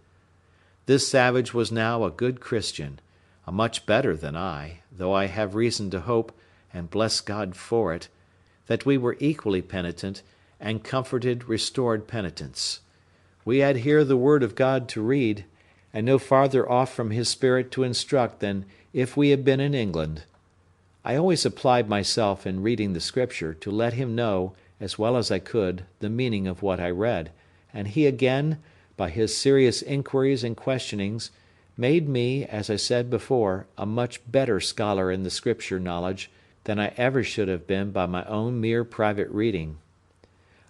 This savage was now a good Christian, a much better than I, though I have reason to hope, and bless God for it, that we were equally penitent, and comforted restored penitents. We had here the word of God to read, and no farther off from his Spirit to instruct than if we had been in England. I always applied myself in reading the Scripture to let him know, as well as I could, the meaning of what I read, and he again, by his serious inquiries and questionings, made me, as I said before, a much better scholar in the Scripture knowledge than I ever should have been by my own mere private reading.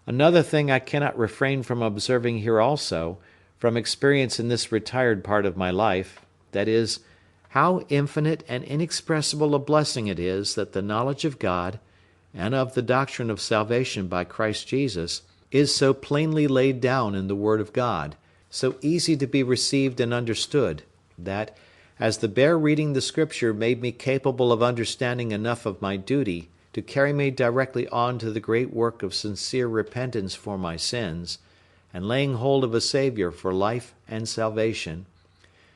Another thing I cannot refrain from observing here also, from experience in this retired part of my life, that is, how infinite and inexpressible a blessing it is that the knowledge of God, and of the doctrine of salvation by Christ Jesus, is so plainly laid down in the Word of God, so easy to be received and understood, that, as the bare reading the Scripture made me capable of understanding enough of my duty to carry me directly on to the great work of sincere repentance for my sins, and laying hold of a Saviour for life and salvation,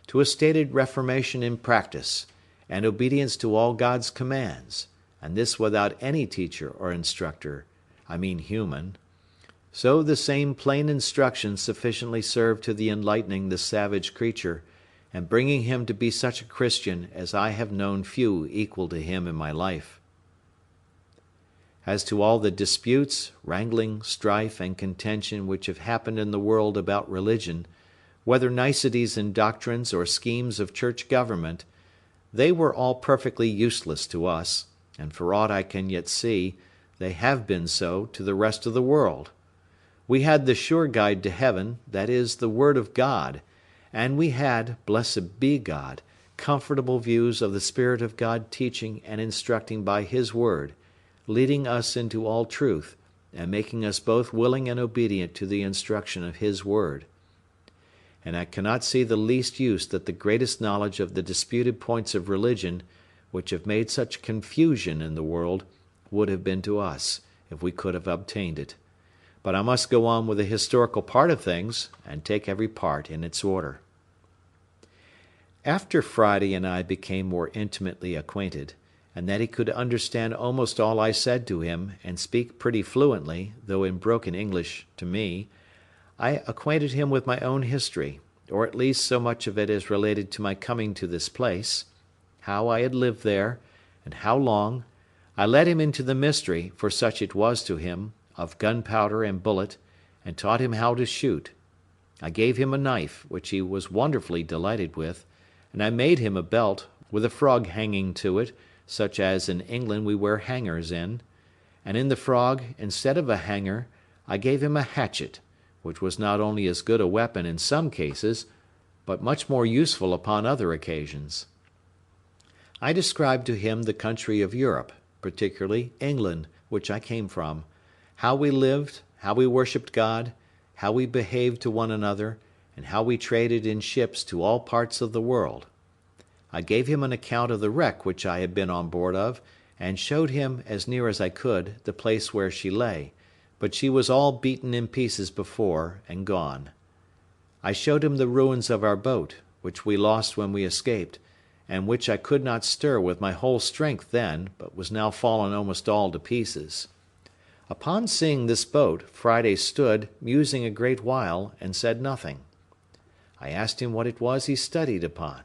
to a stated reformation in practice, and obedience to all God's commands, and this without any teacher or instructor, I mean human. So the same plain instruction sufficiently served to the enlightening the savage creature, and bringing him to be such a Christian as I have known few equal to him in my life. As to all the disputes, wrangling, strife, and contention which have happened in the world about religion, whether niceties in doctrines or schemes of church government, they were all perfectly useless to us, and for aught I can yet see, they have been so to the rest of the world. We had the sure guide to heaven, that is, the Word of God, and we had, blessed be God, comfortable views of the Spirit of God teaching and instructing by His Word, leading us into all truth, and making us both willing and obedient to the instruction of His Word. And I cannot see the least use that the greatest knowledge of the disputed points of religion, which have made such confusion in the world, would have been to us, if we could have obtained it. But I must go on with the historical part of things, and take every part in its order. After Friday and I became more intimately acquainted, and that he could understand almost all I said to him, and speak pretty fluently, though in broken English, to me, I acquainted him with my own history, or at least so much of it as related to my coming to this place, how I had lived there, and how long. I led him into the mystery, for such it was to him, of gunpowder and bullet, and taught him how to shoot. I gave him a knife, which he was wonderfully delighted with, and I made him a belt, with a frog hanging to it, such as in England we wear hangers in, and in the frog, instead of a hanger, I gave him a hatchet, which was not only as good a weapon in some cases, but much more useful upon other occasions. I described to him the country of Europe, particularly England, which I came from, how we lived, how we worshipped God, how we behaved to one another, and how we traded in ships to all parts of the world. I gave him an account of the wreck which I had been on board of, and showed him, as near as I could, the place where she lay, but she was all beaten in pieces before, and gone. I showed him the ruins of our boat, which we lost when we escaped, and which I could not stir with my whole strength then, but was now fallen almost all to pieces. Upon seeing this boat, Friday stood, musing a great while, and said nothing. I asked him what it was he studied upon.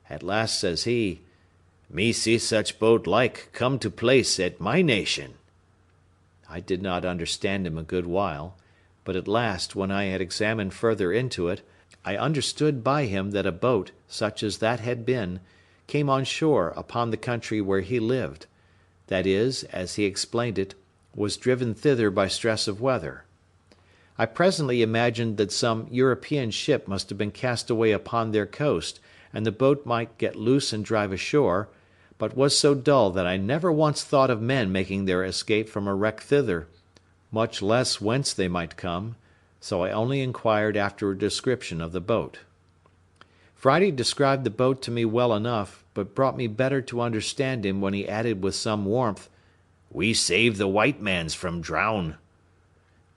At last says he, "Me see such boat like come to place at my nation." I did not understand him a good while, but at last, when I had examined further into it, I understood by him that a boat, such as that had been, came on shore upon the country where he lived; that is, as he explained it, was driven thither by stress of weather. I presently imagined that some European ship must have been cast away upon their coast, and the boat might get loose and drive ashore, but was so dull that I never once thought of men making their escape from a wreck thither, much less whence they might come, so I only inquired after a description of the boat. Friday described the boat to me well enough, but brought me better to understand him when he added with some warmth, "We saved the white mans from drown."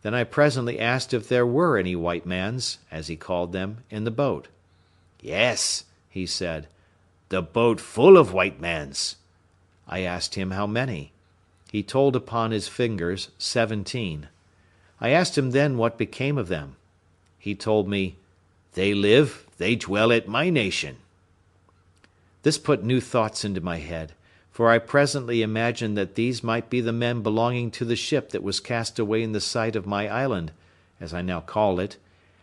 Then I presently asked if there were any white mans, as he called them, in the boat. "Yes," he said, "the boat full of white mans." I asked him how many. He told upon his fingers 17. I asked him then what became of them. He told me, they dwell at my nation." This put new thoughts into my head, for I presently imagined that these might be the men belonging to the ship that was cast away in the sight of my island, as I now called it,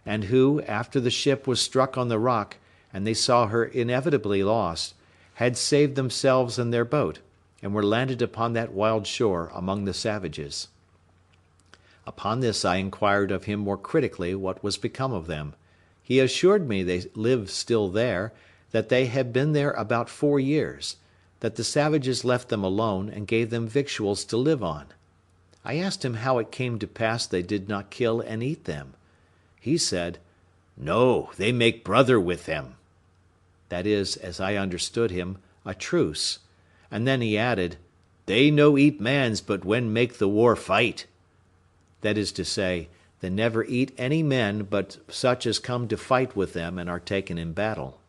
and who, after the ship was struck on the rock, and they saw her inevitably lost, had saved themselves and their boat, and were landed upon that wild shore among the savages. Upon this I inquired of him more critically what was become of them. He assured me they lived still there, that they had been there about 4 years, that the savages left them alone, and gave them victuals to live on. I asked him how it came to pass they did not kill and eat them. He said, "No, they make brother with them." That is, as I understood him, a truce. And then he added, "They no eat mans but when make the war fight." That is to say, they never eat any men but such as come to fight with them and are taken in battle.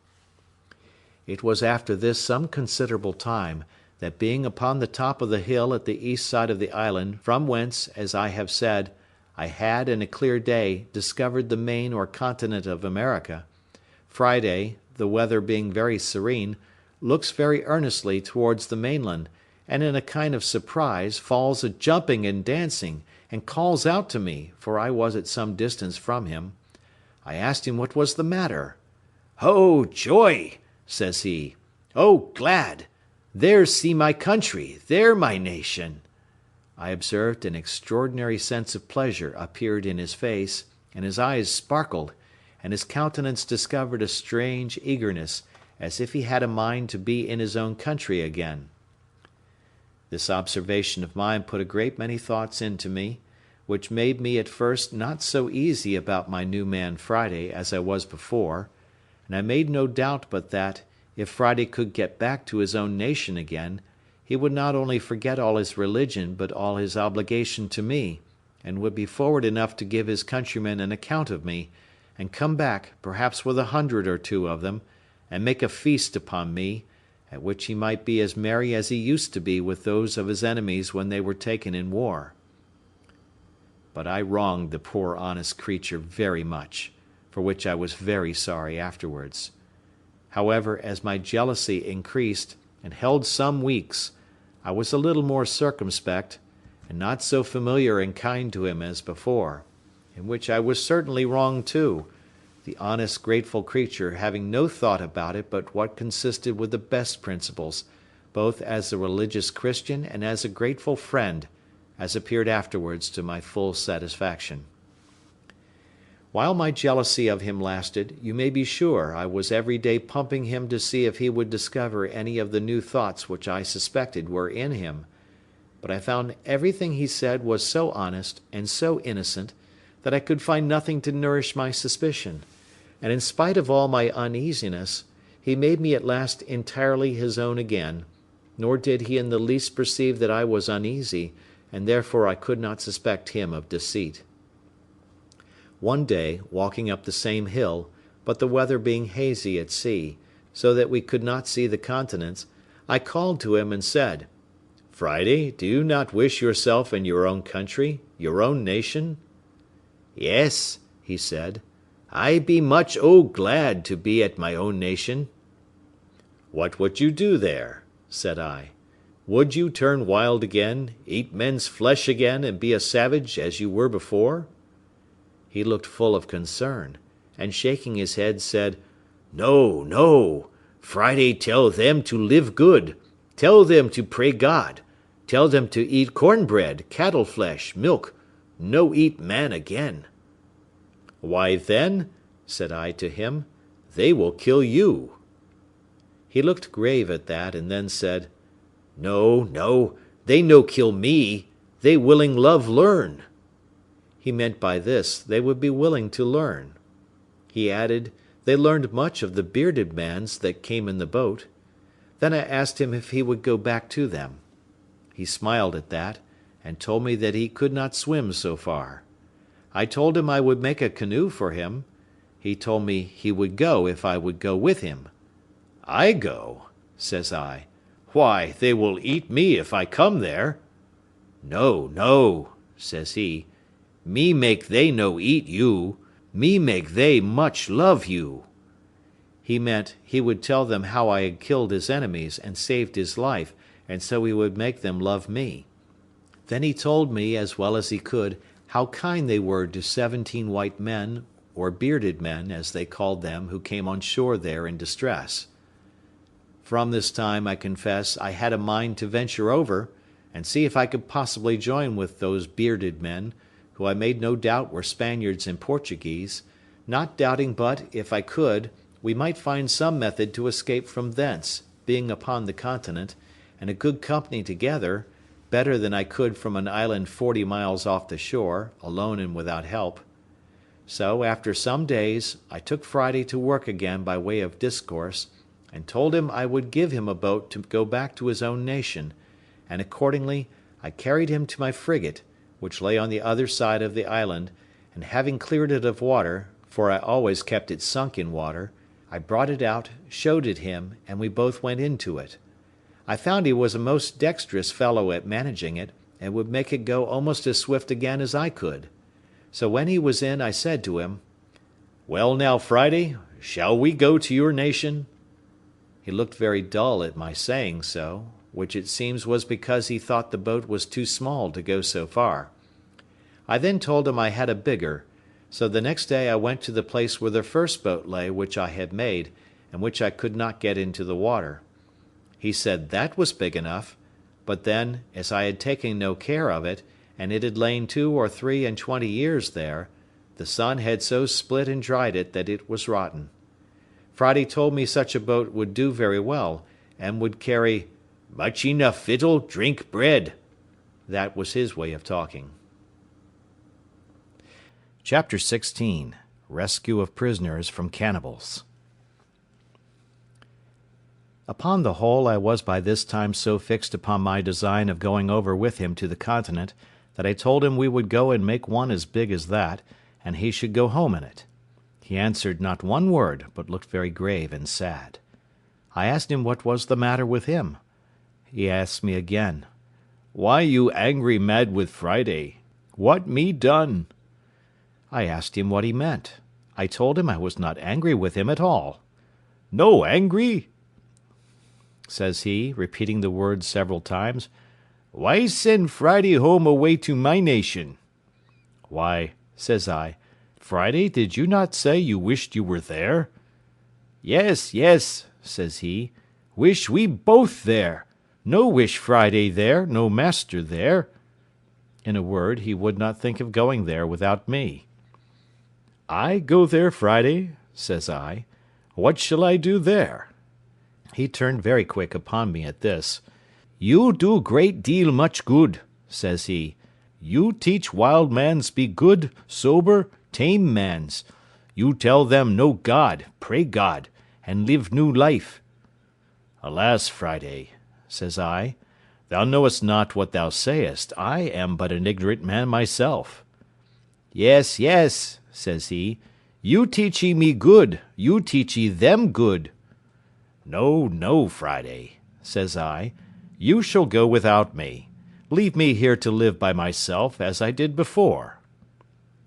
It was after this some considerable time, that being upon the top of the hill at the east side of the island, from whence, as I have said, I had in a clear day discovered the main or continent of America, Friday, the weather being very serene, looks very earnestly towards the mainland, and in a kind of surprise falls a jumping and dancing, and calls out to me, for I was at some distance from him. I asked him what was the matter. "Oh, joy!" says he. "Oh, glad! There see my country, there my nation." I observed an extraordinary sense of pleasure appeared in his face, and his eyes sparkled, and his countenance discovered a strange eagerness, as if he had a mind to be in his own country again. This observation of mine put a great many thoughts into me, which made me at first not so easy about my new man Friday as I was before, and I made no doubt but that, if Friday could get back to his own nation again, he would not only forget all his religion but all his obligation to me, and would be forward enough to give his countrymen an account of me, and come back, perhaps with 100 or 2 of them, and make a feast upon me, at which he might be as merry as he used to be with those of his enemies when they were taken in war. But I wronged the poor honest creature very much, for which I was very sorry afterwards. However, as my jealousy increased, and held some weeks, I was a little more circumspect, and not so familiar and kind to him as before, in which I was certainly wrong too, the honest grateful creature having no thought about it but what consisted with the best principles, both as a religious Christian and as a grateful friend, as appeared afterwards to my full satisfaction. While my jealousy of him lasted, you may be sure I was every day pumping him to see if he would discover any of the new thoughts which I suspected were in him, but I found everything he said was so honest and so innocent that I could find nothing to nourish my suspicion, and in spite of all my uneasiness, he made me at last entirely his own again, nor did he in the least perceive that I was uneasy, and therefore I could not suspect him of deceit. One day, walking up the same hill, but the weather being hazy at sea, so that we could not see the continents, I called to him and said, "Friday, do you not wish yourself in your own country, your own nation?" "Yes," he said, "I be much glad to be at my own nation." "What would you do there?" said I. "Would you turn wild again, eat men's flesh again, and be a savage as you were before?" He looked full of concern, and shaking his head said, "No, no. Friday tell them to live good, tell them to pray God, tell them to eat cornbread, cattle flesh, milk, no eat man again." "Why then," said I to him, "they will kill you." He looked grave at that, and then said, No, no, they no kill me. They willing love learn. He meant by this they would be willing to learn. He added, they learned much of the bearded mans that came in the boat. Then I asked him if he would go back to them. He smiled at that, and told me that he could not swim so far. I told him I would make a canoe for him. He told me he would go if I would go with him. I go, says I. Why, they will eat me if I come there. No, no, says he. Me make they no eat you. Me make they much love you. He meant he would tell them how I had killed his enemies and saved his life, and so he would make them love me. Then he told me, as well as he could, how kind they were to 17 white men, or bearded men, as they called them, who came on shore there in distress. From this time, I confess, I had a mind to venture over, and see if I could possibly join with those bearded men, who I made no doubt were Spaniards and Portuguese, not doubting but, if I could, we might find some method to escape from thence, being upon the continent, and a good company together, better than I could from an island 40 miles off the shore, alone and without help. So, after some days, I took Friday to work again by way of discourse, and told him I would give him a boat to go back to his own nation, and accordingly I carried him to my frigate, which lay on the other side of the island, and having cleared it of water, for I always kept it sunk in water, I brought it out, showed it him, and we both went into it. I found he was a most dexterous fellow at managing it, and would make it go almost as swift again as I could. So when he was in, I said to him, Well now, Friday, shall we go to your nation? He looked very dull at my saying so, which it seems was because he thought the boat was too small to go so far. I then told him I had a bigger, so the next day I went to the place where the first boat lay which I had made, and which I could not get into the water. He said that was big enough, but then, as I had taken no care of it, and it had lain 2 or 23 years there, the sun had so split and dried it that it was rotten. Friday told me such a boat would do very well, and would carry much enough victual, drink, bread. That was his way of talking. Chapter 16. Rescue of Prisoners from Cannibals. Upon the whole, I was by this time so fixed upon my design of going over with him to the continent, that I told him we would go and make one as big as that, and he should go home in it. He answered not one word, but looked very grave and sad. I asked him what was the matter with him. He asked me again, Why you angry mad with Friday? What me done? I asked him what he meant. I told him I was not angry with him at all. No angry? Says he, repeating the word several times. Why send Friday home away to my nation? Why, says I, Friday, did you not say you wished you were there? Yes, yes, says he, wish we both there. No wish Friday there, no master there. In a word, he would not think of going there without me. I go there, Friday, says I. What shall I do there? He turned very quick upon me at this. You do great deal much good, says he. You teach wild mans be good, sober, tame mans. You tell them know God, pray God, and live new life. Alas, Friday, says I, thou knowest not what thou sayest. I am but an ignorant man myself. Yes, yes, says he, you teachee me good, you teachee them good. No, no, Friday, says I, you shall go without me. Leave me here to live by myself, as I did before.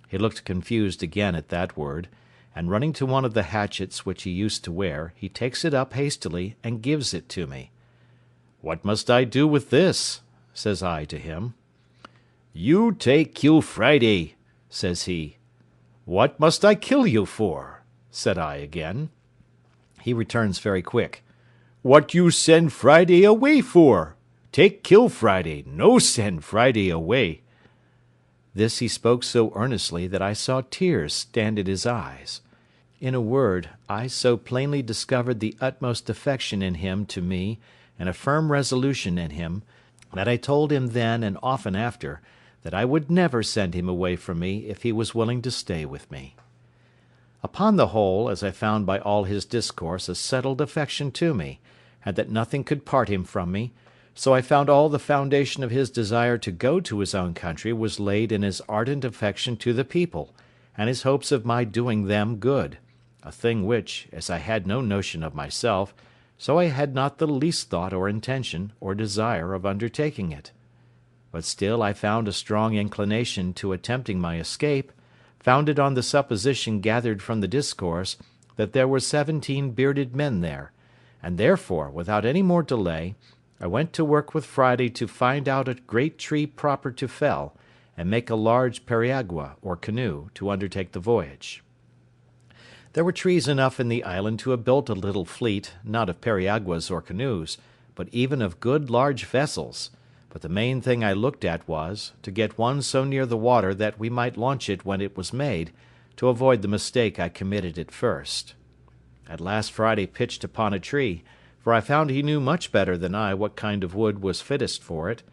He looked confused again at that word, and running to one of the hatchets which he used to wear, he takes it up hastily and gives it to me. What must I do with this? Says I to him. You take kill Friday, says he. What must I kill you for? Said I again. He returns very quick. What you send Friday away for? Take kill Friday, no send Friday away. This he spoke so earnestly that I saw tears stand in his eyes. In a word, I so plainly discovered the utmost affection in him to me, and a firm resolution in him, that I told him then and often after, that I would never send him away from me if he was willing to stay with me. Upon the whole, as I found by all his discourse a settled affection to me, and that nothing could part him from me, so I found all the foundation of his desire to go to his own country was laid in his ardent affection to the people, and his hopes of my doing them good, a thing which, as I had no notion of myself, so I had not the least thought or intention or desire of undertaking it. But still I found a strong inclination to attempting my escape, founded on the supposition gathered from the discourse that there were 17 bearded men there, and therefore, without any more delay, I went to work with Friday to find out a great tree proper to fell, and make a large periagua, or canoe, to undertake the voyage. There were trees enough in the island to have built a little fleet, not of periaguas or canoes, but even of good large vessels, but the main thing I looked at was, to get one so near the water that we might launch it when it was made, to avoid the mistake I committed at first. At last Friday pitched upon a tree, for I found he knew much better than I what kind of wood was fittest for it,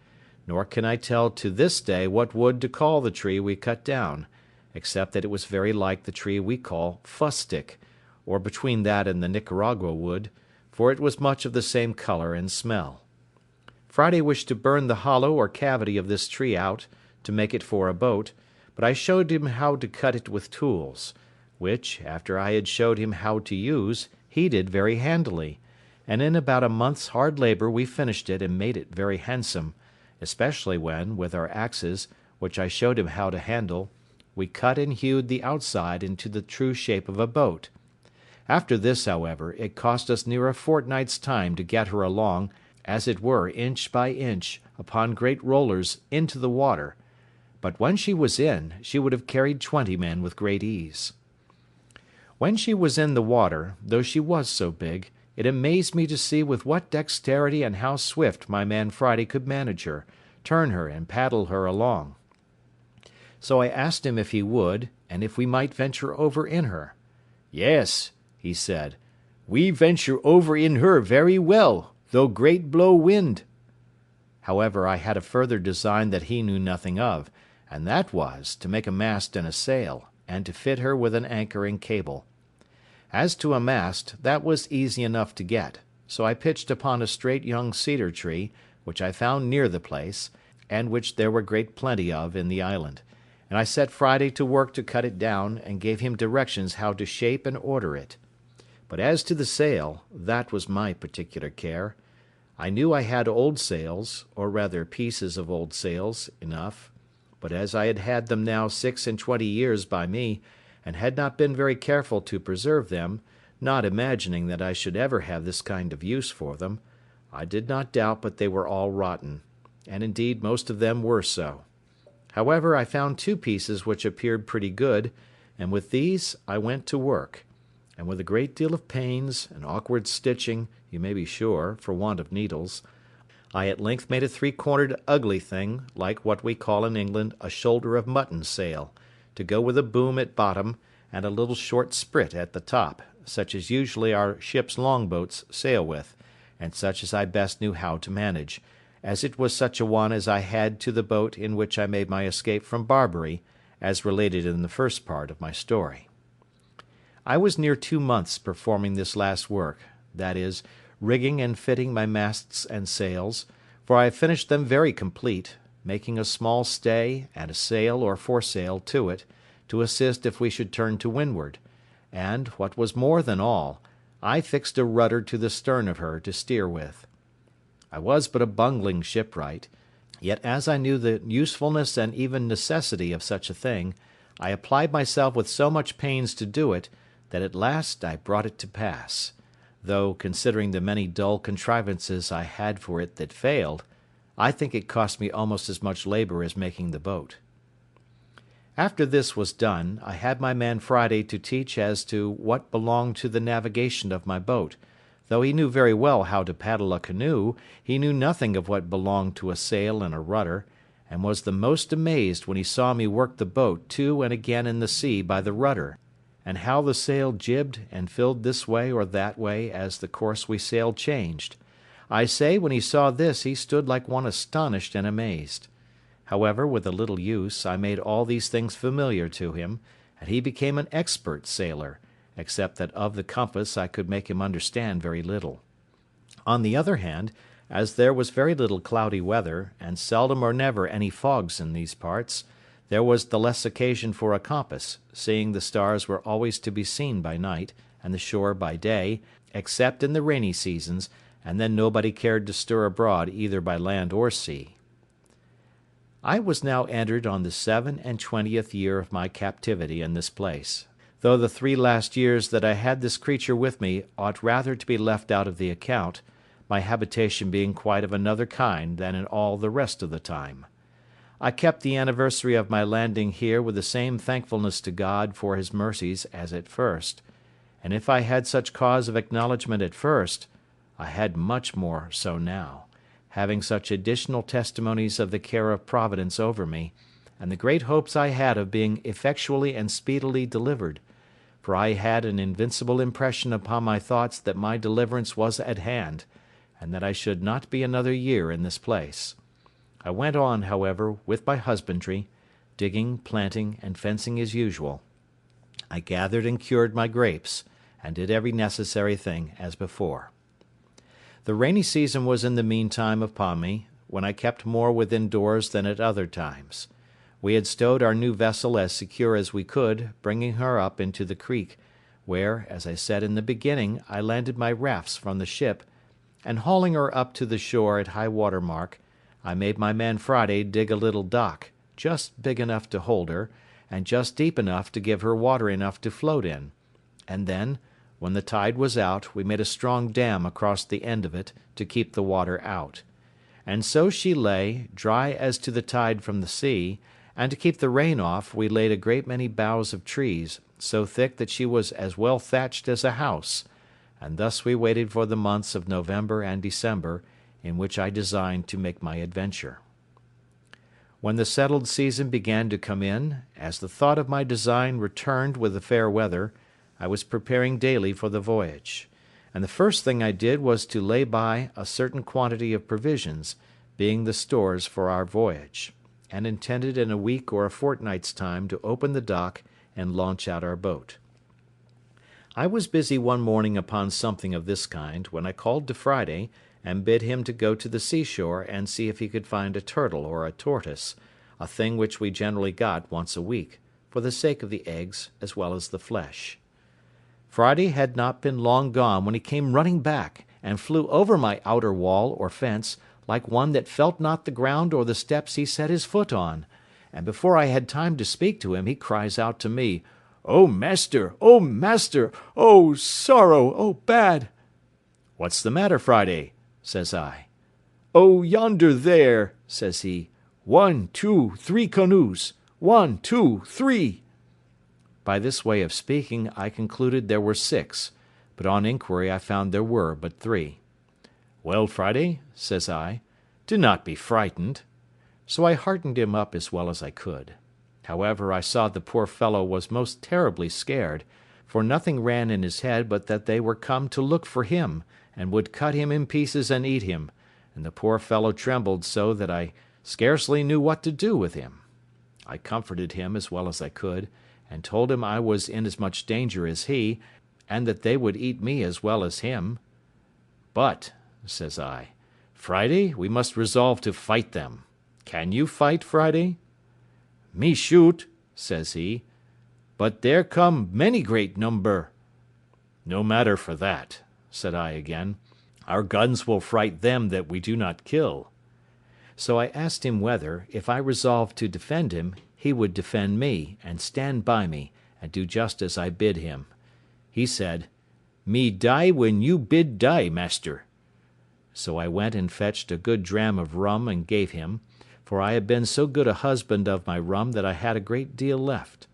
nor can I tell to this day what wood to call the tree we cut down, except that it was very like the tree we call fustic, or between that and the Nicaragua wood, for it was much of the same colour and smell. Friday wished to burn the hollow or cavity of this tree out, to make it for a boat, but I showed him how to cut it with tools, which, after I had showed him how to use, he did very handily, and in about a month's hard labour we finished it and made it very handsome, especially when, with our axes, which I showed him how to handle, we cut and hewed the outside into the true shape of a boat. After this, however, it cost us near a fortnight's time to get her along, as it were inch by inch, upon great rollers into the water, but when she was in, she would have carried 20 men with great ease. When she was in the water, though she was so big, it amazed me to see with what dexterity and how swift my man Friday could manage her, turn her, and paddle her along. So I asked him if he would, and if we might venture over in her. "Yes," he said, "we venture over in her very well, though great blow wind." However, I had a further design that he knew nothing of, and that was, to make a mast and a sail, and to fit her with an anchor and cable. As to a mast, that was easy enough to get, so I pitched upon a straight young cedar tree, which I found near the place, and which there were great plenty of in the island, and I set Friday to work to cut it down, and gave him directions how to shape and order it. But as to the sail, that was my particular care. I knew I had old sails, or rather pieces of old sails, enough, but as I had had them now 26 years by me, and had not been very careful to preserve them, not imagining that I should ever have this kind of use for them, I did not doubt but they were all rotten, and indeed most of them were so. However, I found 2 pieces which appeared pretty good, and with these I went to work, and with a great deal of pains and awkward stitching, you may be sure, for want of needles, I at length made a 3-cornered ugly thing, like what we call in England a shoulder of mutton sail, to go with a boom at bottom, and a little short sprit at the top, such as usually our ship's longboats sail with, and such as I best knew how to manage, as it was such a one as I had to the boat in which I made my escape from Barbary, as related in the first part of my story. I was near 2 months performing this last work, that is, rigging and fitting my masts and sails, for I finished them very complete, making a small stay and a sail or foresail to it, to assist if we should turn to windward, and, what was more than all, I fixed a rudder to the stern of her to steer with. I was but a bungling shipwright, yet as I knew the usefulness and even necessity of such a thing, I applied myself with so much pains to do it, that at last I brought it to pass, though, considering the many dull contrivances I had for it that failed, I think it cost me almost as much labour as making the boat. After this was done, I had my man Friday to teach as to what belonged to the navigation of my boat. Though he knew very well how to paddle a canoe, he knew nothing of what belonged to a sail and a rudder, and was the most amazed when he saw me work the boat to and again in the sea by the rudder, and how the sail jibbed and filled this way or that way as the course we sailed changed. I say, when he saw this, he stood like one astonished and amazed. However, with a little use, I made all these things familiar to him, and he became an expert sailor, except that of the compass I could make him understand very little. On the other hand, as there was very little cloudy weather, and seldom or never any fogs in these parts, there was the less occasion for a compass, seeing the stars were always to be seen by night, and the shore by day, except in the rainy seasons, and then nobody cared to stir abroad either by land or sea. I was now entered on the 27th year of my captivity in this place, though the 3 last years that I had this creature with me ought rather to be left out of the account, my habitation being quite of another kind than in all the rest of the time. I kept the anniversary of my landing here with the same thankfulness to God for his mercies as at first, and if I had such cause of acknowledgment at first, I had much more so now, having such additional testimonies of the care of Providence over me, and the great hopes I had of being effectually and speedily delivered, for I had an invincible impression upon my thoughts that my deliverance was at hand, and that I should not be another year in this place. I went on, however, with my husbandry, digging, planting, and fencing as usual. I gathered and cured my grapes, and did every necessary thing as before. The rainy season was in the meantime upon me, when I kept more within doors than at other times. We had stowed our new vessel as secure as we could, bringing her up into the creek, where, as I said in the beginning, I landed my rafts from the ship, and hauling her up to the shore at high water mark, I made my man Friday dig a little dock, just big enough to hold her, and just deep enough to give her water enough to float in, and then, when the tide was out, we made a strong dam across the end of it to keep the water out. And so she lay, dry as to the tide from the sea, and to keep the rain off we laid a great many boughs of trees, so thick that she was as well thatched as a house, and thus we waited for the months of November and December, in which I designed to make my adventure. When the settled season began to come in, as the thought of my design returned with the fair weather, I was preparing daily for the voyage, and the first thing I did was to lay by a certain quantity of provisions, being the stores for our voyage, and intended in a week or a fortnight's time to open the dock and launch out our boat. I was busy one morning upon something of this kind, when I called to Friday, and bid him to go to the seashore and see if he could find a turtle or a tortoise, a thing which we generally got once a week, for the sake of the eggs as well as the flesh. Friday had not been long gone when he came running back, and flew over my outer wall or fence, like one that felt not the ground or the steps he set his foot on, and before I had time to speak to him, he cries out to me, "O master! O master! O sorrow! O bad!" "What's the matter, Friday?" says I. "Oh, yonder there," says he, 1, 2, 3 canoes, 1, 2, 3. By this way of speaking, I concluded there were 6, but on inquiry I found there were but 3. "Well, Friday," says I, "do not be frightened." So I heartened him up as well as I could. However, I saw the poor fellow was most terribly scared, for nothing ran in his head but that they were come to look for him, and would cut him in pieces and eat him, and the poor fellow trembled so that I scarcely knew what to do with him. I comforted him as well as I could, and told him I was in as much danger as he, and that they would eat me as well as him. "But," says I, "Friday, we must resolve to fight them. Can you fight, Friday?" "Me shoot," says he, "but there come many great number." "No matter for that," said I again, "our guns will fright them that we do not kill." So I asked him whether, if I resolved to defend him, he would defend me, and stand by me, and do just as I bid him. He said, "Me die when you bid die, master." So I went and fetched a good dram of rum and gave him, for I had been so good a husband of my rum that I had a great deal left.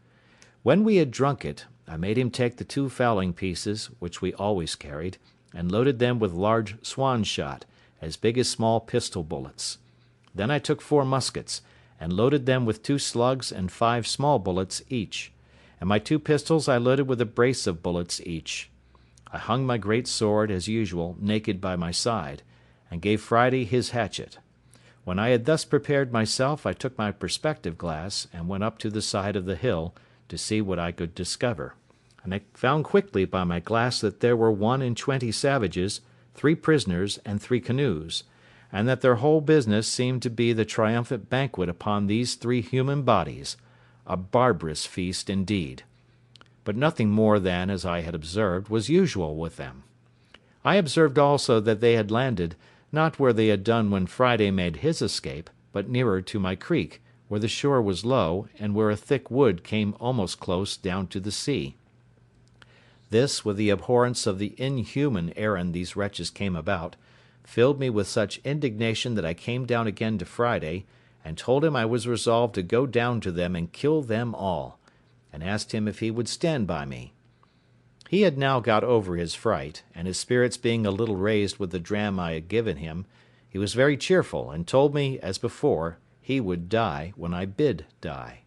When we had drunk it, I made him take the 2 fowling pieces, which we always carried, and loaded them with large swan shot, as big as small pistol bullets. Then I took 4 muskets, and loaded them with 2 slugs and 5 small bullets each, and my 2 pistols I loaded with a brace of bullets each. I hung my great sword, as usual, naked by my side, and gave Friday his hatchet. When I had thus prepared myself, I took my perspective glass, and went up to the side of the hill, to see what I could discover. And I found quickly by my glass that there were 21 savages, 3 prisoners, and 3 canoes, and that their whole business seemed to be the triumphant banquet upon these 3 human bodies, a barbarous feast indeed. But nothing more than, as I had observed, was usual with them. I observed also that they had landed, not where they had done when Friday made his escape, but nearer to my creek, where the shore was low, and where a thick wood came almost close down to the sea. This, with the abhorrence of the inhuman errand these wretches came about, filled me with such indignation that I came down again to Friday, and told him I was resolved to go down to them and kill them all, and asked him if he would stand by me. He had now got over his fright, and his spirits being a little raised with the dram I had given him, he was very cheerful, and told me, as before, he would die when I bid die.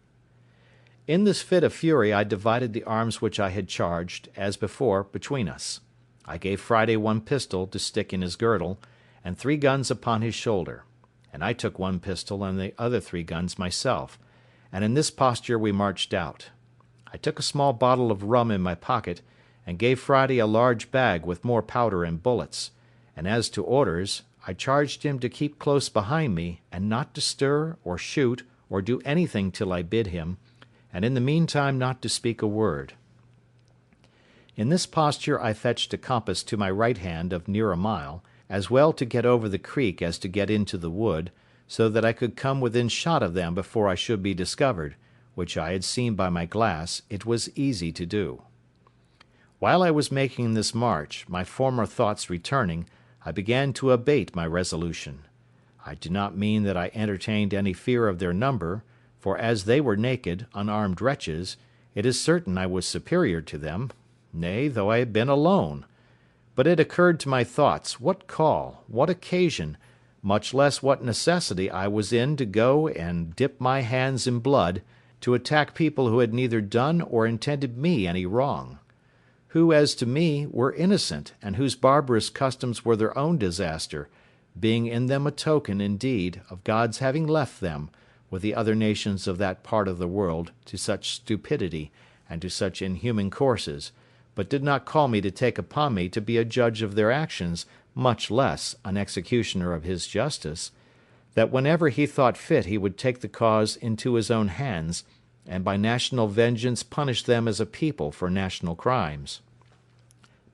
In this fit of fury I divided the arms which I had charged, as before, between us. I gave Friday 1 pistol to stick in his girdle, and 3 guns upon his shoulder, and I took 1 pistol and the other 3 guns myself, and in this posture we marched out. I took a small bottle of rum in my pocket, and gave Friday a large bag with more powder and bullets, and as to orders, I charged him to keep close behind me, and not to stir, or shoot, or do anything till I bid him, and in the meantime not to speak a word. In this posture I fetched a compass to my right hand of near a mile, as well to get over the creek as to get into the wood, so that I could come within shot of them before I should be discovered, which I had seen by my glass it was easy to do. While I was making this march, my former thoughts returning, I began to abate my resolution. I do not mean that I entertained any fear of their number, for as they were naked, unarmed wretches, it is certain I was superior to them, nay, though I had been alone. But it occurred to my thoughts what call, what occasion, much less what necessity I was in to go and dip my hands in blood, to attack people who had neither done or intended me any wrong; who, as to me, were innocent, and whose barbarous customs were their own disaster, being in them a token, indeed, of God's having left them, with the other nations of that part of the world, to such stupidity, and to such inhuman courses, but did not call me to take upon me to be a judge of their actions, much less an executioner of his justice, that whenever he thought fit he would take the cause into his own hands, and by national vengeance punish them as a people for national crimes;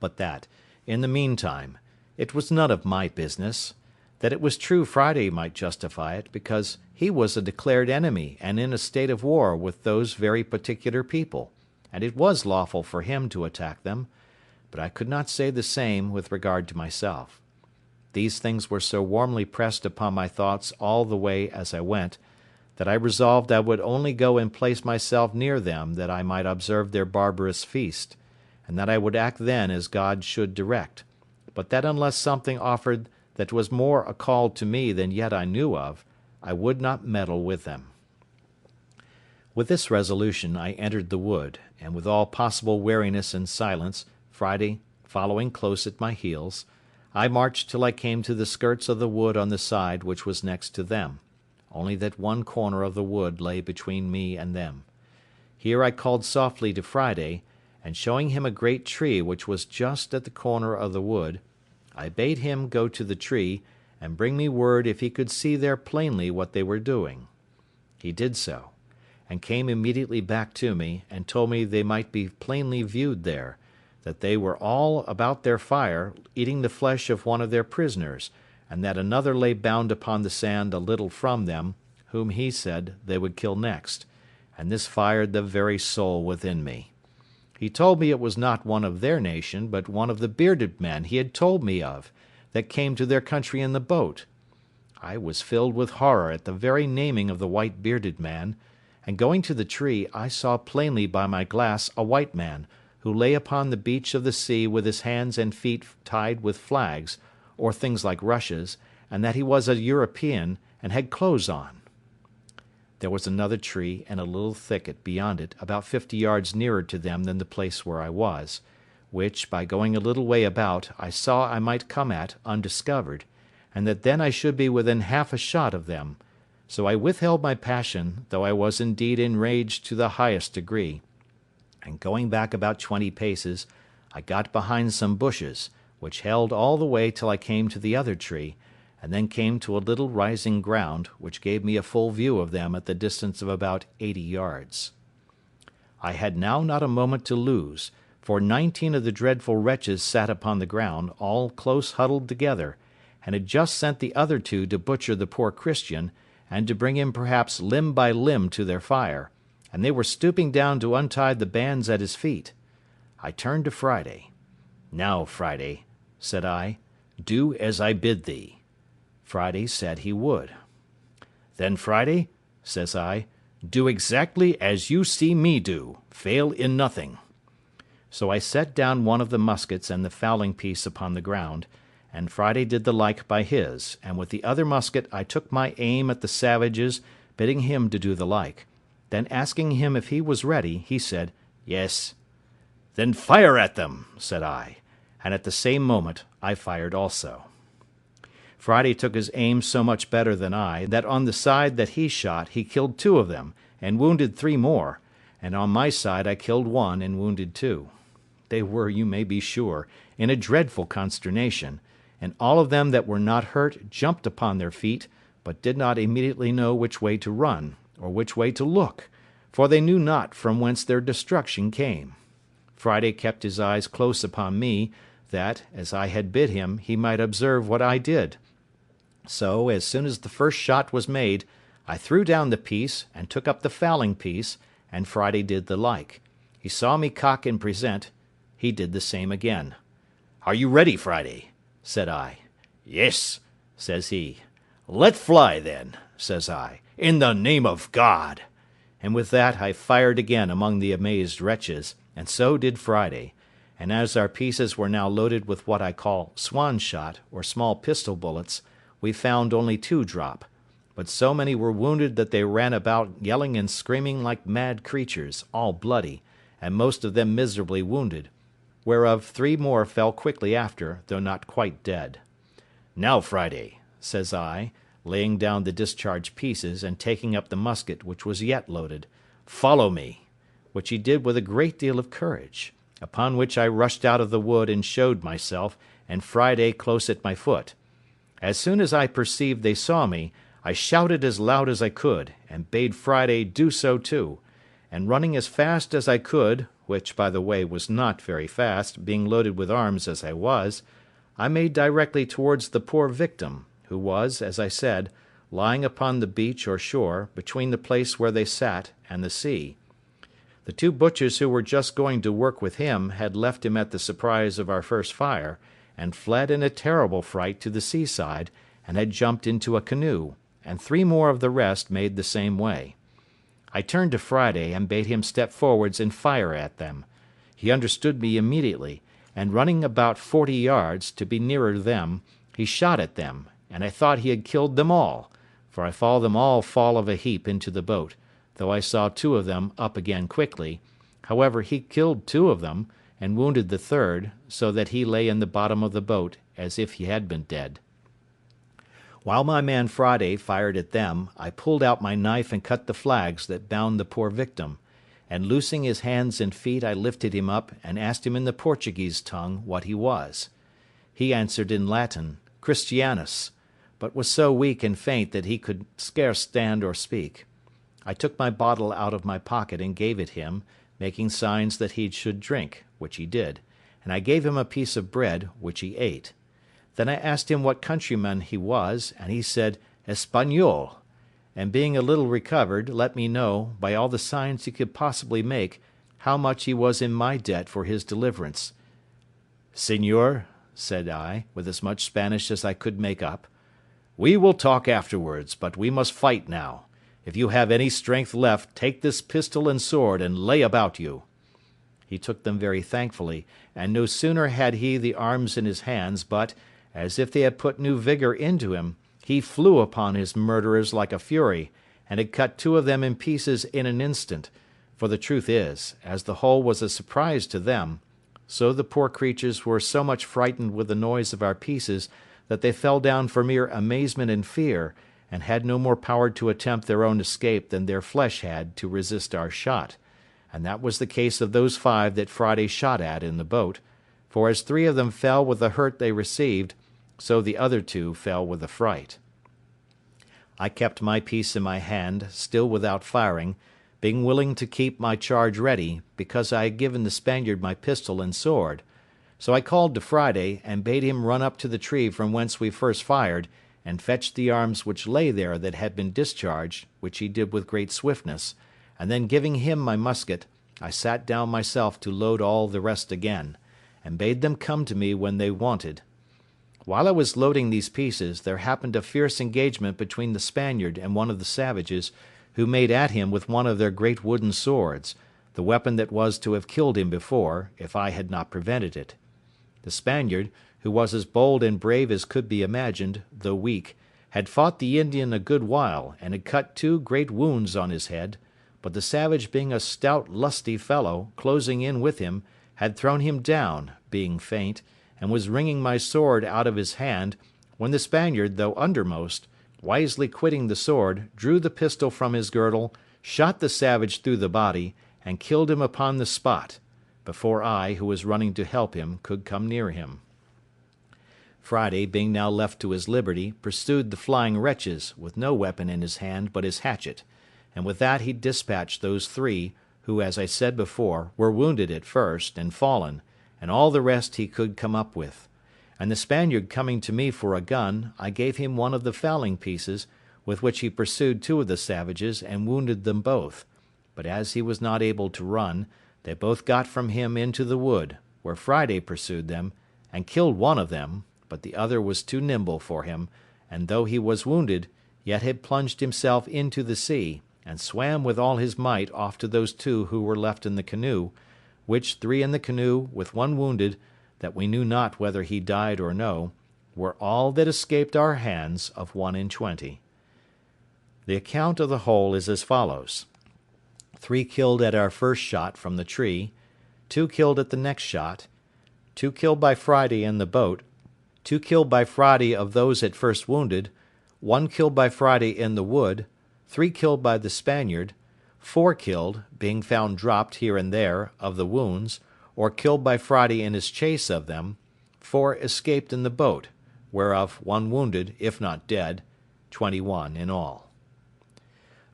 but that, in the meantime, it was none of my business; that it was true Friday might justify it, because he was a declared enemy and in a state of war with those very particular people, and it was lawful for him to attack them; but I could not say the same with regard to myself. These things were so warmly pressed upon my thoughts all the way as I went, that I resolved I would only go and place myself near them that I might observe their barbarous feast, and that I would act then as God should direct, but that unless something offered that was more a call to me than yet I knew of, I would not meddle with them. With this resolution I entered the wood, and with all possible wariness and silence, Friday following close at my heels, I marched till I came to the skirts of the wood on the side which was next to them, only that 1 corner of the wood lay between me and them. Here I called softly to Friday, and showing him a great tree which was just at the corner of the wood, I bade him go to the tree, and bring me word if he could see there plainly what they were doing. He did so, and came immediately back to me, and told me they might be plainly viewed there, that they were all about their fire, eating the flesh of one of their prisoners, and that another lay bound upon the sand a little from them, whom he said they would kill next, and this fired the very soul within me. He told me it was not one of their nation, but one of the bearded men he had told me of, that came to their country in the boat. I was filled with horror at the very naming of the white bearded man, and going to the tree, I saw plainly by my glass a white man, who lay upon the beach of the sea with his hands and feet tied with flags, or things like rushes, and that he was a European, and had clothes on. There was another tree and a little thicket beyond it, about 50 yards nearer to them than the place where I was, which, by going a little way about, I saw I might come at undiscovered, and that then I should be within half a shot of them. So I withheld my passion, though I was indeed enraged to the highest degree, and going back about 20 paces, I got behind some bushes, which held all the way till I came to the other tree, and then came to a little rising ground, which gave me a full view of them at the distance of about 80 yards. I had now not a moment to lose, for 19 of the dreadful wretches sat upon the ground, all close huddled together, and had just sent the other 2 to butcher the poor Christian, and to bring him perhaps limb by limb to their fire, and they were stooping down to untie the bands at his feet. I turned to Friday. "Now, Friday," said I, "do as I bid thee." Friday said he would. "Then, Friday," says I, "do exactly as you see me do, fail in nothing." So I set down one of the muskets and the fowling piece upon the ground, and Friday did the like by his, and with the other musket I took my aim at the savages, bidding him to do the like. Then asking him if he was ready, he said, "Yes." "Then fire at them," said I, and at the same moment I fired also. Friday took his aim so much better than I, that on the side that he shot he killed 2 of them, and wounded 3 more, and on my side I killed 1 and wounded 2. They were, you may be sure, in a dreadful consternation, and all of them that were not hurt jumped upon their feet, but did not immediately know which way to run, or which way to look, for they knew not from whence their destruction came. Friday kept his eyes close upon me, that, as I had bid him, he might observe what I did. So, as soon as the first shot was made, I threw down the piece, and took up the fowling piece, and Friday did the like. He saw me cock and present. He did the same again. "Are you ready, Friday?" said I. "Yes," says he. "Let fly, then," says I, "in the name of God." And with that I fired again among the amazed wretches, and so did Friday. And as our pieces were now loaded with what I call swan shot, or small pistol bullets, we found only 2 drop, but so many were wounded that they ran about yelling and screaming like mad creatures, all bloody, and most of them miserably wounded, whereof 3 more fell quickly after, though not quite dead. "Now, Friday," says I, laying down the discharged pieces, and taking up the musket, which was yet loaded, "follow me," which he did with a great deal of courage. Upon which I rushed out of the wood and showed myself, and Friday close at my foot. As soon as I perceived they saw me, I shouted as loud as I could, and bade Friday do so too, and running as fast as I could, which, by the way, was not very fast, being loaded with arms as I was, I made directly towards the poor victim, who was, as I said, lying upon the beach or shore, between the place where they sat and the sea. The 2 butchers who were just going to work with him had left him at the surprise of our first fire, and fled in a terrible fright to the seaside, and had jumped into a canoe, and 3 more of the rest made the same way. I turned to Friday, and bade him step forwards and fire at them. He understood me immediately, and running about 40 yards, to be nearer them, he shot at them, and I thought he had killed them all, for I saw them all fall of a heap into the boat, though I saw 2 of them up again quickly. However, he killed 2 of them, and wounded the 3rd, so that he lay in the bottom of the boat, as if he had been dead. While my man Friday fired at them, I pulled out my knife and cut the flags that bound the poor victim, and loosing his hands and feet I lifted him up, and asked him in the Portuguese tongue what he was. He answered in Latin, "Christianus," but was so weak and faint that he could scarce stand or speak. I took my bottle out of my pocket and gave it him, making signs that he should drink, which he did, and I gave him a piece of bread, which he ate. Then I asked him what countryman he was, and he said Espagnol, and being a little recovered, let me know, by all the signs he could possibly make, how much he was in my debt for his deliverance. "Señor," said I, with as much Spanish as I could make up, "we will talk afterwards, but we must fight now. If you have any strength left, take this pistol and sword and lay about you." He took them very thankfully, and no sooner had he the arms in his hands, but, as if they had put new vigour into him, he flew upon his murderers like a fury, and had cut 2 of them in pieces in an instant, for the truth is, as the whole was a surprise to them, so the poor creatures were so much frightened with the noise of our pieces, that they fell down for mere amazement and fear, and had no more power to attempt their own escape than their flesh had to resist our shot, and that was the case of those 5 that Friday shot at in the boat, for as 3 of them fell with the hurt they received, so the other 2 fell with the fright. I kept my piece in my hand, still without firing, being willing to keep my charge ready, because I had given the Spaniard my pistol and sword. So I called to Friday, and bade him run up to the tree from whence we first fired, and fetch the arms which lay there that had been discharged, which he did with great swiftness, and then giving him my musket, I sat down myself to load all the rest again, and bade them come to me when they wanted. While I was loading these pieces, there happened a fierce engagement between the Spaniard and one of the savages, who made at him with one of their great wooden swords, the weapon that was to have killed him before, if I had not prevented it. The Spaniard, who was as bold and brave as could be imagined, though weak, had fought the Indian a good while, and had cut 2 great wounds on his head, but the savage being a stout lusty fellow, closing in with him, had thrown him down, being faint, and was wringing my sword out of his hand, when the Spaniard, though undermost, wisely quitting the sword, drew the pistol from his girdle, shot the savage through the body, and killed him upon the spot, before I, who was running to help him, could come near him. Friday, being now left to his liberty, pursued the flying wretches, with no weapon in his hand but his hatchet, and with that he dispatched those 3, who, as I said before, were wounded at first, and fallen, and all the rest he could come up with. And the Spaniard coming to me for a gun, I gave him one of the fowling pieces, with which he pursued 2 of the savages, and wounded them both; but as he was not able to run, they both got from him into the wood, where Friday pursued them, and killed one of them, but the other was too nimble for him, and though he was wounded, yet had plunged himself into the sea, and swam with all his might off to those 2 who were left in the canoe, which 3 in the canoe, with one wounded, that we knew not whether he died or no, were all that escaped our hands of 1 in 20. The account of the whole is as follows: 3 killed at our first shot from the tree, 2 killed at the next shot, 2 killed by Friday in the boat, 2 killed by Friday of those at first wounded, 1 killed by Friday in the wood, 3 killed by the Spaniard, 4 killed, being found dropped here and there, of the wounds, or killed by Friday in his chase of them, 4 escaped in the boat, whereof 1 wounded, if not dead, 21 in all.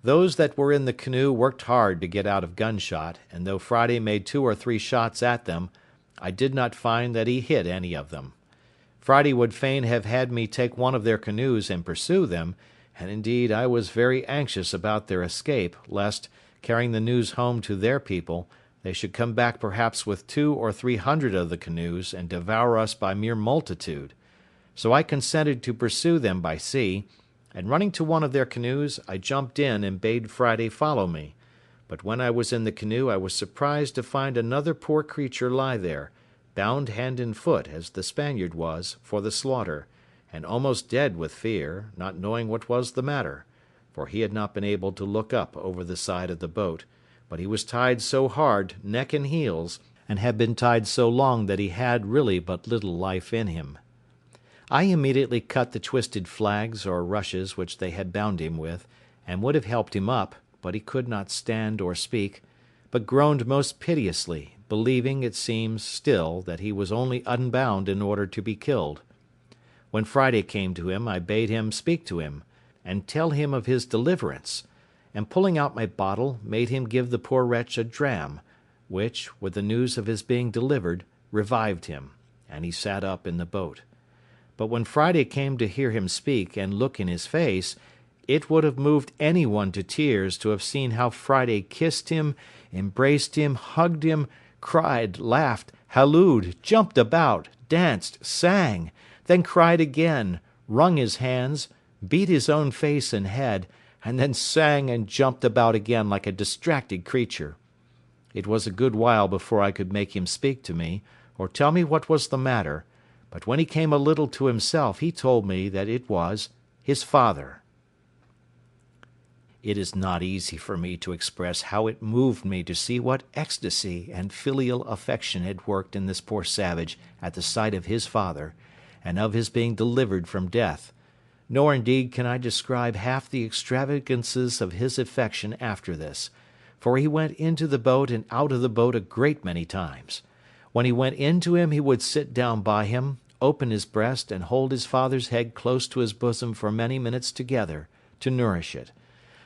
Those that were in the canoe worked hard to get out of gunshot, and though Friday made 2 or 3 shots at them, I did not find that he hit any of them. Friday would fain have had me take one of their canoes and pursue them, and indeed I was very anxious about their escape, lest, carrying the news home to their people, they should come back perhaps with 200 or 300 of the canoes, and devour us by mere multitude. So I consented to pursue them by sea, and running to one of their canoes, I jumped in and bade Friday follow me; but when I was in the canoe I was surprised to find another poor creature lie there, bound hand and foot, as the Spaniard was, for the slaughter, and almost dead with fear, not knowing what was the matter, for he had not been able to look up over the side of the boat, but he was tied so hard, neck and heels, and had been tied so long that he had really but little life in him. I immediately cut the twisted flags or rushes which they had bound him with, and would have helped him up, but he could not stand or speak, but groaned most piteously, believing, it seems, still, that he was only unbound in order to be killed. When Friday came to him, I bade him speak to him, and tell him of his deliverance, and pulling out my bottle, made him give the poor wretch a dram, which, with the news of his being delivered, revived him, and he sat up in the boat. But when Friday came to hear him speak and look in his face, it would have moved any one to tears to have seen how Friday kissed him, embraced him, hugged him, cried, laughed, hallooed, jumped about, danced, sang, then cried again, wrung his hands, beat his own face and head, and then sang and jumped about again like a distracted creature. It was a good while before I could make him speak to me, or tell me what was the matter, but when he came a little to himself he told me that it was his father. It is not easy for me to express how it moved me to see what ecstasy and filial affection had worked in this poor savage at the sight of his father, and of his being delivered from death; nor indeed can I describe half the extravagances of his affection after this, for he went into the boat and out of the boat a great many times. When he went into him he would sit down by him, open his breast, and hold his father's head close to his bosom for many minutes together, to nourish it.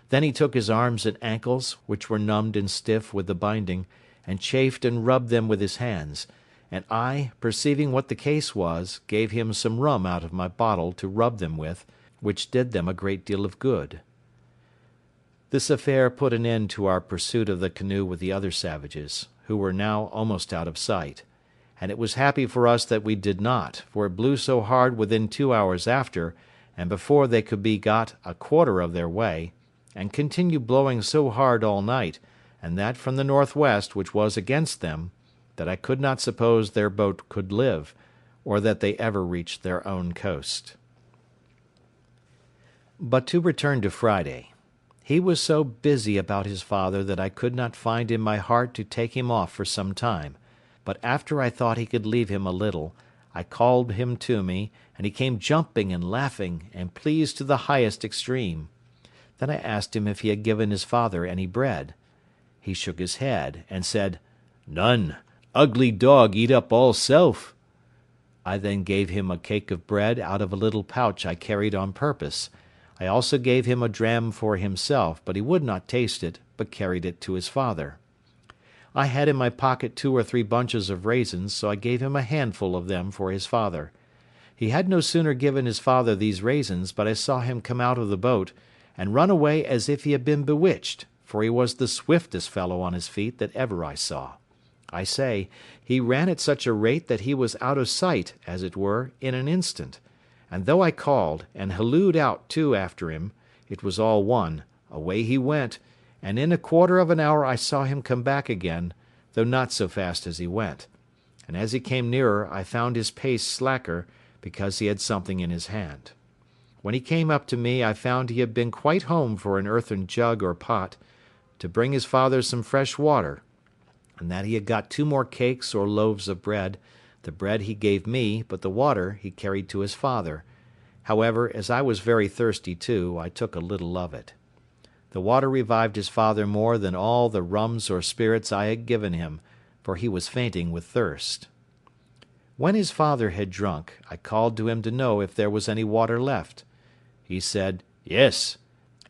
Then he took his arms and ankles, which were numbed and stiff with the binding, and chafed and rubbed them with his hands, and I, perceiving what the case was, gave him some rum out of my bottle to rub them with, which did them a great deal of good. This affair put an end to our pursuit of the canoe with the other savages, who were now almost out of sight; and it was happy for us that we did not, for it blew so hard within 2 hours after, and before they could be got a quarter of their way, and continued blowing so hard all night, and that from the northwest, which was against them, that I could not suppose their boat could live, or that they ever reached their own coast. But to return to Friday. He was so busy about his father that I could not find in my heart to take him off for some time; but after I thought he could leave him a little, I called him to me, and he came jumping and laughing, and pleased to the highest extreme. Then I asked him if he had given his father any bread. He shook his head, and said, "None. Ugly dog eat up all self." I then gave him a cake of bread out of a little pouch I carried on purpose. I also gave him a dram for himself, but he would not taste it, but carried it to his father. I had in my pocket 2 or 3 bunches of raisins, so I gave him a handful of them for his father. He had no sooner given his father these raisins, but I saw him come out of the boat, and run away as if he had been bewitched, for he was the swiftest fellow on his feet that ever I saw. I say, he ran at such a rate that he was out of sight, as it were, in an instant; and though I called, and hallooed out too after him, it was all one, away he went, and in a quarter of an hour I saw him come back again, though not so fast as he went; and as he came nearer I found his pace slacker, because he had something in his hand. When he came up to me I found he had been quite home for an earthen jug or pot, to bring his father some fresh water, and that he had got 2 more cakes or loaves of bread; the bread he gave me, but the water he carried to his father. However, as I was very thirsty too, I took a little of it. The water revived his father more than all the rums or spirits I had given him, for he was fainting with thirst. When his father had drunk, I called to him to know if there was any water left. He said, "Yes,"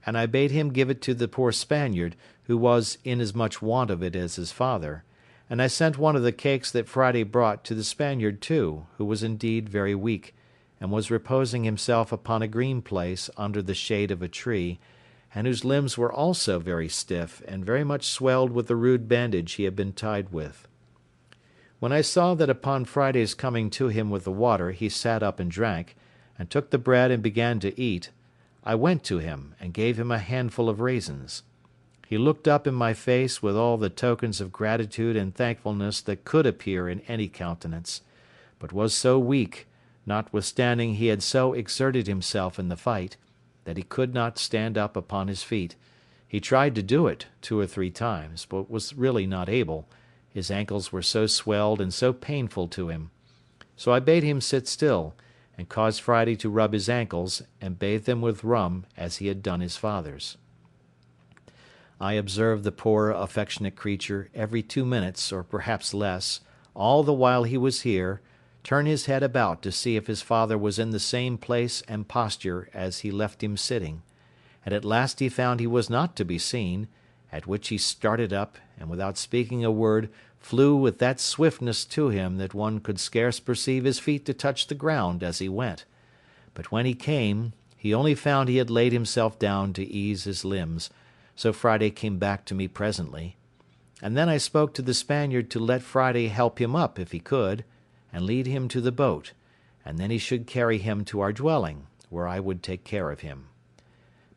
and I bade him give it to the poor Spaniard, who was in as much want of it as his father; and I sent one of the cakes that Friday brought to the Spaniard too, who was indeed very weak, and was reposing himself upon a green place under the shade of a tree, and whose limbs were also very stiff, and very much swelled with the rude bandage he had been tied with. When I saw that upon Friday's coming to him with the water he sat up and drank, and took the bread and began to eat, I went to him, and gave him a handful of raisins. He looked up in my face with all the tokens of gratitude and thankfulness that could appear in any countenance, but was so weak, notwithstanding he had so exerted himself in the fight, that he could not stand up upon his feet. He tried to do it 2 or 3 times, but was really not able; his ankles were so swelled and so painful to him. So I bade him sit still, and caused Friday to rub his ankles, and bathe them with rum, as he had done his father's. I observed the poor affectionate creature every 2 minutes, or perhaps less, all the while he was here, turn his head about to see if his father was in the same place and posture as he left him sitting, and at last he found he was not to be seen, at which he started up, and without speaking a word flew with that swiftness to him that one could scarce perceive his feet to touch the ground as he went; but when he came, he only found he had laid himself down to ease his limbs, so Friday came back to me presently, and then I spoke to the Spaniard to let Friday help him up if he could, and lead him to the boat, and then he should carry him to our dwelling, where I would take care of him.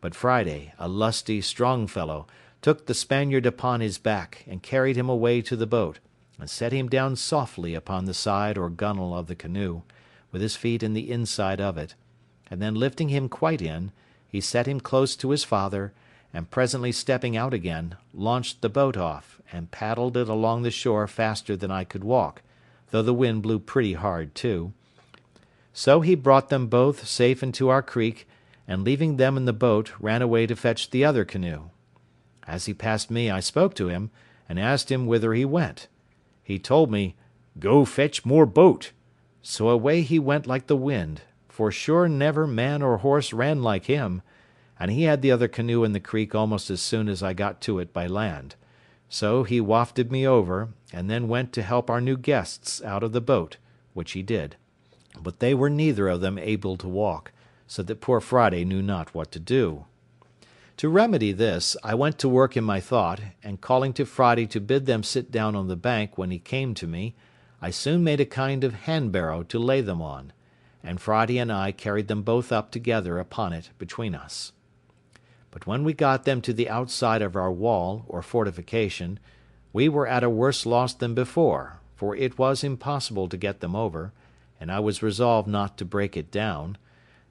But Friday, a lusty, strong fellow, took the Spaniard upon his back, and carried him away to the boat, and set him down softly upon the side or gunwale of the canoe, with his feet in the inside of it, and then lifting him quite in, he set him close to his father, and presently stepping out again, launched the boat off, and paddled it along the shore faster than I could walk, though the wind blew pretty hard too, So he brought them both safe into our creek, and leaving them in the boat, ran away to fetch the other canoe. As he passed me, I spoke to him, and asked him whither he went. He told me, "Go fetch more boat." So away he went like the wind, for sure never man or horse ran like him, and he had the other canoe in the creek almost as soon as I got to it by land. So he wafted me over, and then went to help our new guests out of the boat, which he did. But they were neither of them able to walk, so that poor Friday knew not what to do. To remedy this, I went to work in my thought, and calling to Friday to bid them sit down on the bank when he came to me, I soon made a kind of hand-barrow to lay them on, and Friday and I carried them both up together upon it between us. But when we got them to the outside of our wall, or fortification, we were at a worse loss than before, for it was impossible to get them over, and I was resolved not to break it down.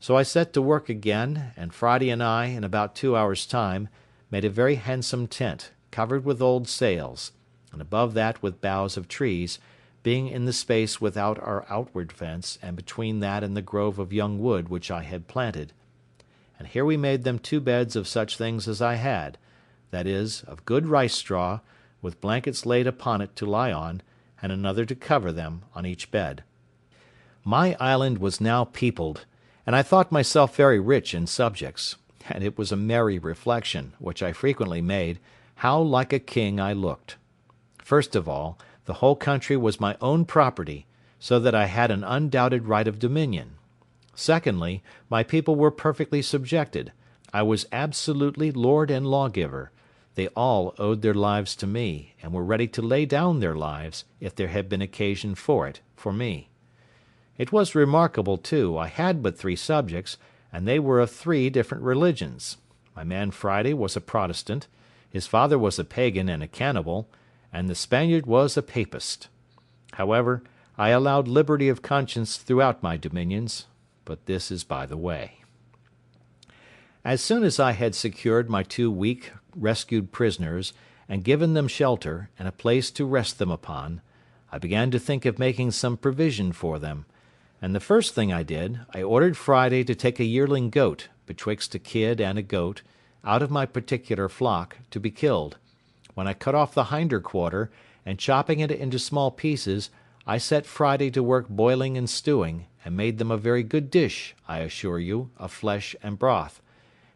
So I set to work again, and Friday and I, in about 2 hours' time, made a very handsome tent, covered with old sails, and above that with boughs of trees, being in the space without our outward fence, and between that and the grove of young wood which I had planted. And here we made them 2 beds of such things as I had, that is, of good rice straw, with blankets laid upon it to lie on, and another to cover them on each bed. My island was now peopled, and I thought myself very rich in subjects, and it was a merry reflection, which I frequently made, how like a king I looked. First of all, the whole country was my own property, so that I had an undoubted right of dominion. Secondly, my people were perfectly subjected. I was absolutely lord and lawgiver. They all owed their lives to me, and were ready to lay down their lives, if there had been occasion for it, for me. It was remarkable, too, I had but 3 subjects, and they were of 3 different religions. My man Friday was a Protestant, his father was a pagan and a cannibal, and the Spaniard was a papist. However, I allowed liberty of conscience throughout my dominions, but this is by the way. As soon as I had secured my 2 weak rescued prisoners, and given them shelter, and a place to rest them upon, I began to think of making some provision for them, and the first thing I did, I ordered Friday to take a yearling goat, betwixt a kid and a goat, out of my particular flock, to be killed, when I cut off the hinder quarter, and chopping it into small pieces, I set Friday to work boiling and stewing, and made them a very good dish, I assure you, of flesh and broth.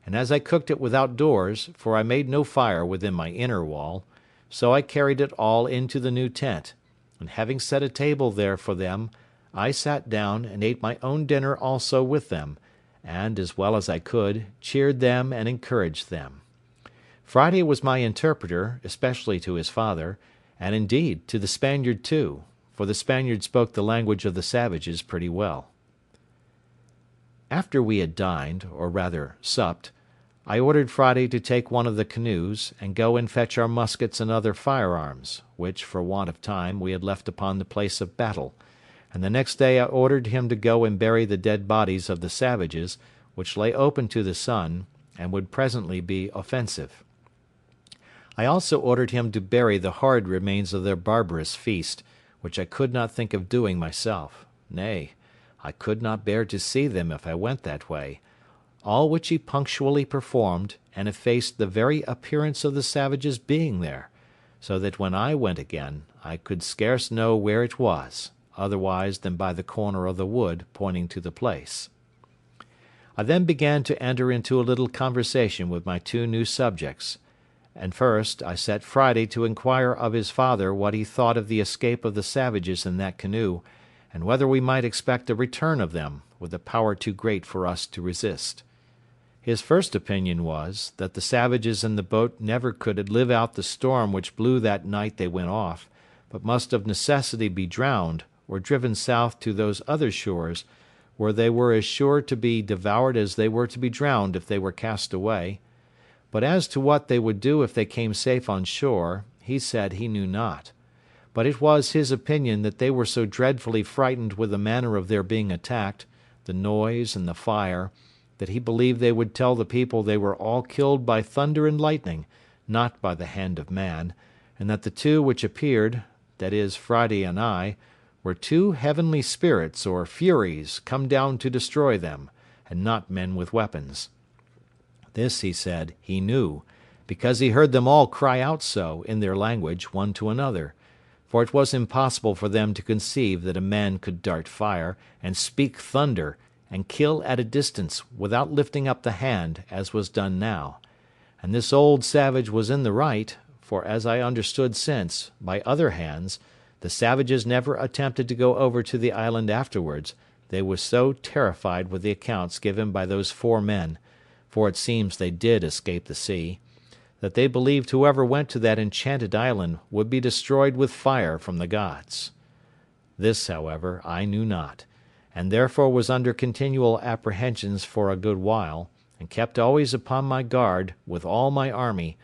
And as I cooked it without doors, for I made no fire within my inner wall, so I carried it all into the new tent, and having set a table there for them, I sat down and ate my own dinner also with them, and, as well as I could, cheered them and encouraged them. Friday was my interpreter, especially to his father, and indeed to the Spaniard too, for the Spaniard spoke the language of the savages pretty well. After we had dined, or rather supped, I ordered Friday to take one of the canoes, and go and fetch our muskets and other firearms, which, for want of time, we had left upon the place of battle, and the next day I ordered him to go and bury the dead bodies of the savages, which lay open to the sun, and would presently be offensive. I also ordered him to bury the horrid remains of their barbarous feast, which I could not think of doing myself; nay, I could not bear to see them if I went that way, all which he punctually performed, and effaced the very appearance of the savages being there, so that when I went again, I could scarce know where it was, otherwise than by the corner of the wood pointing to the place. I then began to enter into a little conversation with my 2 new subjects, and first I set Friday to inquire of his father what he thought of the escape of the savages in that canoe, and whether we might expect a return of them, with a power too great for us to resist. His first opinion was, that the savages in the boat never could live out the storm which blew that night they went off, but must of necessity be drowned, or driven south to those other shores, where they were as sure to be devoured as they were to be drowned if they were cast away. But as to what they would do if they came safe on shore, he said he knew not; but it was his opinion that they were so dreadfully frightened with the manner of their being attacked, the noise and the fire, that he believed they would tell the people they were all killed by thunder and lightning, not by the hand of man, and that the 2 which appeared, that is, Friday and I, were two heavenly spirits or furies come down to destroy them, and not men with weapons. This, he said, he knew, because he heard them all cry out so, in their language, one to another, for it was impossible for them to conceive that a man could dart fire, and speak thunder, and kill at a distance, without lifting up the hand, as was done now. And this old savage was in the right, for as I understood since, by other hands, the savages never attempted to go over to the island afterwards, they were so terrified with the accounts given by those 4 men, for it seems they did escape the sea, that they believed whoever went to that enchanted island would be destroyed with fire from the gods. This, however, I knew not, and therefore was under continual apprehensions for a good while, and kept always upon my guard with all my army,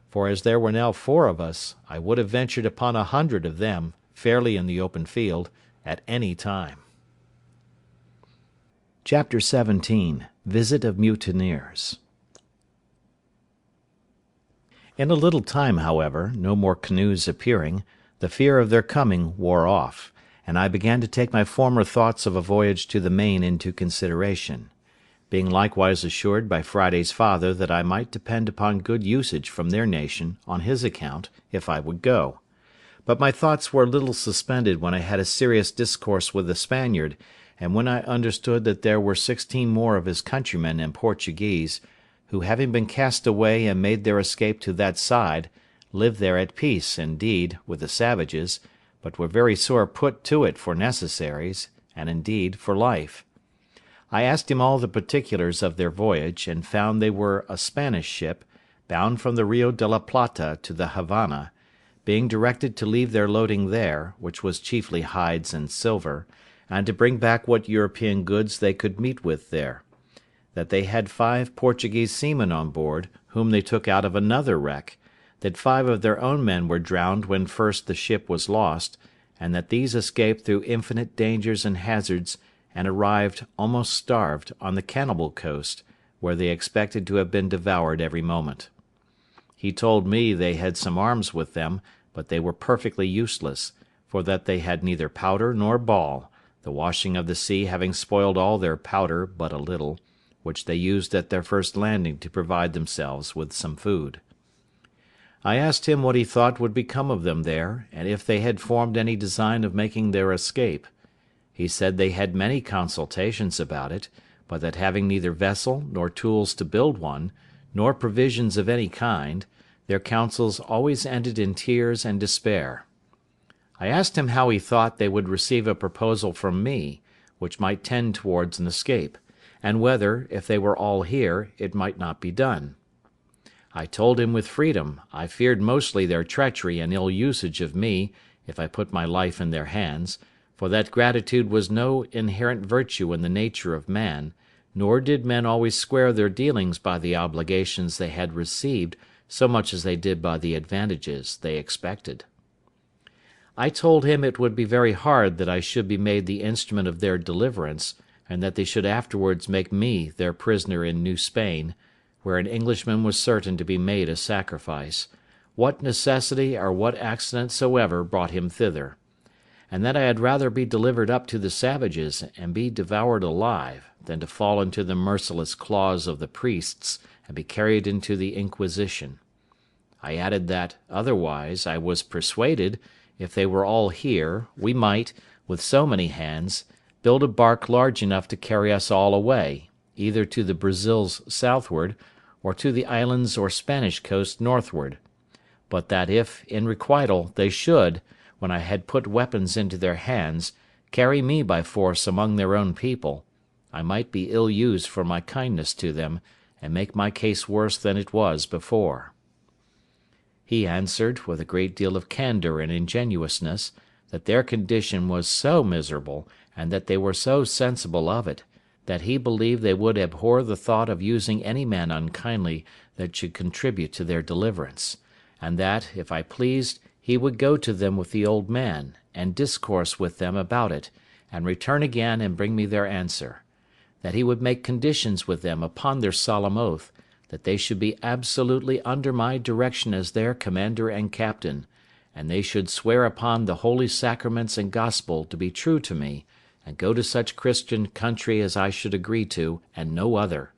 for as there were now 4 of us, I would have ventured upon 100 of them, fairly in the open field, at any time. Chapter 17. Visit of Mutineers. In a little time, however, no more canoes appearing, the fear of their coming wore off, and I began to take my former thoughts of a voyage to the Main into consideration, being likewise assured by Friday's father that I might depend upon good usage from their nation, on his account, if I would go. But my thoughts were a little suspended when I had a serious discourse with the Spaniard, and when I understood that there were 16 more of his countrymen and Portuguese, who having been cast away and made their escape to that side, lived there at peace, indeed, with the savages, but were very sore put to it for necessaries, and indeed for life. I asked him all the particulars of their voyage, and found they were a Spanish ship, bound from the Rio de la Plata to the Havana, being directed to leave their loading there, which was chiefly hides and silver, and to bring back what European goods they could meet with there; that they had 5 Portuguese seamen on board, whom they took out of another wreck; that 5 of their own men were drowned when first the ship was lost, and that these escaped through infinite dangers and hazards, and arrived, almost starved, on the cannibal coast, where they expected to have been devoured every moment. He told me they had some arms with them, but they were perfectly useless, for that they had neither powder nor ball, the washing of the sea having spoiled all their powder but a little, which they used at their first landing to provide themselves with some food. I asked him what he thought would become of them there, and if they had formed any design of making their escape. He said they had many consultations about it, but that having neither vessel nor tools to build one, nor provisions of any kind, their counsels always ended in tears and despair. I asked him how he thought they would receive a proposal from me, which might tend towards an escape, and whether, if they were all here, it might not be done. I told him with freedom, I feared mostly their treachery and ill usage of me, if I put my life in their hands, for that gratitude was no inherent virtue in the nature of man, nor did men always square their dealings by the obligations they had received so much as they did by the advantages they expected. I told him it would be very hard that I should be made the instrument of their deliverance, and that they should afterwards make me their prisoner in New Spain, where an Englishman was certain to be made a sacrifice, what necessity or what accident soever brought him thither; and that I had rather be delivered up to the savages, and be devoured alive, than to fall into the merciless claws of the priests, and be carried into the Inquisition. I added that, otherwise, I was persuaded, if they were all here, we might, with so many hands, build a bark large enough to carry us all away, either to the Brazils southward, or to the islands or Spanish coast northward; but that if, in requital, they should, when I had put weapons into their hands, carry me by force among their own people, I might be ill used for my kindness to them, and make my case worse than it was before. He answered, with a great deal of candour and ingenuousness, that their condition was so miserable, and that they were so sensible of it, that he believed they would abhor the thought of using any man unkindly that should contribute to their deliverance; and that, if I pleased, he would go to them with the old man, and discourse with them about it, and return again and bring me their answer; that he would make conditions with them upon their solemn oath, that they should be absolutely under my direction as their commander and captain, and they should swear upon the holy sacraments and gospel to be true to me, and go to such Christian country as I should agree to, and no other,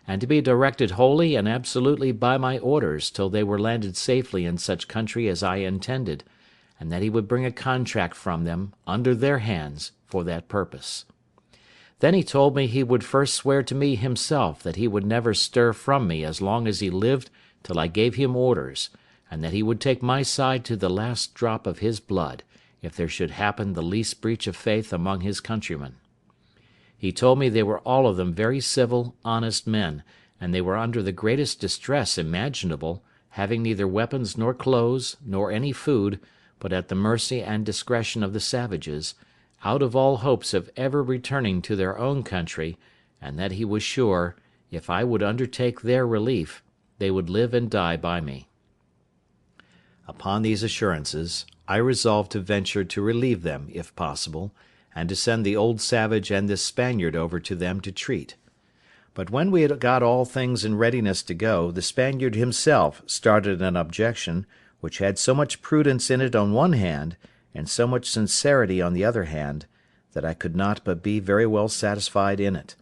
and to be directed wholly and absolutely by my orders till they were landed safely in such country as I intended, and that he would bring a contract from them, under their hands, for that purpose. Then he told me he would first swear to me himself that he would never stir from me as long as he lived till I gave him orders, and that he would take my side to the last drop of his blood, if there should happen the least breach of faith among his countrymen. He told me they were all of them very civil, honest men, and they were under the greatest distress imaginable, having neither weapons nor clothes, nor any food, but at the mercy and discretion of the savages, out of all hopes of ever returning to their own country, and that he was sure, if I would undertake their relief, they would live and die by me. Upon these assurances, I resolved to venture to relieve them, if possible, and to send the old savage and this Spaniard over to them to treat. But when we had got all things in readiness to go, the Spaniard himself started an objection, which had so much prudence in it on one hand, and so much sincerity on the other hand, that I could not but be very well satisfied in it,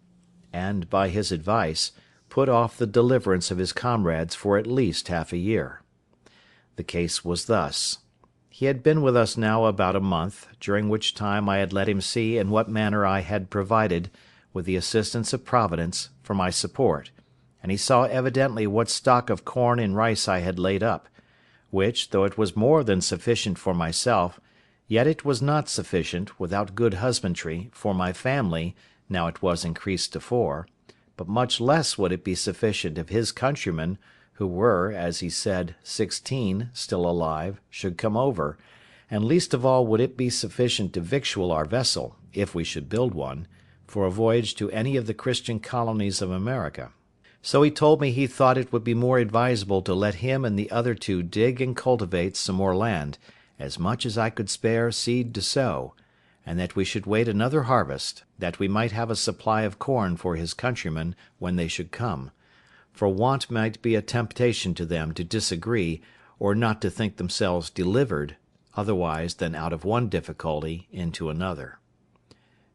and, by his advice, put off the deliverance of his comrades for at least half a year. The case was thus. He had been with us now about a month, during which time I had let him see in what manner I had provided, with the assistance of Providence, for my support, and he saw evidently what stock of corn and rice I had laid up, which, though it was more than sufficient for myself, yet it was not sufficient, without good husbandry, for my family, now it was increased to 4, but much less would it be sufficient if his countrymen, who were, as he said, 16, still alive, should come over, and least of all would it be sufficient to victual our vessel, if we should build one, for a voyage to any of the Christian colonies of America. So he told me he thought it would be more advisable to let him and the other two dig and cultivate some more land, as much as I could spare seed to sow, and that we should wait another harvest, that we might have a supply of corn for his countrymen when they should come, for want might be a temptation to them to disagree, or not to think themselves delivered, otherwise than out of one difficulty into another.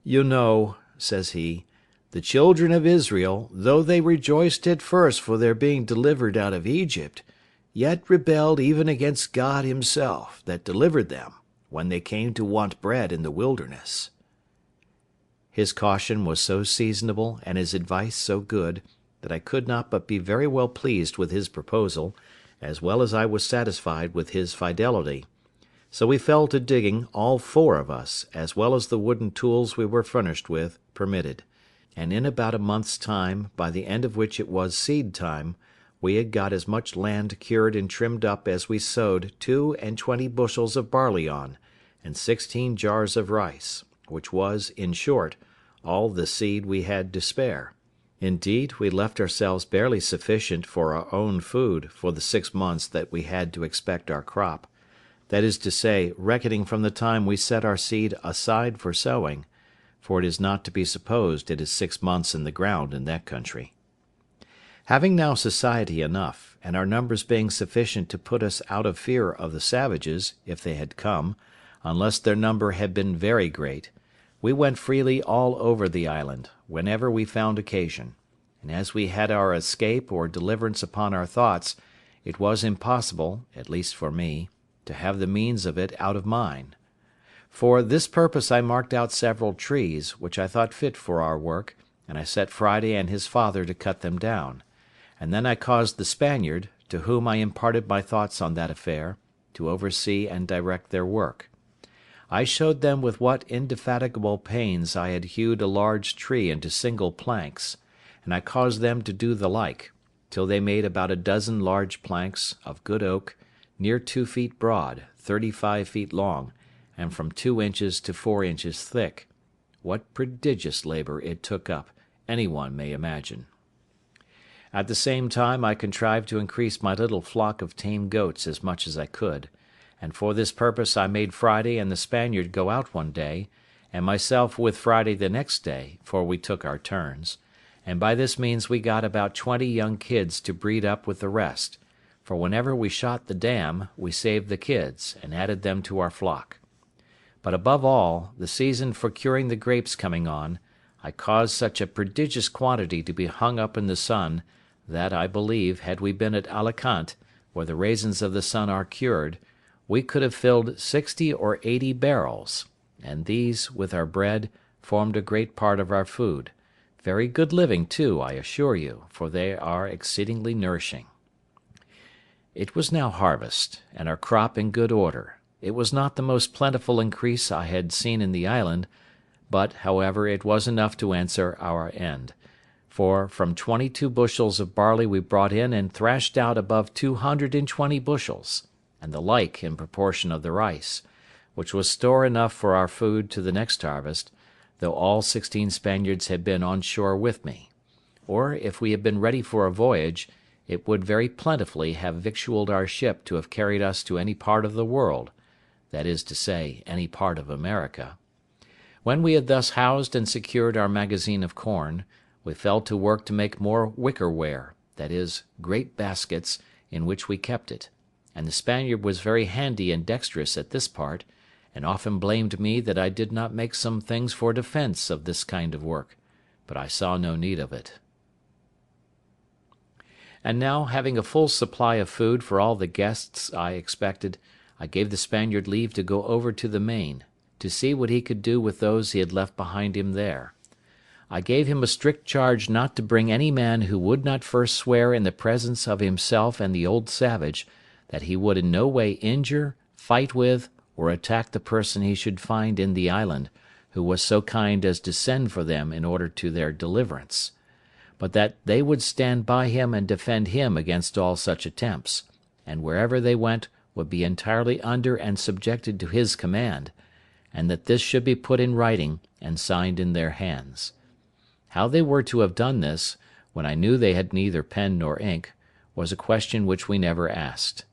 "You know," says he, "the children of Israel, though they rejoiced at first for their being delivered out of Egypt, yet rebelled even against God himself, that delivered them, when they came to want bread in the wilderness." His caution was so seasonable and his advice so good, that I could not but be very well pleased with his proposal, as well as I was satisfied with his fidelity. So we fell to digging, all 4 of us, as well as the wooden tools we were furnished with permitted, and in about a month's time, by the end of which it was seed time, we had got as much land cured and trimmed up as we sowed 22 bushels of barley on, and 16 jars of rice, which was, in short, all the seed we had to spare. Indeed, we left ourselves barely sufficient for our own food for the 6 months that we had to expect our crop; that is to say, reckoning from the time we set our seed aside for sowing, for it is not to be supposed it is 6 months in the ground in that country. Having now society enough, and our numbers being sufficient to put us out of fear of the savages, if they had come, unless their number had been very great, we went freely all over the island, whenever we found occasion; and as we had our escape or deliverance upon our thoughts, it was impossible, at least for me, to have the means of it out of mine. For this purpose I marked out several trees, which I thought fit for our work, and I set Friday and his father to cut them down; and then I caused the Spaniard, to whom I imparted my thoughts on that affair, to oversee and direct their work. I showed them with what indefatigable pains I had hewed a large tree into single planks, and I caused them to do the like, till they made about a dozen large planks, of good oak, near 2 feet broad, 35 feet long, and from 2 inches to 4 inches thick. What prodigious labour it took up, any one may imagine. At the same time I contrived to increase my little flock of tame goats as much as I could, and for this purpose I made Friday and the Spaniard go out one day, and myself with Friday the next day, for we took our turns, and by this means we got about 20 young kids to breed up with the rest, for whenever we shot the dam, we saved the kids, and added them to our flock. But above all, the season for curing the grapes coming on, I caused such a prodigious quantity to be hung up in the sun, that, I believe, had we been at Alicante, where the raisins of the sun are cured, we could have filled 60 or 80 barrels, and these, with our bread, formed a great part of our food. Very good living too, I assure you, for they are exceedingly nourishing. It was now harvest, and our crop in good order. It was not the most plentiful increase I had seen in the island, but, however, it was enough to answer our end; for from 22 bushels of barley we brought in and thrashed out above 220 bushels, and the like in proportion of the rice, which was store enough for our food to the next harvest, though all 16 Spaniards had been on shore with me; or, if we had been ready for a voyage, it would very plentifully have victualled our ship to have carried us to any part of the world, that is to say, any part of America. When we had thus housed and secured our magazine of corn, we fell to work to make more wicker ware, that is, great baskets, in which we kept it; and the Spaniard was very handy and dexterous at this part, and often blamed me that I did not make some things for defence of this kind of work, but I saw no need of it. And now, having a full supply of food for all the guests I expected, I gave the Spaniard leave to go over to the main, to see what he could do with those he had left behind him there. I gave him a strict charge not to bring any man who would not first swear in the presence of himself and the old savage that he would in no way injure, fight with, or attack the person he should find in the island, who was so kind as to send for them in order to their deliverance; but that they would stand by him and defend him against all such attempts, and wherever they went would be entirely under and subjected to his command, and that this should be put in writing and signed in their hands. How they were to have done this, when I knew they had neither pen nor ink, was a question which we never asked.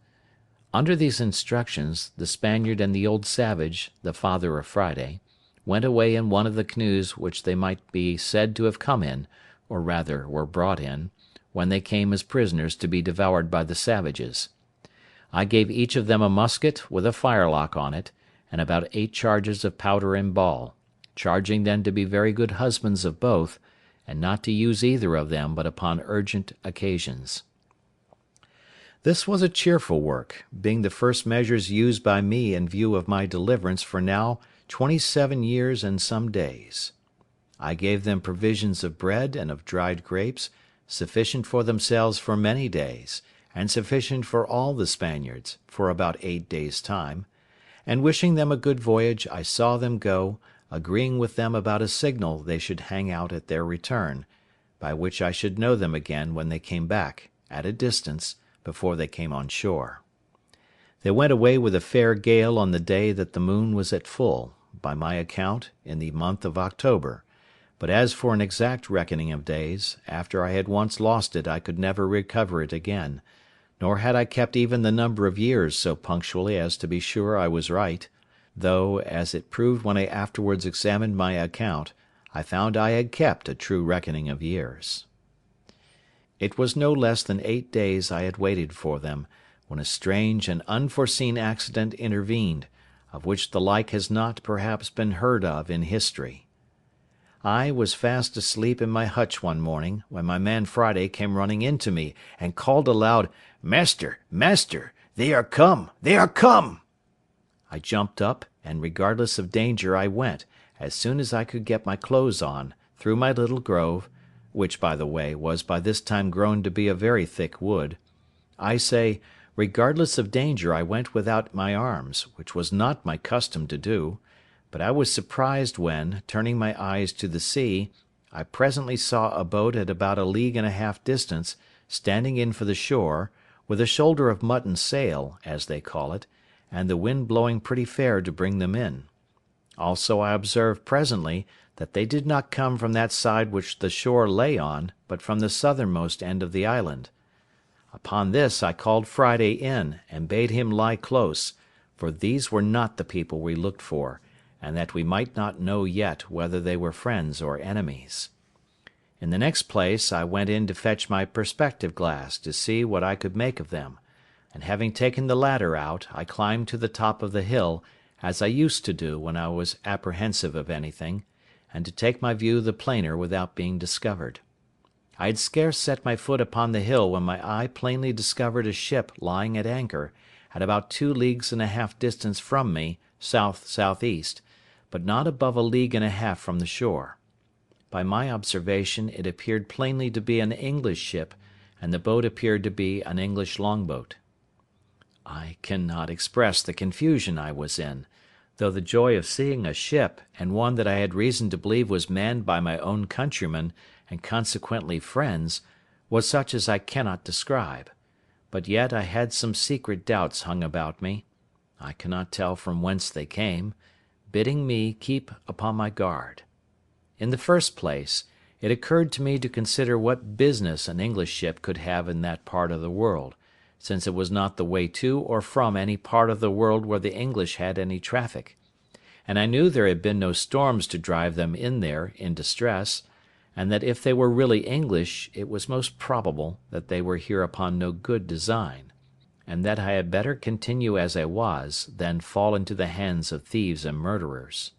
Under these instructions, the Spaniard and the old savage, the father of Friday, went away in one of the canoes which they might be said to have come in, or rather were brought in, when they came as prisoners to be devoured by the savages. I gave each of them a musket with a firelock on it, and about 8 charges of powder and ball, charging them to be very good husbands of both, and not to use either of them but upon urgent occasions. This was a cheerful work, being the first measures used by me in view of my deliverance for now 27 years and some days. I gave them provisions of bread and of dried grapes, sufficient for themselves for many days, and sufficient for all the Spaniards, for about 8 days' time; and wishing them a good voyage, I saw them go, agreeing with them about a signal they should hang out at their return, by which I should know them again when they came back, at a distance, before they came on shore. They went away with a fair gale on the day that the moon was at full, by my account, in the month of October; but as for an exact reckoning of days, after I had once lost it I could never recover it again, nor had I kept even the number of years so punctually as to be sure I was right, though, as it proved when I afterwards examined my account, I found I had kept a true reckoning of years. It was no less than 8 days I had waited for them, when a strange and unforeseen accident intervened, of which the like has not, perhaps, been heard of in history. I was fast asleep in my hutch one morning, when my man Friday came running into me, and called aloud, "Master, master, they are come, they are come!" I jumped up, and regardless of danger I went, as soon as I could get my clothes on, through my little grove, which, by the way, was by this time grown to be a very thick wood. I say, regardless of danger I went without my arms, which was not my custom to do; but I was surprised when, turning my eyes to the sea, I presently saw a boat at about 1.5 leagues distance, standing in for the shore, with a shoulder of mutton sail, as they call it, and the wind blowing pretty fair to bring them in. Also I observed presently that they did not come from that side which the shore lay on, but from the southernmost end of the island. Upon this I called Friday in, and bade him lie close, for these were not the people we looked for, and that we might not know yet whether they were friends or enemies. In the next place I went in to fetch my perspective glass to see what I could make of them, and having taken the ladder out, I climbed to the top of the hill, as I used to do when I was apprehensive of anything, and to take my view the plainer without being discovered. I had scarce set my foot upon the hill when my eye plainly discovered a ship lying at anchor, at about 2 leagues and a half distance from me, south-southeast, but not above 1 league and a half from the shore. By my observation it appeared plainly to be an English ship, and the boat appeared to be an English longboat. I cannot express the confusion I was in, though the joy of seeing a ship, and one that I had reason to believe was manned by my own countrymen, and consequently friends, was such as I cannot describe; but yet I had some secret doubts hung about me, I cannot tell from whence they came, bidding me keep upon my guard. In the first place, it occurred to me to consider what business an English ship could have in that part of the world, since it was not the way to or from any part of the world where the English had any traffic; and I knew there had been no storms to drive them in there in distress, and that if they were really English, it was most probable that they were here upon no good design, and that I had better continue as I was than fall into the hands of thieves and murderers.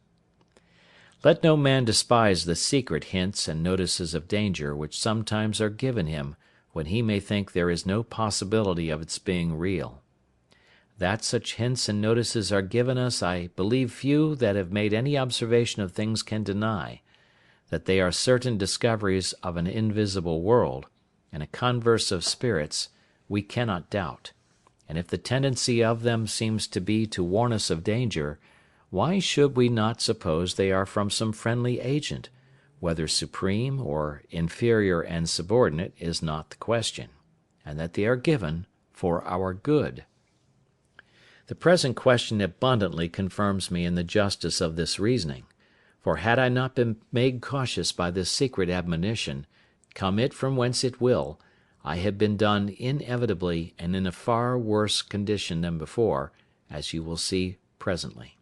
Let no man despise the secret hints and notices of danger which sometimes are given him when he may think there is no possibility of its being real. That such hints and notices are given us I believe few that have made any observation of things can deny; that they are certain discoveries of an invisible world, and a converse of spirits, we cannot doubt; and if the tendency of them seems to be to warn us of danger, why should we not suppose they are from some friendly agent, whether supreme or inferior and subordinate is not the question, and that they are given for our good? The present question abundantly confirms me in the justice of this reasoning; for had I not been made cautious by this secret admonition, come it from whence it will, I had been done inevitably and in a far worse condition than before, as you will see presently.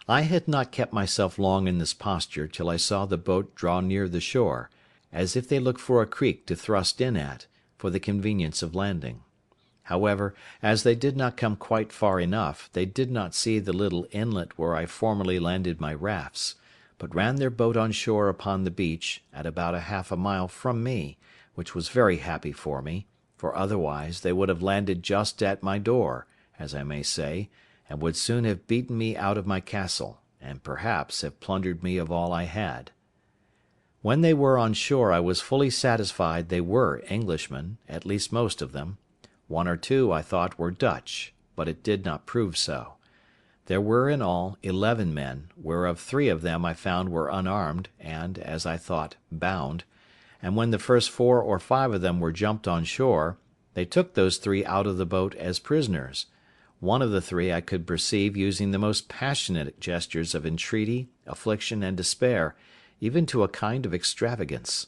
I had not kept myself long in this posture till I saw the boat draw near the shore, as if they looked for a creek to thrust in at, for the convenience of landing. However, as they did not come quite far enough, they did not see the little inlet where I formerly landed my rafts, but ran their boat on shore upon the beach, at about half a mile from me, which was very happy for me, for otherwise they would have landed just at my door, as I may say, and would soon have beaten me out of my castle, and perhaps have plundered me of all I had. When they were on shore I was fully satisfied they were Englishmen, at least most of them; 1 or 2 I thought were Dutch, but it did not prove so. There were in all 11 men, whereof 3 of them I found were unarmed, and, as I thought, bound; and when the first 4 or 5 of them were jumped on shore, they took those 3 out of the boat as prisoners; one of the 3 I could perceive using the most passionate gestures of entreaty, affliction, and despair, even to a kind of extravagance.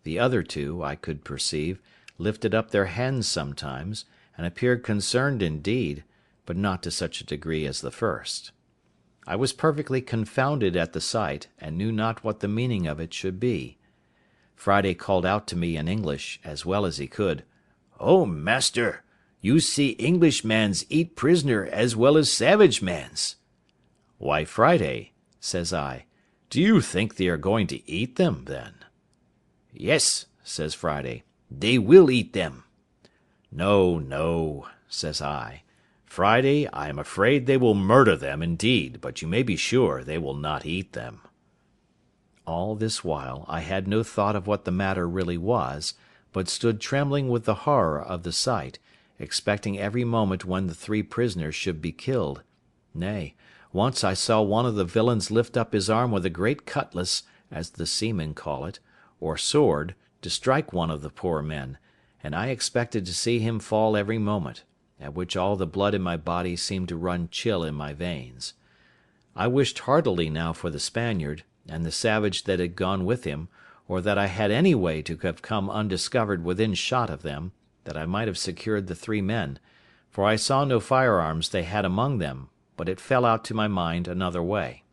The other 2, I could perceive, lifted up their hands sometimes, and appeared concerned indeed, but not to such a degree as the first. I was perfectly confounded at the sight, and knew not what the meaning of it should be. Friday called out to me in English, as well as he could, "Oh, master! You see Englishmans eat prisoner as well as savage mans." "Why, Friday," says I, "do you think they are going to eat them, then?" "Yes," says Friday, "they will eat them." "No, no," says I, "Friday, I am afraid they will murder them indeed, but you may be sure they will not eat them." All this while I had no thought of what the matter really was, but stood trembling with the horror of the sight, expecting every moment when the 3 prisoners should be killed; nay, once I saw one of the villains lift up his arm with a great cutlass, as the seamen call it, or sword, to strike one of the poor men, and I expected to see him fall every moment, at which all the blood in my body seemed to run chill in my veins. I wished heartily now for the Spaniard, and the savage that had gone with him, or that I had any way to have come undiscovered within shot of them, that I might have secured the 3 men, for I saw no firearms they had among them, but it fell out to my mind another way.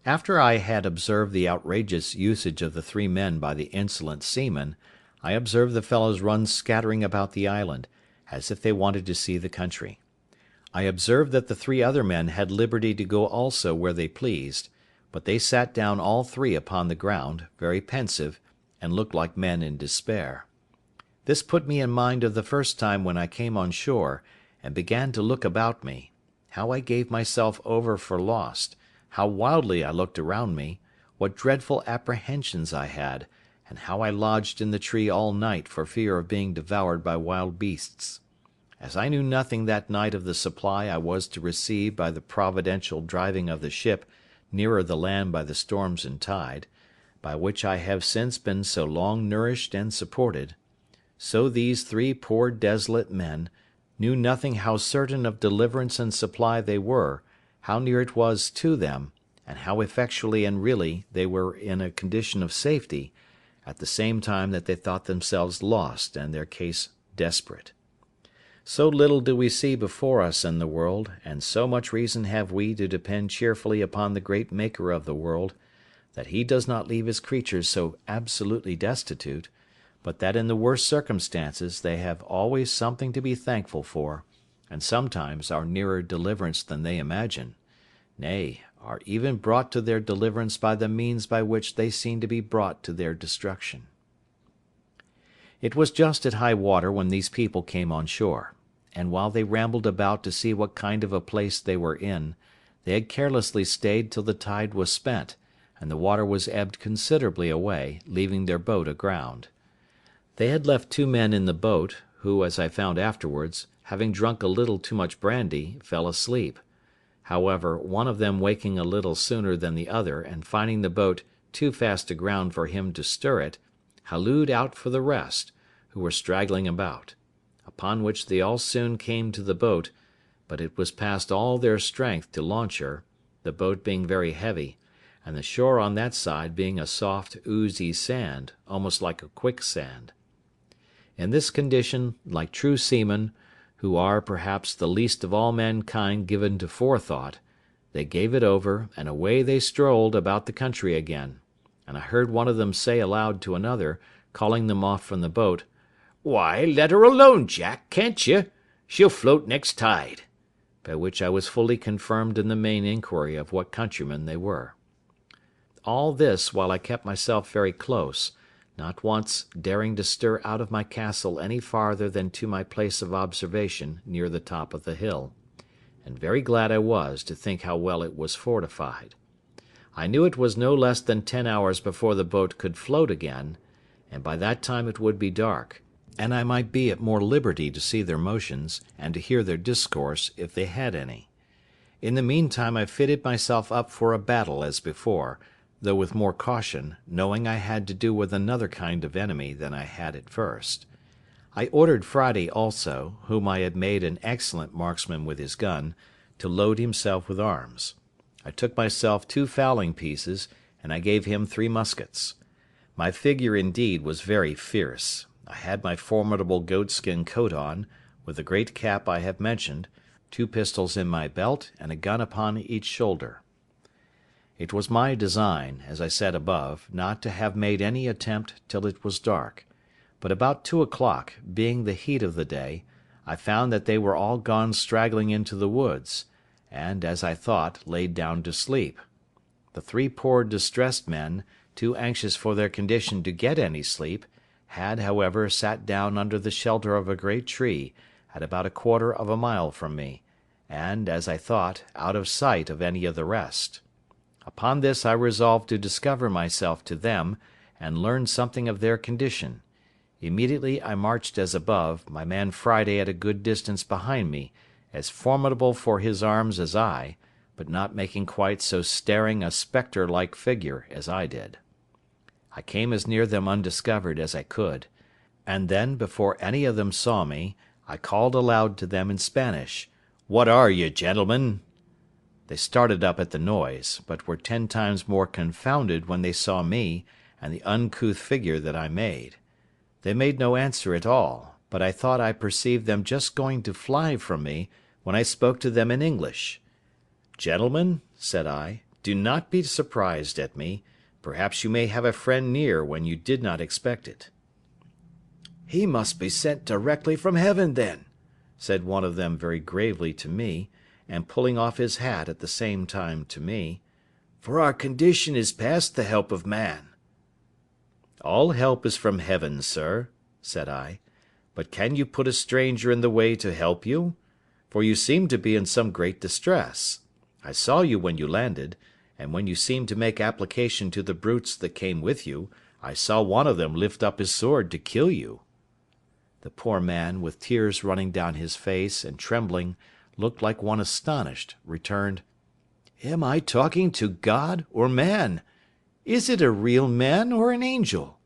After I had observed the outrageous usage of the 3 men by the insolent seamen, I observed the fellows run scattering about the island, as if they wanted to see the country. I observed that the 3 other men had liberty to go also where they pleased, but they sat down all 3 upon the ground, very pensive, and looked like men in despair. This put me in mind of the first time when I came on shore, and began to look about me, how I gave myself over for lost, how wildly I looked around me, what dreadful apprehensions I had, and how I lodged in the tree all night for fear of being devoured by wild beasts. As I knew nothing that night of the supply I was to receive by the providential driving of the ship nearer the land by the storms and tide, by which I have since been so long nourished and supported, so these 3 poor desolate men knew nothing how certain of deliverance and supply they were, how near it was to them, and how effectually and really they were in a condition of safety, at the same time that they thought themselves lost and their case desperate. So little do we see before us in the world, and so much reason have we to depend cheerfully upon the great Maker of the world, that he does not leave his creatures so absolutely destitute, but that in the worst circumstances they have always something to be thankful for, and sometimes are nearer deliverance than they imagine; nay, are even brought to their deliverance by the means by which they seem to be brought to their destruction. It was just at high water when these people came on shore, and while they rambled about to see what kind of a place they were in, they had carelessly stayed till the tide was spent, and the water was ebbed considerably away, leaving their boat aground. They had left 2 men in the boat, who, as I found afterwards, having drunk a little too much brandy, fell asleep. However, one of them waking a little sooner than the other, and finding the boat too fast aground for him to stir it, hallooed out for the rest, who were straggling about; upon which they all soon came to the boat, but it was past all their strength to launch her, the boat being very heavy, and the shore on that side being a soft oozy sand, almost like a quicksand. In this condition, like true seamen, who are, perhaps, the least of all mankind given to forethought, they gave it over, and away they strolled about the country again; and I heard one of them say aloud to another, calling them off from the boat, "Why, let her alone, Jack, can't you? She'll float next tide," by which I was fully confirmed in the main inquiry of what countrymen they were. All this while I kept myself very close, not once daring to stir out of my castle any farther than to my place of observation near the top of the hill; and very glad I was to think how well it was fortified. I knew it was no less than 10 hours before the boat could float again, and by that time it would be dark, and I might be at more liberty to see their motions, and to hear their discourse, if they had any. In the meantime I fitted myself up for a battle as before, though with more caution, knowing I had to do with another kind of enemy than I had at first. I ordered Friday also, whom I had made an excellent marksman with his gun, to load himself with arms. I took myself 2 fowling pieces, and I gave him 3 muskets. My figure, indeed, was very fierce. I had my formidable goatskin coat on, with the great cap I have mentioned, 2 pistols in my belt, and a gun upon each shoulder. It was my design, as I said above, not to have made any attempt till it was dark; but about 2 o'clock, being the heat of the day, I found that they were all gone straggling into the woods, and, as I thought, laid down to sleep. The 3 poor distressed men, too anxious for their condition to get any sleep, had, however, sat down under the shelter of a great tree, at about a quarter of a mile from me, and, as I thought, out of sight of any of the rest. Upon this I resolved to discover myself to them, and learn something of their condition. Immediately I marched as above, my man Friday at a good distance behind me, as formidable for his arms as I, but not making quite so staring a spectre-like figure as I did. I came as near them undiscovered as I could, and then, before any of them saw me, I called aloud to them in Spanish, "What are you, gentlemen?" They started up at the noise, but were 10 times more confounded when they saw me, and the uncouth figure that I made. They made no answer at all, but I thought I perceived them just going to fly from me, when I spoke to them in English. "Gentlemen," said I, "do not be surprised at me; perhaps you may have a friend near when you did not expect it." "He must be sent directly from heaven, then," said one of them very gravely to me, and pulling off his hat at the same time to me, "for our condition is past the help of man." "All help is from heaven, sir," said I, "but can you put a stranger in the way to help you? For you seem to be in some great distress. I saw you when you landed, and when you seemed to make application to the brutes that came with you, I saw one of them lift up his sword to kill you." The poor man, with tears running down his face and trembling, looked like one astonished, returned, "Am I talking to God or man? Is it a real man or an angel?"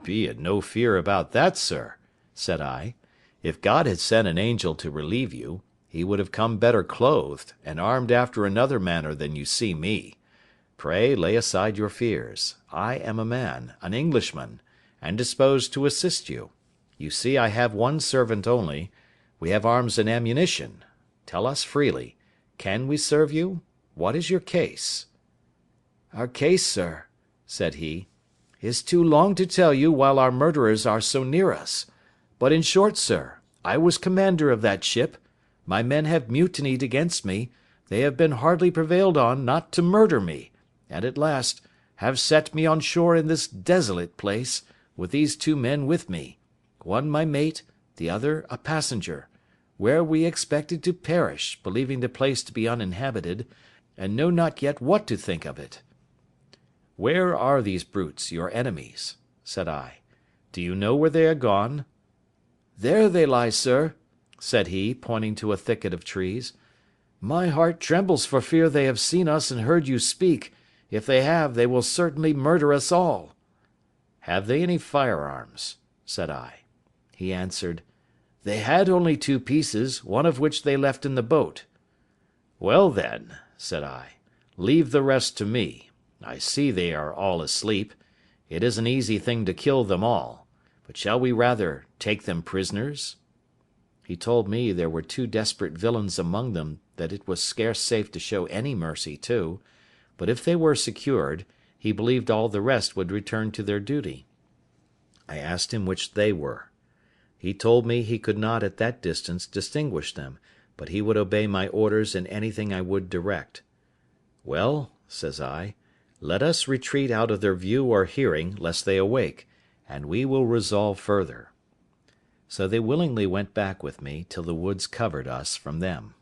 "Be it no fear about that, sir," said I. "If God had sent an angel to relieve you, he would have come better clothed, and armed after another manner than you see me. Pray lay aside your fears. I am a man, an Englishman, and disposed to assist you. You see I have one servant only. We have arms and ammunition. Tell us freely, can we serve you? What is your case?" "Our case, sir," said he, "is too long to tell you while our murderers are so near us. But in short, sir, I was commander of that ship. My men have mutinied against me. They have been hardly prevailed on not to murder me, and at last have set me on shore in this desolate place, with these 2 men with me, one my mate, the other a passenger, where we expected to perish, believing the place to be uninhabited, and know not yet what to think of it." "Where are these brutes, your enemies?" said I. "Do you know where they are gone?" "There they lie, sir," said he, pointing to a thicket of trees. "My heart trembles for fear they have seen us and heard you speak. If they have, they will certainly murder us all." "Have they any firearms?" said I. He answered, "They had only 2 pieces, one of which they left in the boat." "Well then," said I, "leave the rest to me. I see they are all asleep. It is an easy thing to kill them all. But shall we rather take them prisoners?" He told me there were 2 desperate villains among them that it was scarce safe to show any mercy to, but if they were secured, he believed all the rest would return to their duty. I asked him which they were. He told me he could not at that distance distinguish them, but he would obey my orders in anything I would direct. "Well," says I, "let us retreat out of their view or hearing, lest they awake, and we will resolve further." So they willingly went back with me, till the woods covered us from them.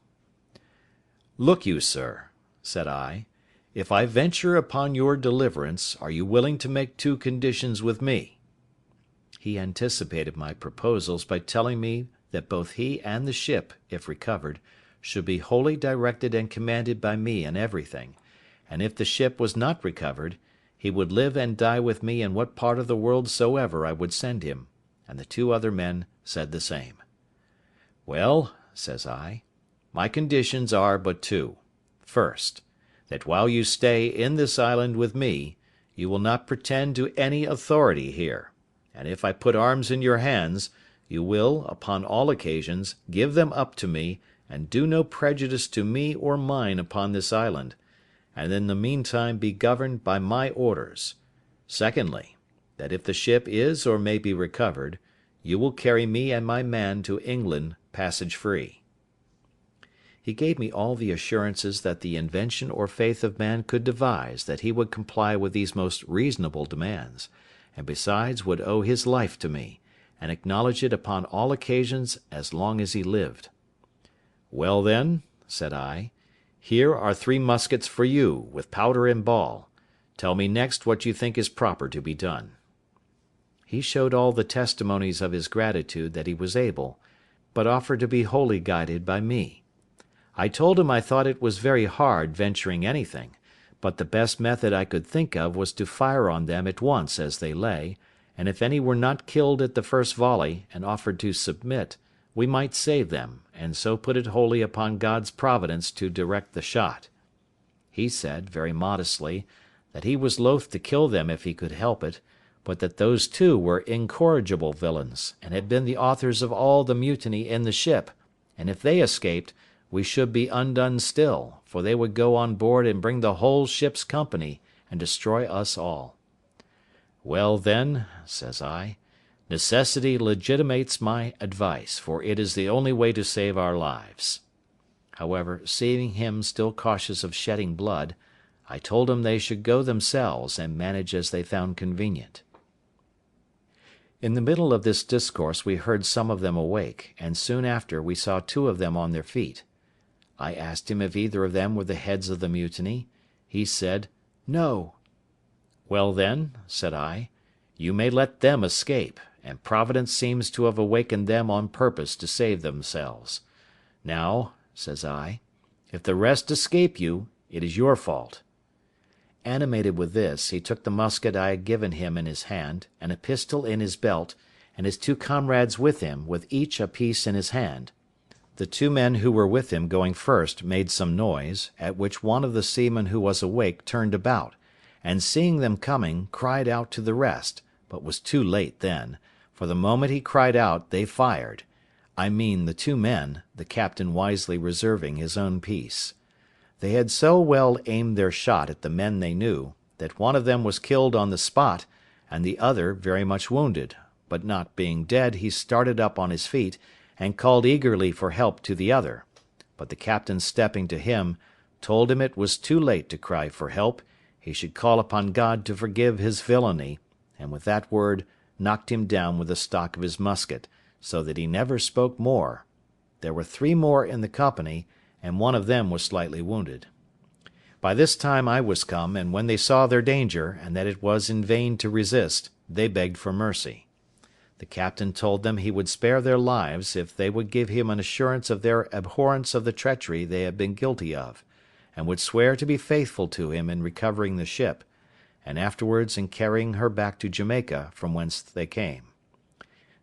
"Look you, sir," said I, "if I venture upon your deliverance, are you willing to make 2 conditions with me?" He anticipated my proposals by telling me that both he and the ship, if recovered, should be wholly directed and commanded by me in everything, and if the ship was not recovered, he would live and die with me in what part of the world soever I would send him, and the 2 other men said the same. "Well," says I, "my conditions are but 2. First, that while you stay in this island with me, you will not pretend to any authority here, and if I put arms in your hands, you will, upon all occasions, give them up to me, and do no prejudice to me or mine upon this island, and in the meantime be governed by my orders. Secondly, that if the ship is or may be recovered, you will carry me and my man to England passage free." He gave me all the assurances that the invention or faith of man could devise that he would comply with these most reasonable demands, and besides would owe his life to me, and acknowledge it upon all occasions as long as he lived. "Well then," said I, "here are 3 muskets for you, with powder and ball. Tell me next what you think is proper to be done." He showed all the testimonies of his gratitude that he was able, but offered to be wholly guided by me. I told him I thought it was very hard venturing anything, but the best method I could think of was to fire on them at once as they lay, and if any were not killed at the first volley and offered to submit, we might save them, and so put it wholly upon God's providence to direct the shot. He said, very modestly, that he was loath to kill them if he could help it, but that those 2 were incorrigible villains, and had been the authors of all the mutiny in the ship, and if they escaped, we should be undone still, for they would go on board and bring the whole ship's company, and destroy us all. "Well then," says I, Necessity legitimates my advice, for it is the only way to save our lives." However, seeing him still cautious of shedding blood, I told him they should go themselves and manage as they found convenient. In the middle of this discourse we heard some of them awake, and soon after we saw two of them on their feet. I asked him if either of them were the heads of the mutiny. He said, "No." "Well then," said I, "you may let them escape, and Providence seems to have awakened them on purpose to save themselves. Now," says I, "if the rest escape you, it is your fault." Animated with this, he took the musket I had given him in his hand, and a pistol in his belt, and his two comrades with him, with each a piece in his hand. The two men who were with him going first made some noise, at which one of the seamen who was awake turned about, and seeing them coming, cried out to the rest, but was too late then, for the moment he cried out they fired. I mean the two men, the captain wisely reserving his own piece. They had so well aimed their shot at the men they knew, that one of them was killed on the spot, and the other very much wounded, but not being dead he started up on his feet, and called eagerly for help to the other; but the captain stepping to him, told him it was too late to cry for help, he should call upon God to forgive his villainy, and with that word knocked him down with the stock of his musket, so that he never spoke more. There were 3 more in the company, and one of them was slightly wounded. By this time I was come, and when they saw their danger, and that it was in vain to resist, they begged for mercy. The captain told them he would spare their lives if they would give him an assurance of their abhorrence of the treachery they had been guilty of, and would swear to be faithful to him in recovering the ship, and afterwards in carrying her back to Jamaica, from whence they came.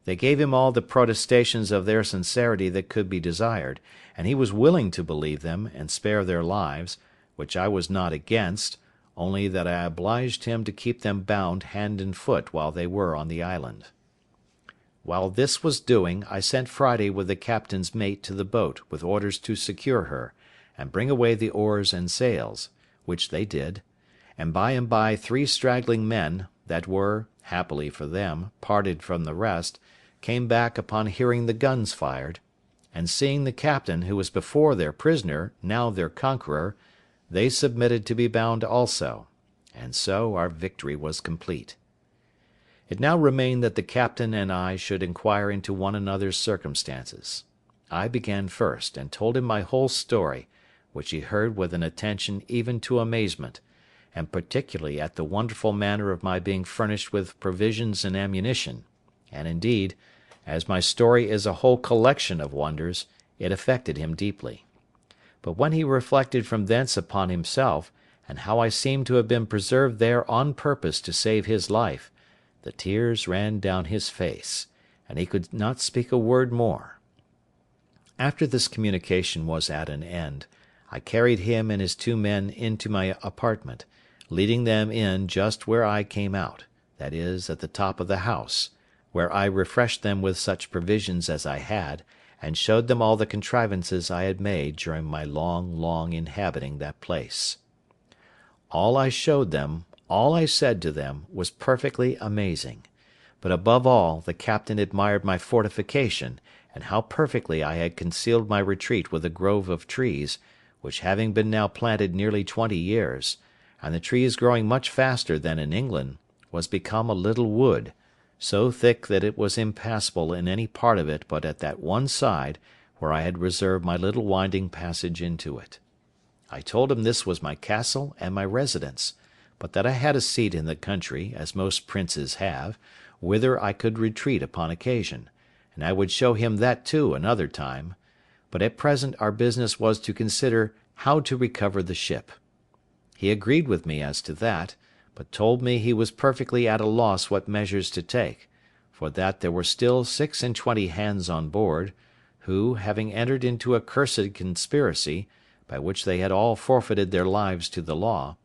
They gave him all the protestations of their sincerity that could be desired, and he was willing to believe them and spare their lives, which I was not against, only that I obliged him to keep them bound hand and foot while they were on the island. While this was doing, I sent Friday with the captain's mate to the boat with orders to secure her, and bring away the oars and sails, which they did, and by 3 straggling men, that were, happily for them, parted from the rest, came back upon hearing the guns fired, and seeing the captain, who was before their prisoner, now their conqueror, they submitted to be bound also, and so our victory was complete. It now remained that the captain and I should inquire into one another's circumstances. I began first, and told him my whole story, which he heard with an attention even to amazement, and particularly at the wonderful manner of my being furnished with provisions and ammunition; and indeed, as my story is a whole collection of wonders, it affected him deeply. But when he reflected from thence upon himself, and how I seemed to have been preserved there on purpose to save his life, the tears ran down his face, and he could not speak a word more. After this communication was at an end, I carried him and his 2 men into my apartment, leading them in just where I came out, that is, at the top of the house, where I refreshed them with such provisions as I had, and showed them all the contrivances I had made during my long inhabiting that place. All I showed them, all I said to them, was perfectly amazing; but above all, the captain admired my fortification, and how perfectly I had concealed my retreat with a grove of trees, which having been now planted nearly 20 years, and the trees growing much faster than in England, was become a little wood, so thick that it was impassable in any part of it but at that one side where I had reserved my little winding passage into it. I told him this was my castle and my residence, but that I had a seat in the country, as most princes have, whither I could retreat upon occasion, and I would show him that too another time; but at present our business was to consider how to recover the ship. He agreed with me as to that, but told me he was perfectly at a loss what measures to take, for that there were still 26 hands on board, who, having entered into a cursed conspiracy, by which they had all forfeited their lives to the law,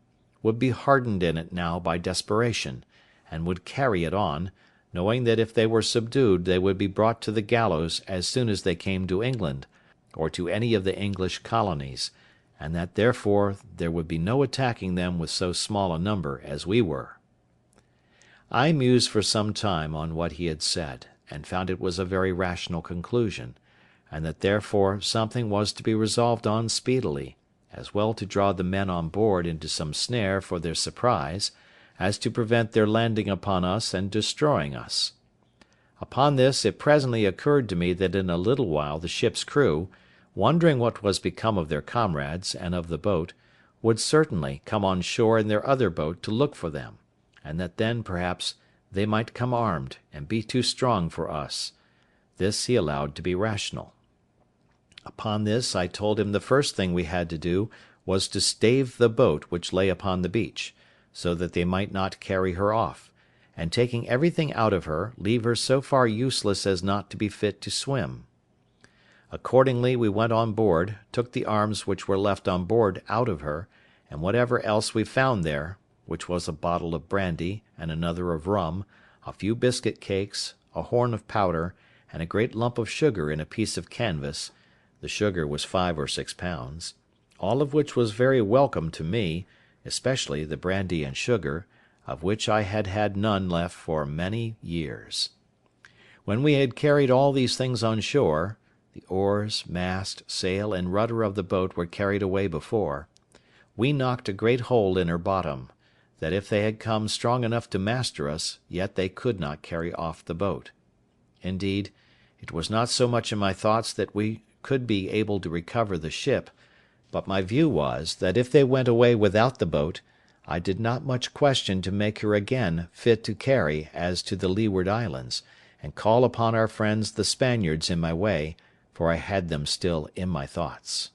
would be hardened in it now by desperation, and would carry it on, knowing that if they were subdued they would be brought to the gallows as soon as they came to England, or to any of the English colonies, and that therefore there would be no attacking them with so small a number as we were. I mused for some time on what he had said, and found it was a very rational conclusion, and that therefore something was to be resolved on speedily, as well to draw the men on board into some snare for their surprise, as to prevent their landing upon us and destroying us. Upon this it presently occurred to me that in a little while the ship's crew, wondering what was become of their comrades and of the boat, would certainly come on shore in their other boat to look for them, and that then, perhaps, they might come armed, and be too strong for us. This he allowed to be rational. Upon this I told him the first thing we had to do was to stave the boat which lay upon the beach, so that they might not carry her off, and taking everything out of her, leave her so far useless as not to be fit to swim. Accordingly we went on board, took the arms which were left on board out of her, and whatever else we found there, which was a bottle of brandy, and another of rum, a few biscuit cakes, a horn of powder, and a great lump of sugar in a piece of canvas. The sugar was 5 or 6 pounds, all of which was very welcome to me, especially the brandy and sugar, of which I had had none left for many years. When we had carried all these things on shore, the oars, mast, sail, and rudder of the boat were carried away before, we knocked a great hole in her bottom, that if they had come strong enough to master us, yet they could not carry off the boat. Indeed, it was not so much in my thoughts that we could be able to recover the ship, but my view was, that if they went away without the boat, I did not much question to make her again fit to carry as to the Leeward Islands, and call upon our friends the Spaniards in my way, for I had them still in my thoughts.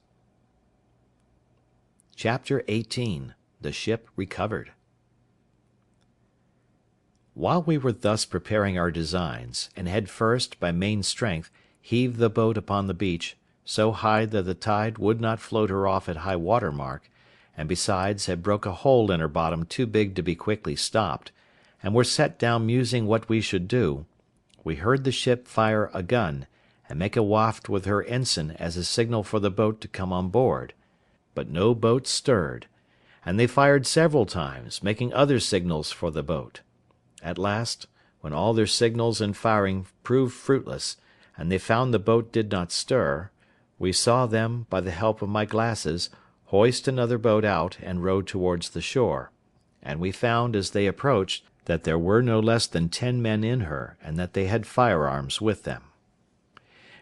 Chapter 18. The Ship Recovered. While we were thus preparing our designs, and had first, by main strength, heaved the boat upon the beach, so high that the tide would not float her off at high water mark, and besides had broke a hole in her bottom too big to be quickly stopped, and were set down musing what we should do, we heard the ship fire a gun, and make a waft with her ensign as a signal for the boat to come on board, but no boat stirred, and they fired several times, making other signals for the boat. At last, when all their signals and firing proved fruitless, and they found the boat did not stir, we saw them, by the help of my glasses, hoist another boat out and row towards the shore, and we found, as they approached, that there were no less than 10 men in her, and that they had firearms with them.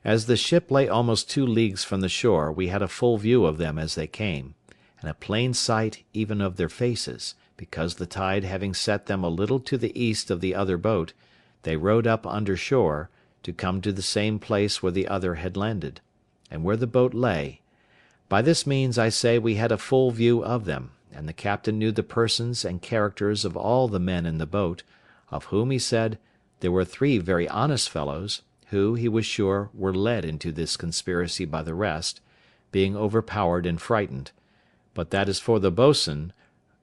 As the ship lay almost 2 leagues from the shore, we had a full view of them as they came, and a plain sight even of their faces, because the tide having set them a little to the east of the other boat, they rowed up under shore, to come to the same place where the other had landed, and where the boat lay. By this means, I say, we had a full view of them, and the captain knew the persons and characters of all the men in the boat, of whom he said there were 3 very honest fellows, who, he was sure, were led into this conspiracy by the rest, being overpowered and frightened; but that as for the boatswain,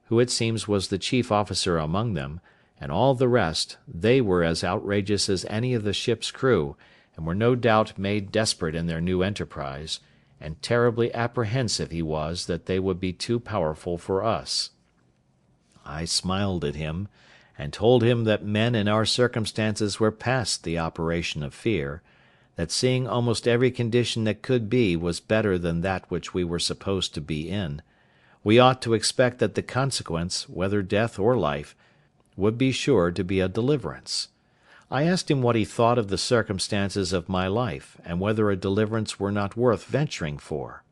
who it seems was the chief officer among them, and all the rest, they were as outrageous as any of the ship's crew, and were no doubt made desperate in their new enterprise, and terribly apprehensive he was that they would be too powerful for us. I smiled at him, and told him that men in our circumstances were past the operation of fear, that seeing almost every condition that could be was better than that which we were supposed to be in, we ought to expect that the consequence, whether death or life, would be sure to be a deliverance. I asked him what he thought of the circumstances of my life, and whether a deliverance were not worth venturing for.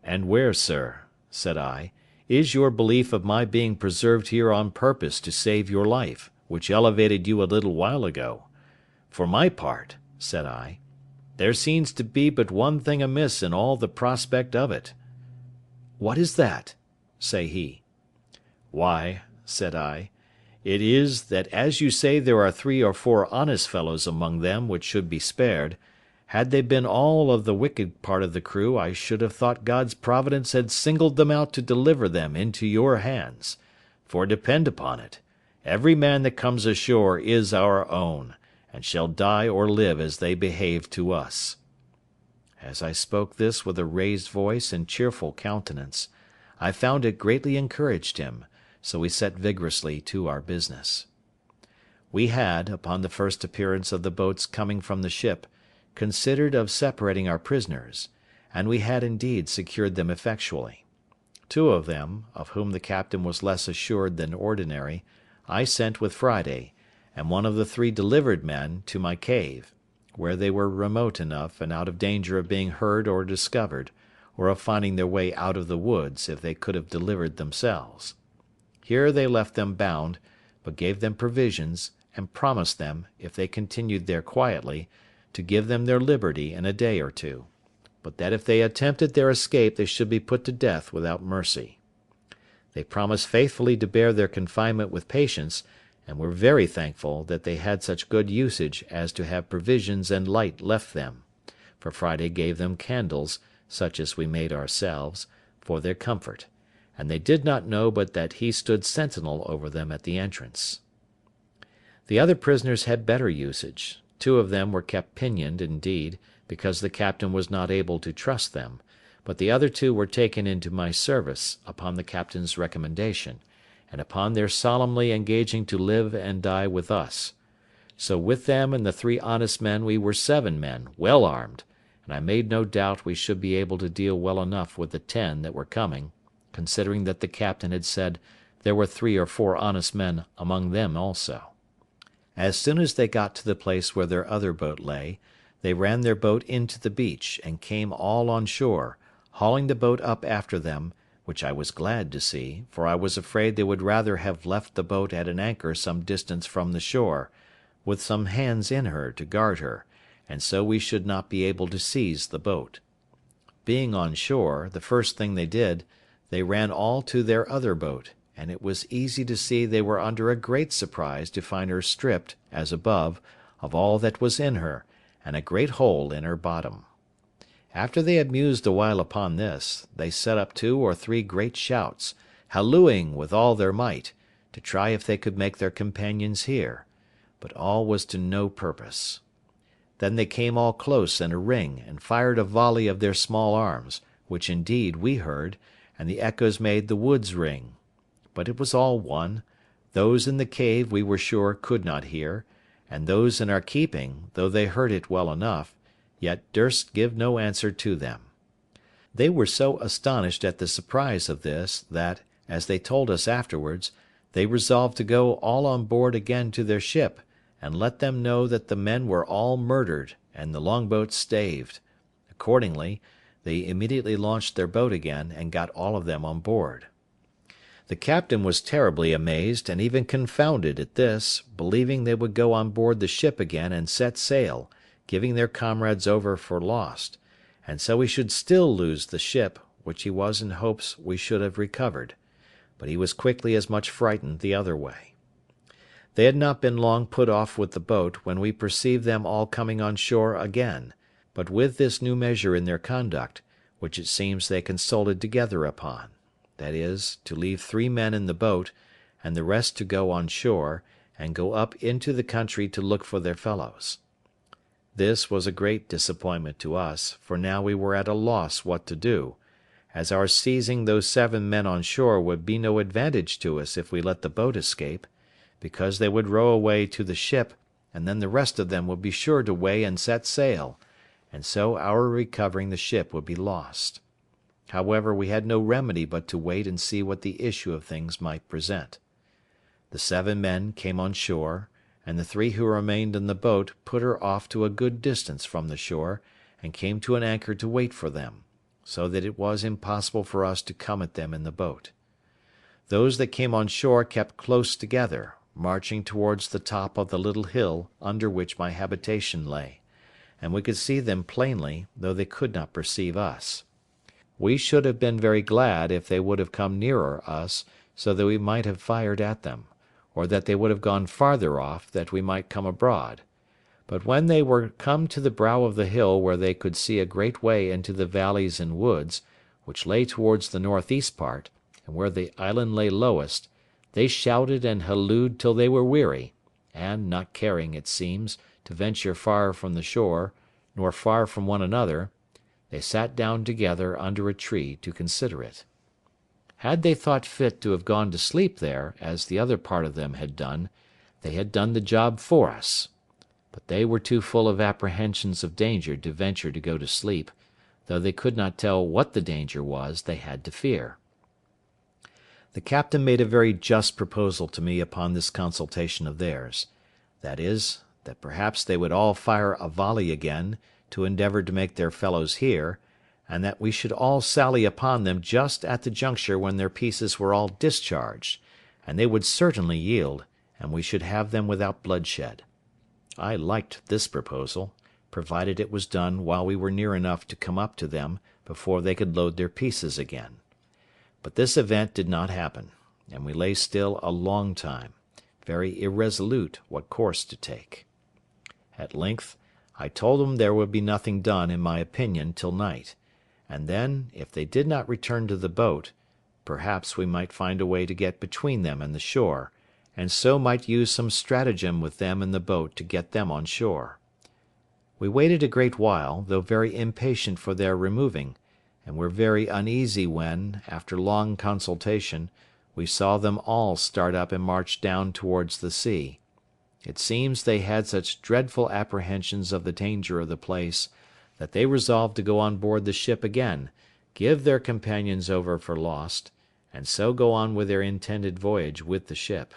"And where, sir," said I, "is your belief of my being preserved here on purpose to save your life, which elevated you a little while ago? For my part," said I, "there seems to be but one thing amiss in all the prospect of it." "What is that?" say he. "Why," said I, "it is, that as you say there are 3 or 4 honest fellows among them which should be spared, had they been all of the wicked part of the crew, I should have thought God's providence had singled them out to deliver them into your hands; for depend upon it, every man that comes ashore is our own, and shall die or live as they behave to us." As I spoke this with a raised voice and cheerful countenance, I found it greatly encouraged him, so we set vigorously to our business. We had, upon the first appearance of the boats coming from the ship, considered of separating our prisoners, and we had indeed secured them effectually. Two of them, of whom the captain was less assured than ordinary, I sent with Friday, and one of the three delivered men, to my cave, where they were remote enough and out of danger of being heard or discovered, or of finding their way out of the woods if they could have delivered themselves. Here they left them bound, but gave them provisions, and promised them, if they continued there quietly, to give them their liberty in a day or two, but that if they attempted their escape they should be put to death without mercy. They promised faithfully to bear their confinement with patience, and were very thankful that they had such good usage as to have provisions and light left them, for Friday gave them candles, such as we made ourselves, for their comfort, and they did not know but that he stood sentinel over them at the entrance. The other prisoners had better usage. Two of them were kept pinioned, indeed, because the captain was not able to trust them, but the other two were taken into my service, upon the captain's recommendation, and upon their solemnly engaging to live and die with us. So with them and the three honest men we were 7 men, well armed, and I made no doubt we should be able to deal well enough with the 10 that were coming, considering that the captain had said there were 3 or 4 honest men among them also. As soon as they got to the place where their other boat lay, they ran their boat into the beach, and came all on shore, hauling the boat up after them, which I was glad to see, for I was afraid they would rather have left the boat at an anchor some distance from the shore, with some hands in her to guard her, and so we should not be able to seize the boat. Being on shore, the first thing they did, they ran all to their other boat, and it was easy to see they were under a great surprise to find her stripped, as above, of all that was in her, and a great hole in her bottom. After they had mused a while upon this, they set up 2 or 3 great shouts, hallooing with all their might, to try if they could make their companions hear, but all was to no purpose. Then they came all close in a ring, and fired a volley of their small arms, which indeed we heard, and the echoes made the woods ring. But it was all one. Those in the cave we were sure could not hear, and those in our keeping, though they heard it well enough, yet durst give no answer to them. They were so astonished at the surprise of this, that, as they told us afterwards, they resolved to go all on board again to their ship, and let them know that the men were all murdered, and the longboat staved. Accordingly, they immediately launched their boat again, and got all of them on board. The captain was terribly amazed and even confounded at this, believing they would go on board the ship again and set sail, giving their comrades over for lost, and so we should still lose the ship, which he was in hopes we should have recovered, but he was quickly as much frightened the other way. They had not been long put off with the boat when we perceived them all coming on shore again, but with this new measure in their conduct, which it seems they consulted together upon, that is, to leave 3 men in the boat, and the rest to go on shore, and go up into the country to look for their fellows. This was a great disappointment to us, for now we were at a loss what to do, as our seizing those 7 men on shore would be no advantage to us if we let the boat escape, because they would row away to the ship, and then the rest of them would be sure to weigh and set sail, and so our recovering the ship would be lost. However, we had no remedy but to wait and see what the issue of things might present. The 7 men came on shore, and the 3 who remained in the boat put her off to a good distance from the shore, and came to an anchor to wait for them, so that it was impossible for us to come at them in the boat. Those that came on shore kept close together, marching towards the top of the little hill under which my habitation lay, and we could see them plainly, though they could not perceive us. We should have been very glad if they would have come nearer us, so that we might have fired at them, or that they would have gone farther off, that we might come abroad. But when they were come to the brow of the hill where they could see a great way into the valleys and woods, which lay towards the northeast part, and where the island lay lowest, they shouted and hallooed till they were weary, and, not caring, it seems, to venture far from the shore, nor far from one another, they sat down together under a tree to consider it. Had they thought fit to have gone to sleep there, as the other part of them had done, they had done the job for us. But they were too full of apprehensions of danger to venture to go to sleep, though they could not tell what the danger was they had to fear. The captain made a very just proposal to me upon this consultation of theirs, viz., that perhaps they would all fire a volley again, to endeavour to make their fellows hear, and that we should all sally upon them just at the juncture when their pieces were all discharged, and they would certainly yield, and we should have them without bloodshed. I liked this proposal, provided it was done while we were near enough to come up to them before they could load their pieces again. But this event did not happen, and we lay still a long time, very irresolute what course to take. At length I told them there would be nothing done, in my opinion, till night, and then, if they did not return to the boat, perhaps we might find a way to get between them and the shore, and so might use some stratagem with them in the boat to get them on shore. We waited a great while, though very impatient for their removing, and were very uneasy when, after long consultation, we saw them all start up and march down towards the sea. It seems they had such dreadful apprehensions of the danger of the place, that they resolved to go on board the ship again, give their companions over for lost, and so go on with their intended voyage with the ship.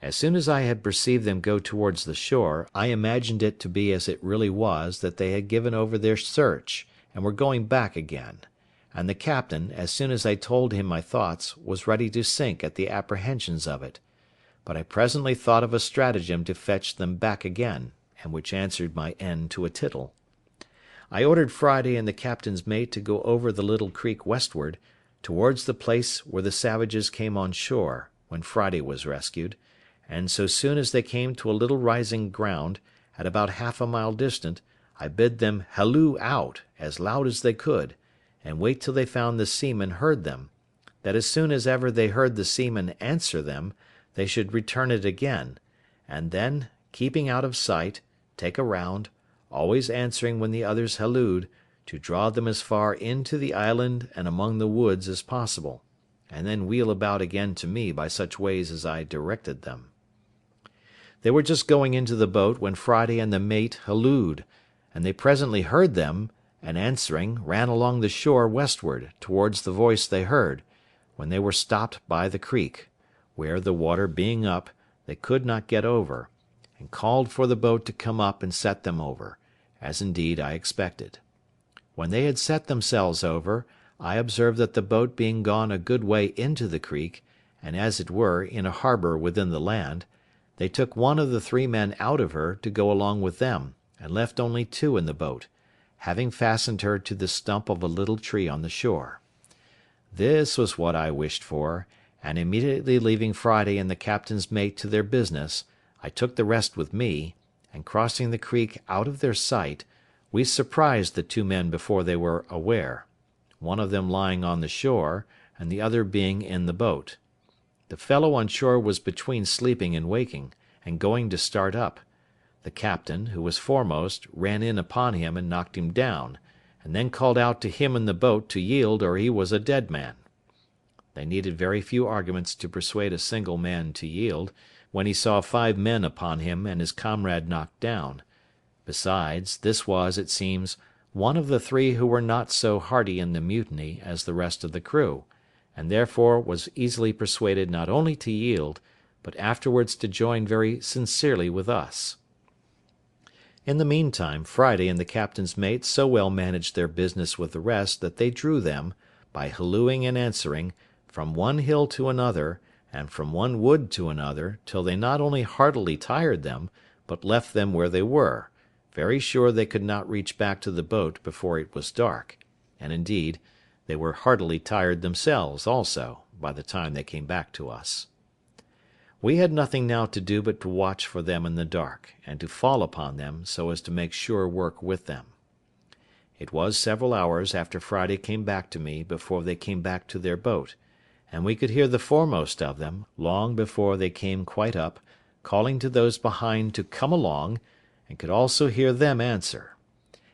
As soon as I had perceived them go towards the shore, I imagined it to be as it really was, that they had given over their search, and were going back again; and the captain, as soon as I told him my thoughts, was ready to sink at the apprehensions of it. But I presently thought of a stratagem to fetch them back again, and which answered my end to a tittle. I ordered Friday and the captain's mate to go over the little creek westward, towards the place where the savages came on shore, when Friday was rescued, and so soon as they came to a little rising ground, at about half a mile distant, I bid them halloo out as loud as they could, and wait till they found the seamen heard them, that as soon as ever they heard the seamen answer them, they should return it again, and then, keeping out of sight, take a round, always answering when the others hallooed, to draw them as far into the island and among the woods as possible, and then wheel about again to me by such ways as I directed them. They were just going into the boat when Friday and the mate hallooed, and they presently heard them, and answering, ran along the shore westward, towards the voice they heard, when they were stopped by the creek, where, the water being up, they could not get over, and called for the boat to come up and set them over, as indeed I expected. When they had set themselves over, I observed that the boat being gone a good way into the creek, and as it were in a harbour within the land, they took one of the 3 men out of her to go along with them, and left only 2 in the boat, having fastened her to the stump of a little tree on the shore. This was what I wished for, and immediately leaving Friday and the captain's mate to their business, I took the rest with me, and crossing the creek out of their sight, we surprised the 2 men before they were aware, one of them lying on the shore, and the other being in the boat. The fellow on shore was between sleeping and waking, and going to start up. The captain, who was foremost, ran in upon him and knocked him down, and then called out to him in the boat to yield or he was a dead man. They needed very few arguments to persuade a single man to yield, when he saw 5 men upon him and his comrade knocked down. Besides, this was, it seems, one of the 3 who were not so hearty in the mutiny as the rest of the crew, and therefore was easily persuaded not only to yield, but afterwards to join very sincerely with us. In the meantime, Friday and the captain's mate so well managed their business with the rest that they drew them, by hallooing and answering, from one hill to another, and from one wood to another, till they not only heartily tired them, but left them where they were, very sure they could not reach back to the boat before it was dark, and indeed they were heartily tired themselves also, by the time they came back to us. We had nothing now to do but to watch for them in the dark, and to fall upon them, so as to make sure work with them. It was several hours after Friday came back to me before they came back to their boat, and we could hear the foremost of them, long before they came quite up, calling to those behind to come along, and could also hear them answer,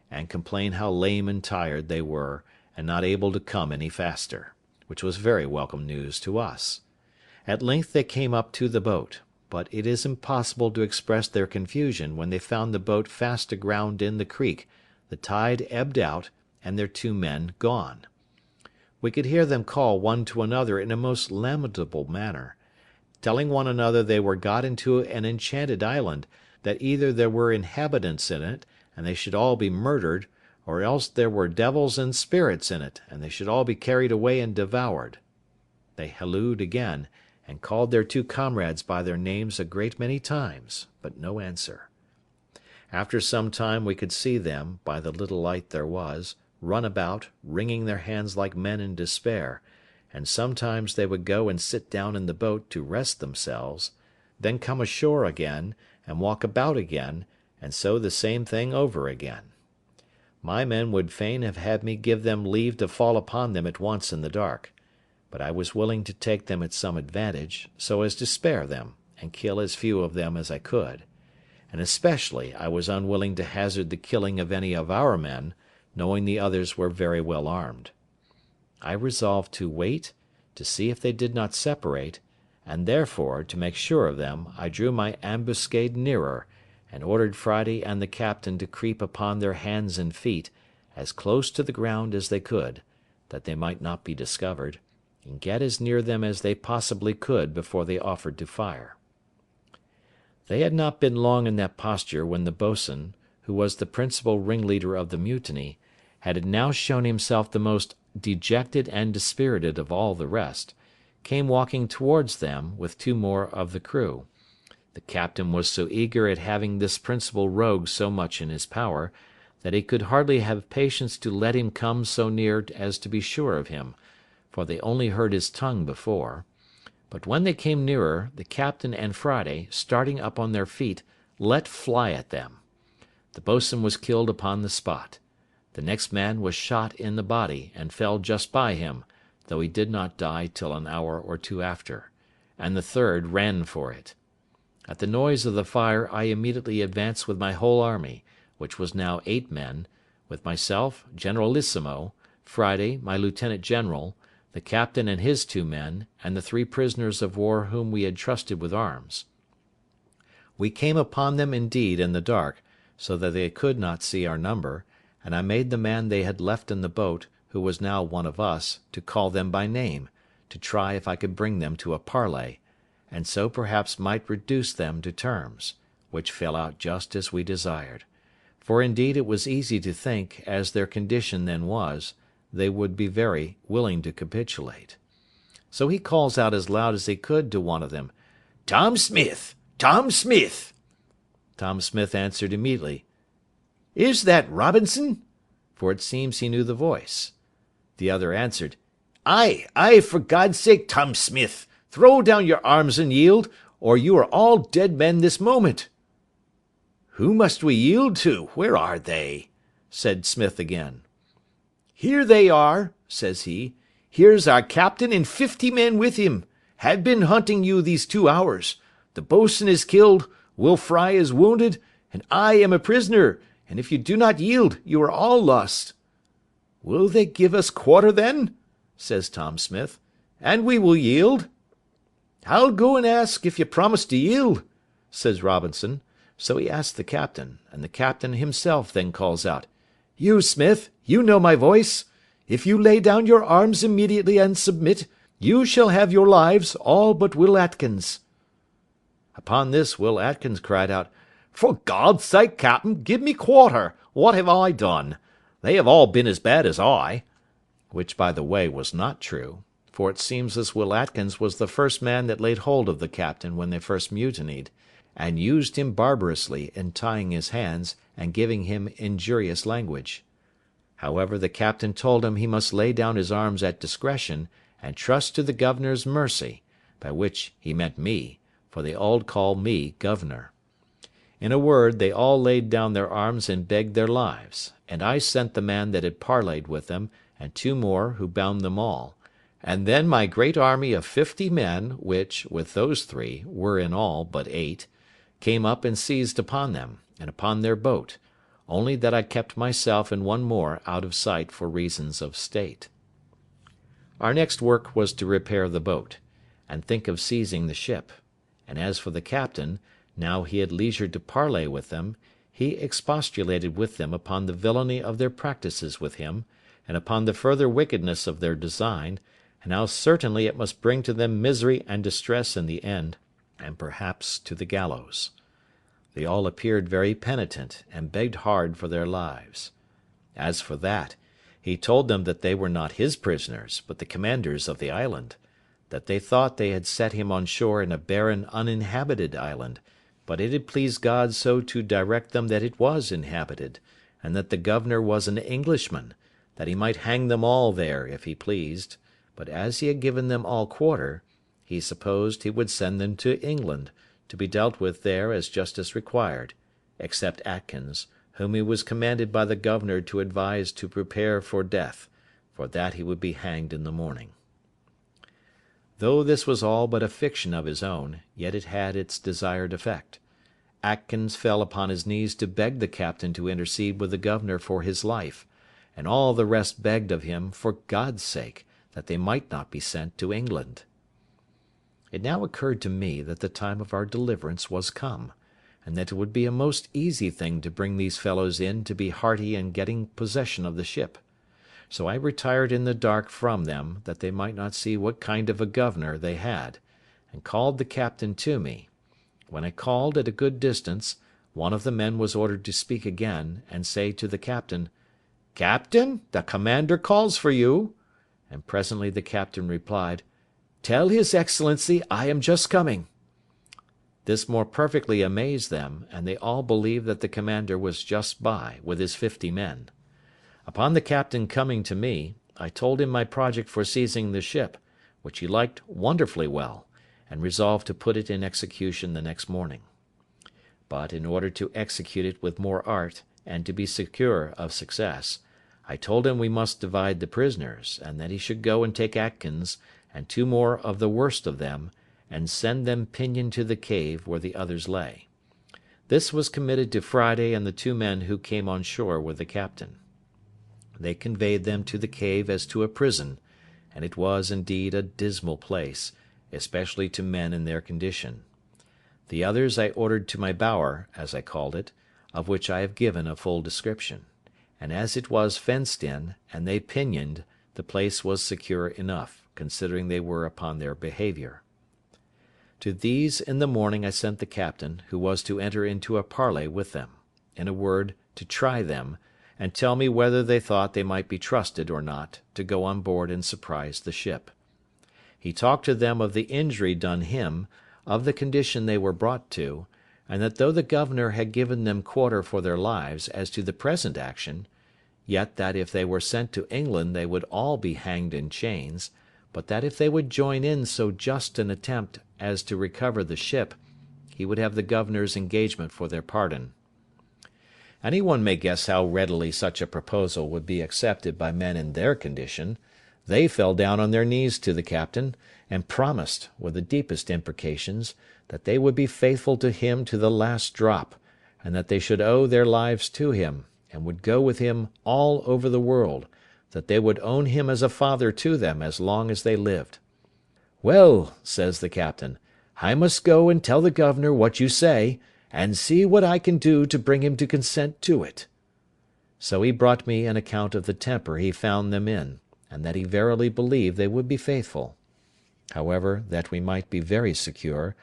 and complain how lame and tired they were, and not able to come any faster, which was very welcome news to us. At length they came up to the boat, but it is impossible to express their confusion when they found the boat fast aground in the creek, the tide ebbed out, and their 2 men gone. We could hear them call one to another in a most lamentable manner, telling one another they were got into an enchanted island, that either there were inhabitants in it, and they should all be murdered, or else there were devils and spirits in it, and they should all be carried away and devoured. They hallooed again, and called their 2 comrades by their names a great many times, but no answer. After some time we could see them, by the little light there was, run about, wringing their hands like men in despair, and sometimes they would go and sit down in the boat to rest themselves, then come ashore again, and walk about again, and so the same thing over again. My men would fain have had me give them leave to fall upon them at once in the dark, but I was willing to take them at some advantage, so as to spare them, and kill as few of them as I could, and especially I was unwilling to hazard the killing of any of our men, knowing the others were very well armed. I resolved to wait, to see if they did not separate, and therefore, to make sure of them, I drew my ambuscade nearer, and ordered Friday and the captain to creep upon their hands and feet, as close to the ground as they could, that they might not be discovered, and get as near them as they possibly could before they offered to fire. They had not been long in that posture when the boatswain, who was the principal ringleader of the mutiny, had now shown himself the most dejected and dispirited of all the rest, came walking towards them with 2 more of the crew. The captain was so eager at having this principal rogue so much in his power, that he could hardly have patience to let him come so near as to be sure of him, for they only heard his tongue before. But when they came nearer, the captain and Friday, starting up on their feet, let fly at them. The boatswain was killed upon the spot. The next man was shot in the body, and fell just by him, though he did not die till an hour or 2 after, and the third ran for it. At the noise of the fire I immediately advanced with my whole army, which was now 8 men, with myself, Generalissimo, Friday, my lieutenant general, the captain and his 2 men, and the 3 prisoners of war whom we had trusted with arms. We came upon them indeed in the dark, so that they could not see our number, and I made the man they had left in the boat, who was now one of us, to call them by name, to try if I could bring them to a parley, and so perhaps might reduce them to terms, which fell out just as we desired; for indeed it was easy to think, as their condition then was, they would be very willing to capitulate. So he calls out as loud as he could to one of them, "Tom Smith! Tom Smith!" Tom Smith answered immediately, "Is that Robinson?" for it seems he knew the voice. The other answered, "Aye, aye, for God's sake, Tom Smith, throw down your arms and yield, or you are all dead men this moment." "Who must we yield to? Where are they?" said Smith again. "Here they are," says he. "Here's our captain and 50 men with him. Have been hunting you these 2 hours. The boatswain is killed, Will Fry is wounded, and I am a prisoner, and if you do not yield, you are all lost." "Will they give us quarter then?" says Tom Smith, "and we will yield." "I'll go and ask if you promise to yield," says Robinson. So he asked the captain, and the captain himself then calls out, "You, Smith, you know my voice. If you lay down your arms immediately and submit, you shall have your lives, all but Will Atkins." Upon this Will Atkins cried out, "For God's sake, captain, give me quarter. What have I done? They have all been as bad as I." Which, by the way, was not true, for it seems this Will Atkins was the first man that laid hold of the captain when they first mutinied, and used him barbarously in tying his hands and giving him injurious language. However, the captain told him he must lay down his arms at discretion, and trust to the governor's mercy, by which he meant me, for they all call me governor. In a word, they all laid down their arms and begged their lives, and I sent the man that had parleyed with them, and 2 more, who bound them all, and then my great army of 50 men, which, with those 3, were in all but 8, came up and seized upon them, and upon their boat, only that I kept myself and 1 more out of sight for reasons of state. Our next work was to repair the boat, and think of seizing the ship, and as for the captain, now he had leisure to parley with them, he expostulated with them upon the villainy of their practices with him, and upon the further wickedness of their design, and how certainly it must bring to them misery and distress in the end, and perhaps to the gallows. They all appeared very penitent, and begged hard for their lives. As for that, he told them that they were not his prisoners, but the commander's of the island; that they thought they had set him on shore in a barren uninhabited island, but it had pleased God so to direct them that it was inhabited, and that the governor was an Englishman, that he might hang them all there if he pleased, but as he had given them all quarter, he supposed he would send them to England, to be dealt with there as justice required, except Atkins, whom he was commanded by the governor to advise to prepare for death, for that he would be hanged in the morning. Though this was all but a fiction of his own, yet it had its desired effect. Atkins fell upon his knees to beg the captain to intercede with the governor for his life, and all the rest begged of him, for God's sake, that they might not be sent to England. It now occurred to me that the time of our deliverance was come, and that it would be a most easy thing to bring these fellows in to be hearty in getting possession of the ship. So I retired in the dark from them, that they might not see what kind of a governor they had, and called the captain to me. When I called at a good distance, one of the men was ordered to speak again, and say to the captain, "Captain, the commander calls for you." And presently the captain replied, "Tell his excellency I am just coming." This more perfectly amazed them, and they all believed that the commander was just by, with his 50 men. Upon the captain coming to me, I told him my project for seizing the ship, which he liked wonderfully well, and resolved to put it in execution the next morning. But, in order to execute it with more art, and to be secure of success, I told him we must divide the prisoners, and that he should go and take Atkins, and 2 more of the worst of them, and send them pinioned to the cave where the others lay. This was committed to Friday and the 2 men who came on shore with the captain. They conveyed them to the cave as to a prison, and it was indeed a dismal place, especially to men in their condition. The others I ordered to my bower, as I called it, of which I have given a full description; and as it was fenced in, and they pinioned, the place was secure enough, considering they were upon their behaviour. To these in the morning I sent the captain, who was to enter into a parley with them; in a word, to try them, and tell me whether they thought they might be trusted or not to go on board and surprise the ship. He talked to them of the injury done him, of the condition they were brought to, and that though the governor had given them quarter for their lives as to the present action, yet that if they were sent to England they would all be hanged in chains, but that if they would join in so just an attempt as to recover the ship, he would have the governor's engagement for their pardon. Any one may guess how readily such a proposal would be accepted by men in their condition. They fell down on their knees to the captain, and promised, with the deepest imprecations, that they would be faithful to him to the last drop, and that they should owe their lives to him, and would go with him all over the world, that they would own him as a father to them as long as they lived. "Well," says the captain, "I must go and tell the governor what you say, and see what I can do to bring him to consent to it." So he brought me an account of the temper he found them in, and that he verily believed they would be faithful. However, that we might be very secure,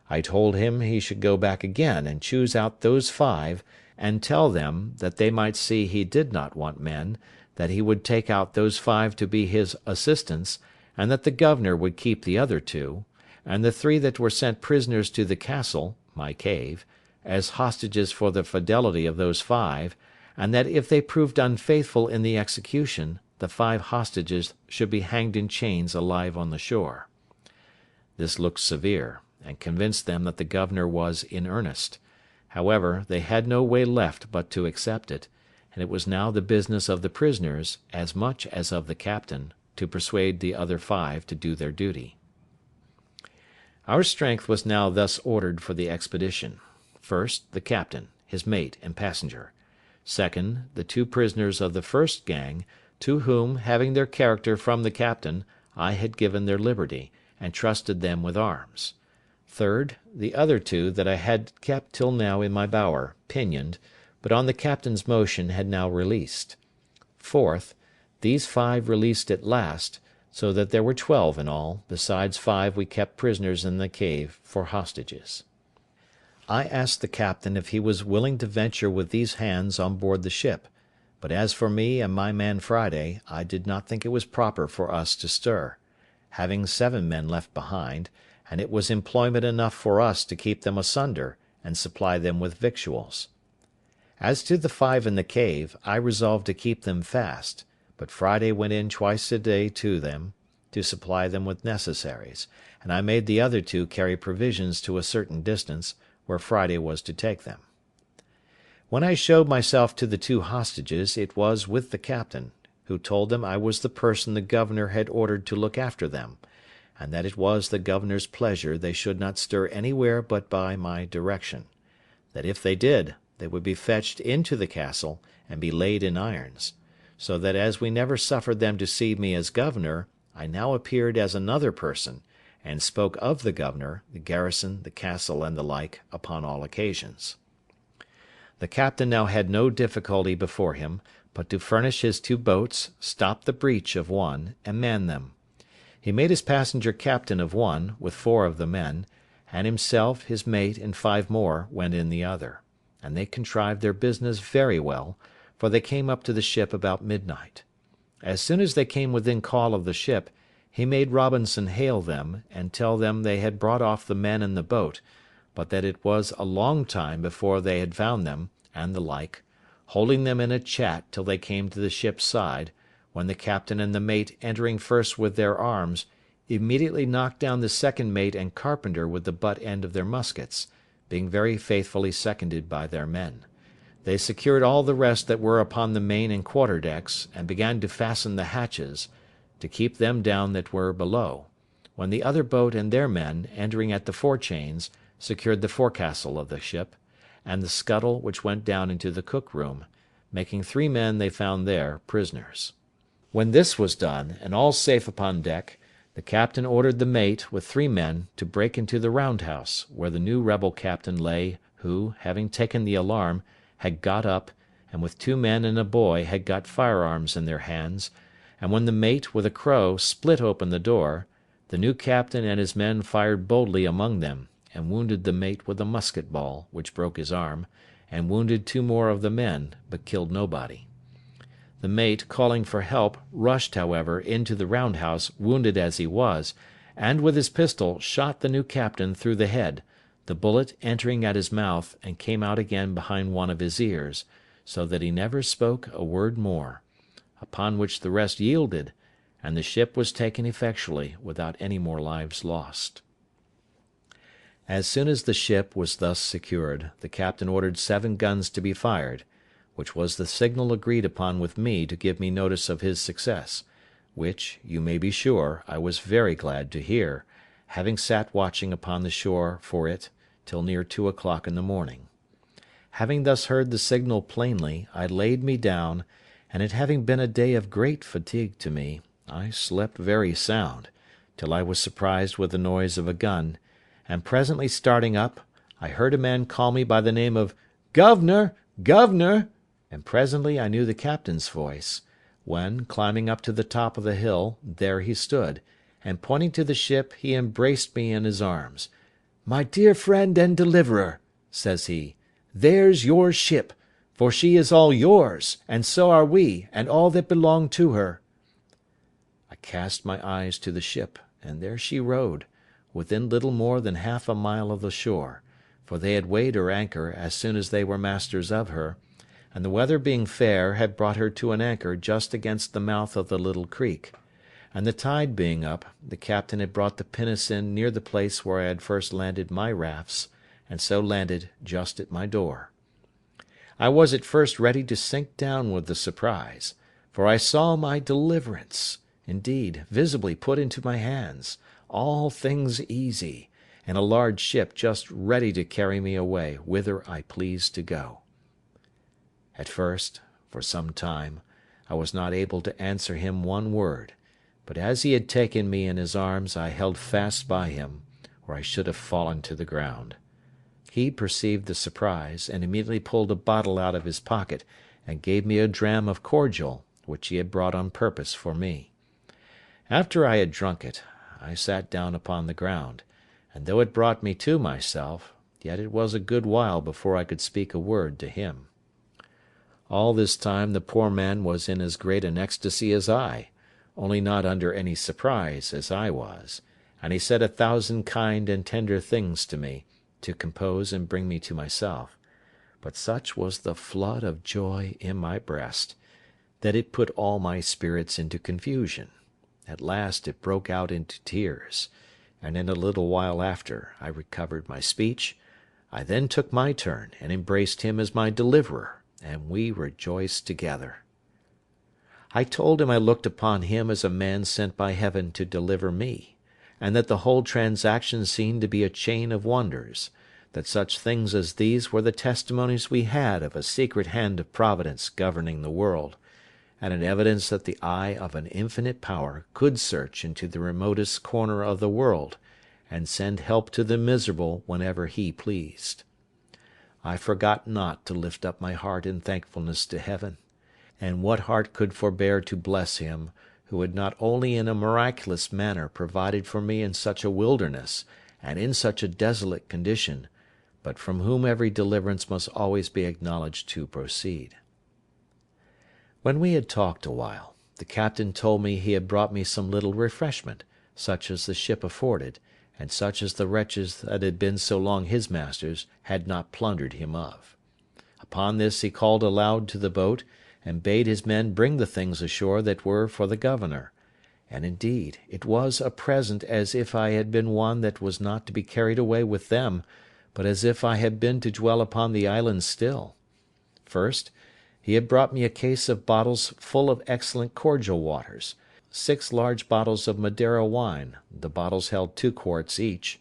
I told him he should go back again and choose out those 5, and tell them, that they might see he did not want men, that he would take out those 5 to be his assistants, and that the governor would keep the other 2, and the 3 that were sent prisoners to the castle, my cave, as hostages for the fidelity of those 5, and that if they proved unfaithful in the execution, the 5 hostages should be hanged in chains alive on the shore. This looked severe, and convinced them that the governor was in earnest. However, they had no way left but to accept it, and it was now the business of the prisoners, as much as of the captain, to persuade the other 5 to do their duty. Our strength was now thus ordered for the expedition. First, the captain, his mate, and passenger. Second, the 2 prisoners of the first gang, to whom, having their character from the captain, I had given their liberty, and trusted them with arms. Third, the other two that I had kept till now in my bower, pinioned, but on the captain's motion had now released. Fourth, these 5 released at last, so that there were 12 in all, besides 5 we kept prisoners in the cave for hostages. I asked the captain if he was willing to venture with these hands on board the ship, but as for me and my man Friday, I did not think it was proper for us to stir, having 7 men left behind, and it was employment enough for us to keep them asunder, and supply them with victuals. As to the 5 in the cave, I resolved to keep them fast, but Friday went in twice a day to them, to supply them with necessaries, and I made the other 2 carry provisions to a certain distance, where Friday was to take them. When I showed myself to the 2 hostages, it was with the captain, who told them I was the person the governor had ordered to look after them, and that it was the governor's pleasure they should not stir anywhere but by my direction; that if they did, they would be fetched into the castle, and be laid in irons; so that as we never suffered them to see me as governor, I now appeared as another person, and spoke of the governor, the garrison, the castle, and the like, upon all occasions. The captain now had no difficulty before him, but to furnish his 2 boats, stop the breach of one, and man them. He made his passenger captain of one, with 4 of the men, and himself, his mate, and 5 more, went in the other; and they contrived their business very well, for they came up to the ship about midnight. As soon as they came within call of the ship, he made Robinson hail them, and tell them they had brought off the men in the boat, but that it was a long time before they had found them, and the like, holding them in a chat till they came to the ship's side, when the captain and the mate entering first with their arms, immediately knocked down the second mate and carpenter with the butt end of their muskets, being very faithfully seconded by their men. They secured all the rest that were upon the main and quarter decks, and began to fasten the hatches, to keep them down that were below, when the other boat and their men, entering at the forechains, secured the forecastle of the ship, and the scuttle which went down into the cook-room, making 3 men they found there prisoners. When this was done, and all safe upon deck, the captain ordered the mate, with 3 men, to break into the round-house, where the new rebel captain lay, who, having taken the alarm, had got up, and with 2 men and a boy had got firearms in their hands, and when the mate, with a crow, split open the door, the new captain and his men fired boldly among them, and wounded the mate with a musket ball, which broke his arm, and wounded 2 more of the men, but killed nobody. The mate, calling for help, rushed, however, into the round-house, wounded as he was, and with his pistol shot the new captain through the head, the bullet entering at his mouth, and came out again behind one of his ears, so that he never spoke a word more; upon which the rest yielded, and the ship was taken effectually, without any more lives lost. As soon as the ship was thus secured, the captain ordered 7 guns to be fired, which was the signal agreed upon with me to give me notice of his success, which, you may be sure, I was very glad to hear, having sat watching upon the shore for it till near 2 o'clock in the morning. Having thus heard the signal plainly, I laid me down, and it having been a day of great fatigue to me, I slept very sound, till I was surprised with the noise of a gun, and presently starting up, I heard a man call me by the name of "Governor! Governor!" and presently I knew the captain's voice, when, climbing up to the top of the hill, there he stood, and pointing to the ship, he embraced me in his arms. "My dear friend and deliverer," says he, "there's your ship, for she is all yours, and so are we, and all that belong to her." I cast my eyes to the ship, and there she rode, within little more than half a mile of the shore, for they had weighed her anchor as soon as they were masters of her, and the weather being fair had brought her to an anchor just against the mouth of the little creek, and the tide being up, the captain had brought the pinnace in near the place where I had first landed my rafts, and so landed just at my door. I was at first ready to sink down with the surprise, for I saw my deliverance, indeed, visibly put into my hands, all things easy, and a large ship just ready to carry me away whither I pleased to go. At first, for some time, I was not able to answer him one word, but as he had taken me in his arms I held fast by him, or I should have fallen to the ground. He perceived the surprise, and immediately pulled a bottle out of his pocket, and gave me a dram of cordial, which he had brought on purpose for me. After I had drunk it, I sat down upon the ground, and though it brought me to myself, yet it was a good while before I could speak a word to him. All this time the poor man was in as great an ecstasy as I, only not under any surprise, as I was, and he said 1,000 kind and tender things to me, to compose and bring me to myself; but such was the flood of joy in my breast, that it put all my spirits into confusion. At last it broke out into tears, and in a little while after I recovered my speech. I then took my turn, and embraced him as my deliverer, and we rejoiced together. I told him I looked upon him as a man sent by Heaven to deliver me, and that the whole transaction seemed to be a chain of wonders, that such things as these were the testimonies we had of a secret hand of Providence governing the world, and an evidence that the eye of an infinite power could search into the remotest corner of the world, and send help to the miserable whenever he pleased. I forgot not to lift up my heart in thankfulness to Heaven, and what heart could forbear to bless him, who had not only in a miraculous manner provided for me in such a wilderness, and in such a desolate condition, but from whom every deliverance must always be acknowledged to proceed. When we had talked a while, the captain told me he had brought me some little refreshment, such as the ship afforded, and such as the wretches that had been so long his masters had not plundered him of. Upon this he called aloud to the boat, and bade his men bring the things ashore that were for the governor; and indeed it was a present as if I had been one that was not to be carried away with them, but as if I had been to dwell upon the island still. First, he had brought me a case of bottles full of excellent cordial waters, 6 large bottles of Madeira wine, the bottles held 2 quarts each,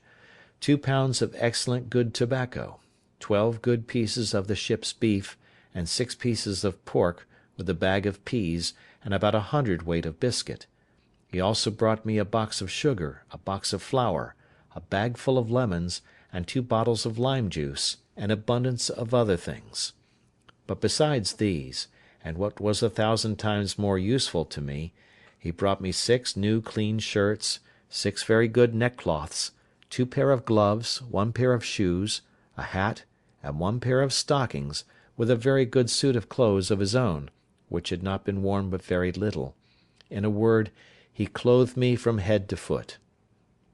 2 pounds of excellent good tobacco, 12 good pieces of the ship's beef, and 6 pieces of pork, with a bag of peas, and about 100 weight of biscuit. He also brought me a box of sugar, a box of flour, a bag full of lemons, and 2 bottles of lime juice, and abundance of other things. But besides these, and what was 1,000 times more useful to me, he brought me 6 new clean shirts, 6 very good neckcloths, 2 pair of gloves, 1 pair of shoes, a hat, and 1 pair of stockings, with a very good suit of clothes of his own, which had not been worn but very little. In a word, he clothed me from head to foot.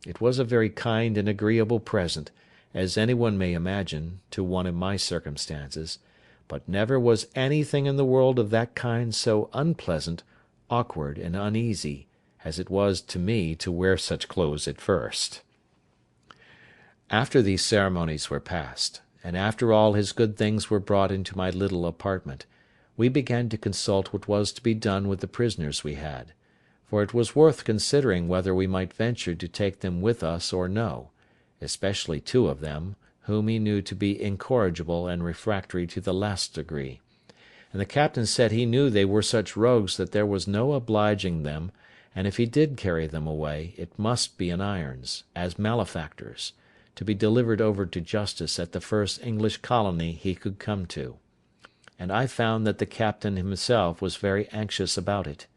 It was a very kind and agreeable present, as any one may imagine, to one in my circumstances, but never was anything in the world of that kind so unpleasant, awkward, and uneasy, as it was to me to wear such clothes at first. After these ceremonies were past, and after all his good things were brought into my little apartment, we began to consult what was to be done with the prisoners we had, for it was worth considering whether we might venture to take them with us or no, especially 2 of them, whom he knew to be incorrigible and refractory to the last degree; and the captain said he knew they were such rogues that there was no obliging them, and if he did carry them away, it must be in irons, as malefactors, to be delivered over to justice at the first English colony he could come to; and I found that the captain himself was very anxious about it.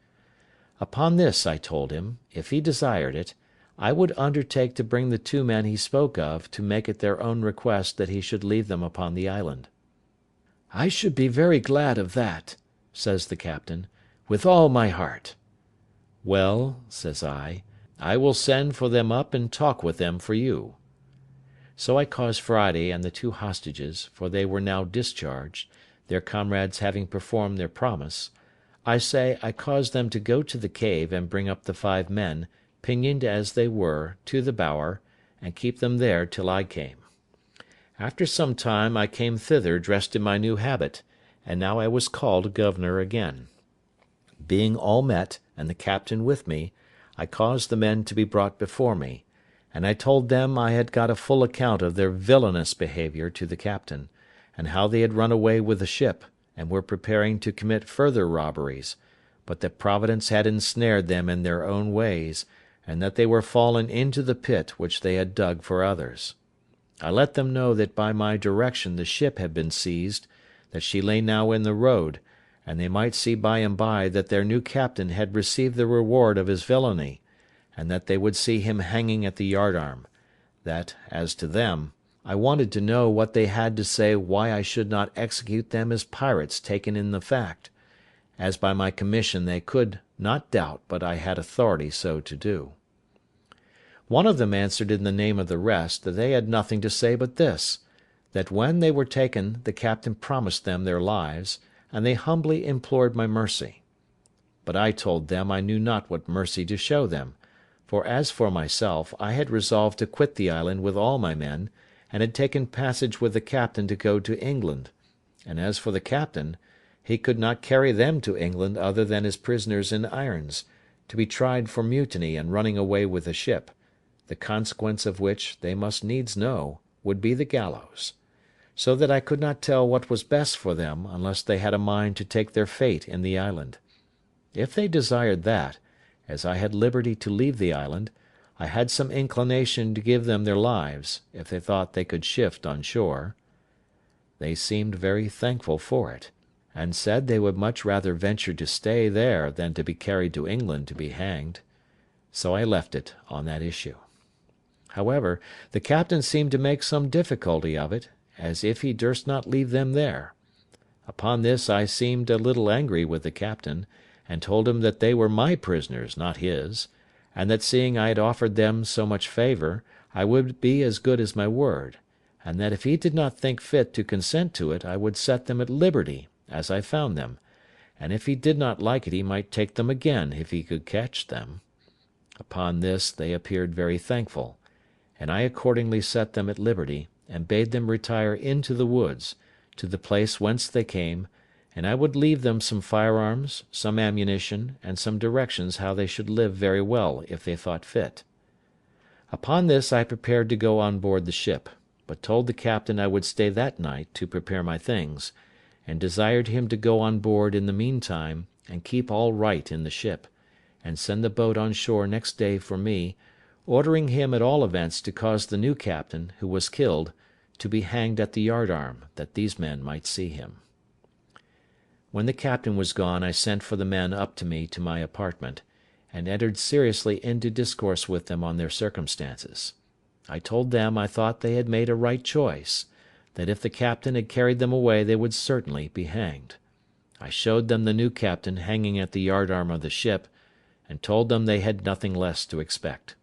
Upon this I told him, if he desired it, I would undertake to bring the 2 men he spoke of to make it their own request that he should leave them upon the island. "I should be very glad of that," says the captain, "with all my heart." "Well," says I will send for them up and talk with them for you." So I caused Friday and the 2 hostages, for they were now discharged, their comrades having performed their promise, I caused them to go to the cave and bring up the 5 men, pinioned as they were, to the bower, and keep them there till I came. After some time I came thither dressed in my new habit, and now I was called governor again. Being all met, and the captain with me, I caused the men to be brought before me, and I told them I had got a full account of their villainous behaviour to the captain, and how they had run away with the ship, and were preparing to commit further robberies, but that Providence had ensnared them in their own ways, and that they were fallen into the pit which they had dug for others. I let them know that by my direction the ship had been seized, that she lay now in the road, and they might see by and by that their new captain had received the reward of his villainy, and that they would see him hanging at the yardarm; that, as to them, I wanted to know what they had to say why I should not execute them as pirates taken in the fact, as by my commission they could not doubt but I had authority so to do. One of them answered in the name of the rest that they had nothing to say but this, that when they were taken the captain promised them their lives, and they humbly implored my mercy. But I told them I knew not what mercy to show them, for as for myself, I had resolved to quit the island with all my men, and had taken passage with the captain to go to England; and as for the captain, he could not carry them to England other than as prisoners in irons, to be tried for mutiny and running away with the ship, the consequence of which, they must needs know, would be the gallows; so that I could not tell what was best for them, unless they had a mind to take their fate in the island. If they desired that, as I had liberty to leave the island, I had some inclination to give them their lives, if they thought they could shift on shore. They seemed very thankful for it, and said they would much rather venture to stay there than to be carried to England to be hanged. So I left it on that issue. However, the captain seemed to make some difficulty of it, as if he durst not leave them there. Upon this I seemed a little angry with the captain, and told him that they were my prisoners, not his, and that seeing I had offered them so much favour, I would be as good as my word, and that if he did not think fit to consent to it I would set them at liberty, as I found them, and if he did not like it he might take them again if he could catch them. Upon this they appeared very thankful, and I accordingly set them at liberty, and bade them retire into the woods, to the place whence they came, and I would leave them some firearms, some ammunition, and some directions how they should live very well if they thought fit. Upon this I prepared to go on board the ship, but told the captain I would stay that night to prepare my things, and desired him to go on board in the meantime, and keep all right in the ship, and send the boat on shore next day for me, ordering him at all events to cause the new captain, who was killed, to be hanged at the yardarm, that these men might see him. When the captain was gone I sent for the men up to me to my apartment, and entered seriously into discourse with them on their circumstances. I told them I thought they had made a right choice, that if the captain had carried them away they would certainly be hanged. I showed them the new captain hanging at the yardarm of the ship, and told them they had nothing less to expect.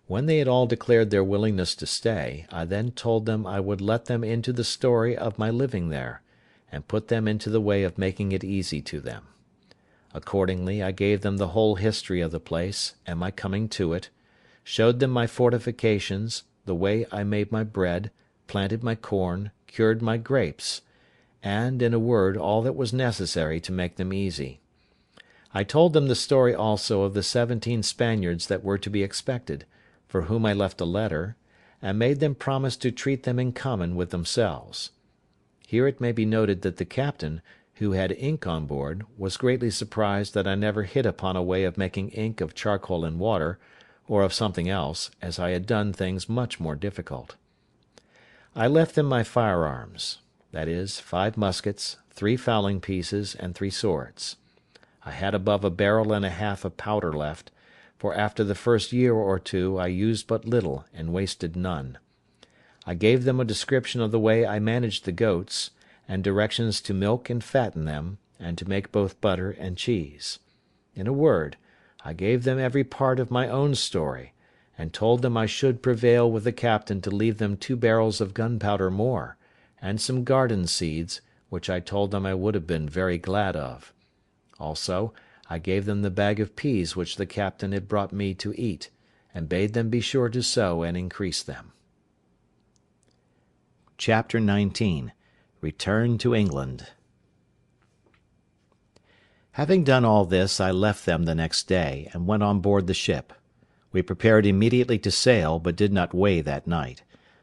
When they had all declared their willingness to stay, I then told them I would let them into the story of my living there, and put them into the way of making it easy to them. Accordingly I gave them the whole history of the place, and my coming to it, showed them my fortifications, the way I made my bread, planted my corn, cured my grapes, and, in a word, all that was necessary to make them easy. I told them the story also of the 17 Spaniards that were to be expected, for whom I left a letter, and made them promise to treat them in common with themselves. Here it may be noted that the captain, who had ink on board, was greatly surprised that I never hit upon a way of making ink of charcoal and water, or of something else, as I had done things much more difficult. I left them my firearms, viz., 5 muskets, 3 fowling pieces, and 3 swords. I had above a barrel and a half of powder left, for after the first year or two I used but little and wasted none. I gave them a description of the way I managed the goats, and directions to milk and fatten them, and to make both butter and cheese. In a word, I gave them every part of my own story, and told them I should prevail with the captain to leave them 2 barrels of gunpowder more, and some garden seeds, which I told them I would have been very glad of. Also, I gave them the bag of peas which the captain had brought me to eat, and bade them be sure to sow and increase them. Chapter 19. Return to England. Having done all this, I left them the next day, and went on board the ship. We prepared immediately to sail, but did not weigh that night.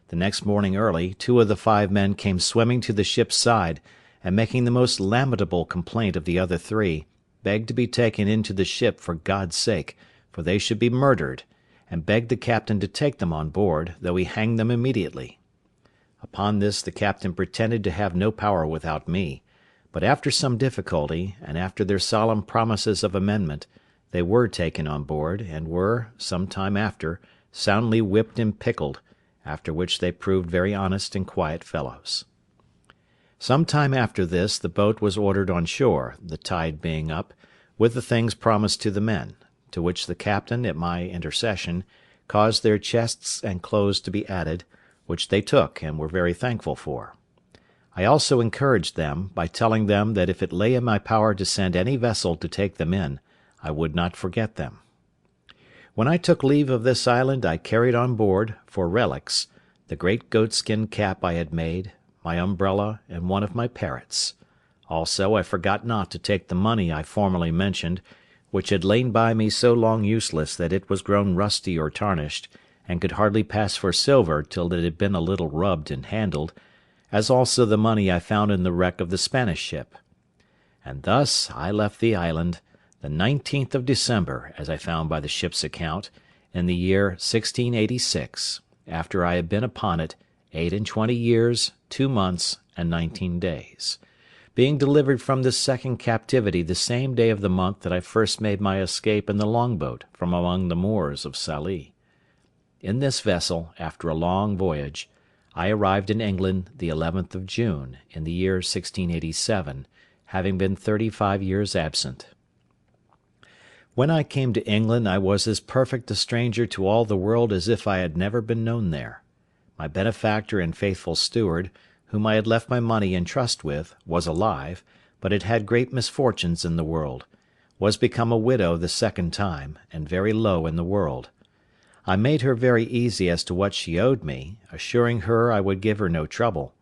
The next morning early, 2 of the 5 men came swimming to the ship's side, and making the most lamentable complaint of the other 3, begged to be taken into the ship for God's sake, for they should be murdered, and begged the captain to take them on board, though he hanged them immediately. Upon this the captain pretended to have no power without me, but after some difficulty, and after their solemn promises of amendment, they were taken on board, and were, some time after, soundly whipped and pickled, after which they proved very honest and quiet fellows. Some time after this the boat was ordered on shore, the tide being up, with the things promised to the men, to which the captain, at my intercession, caused their chests and clothes to be added, which they took and were very thankful for. I also encouraged them, by telling them that if it lay in my power to send any vessel to take them in, I would not forget them. When I took leave of this island I carried on board, for relics, the great goatskin cap I had made, my umbrella, and one of my parrots. Also I forgot not to take the money I formerly mentioned, which had lain by me so long useless that it was grown rusty or tarnished, and could hardly pass for silver till it had been a little rubbed and handled, as also the money I found in the wreck of the Spanish ship. And thus I left the island, the 19th of December, as I found by the ship's account, in the year 1686, after I had been upon it 28 years, 2 months, and 19 days, being delivered from this second captivity the same day of the month that I first made my escape in the longboat from among the Moors of Sallee. In this vessel, after a long voyage, I arrived in England the 11th of June, in the year 1687, having been 35 years absent. When I came to England I was as perfect a stranger to all the world as if I had never been known there. My benefactor and faithful steward, whom I had left my money in trust with, was alive, but had had great misfortunes in the world, was become a widow the second time, and very low in the world. I made her very easy as to what she owed me, assuring her I would give her no trouble;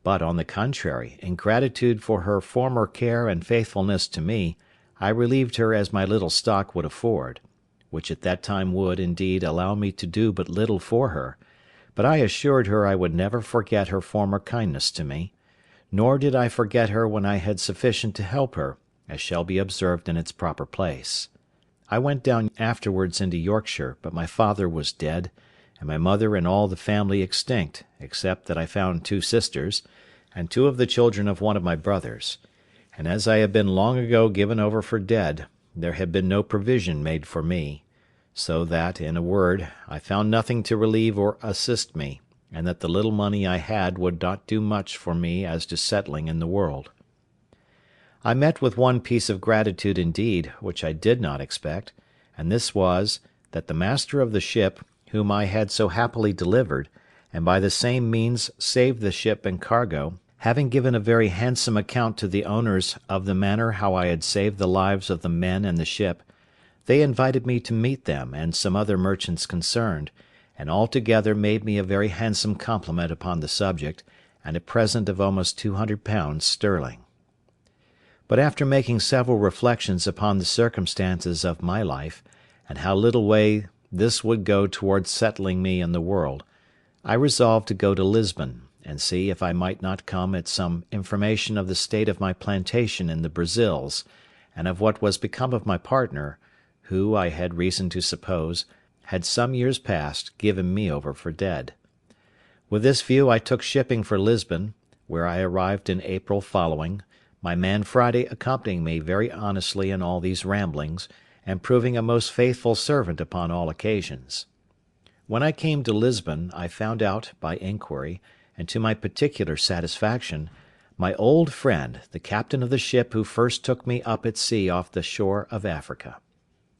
but, on the contrary, in gratitude for her former care and faithfulness to me, I relieved her as my little stock would afford, which at that time would, indeed, allow me to do but little for her; but I assured her I would never forget her former kindness to me, nor did I forget her when I had sufficient to help her, as shall be observed in its proper place. I went down afterwards into Yorkshire, but my father was dead, and my mother and all the family extinct, except that I found 2 sisters, and 2 of the children of one of my brothers; and as I had been long ago given over for dead, there had been no provision made for me; so that, in a word, I found nothing to relieve or assist me, and that the little money I had would not do much for me as to settling in the world. I met with one piece of gratitude indeed, which I did not expect, and this was, that the master of the ship, whom I had so happily delivered, and by the same means saved the ship and cargo, having given a very handsome account to the owners of the manner how I had saved the lives of the men and the ship, they invited me to meet them and some other merchants concerned, and altogether made me a very handsome compliment upon the subject, and a present of almost £200 sterling. But after making several reflections upon the circumstances of my life, and how little way this would go towards settling me in the world, I resolved to go to Lisbon, and see if I might not come at some information of the state of my plantation in the Brazils, and of what was become of my partner, who, I had reason to suppose, had some years past given me over for dead. With this view I took shipping for Lisbon, where I arrived in April following, my man Friday accompanying me very honestly in all these ramblings, and proving a most faithful servant upon all occasions. When I came to Lisbon, I found out, by inquiry, and to my particular satisfaction, my old friend, the captain of the ship who first took me up at sea off the shore of Africa.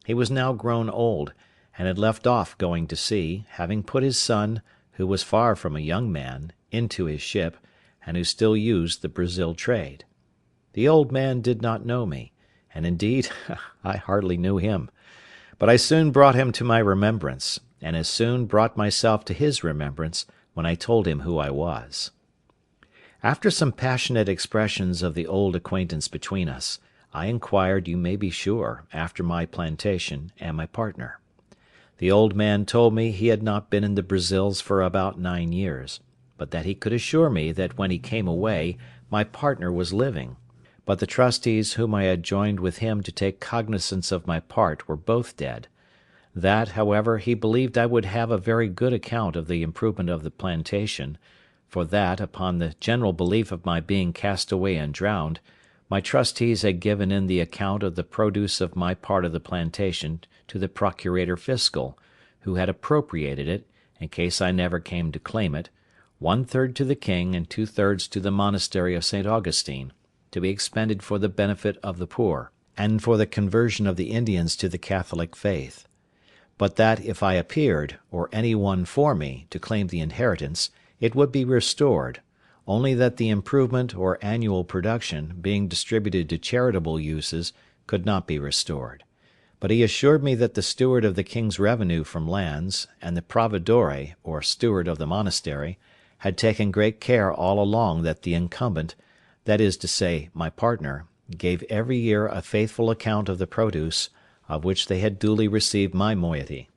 He was now grown old, and had left off going to sea, having put his son, who was far from a young man, into his ship, and who still used the Brazil trade. The old man did not know me, and indeed I hardly knew him; but I soon brought him to my remembrance, and as soon brought myself to his remembrance, when I told him who I was. After some passionate expressions of the old acquaintance between us, I inquired, you may be sure, after my plantation and my partner. The old man told me he had not been in the Brazils for about 9 years, but that he could assure me that when he came away my partner was living, but the trustees whom I had joined with him to take cognizance of my part were both dead, That, however, he believed I would have a very good account of the improvement of the plantation, for that, upon the general belief of my being cast away and drowned, my trustees had given in the account of the produce of my part of the plantation to the procurator fiscal, who had appropriated it, in case I never came to claim it, 1/3 to the king and 2/3 to the monastery of St. Augustine, to be expended for the benefit of the poor, and for the conversion of the Indians to the Catholic faith; but that if I appeared, or any one for me, to claim the inheritance, it would be restored, only that the improvement or annual production, being distributed to charitable uses, could not be restored. But he assured me that the steward of the king's revenue from lands, and the provedore, or steward of the monastery, had taken great care all along that the incumbent, that is to say, my partner, gave every year a faithful account of the produce, of which they had duly received my moiety.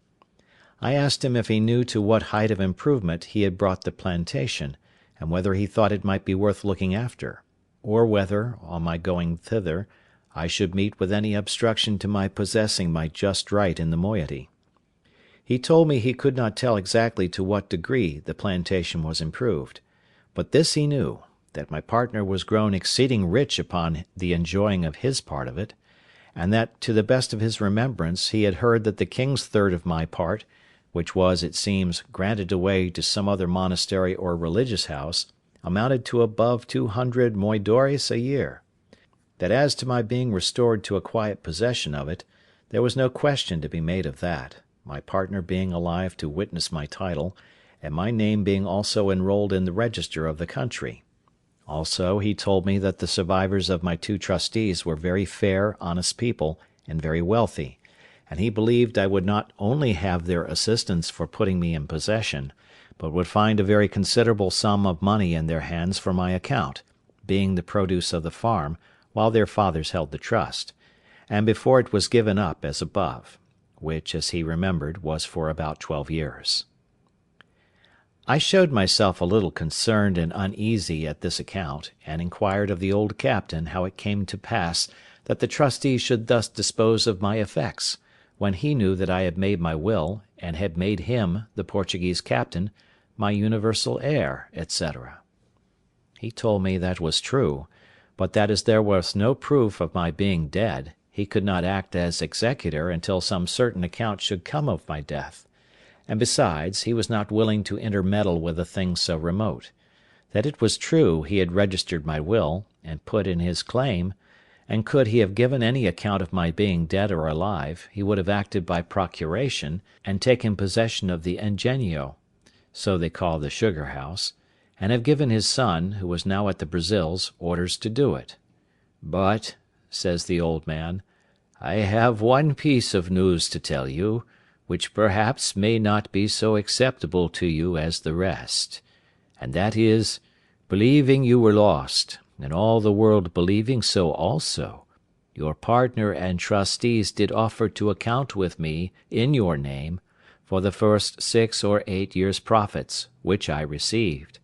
I asked him if he knew to what height of improvement he had brought the plantation, and whether he thought it might be worth looking after, or whether, on my going thither, I should meet with any obstruction to my possessing my just right in the moiety. He told me he could not tell exactly to what degree the plantation was improved, but this he knew, that my partner was grown exceeding rich upon the enjoying of his part of it, and that, to the best of his remembrance, he had heard that the king's third of my part, which was, it seems, granted away to some other monastery or religious house, amounted to above 200 moidores a year; that as to my being restored to a quiet possession of it, there was no question to be made of that, my partner being alive to witness my title, and my name being also enrolled in the register of the country. Also, he told me that the survivors of my 2 trustees were very fair, honest people, and very wealthy, and he believed I would not only have their assistance for putting me in possession, but would find a very considerable sum of money in their hands for my account, being the produce of the farm, while their fathers held the trust, and before it was given up as above, which, as he remembered, was for about 12 years. I showed myself a little concerned and uneasy at this account, and inquired of the old captain how it came to pass that the trustees should thus dispose of my effects, when he knew that I had made my will, and had made him, the Portuguese captain, my universal heir, etc. He told me that was true, but that as there was no proof of my being dead, he could not act as executor until some certain account should come of my death; and besides, he was not willing to intermeddle with a thing so remote; that it was true he had registered my will, and put in his claim, and could he have given any account of my being dead or alive, he would have acted by procuration, and taken possession of the ingenio, so they call the sugar house, and have given his son, who was now at the Brazils, orders to do it. "But," says the old man, "I have one piece of news to tell you, which perhaps may not be so acceptable to you as the rest; and that is, believing you were lost, and all the world believing so also, your partner and trustees did offer to account with me, in your name, for the first 6 or 8 years' profits, which I received.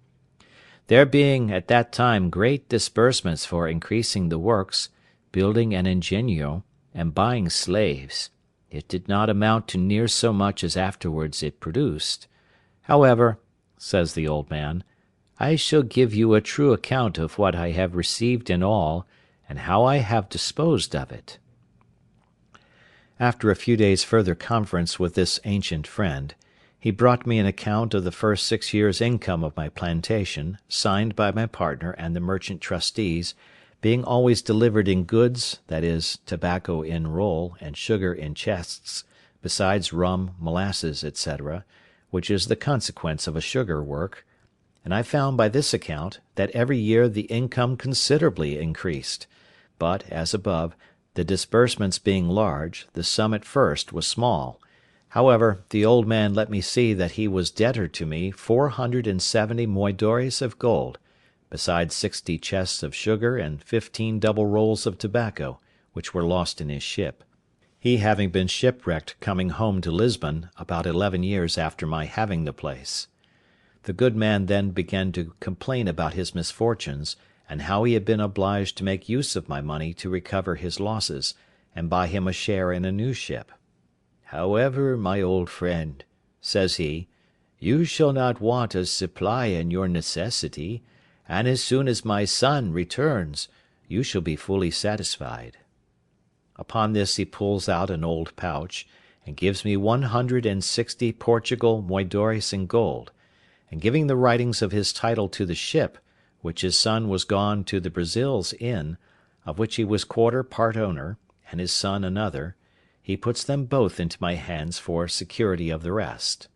There being at that time great disbursements for increasing the works, building an ingenio, and buying slaves, it did not amount to near so much as afterwards it produced. However," says the old man, "I shall give you a true account of what I have received in all, and how I have disposed of it." After a few days' further conference with this ancient friend, he brought me an account of the first 6 years' income of my plantation, signed by my partner and the merchant trustees, being always delivered in goods, that is, tobacco in roll, and sugar in chests, besides rum, molasses, etc., which is the consequence of a sugar work; and I found by this account, that every year the income considerably increased; but, as above, the disbursements being large, the sum at first was small. However, the old man let me see that he was debtor to me 470 moidores of gold, besides 60 chests of sugar and 15 double rolls of tobacco, which were lost in his ship, he having been shipwrecked coming home to Lisbon about 11 years after my having the place. The good man then began to complain about his misfortunes, and how he had been obliged to make use of my money to recover his losses, and buy him a share in a new ship. "However, my old friend," says he, "you shall not want a supply in your necessity, and as soon as my son returns, you shall be fully satisfied." Upon this he pulls out an old pouch, and gives me 160 Portugal moidores in gold, and giving the writings of his title to the ship, which his son was gone to the Brazils in, of which he was quarter part owner, and his son another, he puts them both into my hands for security of the rest.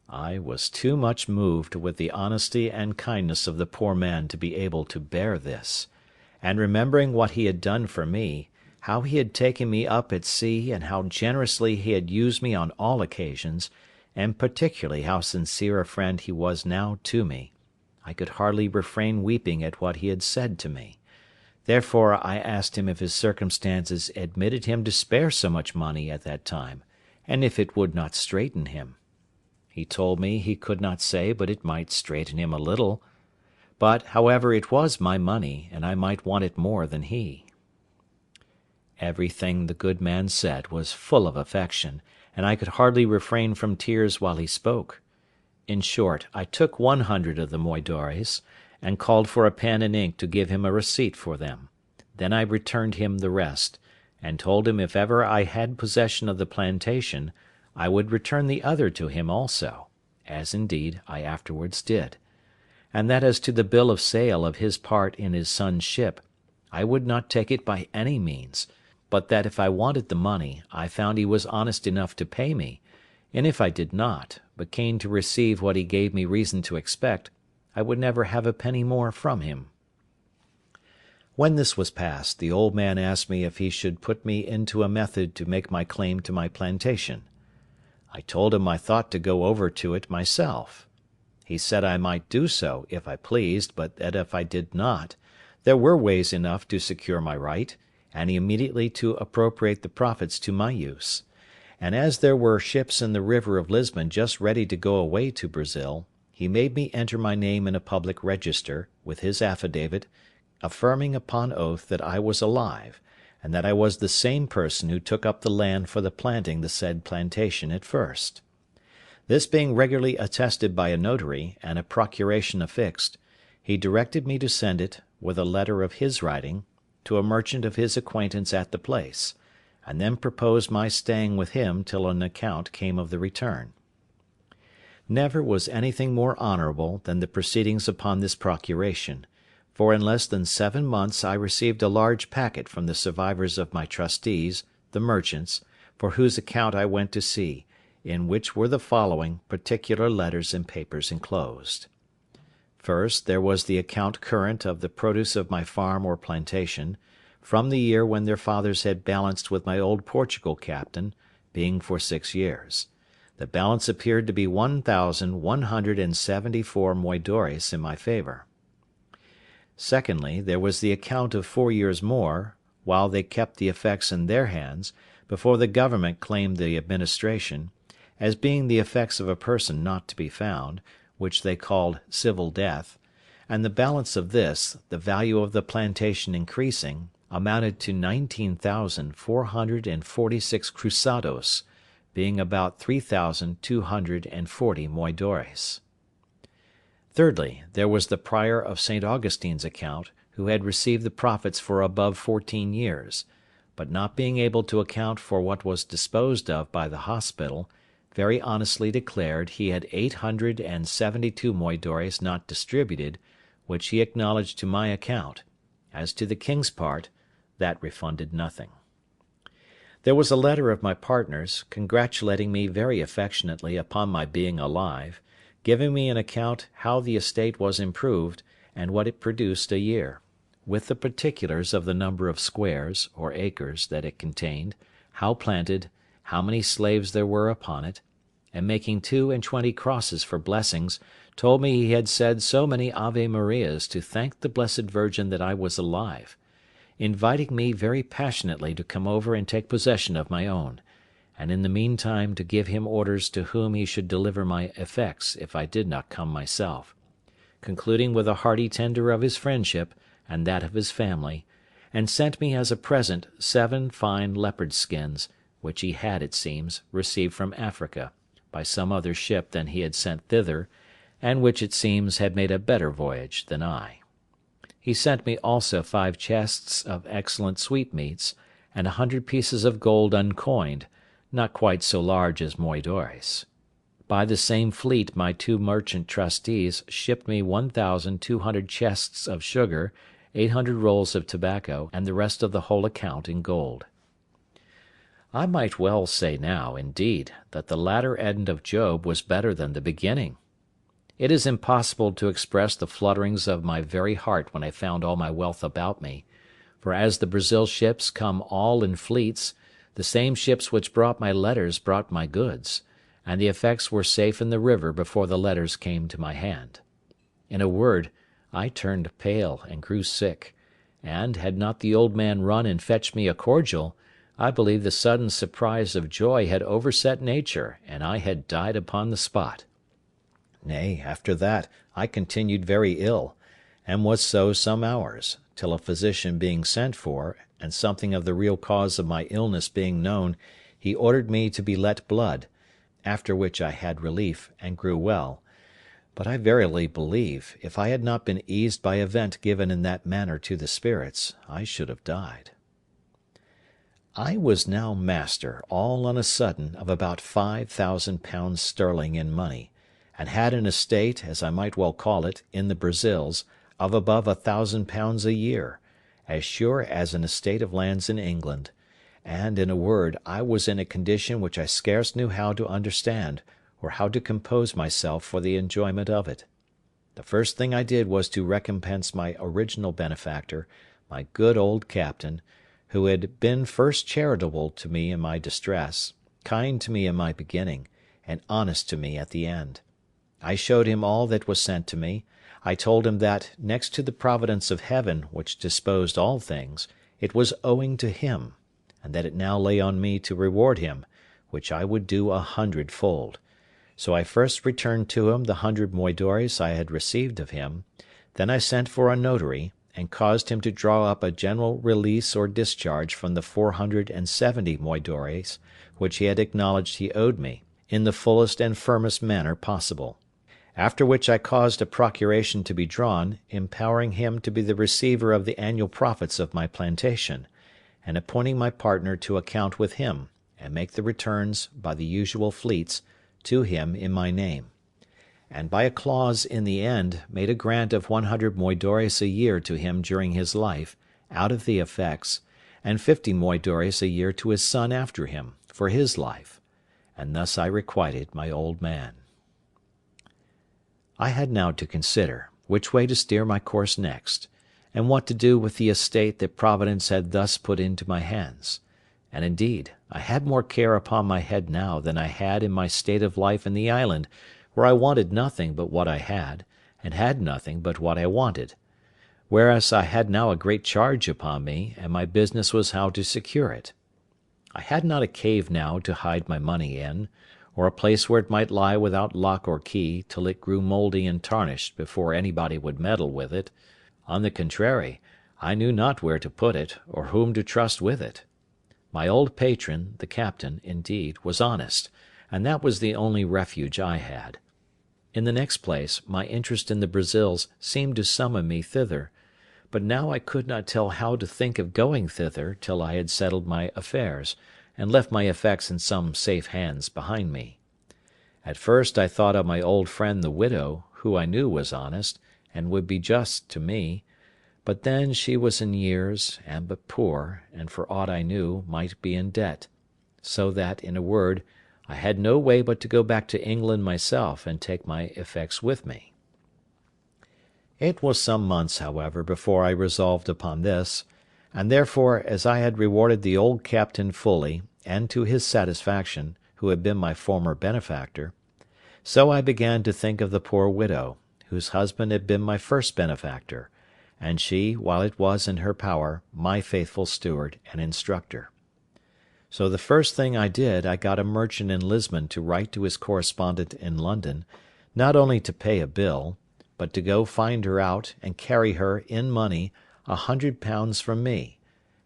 I was too much moved with the honesty and kindness of the poor man to be able to bear this, and remembering what he had done for me, how he had taken me up at sea, and how generously he had used me on all occasions, and particularly how sincere a friend he was now to me, I could hardly refrain weeping at what he had said to me. Therefore I asked him if his circumstances admitted him to spare so much money at that time, and if it would not straiten him. He told me he could not say but it might straiten him a little, but, however, it was my money, and I might want it more than he. Everything the good man said was full of affection, and I could hardly refrain from tears while he spoke. In short, I took 100 of the moidores, and called for a pen and ink to give him a receipt for them. Then I returned him the rest, and told him if ever I had possession of the plantation, I would return the other to him also, as indeed I afterwards did; and that as to the bill of sale of his part in his son's ship, I would not take it by any means, but that if I wanted the money, I found he was honest enough to pay me, and if I did not, but came to receive what he gave me reason to expect, I would never have a penny more from him. When this was past, the old man asked me if he should put me into a method to make my claim to my plantation. I told him I thought to go over to it myself. He said I might do so if I pleased, but that if I did not, there were ways enough to secure my right, and immediately to appropriate the profits to my use; and as there were ships in the river of Lisbon just ready to go away to Brazil, he made me enter my name in a public register, with his affidavit, affirming upon oath that I was alive, and that I was the same person who took up the land for the planting the said plantation at first. This being regularly attested by a notary, and a procuration affixed, he directed me to send it, with a letter of his writing, to a merchant of his acquaintance at the place, and then proposed my staying with him till an account came of the return. Never was anything more honourable than the proceedings upon this procuration, for in less than 7 months I received a large packet from the survivors of my trustees, the merchants, for whose account I went to sea, in which were the following particular letters and papers enclosed. First, there was the account current of the produce of my farm or plantation, from the year when their fathers had balanced with my old Portugal captain, being for 6 years. The balance appeared to be 1,174 moidores in my favour. Secondly, there was the account of 4 years more, while they kept the effects in their hands, before the government claimed the administration, as being the effects of a person not to be found, which they called civil death; and the balance of this, the value of the plantation increasing, amounted to 19,446 cruzados, being about 3,240 moidores. Thirdly, there was the prior of St. Augustine's account, who had received the profits for above 14 years, but not being able to account for what was disposed of by the hospital, very honestly declared he had 872 moidores not distributed, which he acknowledged to my account; as to the king's part, that refunded nothing. There was a letter of my partner's, congratulating me very affectionately upon my being alive, giving me an account how the estate was improved, and what it produced a year, with the particulars of the number of squares, or acres, that it contained, how planted, how many slaves there were upon it, and making 22 crosses for blessings, told me he had said so many Ave Marias to thank the Blessed Virgin that I was alive, inviting me very passionately to come over and take possession of my own, and in the meantime to give him orders to whom he should deliver my effects if I did not come myself, concluding with a hearty tender of his friendship and that of his family, and sent me as a present 7 fine leopard skins, which he had, it seems, received from Africa, by some other ship than he had sent thither, and which, it seems, had made a better voyage than I. He sent me also 5 chests of excellent sweetmeats, and 100 pieces of gold uncoined, not quite so large as moidores. By the same fleet my 2 merchant trustees shipped me 1,200 chests of sugar, 800 rolls of tobacco, and the rest of the whole account in gold. I might well say now, indeed, that the latter end of Job was better than the beginning. It is impossible to express the flutterings of my very heart when I found all my wealth about me, for as the Brazil ships come all in fleets, the same ships which brought my letters brought my goods, and the effects were safe in the river before the letters came to my hand. In a word, I turned pale and grew sick, and, had not the old man run and fetched me a cordial, I believe the sudden surprise of joy had overset nature, and I had died upon the spot. Nay, after that, I continued very ill, and was so some hours, till a physician being sent for, and something of the real cause of my illness being known, he ordered me to be let blood, after which I had relief, and grew well; but I verily believe, if I had not been eased by a vent given in that manner to the spirits, I should have died. I was now master, all on a sudden, of about £5,000 sterling in money, and had an estate, as I might well call it, in the Brazils, of above £1,000 a year, as sure as an estate of lands in England; and, in a word, I was in a condition which I scarce knew how to understand, or how to compose myself for the enjoyment of it. The first thing I did was to recompense my original benefactor, my good old captain, who had been first charitable to me in my distress, kind to me in my beginning, and honest to me at the end. I showed him all that was sent to me. I told him that, next to the providence of Heaven, which disposed all things, it was owing to him, and that it now lay on me to reward him, which I would do 100-fold. So I first returned to him the 100 moidores I had received of him; then I sent for a notary, and caused him to draw up a general release or discharge from the 470 moidores which he had acknowledged he owed me, in the fullest and firmest manner possible. After which I caused a procuration to be drawn, empowering him to be the receiver of the annual profits of my plantation, and appointing my partner to account with him, and make the returns, by the usual fleets, to him in my name; and by a clause in the end made a grant of 100 moidores a year to him during his life, out of the effects, and 50 moidores a year to his son after him, for his life; and thus I requited my old man. I had now to consider which way to steer my course next, and what to do with the estate that Providence had thus put into my hands; and indeed I had more care upon my head now than I had in my state of life in the island, where I wanted nothing but what I had, and had nothing but what I wanted; whereas I had now a great charge upon me, and my business was how to secure it. I had not a cave now to hide my money in, or a place where it might lie without lock or key till it grew mouldy and tarnished before anybody would meddle with it. On the contrary, I knew not where to put it, or whom to trust with it. My old patron, the captain, indeed, was honest, and that was the only refuge I had. In the next place, my interest in the Brazils seemed to summon me thither, but now I could not tell how to think of going thither till I had settled my affairs, and left my effects in some safe hands behind me. At first I thought of my old friend the widow, who I knew was honest, and would be just to me; but then she was in years, and but poor, and for aught I knew might be in debt; so that, in a word, I had no way but to go back to England myself, and take my effects with me. It was some months, however, before I resolved upon this; and therefore, as I had rewarded the old captain fully, and to his satisfaction, who had been my former benefactor, so I began to think of the poor widow, whose husband had been my first benefactor, and she, while it was in her power, my faithful steward and instructor. So the first thing I did, I got a merchant in Lisbon to write to his correspondent in London, not only to pay a bill, but to go find her out, and carry her, in money, £100 from me,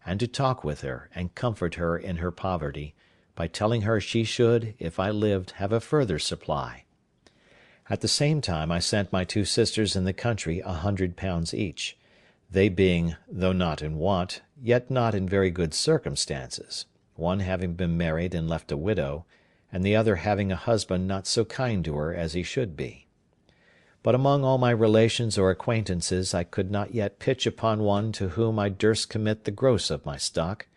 and to talk with her, and comfort her in her poverty, by telling her she should, if I lived, have a further supply. At the same time I sent my two sisters in the country £100 each, they being, though not in want, yet not in very good circumstances, one having been married and left a widow, and the other having a husband not so kind to her as he should be. But among all my relations or acquaintances I could not yet pitch upon one to whom I durst commit the gross of my stock,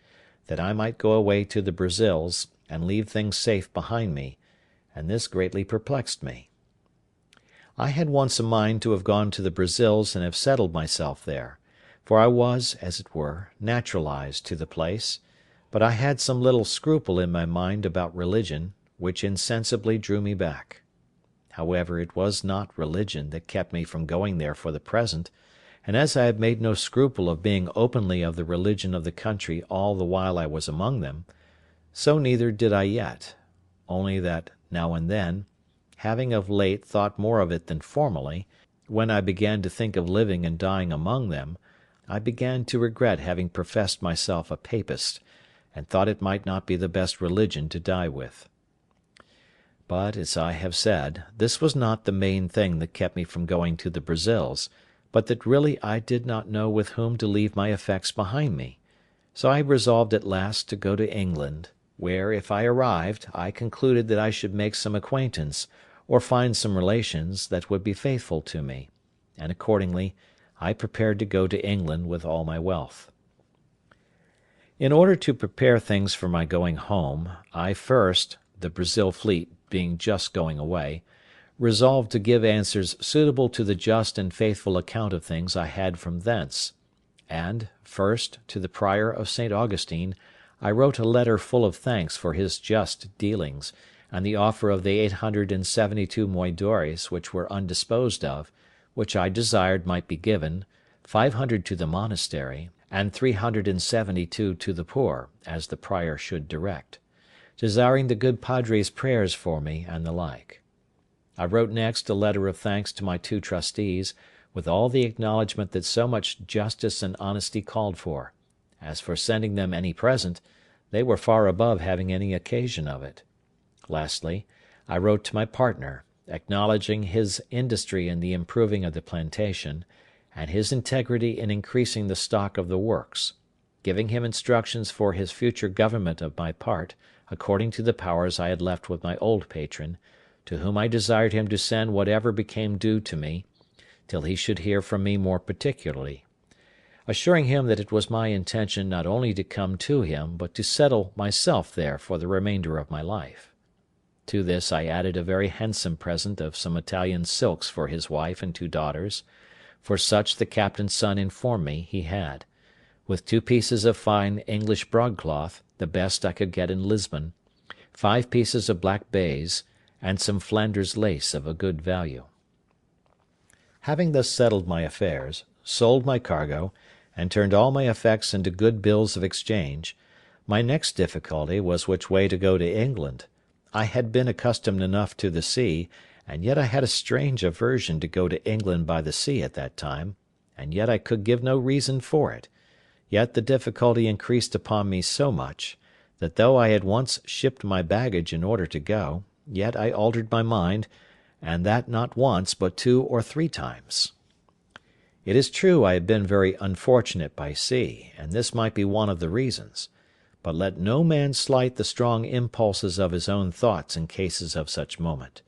that I might go away to the Brazils, and leave things safe behind me, and this greatly perplexed me. I had once a mind to have gone to the Brazils and have settled myself there, for I was, as it were, naturalized to the place, but I had some little scruple in my mind about religion, which insensibly drew me back. However, it was not religion that kept me from going there for the present, and as I had made no scruple of being openly of the religion of the country all the while I was among them, so neither did I yet, only that, now and then, having of late thought more of it than formerly, when I began to think of living and dying among them, I began to regret having professed myself a papist, and thought it might not be the best religion to die with. But, as I have said, this was not the main thing that kept me from going to the Brazils, but that really I did not know with whom to leave my effects behind me, so I resolved at last to go to England, where, if I arrived, I concluded that I should make some acquaintance, or find some relations that would be faithful to me, and accordingly I prepared to go to England with all my wealth. In order to prepare things for my going home, I first, the Brazil fleet being just going away, resolved to give answers suitable to the just and faithful account of things I had from thence; and, first, to the Prior of St. Augustine I wrote a letter full of thanks for his just dealings, and the offer of the 872 moidores which were undisposed of, which I desired might be given, 500 to the monastery, and 372 to the poor, as the prior should direct, desiring the good padre's prayers for me, and the like. I wrote next a letter of thanks to my two trustees, with all the acknowledgment that so much justice and honesty called for. As for sending them any present, they were far above having any occasion of it. Lastly, I wrote to my partner, acknowledging his industry in the improving of the plantation, and his integrity in increasing the stock of the works, giving him instructions for his future government of my part, according to the powers I had left with my old patron, to whom I desired him to send whatever became due to me, till he should hear from me more particularly, assuring him that it was my intention not only to come to him, but to settle myself there for the remainder of my life. To this I added a very handsome present of some Italian silks for his wife and two daughters, for such the captain's son informed me he had, with 2 pieces of fine English broadcloth, the best I could get in Lisbon, 5 pieces of black baize, and some Flanders lace of a good value. Having thus settled my affairs, sold my cargo, and turned all my effects into good bills of exchange, my next difficulty was which way to go to England. I had been accustomed enough to the sea, and yet I had a strange aversion to go to England by the sea at that time, and yet I could give no reason for it. Yet the difficulty increased upon me so much, that though I had once shipped my baggage in order to go, yet I altered my mind, and that not once, but 2 or 3 times. It is true I had been very unfortunate by sea, and this might be one of the reasons; but let no man slight the strong impulses of his own thoughts in cases of such moment.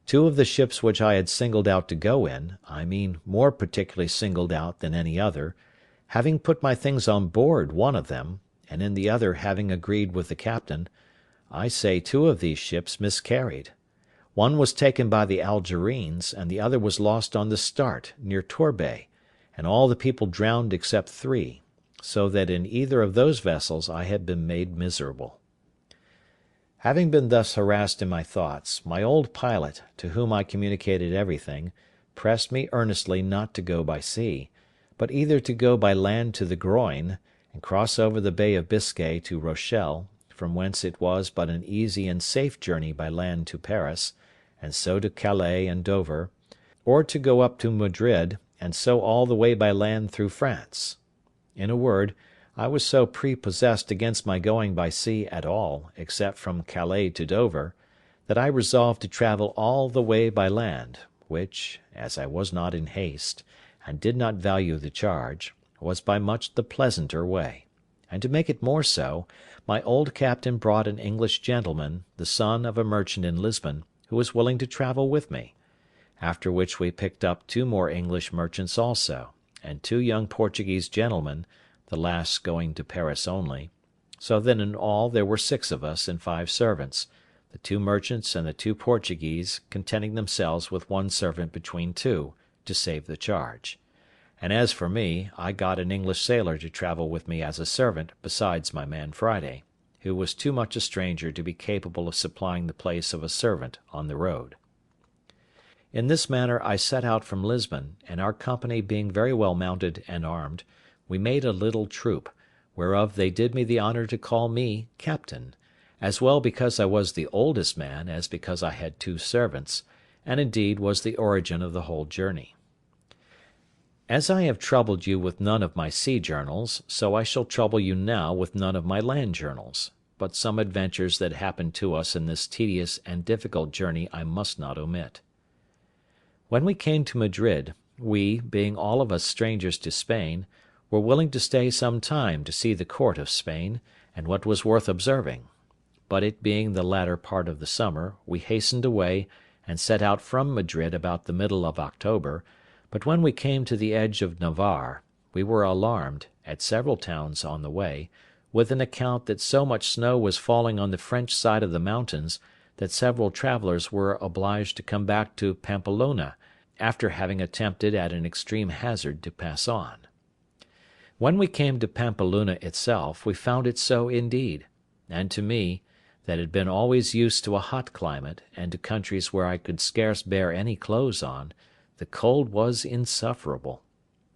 2 of the ships which I had singled out to go in, I mean more particularly singled out than any other, having put my things on board one of them, and in the other having agreed with the captain, I say 2 of these ships miscarried. One was taken by the Algerines, and the other was lost on the Start, near Torbay, and all the people drowned except 3, so that in either of those vessels I had been made miserable. Having been thus harassed in my thoughts, my old pilot, to whom I communicated everything, pressed me earnestly not to go by sea, but either to go by land to the Groyne, and cross over the Bay of Biscay to Rochelle, from whence it was but an easy and safe journey by land to Paris, and so to Calais and Dover, or to go up to Madrid, and so all the way by land through France. In a word, I was so prepossessed against my going by sea at all, except from Calais to Dover, that I resolved to travel all the way by land, which, as I was not in haste, and did not value the charge, was by much the pleasanter way; and to make it more so, my old captain brought an English gentleman, the son of a merchant in Lisbon, who was willing to travel with me; after which we picked up 2 more English merchants also, and 2 young Portuguese gentlemen, the last going to Paris only; so that in all there were 6 of us and 5 servants, the 2 merchants and the 2 Portuguese contenting themselves with 1 servant between 2, to save the charge; and as for me, I got an English sailor to travel with me as a servant besides my man Friday, who was too much a stranger to be capable of supplying the place of a servant on the road. In this manner I set out from Lisbon, and our company being very well mounted and armed, we made a little troop, whereof they did me the honour to call me captain, as well because I was the oldest man as because I had 2 servants, and indeed was the origin of the whole journey. As I have troubled you with none of my sea journals, so I shall trouble you now with none of my land journals, but some adventures that happened to us in this tedious and difficult journey I must not omit. When we came to Madrid, we, being all of us strangers to Spain, were willing to stay some time to see the court of Spain, and what was worth observing; but it being the latter part of the summer, we hastened away, and set out from Madrid about the middle of October; but when we came to the edge of Navarre, we were alarmed, at several towns on the way, with an account that so much snow was falling on the French side of the mountains, that several travellers were obliged to come back to Pampeluna, after having attempted at an extreme hazard to pass on. When we came to Pampeluna itself, we found it so indeed; and to me, that had been always used to a hot climate, and to countries where I could scarce bear any clothes on, the cold was insufferable;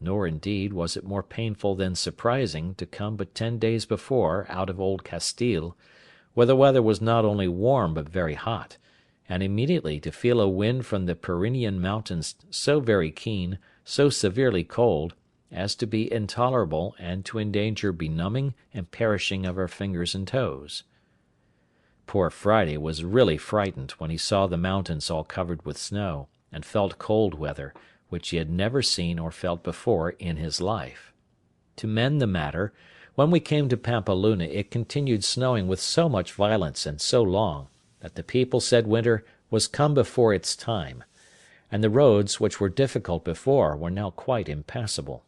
nor, indeed, was it more painful than surprising to come but 10 days before out of Old Castile, where the weather was not only warm but very hot, and immediately to feel a wind from the Pyrenean mountains so very keen, so severely cold, as to be intolerable and to endanger benumbing and perishing of our fingers and toes. Poor Friday was really frightened when he saw the mountains all covered with snow, and felt cold weather, which he had never seen or felt before in his life. To mend the matter, when we came to Pampeluna it continued snowing with so much violence and so long, that the people said winter was come before its time, and the roads, which were difficult before, were now quite impassable.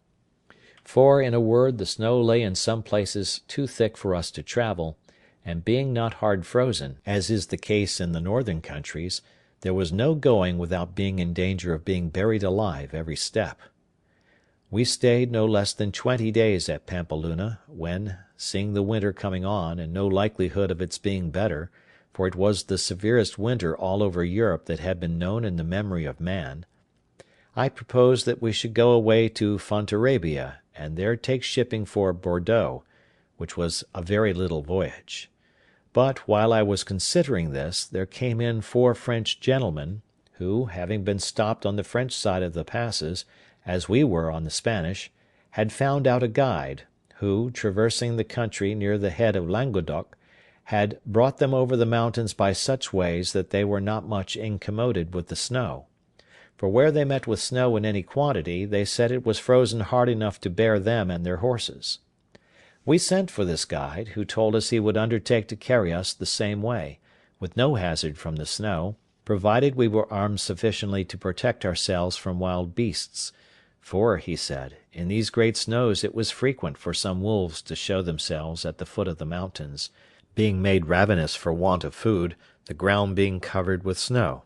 For, in a word, the snow lay in some places too thick for us to travel, and being not hard frozen, as is the case in the northern countries, there was no going without being in danger of being buried alive every step. We stayed no less than 20 days at Pampeluna, when, seeing the winter coming on, and no likelihood of its being better, for it was the severest winter all over Europe that had been known in the memory of man, I proposed that we should go away to Fontarabia, and there take shipping for Bordeaux, which was a very little voyage. But, while I was considering this, there came in 4 French gentlemen, who, having been stopped on the French side of the passes, as we were on the Spanish, had found out a guide, who, traversing the country near the head of Languedoc, had brought them over the mountains by such ways that they were not much incommoded with the snow; for where they met with snow in any quantity, they said it was frozen hard enough to bear them and their horses. We sent for this guide, who told us he would undertake to carry us the same way, with no hazard from the snow, provided we were armed sufficiently to protect ourselves from wild beasts; for, he said, in these great snows it was frequent for some wolves to show themselves at the foot of the mountains, being made ravenous for want of food, the ground being covered with snow.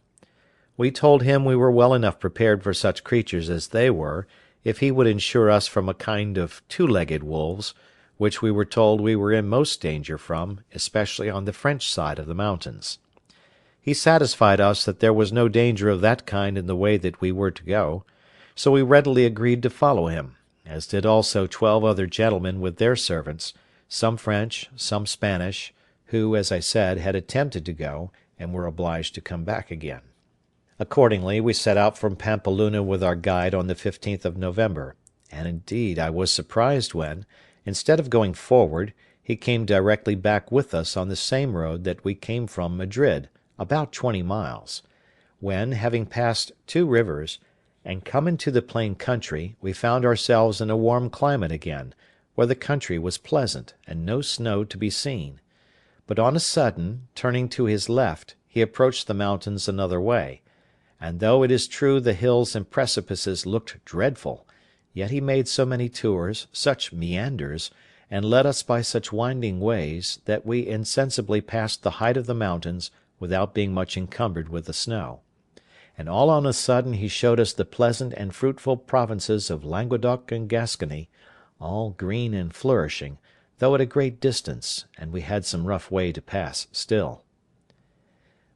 We told him we were well enough prepared for such creatures as they were, if he would insure us from a kind of 2-legged wolves, which we were told we were in most danger from, especially on the French side of the mountains. He satisfied us that there was no danger of that kind in the way that we were to go, so we readily agreed to follow him, as did also 12 other gentlemen with their servants, some French, some Spanish, who, as I said, had attempted to go, and were obliged to come back again. Accordingly, we set out from Pampeluna with our guide on the 15th of November, and indeed I was surprised when, Instead of going forward, he came directly back with us on the same road that we came from Madrid, about 20 miles, when, having passed 2 rivers, and come into the plain country, we found ourselves in a warm climate again, where the country was pleasant, and no snow to be seen. But on a sudden, turning to his left, he approached the mountains another way, and though it is true the hills and precipices looked dreadful, yet he made so many tours, such meanders, and led us by such winding ways, that we insensibly passed the height of the mountains without being much encumbered with the snow. And all on a sudden he showed us the pleasant and fruitful provinces of Languedoc and Gascony, all green and flourishing, though at a great distance, and we had some rough way to pass still.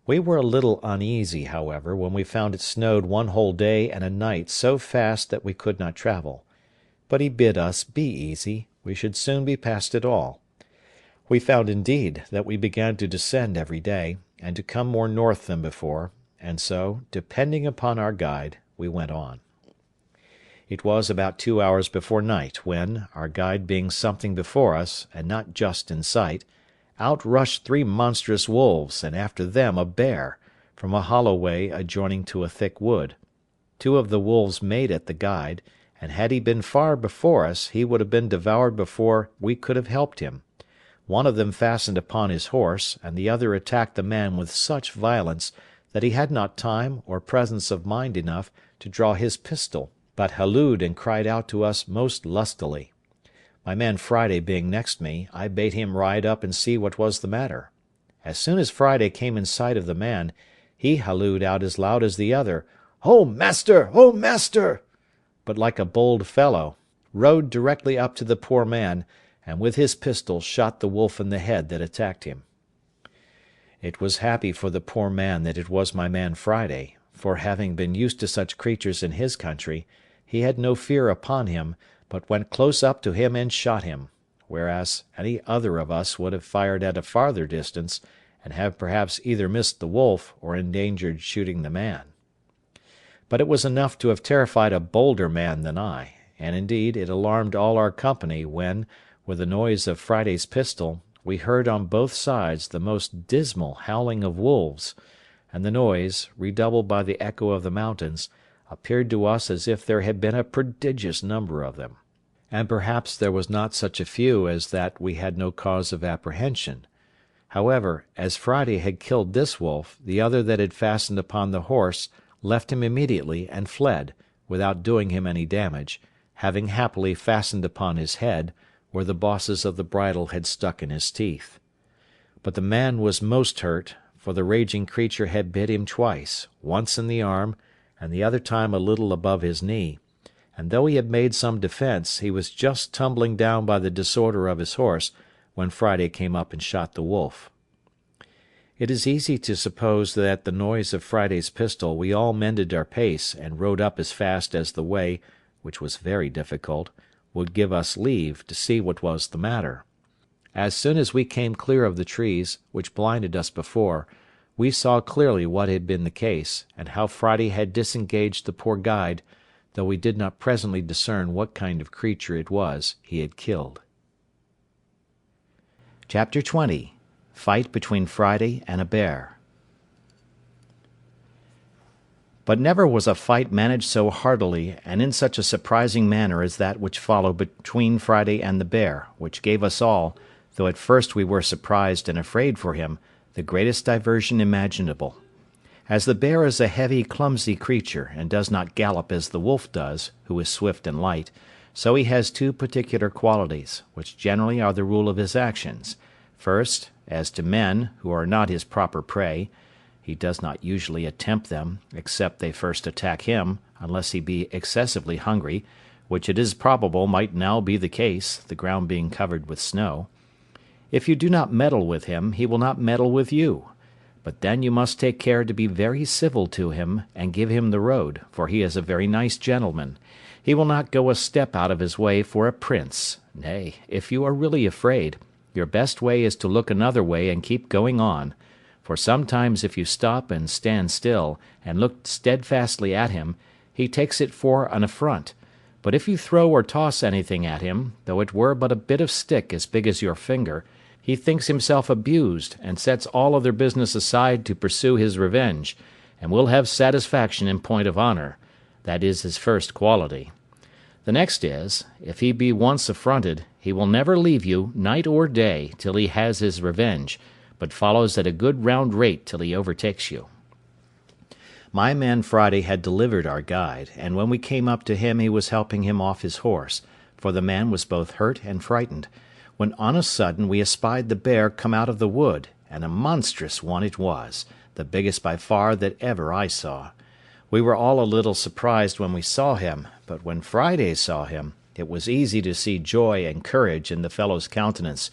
We were a little uneasy, however, when we found it snowed 1 whole day and a night so fast that we could not travel. But he bid us be easy, we should soon be past it all. We found, indeed, that we began to descend every day, and to come more north than before, and so, depending upon our guide, we went on. It was about 2 hours before night when, our guide being something before us, and not just in sight, out rushed 3 monstrous wolves, and after them a bear, from a hollow way adjoining to a thick wood. 2 of the wolves made at the guide, and had he been far before us, he would have been devoured before we could have helped him. One of them fastened upon his horse, and the other attacked the man with such violence that he had not time or presence of mind enough to draw his pistol, but hallooed and cried out to us most lustily. My man Friday being next me, I bade him ride up and see what was the matter. As soon as Friday came in sight of the man, he hallooed out as loud as the other, "Oh, master! Oh, master!" but like a bold fellow, rode directly up to the poor man, and with his pistol shot the wolf in the head that attacked him. It was happy for the poor man that it was my man Friday, for having been used to such creatures in his country, he had no fear upon him, but went close up to him and shot him, whereas any other of us would have fired at a farther distance, and have perhaps either missed the wolf or endangered shooting the man. But it was enough to have terrified a bolder man than I, and indeed it alarmed all our company when, with the noise of Friday's pistol, we heard on both sides the most dismal howling of wolves, and the noise, redoubled by the echo of the mountains, appeared to us as if there had been a prodigious number of them. And perhaps there was not such a few as that we had no cause of apprehension. However, as Friday had killed this wolf, the other that had fastened upon the horse left him immediately and fled, without doing him any damage, having happily fastened upon his head, where the bosses of the bridle had stuck in his teeth. But the man was most hurt, for the raging creature had bit him twice, once in the arm, and the other time a little above his knee, and though he had made some defence, he was just tumbling down by the disorder of his horse, when Friday came up and shot the wolf. It is easy to suppose that at the noise of Friday's pistol we all mended our pace and rode up as fast as the way, which was very difficult, would give us leave to see what was the matter. As soon as we came clear of the trees, which blinded us before, we saw clearly what had been the case, and how Friday had disengaged the poor guide, though we did not presently discern what kind of creature it was he had killed. Chapter 20. Fight between Friday and a Bear. But never was a fight managed so heartily and in such a surprising manner as that which followed between Friday and the bear, which gave us all, though at first we were surprised and afraid for him, the greatest diversion imaginable. As the bear is a heavy, clumsy creature, and does not gallop as the wolf does, who is swift and light, so he has 2 particular qualities, which generally are the rule of his actions. First, as to men, who are not his proper prey, he does not usually attempt them, except they first attack him, unless he be excessively hungry, which it is probable might now be the case, the ground being covered with snow. If you do not meddle with him, he will not meddle with you. But then you must take care to be very civil to him, and give him the road, for he is a very nice gentleman. He will not go a step out of his way for a prince. Nay, if you are really afraid, your best way is to look another way and keep going on, for sometimes if you stop and stand still, and look steadfastly at him, he takes it for an affront, But if you throw or toss anything at him, though it were but a bit of stick as big as your finger, he thinks himself abused, and sets all other business aside to pursue his revenge, and will have satisfaction in point of honour. That is his first quality. The next is, if he be once affronted, he will never leave you, night or day, till he has his revenge, but follows at a good round rate till he overtakes you. My man Friday had delivered our guide, and when we came up to him he was helping him off his horse, for the man was both hurt and frightened, when on a sudden we espied the bear come out of the wood, and a monstrous one it was, the biggest by far that ever I saw. We were all a little surprised when we saw him, but when Friday saw him, it was easy to see joy and courage in the fellow's countenance.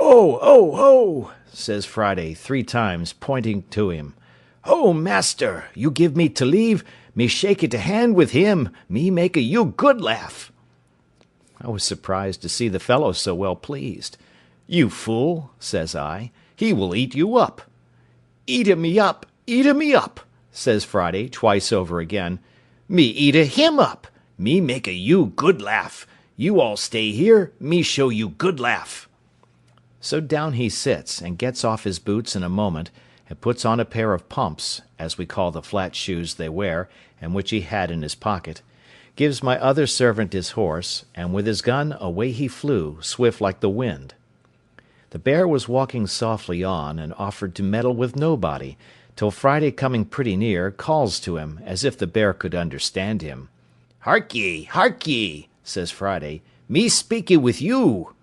"Oh, oh, oh!" says Friday 3 times, pointing to him. "Oh, master, you give me to leave, me shake it a hand with him, me make a you good laugh." I was surprised to see the fellow so well pleased. "You fool," says I, "he will eat you up." "Eat a me up, eat a me up," says Friday twice over again. "Me eat a him up, me make a you good laugh. You all stay here, me show you good laugh." So down he sits, and gets off his boots in a moment, and puts on a pair of pumps, as we call the flat shoes they wear, and which he had in his pocket, gives my other servant his horse, and with his gun away he flew, swift like the wind. The bear was walking softly on, and offered to meddle with nobody, till Friday coming pretty near, calls to him, as if the bear could understand him. Hark ye, says Friday, "me speaky with you."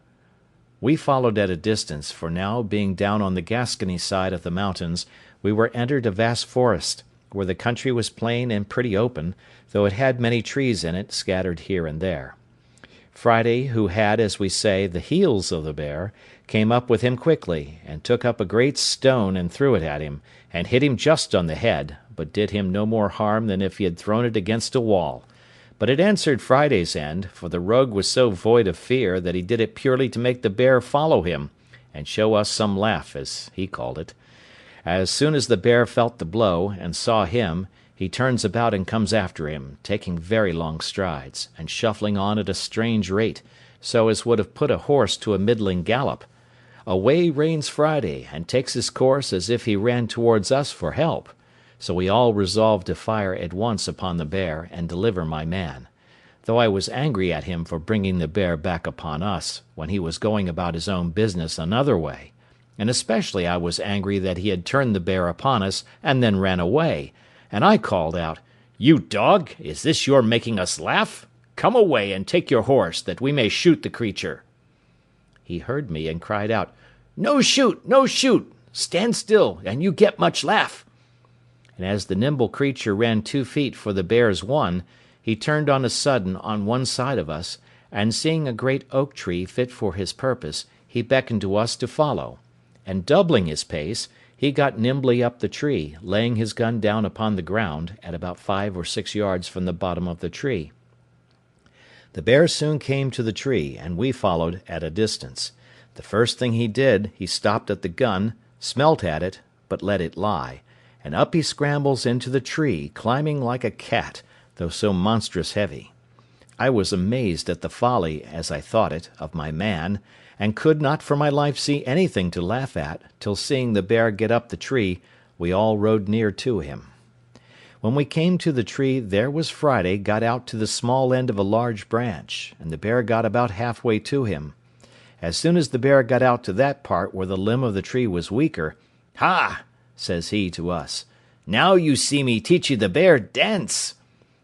We followed at a distance, for now, being down on the Gascony side of the mountains, we were entered a vast forest, where the country was plain and pretty open, though it had many trees in it, scattered here and there. Friday, who had, as we say, the heels of the bear, came up with him quickly, and took up a great stone and threw it at him, and hit him just on the head, but did him no more harm than if he had thrown it against a wall. But it answered Friday's end, for the rogue was so void of fear that he did it purely to make the bear follow him, and show us some laugh, as he called it. As soon as the bear felt the blow, and saw him, he turns about and comes after him, taking very long strides, and shuffling on at a strange rate, so as would have put a horse to a middling gallop. Away reins Friday, and takes his course as if he ran towards us for help. So we all resolved to fire at once upon the bear, and deliver my man; though I was angry at him for bringing the bear back upon us, when he was going about his own business another way; and especially I was angry that he had turned the bear upon us, and then ran away, and I called out, "You dog, is this your making us laugh? Come away, and take your horse, that we may shoot the creature." He heard me, and cried out, "No shoot, no shoot! Stand still, and you get much laugh." And as the nimble creature ran 2 feet for the bear's 1, he turned on a sudden on one side of us, and seeing a great oak tree fit for his purpose, he beckoned to us to follow, and doubling his pace, he got nimbly up the tree, laying his gun down upon the ground, at about 5 or 6 yards from the bottom of the tree. The bear soon came to the tree, and we followed at a distance. The first thing he did, he stopped at the gun, smelt at it, but let it lie, and up he scrambles into the tree, climbing like a cat, though so monstrous heavy. I was amazed at the folly, as I thought it, of my man, and could not for my life see anything to laugh at, till seeing the bear get up the tree, we all rode near to him. When we came to the tree, there was Friday got out to the small end of a large branch, and the bear got about halfway to him. As soon as the bear got out to that part where the limb of the tree was weaker, "Ha!" says he to us, "now you see me teach you the bear dance."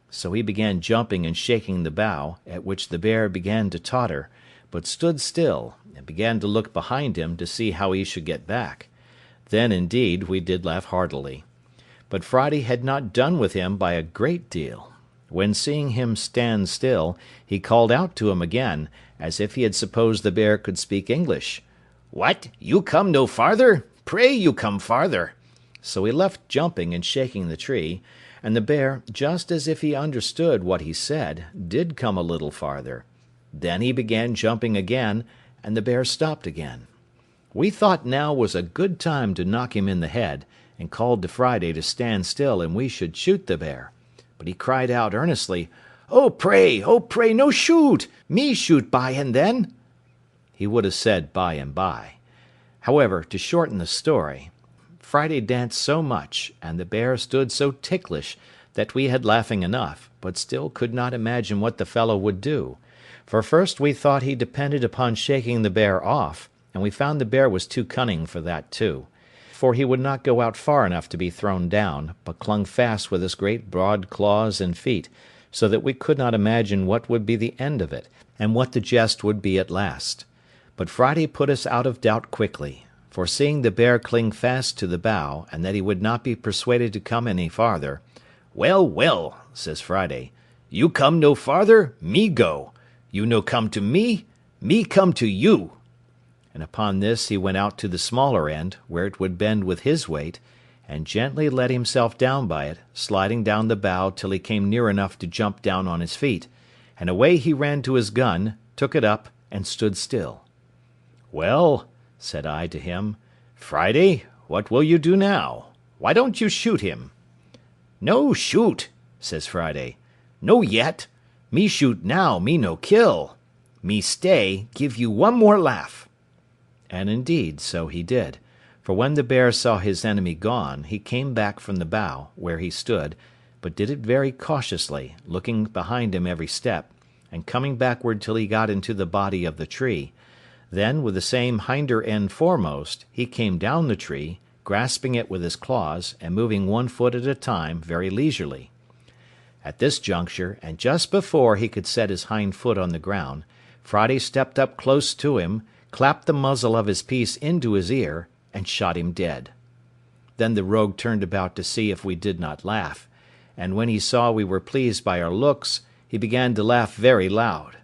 So he began jumping and shaking the bough, at which the bear began to totter, but stood still, and began to look behind him to see how he should get back. Then, indeed, we did laugh heartily. But Friday had not done with him by a great deal. When seeing him stand still, he called out to him again, as if he had supposed the bear could speak English. "What, you come no farther? Pray you come farther." So he left jumping and shaking the tree, and the bear, just as if he understood what he said, did come a little farther. Then he began jumping again, and the bear stopped again. We thought now was a good time to knock him in the head, and called to Friday to stand still and we should shoot the bear. But he cried out earnestly, oh, pray, no shoot! Me shoot by and then." He would have said by and by. However, to shorten the story, Friday danced so much, and the bear stood so ticklish, that we had laughing enough, but still could not imagine what the fellow would do. For first we thought he depended upon shaking the bear off, and we found the bear was too cunning for that too, for he would not go out far enough to be thrown down, but clung fast with his great broad claws and feet, so that we could not imagine what would be the end of it, and what the jest would be at last. But Friday put us out of doubt quickly, for seeing the bear cling fast to the bough, and that he would not be persuaded to come any farther, "Well, well," says Friday, "you come no farther, me go. You no come to me come to you." And upon this he went out to the smaller end, where it would bend with his weight, and gently let himself down by it, sliding down the bough till he came near enough to jump down on his feet, and away he ran to his gun, took it up, and stood still. "Well," said I to him, "Friday, what will you do now? Why don't you shoot him?" "No shoot," says Friday. "No yet. Me shoot now, me no kill. Me stay, give you one more laugh." And indeed, so he did, for when the bear saw his enemy gone, he came back from the bough, where he stood, but did it very cautiously, looking behind him every step, and coming backward till he got into the body of the tree. Then, with the same hinder end foremost, he came down the tree, grasping it with his claws, and moving one foot at a time very leisurely. At this juncture, and just before he could set his hind foot on the ground, Friday stepped up close to him, clapped the muzzle of his piece into his ear, and shot him dead. Then the rogue turned about to see if we did not laugh, and when he saw we were pleased by our looks, he began to laugh very loud.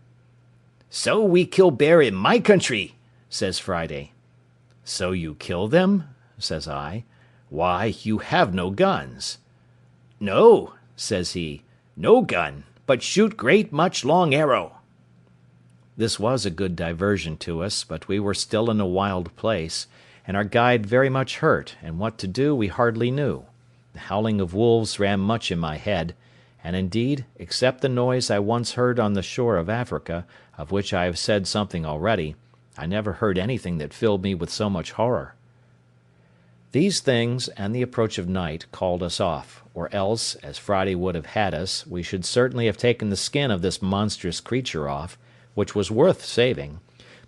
"So we kill bear in my country," says Friday. "So you kill them?" says I. "Why, you have no guns." "No," says he, "no gun, but shoot great much long arrow." This was a good diversion to us, but we were still in a wild place, and our guide very much hurt, and what to do we hardly knew. The howling of wolves ran much in my head, and indeed, except the noise I once heard on the shore of Africa, of which I have said something already, I never heard anything that filled me with so much horror. These things, and the approach of night, called us off, or else, as Friday would have had us, we should certainly have taken the skin of this monstrous creature off, which was worth saving,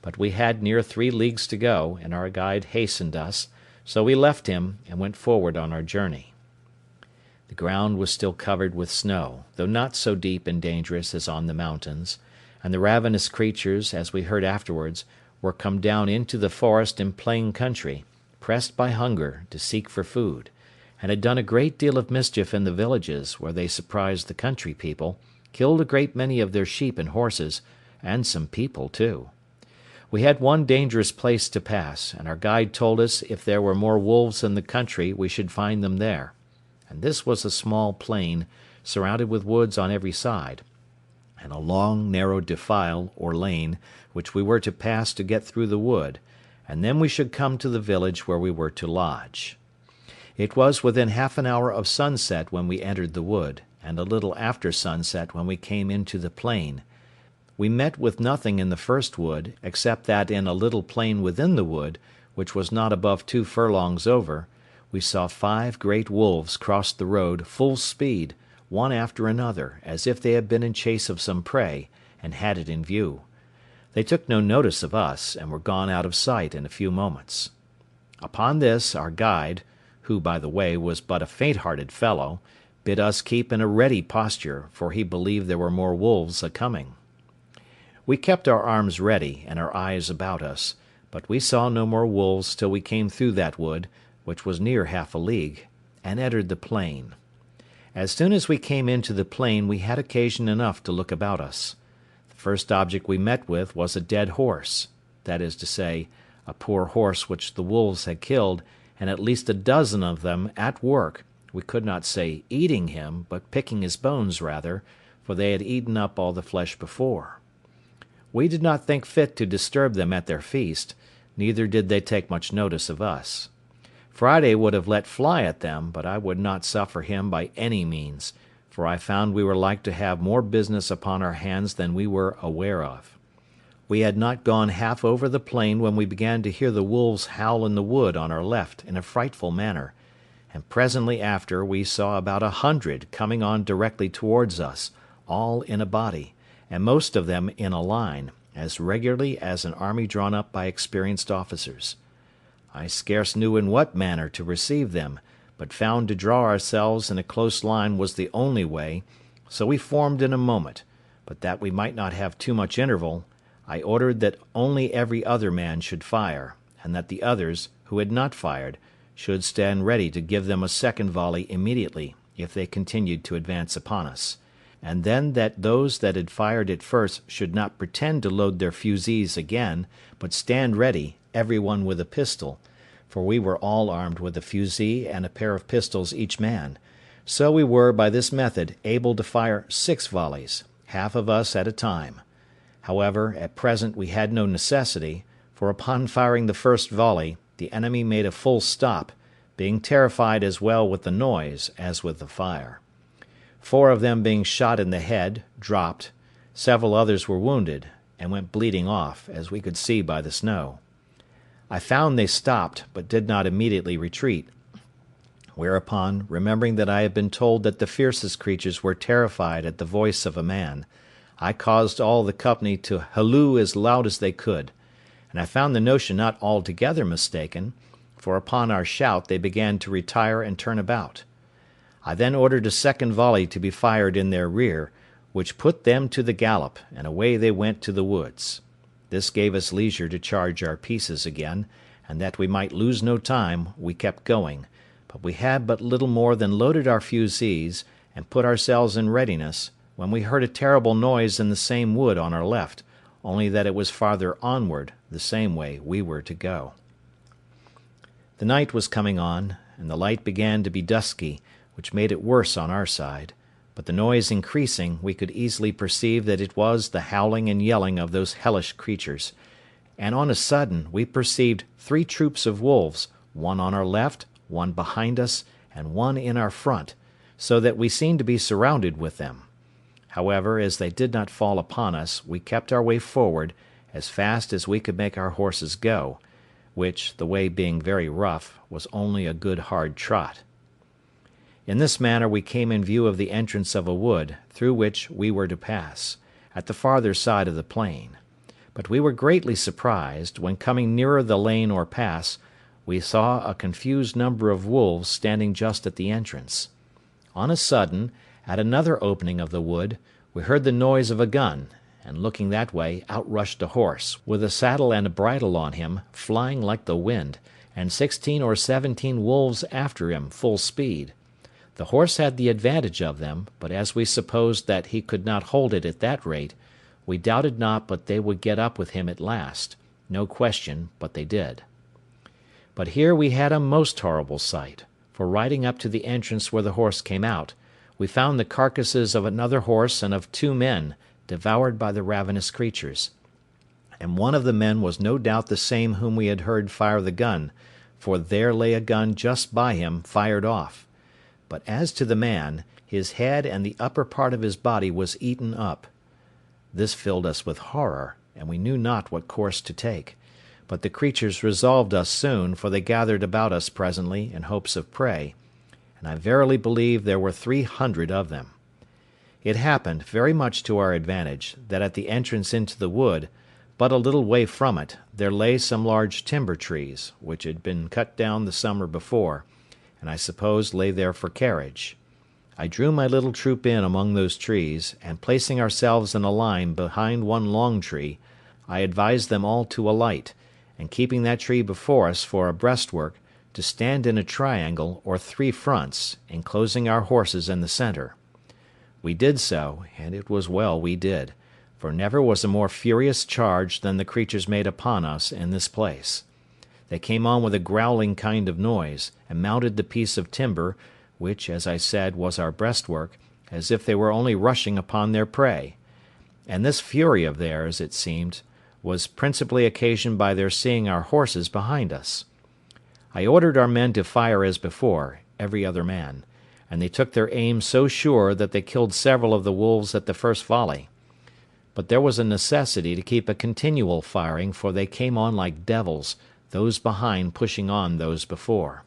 but we had near 3 leagues to go, and our guide hastened us, so we left him, and went forward on our journey. The ground was still covered with snow, though not so deep and dangerous as on the mountains, and the ravenous creatures, as we heard afterwards, were come down into the forest and plain country, pressed by hunger to seek for food, and had done a great deal of mischief in the villages, where they surprised the country people, killed a great many of their sheep and horses, and some people too. We had one dangerous place to pass, and our guide told us if there were more wolves in the country we should find them there, and this was a small plain, surrounded with woods on every side, and a long narrow defile or lane, which we were to pass to get through the wood, and then we should come to the village where we were to lodge. It was within half an hour of sunset when we entered the wood, and a little after sunset when we came into the plain. We met with nothing in the first wood, except that in a little plain within the wood, which was not above 2 furlongs over, we saw 5 great wolves cross the road full speed, one after another, as if they had been in chase of some prey, and had it in view. They took no notice of us, and were gone out of sight in a few moments. Upon this, our guide, who, by the way, was but a faint-hearted fellow, bid us keep in a ready posture, for he believed there were more wolves a-coming. We kept our arms ready, and our eyes about us, but we saw no more wolves till we came through that wood, which was near half a league, and entered the plain. As soon as we came into the plain we had occasion enough to look about us. The first object we met with was a dead horse, that is to say, a poor horse which the wolves had killed, and at least a dozen of them at work, we could not say eating him, but picking his bones rather, for they had eaten up all the flesh before. We did not think fit to disturb them at their feast, neither did they take much notice of us. Friday would have let fly at them, but I would not suffer him by any means, for I found we were like to have more business upon our hands than we were aware of. We had not gone half over the plain when we began to hear the wolves howl in the wood on our left in a frightful manner, and presently after we saw about 100 coming on directly towards us, all in a body, and most of them in a line, as regularly as an army drawn up by experienced officers. I scarce knew in what manner to receive them, but found to draw ourselves in a close line was the only way, so we formed in a moment, but that we might not have too much interval, I ordered that only every other man should fire, and that the others, who had not fired, should stand ready to give them a second volley immediately, if they continued to advance upon us, and then that those that had fired at first should not pretend to load their fusees again, but stand ready, every one with a pistol, for we were all armed with a fusee and a pair of pistols each man. So we were, by this method, able to fire 6 volleys, half of us at a time. However, at present we had no necessity, for upon firing the first volley, the enemy made a full stop, being terrified as well with the noise as with the fire. 4 of them being shot in the head, dropped, several others were wounded, and went bleeding off, as we could see by the snow. I found they stopped, but did not immediately retreat, whereupon, remembering that I had been told that the fiercest creatures were terrified at the voice of a man, I caused all the company to halloo as loud as they could, and I found the notion not altogether mistaken, for upon our shout they began to retire and turn about. I then ordered a second volley to be fired in their rear, which put them to the gallop, and away they went to the woods. This gave us leisure to charge our pieces again, and that we might lose no time, we kept going, but we had but little more than loaded our fusees, and put ourselves in readiness, when we heard a terrible noise in the same wood on our left, only that it was farther onward, the same way we were to go. The night was coming on, and the light began to be dusky, which made it worse on our side, but the noise increasing, we could easily perceive that it was the howling and yelling of those hellish creatures, and on a sudden we perceived 3 troops of wolves, one on our left, one behind us, and one in our front, so that we seemed to be surrounded with them. However, as they did not fall upon us, we kept our way forward, as fast as we could make our horses go, which, the way being very rough, was only a good hard trot. In this manner we came in view of the entrance of a wood, through which we were to pass, at the farther side of the plain. But we were greatly surprised, when coming nearer the lane or pass, we saw a confused number of wolves standing just at the entrance. On a sudden, at another opening of the wood, we heard the noise of a gun, and looking that way, out rushed a horse, with a saddle and a bridle on him, flying like the wind, and 16 or 17 wolves after him, full speed. The horse had the advantage of them, but as we supposed that he could not hold it at that rate, we doubted not but they would get up with him at last, no question but they did. But here we had a most horrible sight, for riding up to the entrance where the horse came out, we found the carcasses of another horse and of 2 men, devoured by the ravenous creatures. And one of the men was no doubt the same whom we had heard fire the gun, for there lay a gun just by him fired off. But as to the man, his head and the upper part of his body was eaten up. This filled us with horror, and we knew not what course to take. But the creatures resolved us soon, for they gathered about us presently in hopes of prey, and I verily believe there were 300 of them. It happened, very much to our advantage, that at the entrance into the wood, but a little way from it, there lay some large timber trees, which had been cut down the summer before, and I suppose lay there for carriage. I drew my little troop in among those trees, and placing ourselves in a line behind one long tree, I advised them all to alight, and keeping that tree before us for a breastwork, to stand in a triangle or 3 fronts, enclosing our horses in the centre. We did so, and it was well we did, for never was a more furious charge than the creatures made upon us in this place. They came on with a growling kind of noise, and mounted the piece of timber, which, as I said, was our breastwork, as if they were only rushing upon their prey. And this fury of theirs, it seemed, was principally occasioned by their seeing our horses behind us. I ordered our men to fire as before, every other man, and they took their aim so sure that they killed several of the wolves at the first volley. But there was a necessity to keep a continual firing, for they came on like devils, those behind pushing on those before.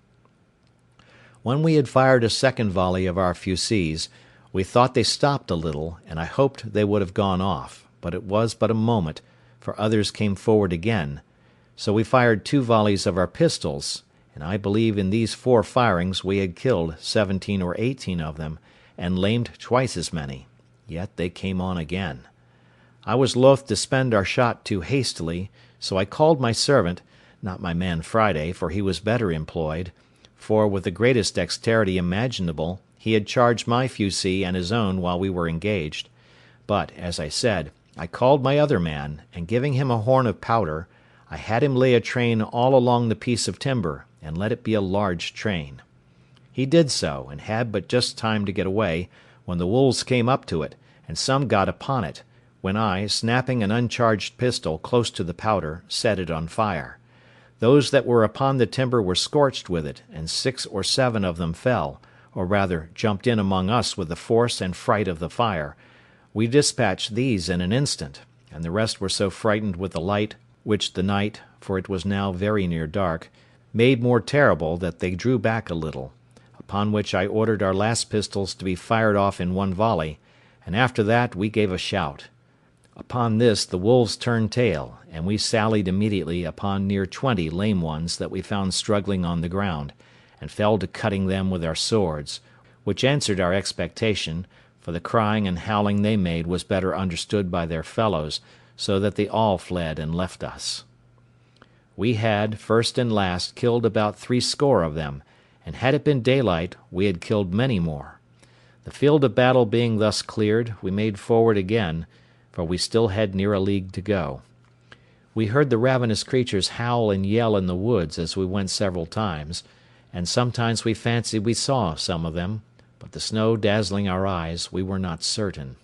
When we had fired a second volley of our fusées, we thought they stopped a little, and I hoped they would have gone off, but it was but a moment, for others came forward again. So we fired 2 volleys of our pistols, and I believe in these 4 firings we had killed 17 or 18 of them, and lamed twice as many. Yet they came on again. I was loath to spend our shot too hastily, so I called my servant, not my man Friday, for he was better employed, for with the greatest dexterity imaginable he had charged my fusee and his own while we were engaged; but, as I said, I called my other man, and giving him a horn of powder, I had him lay a train all along the piece of timber, and let it be a large train. He did so, and had but just time to get away, when the wolves came up to it, and some got upon it, when I, snapping an uncharged pistol close to the powder, set it on fire. Those that were upon the timber were scorched with it, and 6 or 7 of them fell, or rather jumped in among us with the force and fright of the fire. We dispatched these in an instant, and the rest were so frightened with the light, which the night, for it was now very near dark, made more terrible, that they drew back a little; upon which I ordered our last pistols to be fired off in 1 volley, and after that we gave a shout. Upon this the wolves turned tail, and we sallied immediately upon near 20 lame ones that we found struggling on the ground, and fell to cutting them with our swords, which answered our expectation, for the crying and howling they made was better understood by their fellows, so that they all fled and left us. We had, first and last, killed about 60 of them, and had it been daylight we had killed many more. The field of battle being thus cleared, we made forward again, for we still had near a league to go. We heard the ravenous creatures howl and yell in the woods as we went several times, and sometimes we fancied we saw some of them, but the snow dazzling our eyes, we were not certain.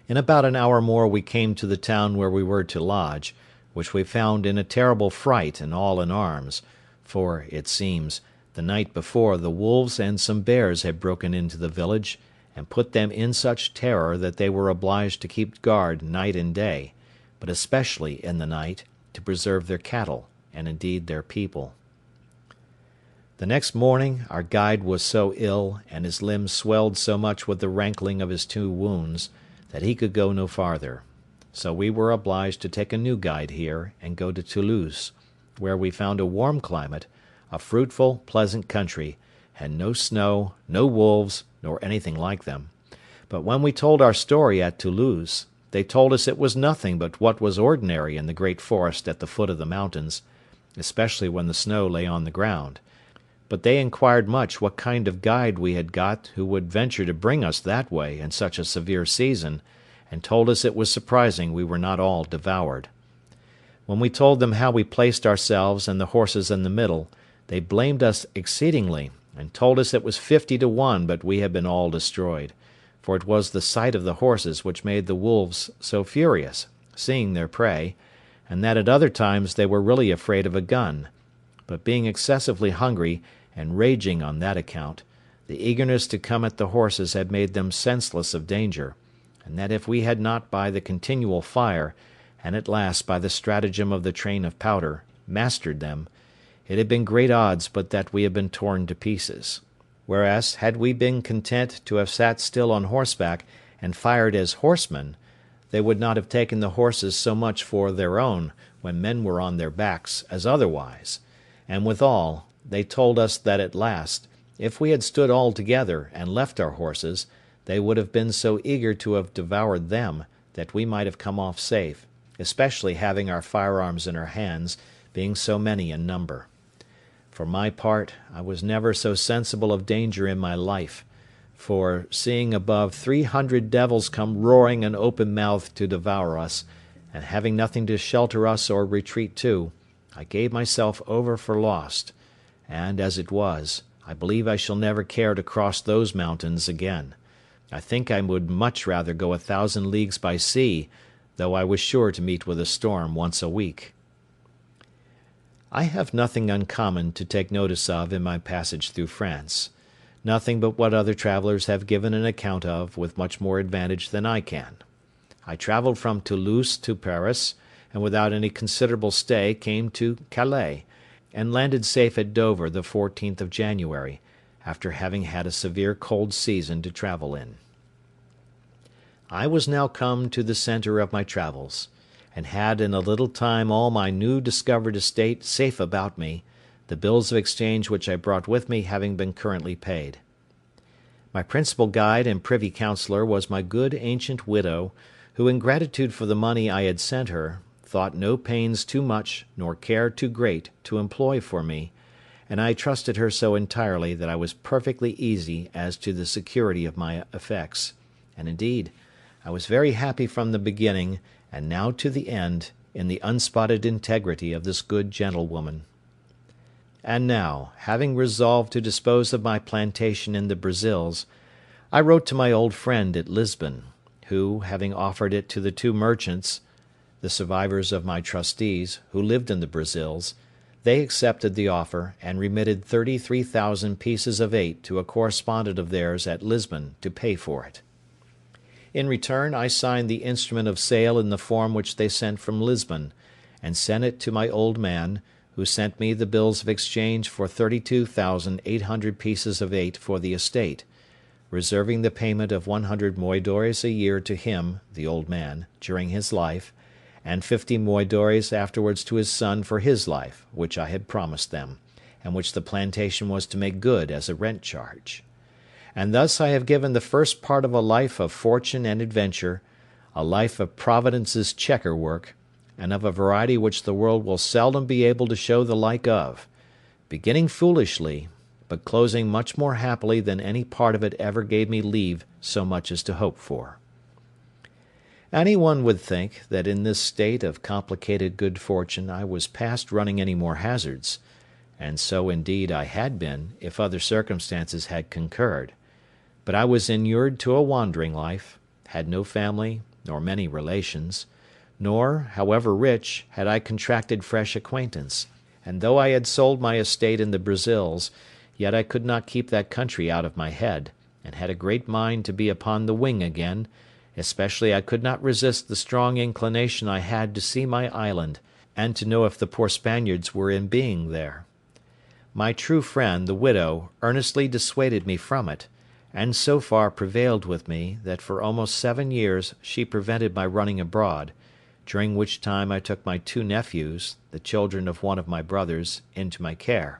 In about an hour more we came to the town where we were to lodge, which we found in a terrible fright and all in arms, for, it seems, the night before the wolves and some bears had broken into the village, and put them in such terror that they were obliged to keep guard night and day, but especially in the night, to preserve their cattle, and indeed their people. The next morning our guide was so ill, and his limbs swelled so much with the rankling of his 2 wounds, that he could go no farther; so we were obliged to take a new guide here, and go to Toulouse, where we found a warm climate, a fruitful, pleasant country, and no snow, no wolves, nor anything like them; but when we told our story at Toulouse, they told us it was nothing but what was ordinary in the great forest at the foot of the mountains, especially when the snow lay on the ground; but they inquired much what kind of guide we had got who would venture to bring us that way in such a severe season, and told us it was surprising we were not all devoured. When we told them how we placed ourselves and the horses in the middle, they blamed us exceedingly, and told us it was 50 to 1 but we had been all destroyed, for it was the sight of the horses which made the wolves so furious, seeing their prey, and that at other times they were really afraid of a gun; but being excessively hungry, and raging on that account, the eagerness to come at the horses had made them senseless of danger, and that if we had not by the continual fire, and at last by the stratagem of the train of powder, mastered them, it had been great odds but that we had been torn to pieces; whereas, had we been content to have sat still on horseback, and fired as horsemen, they would not have taken the horses so much for their own, when men were on their backs, as otherwise; and withal, they told us that at last, if we had stood all together, and left our horses, they would have been so eager to have devoured them, that we might have come off safe, especially having our firearms in our hands, being so many in number. For my part, I was never so sensible of danger in my life; for, seeing above 300 devils come roaring and open-mouthed to devour us, and having nothing to shelter us or retreat to, I gave myself over for lost; and, as it was, I believe I shall never care to cross those mountains again. I think I would much rather go 1,000 leagues by sea, though I was sure to meet with a storm once a week. I have nothing uncommon to take notice of in my passage through France. nothing but what other travellers have given an account of with much more advantage than I can. I travelled from Toulouse to Paris, and without any considerable stay came to Calais, and landed safe at Dover the 14th of January, after having had a severe cold season to travel in. I was now come to the centre of my travels, and had in a little time all my new discovered estate safe about me, the bills of exchange which I brought with me having been currently paid. My principal guide and privy councillor was my good ancient widow, who in gratitude for the money I had sent her, thought no pains too much nor care too great to employ for me, and I trusted her so entirely that I was perfectly easy as to the security of my effects, and indeed I was very happy from the beginning, and now to the end, in the unspotted integrity of this good gentlewoman. And now, having resolved to dispose of my plantation in the Brazils, I wrote to my old friend at Lisbon, who, having offered it to the two merchants, the survivors of my trustees, who lived in the Brazils, they accepted the offer, and remitted 33,000 pieces of eight to a correspondent of theirs at Lisbon to pay for it. In return, I signed the instrument of sale in the form which they sent from Lisbon, and sent it to my old man, who sent me the bills of exchange for 32,800 pieces of eight for the estate, reserving the payment of 100 moidores a year to him, the old man, during his life, and 50 moidores afterwards to his son for his life, which I had promised them, and which the plantation was to make good as a rent charge. And thus I have given the first part of a life of fortune and adventure, a life of Providence's checker work, and of a variety which the world will seldom be able to show the like of, beginning foolishly, but closing much more happily than any part of it ever gave me leave so much as to hope for. Any one would think that in this state of complicated good fortune I was past running any more hazards, and so indeed I had been, if other circumstances had concurred. But I was inured to a wandering life, had no family, nor many relations, nor, however rich, had I contracted fresh acquaintance, and though I had sold my estate in the Brazils, yet I could not keep that country out of my head, and had a great mind to be upon the wing again, especially I could not resist the strong inclination I had to see my island, and to know if the poor Spaniards were in being there. My true friend, the widow, earnestly dissuaded me from it, and so far prevailed with me, that for almost 7 years she prevented my running abroad, during which time I took my 2 nephews, the children of one of my brothers, into my care.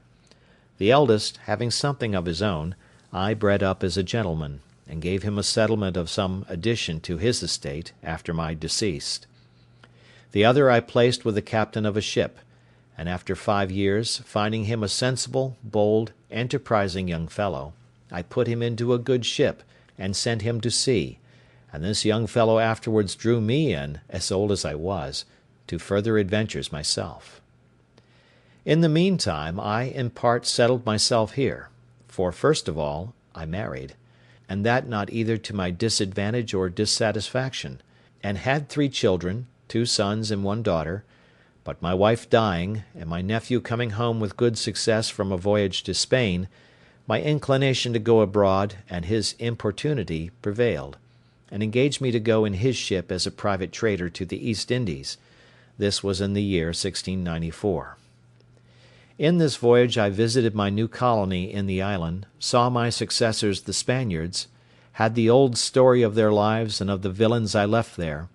The eldest, having something of his own, I bred up as a gentleman, and gave him a settlement of some addition to his estate after my decease. The other I placed with the captain of a ship, and after 5 years, finding him a sensible, bold, enterprising young fellow, I put him into a good ship, and sent him to sea, and this young fellow afterwards drew me in, as old as I was, to further adventures myself. In the meantime, I in part settled myself here, for first of all, I married, and that not either to my disadvantage or dissatisfaction, and had 3 children, 2 sons and 1 daughter, but my wife dying, and my nephew coming home with good success from a voyage to Spain, my inclination to go abroad, and his importunity, prevailed, and engaged me to go in his ship as a private trader to the East Indies. This was in the year 1694. In this voyage I visited my new colony in the island, saw my successors the Spaniards, had the old story of their lives and of the villains I left there,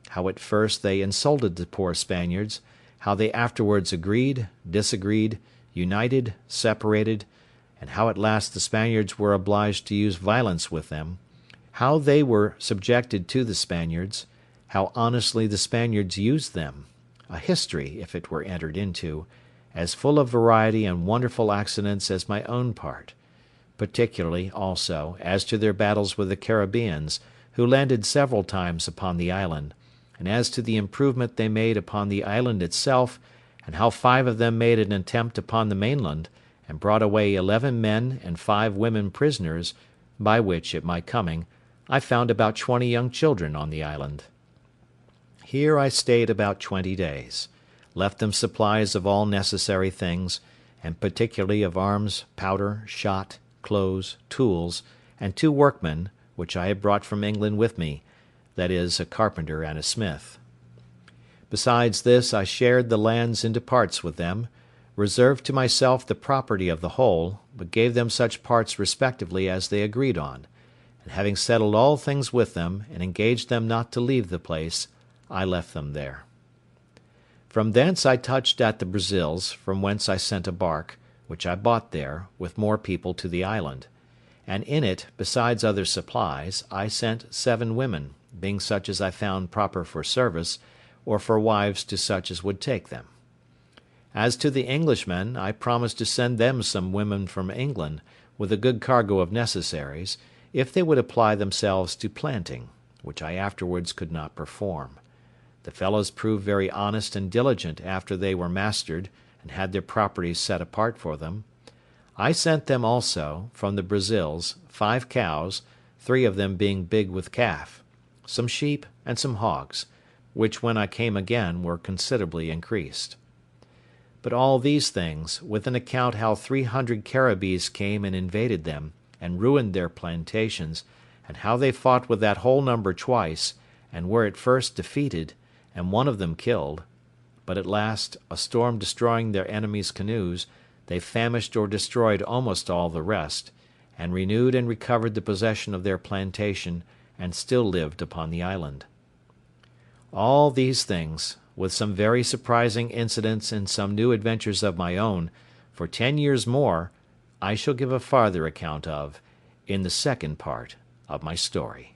how at first they insulted the poor Spaniards, how they afterwards agreed, disagreed, united, separated, and how at last the Spaniards were obliged to use violence with them, how they were subjected to the Spaniards, how honestly the Spaniards used them, a history, if it were entered into, as full of variety and wonderful accidents as my own part, particularly, also, as to their battles with the Caribbeans, who landed several times upon the island, and as to the improvement they made upon the island itself, and how 5 of them made an attempt upon the mainland, and brought away 11 men and 5 women prisoners, by which, at my coming, I found about 20 young children on the island. Here I stayed about 20 days, left them supplies of all necessary things, and particularly of arms, powder, shot, clothes, tools, and 2 workmen, which I had brought from England with me, viz., a carpenter and a smith. Besides this, I shared the lands into parts with them, reserved to myself the property of the whole, but gave them such parts respectively as they agreed on, and having settled all things with them, and engaged them not to leave the place, I left them there. From thence I touched at the Brazils, from whence I sent a bark, which I bought there, with more people to the island; and in it, besides other supplies, I sent 7 women, being such as I found proper for service, or for wives to such as would take them. As to the Englishmen, I promised to send them some women from England, with a good cargo of necessaries, if they would apply themselves to planting, which I afterwards could not perform. The fellows proved very honest and diligent after they were mastered, and had their properties set apart for them. I sent them also, from the Brazils, 5 cows, 3 of them being big with calf, some sheep, and some hogs, which when I came again were considerably increased. But all these things, with an account how 300 Caribbees came and invaded them, and ruined their plantations, and how they fought with that whole number twice, and were at first defeated, and one of them killed; but at last, a storm destroying their enemies' canoes, they famished or destroyed almost all the rest, and renewed and recovered the possession of their plantation, and still lived upon the island. All these things, with some very surprising incidents and some new adventures of my own, for 10 years more, I shall give a farther account of in the second part of my story.